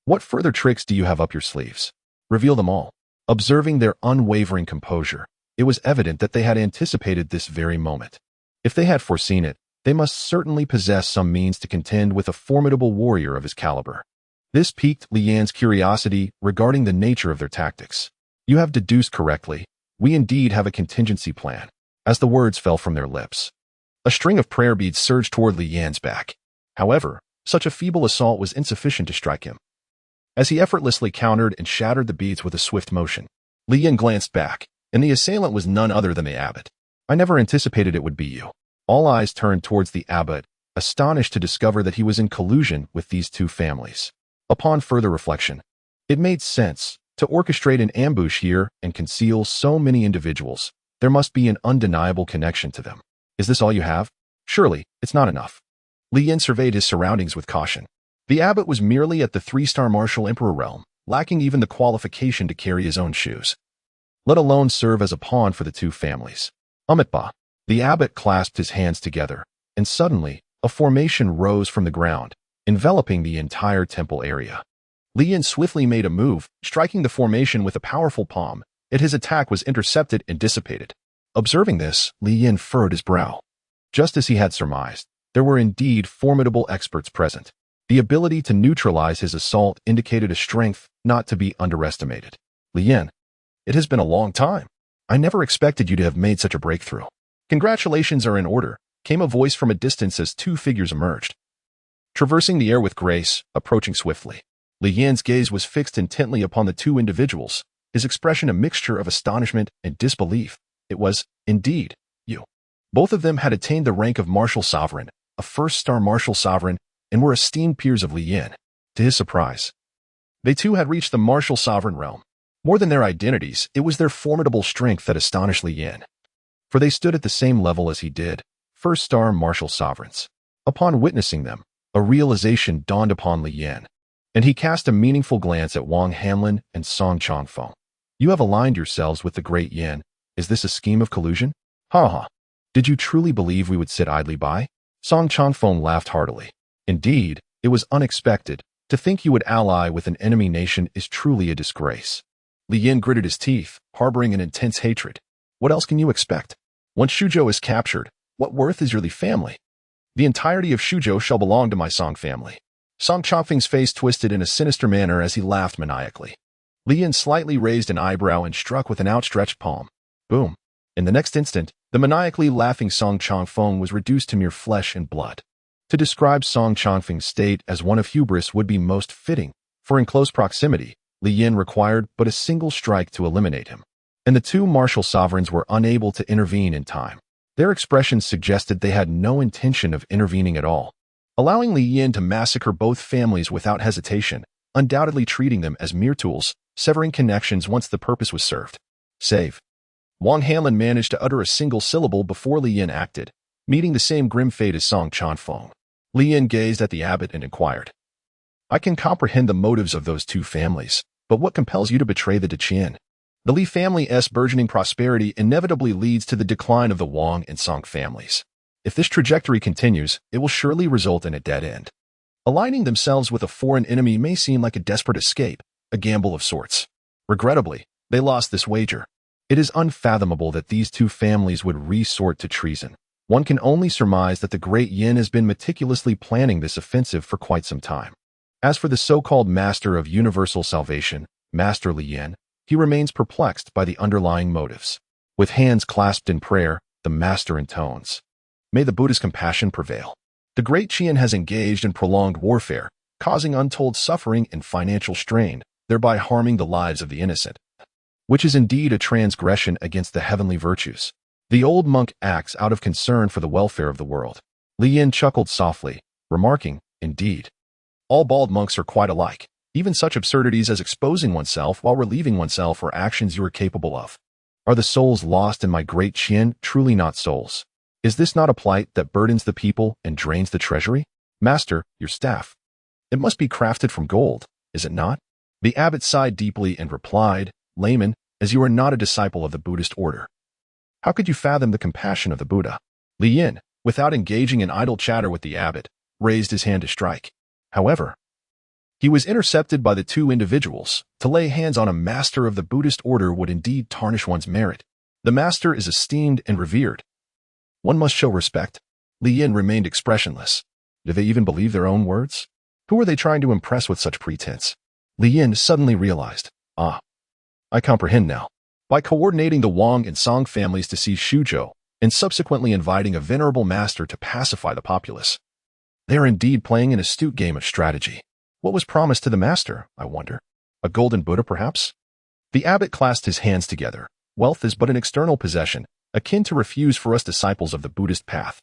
"What further tricks do you have up your sleeves? Reveal them all." Observing their unwavering composure, it was evident that they had anticipated this very moment. If they had foreseen it, they must certainly possess some means to contend with a formidable warrior of his caliber. This piqued Li Yan's curiosity regarding the nature of their tactics. You have deduced correctly. We indeed have a contingency plan. As the words fell from their lips, a string of prayer beads surged toward Li Yan's back. However, such a feeble assault was insufficient to strike him. As he effortlessly countered and shattered the beads with a swift motion, Li Yan glanced back, and the assailant was none other than the abbot. I never anticipated it would be you. All eyes turned towards the abbot, astonished to discover that he was in collusion with these two families. Upon further reflection, it made sense. To orchestrate an ambush here and conceal so many individuals, there must be an undeniable connection to them. Is this all you have? Surely, it's not enough. Li Yan surveyed his surroundings with caution. The abbot was merely at the 3-star martial emperor realm, lacking even the qualification to carry his own shoes, let alone serve as a pawn for the two families. Amitba. The abbot clasped his hands together, and suddenly, a formation rose from the ground, enveloping the entire temple area. Li Yan swiftly made a move, striking the formation with a powerful palm, yet his attack was intercepted and dissipated. Observing this, Li Yan furrowed his brow. Just as he had surmised, there were indeed formidable experts present. The ability to neutralize his assault indicated a strength not to be underestimated. Li Yan, it has been a long time. I never expected you to have made such a breakthrough. Congratulations are in order, came a voice from a distance as two figures emerged, traversing the air with grace, approaching swiftly. Li Yan's gaze was fixed intently upon the two individuals, his expression a mixture of astonishment and disbelief. It was, indeed, you. Both of them had attained the rank of martial sovereign, a 1-star martial sovereign, and were esteemed peers of Li Yan. To his surprise, they too had reached the martial sovereign realm. More than their identities, it was their formidable strength that astonished Li Yan, for they stood at the same level as he did, 1-star martial sovereigns. Upon witnessing them, a realization dawned upon Li Yan, and he cast a meaningful glance at Wang Hanlin and Song Changfeng. You have aligned yourselves with the great Yan. Is this a scheme of collusion? Ha ha. Did you truly believe we would sit idly by? Song Changfeng laughed heartily. Indeed, it was unexpected. To think you would ally with an enemy nation is truly a disgrace. Li Yan gritted his teeth, harboring an intense hatred. What else can you expect? Once Shuzhou is captured, what worth is your Li family? The entirety of Shuzhou shall belong to my Song family. Song Changfeng's face twisted in a sinister manner as he laughed maniacally. Li Yan slightly raised an eyebrow and struck with an outstretched palm. Boom. In the next instant, the maniacally laughing Song Changfeng was reduced to mere flesh and blood. To describe Song Changfeng's state as one of hubris would be most fitting, for in close proximity, Li Yan required but a single strike to eliminate him, and the two martial sovereigns were unable to intervene in time. Their expressions suggested they had no intention of intervening at all. Allowing Li Yan to massacre both families without hesitation, undoubtedly treating them as mere tools, severing connections once the purpose was served. Save. Wang Hanlin managed to utter a single syllable before Li Yin acted, meeting the same grim fate as Song Chanfeng. Li Yin gazed at the abbot and inquired, I can comprehend the motives of those two families, but what compels you to betray the Deqian? The Li family's burgeoning prosperity inevitably leads to the decline of the Wang and Song families. If this trajectory continues, it will surely result in a dead end. Aligning themselves with a foreign enemy may seem like a desperate escape, a gamble of sorts. Regrettably, they lost this wager. It is unfathomable that these two families would resort to treason. One can only surmise that the great Yin has been meticulously planning this offensive for quite some time. As for the so-called Master of Universal Salvation, Master Li Yin, he remains perplexed by the underlying motives. With hands clasped in prayer, the Master intones, May the Buddha's compassion prevail. The great Qian has engaged in prolonged warfare, causing untold suffering and financial strain, thereby harming the lives of the innocent, which is indeed a transgression against the heavenly virtues. The old monk acts out of concern for the welfare of the world. Li Yin chuckled softly, remarking, Indeed. All bald monks are quite alike. Even such absurdities as exposing oneself while relieving oneself are actions you are capable of. Are the souls lost in my great Qian truly not souls? Is this not a plight that burdens the people and drains the treasury? Master, your staff. It must be crafted from gold, is it not? The abbot sighed deeply and replied, Layman, as you are not a disciple of the Buddhist order, how could you fathom the compassion of the Buddha? Li Yin, without engaging in idle chatter with the abbot, raised his hand to strike. However, he was intercepted by the two individuals. To lay hands on a master of the Buddhist order would indeed tarnish one's merit. The master is esteemed and revered. One must show respect. Li Yin remained expressionless. Do they even believe their own words? Who are they trying to impress with such pretense? Li Yin suddenly realized, I comprehend now. By coordinating the Wang and Song families to seize Shuzhou, and subsequently inviting a venerable master to pacify the populace, they are indeed playing an astute game of strategy. What was promised to the master, I wonder? A golden Buddha, perhaps? The abbot clasped his hands together. Wealth is but an external possession, akin to refuse for us disciples of the Buddhist path.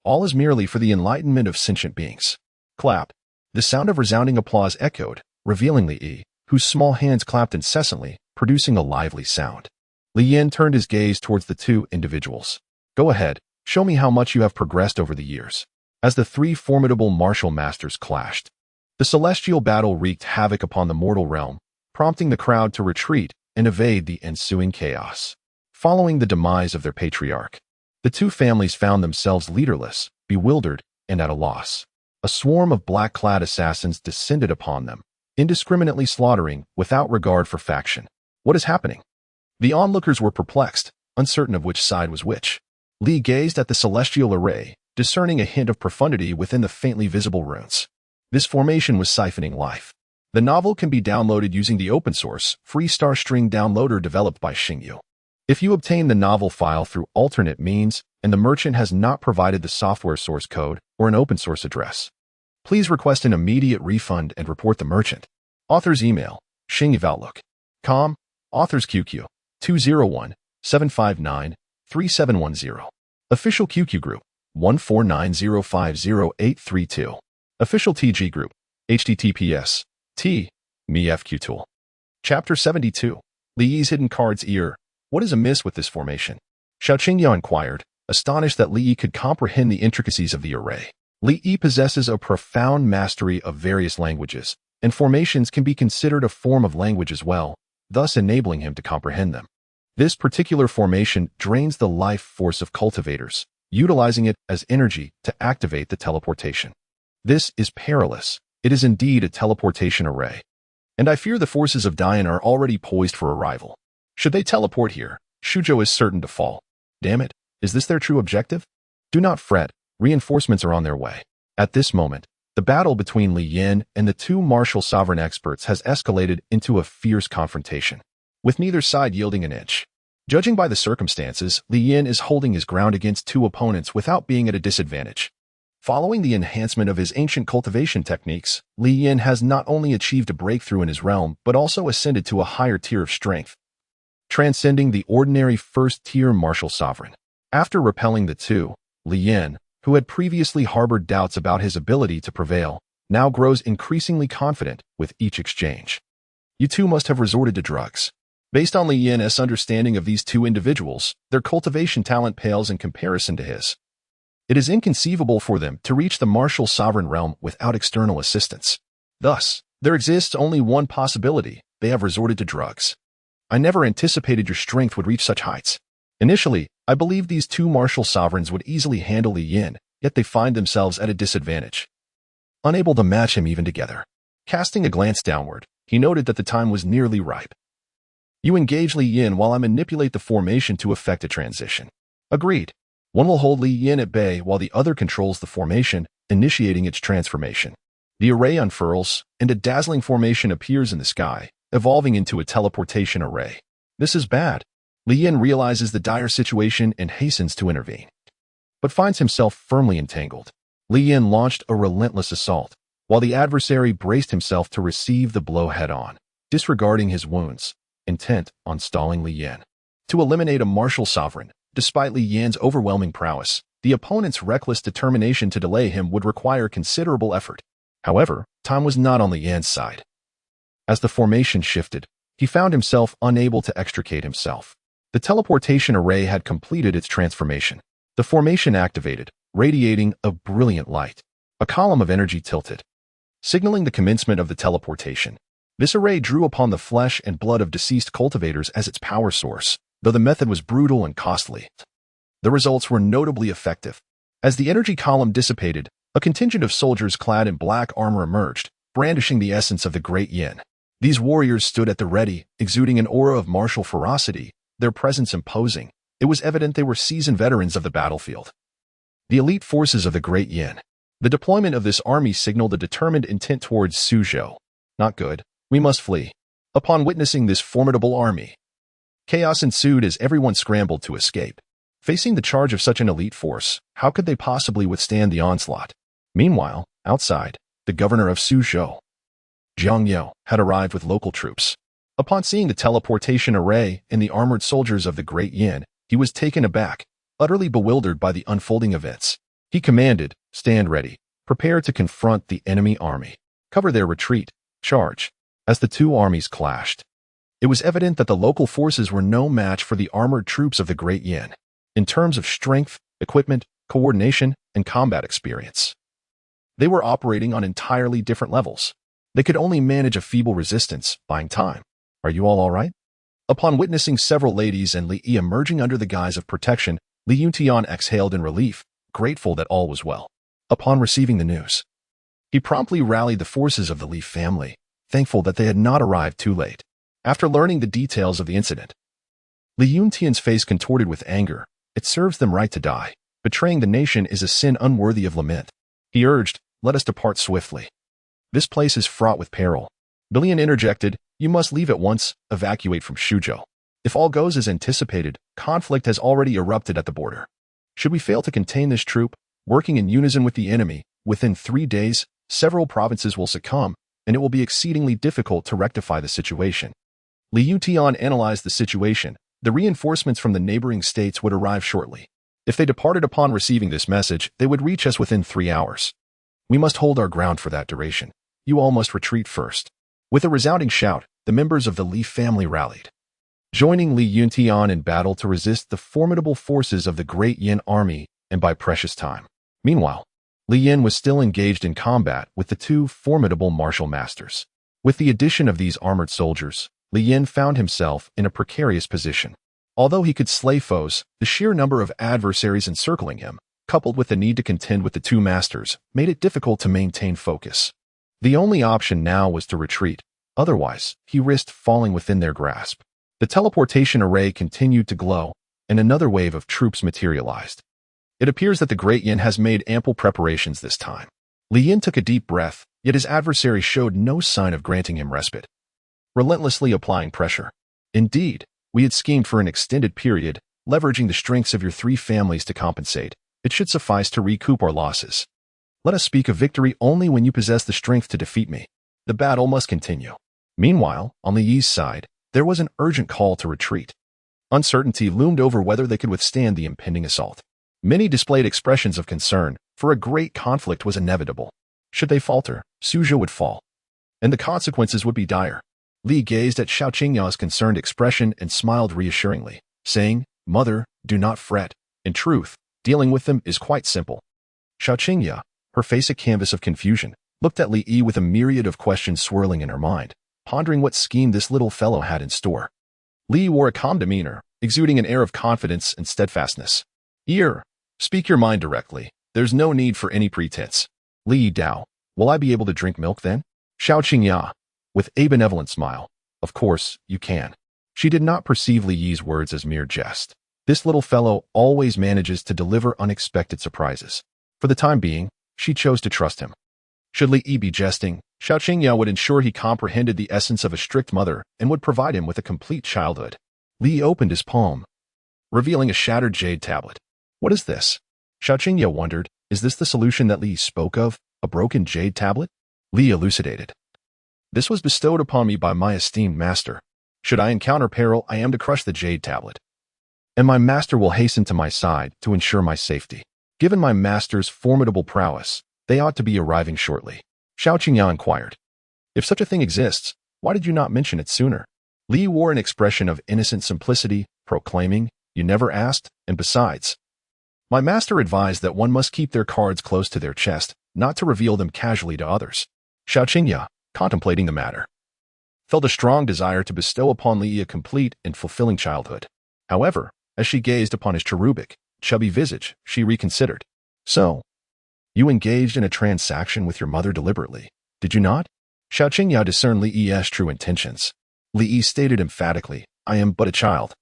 All is merely for the enlightenment of sentient beings. Clap. The sound of resounding applause echoed, revealing Li Yi, whose small hands clapped incessantly, producing a lively sound. Li Yin turned his gaze towards the two individuals. Go ahead, show me how much you have progressed over the years. As the three formidable martial masters clashed, the celestial battle wreaked havoc upon the mortal realm, prompting the crowd to retreat and evade the ensuing chaos. Following the demise of their patriarch, the two families found themselves leaderless, bewildered, and at a loss. A swarm of black-clad assassins descended upon them, indiscriminately slaughtering without regard for faction. What is happening? The onlookers were perplexed, uncertain of which side was which. Li gazed at the celestial array, discerning a hint of profundity within the faintly visible runes. This formation was siphoning life. The novel can be downloaded using the open-source, free Starstring downloader developed by Xingyu. If you obtain the novel file through alternate means, and the merchant has not provided the software source code or an open-source address, please request an immediate refund and report the merchant. Author's email, xingyu@outlook.com. Author's QQ, 201-759-3710. Official QQ group, 149050832. Official TG group, https, t.me/fqtool. Chapter 72. Li Yi's hidden card's ear. What is amiss with this formation? Xiao Qingya inquired, astonished that Li Yi could comprehend the intricacies of the array. Li Yi possesses a profound mastery of various languages, and formations can be considered a form of language as well, thus enabling him to comprehend them. This particular formation drains the life force of cultivators, utilizing it as energy to activate the teleportation. This is perilous. It is indeed a teleportation array. And I fear the forces of Dian are already poised for arrival. Should they teleport here, Shuzhou is certain to fall. Damn it, is this their true objective? Do not fret, reinforcements are on their way. At this moment, the battle between Li Yin and the two martial sovereign experts has escalated into a fierce confrontation, with neither side yielding an inch. Judging by the circumstances, Li Yin is holding his ground against two opponents without being at a disadvantage. Following the enhancement of his ancient cultivation techniques, Li Yin has not only achieved a breakthrough in his realm, but also ascended to a higher tier of strength, transcending the ordinary first-tier martial sovereign. After repelling the two, Li Yin, who had previously harbored doubts about his ability to prevail, now grows increasingly confident with each exchange. You two must have resorted to drugs. Based on Li Yin's understanding of these two individuals, their cultivation talent pales in comparison to his. It is inconceivable for them to reach the martial sovereign realm without external assistance. Thus, there exists only one possibility: they have resorted to drugs. I never anticipated your strength would reach such heights. Initially, I believed these two martial sovereigns would easily handle Li Yin, yet they find themselves at a disadvantage, unable to match him even together. Casting a glance downward, he noted that the time was nearly ripe. You engage Li Yin while I manipulate the formation to effect a transition. Agreed. One will hold Li Yin at bay while the other controls the formation, initiating its transformation. The array unfurls, and a dazzling formation appears in the sky, evolving into a teleportation array. This is bad. Li Yin realizes the dire situation and hastens to intervene, but finds himself firmly entangled. Li Yin launched a relentless assault, while the adversary braced himself to receive the blow head-on, disregarding his wounds, intent on stalling Li Yin. To eliminate a martial sovereign, despite Li Yin's overwhelming prowess, the opponent's reckless determination to delay him would require considerable effort. However, time was not on Li Yin's side. As the formation shifted, he found himself unable to extricate himself. The teleportation array had completed its transformation. The formation activated, radiating a brilliant light. A column of energy tilted, signaling the commencement of the teleportation. This array drew upon the flesh and blood of deceased cultivators as its power source, though the method was brutal and costly. The results were notably effective. As the energy column dissipated, a contingent of soldiers clad in black armor emerged, brandishing the essence of the Great Yin. These warriors stood at the ready, exuding an aura of martial ferocity, their presence imposing. It was evident they were seasoned veterans of the battlefield. The elite forces of the Great Yin. The deployment of this army signaled a determined intent towards Suzhou. Not good. We must flee. Upon witnessing this formidable army, chaos ensued as everyone scrambled to escape. Facing the charge of such an elite force, how could they possibly withstand the onslaught? Meanwhile, outside, the governor of Suzhou, Jiang Yao, had arrived with local troops. Upon seeing the teleportation array and the armored soldiers of the Great Yin, he was taken aback, utterly bewildered by the unfolding events. He commanded, "Stand ready. Prepare to confront the enemy army. Cover their retreat. Charge." As the two armies clashed, it was evident that the local forces were no match for the armored troops of the Great Yin, in terms of strength, equipment, coordination, and combat experience. They were operating on entirely different levels. They could only manage a feeble resistance, buying time. Are you all right? Upon witnessing several ladies and Li Yi emerging under the guise of protection, Li Yuntian exhaled in relief, grateful that all was well. Upon receiving the news, he promptly rallied the forces of the Li family, thankful that they had not arrived too late. After learning the details of the incident, Li Yuntian's face contorted with anger. It serves them right to die. Betraying the nation is a sin unworthy of lament. He urged, "Let us depart swiftly. This place is fraught with peril." Billion interjected, "You must leave at once, evacuate from Suzhou. If all goes as anticipated, conflict has already erupted at the border. Should we fail to contain this troop, working in unison with the enemy, within 3 days, several provinces will succumb, and it will be exceedingly difficult to rectify the situation." Li Yutian analyzed the situation. The reinforcements from the neighboring states would arrive shortly. If they departed upon receiving this message, they would reach us within 3 hours. We must hold our ground for that duration. You all must retreat first. With a resounding shout, the members of the Li family rallied, joining Li Yuntian in battle to resist the formidable forces of the Great Yin army and buy precious time. Meanwhile, Li Yin was still engaged in combat with the two formidable martial masters. With the addition of these armored soldiers, Li Yin found himself in a precarious position. Although he could slay foes, the sheer number of adversaries encircling him, coupled with the need to contend with the two masters, made it difficult to maintain focus. The only option now was to retreat. Otherwise, he risked falling within their grasp. The teleportation array continued to glow, and another wave of troops materialized. It appears that the Great Yin has made ample preparations this time. Li Yin took a deep breath, yet his adversary showed no sign of granting him respite, relentlessly applying pressure. Indeed, we had schemed for an extended period, leveraging the strengths of your 3 families to compensate. It should suffice to recoup our losses. Let us speak of victory only when you possess the strength to defeat me. The battle must continue. Meanwhile, on the Yi's side, there was an urgent call to retreat. Uncertainty loomed over whether they could withstand the impending assault. Many displayed expressions of concern, for a great conflict was inevitable. Should they falter, Suzhou would fall, and the consequences would be dire. Li gazed at Xiao Qingya's concerned expression and smiled reassuringly, saying, "Mother, do not fret. In truth, dealing with them is quite simple." Xiao Qingya, her face a canvas of confusion, looked at Li Yi with a myriad of questions swirling in her mind, pondering what scheme this little fellow had in store. Li wore a calm demeanor, exuding an air of confidence and steadfastness. Speak your mind directly. There's no need for any pretense." Li Dao, "Will I be able to drink milk then?" Xiao Qingya, with a benevolent smile, "Of course, you can." She did not perceive Li Yi's words as mere jest. This little fellow always manages to deliver unexpected surprises. For the time being, she chose to trust him. Should Li Yi be jesting, Xiao Qingya would ensure he comprehended the essence of a strict mother and would provide him with a complete childhood. Li opened his palm, revealing a shattered jade tablet. "What is this?" Xiao Qingya wondered. Is this the solution that Li spoke of, a broken jade tablet? Li elucidated. "This was bestowed upon me by my esteemed master. Should I encounter peril, I am to crush the jade tablet, and my master will hasten to my side to ensure my safety. Given my master's formidable prowess, they ought to be arriving shortly." Xiao Qingya inquired, "If such a thing exists, why did you not mention it sooner?" Li wore an expression of innocent simplicity, proclaiming, "You never asked, and besides, my master advised that one must keep their cards close to their chest, not to reveal them casually to others." Xiao Qingya, contemplating the matter, felt a strong desire to bestow upon Li Yi a complete and fulfilling childhood. However, as she gazed upon his cherubic, chubby visage, she reconsidered. "So, you engaged in a transaction with your mother deliberately, did you not?" Xiao Qingya discerned Li Yi's true intentions. Li Yi stated emphatically, "I am but a child.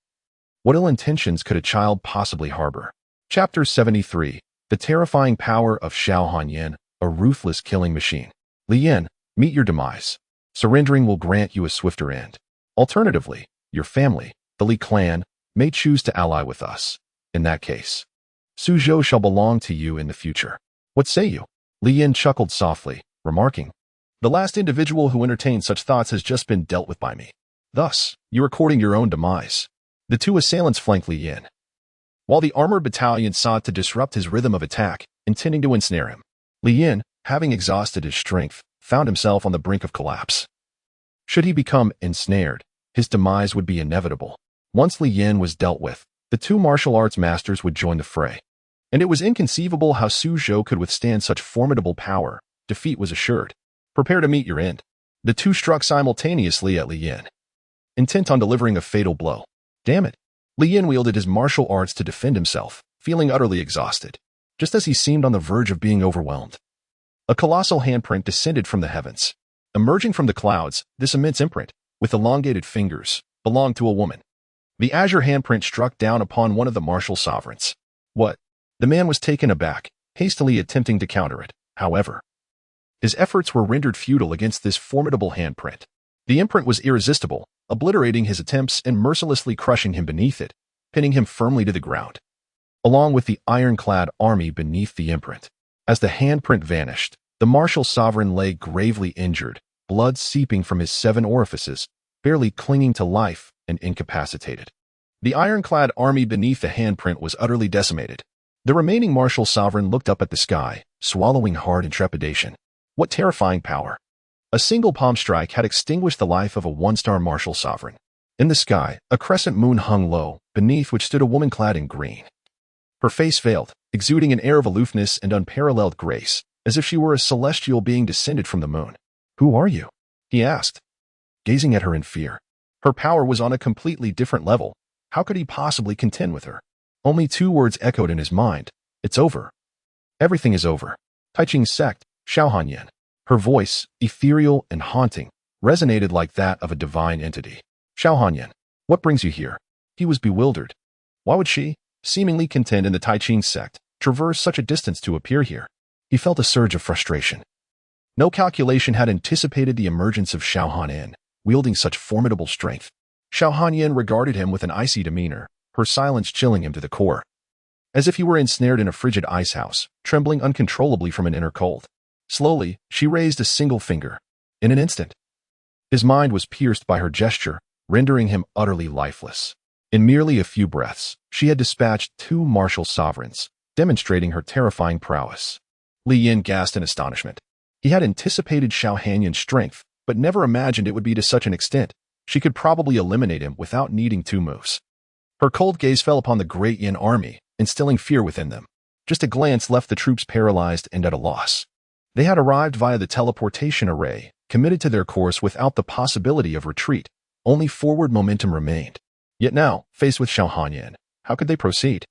What ill intentions could a child possibly harbor?" Chapter 73. The Terrifying Power of Xiao Hanyan, a Ruthless Killing Machine. "Li Yin, meet your demise. Surrendering will grant you a swifter end. Alternatively, your family, the Li clan, may choose to ally with us. In that case, Suzhou shall belong to you in the future. What say you?" Li Yin chuckled softly, remarking, "The last individual who entertained such thoughts has just been dealt with by me. Thus, you are courting your own demise." The two assailants flanked Li Yin, while the armored battalion sought to disrupt his rhythm of attack, intending to ensnare him. Li Yin, having exhausted his strength, found himself on the brink of collapse. Should he become ensnared, his demise would be inevitable. Once Li Yin was dealt with, the two martial arts masters would join the fray. And it was inconceivable how Suzhou could withstand such formidable power. Defeat was assured. "Prepare to meet your end." The two struck simultaneously at Li Yin, intent on delivering a fatal blow. Damn it! Li Yin wielded his martial arts to defend himself, feeling utterly exhausted. Just as he seemed on the verge of being overwhelmed, a colossal handprint descended from the heavens. Emerging from the clouds, this immense imprint, with elongated fingers, belonged to a woman. The azure handprint struck down upon one of the martial sovereigns. "What?" The man was taken aback, hastily attempting to counter it. However, his efforts were rendered futile against this formidable handprint. The imprint was irresistible, obliterating his attempts and mercilessly crushing him beneath it, pinning him firmly to the ground, along with the ironclad army beneath the imprint. As the handprint vanished, the martial sovereign lay gravely injured, blood seeping from his 7 orifices, barely clinging to life and incapacitated. The ironclad army beneath the handprint was utterly decimated. The remaining martial sovereign looked up at the sky, swallowing hard in trepidation. What terrifying power! A single palm strike had extinguished the life of a 1-star martial sovereign. In the sky, a crescent moon hung low, beneath which stood a woman clad in green. Her face veiled, exuding an air of aloofness and unparalleled grace, as if she were a celestial being descended from the moon. "Who are you?" he asked, gazing at her in fear. Her power was on a completely different level. How could he possibly contend with her? Only 2 words echoed in his mind. "It's over. Everything is over." Taiching's sect, Xiao Hanyan. Her voice, ethereal and haunting, resonated like that of a divine entity. "Xiao Hanyan, what brings you here?" He was bewildered. Why would she, seemingly content in the Taiching sect, traverse such a distance to appear here? He felt a surge of frustration. No calculation had anticipated the emergence of Xiao Hanyan, wielding such formidable strength. Xiao Hanyan regarded him with an icy demeanor, her silence chilling him to the core, as if he were ensnared in a frigid ice house, trembling uncontrollably from an inner cold. Slowly, she raised a single finger. In an instant, his mind was pierced by her gesture, rendering him utterly lifeless. In merely a few breaths, she had dispatched 2 martial sovereigns, demonstrating her terrifying prowess. Li Yin gasped in astonishment. He had anticipated Xiao Hanyan's strength, but never imagined it would be to such an extent. She could probably eliminate him without needing 2 moves. Her cold gaze fell upon the Great Yin army, instilling fear within them. Just a glance left the troops paralyzed and at a loss. They had arrived via the teleportation array, committed to their course without the possibility of retreat. Only forward momentum remained. Yet now, faced with Xiao Hanyan, how could they proceed?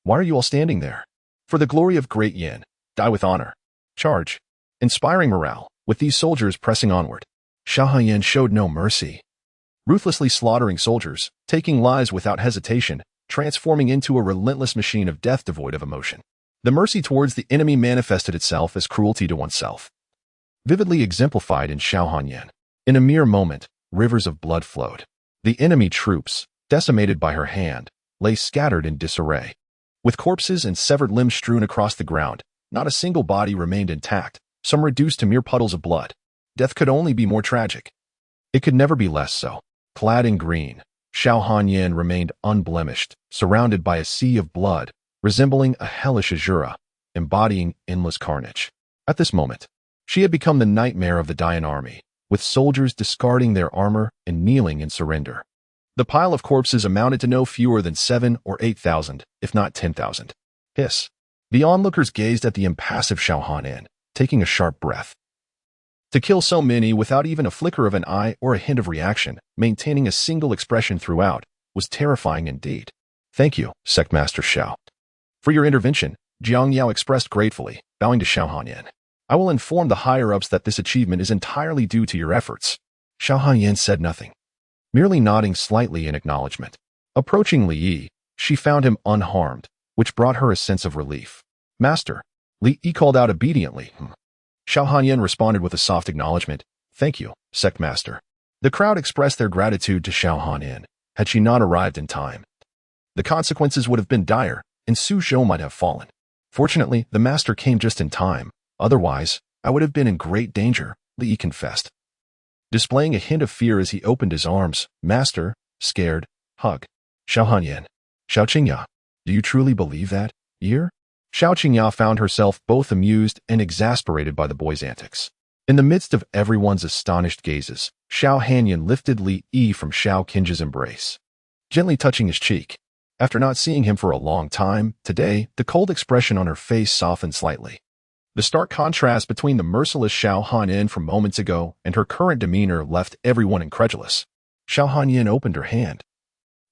Why are you all standing there? For the glory of Great Yin, die with honor. Charge. Inspiring morale, with these soldiers pressing onward. Xiao Hanyan showed no mercy. Ruthlessly slaughtering soldiers, taking lives without hesitation, transforming into a relentless machine of death devoid of emotion. The mercy towards the enemy manifested itself as cruelty to oneself. Vividly exemplified in Xiao Hanyan. In a mere moment, rivers of blood flowed. The enemy troops, decimated by her hand, lay scattered in disarray. With corpses and severed limbs strewn across the ground, not a single body remained intact, some reduced to mere puddles of blood. Death could only be more tragic. It could never be less so. Clad in green, Xiao Hanyan remained unblemished, surrounded by a sea of blood, resembling a hellish azura, embodying endless carnage. At this moment, she had become the nightmare of the Dayan army, with soldiers discarding their armor and kneeling in surrender. The pile of corpses amounted to no fewer than 7,000 or 8,000, if not 10,000. Hiss. The onlookers gazed at the impassive Xiao Hanyan, taking a sharp breath. To kill so many without even a flicker of an eye or a hint of reaction, maintaining a single expression throughout, was terrifying indeed. Thank you, Sectmaster Xiao. For your intervention, Jiang Yao expressed gratefully, bowing to Xiao Hanyan. I will inform the higher-ups that this achievement is entirely due to your efforts. Xiao Hanyan said nothing, merely nodding slightly in acknowledgement. Approaching Li Yi, she found him unharmed, which brought her a sense of relief. Master, Li Yi called out obediently. Xiao Hanyan responded with a soft acknowledgement. Thank you, Sectmaster. The crowd expressed their gratitude to Xiao Hanyan. Had she not arrived in time, the consequences would have been dire, and Su Zhou might have fallen. Fortunately, the master came just in time. Otherwise, I would have been in great danger, Li Yi confessed. Displaying a hint of fear as he opened his arms, Master, scared, hug. Xiao Hanyan. Xiao Qingya, do you truly believe that? Year? Xiao Qingya found herself both amused and exasperated by the boy's antics. In the midst of everyone's astonished gazes, Xiao Hanyan lifted Li Yi from Xiao Qingya's embrace, gently touching his cheek. After not seeing him for a long time, today, the cold expression on her face softened slightly. The stark contrast between the merciless Xiao Hanyan from moments ago and her current demeanor left everyone incredulous. Xiao Hanyan opened her hand,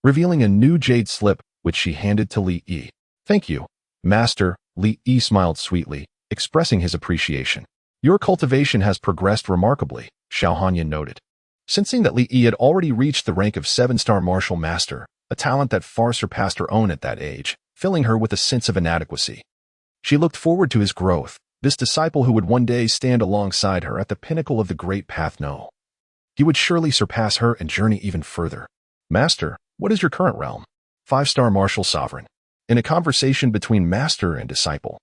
revealing a new jade slip, which she handed to Li Yi. Thank you, Master, Li Yi smiled sweetly, expressing his appreciation. Your cultivation has progressed remarkably, Xiao Hanyan noted. Sensing that Li Yi had already reached the rank of 7-star martial master, a talent that far surpassed her own at that age, filling her with a sense of inadequacy. She looked forward to his growth, this disciple who would one day stand alongside her at the pinnacle of the great path. No, he would surely surpass her and journey even further. Master, what is your current realm? 5-star martial sovereign. In a conversation between master and disciple.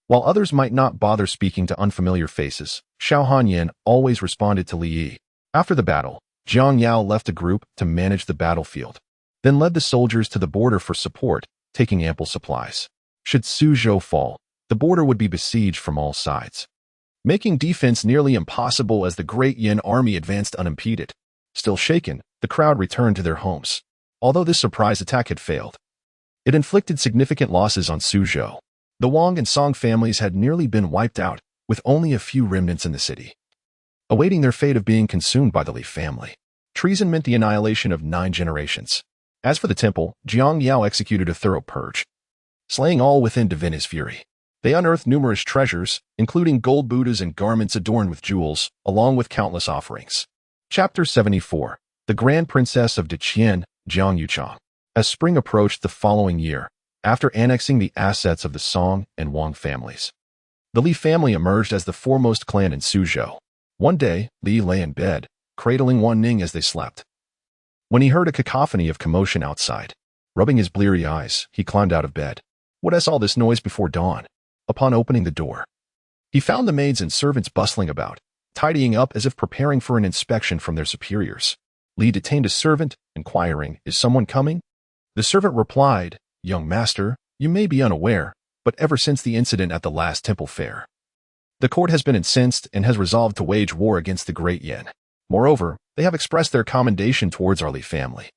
While others might not bother speaking to unfamiliar faces, Xiao Hanyan always responded to Li Yi. After the battle, Jiang Yao left a group to manage the battlefield, then led the soldiers to the border for support, taking ample supplies. Should Su Zhou fall, the border would be besieged from all sides, making defense nearly impossible as the Great Yin army advanced unimpeded. Still shaken, the crowd returned to their homes. Although this surprise attack had failed, it inflicted significant losses on Su Zhou. The Wang and Song families had nearly been wiped out, with only a few remnants in the city, awaiting their fate of being consumed by the Li family. Treason meant the annihilation of 9 generations. As for the temple, Jiang Yao executed a thorough purge, slaying all within to vent his fury. They unearthed numerous treasures, including gold Buddhas and garments adorned with jewels, along with countless offerings. Chapter 74. The Grand Princess of Deqian, Jiang Yuchang. As spring approached the following year, after annexing the assets of the Song and Wang families, the Li family emerged as the foremost clan in Suzhou. One day, Li lay in bed, cradling Wan Ning as they slept, when he heard a cacophony of commotion outside. Rubbing his bleary eyes, he climbed out of bed. What is all this noise before dawn? Upon opening the door, he found the maids and servants bustling about, tidying up as if preparing for an inspection from their superiors. Li detained a servant, inquiring, "Is someone coming?" The servant replied, "Young master, you may be unaware, but ever since the incident at the last temple fair, The court has been incensed and has resolved to wage war against the Great Yin. Moreover, they have expressed their commendation towards our Li family.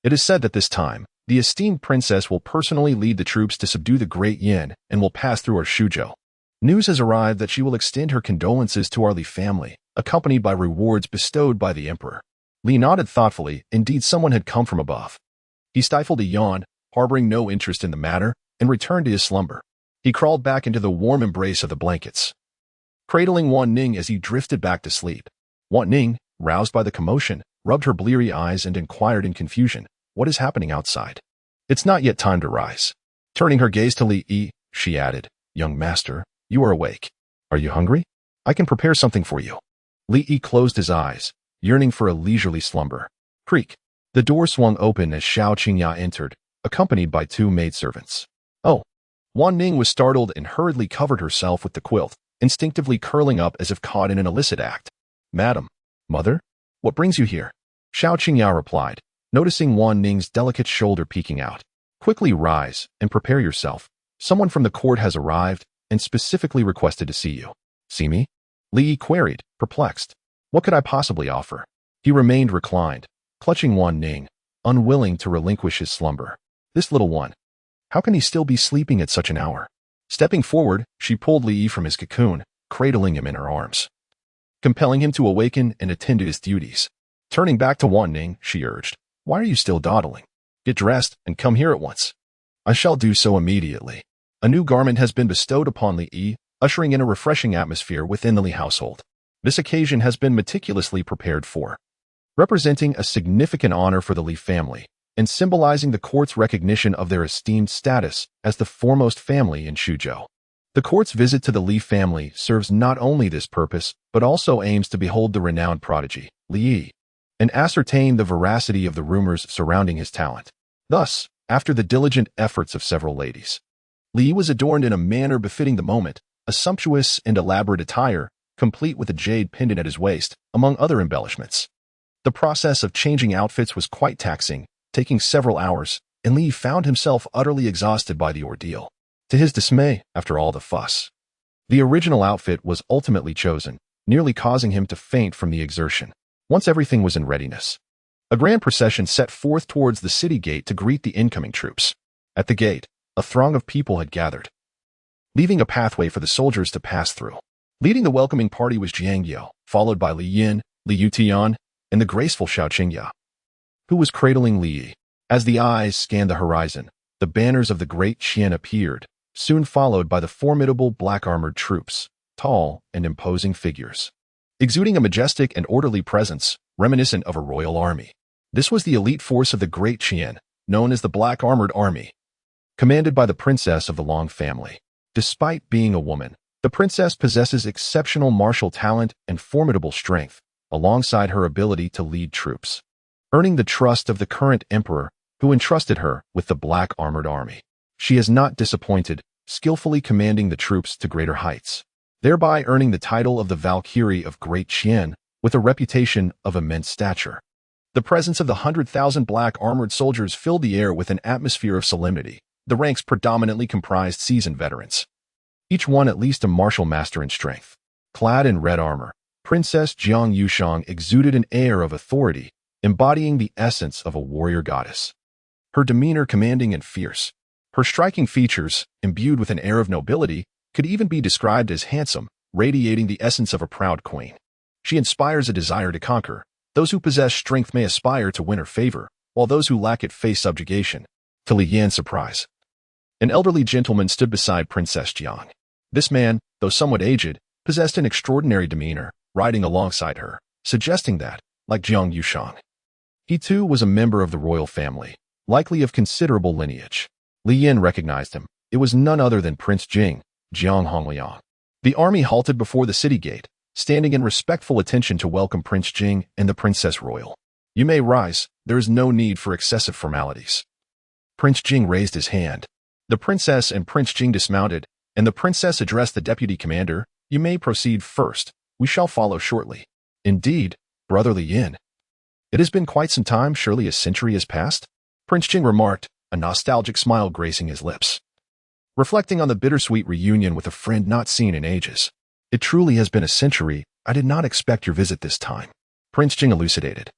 It is said that this time, the esteemed princess will personally lead the troops to subdue the Great Yin and will pass through our Shuzhou. News has arrived that she will extend her condolences to our Li family, accompanied by rewards bestowed by the emperor. Li nodded thoughtfully. Indeed, someone had come from above. He stifled a yawn, harboring no interest in the matter, and returned to his slumber. He crawled back into the warm embrace of the blankets, cradling Wan Ning as he drifted back to sleep. Wan Ning, roused by the commotion, rubbed her bleary eyes and inquired in confusion, "What is happening outside?" "It's not yet time to rise." Turning her gaze to Li Yi, she added, "Young master, you are awake. Are you hungry? I can prepare something for you." Li Yi closed his eyes, yearning for a leisurely slumber. Creak. The door swung open as Xiao Qingya entered, accompanied by two maidservants. "Oh." Wan Ning was startled and hurriedly covered herself with the quilt, instinctively curling up as if caught in an illicit act. "Madam, mother, what brings you here?" Xiao Qingya replied, noticing Wan Ning's delicate shoulder peeking out. "Quickly rise and prepare yourself. Someone from the court has arrived and specifically requested to see you." "See me?" Li Yi queried, perplexed. What could I possibly offer? He remained reclined, clutching Wan Ning, unwilling to relinquish his slumber. This little one. How can he still be sleeping at such an hour? Stepping forward, she pulled Li Yi from his cocoon, cradling him in her arms, compelling him to awaken and attend to his duties. Turning back to Wan Ning, she urged, "Why are you still dawdling? Get dressed and come here at once." "I shall do so immediately." A new garment has been bestowed upon Li Yi, ushering in a refreshing atmosphere within the Li household. This occasion has been meticulously prepared for, representing a significant honor for the Li family, and symbolizing the court's recognition of their esteemed status as the foremost family in Shuzhou. The court's visit to the Li family serves not only this purpose, but also aims to behold the renowned prodigy, Li Yi, and ascertain the veracity of the rumors surrounding his talent. Thus, after the diligent efforts of several ladies, Li Yi was adorned in a manner befitting the moment, a sumptuous and elaborate attire, complete with a jade pendant at his waist, among other embellishments. The process of changing outfits was quite taxing, taking several hours, and Li found himself utterly exhausted by the ordeal. To his dismay, after all the fuss, the original outfit was ultimately chosen, nearly causing him to faint from the exertion. Once everything was in readiness, a grand procession set forth towards the city gate to greet the incoming troops. At the gate, a throng of people had gathered, leaving a pathway for the soldiers to pass through. Leading the welcoming party was Jiang Yao, followed by Li Yin, Li Yutian, and the graceful Xiao Qingya, who was cradling Li Yi. As the eyes scanned the horizon, the banners of the Great Qian appeared, soon followed by the formidable black-armored troops, tall and imposing figures, exuding a majestic and orderly presence, reminiscent of a royal army. This was the elite force of the Great Qian, known as the Black Armored Army, commanded by the princess of the Long family. Despite being a woman, the princess possesses exceptional martial talent and formidable strength, alongside her ability to lead troops, earning the trust of the current emperor, who entrusted her with the Black Armored Army. She has not disappointed, skillfully commanding the troops to greater heights, thereby earning the title of the Valkyrie of Great Qian, with a reputation of immense stature. The presence of the 100,000 black armored soldiers filled the air with an atmosphere of solemnity. The ranks predominantly comprised seasoned veterans, each one at least a martial master in strength. Clad in red armor, Princess Jiang Yushang exuded an air of authority, embodying the essence of a warrior goddess. Her demeanor commanding and fierce, her striking features, imbued with an air of nobility, could even be described as handsome, radiating the essence of a proud queen. She inspires a desire to conquer. Those who possess strength may aspire to win her favor, while those who lack it face subjugation. To Li Yan's surprise, an elderly gentleman stood beside Princess Jiang. This man, though somewhat aged, possessed an extraordinary demeanor, riding alongside her, suggesting that, like Jiang Yushang, he too was a member of the royal family, likely of considerable lineage. Li Yan recognized him. It was none other than Prince Jing, Jiang Hongliang. The army halted before the city gate, standing in respectful attention to welcome Prince Jing and the Princess Royal. "You may rise. There is no need for excessive formalities." Prince Jing raised his hand. The princess and Prince Jing dismounted, and the princess addressed the deputy commander. "You may proceed first. We shall follow shortly." "Indeed, Brother Li Yin. It has been quite some time, surely a century has passed?" Prince Jing remarked, a nostalgic smile gracing his lips, reflecting on the bittersweet reunion with a friend not seen in ages. It truly has been a century. I did not expect your visit this time. Prince Jing elucidated.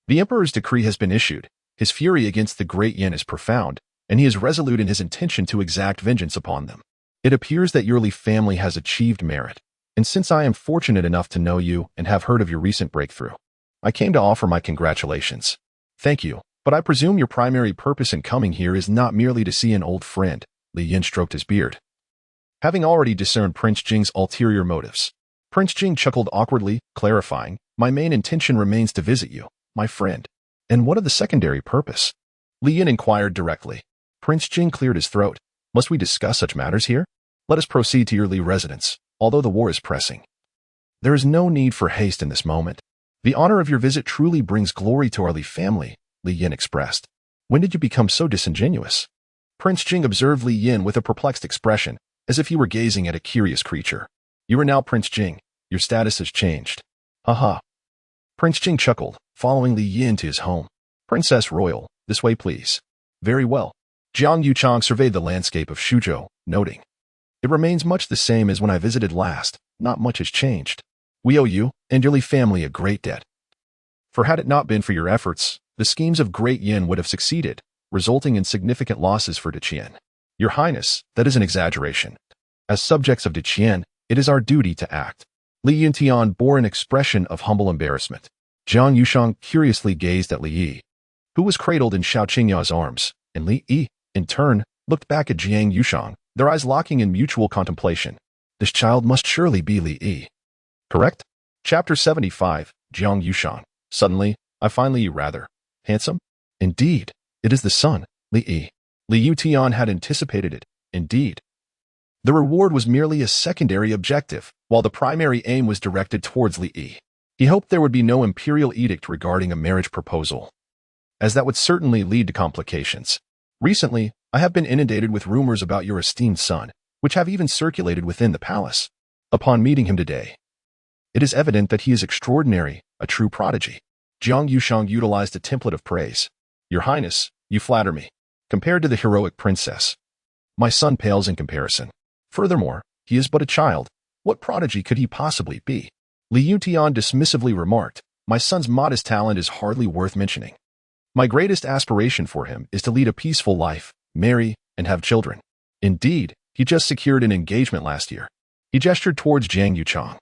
The Emperor's decree has been issued. His fury against the Great Yin is profound, and he is resolute in his intention to exact vengeance upon them. It appears that your Li family has achieved merit, and since I am fortunate enough to know you and have heard of your recent breakthrough, I came to offer my congratulations. Thank you, but I presume your primary purpose in coming here is not merely to see an old friend. Li Yin stroked his beard. Having already discerned Prince Jing's ulterior motives, Prince Jing chuckled awkwardly, clarifying, my main intention remains to visit you, my friend. And what of the secondary purpose? Li Yin inquired directly. Prince Jing cleared his throat. Must we discuss such matters here? Let us proceed to your Li residence, although the war is pressing. There is no need for haste in this moment. The honor of your visit truly brings glory to our Li family, Li Yin expressed. When did you become so disingenuous? Prince Jing observed Li Yin with a perplexed expression, as if he were gazing at a curious creature. You are now Prince Jing. Your status has changed. Haha. Prince Jing chuckled, following Li Yin to his home. Princess Royal, this way please. Very well. Jiang Yuchang surveyed the landscape of Shuzhou, noting. It remains much the same as when I visited last. Not much has changed. We owe you and your Li family a great debt. For had it not been for your efforts, the schemes of Great Yin would have succeeded, resulting in significant losses for Deqian. Your Highness, that is an exaggeration. As subjects of Deqian, it is our duty to act. Li Yuntian bore an expression of humble embarrassment. Jiang Yushang curiously gazed at Li Yi, who was cradled in Xiao Qingya's arms, and Li Yi, in turn, looked back at Jiang Yushang, their eyes locking in mutual contemplation. This child must surely be Li Yi. Correct? Chapter 75, Jiang Yushang. Suddenly, I find Li Yi rather handsome. Indeed, it is the son, Li Yi. Li Yutian had anticipated it, indeed. The reward was merely a secondary objective, while the primary aim was directed towards Li Yi. He hoped there would be no imperial edict regarding a marriage proposal, as that would certainly lead to complications. Recently, I have been inundated with rumors about your esteemed son, which have even circulated within the palace. Upon meeting him today, it is evident that he is extraordinary, a true prodigy. Jiang Yushang utilized a template of praise. Your Highness, you flatter me. Compared to the heroic princess, my son pales in comparison. Furthermore, he is but a child. What prodigy could he possibly be? Li Yuntian dismissively remarked, my son's modest talent is hardly worth mentioning. My greatest aspiration for him is to lead a peaceful life, marry, and have children. Indeed, he just secured an engagement last year. He gestured towards Jiang Yuchang,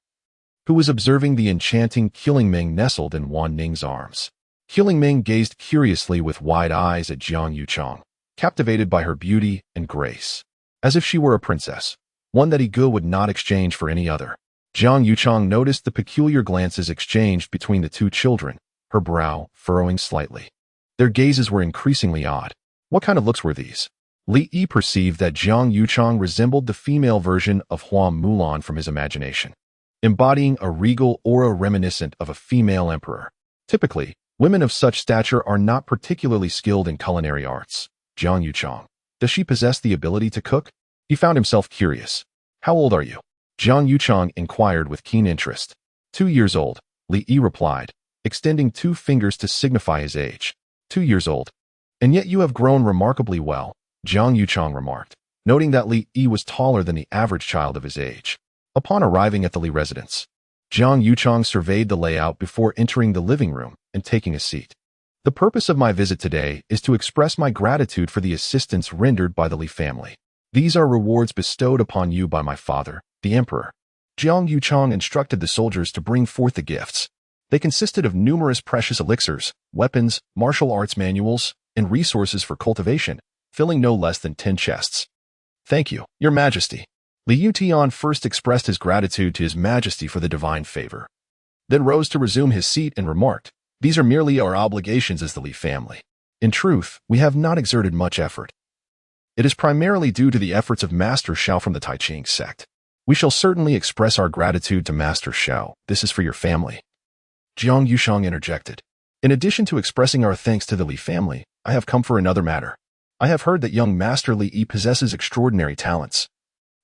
who was observing the enchanting Qilingming nestled in Wan Ning's arms. Qilingming gazed curiously with wide eyes at Jiang Yuchang, captivated by her beauty and grace, as if she were a princess, one that He Ge would not exchange for any other. Jiang Yuchang noticed the peculiar glances exchanged between the two children, her brow furrowing slightly. Their gazes were increasingly odd. What kind of looks were these? Li Yi perceived that Jiang Yuchang resembled the female version of Hua Mulan from his imagination, embodying a regal aura reminiscent of a female emperor. Typically, women of such stature are not particularly skilled in culinary arts. Jiang Yuchang, does she possess the ability to cook? He found himself curious. How old are you? Jiang Yuchang inquired with keen interest. 2 years old, Li Yi replied, extending 2 fingers to signify his age. 2 years old. And yet you have grown remarkably well, Jiang Yuchang remarked, noting that Li Yi was taller than the average child of his age. Upon arriving at the Li residence, Jiang Yuchang surveyed the layout before entering the living room and taking a seat. The purpose of my visit today is to express my gratitude for the assistance rendered by the Li family. These are rewards bestowed upon you by my father, the emperor. Jiang Yuchang instructed the soldiers to bring forth the gifts. They consisted of numerous precious elixirs, weapons, martial arts manuals, and resources for cultivation, filling no less than 10 chests. Thank you, Your Majesty. Li Yutian first expressed his gratitude to His Majesty for the divine favor, then rose to resume his seat and remarked, these are merely our obligations as the Li family. In truth, we have not exerted much effort. It is primarily due to the efforts of Master Xiao from the Taiqing sect. We shall certainly express our gratitude to Master Xiao. This is for your family. Jiang Yushang interjected. In addition to expressing our thanks to the Li family, I have come for another matter. I have heard that young Master Li Yi possesses extraordinary talents,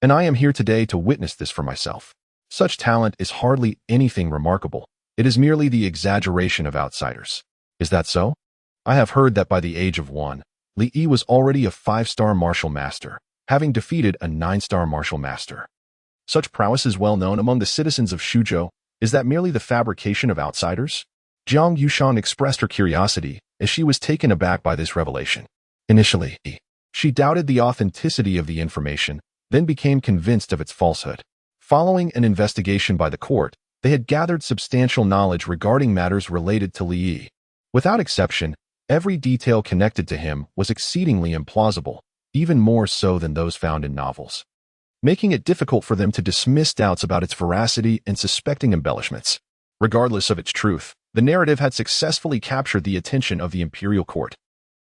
and I am here today to witness this for myself. Such talent is hardly anything remarkable. It is merely the exaggeration of outsiders. Is that so? I have heard that by the age of 1, Li Yi was already a 5-star martial master, having defeated a 9-star martial master. Such prowess is well known among the citizens of Shuzhou. Is that merely the fabrication of outsiders? Jiang Yushang expressed her curiosity as she was taken aback by this revelation. Initially, she doubted the authenticity of the information, then became convinced of its falsehood. Following an investigation by the court, they had gathered substantial knowledge regarding matters related to Li Yi. Without exception, every detail connected to him was exceedingly implausible, even more so than those found in novels, making it difficult for them to dismiss doubts about its veracity and suspecting embellishments. Regardless of its truth, the narrative had successfully captured the attention of the imperial court.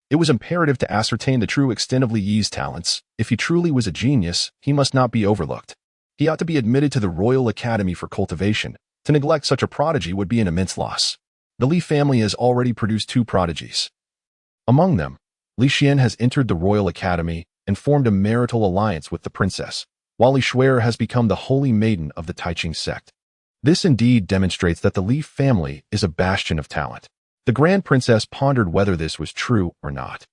It was imperative to ascertain the true extent of Li Yi's talents. If he truly was a genius, he must not be overlooked. He ought to be admitted to the Royal Academy for cultivation. To neglect such a prodigy would be an immense loss. The Li family has already produced 2 prodigies. Among them, Li Xian has entered the Royal Academy and formed a marital alliance with the princess, while Li Shuer has become the holy maiden of the Taiqing sect. This indeed demonstrates that the Li family is a bastion of talent. The Grand Princess pondered whether this was true or not.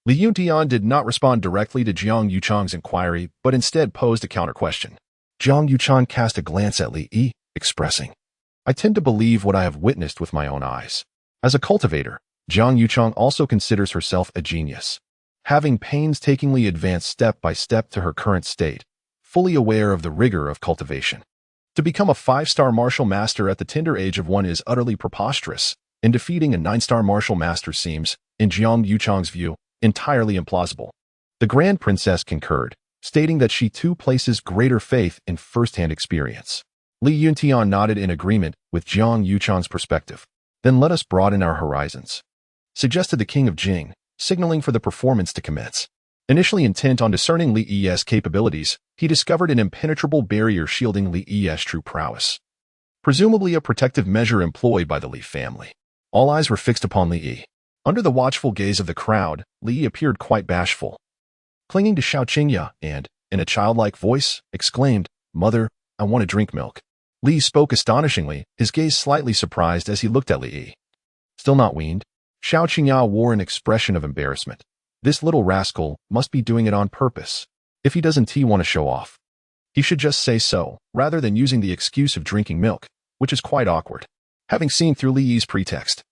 Li Yuntian did not respond directly to Jiang Yuchang's inquiry, but instead posed a counter-question. Jiang Yuchang cast a glance at Li Yi, expressing, "I tend to believe what I have witnessed with my own eyes." As a cultivator, Jiang Yuchang also considers herself a genius, having painstakingly advanced step by step to her current state, fully aware of the rigor of cultivation. To become a 5-star martial master at the tender age of 1 is utterly preposterous, and defeating a 9-star martial master seems, in Jiang Yuchang's view, entirely implausible. The Grand Princess concurred, stating that she too places greater faith in first-hand experience. Li Yuntian nodded in agreement with Jiang Yuchang's perspective. "Then let us broaden our horizons," suggested the King of Jing, signaling for the performance to commence. Initially intent on discerning Li Yi's capabilities, he discovered an impenetrable barrier shielding Li Yi's true prowess, presumably a protective measure employed by the Li family. All eyes were fixed upon Li Yi. Under the watchful gaze of the crowd, Li Yi appeared quite bashful. Clinging to Xiao Qingya and, in a childlike voice, exclaimed, "Mother, I want to drink milk." Li spoke astonishingly, his gaze slightly surprised as he looked at Li Yi. Still not weaned? Xiao Qingya wore an expression of embarrassment. This little rascal must be doing it on purpose. If he doesn't want to show off, he should just say so, rather than using the excuse of drinking milk, which is quite awkward. Having seen through Li Yi's pretext,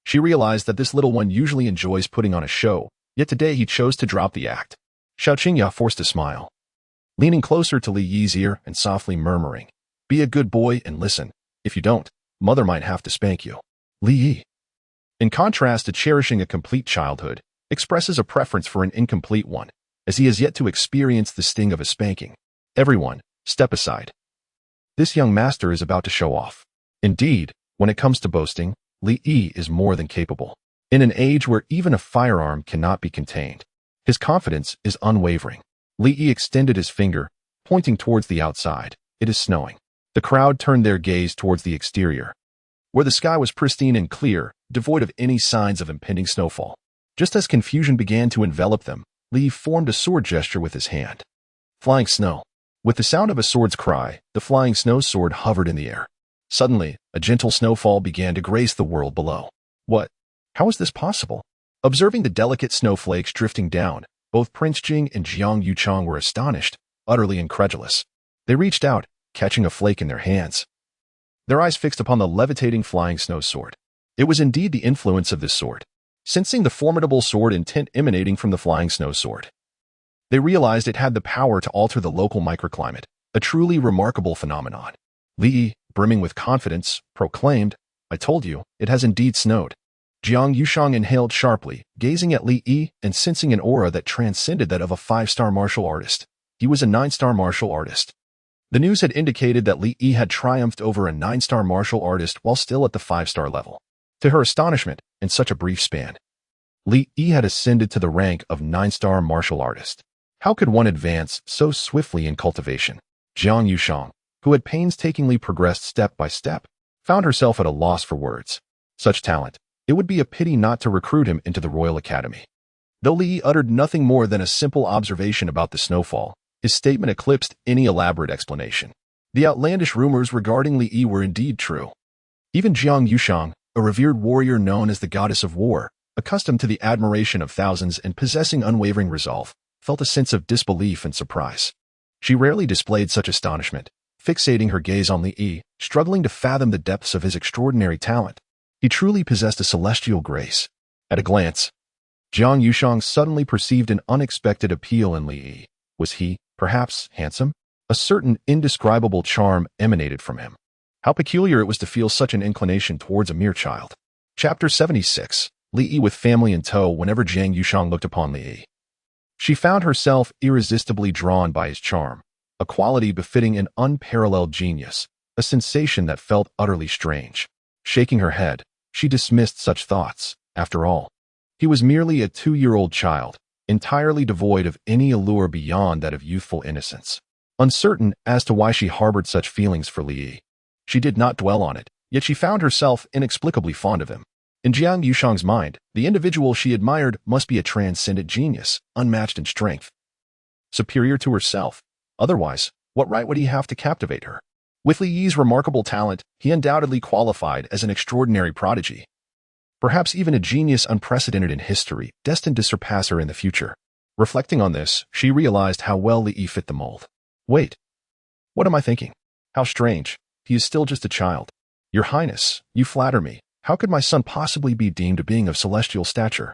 she realized that this little one usually enjoys putting on a show, yet today he chose to drop the act. Xiao Qingya forced a smile, leaning closer to Li Yi's ear and softly murmuring, "Be a good boy and listen. If you don't, mother might have to spank you." Li Yi, in contrast to cherishing a complete childhood, expresses a preference for an incomplete one, as he has yet to experience the sting of a spanking. "Everyone, step aside. This young master is about to show off." Indeed, when it comes to boasting, Li Yi is more than capable. In an age where even a firearm cannot be contained, his confidence is unwavering. Li Yi extended his finger, pointing towards the outside. "It is snowing." The crowd turned their gaze towards the exterior, where the sky was pristine and clear, devoid of any signs of impending snowfall. Just as confusion began to envelop them, Li formed a sword gesture with his hand. Flying snow. With the sound of a sword's cry, the flying snow sword hovered in the air. Suddenly, a gentle snowfall began to grace the world below. What? How is this possible? Observing the delicate snowflakes drifting down, both Prince Jing and Jiang Yuchang were astonished, utterly incredulous. They reached out, catching a flake in their hands, their eyes fixed upon the levitating flying snow sword. It was indeed the influence of this sword. Sensing the formidable sword intent emanating from the flying snow sword, they realized it had the power to alter the local microclimate, a truly remarkable phenomenon. Li, brimming with confidence, proclaimed, "I told you, it has indeed snowed." Jiang Yushang inhaled sharply, gazing at Li Yi and sensing an aura that transcended that of a 5-star martial artist. He was a 9-star martial artist. The news had indicated that Li Yi had triumphed over a 9-star martial artist while still at the 5-star level. To her astonishment, in such a brief span, Li Yi had ascended to the rank of 9-star martial artist. How could one advance so swiftly in cultivation? Jiang Yushang, who had painstakingly progressed step by step, found herself at a loss for words. Such talent, it would be a pity not to recruit him into the Royal Academy. Though Li uttered nothing more than a simple observation about the snowfall, his statement eclipsed any elaborate explanation. The outlandish rumors regarding Li Yi were indeed true. Even Jiang Yushang, a revered warrior known as the goddess of war, accustomed to the admiration of thousands and possessing unwavering resolve, felt a sense of disbelief and surprise. She rarely displayed such astonishment, fixating her gaze on Li Yi, struggling to fathom the depths of his extraordinary talent. He truly possessed a celestial grace. At a glance, Jiang Yushang suddenly perceived an unexpected appeal in Li Yi. Was he, perhaps, handsome? A certain indescribable charm emanated from him. How peculiar it was to feel such an inclination towards a mere child. Chapter 76. Li Yi with family in tow. Whenever Jiang Yushang looked upon Li Yi, she found herself irresistibly drawn by his charm, a quality befitting an unparalleled genius, a sensation that felt utterly strange. Shaking her head, she dismissed such thoughts. After all, he was merely a 2-year-old child, entirely devoid of any allure beyond that of youthful innocence. Uncertain as to why she harbored such feelings for Li Yi, she did not dwell on it, yet she found herself inexplicably fond of him. In Jiang Yushang's mind, the individual she admired must be a transcendent genius, unmatched in strength, superior to herself. Otherwise, what right would he have to captivate her? With Li Yi's remarkable talent, he undoubtedly qualified as an extraordinary prodigy. Perhaps even a genius unprecedented in history, destined to surpass her in the future. Reflecting on this, she realized how well Li Yi fit the mold. Wait. What am I thinking? How strange. He is still just a child. Your Highness, you flatter me. How could my son possibly be deemed a being of celestial stature?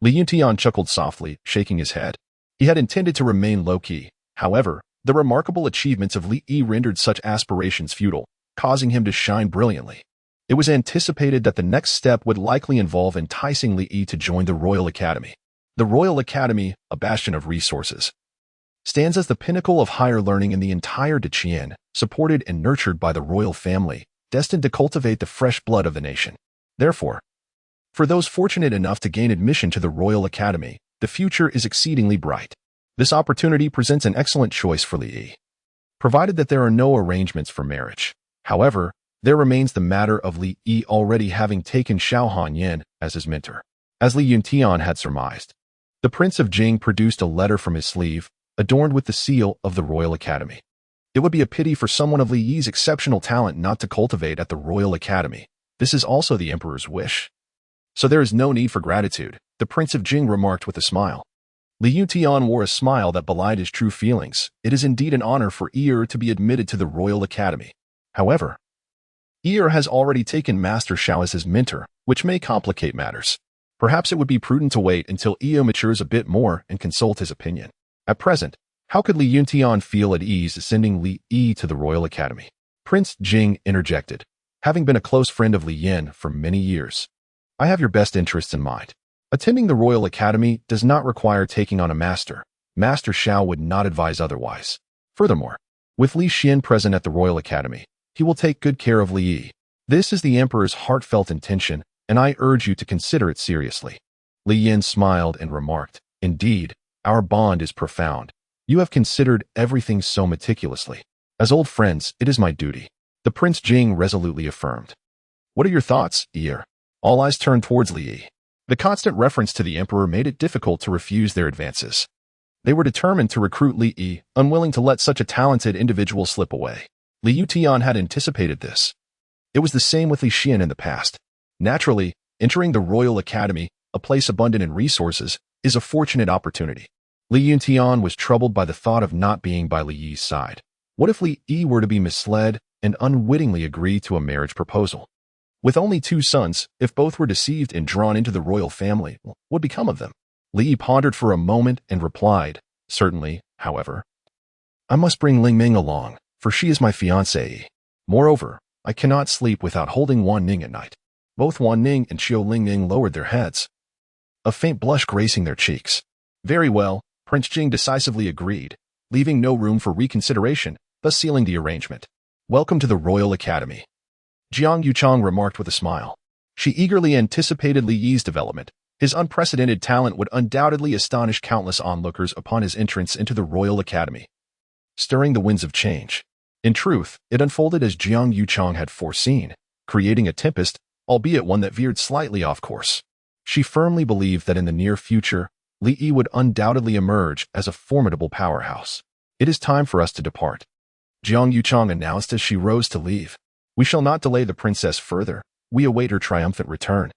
Li Yuntian chuckled softly, shaking his head. He had intended to remain low-key. However, the remarkable achievements of Li Yi rendered such aspirations futile, causing him to shine brilliantly. It was anticipated that the next step would likely involve enticing Li Yi to join the Royal Academy. The Royal Academy, a bastion of resources, stands as the pinnacle of higher learning in the entire Deqian, supported and nurtured by the royal family, destined to cultivate the fresh blood of the nation. Therefore, for those fortunate enough to gain admission to the Royal Academy, the future is exceedingly bright. This opportunity presents an excellent choice for Li Yi, provided that there are no arrangements for marriage. However, there remains the matter of Li Yi already having taken Xiao Hanyan as his mentor. As Li Yuntian had surmised, the Prince of Jing produced a letter from his sleeve, adorned with the seal of the Royal Academy. It would be a pity for someone of Li Yi's exceptional talent not to cultivate at the Royal Academy. This is also the Emperor's wish. So there is no need for gratitude, the Prince of Jing remarked with a smile. Li Yuntian wore a smile that belied his true feelings. It is indeed an honor for Yi to be admitted to the Royal Academy. However, Yi has already taken Master Xiao as his mentor, which may complicate matters. Perhaps it would be prudent to wait until Yi matures a bit more and consult his opinion. At present, how could Li Yuntian feel at ease sending Li Yi to the Royal Academy? Prince Jing interjected. Having been a close friend of Li Yin for many years, I have your best interests in mind. Attending the Royal Academy does not require taking on a master. Master Xiao would not advise otherwise. Furthermore, with Li Xian present at the Royal Academy, he will take good care of Li Yi. This is the Emperor's heartfelt intention, and I urge you to consider it seriously. Li Yin smiled and remarked, Indeed, our bond is profound. You have considered everything so meticulously. As old friends, it is my duty. The Prince Jing resolutely affirmed. What are your thoughts, Yi? All eyes turned towards Li Yi. The constant reference to the Emperor made it difficult to refuse their advances. They were determined to recruit Li Yi, unwilling to let such a talented individual slip away. Li Yutian had anticipated this. It was the same with Li Xian in the past. Naturally, entering the Royal Academy, a place abundant in resources, is a fortunate opportunity. Li Yuntian was troubled by the thought of not being by Li Yi's side. What if Li Yi were to be misled and unwittingly agree to a marriage proposal? With only 2 sons, if both were deceived and drawn into the royal family, what would become of them? Li Yi pondered for a moment and replied, Certainly, however, I must bring Ling Ming along, for she is my fiancée. Moreover, I cannot sleep without holding Wan Ning at night. Both Wan Ning and Xiao Ling Ning lowered their heads, a faint blush gracing their cheeks. Very well, Prince Jing decisively agreed, leaving no room for reconsideration, thus sealing the arrangement. Welcome to the Royal Academy, Jiang Yuchang remarked with a smile. She eagerly anticipated Li Yi's development. His unprecedented talent would undoubtedly astonish countless onlookers upon his entrance into the Royal Academy, stirring the winds of change. In truth, it unfolded as Jiang Yuchang had foreseen, creating a tempest, albeit one that veered slightly off course. She firmly believed that in the near future, Li Yi would undoubtedly emerge as a formidable powerhouse. It is time for us to depart, Jiang Yuchang announced as she rose to leave. We shall not delay the princess further. We await her triumphant return.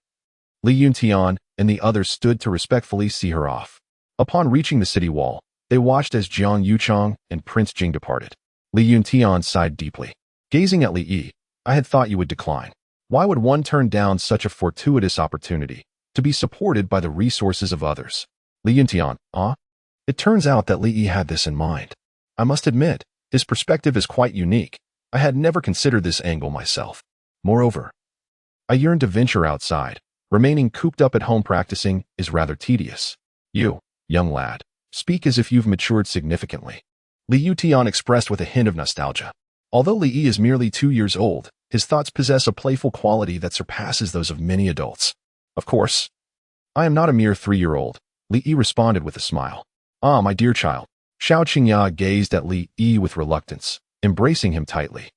Li Yuntian and the others stood to respectfully see her off. Upon reaching the city wall, They watched as Jiang Yuchang and Prince Jing departed. Li Yuntian sighed deeply. Gazing at Li Yi, I had thought you would decline. Why would one turn down such a fortuitous opportunity to be supported by the resources of others? Li Yuntian, It turns out that Li Yi had this in mind. I must admit, his perspective is quite unique. I had never considered this angle myself. Moreover, I yearned to venture outside. Remaining cooped up at home practicing is rather tedious. You, young lad, speak as if you've matured significantly. Li Yutian expressed with a hint of nostalgia. Although Li Yi is merely 2 years old, his thoughts possess a playful quality that surpasses those of many adults. Of course, I am not a mere 3-year-old, Li Yi responded with a smile. Ah, my dear child. Xiao Qingya gazed at Li Yi with reluctance, embracing him tightly.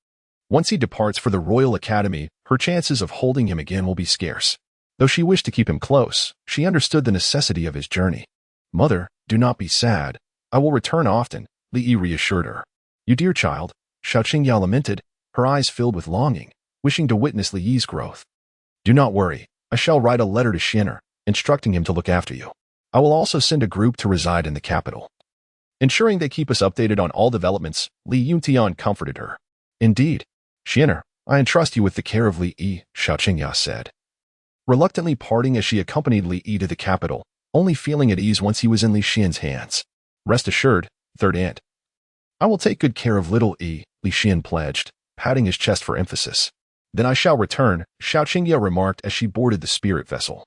Once he departs for the Royal Academy, her chances of holding him again will be scarce. Though she wished to keep him close, she understood the necessity of his journey. Mother, do not be sad. I will return often, Li Yi reassured her. You dear child, Xiao Qingya lamented, her eyes filled with longing, wishing to witness Li Yi's growth. Do not worry, I shall write a letter to Xin'er, instructing him to look after you. I will also send a group to reside in the capital, ensuring they keep us updated on all developments. Li Yuntian comforted her. Indeed, Xin'er, I entrust you with the care of Li Yi, Xiao Qingya said, reluctantly parting as she accompanied Li Yi to the capital, only feeling at ease once he was in Li Xian's hands. Rest assured, third aunt. I will take good care of little Yi, Li Xian pledged, patting his chest for emphasis. Then I shall return, Xiao Qingya remarked as she boarded the spirit vessel,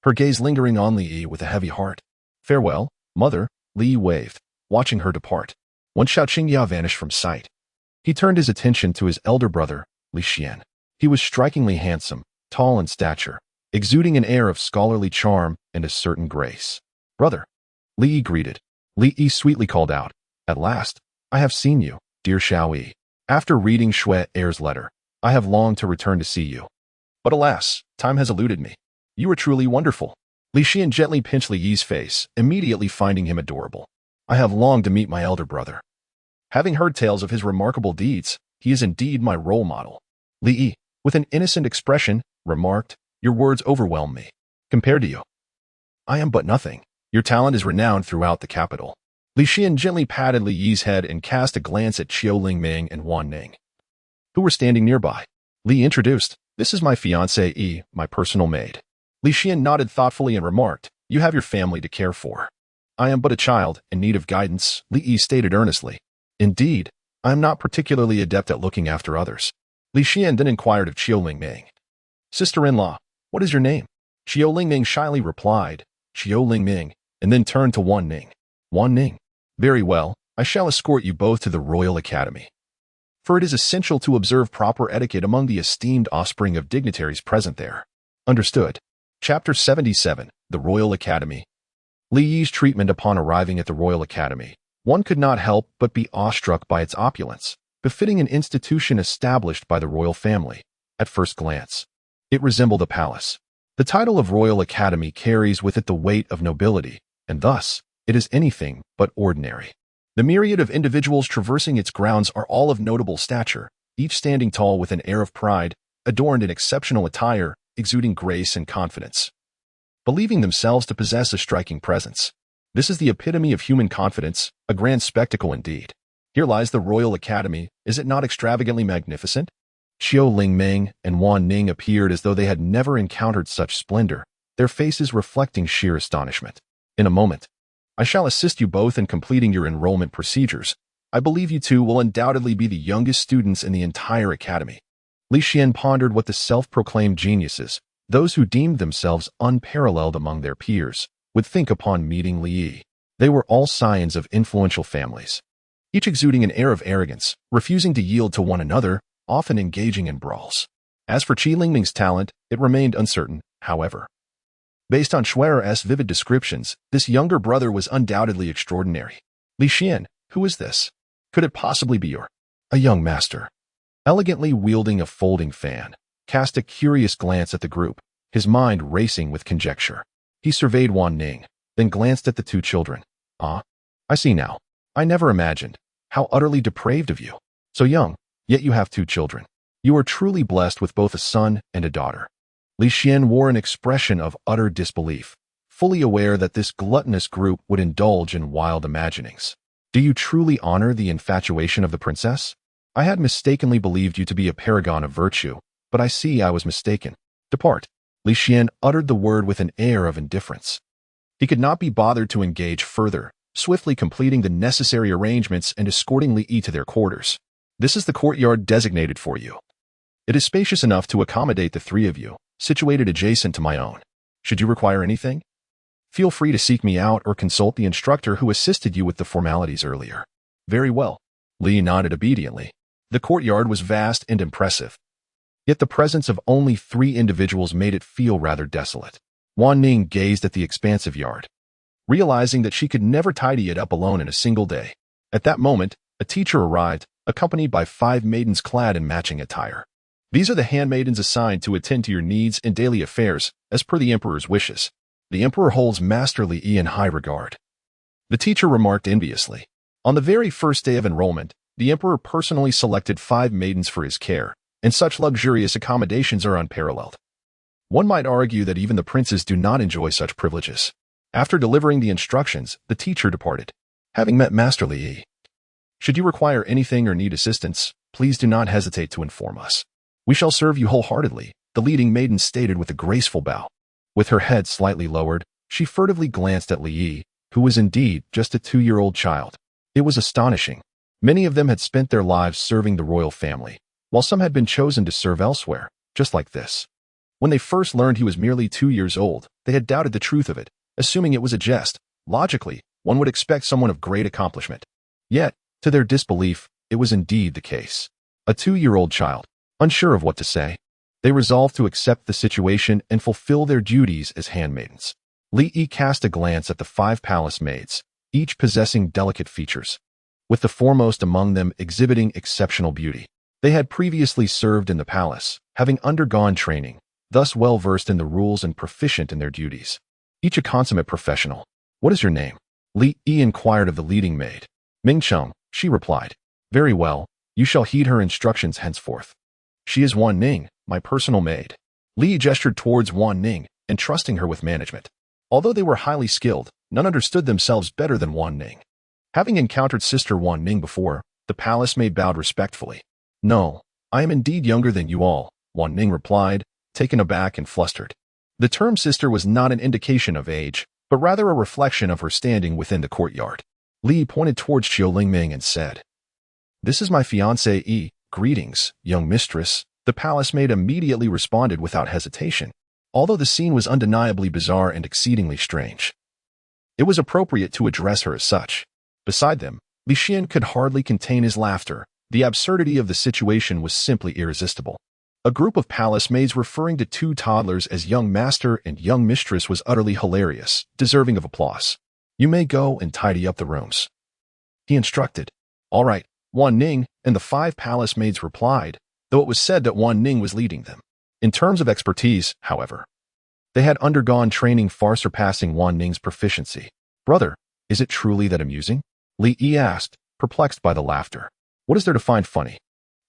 her gaze lingering on Li Yi with a heavy heart. Farewell, mother, Li Yi waved, watching her depart. Once Xiao Qingya vanished from sight, he turned his attention to his elder brother, Li Xian. He was strikingly handsome, tall in stature, exuding an air of scholarly charm and a certain grace. Brother, Li Yi greeted. Li Yi sweetly called out, At last, I have seen you, dear Xiao Yi. After reading Xue Er's letter, I have longed to return to see you. But alas, time has eluded me. You are truly wonderful. Li Xian gently pinched Li Yi's face, immediately finding him adorable. I have longed to meet my elder brother. Having heard tales of his remarkable deeds, he is indeed my role model. Li Yi, with an innocent expression, remarked, Your words overwhelm me. Compared to you, I am but nothing. Your talent is renowned throughout the capital. Li Xian gently patted Li Yi's head and cast a glance at Qiu Lingming and Wan Ning, who were standing nearby. Li introduced, This is my fiancée Yi, my personal maid. Li Xian nodded thoughtfully and remarked, You have your family to care for. I am but a child, in need of guidance, Li Yi stated earnestly. Indeed, I am not particularly adept at looking after others. Li Xian then inquired of Qiu Lingming. Sister-in-law, what is your name? Qiu Lingming shyly replied, Qiu Lingming, and then turned to Wan Ning. Wan Ning. Very well, I shall escort you both to the Royal Academy. For it is essential to observe proper etiquette among the esteemed offspring of dignitaries present there. Understood. Chapter 77, The Royal Academy. Li Yi's treatment upon arriving at the Royal Academy. One could not help but be awestruck by its opulence, befitting an institution established by the royal family. At first glance, it resembled a palace. The title of Royal Academy carries with it the weight of nobility, and thus, it is anything but ordinary. The myriad of individuals traversing its grounds are all of notable stature, each standing tall with an air of pride, adorned in exceptional attire, exuding grace and confidence, believing themselves to possess a striking presence. This is the epitome of human confidence, a grand spectacle indeed. Here lies the Royal Academy, is it not extravagantly magnificent? Qiu Lingming and Wan Ning appeared as though they had never encountered such splendor, their faces reflecting sheer astonishment. In a moment, I shall assist you both in completing your enrollment procedures. I believe you two will undoubtedly be the youngest students in the entire academy. Li Xian pondered what the self-proclaimed geniuses, those who deemed themselves unparalleled among their peers, would think upon meeting Li Yi. They were all scions of influential families, each exuding an air of arrogance, refusing to yield to one another, often engaging in brawls. As for Qi Lingming's talent, it remained uncertain, however. Based on Xuer's vivid descriptions, this younger brother was undoubtedly extraordinary. Li Xian, who is this? Could it possibly be a young master? Elegantly wielding a folding fan, cast a curious glance at the group, his mind racing with conjecture. He surveyed Wan Ning, then glanced at the two children. Ah, I see now. I never imagined. How utterly depraved of you. So young, yet you have two children. You are truly blessed with both a son and a daughter. Li Xian wore an expression of utter disbelief, fully aware that this gluttonous group would indulge in wild imaginings. Do you truly honor the infatuation of the princess? I had mistakenly believed you to be a paragon of virtue, but I see I was mistaken. Depart. Li Xian uttered the word with an air of indifference. He could not be bothered to engage further, swiftly completing the necessary arrangements and escorting Li Yi to their quarters. This is the courtyard designated for you. It is spacious enough to accommodate the three of you, situated adjacent to my own. Should you require anything, feel free to seek me out or consult the instructor who assisted you with the formalities earlier. Very well. Li nodded obediently. The courtyard was vast and impressive. Yet the presence of only 3 individuals made it feel rather desolate. Wan Ning gazed at the expansive yard, realizing that she could never tidy it up alone in a single day. At that moment, a teacher arrived, accompanied by 5 maidens clad in matching attire. These are the handmaidens assigned to attend to your needs and daily affairs, as per the emperor's wishes. The emperor holds Master Li Yi in high regard. The teacher remarked enviously. On the very first day of enrollment, the emperor personally selected 5 maidens for his care, and such luxurious accommodations are unparalleled. One might argue that even the princes do not enjoy such privileges. After delivering the instructions, the teacher departed. Having met Master Li Yi, should you require anything or need assistance, please do not hesitate to inform us. We shall serve you wholeheartedly, the leading maiden stated with a graceful bow. With her head slightly lowered, she furtively glanced at Li Yi, who was indeed just a 2-year-old child. It was astonishing. Many of them had spent their lives serving the royal family, while some had been chosen to serve elsewhere, just like this. When they first learned he was merely 2 years old, they had doubted the truth of it, assuming it was a jest. Logically, one would expect someone of great accomplishment. Yet, to their disbelief, it was indeed the case. A 2-year-old child, unsure of what to say. They resolved to accept the situation and fulfill their duties as handmaidens. Li Yi cast a glance at the 5 palace maids, each possessing delicate features, with the foremost among them exhibiting exceptional beauty. They had previously served in the palace, having undergone training, thus well-versed in the rules and proficient in their duties. Each a consummate professional. What is your name? Li Yi inquired of the leading maid. Ming Cheng, she replied. Very well, you shall heed her instructions henceforth. She is Wan Ning, my personal maid. Li gestured towards Wan Ning, entrusting her with management. Although they were highly skilled, none understood themselves better than Wan Ning. Having encountered Sister Wan Ning before, the palace maid bowed respectfully. No, I am indeed younger than you all, Wan Ning replied, taken aback and flustered. The term sister was not an indication of age, but rather a reflection of her standing within the courtyard. Li pointed towards Qiu Lingming and said, This is my fiancée Yi. Greetings, young mistress. The palace maid immediately responded without hesitation, although the scene was undeniably bizarre and exceedingly strange. It was appropriate to address her as such. Beside them, Li Xian could hardly contain his laughter. The absurdity of the situation was simply irresistible. A group of palace maids referring to 2 toddlers as young master and young mistress was utterly hilarious, deserving of applause. You may go and tidy up the rooms, he instructed. All right, Wan Ning and the 5 palace maids replied, though it was said that Wan Ning was leading them. In terms of expertise, however, they had undergone training far surpassing Wan Ning's proficiency. Brother, is it truly that amusing? Li Yi asked, perplexed by the laughter. What is there to find funny?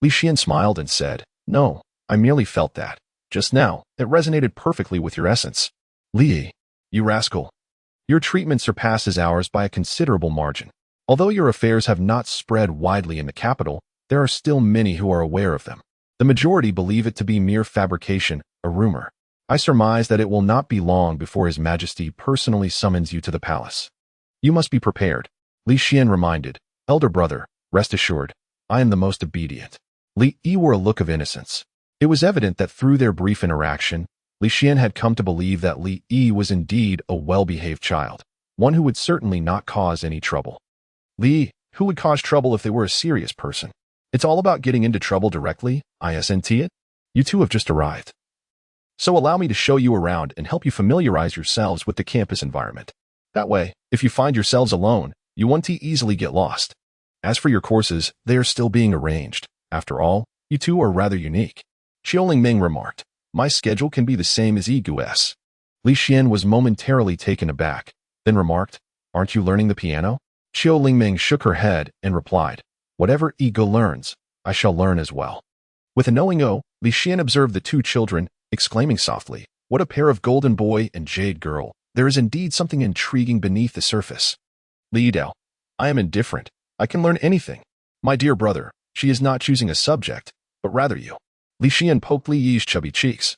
Li Xian smiled and said, No, I merely felt that. Just now, it resonated perfectly with your essence. Li Yi, you rascal. Your treatment surpasses ours by a considerable margin. Although your affairs have not spread widely in the capital, there are still many who are aware of them. The majority believe it to be mere fabrication, a rumor. I surmise that it will not be long before His Majesty personally summons you to the palace. You must be prepared. Li Xian reminded, Elder brother, rest assured, I am the most obedient. Li Yi wore a look of innocence. It was evident that through their brief interaction, Li Xian had come to believe that Li Yi was indeed a well-behaved child, one who would certainly not cause any trouble. Li, who would cause trouble if they were a serious person? It's all about getting into trouble directly, isn't it? You two have just arrived. So allow me to show you around and help you familiarize yourselves with the campus environment. That way, if you find yourselves alone, you won't easily get lost. As for your courses, they are still being arranged. After all, you two are rather unique. Qiu Lingming remarked. My schedule can be the same as Yigu's. Li Xian was momentarily taken aback, then remarked, Aren't you learning the piano? Qiu Lingming shook her head and replied, Whatever Ego learns, I shall learn as well. With a knowing O, Li Xian observed the 2 children, exclaiming softly, What a pair of golden boy and jade girl. Their There is indeed something intriguing beneath the surface. Li Dao, I am indifferent. I can learn anything. My dear brother, she is not choosing a subject, but rather you. Li Xian poked Li Yi's chubby cheeks,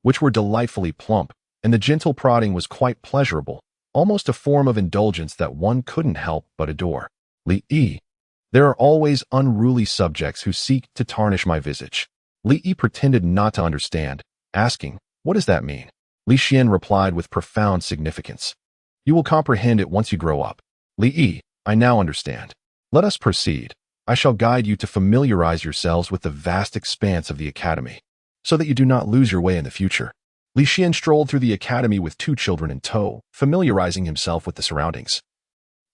which were delightfully plump, and the gentle prodding was quite pleasurable, almost a form of indulgence that one couldn't help but adore. Li Yi, there are always unruly subjects who seek to tarnish my visage. Li Yi pretended not to understand, asking, what does that mean? Li Xian replied with profound significance. You will comprehend it once you grow up. Li Yi, I now understand. Let us proceed. I shall guide you to familiarize yourselves with the vast expanse of the academy, so that you do not lose your way in the future. Li Xian strolled through the academy with 2 children in tow, familiarizing himself with the surroundings.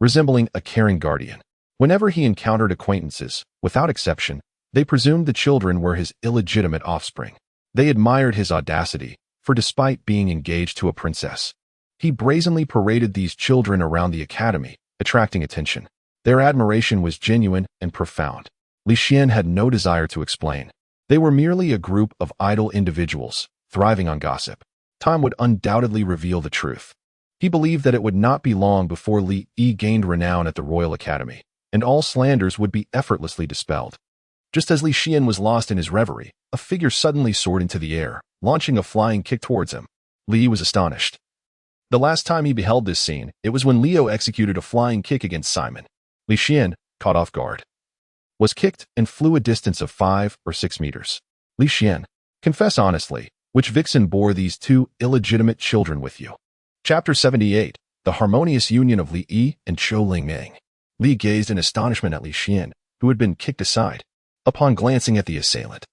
Resembling a caring guardian, whenever he encountered acquaintances, without exception, they presumed the children were his illegitimate offspring. They admired his audacity, for despite being engaged to a princess, he brazenly paraded these children around the academy, attracting attention. Their admiration was genuine and profound. Li Xian had no desire to explain. They were merely a group of idle individuals, thriving on gossip. Time would undoubtedly reveal the truth. He believed that it would not be long before Li Yi gained renown at the Royal Academy, and all slanders would be effortlessly dispelled. Just as Li Xian was lost in his reverie, a figure suddenly soared into the air, launching a flying kick towards him. Li was astonished. The last time he beheld this scene, it was when Leo executed a flying kick against Simon. Li Xian, caught off guard, was kicked and flew a distance of 5 or 6 meters. Li Xian, confess honestly, which vixen bore these 2 illegitimate children with you? Chapter 78, The Harmonious Union of Li Yi and Qiu Lingming. Li gazed in astonishment at Li Xian, who had been kicked aside. Upon glancing at the assailant,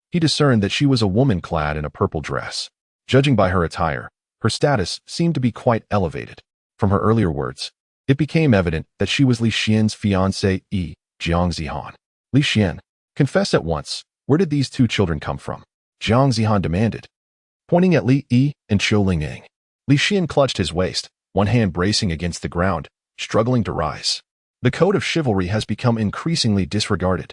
he discerned that she was a woman clad in a purple dress. Judging by her attire, her status seemed to be quite elevated. From her earlier words, it became evident that she was Li Xian's fiancée, Jiang Zihan. Li Xian, confess at once, where did these 2 children come from? Jiang Zihan demanded, pointing at Li Yi and Qiu Lingming. Li Xian clutched his waist, one hand bracing against the ground, struggling to rise. The code of chivalry has become increasingly disregarded.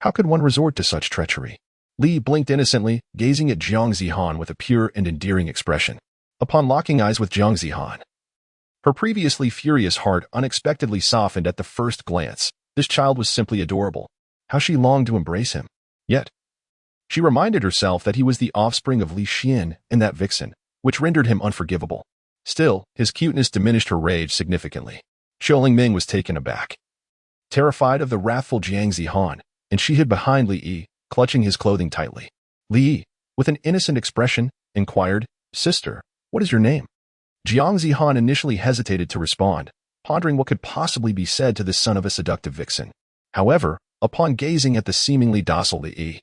How could one resort to such treachery? Li blinked innocently, gazing at Jiang Zihan with a pure and endearing expression. Upon locking eyes with Jiang Zihan, her previously furious heart unexpectedly softened at the first glance. This child was simply adorable. How she longed to embrace him. Yet, she reminded herself that he was the offspring of Li Xian and that vixen, which rendered him unforgivable. Still, his cuteness diminished her rage significantly. Qiu Lingming was taken aback, terrified of the wrathful Jiang Zihan, and she hid behind Li Yi, clutching his clothing tightly. Li Yi, with an innocent expression, inquired, Sister, what is your name? Jiang Zihan initially hesitated to respond, pondering what could possibly be said to the son of a seductive vixen. However, upon gazing at the seemingly docile Li Yi,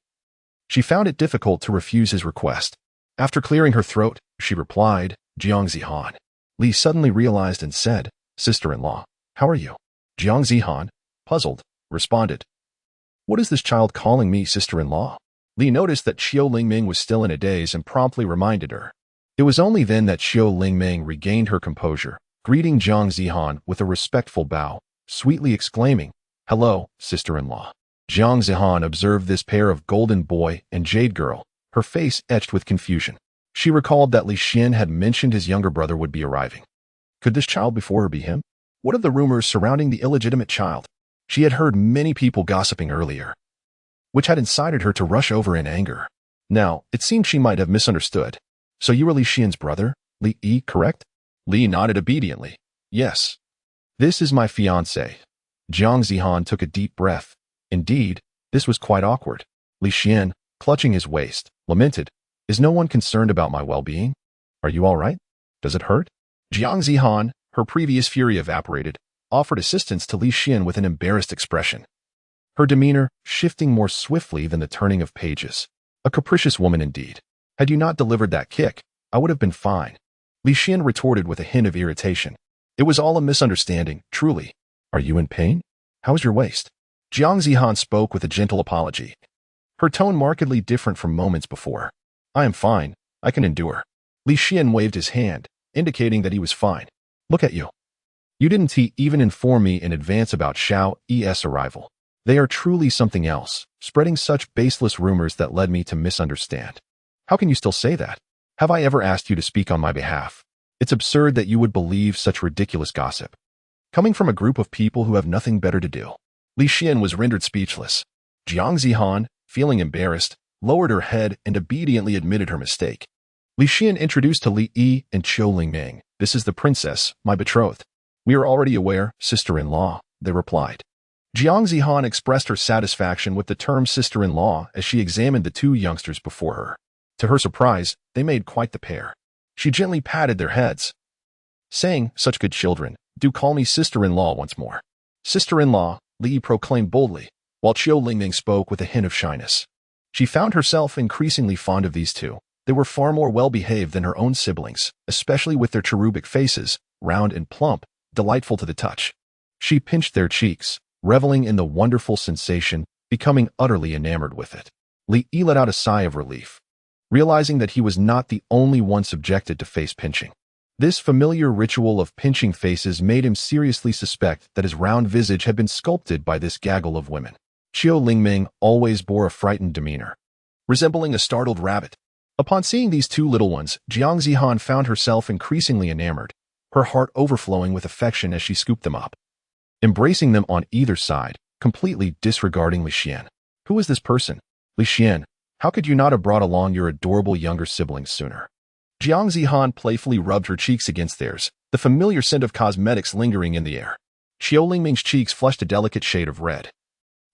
she found it difficult to refuse his request. After clearing her throat, she replied, Jiang Zihan. Li suddenly realized and said, Sister-in-law, how are you? Jiang Zihan, puzzled, responded, What is this child calling me sister-in-law? Li noticed that Qiu Lingming was still in a daze and promptly reminded her. It was only then that Qiu Lingming regained her composure, greeting Jiang Zihan with a respectful bow, sweetly exclaiming, Hello, sister-in-law. Jiang Zihan observed this pair of golden boy and jade girl, her face etched with confusion. She recalled that Li Xian had mentioned his younger brother would be arriving. Could this child before her be him? What of the rumors surrounding the illegitimate child? She had heard many people gossiping earlier, which had incited her to rush over in anger. Now, it seemed she might have misunderstood. So you were Li Xian's brother, Li Yi, correct? Li nodded obediently. Yes. This is my fiancé. Jiang Zihan took a deep breath. Indeed, this was quite awkward. Li Xian, clutching his waist, lamented, Is no one concerned about my well-being? Are you all right? Does it hurt? Jiang Zihan, her previous fury evaporated, offered assistance to Li Xian with an embarrassed expression, her demeanor shifting more swiftly than the turning of pages. A capricious woman indeed. Had you not delivered that kick, I would have been fine. Li Xian retorted with a hint of irritation. It was all a misunderstanding, truly. Are you in pain? How is your waist? Jiang Zihan spoke with a gentle apology, her tone markedly different from moments before. I am fine. I can endure. Li Xian waved his hand, indicating that he was fine. Look at you. You didn't even inform me in advance about Xiao Yi's arrival. They are truly something else, spreading such baseless rumors that led me to misunderstand. How can you still say that? Have I ever asked you to speak on my behalf? It's absurd that you would believe such ridiculous gossip. Coming from a group of people who have nothing better to do. Li Xian was rendered speechless. Jiang Zihan, feeling embarrassed, lowered her head and obediently admitted her mistake. Li Xian introduced to Li Yi and Qiu Lingming. This is the princess, my betrothed. We are already aware, sister-in-law, they replied. Jiang Zihan expressed her satisfaction with the term sister-in-law as she examined the two youngsters before her. To her surprise, they made quite the pair. She gently patted their heads, saying, such good children, do call me sister-in-law once more. Sister-in-law, Li Yi proclaimed boldly, while Qiu Lingming spoke with a hint of shyness. She found herself increasingly fond of these two. They were far more well-behaved than her own siblings, especially with their cherubic faces, round and plump, delightful to the touch. She pinched their cheeks, reveling in the wonderful sensation, becoming utterly enamored with it. Li Yi let out a sigh of relief, realizing that he was not the only one subjected to face pinching. This familiar ritual of pinching faces made him seriously suspect that his round visage had been sculpted by this gaggle of women. Qiu Lingming always bore a frightened demeanor, resembling a startled rabbit. Upon seeing these two little ones, Jiang Zihan found herself increasingly enamored, her heart overflowing with affection as she scooped them up, embracing them on either side, completely disregarding Li Xian. Who is this person? Li Xian, how could you not have brought along your adorable younger siblings sooner? Jiang Zihan playfully rubbed her cheeks against theirs, the familiar scent of cosmetics lingering in the air. Qiu Lingming's cheeks flushed a delicate shade of red,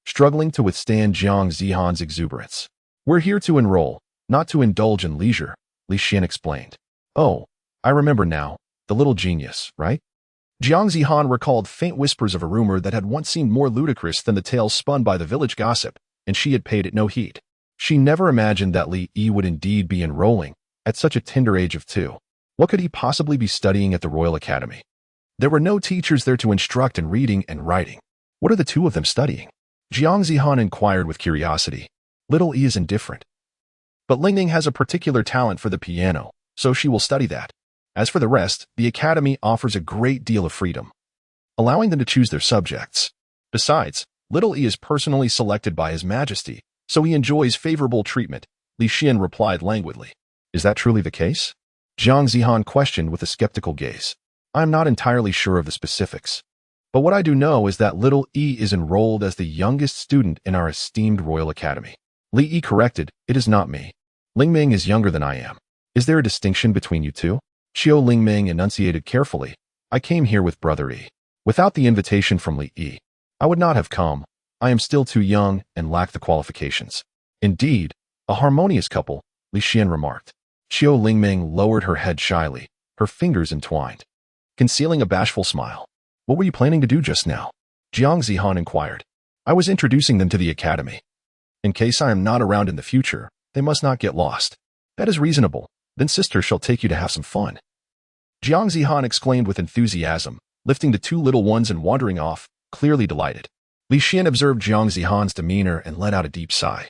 struggling to withstand Jiang Zihan's exuberance. We're here to enroll, not to indulge in leisure, Li Xian explained. Oh, I remember now, the little genius, right? Jiang Zihan recalled faint whispers of a rumor that had once seemed more ludicrous than the tales spun by the village gossip, and she had paid it no heed. She never imagined that Li Yi would indeed be enrolling, at such a tender age of 2. What could he possibly be studying at the Royal Academy? There were no teachers there to instruct in reading and writing. What are the two of them studying? Jiang Zihan inquired with curiosity. Little Yi is indifferent. But Lingning has a particular talent for the piano, so she will study that. As for the rest, the academy offers a great deal of freedom, allowing them to choose their subjects. Besides, Little Yi is personally selected by His Majesty, so he enjoys favorable treatment, Li Xian replied languidly. Is that truly the case? Jiang Zihan questioned with a skeptical gaze. I am not entirely sure of the specifics, but what I do know is that Little Yi is enrolled as the youngest student in our esteemed Royal Academy. Li Yi corrected, it is not me. Lingming is younger than I am. Is there a distinction between you two? Qiu Lingming enunciated carefully. I came here with Brother Yi. Without the invitation from Li Yi, I would not have come. I am still too young and lack the qualifications. Indeed, a harmonious couple, Li Xian remarked. Qiu Lingming lowered her head shyly, her fingers entwined, concealing a bashful smile. What were you planning to do just now? Jiang Zihan inquired. I was introducing them to the academy. In case I am not around in the future, they must not get lost. That is reasonable. Then sister shall take you to have some fun. Jiang Zihan exclaimed with enthusiasm, lifting the two little ones and wandering off, clearly delighted. Li Xian observed Jiang Zihan's demeanor and let out a deep sigh,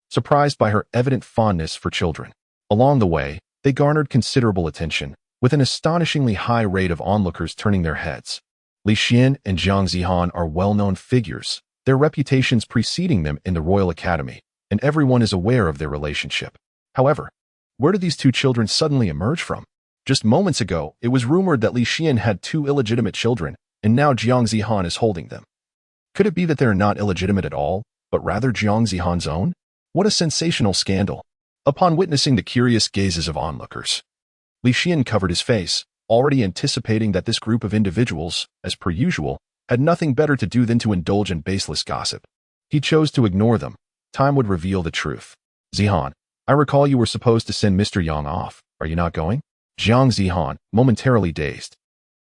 surprised by her evident fondness for children. Along the way, they garnered considerable attention, with an astonishingly high rate of onlookers turning their heads. Li Xian and Jiang Zihan are well-known figures, their reputations preceding them in the Royal Academy, and everyone is aware of their relationship. However, where did these two children suddenly emerge from? Just moments ago, it was rumored that Li Xian had 2 illegitimate children, and now Jiang Zihan is holding them. Could it be that they are not illegitimate at all, but rather Jiang Zihan's own? What a sensational scandal! Upon witnessing the curious gazes of onlookers, Li Xian covered his face, already anticipating that this group of individuals, as per usual, had nothing better to do than to indulge in baseless gossip. He chose to ignore them. Time would reveal the truth. Zihan, I recall you were supposed to send Mr. Yang off. Are you not going? Jiang Zihan, momentarily dazed,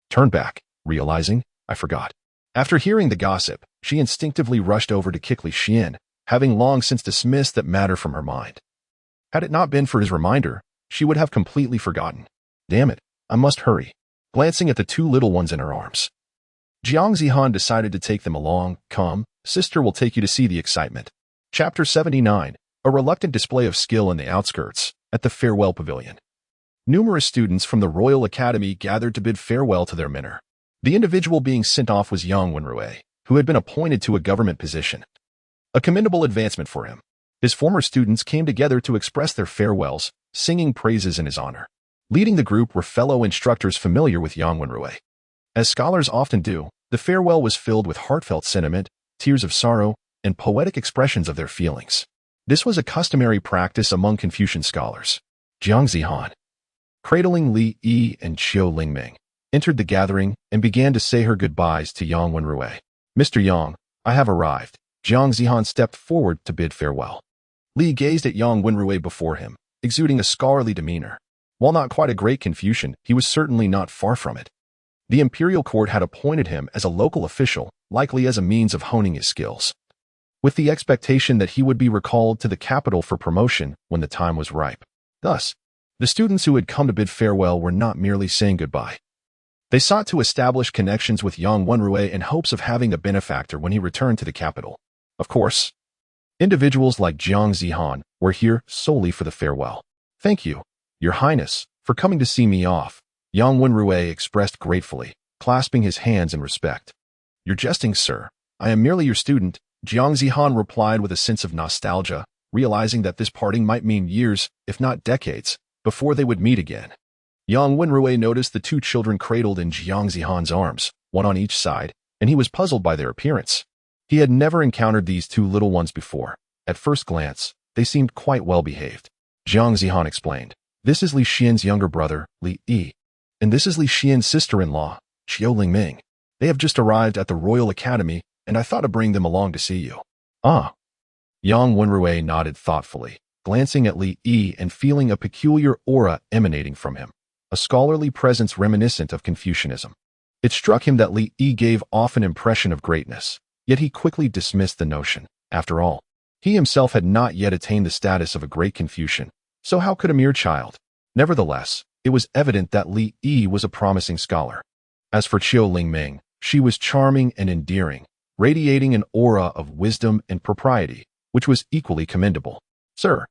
turned back, realizing, I forgot. After hearing the gossip, she instinctively rushed over to kick Li Xian, having long since dismissed that matter from her mind. Had it not been for his reminder, she would have completely forgotten. Damn it, I must hurry. Glancing at the 2 little ones in her arms, Jiang Zihan decided to take them along. Come, sister will take you to see the excitement. Chapter 79, a reluctant display of skill in the outskirts, at the farewell pavilion. Numerous students from the Royal Academy gathered to bid farewell to their mentor. The individual being sent off was Yang Wenrui, who had been appointed to a government position. A commendable advancement for him. His former students came together to express their farewells, singing praises in his honor. Leading the group were fellow instructors familiar with Yang Wenrui. As scholars often do, the farewell was filled with heartfelt sentiment, tears of sorrow, and poetic expressions of their feelings. This was a customary practice among Confucian scholars. Jiang Zihan, cradling Li Yi and Qiu Lingming, entered the gathering and began to say her goodbyes to Yang Wenrui. Mr. Yang, I have arrived. Jiang Zihan stepped forward to bid farewell. Li gazed at Yang Wenrui before him, exuding a scholarly demeanor. While not quite a great Confucian, he was certainly not far from it. The imperial court had appointed him as a local official, likely as a means of honing his skills, with the expectation that he would be recalled to the capital for promotion when the time was ripe. Thus, the students who had come to bid farewell were not merely saying goodbye. They sought to establish connections with Yang Wenrui in hopes of having a benefactor when he returned to the capital. Of course, individuals like Jiang Zihan were here solely for the farewell. Thank you, Your Highness, for coming to see me off, Yang Wenrui expressed gratefully, clasping his hands in respect. You're jesting, sir. I am merely your student, Jiang Zihan replied with a sense of nostalgia, realizing that this parting might mean years, if not decades, before they would meet again. Yang Wenrui noticed the two children cradled in Jiang Zihan's arms, one on each side, and he was puzzled by their appearance. He had never encountered these two little ones before. At first glance, they seemed quite well behaved. Jiang Zihan explained, This is Li Xian's younger brother, Li Yi, and this is Li Xian's sister-in-law, Qiu Lingming. They have just arrived at the Royal Academy, and I thought to bring them along to see you. Ah. Yang Wenrui nodded thoughtfully, glancing at Li Yi and feeling a peculiar aura emanating from him, a scholarly presence reminiscent of Confucianism. It struck him that Li Yi gave off an impression of greatness, yet he quickly dismissed the notion. After all, he himself had not yet attained the status of a great Confucian, so how could a mere child? Nevertheless, it was evident that Li Yi was a promising scholar. As for Qiu Lingming, she was charming and endearing, radiating an aura of wisdom and propriety, which was equally commendable. Sir.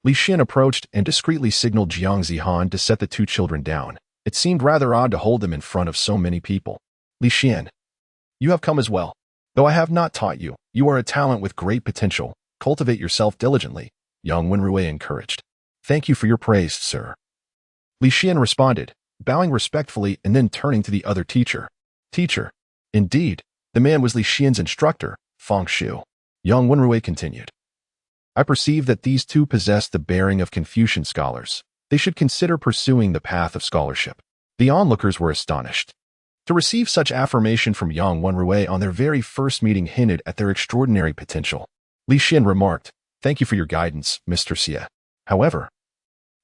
Li Xian approached and discreetly signaled Jiang Zihan to set the two children down. It seemed rather odd to hold them in front of so many people. Li Xian, you have come as well. Though I have not taught you, you are a talent with great potential. Cultivate yourself diligently, Yang Wenrui encouraged. Thank you for your praise, sir. Li Xian responded, bowing respectfully and then turning to the other teacher. Teacher. Indeed, the man was Li Xian's instructor, Feng Shu. Yang Wenrui continued. I perceive that these two possess the bearing of Confucian scholars. They should consider pursuing the path of scholarship. The onlookers were astonished. To receive such affirmation from Yang Wenrui on their very first meeting hinted at their extraordinary potential. Li Xian remarked, Thank you for your guidance, Mr. Xie. However,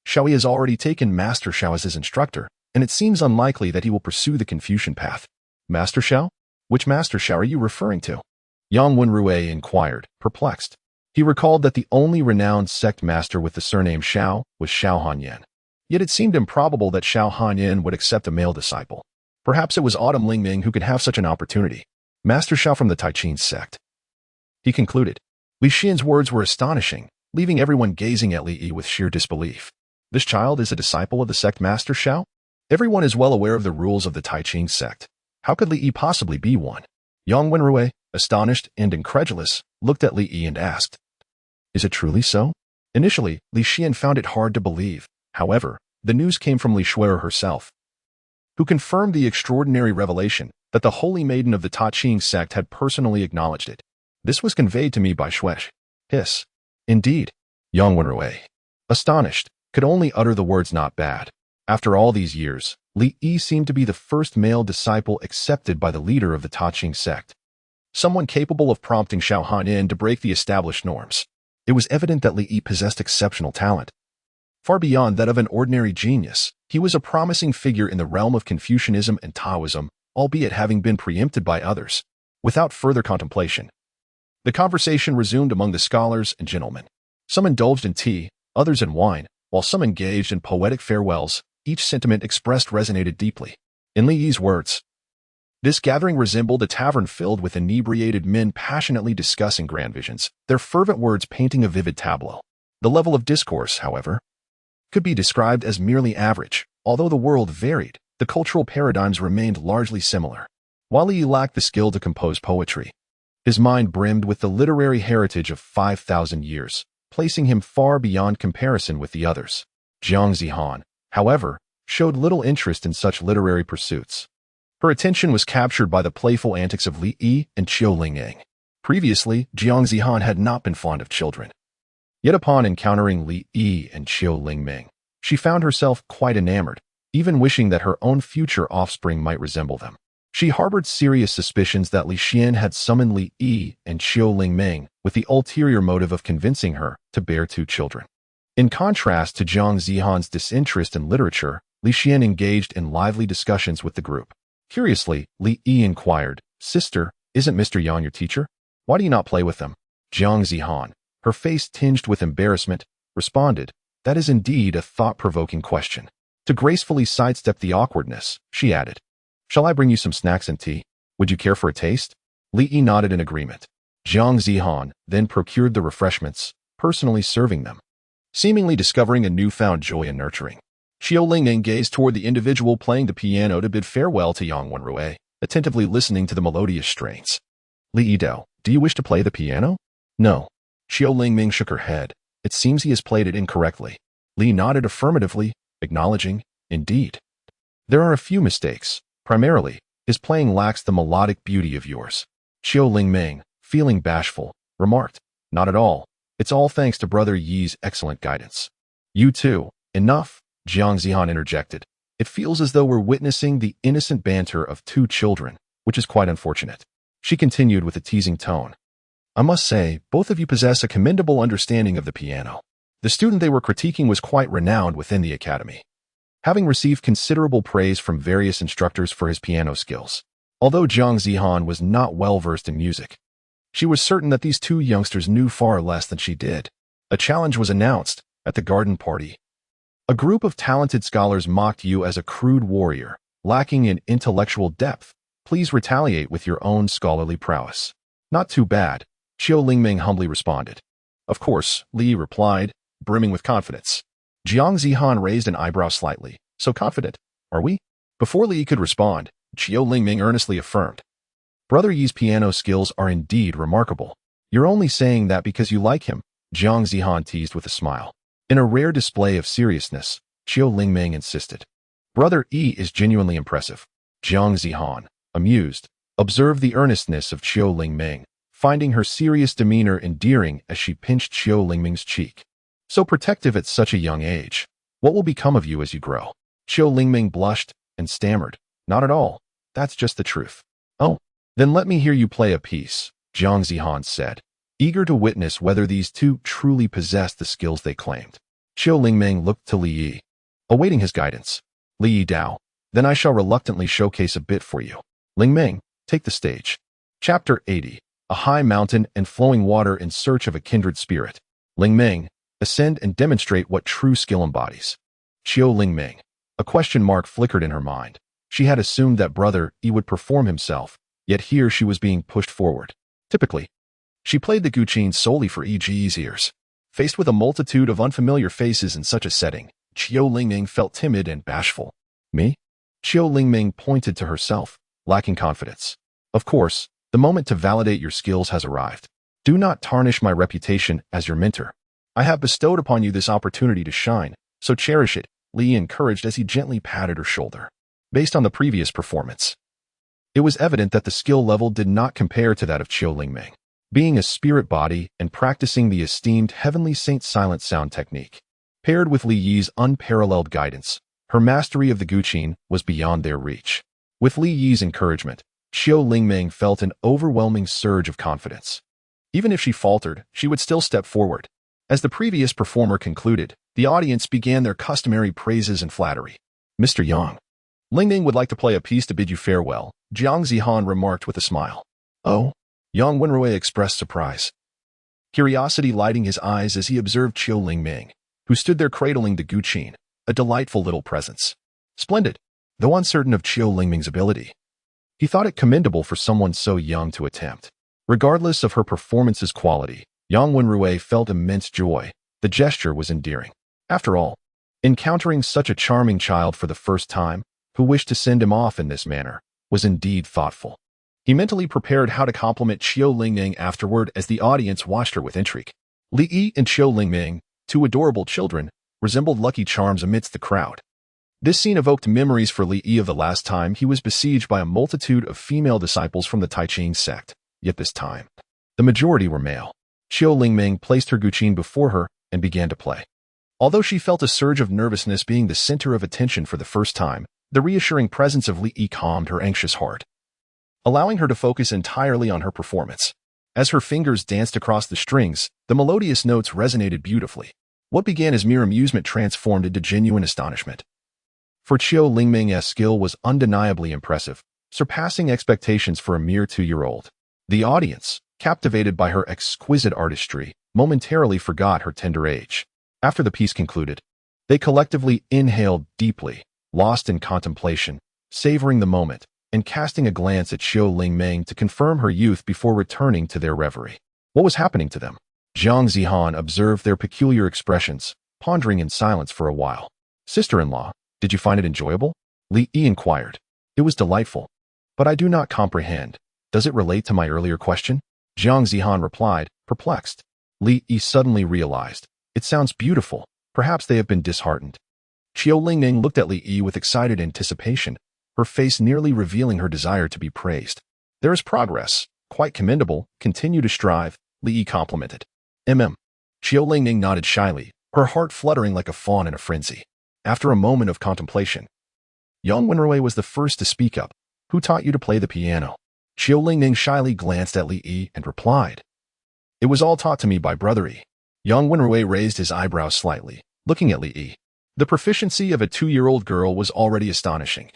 Shaoyi has already taken Master Xiao as his instructor, and it seems unlikely that he will pursue the Confucian path. Master Xiao? Which Master Xiao are you referring to? Yang Wenrui inquired, perplexed. He recalled that the only renowned sect master with the surname Xiao was Xiao Hanyan. Yet it seemed improbable that Xiao Hanyan would accept a male disciple. Perhaps it was Autumn Lingming who could have such an opportunity. Master Xiao from the Taichin sect. He concluded. Li Xian's words were astonishing, leaving everyone gazing at Li Yi with sheer disbelief. This child is a disciple of the sect Master Xiao? Everyone is well aware of the rules of the Taichin sect. How could Li Yi possibly be one? Yang Wenrui, astonished and incredulous, looked at Li Yi and asked, Is it truly so? Initially, Li Xian found it hard to believe. However, the news came from Li Shuai herself, who confirmed the extraordinary revelation that the holy maiden of the Taichin sect had personally acknowledged it. This was conveyed to me by Shuai. Hiss. Indeed. Yang Wenrui, astonished, could only utter the words not bad. After all these years, Li Yi seemed to be the first male disciple accepted by the leader of the Taichin sect. Someone capable of prompting Xiao Hanyan to break the established norms. It was evident that Li Yi possessed exceptional talent. Far beyond that of an ordinary genius, he was a promising figure in the realm of Confucianism and Taoism, albeit having been preempted by others. Without further contemplation, the conversation resumed among the scholars and gentlemen. Some indulged in tea, others in wine, while some engaged in poetic farewells. Each sentiment expressed resonated deeply. In Li Yi's words, this gathering resembled a tavern filled with inebriated men passionately discussing grand visions, their fervent words painting a vivid tableau. The level of discourse, however, could be described as merely average. Although the world varied, the cultural paradigms remained largely similar. While Li Yi lacked the skill to compose poetry, his mind brimmed with the literary heritage of 5,000 years, placing him far beyond comparison with the others. Jiang Zihan, however, showed little interest in such literary pursuits. Her attention was captured by the playful antics of Li Yi and Qiu Lingying. Previously, Jiang Zihan had not been fond of children. Yet upon encountering Li Yi and Qiu Lingying, she found herself quite enamored, even wishing that her own future offspring might resemble them. She harbored serious suspicions that Li Xian had summoned Li Yi and Qiu Lingying with the ulterior motive of convincing her to bear two children. In contrast to Jiang Zihan's disinterest in literature, Li Xian engaged in lively discussions with the group. Curiously, Li Yi inquired, "Sister, isn't Mr. Yang your teacher? Why do you not play with them?" Jiang Zihan, her face tinged with embarrassment, responded, "That is indeed a thought-provoking question." To gracefully sidestep the awkwardness, she added, "Shall I bring you some snacks and tea? Would you care for a taste?" Li Yi nodded in agreement. Jiang Zihan then procured the refreshments, personally serving them, seemingly discovering a newfound joy in nurturing. Qiu Lingying gazed toward the individual playing the piano to bid farewell to Yang Wenrui, attentively listening to the melodious strains. "Li Yidao, do you wish to play the piano?" "No." Qiu Lingying shook her head. "It seems he has played it incorrectly." Li nodded affirmatively, acknowledging, "Indeed. There are a few mistakes. Primarily, his playing lacks the melodic beauty of yours." Qiu Lingying, feeling bashful, remarked, "Not at all. It's all thanks to Brother Yi's excellent guidance." "You too. Enough," Jiang Zihan interjected. "It feels as though we're witnessing the innocent banter of two children, which is quite unfortunate." She continued with a teasing tone, "I must say, both of you possess a commendable understanding of the piano." The student they were critiquing was quite renowned within the academy, having received considerable praise from various instructors for his piano skills. Although Jiang Zihan was not well-versed in music, she was certain that these two youngsters knew far less than she did. A challenge was announced at the garden party. A group of talented scholars mocked you as a crude warrior, lacking in intellectual depth. Please retaliate with your own scholarly prowess. "Not too bad," Qiu Lingying humbly responded. "Of course," Li replied, brimming with confidence. Jiang Zihan raised an eyebrow slightly. "So confident, are we?" Before Li could respond, Qiu Lingying earnestly affirmed, "Brother Yi's piano skills are indeed remarkable. You're only saying that because you like him," Jiang Zihan teased with a smile. In a rare display of seriousness, Qiu Lingying insisted, "Brother Yi is genuinely impressive." Jiang Zihan, amused, observed the earnestness of Qiu Lingying, finding her serious demeanor endearing as she pinched Qiu Lingying's cheek. "So protective at such a young age. What will become of you as you grow?" Qiu Lingying blushed and stammered, "Not at all. That's just the truth." "Oh, then let me hear you play a piece," Jiang Zihan said, eager to witness whether these two truly possessed the skills they claimed. Qiu Lingying looked to Li Yi, awaiting his guidance. "Li Yidao, then I shall reluctantly showcase a bit for you. Lingying, take the stage." Chapter 80. A high mountain and flowing water in search of a kindred spirit. Lingying, ascend and demonstrate what true skill embodies. Qiu Lingying. A question mark flickered in her mind. She had assumed that Brother Yi would perform himself, yet here she was being pushed forward. Typically, she played the guqin solely for Yi's ears. Faced with a multitude of unfamiliar faces in such a setting, Qiu Lingying felt timid and bashful. "Me?" Qiu Lingying pointed to herself, lacking confidence. "Of course, the moment to validate your skills has arrived. Do not tarnish my reputation as your mentor. I have bestowed upon you this opportunity to shine, so cherish it," Li encouraged as he gently patted her shoulder. Based on the previous performance, it was evident that the skill level did not compare to that of Qiu Lingying, being a spirit body and practicing the esteemed Heavenly Saint silent sound technique. Paired with Li Yi's unparalleled guidance, her mastery of the guqin was beyond their reach. With Li Yi's encouragement, Qiu Lingying felt an overwhelming surge of confidence. Even if she faltered, she would still step forward. As the previous performer concluded, the audience began their customary praises and flattery. "Mr. Yang, Lingying would like to play a piece to bid you farewell," Jiang Zihan remarked with a smile. "Oh?" Yang Wenrui expressed surprise, curiosity lighting his eyes as he observed Qiu Lingying, who stood there cradling the guqin, a delightful little presence. Splendid. Though uncertain of Qiu Lingying's ability, he thought it commendable for someone so young to attempt. Regardless of her performance's quality, Yang Wenrui felt immense joy. The gesture was endearing. After all, encountering such a charming child for the first time, who wished to send him off in this manner, was indeed thoughtful. He mentally prepared how to compliment Qiu Lingying afterward as the audience watched her with intrigue. Li Yi and Qiu Lingying, two adorable children, resembled lucky charms amidst the crowd. This scene evoked memories for Li Yi of the last time he was besieged by a multitude of female disciples from the Taiching sect, yet this time, the majority were male. Qiu Lingming placed her guqin before her and began to play. Although she felt a surge of nervousness being the center of attention for the first time, the reassuring presence of Li Yi calmed her anxious heart, allowing her to focus entirely on her performance. As her fingers danced across the strings, the melodious notes resonated beautifully. What began as mere amusement transformed into genuine astonishment. For Qiu Lingming's skill was undeniably impressive, surpassing expectations for a mere 2-year-old. The audience, captivated by her exquisite artistry, momentarily forgot her tender age. After the piece concluded, they collectively inhaled deeply, lost in contemplation, savoring the moment, and casting a glance at Qiu Lingming to confirm her youth before returning to their reverie. What was happening to them? Zhang Zihan observed their peculiar expressions, pondering in silence for a while. "Sister-in-law, did you find it enjoyable?" Li Yi inquired. "It was delightful. But I do not comprehend. Does it relate to my earlier question?" Zhang Zihan replied, perplexed. Li Yi suddenly realized. "It sounds beautiful. Perhaps they have been disheartened." Qiu Lingming looked at Li Yi with excited anticipation, her face nearly revealing her desire to be praised. "There is progress. Quite commendable. Continue to strive," Li Yi complimented. Qiu Lingming nodded shyly, her heart fluttering like a fawn in a frenzy. After a moment of contemplation, Yang Wenrui was the first to speak up. "Who taught you to play the piano?" Qiu Lingming shyly glanced at Li Yi and replied, "It was all taught to me by Brother Yi." Yang Wenrui raised his eyebrows slightly, looking at Li Yi. The proficiency of a 2-year-old girl was already astonishing.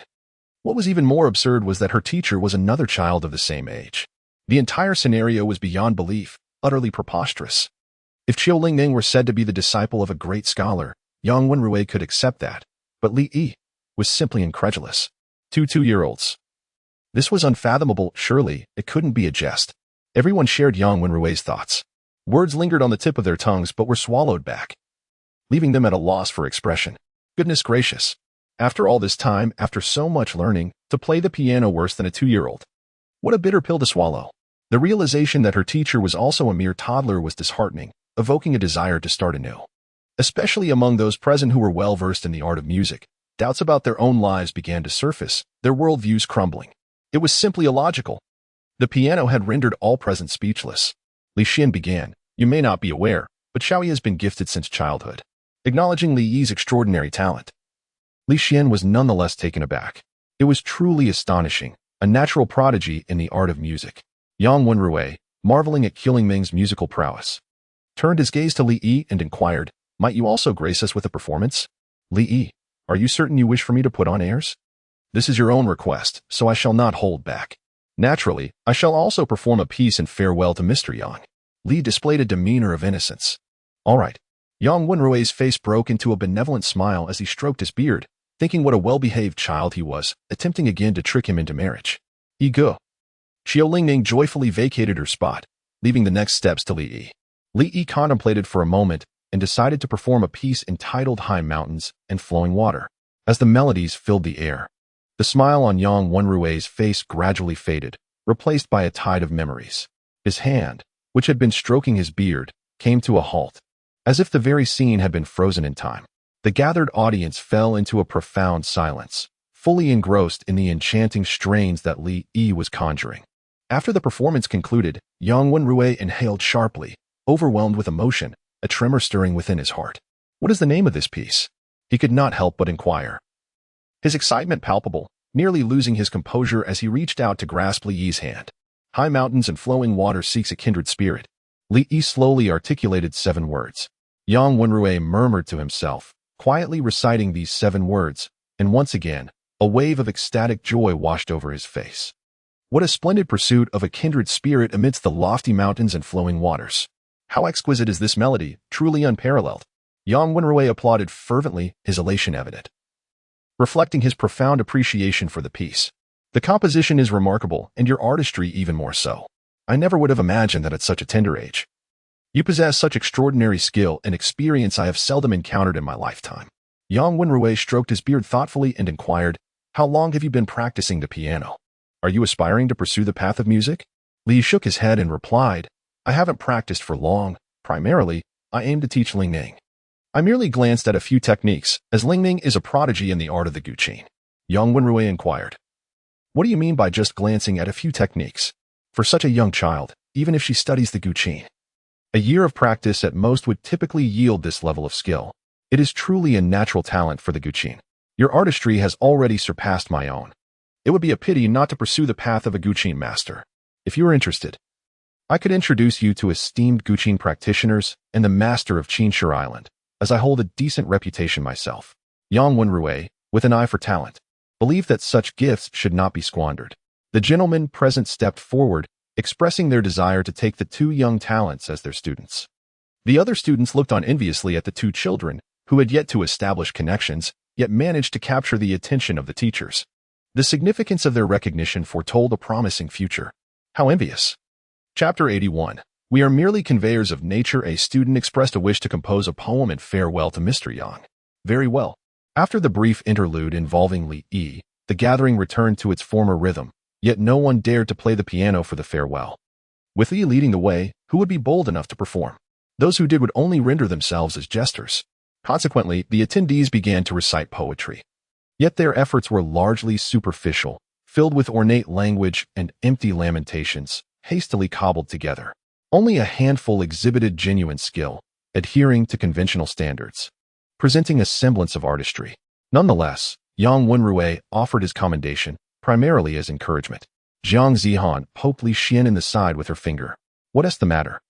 What was even more absurd was that her teacher was another child of the same age. The entire scenario was beyond belief, utterly preposterous. If Qiu Lingming were said to be the disciple of a great scholar, Yang Wenrui could accept that, but Li Yi was simply incredulous. 2-year-olds. This was unfathomable. Surely, it couldn't be a jest. Everyone shared Yang Wenrui's thoughts. Words lingered on the tip of their tongues but were swallowed back, leaving them at a loss for expression. Goodness gracious. After all this time, after so much learning, to play the piano worse than a 2-year-old. What a bitter pill to swallow. The realization that her teacher was also a mere toddler was disheartening, evoking a desire to start anew. Especially among those present who were well-versed in the art of music, doubts about their own lives began to surface, their worldviews crumbling. It was simply illogical. The piano had rendered all present speechless. Li Xian began, "You may not be aware, but Xiaoyi has been gifted since childhood." Acknowledging Li Yi's extraordinary talent, Li Xian was nonetheless taken aback. It was truly astonishing, a natural prodigy in the art of music. Yang Wenrui, marveling at Qiu Lingming's musical prowess, turned his gaze to Li Yi and inquired, "Might you also grace us with a performance?" "Li Yi, are you certain you wish for me to put on airs?" "This is your own request, so I shall not hold back. Naturally, I shall also perform a piece in farewell to Mr. Yang." Li displayed a demeanor of innocence. "All right." Yang Wenrui's face broke into a benevolent smile as he stroked his beard, thinking what a well-behaved child he was, attempting again to trick him into marriage. "Go." Qiu Lingming joyfully vacated her spot, leaving the next steps to Li Yi. Li Yi contemplated for a moment and decided to perform a piece entitled High Mountains and Flowing Water. As the melodies filled the air, the smile on Yang Wenrui's face gradually faded, replaced by a tide of memories. His hand, which had been stroking his beard, came to a halt, as if the very scene had been frozen in time. The gathered audience fell into a profound silence, fully engrossed in the enchanting strains that Li Yi was conjuring. After the performance concluded, Yang Wenrui inhaled sharply, overwhelmed with emotion, a tremor stirring within his heart. "What is the name of this piece?" he could not help but inquire. His excitement palpable, nearly losing his composure as he reached out to grasp Li Yi's hand. "High Mountains and Flowing Water seeks a kindred spirit." Li Yi slowly articulated 7 words. Yang Wenrui murmured to himself, quietly reciting these 7 words, and once again, a wave of ecstatic joy washed over his face. What a splendid pursuit of a kindred spirit amidst the lofty mountains and flowing waters. How exquisite is this melody, truly unparalleled. Yang Wenrui applauded fervently, his elation evident, reflecting his profound appreciation for the piece. "The composition is remarkable, and your artistry even more so. I never would have imagined that at such a tender age. You possess such extraordinary skill and experience I have seldom encountered in my lifetime." Yang Wenrui stroked his beard thoughtfully and inquired, "How long have you been practicing the piano? Are you aspiring to pursue the path of music?" Li shook his head and replied, "I haven't practiced for long. Primarily, I aim to teach Lingming." I merely glanced at a few techniques, as Lingming is a prodigy in the art of the guqin. Yang Wenrui inquired. What do you mean by just glancing at a few techniques? For such a young child, even if she studies the guqin, a year of practice at most would typically yield this level of skill. It is truly a natural talent for the guqin. Your artistry has already surpassed my own. It would be a pity not to pursue the path of a guqin master. If you are interested, I could introduce you to esteemed guqin practitioners and the master of Qinshi Island, as I hold a decent reputation myself. Yang Wenrui, with an eye for talent, believed that such gifts should not be squandered. The gentlemen present stepped forward, expressing their desire to take the two young talents as their students. The other students looked on enviously at the two children, who had yet to establish connections, yet managed to capture the attention of the teachers. The significance of their recognition foretold a promising future. How envious! Chapter 81. We are merely conveyors of nature. A student expressed a wish to compose a poem in farewell to Mr. Yang. Very well. After the brief interlude involving Li Yi, the gathering returned to its former rhythm, yet no one dared to play the piano for the farewell. With Li leading the way, who would be bold enough to perform? Those who did would only render themselves as jesters. Consequently, the attendees began to recite poetry. Yet their efforts were largely superficial, filled with ornate language and empty lamentations, hastily cobbled together. Only a handful exhibited genuine skill, adhering to conventional standards, presenting a semblance of artistry. Nonetheless, Yang Wenrui offered his commendation, primarily as encouragement. Jiang Zihan poked Li Xian in the side with her finger. What is the matter?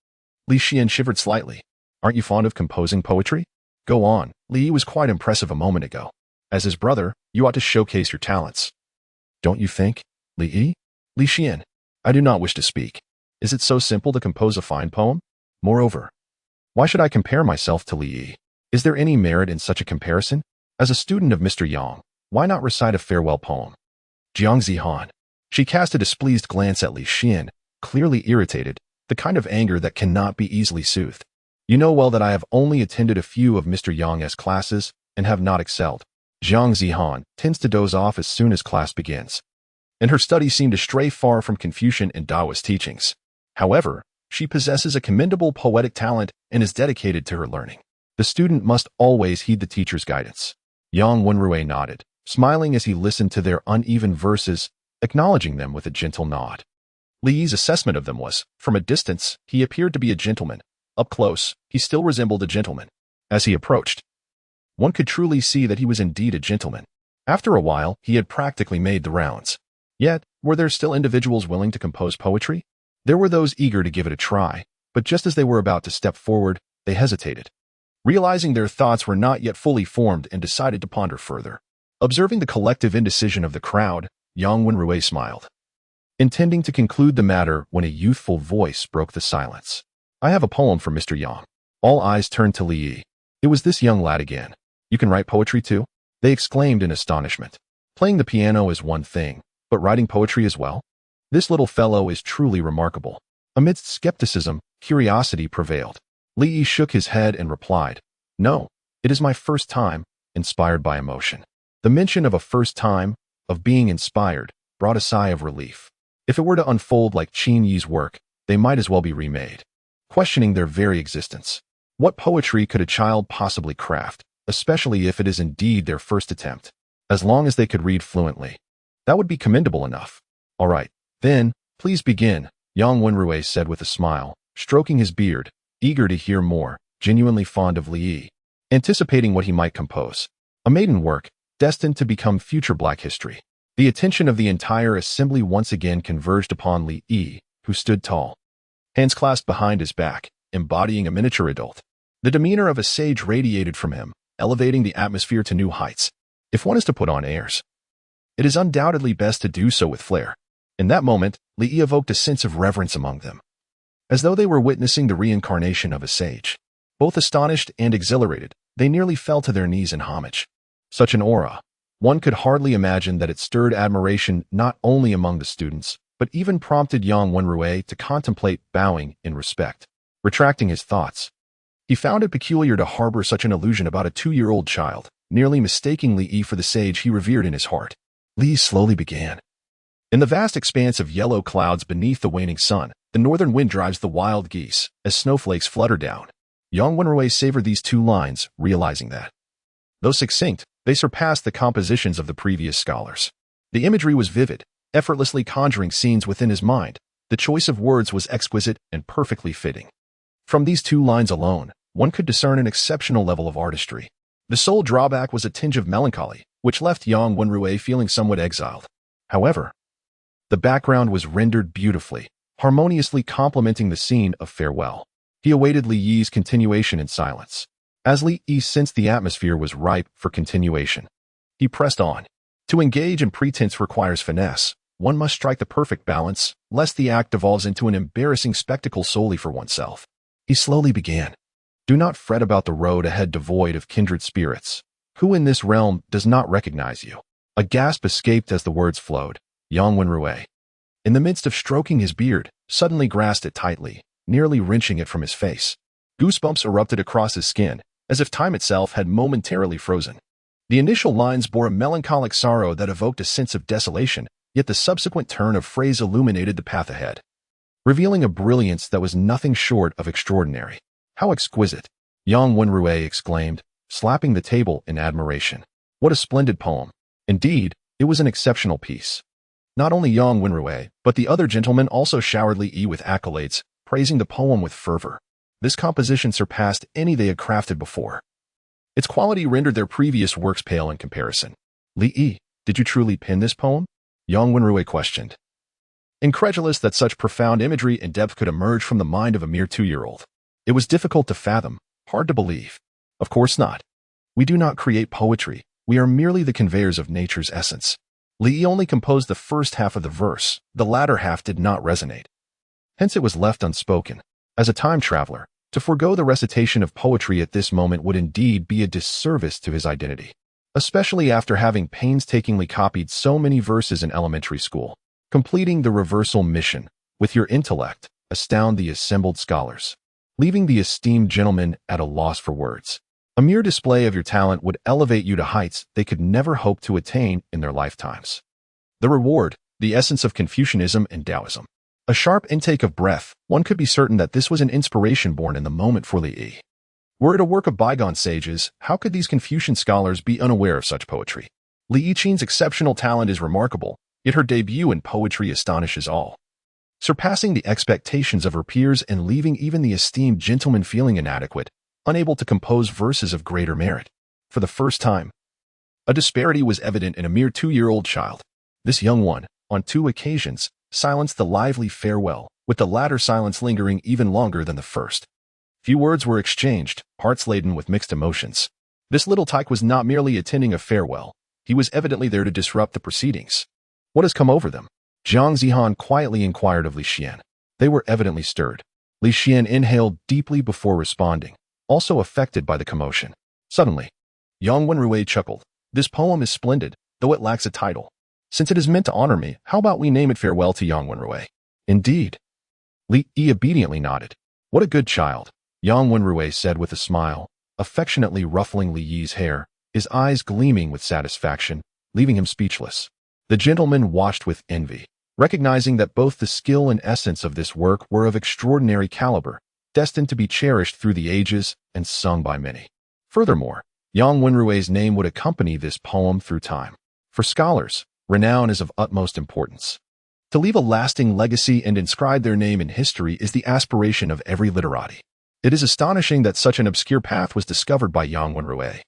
Li Xian shivered slightly. Aren't you fond of composing poetry? Go on. Li was quite impressive a moment ago. As his brother, you ought to showcase your talents. Don't you think? Li Xian, I do not wish to speak. Is it so simple to compose a fine poem? Moreover, why should I compare myself to Li Yi? Is there any merit in such a comparison? As a student of Mr. Yang, why not recite a farewell poem? Jiang Zihan. She cast a displeased glance at Li Xian, clearly irritated, the kind of anger that cannot be easily soothed. You know well that I have only attended a few of Mr. Yang's classes and have not excelled. Jiang Zihan tends to doze off as soon as class begins, and her studies seem to stray far from Confucian and Taoist teachings. However, she possesses a commendable poetic talent and is dedicated to her learning. The student must always heed the teacher's guidance. Yang Wenrui nodded, smiling as he listened to their uneven verses, acknowledging them with a gentle nod. Li's assessment of them was, from a distance, he appeared to be a gentleman. Up close, he still resembled a gentleman. As he approached, one could truly see that he was indeed a gentleman. After a while, he had practically made the rounds. Yet, were there still individuals willing to compose poetry? There were those eager to give it a try, but just as they were about to step forward, they hesitated, realizing their thoughts were not yet fully formed and decided to ponder further. Observing the collective indecision of the crowd, Yang Wenrui smiled, intending to conclude the matter when a youthful voice broke the silence. I have a poem for Mr. Yang. All eyes turned to Li Yi. It was this young lad again. You can write poetry too? They exclaimed in astonishment. Playing the piano is one thing, but writing poetry as well? This little fellow is truly remarkable. Amidst skepticism, curiosity prevailed. Li Yi shook his head and replied, No, it is my first time, inspired by emotion. The mention of a first time, of being inspired, brought a sigh of relief. If it were to unfold like Qin Yi's work, they might as well be remade, questioning their very existence. What poetry could a child possibly craft, especially if it is indeed their first attempt? As long as they could read fluently, that would be commendable enough. All right, then, please begin, Yang Wenrui said with a smile, stroking his beard, eager to hear more, genuinely fond of Li Yi, anticipating what he might compose. A maiden work, destined to become future Black history. The attention of the entire assembly once again converged upon Li Yi, who stood tall, hands clasped behind his back, embodying a miniature adult. The demeanor of a sage radiated from him, elevating the atmosphere to new heights. If one is to put on airs, it is undoubtedly best to do so with flair. In that moment, Li Yi evoked a sense of reverence among them, as though they were witnessing the reincarnation of a sage. Both astonished and exhilarated, they nearly fell to their knees in homage. Such an aura, one could hardly imagine that it stirred admiration not only among the students, but even prompted Yang Wenrui to contemplate bowing in respect. Retracting his thoughts, he found it peculiar to harbor such an illusion about a 2-year-old child, nearly mistaking Li Yi for the sage he revered in his heart. Li slowly began. In the vast expanse of yellow clouds beneath the waning sun, the northern wind drives the wild geese, as snowflakes flutter down. Yang Wenrui savored these two lines, realizing that, though succinct, they surpassed the compositions of the previous scholars. The imagery was vivid, effortlessly conjuring scenes within his mind. The choice of words was exquisite and perfectly fitting. From these two lines alone, one could discern an exceptional level of artistry. The sole drawback was a tinge of melancholy, which left Yang Wenrui feeling somewhat exiled. However, the background was rendered beautifully, harmoniously complementing the scene of farewell. He awaited Li Yi's continuation in silence. As Li Yi sensed the atmosphere was ripe for continuation, he pressed on. To engage in pretense requires finesse. One must strike the perfect balance, lest the act devolves into an embarrassing spectacle solely for oneself. He slowly began. Do not fret about the road ahead devoid of kindred spirits. Who in this realm does not recognize you? A gasp escaped as the words flowed. Yang Wenrui, in the midst of stroking his beard, suddenly grasped it tightly, nearly wrenching it from his face. Goosebumps erupted across his skin, as if time itself had momentarily frozen. The initial lines bore a melancholic sorrow that evoked a sense of desolation, yet the subsequent turn of phrase illuminated the path ahead, revealing a brilliance that was nothing short of extraordinary. How exquisite! Yang Wenrui exclaimed, slapping the table in admiration. What a splendid poem! Indeed, it was an exceptional piece. Not only Yang Wenrui, but the other gentlemen also showered Li Yi with accolades, praising the poem with fervor. This composition surpassed any they had crafted before. Its quality rendered their previous works pale in comparison. Li Yi, did you truly pen this poem? Yang Wenrui questioned, incredulous that such profound imagery and depth could emerge from the mind of a mere 2-year-old. It was difficult to fathom, hard to believe. Of course not. We do not create poetry. We are merely the conveyors of nature's essence. Li Yi only composed the first half of the verse. The latter half did not resonate. Hence it was left unspoken. As a time traveler, to forego the recitation of poetry at this moment would indeed be a disservice to his identity, especially after having painstakingly copied so many verses in elementary school. Completing the reversal mission, with your intellect, astound the assembled scholars, leaving the esteemed gentlemen at a loss for words. A mere display of your talent would elevate you to heights they could never hope to attain in their lifetimes. The reward, the essence of Confucianism and Taoism. A sharp intake of breath, one could be certain that this was an inspiration born in the moment for Li Yi. Were it a work of bygone sages, how could these Confucian scholars be unaware of such poetry? Li Yiqian's exceptional talent is remarkable, yet her debut in poetry astonishes all, surpassing the expectations of her peers and leaving even the esteemed gentleman feeling inadequate, unable to compose verses of greater merit. For the first time, a disparity was evident in a mere 2-year-old child. This young one, on 2 occasions, silenced the lively farewell, with the latter silence lingering even longer than the first. Few words were exchanged, hearts laden with mixed emotions. This little tyke was not merely attending a farewell. He was evidently there to disrupt the proceedings. What has come over them? Zhang Zihan quietly inquired of Li Xian. They were evidently stirred. Li Xian inhaled deeply before responding, also affected by the commotion. Suddenly, Yang Wenrui chuckled. This poem is splendid, though it lacks a title. Since it is meant to honor me, how about we name it Farewell to Yang Wenrui? Indeed. Li Yi obediently nodded. What a good child, Yang Wenrui said with a smile, affectionately ruffling Li Yi's hair, his eyes gleaming with satisfaction, leaving him speechless. The gentleman watched with envy, recognizing that both the skill and essence of this work were of extraordinary caliber, destined to be cherished through the ages and sung by many. Furthermore, Yang Wenrui's name would accompany this poem through time. For scholars, renown is of utmost importance. To leave a lasting legacy and inscribe their name in history is the aspiration of every literati. It is astonishing that such an obscure path was discovered by Yang Wenrui,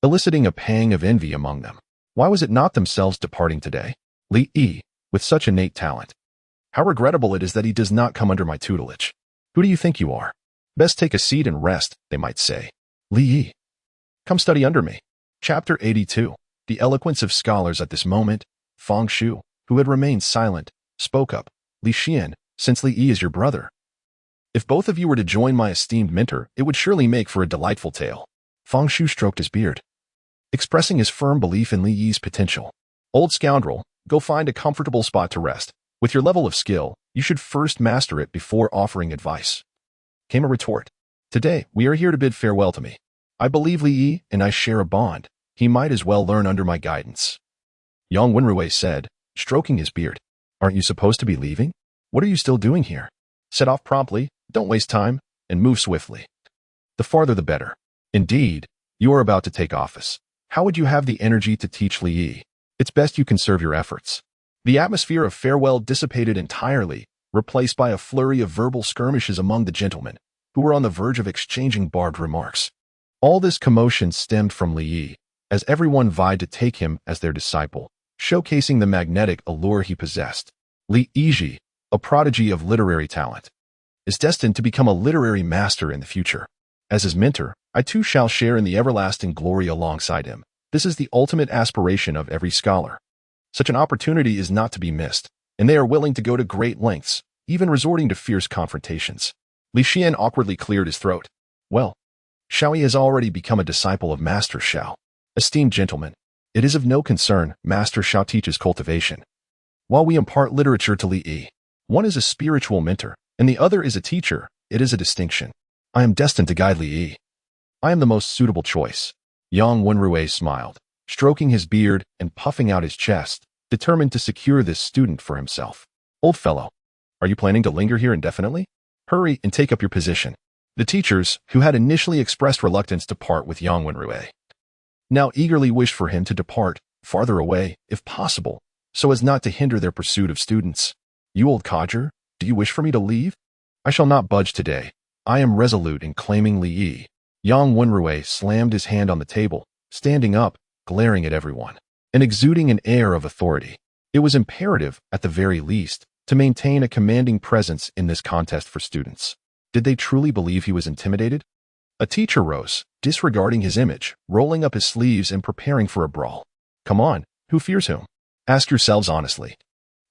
eliciting a pang of envy among them. Why was it not themselves departing today? Li Yi, with such innate talent. How regrettable it is that he does not come under my tutelage. Who do you think you are? Best take a seat and rest, they might say. Li Yi, come study under me. Chapter 82. The eloquence of scholars at this moment. Fang Shu, who had remained silent, spoke up. Li Xian, since Li Yi is your brother, if both of you were to join my esteemed mentor, it would surely make for a delightful tale. Fang Shu stroked his beard, expressing his firm belief in Li Yi's potential. Old scoundrel, go find a comfortable spot to rest. With your level of skill, you should first master it before offering advice. Came a retort. Today, we are here to bid farewell to me. I believe Li Yi and I share a bond. He might as well learn under my guidance. Yang Wenrui said, stroking his beard. Aren't you supposed to be leaving? What are you still doing here? Set off promptly, don't waste time, and move swiftly. The farther the better. Indeed, you are about to take office. How would you have the energy to teach Li Yi? It's best you conserve your efforts. The atmosphere of farewell dissipated entirely, replaced by a flurry of verbal skirmishes among the gentlemen, who were on the verge of exchanging barbed remarks. All this commotion stemmed from Li Yi, as everyone vied to take him as their disciple, showcasing the magnetic allure he possessed. Li Yi, a prodigy of literary talent, is destined to become a literary master in the future. As his mentor, I too shall share in the everlasting glory alongside him. This is the ultimate aspiration of every scholar. Such an opportunity is not to be missed, and they are willing to go to great lengths, even resorting to fierce confrontations. Li Xian awkwardly cleared his throat. Well, Xiaoyi has already become a disciple of Master Xiao. Esteemed gentlemen, it is of no concern, Master Xiao teaches cultivation, while we impart literature to Li Yi. One is a spiritual mentor, and the other is a teacher. It is a distinction. I am destined to guide Li Yi. I am the most suitable choice. Yang Wenrui smiled, stroking his beard and puffing out his chest, determined to secure this student for himself. Old fellow, are you planning to linger here indefinitely? Hurry and take up your position. The teachers, who had initially expressed reluctance to part with Yang Wenrui, now eagerly wished for him to depart farther away, if possible, so as not to hinder their pursuit of students. You old codger, do you wish for me to leave? I shall not budge today. I am resolute in claiming Li Yi. Yang Wenrui slammed his hand on the table, standing up, glaring at everyone, and exuding an air of authority. It was imperative, at the very least, to maintain a commanding presence in this contest for students. Did they truly believe he was intimidated? A teacher rose, disregarding his image, rolling up his sleeves and preparing for a brawl. Come on, who fears whom? Ask yourselves honestly.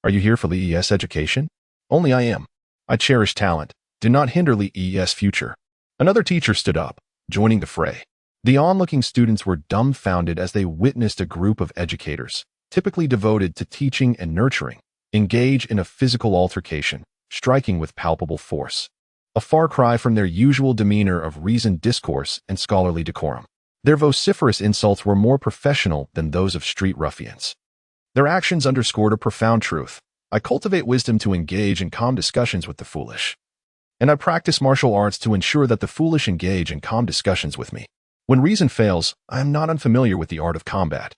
Are you here for Li Yi's education? Only I am. I cherish talent. Do not hinder Li Yi's future. Another teacher stood up, joining the fray. The onlooking students were dumbfounded as they witnessed a group of educators, typically devoted to teaching and nurturing, engage in a physical altercation, striking with palpable force. A far cry from their usual demeanor of reasoned discourse and scholarly decorum. Their vociferous insults were more professional than those of street ruffians. Their actions underscored a profound truth. I cultivate wisdom to engage in calm discussions with the foolish. And I practice martial arts to ensure that the foolish engage in calm discussions with me. When reason fails, I am not unfamiliar with the art of combat.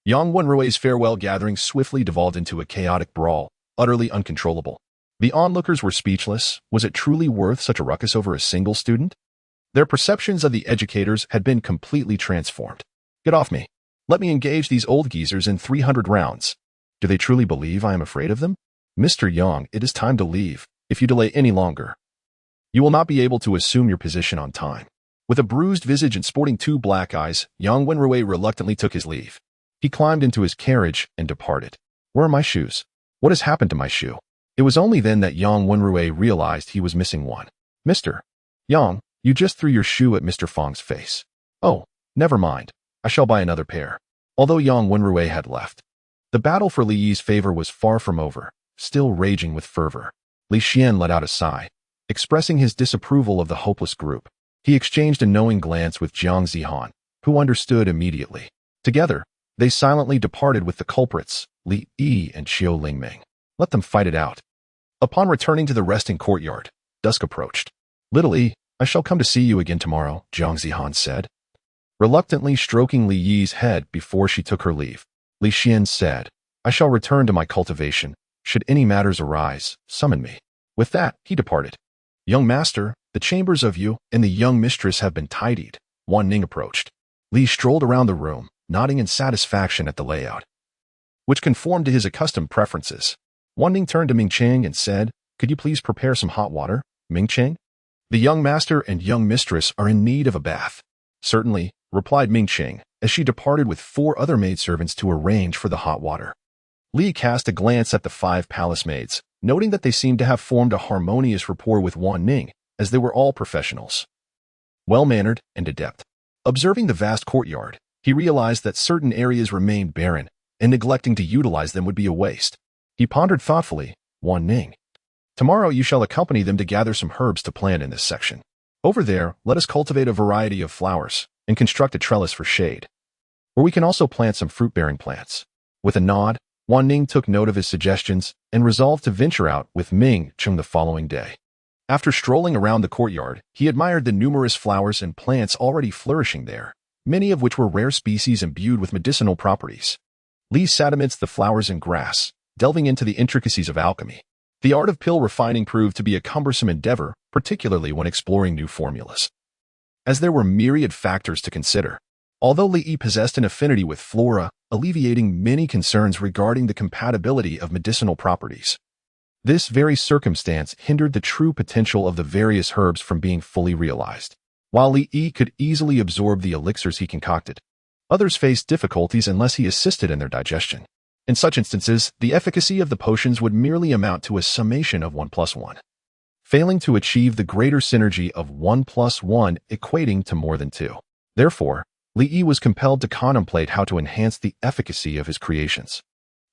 Yang Wenrui's farewell gathering swiftly devolved into a chaotic brawl, utterly uncontrollable. The onlookers were speechless. Was it truly worth such a ruckus over a single student? Their perceptions of the educators had been completely transformed. Get off me. Let me engage these old geezers in 300 rounds. Do they truly believe I am afraid of them? Mr. Yang, it is time to leave. If you delay any longer, you will not be able to assume your position on time. With a bruised visage and sporting 2 black eyes, Yang Wenrui reluctantly took his leave. He climbed into his carriage and departed. Where are my shoes? What has happened to my shoe? It was only then that Yang Wenrui realized he was missing one. Mr. Yang, you just threw your shoe at Mr. Fang's face. Oh, never mind. I shall buy another pair. Although Yang Wenrui had left, the battle for Li Yi's favor was far from over, still raging with fervor. Li Xian let out a sigh, expressing his disapproval of the hopeless group. He exchanged a knowing glance with Jiang Zihan, who understood immediately. Together, they silently departed with the culprits, Li Yi and Qiu Lingming. Let them fight it out. Upon returning to the resting courtyard, dusk approached. Little Yi, I shall come to see you again tomorrow, Jiang Zihan said, reluctantly stroking Li Yi's head before she took her leave. Li Xian said, I shall return to my cultivation. Should any matters arise, summon me. With that, he departed. Young master, the chambers of you and the young mistress have been tidied. Wan Ning approached. Li strolled around the room, nodding in satisfaction at the layout, which conformed to his accustomed preferences. Wan Ning turned to Ming Cheng and said, could you please prepare some hot water, Ming Cheng? The young master and young mistress are in need of a bath. Certainly, replied Ming Cheng, as she departed with 4 other maidservants to arrange for the hot water. Li cast a glance at the 5 palace maids, noting that they seemed to have formed a harmonious rapport with Wan Ning, as they were all professionals, well-mannered and adept. Observing the vast courtyard, he realized that certain areas remained barren, and neglecting to utilize them would be a waste. He pondered thoughtfully, Wan Ning, tomorrow you shall accompany them to gather some herbs to plant in this section. Over there, let us cultivate a variety of flowers and construct a trellis for shade. Or we can also plant some fruit-bearing plants. With a nod, Wan Ning took note of his suggestions and resolved to venture out with Ming Cheng the following day. After strolling around the courtyard, he admired the numerous flowers and plants already flourishing there, many of which were rare species imbued with medicinal properties. Li sat amidst the flowers and grass, delving into the intricacies of alchemy. The art of pill refining proved to be a cumbersome endeavor, particularly when exploring new formulas, as there were myriad factors to consider. Although Li possessed an affinity with flora, alleviating many concerns regarding the compatibility of medicinal properties, this very circumstance hindered the true potential of the various herbs from being fully realized. While Li could easily absorb the elixirs he concocted, others faced difficulties unless he assisted in their digestion. In such instances, the efficacy of the potions would merely amount to a summation of 1 plus 1, failing to achieve the greater synergy of 1 plus 1 equating to more than 2. Therefore, Li was compelled to contemplate how to enhance the efficacy of his creations.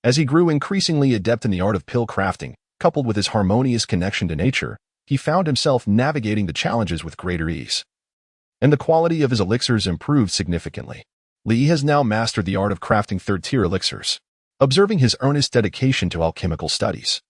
As he grew increasingly adept in the art of pill crafting, coupled with his harmonious connection to nature, he found himself navigating the challenges with greater ease, and the quality of his elixirs improved significantly. Li has now mastered the art of crafting third-tier elixirs. Observing his earnest dedication to alchemical studies,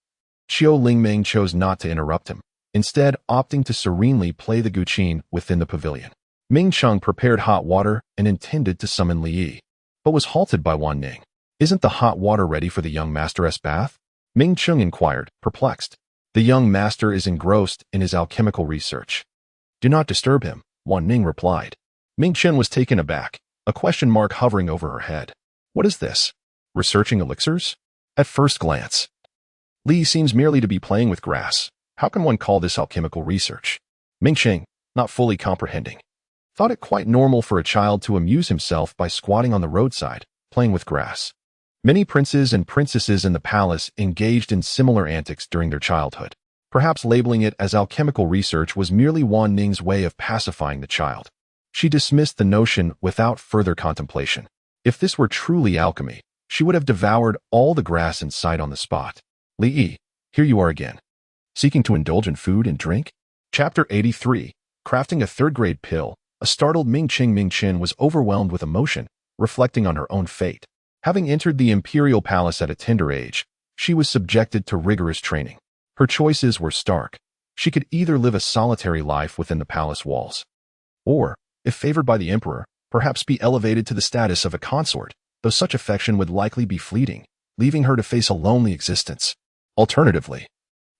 Qiu Lingming chose not to interrupt him, instead opting to serenely play the guqin within the pavilion. Ming Cheng prepared hot water and intended to summon Li, but was halted by Wan Ning. "Isn't the hot water ready for the young master's bath?" Ming Cheng inquired, perplexed. "The young master is engrossed in his alchemical research. Do not disturb him," Wan Ning replied. Ming Chen was taken aback, a question mark hovering over her head. "What is this? Researching elixirs?" At first glance, Li seems merely to be playing with grass. How can one call this alchemical research? Ming Chen, not fully comprehending, thought it quite normal for a child to amuse himself by squatting on the roadside, playing with grass. Many princes and princesses in the palace engaged in similar antics during their childhood. Perhaps labeling it as alchemical research was merely Wan Ning's way of pacifying the child. She dismissed the notion without further contemplation. If this were truly alchemy, she would have devoured all the grass in sight on the spot. "Li, here you are again. Seeking to indulge in food and drink?" Chapter 83. Crafting a third-grade pill. A startled Ming Chen was overwhelmed with emotion, reflecting on her own fate. Having entered the imperial palace at a tender age, she was subjected to rigorous training. Her choices were stark. She could either live a solitary life within the palace walls, or, if favored by the emperor, perhaps be elevated to the status of a consort, though such affection would likely be fleeting, leaving her to face a lonely existence. Alternatively,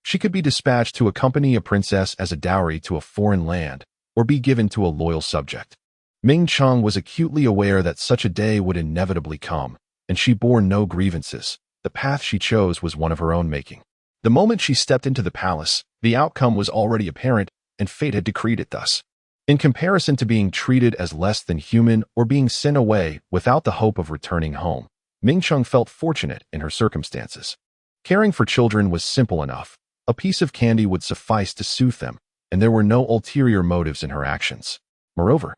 she could be dispatched to accompany a princess as a dowry to a foreign land, or be given to a loyal subject. Ming Cheng was acutely aware that such a day would inevitably come, and she bore no grievances. The path she chose was one of her own making. The moment she stepped into the palace, the outcome was already apparent, and fate had decreed it thus. In comparison to being treated as less than human or being sent away without the hope of returning home, Ming Cheng felt fortunate in her circumstances. Caring for children was simple enough. A piece of candy would suffice to soothe them, and there were no ulterior motives in her actions. Moreover,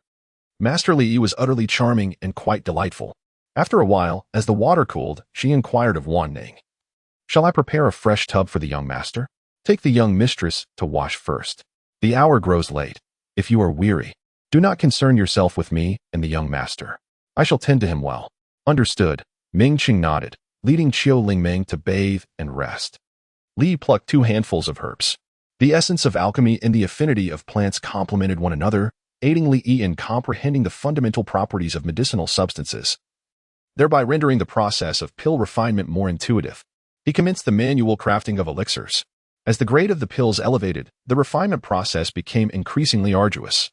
Master Li was utterly charming and quite delightful. After a while, as the water cooled, she inquired of Wan Ning, "Shall I prepare a fresh tub for the young master? Take the young mistress to wash first. The hour grows late. If you are weary, do not concern yourself with me and the young master. I shall tend to him well." "Understood." Ming Cheng nodded, leading Qiu Lingming to bathe and rest. Li plucked 2 handfuls of herbs. The essence of alchemy and the affinity of plants complemented one another, aiding Li in comprehending the fundamental properties of medicinal substances, thereby rendering the process of pill refinement more intuitive. He commenced the manual crafting of elixirs. As the grade of the pills elevated, the refinement process became increasingly arduous,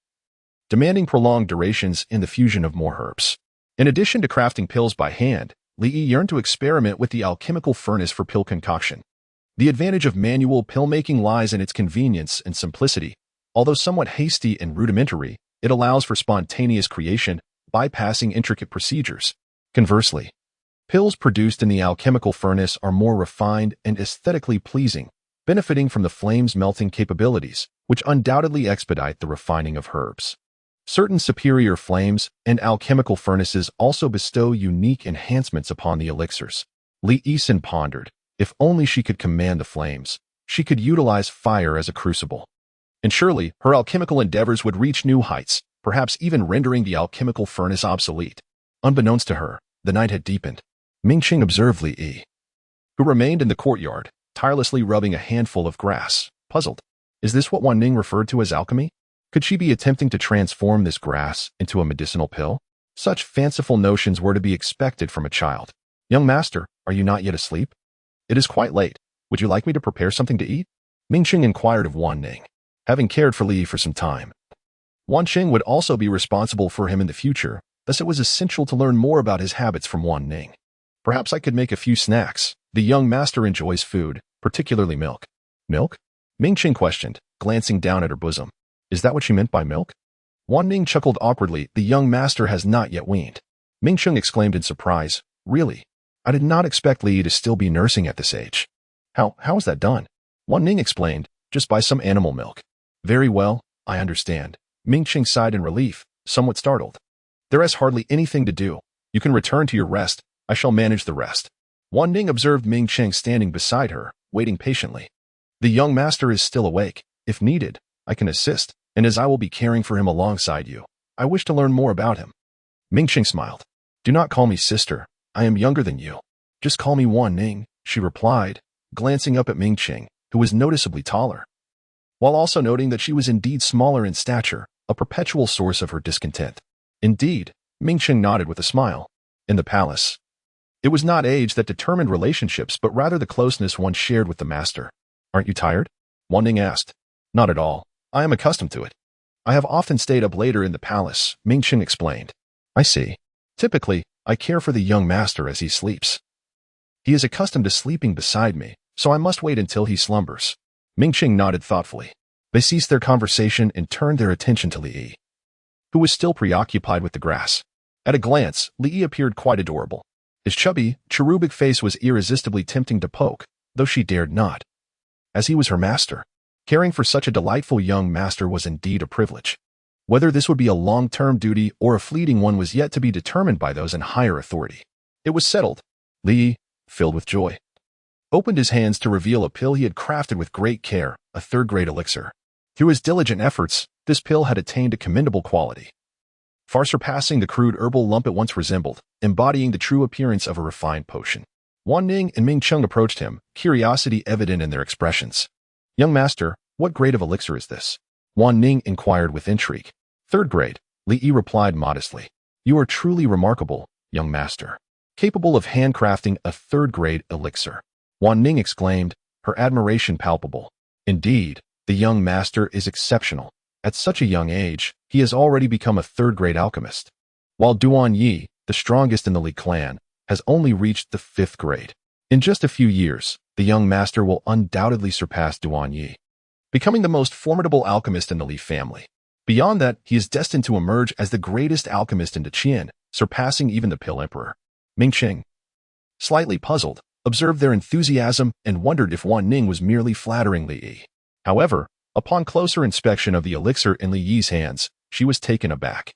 demanding prolonged durations in the fusion of more herbs. In addition to crafting pills by hand, Li yearned to experiment with the alchemical furnace for pill concoction. The advantage of manual pill-making lies in its convenience and simplicity. Although somewhat hasty and rudimentary, it allows for spontaneous creation, bypassing intricate procedures. Conversely, pills produced in the alchemical furnace are more refined and aesthetically pleasing, benefiting from the flame's melting capabilities, which undoubtedly expedite the refining of herbs. Certain superior flames and alchemical furnaces also bestow unique enhancements upon the elixirs. Li Yixin pondered, if only she could command the flames, she could utilize fire as a crucible. And surely, her alchemical endeavors would reach new heights, perhaps even rendering the alchemical furnace obsolete. Unbeknownst to her, the night had deepened. Ming Cheng observed Li, who remained in the courtyard, tirelessly rubbing a handful of grass, puzzled. Is this what Wan Ning referred to as alchemy? Could she be attempting to transform this grass into a medicinal pill? Such fanciful notions were to be expected from a child. Young master, are you not yet asleep? It is quite late. Would you like me to prepare something to eat? Ming Qing inquired of Wan Ning, having cared for Li for some time. Wan Qing would also be responsible for him in the future, thus it was essential to learn more about his habits from Wan Ning. Perhaps I could make a few snacks. The young master enjoys food, particularly milk. Milk? Ming Qing questioned, glancing down at her bosom. Is that what she meant by milk? Wan Ning chuckled awkwardly. The young master has not yet weaned. Ming Qing exclaimed in surprise. Really? I did not expect Li to still be nursing at this age. How is that done? Wan Ning explained, just by some animal milk. Very well, I understand. Ming Qing sighed in relief, somewhat startled. There is hardly anything to do. You can return to your rest. I shall manage the rest. Wan Ning observed Ming Qing standing beside her, waiting patiently. The young master is still awake. If needed, I can assist, and as I will be caring for him alongside you, I wish to learn more about him. Ming Qing smiled. Do not call me sister. I am younger than you. Just call me Wan Ning, she replied, glancing up at Ming Qing, who was noticeably taller. While also noting that she was indeed smaller in stature, a perpetual source of her discontent. Indeed, Ming Qing nodded with a smile. In the palace. It was not age that determined relationships, but rather the closeness one shared with the master. Aren't you tired? Wan Ning asked. Not at all. I am accustomed to it. I have often stayed up later in the palace, Ming Qing explained. I see. Typically, I care for the young master as he sleeps. He is accustomed to sleeping beside me, so I must wait until he slumbers. Ming Qing nodded thoughtfully. They ceased their conversation and turned their attention to Li Yi, who was still preoccupied with the grass. At a glance, Li Yi appeared quite adorable. His chubby, cherubic face was irresistibly tempting to poke, though she dared not. As he was her master, caring for such a delightful young master was indeed a privilege. Whether this would be a long-term duty or a fleeting one was yet to be determined by those in higher authority. It was settled. Li Yi, filled with joy, opened his hands to reveal a pill he had crafted with great care, a third-grade elixir. Through his diligent efforts, this pill had attained a commendable quality, far surpassing the crude herbal lump it once resembled, embodying the true appearance of a refined potion. Wan Ning and Ming Qing approached him, curiosity evident in their expressions. Young master, what grade of elixir is this? Wan Ning inquired with intrigue. Third grade, Li Yi replied modestly. You are truly remarkable, young master, capable of handcrafting a third-grade elixir. Wan Ning exclaimed, her admiration palpable. Indeed, the young master is exceptional. At such a young age, he has already become a third-grade alchemist, while Duan Yi, the strongest in the Li clan, has only reached the 5th grade. In just a few years, the young master will undoubtedly surpass Duan Yi, becoming the most formidable alchemist in the Li family. Beyond that, he is destined to emerge as the greatest alchemist in Deqian, surpassing even the Pill Emperor. Ming Qing, slightly puzzled, observed their enthusiasm and wondered if Wan Ning was merely flattering Li Yi. However, upon closer inspection of the elixir in Li Yi's hands, she was taken aback.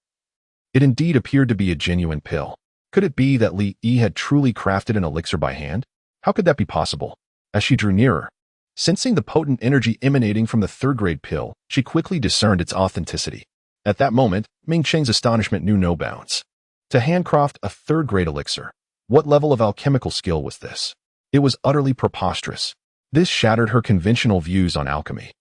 It indeed appeared to be a genuine pill. Could it be that Li Yi had truly crafted an elixir by hand? How could that be possible? As she drew nearer, sensing the potent energy emanating from the third-grade pill, she quickly discerned its authenticity. At that moment, Ming Qing's astonishment knew no bounds. To handcraft a third-grade elixir, what level of alchemical skill was this? It was utterly preposterous. This shattered her conventional views on alchemy.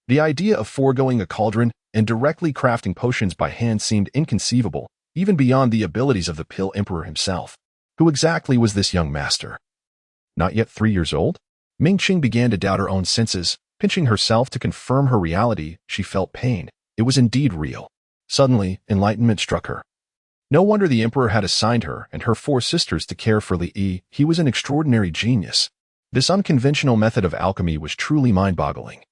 The idea of foregoing a cauldron and directly crafting potions by hand seemed inconceivable, even beyond the abilities of the Pill Emperor himself. Who exactly was this young master? Not yet 3 years old? Ming Qing began to doubt her own senses. Pinching herself to confirm her reality, she felt pain. It was indeed real. Suddenly, enlightenment struck her. No wonder the Emperor had assigned her and her 4 sisters to care for Li Yi. He was an extraordinary genius. This unconventional method of alchemy was truly mind-boggling.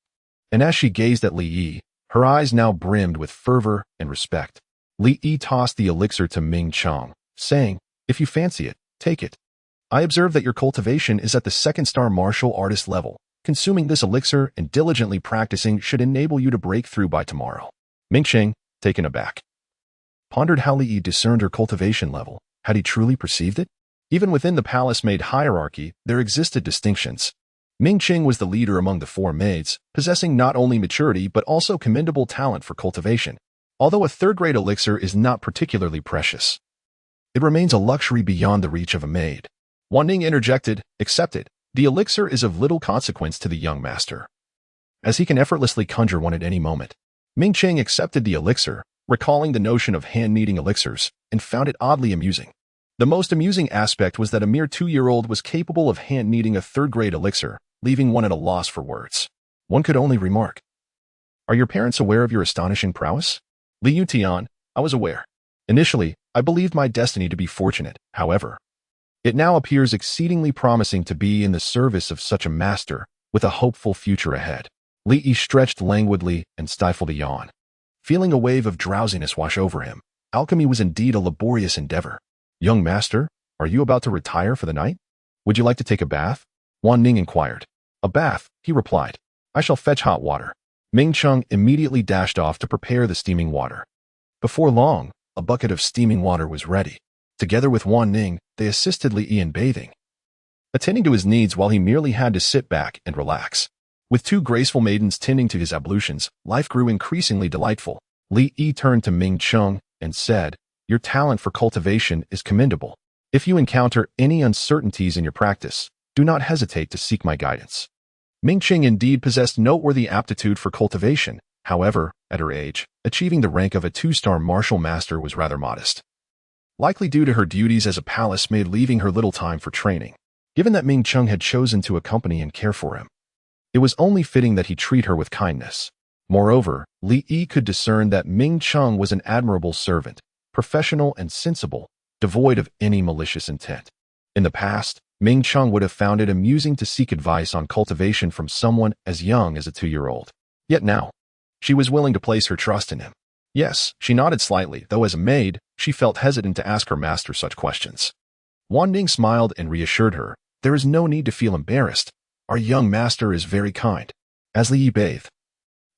And as she gazed at Li Yi, her eyes now brimmed with fervor and respect. Li Yi tossed the elixir to Ming Qing, saying, If you fancy it, take it. I observe that your cultivation is at the 2nd-star martial artist level. Consuming this elixir and diligently practicing should enable you to break through by tomorrow. Ming Qing, taken aback, pondered how Li Yi discerned her cultivation level. Had he truly perceived it? Even within the palace-made hierarchy, there existed distinctions. Ming Qing was the leader among the 4 maids, possessing not only maturity but also commendable talent for cultivation. Although a third-grade elixir is not particularly precious, it remains a luxury beyond the reach of a maid. Wan Ning interjected, accepted. The elixir is of little consequence to the young master. as he can effortlessly conjure one at any moment. Ming Cheng accepted the elixir, recalling the notion of hand-kneading elixirs, and found it oddly amusing. The most amusing aspect was that a mere 2-year-old was capable of hand-kneading a third-grade elixir, leaving one at a loss for words. One could only remark, "Are your parents aware of your astonishing prowess?" Li Yutian, I was aware. Initially, I believed my destiny to be fortunate, however. It now appears exceedingly promising to be in the service of such a master, with a hopeful future ahead. Li Yi stretched languidly and stifled a yawn. Feeling a wave of drowsiness wash over him, alchemy was indeed a laborious endeavor. "Young master, are you about to retire for the night? Would you like to take a bath?" Wan Ning inquired. "A bath," he replied. "I shall fetch hot water." Ming Cheng immediately dashed off to prepare the steaming water. Before long, a bucket of steaming water was ready. Together with Wan Ning, they assisted Li Yi in bathing, attending to his needs while he merely had to sit back and relax. With 2 graceful maidens tending to his ablutions, life grew increasingly delightful. Li Yi turned to Ming Cheng and said, "Your talent for cultivation is commendable. If you encounter any uncertainties in your practice, do not hesitate to seek my guidance." Ming Cheng indeed possessed noteworthy aptitude for cultivation. However, at her age, achieving the rank of a 2-star martial master was rather modest. Likely due to her duties as a palace maid leaving her little time for training. Given that Ming Cheng had chosen to accompany and care for him, it was only fitting that he treat her with kindness. Moreover, Li Yi could discern that Ming Cheng was an admirable servant, professional and sensible, devoid of any malicious intent. In the past, Ming Cheng would have found it amusing to seek advice on cultivation from someone as young as a 2-year-old. Yet now, she was willing to place her trust in him. Yes, she nodded slightly, though as a maid, she felt hesitant to ask her master such questions. Wan Ning smiled and reassured her, "There is no need to feel embarrassed. Our young master is very kind." As Li Yi bathed,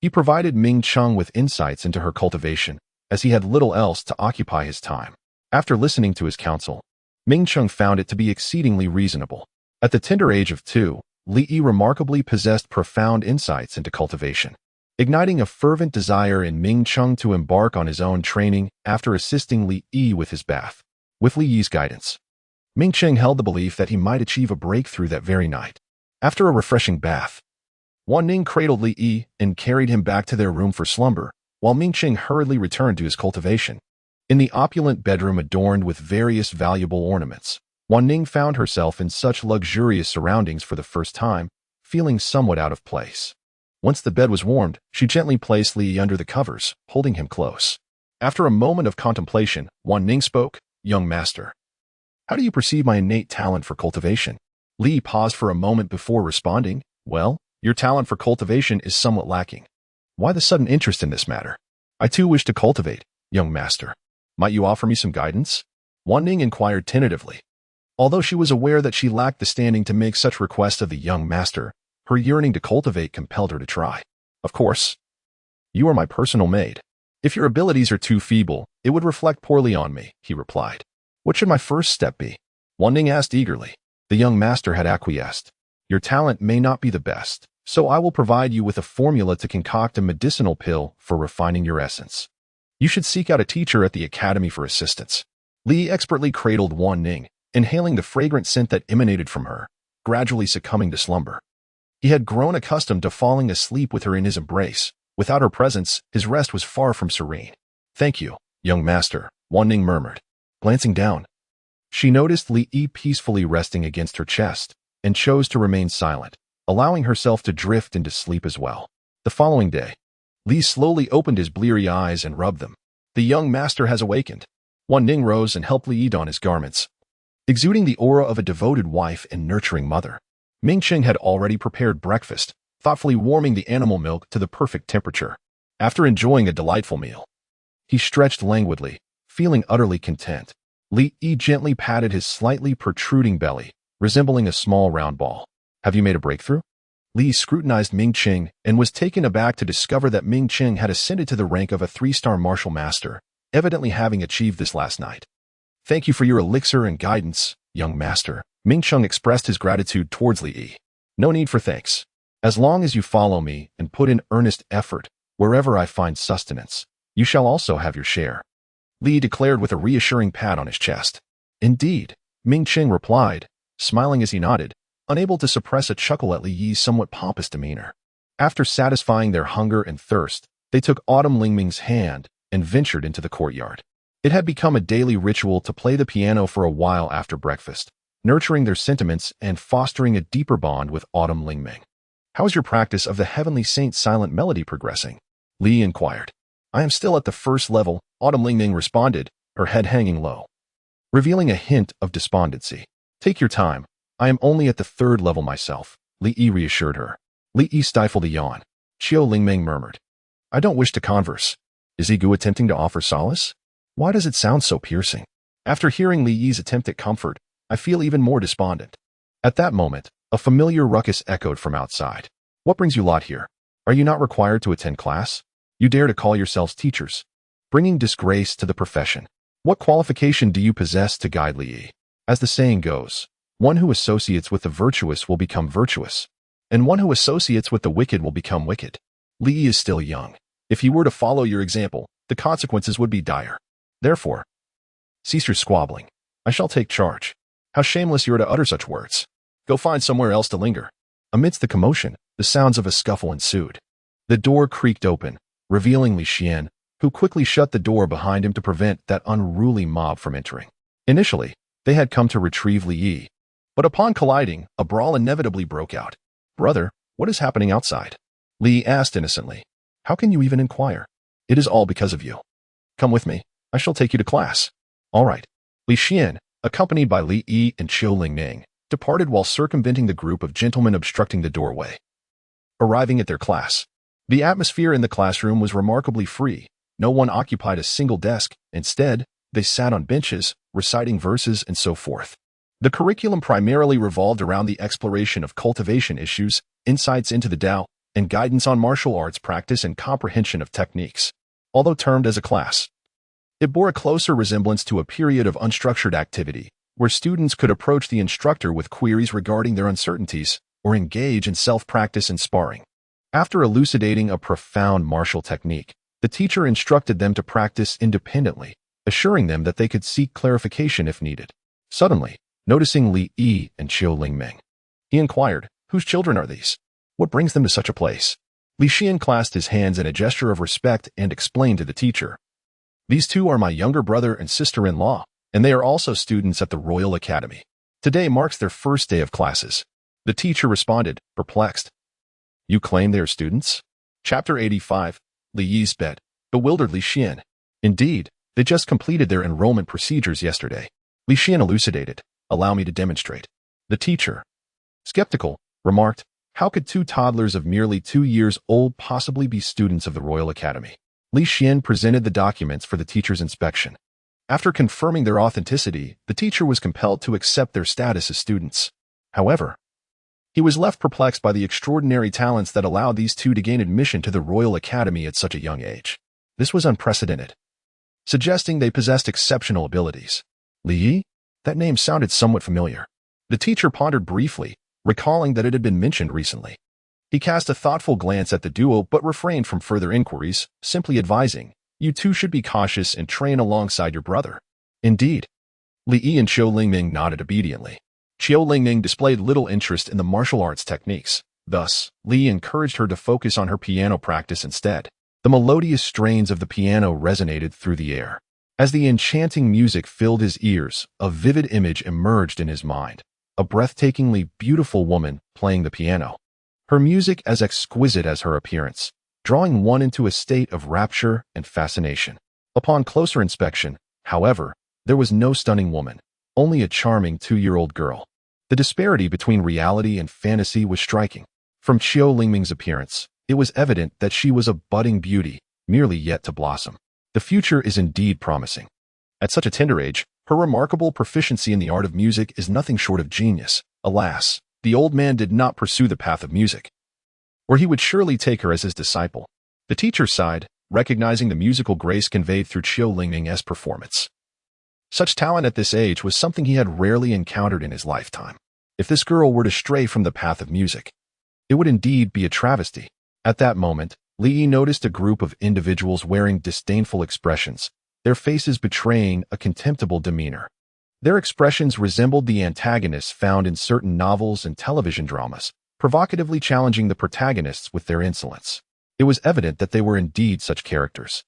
he provided Ming Cheng with insights into her cultivation, as he had little else to occupy his time. After listening to his counsel, Ming Cheng found it to be exceedingly reasonable. At the tender age of 2, Li Yi remarkably possessed profound insights into cultivation, igniting a fervent desire in Ming Cheng to embark on his own training after assisting Li Yi with his bath. With Li Yi's guidance, Ming Cheng held the belief that he might achieve a breakthrough that very night. After a refreshing bath, Wan Ning cradled Li Yi and carried him back to their room for slumber, while Ming Cheng hurriedly returned to his cultivation. In the opulent bedroom adorned with various valuable ornaments, Wan Ning found herself in such luxurious surroundings for the first time, feeling somewhat out of place. Once the bed was warmed, she gently placed Li Yi under the covers, holding him close. After a moment of contemplation, Wan Ning spoke, "Young master, how do you perceive my innate talent for cultivation?" Li Yi paused for a moment before responding, "Well, your talent for cultivation is somewhat lacking. Why the sudden interest in this matter?" "I too wish to cultivate, young master. Might you offer me some guidance?" Wan Ning inquired tentatively. Although she was aware that she lacked the standing to make such requests of the young master, her yearning to cultivate compelled her to try. "Of course. You are my personal maid. If your abilities are too feeble, it would reflect poorly on me," he replied. "What should my first step be?" Wan Ning asked eagerly. The young master had acquiesced. "Your talent may not be the best, so I will provide you with a formula to concoct a medicinal pill for refining your essence. You should seek out a teacher at the academy for assistance." Li expertly cradled Wan Ning, inhaling the fragrant scent that emanated from her, gradually succumbing to slumber. He had grown accustomed to falling asleep with her in his embrace. Without her presence, his rest was far from serene. "Thank you, young master," Wan Ning murmured. Glancing down, she noticed Li Yi peacefully resting against her chest, and chose to remain silent, allowing herself to drift into sleep as well. The following day, Li slowly opened his bleary eyes and rubbed them. "The young master has awakened." Wan Ning rose and helped Li Yi don his garments, exuding the aura of a devoted wife and nurturing mother. Ming Cheng had already prepared breakfast, thoughtfully warming the animal milk to the perfect temperature. After enjoying a delightful meal, he stretched languidly, feeling utterly content. Li Yi gently patted his slightly protruding belly, resembling a small round ball. "Have you made a breakthrough?" Li scrutinized Ming Cheng and was taken aback to discover that Ming Cheng had ascended to the rank of a 3-star martial master, evidently having achieved this last night. "Thank you for your elixir and guidance, young master." Ming Cheng expressed his gratitude towards Li Yi. "No need for thanks. As long as you follow me and put in earnest effort, wherever I find sustenance, you shall also have your share," Li declared with a reassuring pat on his chest. "Indeed," Ming Cheng replied, smiling as he nodded, unable to suppress a chuckle at Li Yi's somewhat pompous demeanor. After satisfying their hunger and thirst, they took Autumn Lingming's hand and ventured into the courtyard. It had become a daily ritual to play the piano for a while after breakfast, nurturing their sentiments and fostering a deeper bond with Autumn Lingming. "How is your practice of the Heavenly Saint's silent melody progressing?" Li inquired. "I am still at the first level," Autumn Lingming responded, her head hanging low, revealing a hint of despondency. "Take your time. I am only at the third level myself," Li reassured her. Li stifled a yawn. Qiu Lingming murmured, "I don't wish to converse." Is Egu attempting to offer solace? Why does it sound so piercing? After hearing Li Yi's attempt at comfort, I feel even more despondent. At that moment, a familiar ruckus echoed from outside. "What brings you lot here? Are you not required to attend class? You dare to call yourselves teachers, bringing disgrace to the profession. What qualification do you possess to guide Li Yi? As the saying goes, one who associates with the virtuous will become virtuous, and one who associates with the wicked will become wicked. Li Yi is still young. If he were to follow your example, the consequences would be dire. Therefore, cease your squabbling. I shall take charge. How shameless you are to utter such words. Go find somewhere else to linger." Amidst the commotion, the sounds of a scuffle ensued. The door creaked open, revealing Li Xian, who quickly shut the door behind him to prevent that unruly mob from entering. Initially, they had come to retrieve Li Yi, but upon colliding, a brawl inevitably broke out. "Brother, what is happening outside?" Li asked innocently. "How can you even inquire? It is all because of you. Come with me. I shall take you to class." "All right." Li Xian, accompanied by Li Yi and Qiu Lingming, departed while circumventing the group of gentlemen obstructing the doorway. Arriving at their class, the atmosphere in the classroom was remarkably free. No one occupied a single desk. Instead, they sat on benches, reciting verses and so forth. The curriculum primarily revolved around the exploration of cultivation issues, insights into the Tao, and guidance on martial arts practice and comprehension of techniques. Although termed as a class, it bore a closer resemblance to a period of unstructured activity, where students could approach the instructor with queries regarding their uncertainties or engage in self-practice and sparring. After elucidating a profound martial technique, the teacher instructed them to practice independently, assuring them that they could seek clarification if needed. Suddenly, noticing Li Yi and Qiu Lingming, he inquired, "Whose children are these? What brings them to such a place?" Li Xian clasped his hands in a gesture of respect and explained to the teacher, "These two are my younger brother and sister-in-law, and they are also students at the Royal Academy. Today marks their first day of classes." The teacher responded, perplexed. "You claim they are students?" Chapter 85, Li Yi's Bet, bewildered Li Xian. "Indeed, they just completed their enrollment procedures yesterday." Li Xian elucidated, "Allow me to demonstrate." The teacher, skeptical, remarked, "How could two toddlers of merely 2 years old possibly be students of the Royal Academy?" Li Xian presented the documents for the teacher's inspection. After confirming their authenticity, the teacher was compelled to accept their status as students. However, he was left perplexed by the extraordinary talents that allowed these two to gain admission to the Royal Academy at such a young age. This was unprecedented, suggesting they possessed exceptional abilities. Li Yi? That name sounded somewhat familiar. The teacher pondered briefly, recalling that it had been mentioned recently. He cast a thoughtful glance at the duo but refrained from further inquiries, simply advising, "You two should be cautious and train alongside your brother." Indeed. Li Yi and Qiu Lingming nodded obediently. Qiu Lingming displayed little interest in the martial arts techniques. Thus, Li encouraged her to focus on her piano practice instead. The melodious strains of the piano resonated through the air. As the enchanting music filled his ears, a vivid image emerged in his mind. A breathtakingly beautiful woman playing the piano. Her music as exquisite as her appearance, drawing one into a state of rapture and fascination. Upon closer inspection, however, there was no stunning woman, only a charming 2-year-old girl. The disparity between reality and fantasy was striking. From Qiu Lingming's appearance, it was evident that she was a budding beauty, merely yet to blossom. The future is indeed promising. At such a tender age, her remarkable proficiency in the art of music is nothing short of genius. Alas, the old man did not pursue the path of music, or he would surely take her as his disciple. The teacher sighed, recognizing the musical grace conveyed through Qiu Lingming's performance. Such talent at this age was something he had rarely encountered in his lifetime. If this girl were to stray from the path of music, it would indeed be a travesty. At that moment, Li Yi noticed a group of individuals wearing disdainful expressions, their faces betraying a contemptible demeanor. Their expressions resembled the antagonists found in certain novels and television dramas, provocatively challenging the protagonists with their insolence. It was evident that they were indeed such characters.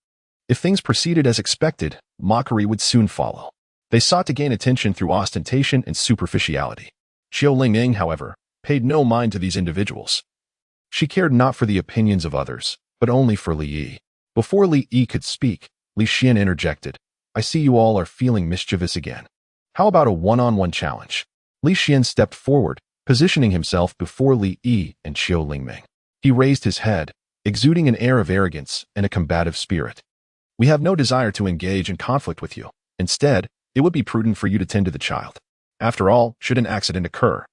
If things proceeded as expected, mockery would soon follow. They sought to gain attention through ostentation and superficiality. Xiao Lingming, however, paid no mind to these individuals. She cared not for the opinions of others, but only for Li Yi. Before Li Yi could speak, Li Xian interjected, "I see you all are feeling mischievous again. How about a one-on-one challenge?" Li Xian stepped forward, positioning himself before Li Yi and Xiao Lingming. He raised his head, exuding an air of arrogance and a combative spirit. "We have no desire to engage in conflict with you. Instead, it would be prudent for you to tend to the child. After all, should an accident occur,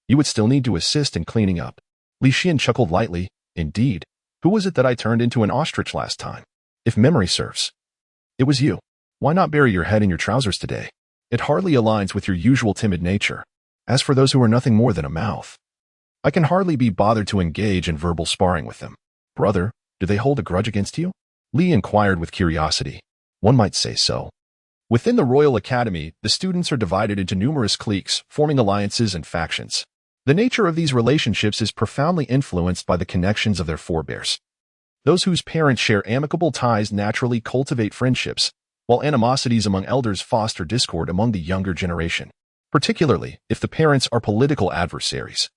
you would still need to assist in cleaning up." Li Xian chuckled lightly. "Indeed, who was it that I turned into an ostrich last time? If memory serves, it was you. Why not bury your head in your trousers today? It hardly aligns with your usual timid nature. As for those who are nothing more than a mouth, I can hardly be bothered to engage in verbal sparring with them." "Brother, do they hold a grudge against you?" Li inquired with curiosity. "One might say so." Within the Royal Academy, the students are divided into numerous cliques, forming alliances and factions. The nature of these relationships is profoundly influenced by the connections of their forebears. Those whose parents share amicable ties naturally cultivate friendships, while animosities among elders foster discord among the younger generation, particularly if the parents are political adversaries.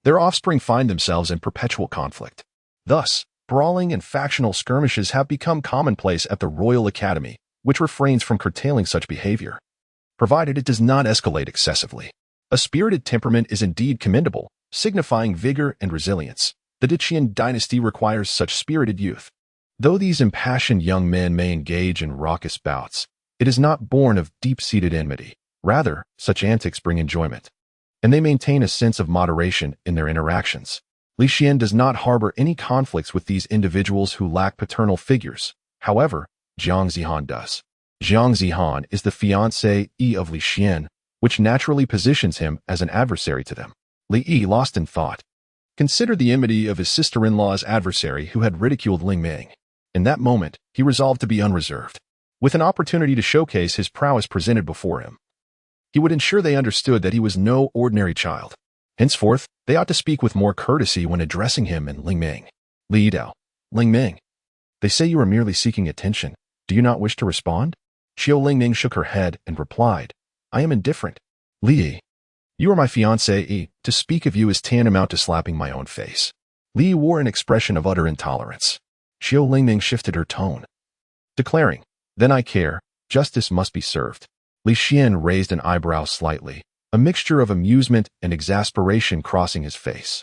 Their offspring find themselves in perpetual conflict. Thus, brawling and factional skirmishes have become commonplace at the Royal Academy, which refrains from curtailing such behavior, provided it does not escalate excessively. A spirited temperament is indeed commendable, signifying vigor and resilience. The Diqian dynasty requires such spirited youth. Though these impassioned young men may engage in raucous bouts, it is not born of deep-seated enmity. Rather, such antics bring enjoyment, and they maintain a sense of moderation in their interactions. Li Xian does not harbor any conflicts with these individuals who lack paternal figures. However, Jiang Zihan does. Jiang Zihan is the fiancé of Li Xian, which naturally positions him as an adversary to them. Li Yi lost in thought. Consider the enmity of his sister-in-law's adversary who had ridiculed Ling Ming. In that moment, he resolved to be unreserved. With an opportunity to showcase his prowess presented before him, he would ensure they understood that he was no ordinary child. Henceforth, they ought to speak with more courtesy when addressing him and Ling Ming. "Li Dao, Ling Ming, they say you are merely seeking attention. Do you not wish to respond?" Xiao Lingming shook her head and replied, "I am indifferent. Li Yi, you are my fiancé. To speak of you is tantamount to slapping my own face." Li Yi wore an expression of utter intolerance. Xiao Lingming shifted her tone, declaring, "Then I care. Justice must be served." Li Xian raised an eyebrow slightly, a mixture of amusement and exasperation crossing his face.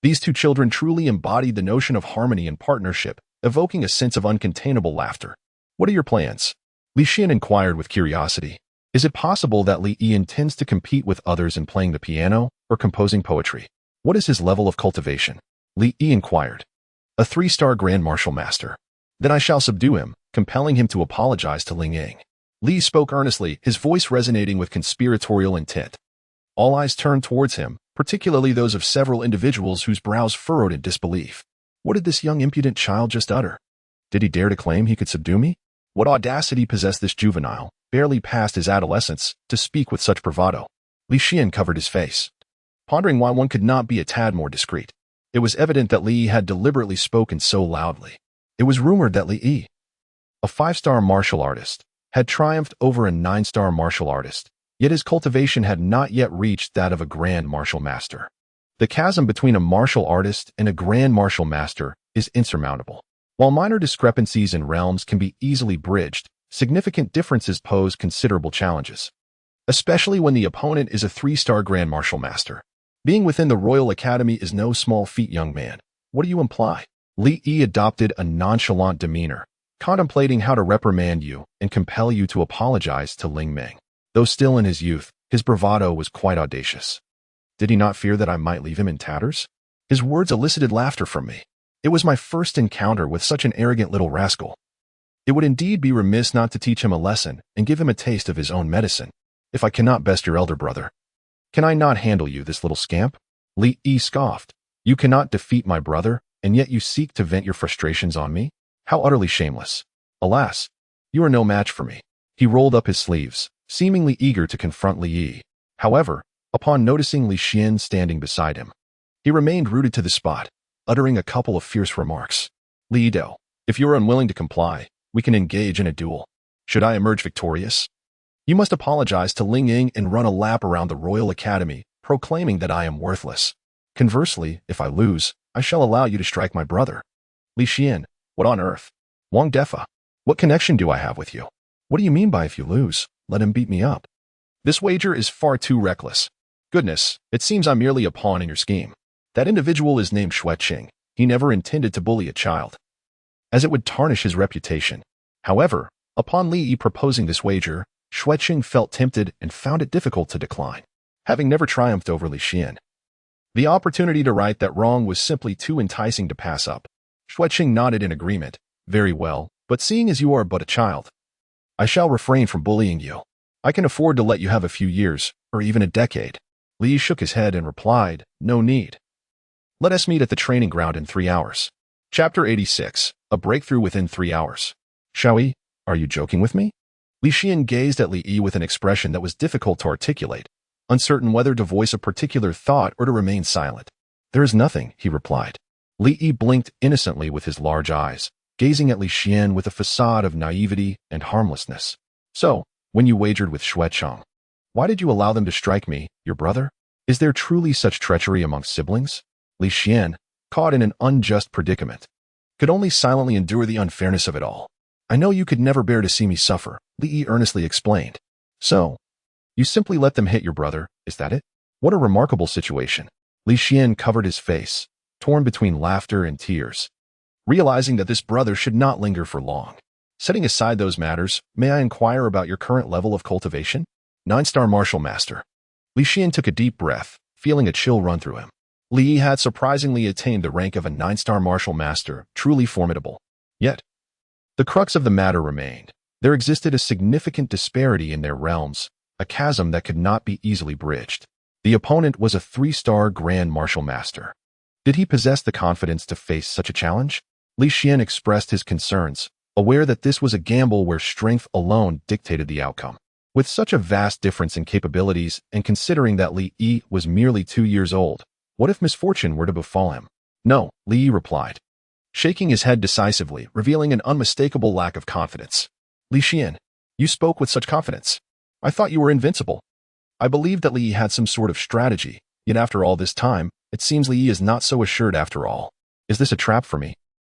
These two children truly embodied the notion of harmony and partnership, evoking a sense of uncontainable laughter. "What are your plans?" Li Xian inquired with curiosity. Is it possible that Li Yi intends to compete with others in playing the piano or composing poetry? What is his level of cultivation? Li Yi inquired. "A 3-star Grand Martial Master." "Then I shall subdue him, compelling him to apologize to Ling Ying." Li spoke earnestly, his voice resonating with conspiratorial intent. All eyes turned towards him, particularly those of several individuals whose brows furrowed in disbelief. What did this young impudent child just utter? Did he dare to claim he could subdue me? What audacity possessed this juvenile, barely past his adolescence, to speak with such bravado? Li Xian covered his face, pondering why one could not be a tad more discreet. It was evident that Li Yi had deliberately spoken so loudly. It was rumored that Li Yi, a 5-star martial artist, had triumphed over a 9-star martial artist, yet his cultivation had not yet reached that of a Grand Martial Master. The chasm between a martial artist and a Grand Martial Master is insurmountable. While minor discrepancies in realms can be easily bridged, significant differences pose considerable challenges, especially when the opponent is a 3-star Grand Martial Master. Being within the Royal Academy is no small feat, young man. What do you imply? Li Yi adopted a nonchalant demeanor, contemplating how to reprimand you and compel you to apologize to Ling Ming. Though still in his youth, his bravado was quite audacious. Did he not fear that I might leave him in tatters? His words elicited laughter from me. It was my first encounter with such an arrogant little rascal. It would indeed be remiss not to teach him a lesson and give him a taste of his own medicine. If I cannot best your elder brother, can I not handle you, this little scamp? Li Yi scoffed. You cannot defeat my brother, and yet you seek to vent your frustrations on me? How utterly shameless. Alas, you are no match for me. He rolled up his sleeves, seemingly eager to confront Li Yi. However, upon noticing Li Xian standing beside him, He remained rooted to the spot, uttering a couple of fierce remarks. Li Do, if you are unwilling to comply, we can engage in a duel. Should I emerge victorious, you must apologize to Ling Ying and run a lap around the Royal Academy, proclaiming that I am worthless. Conversely, if I lose, I shall allow you to strike my brother. Li Xian, what on earth? Wang Defa, what connection do I have with you? What do you mean by if you lose, let him beat me up? This wager is far too reckless. Goodness, it seems I'm merely a pawn in your scheme. That individual is named Xueqing. He never intended to bully a child, as it would tarnish his reputation. However, upon Li Yi proposing this wager, Xueqing felt tempted and found it difficult to decline, having never triumphed over Li Xian. The opportunity to right that wrong was simply too enticing to pass up. Xueqing nodded in agreement. Very well, but seeing as you are but a child, I shall refrain from bullying you. I can afford to let you have a few years, or even a decade. Li Yi shook his head and replied, no need. Let us meet at the training ground in 3 hours. Chapter 86, A Breakthrough Within 3 Hours. Xiaoyi, are you joking with me? Li Xian gazed at Li Yi with an expression that was difficult to articulate, uncertain whether to voice a particular thought or to remain silent. There is nothing, he replied. Li Yi blinked innocently with his large eyes, gazing at Li Xian with a facade of naivety and harmlessness. So, when you wagered with Xueqing, why did you allow them to strike me, your brother? Is there truly such treachery among siblings? Li Xian, caught in an unjust predicament, could only silently endure the unfairness of it all. I know you could never bear to see me suffer, Li Yi earnestly explained. So, you simply let them hit your brother, is that it? What a remarkable situation. Li Xian covered his face, torn between laughter and tears, realizing that this brother should not linger for long. Setting aside those matters, may I inquire about your current level of cultivation? 9-star martial master. Li Xian took a deep breath, feeling a chill run through him. Li Yi had surprisingly attained the rank of a 9-star martial master, truly formidable. Yet, the crux of the matter remained. There existed a significant disparity in their realms, a chasm that could not be easily bridged. The opponent was a 3-star Grand Martial Master. Did he possess the confidence to face such a challenge? Li Xian expressed his concerns, aware that this was a gamble where strength alone dictated the outcome. With such a vast difference in capabilities and considering that Li Yi was merely 2 years old, what if misfortune were to befall him? No, Li Yi replied, shaking his head decisively, revealing an unmistakable lack of confidence. Li Xian, you spoke with such confidence. I thought you were invincible. I believed that Li Yi had some sort of strategy, yet after all this time, it seems Li Yi is not so assured after all. Is this a trap for me?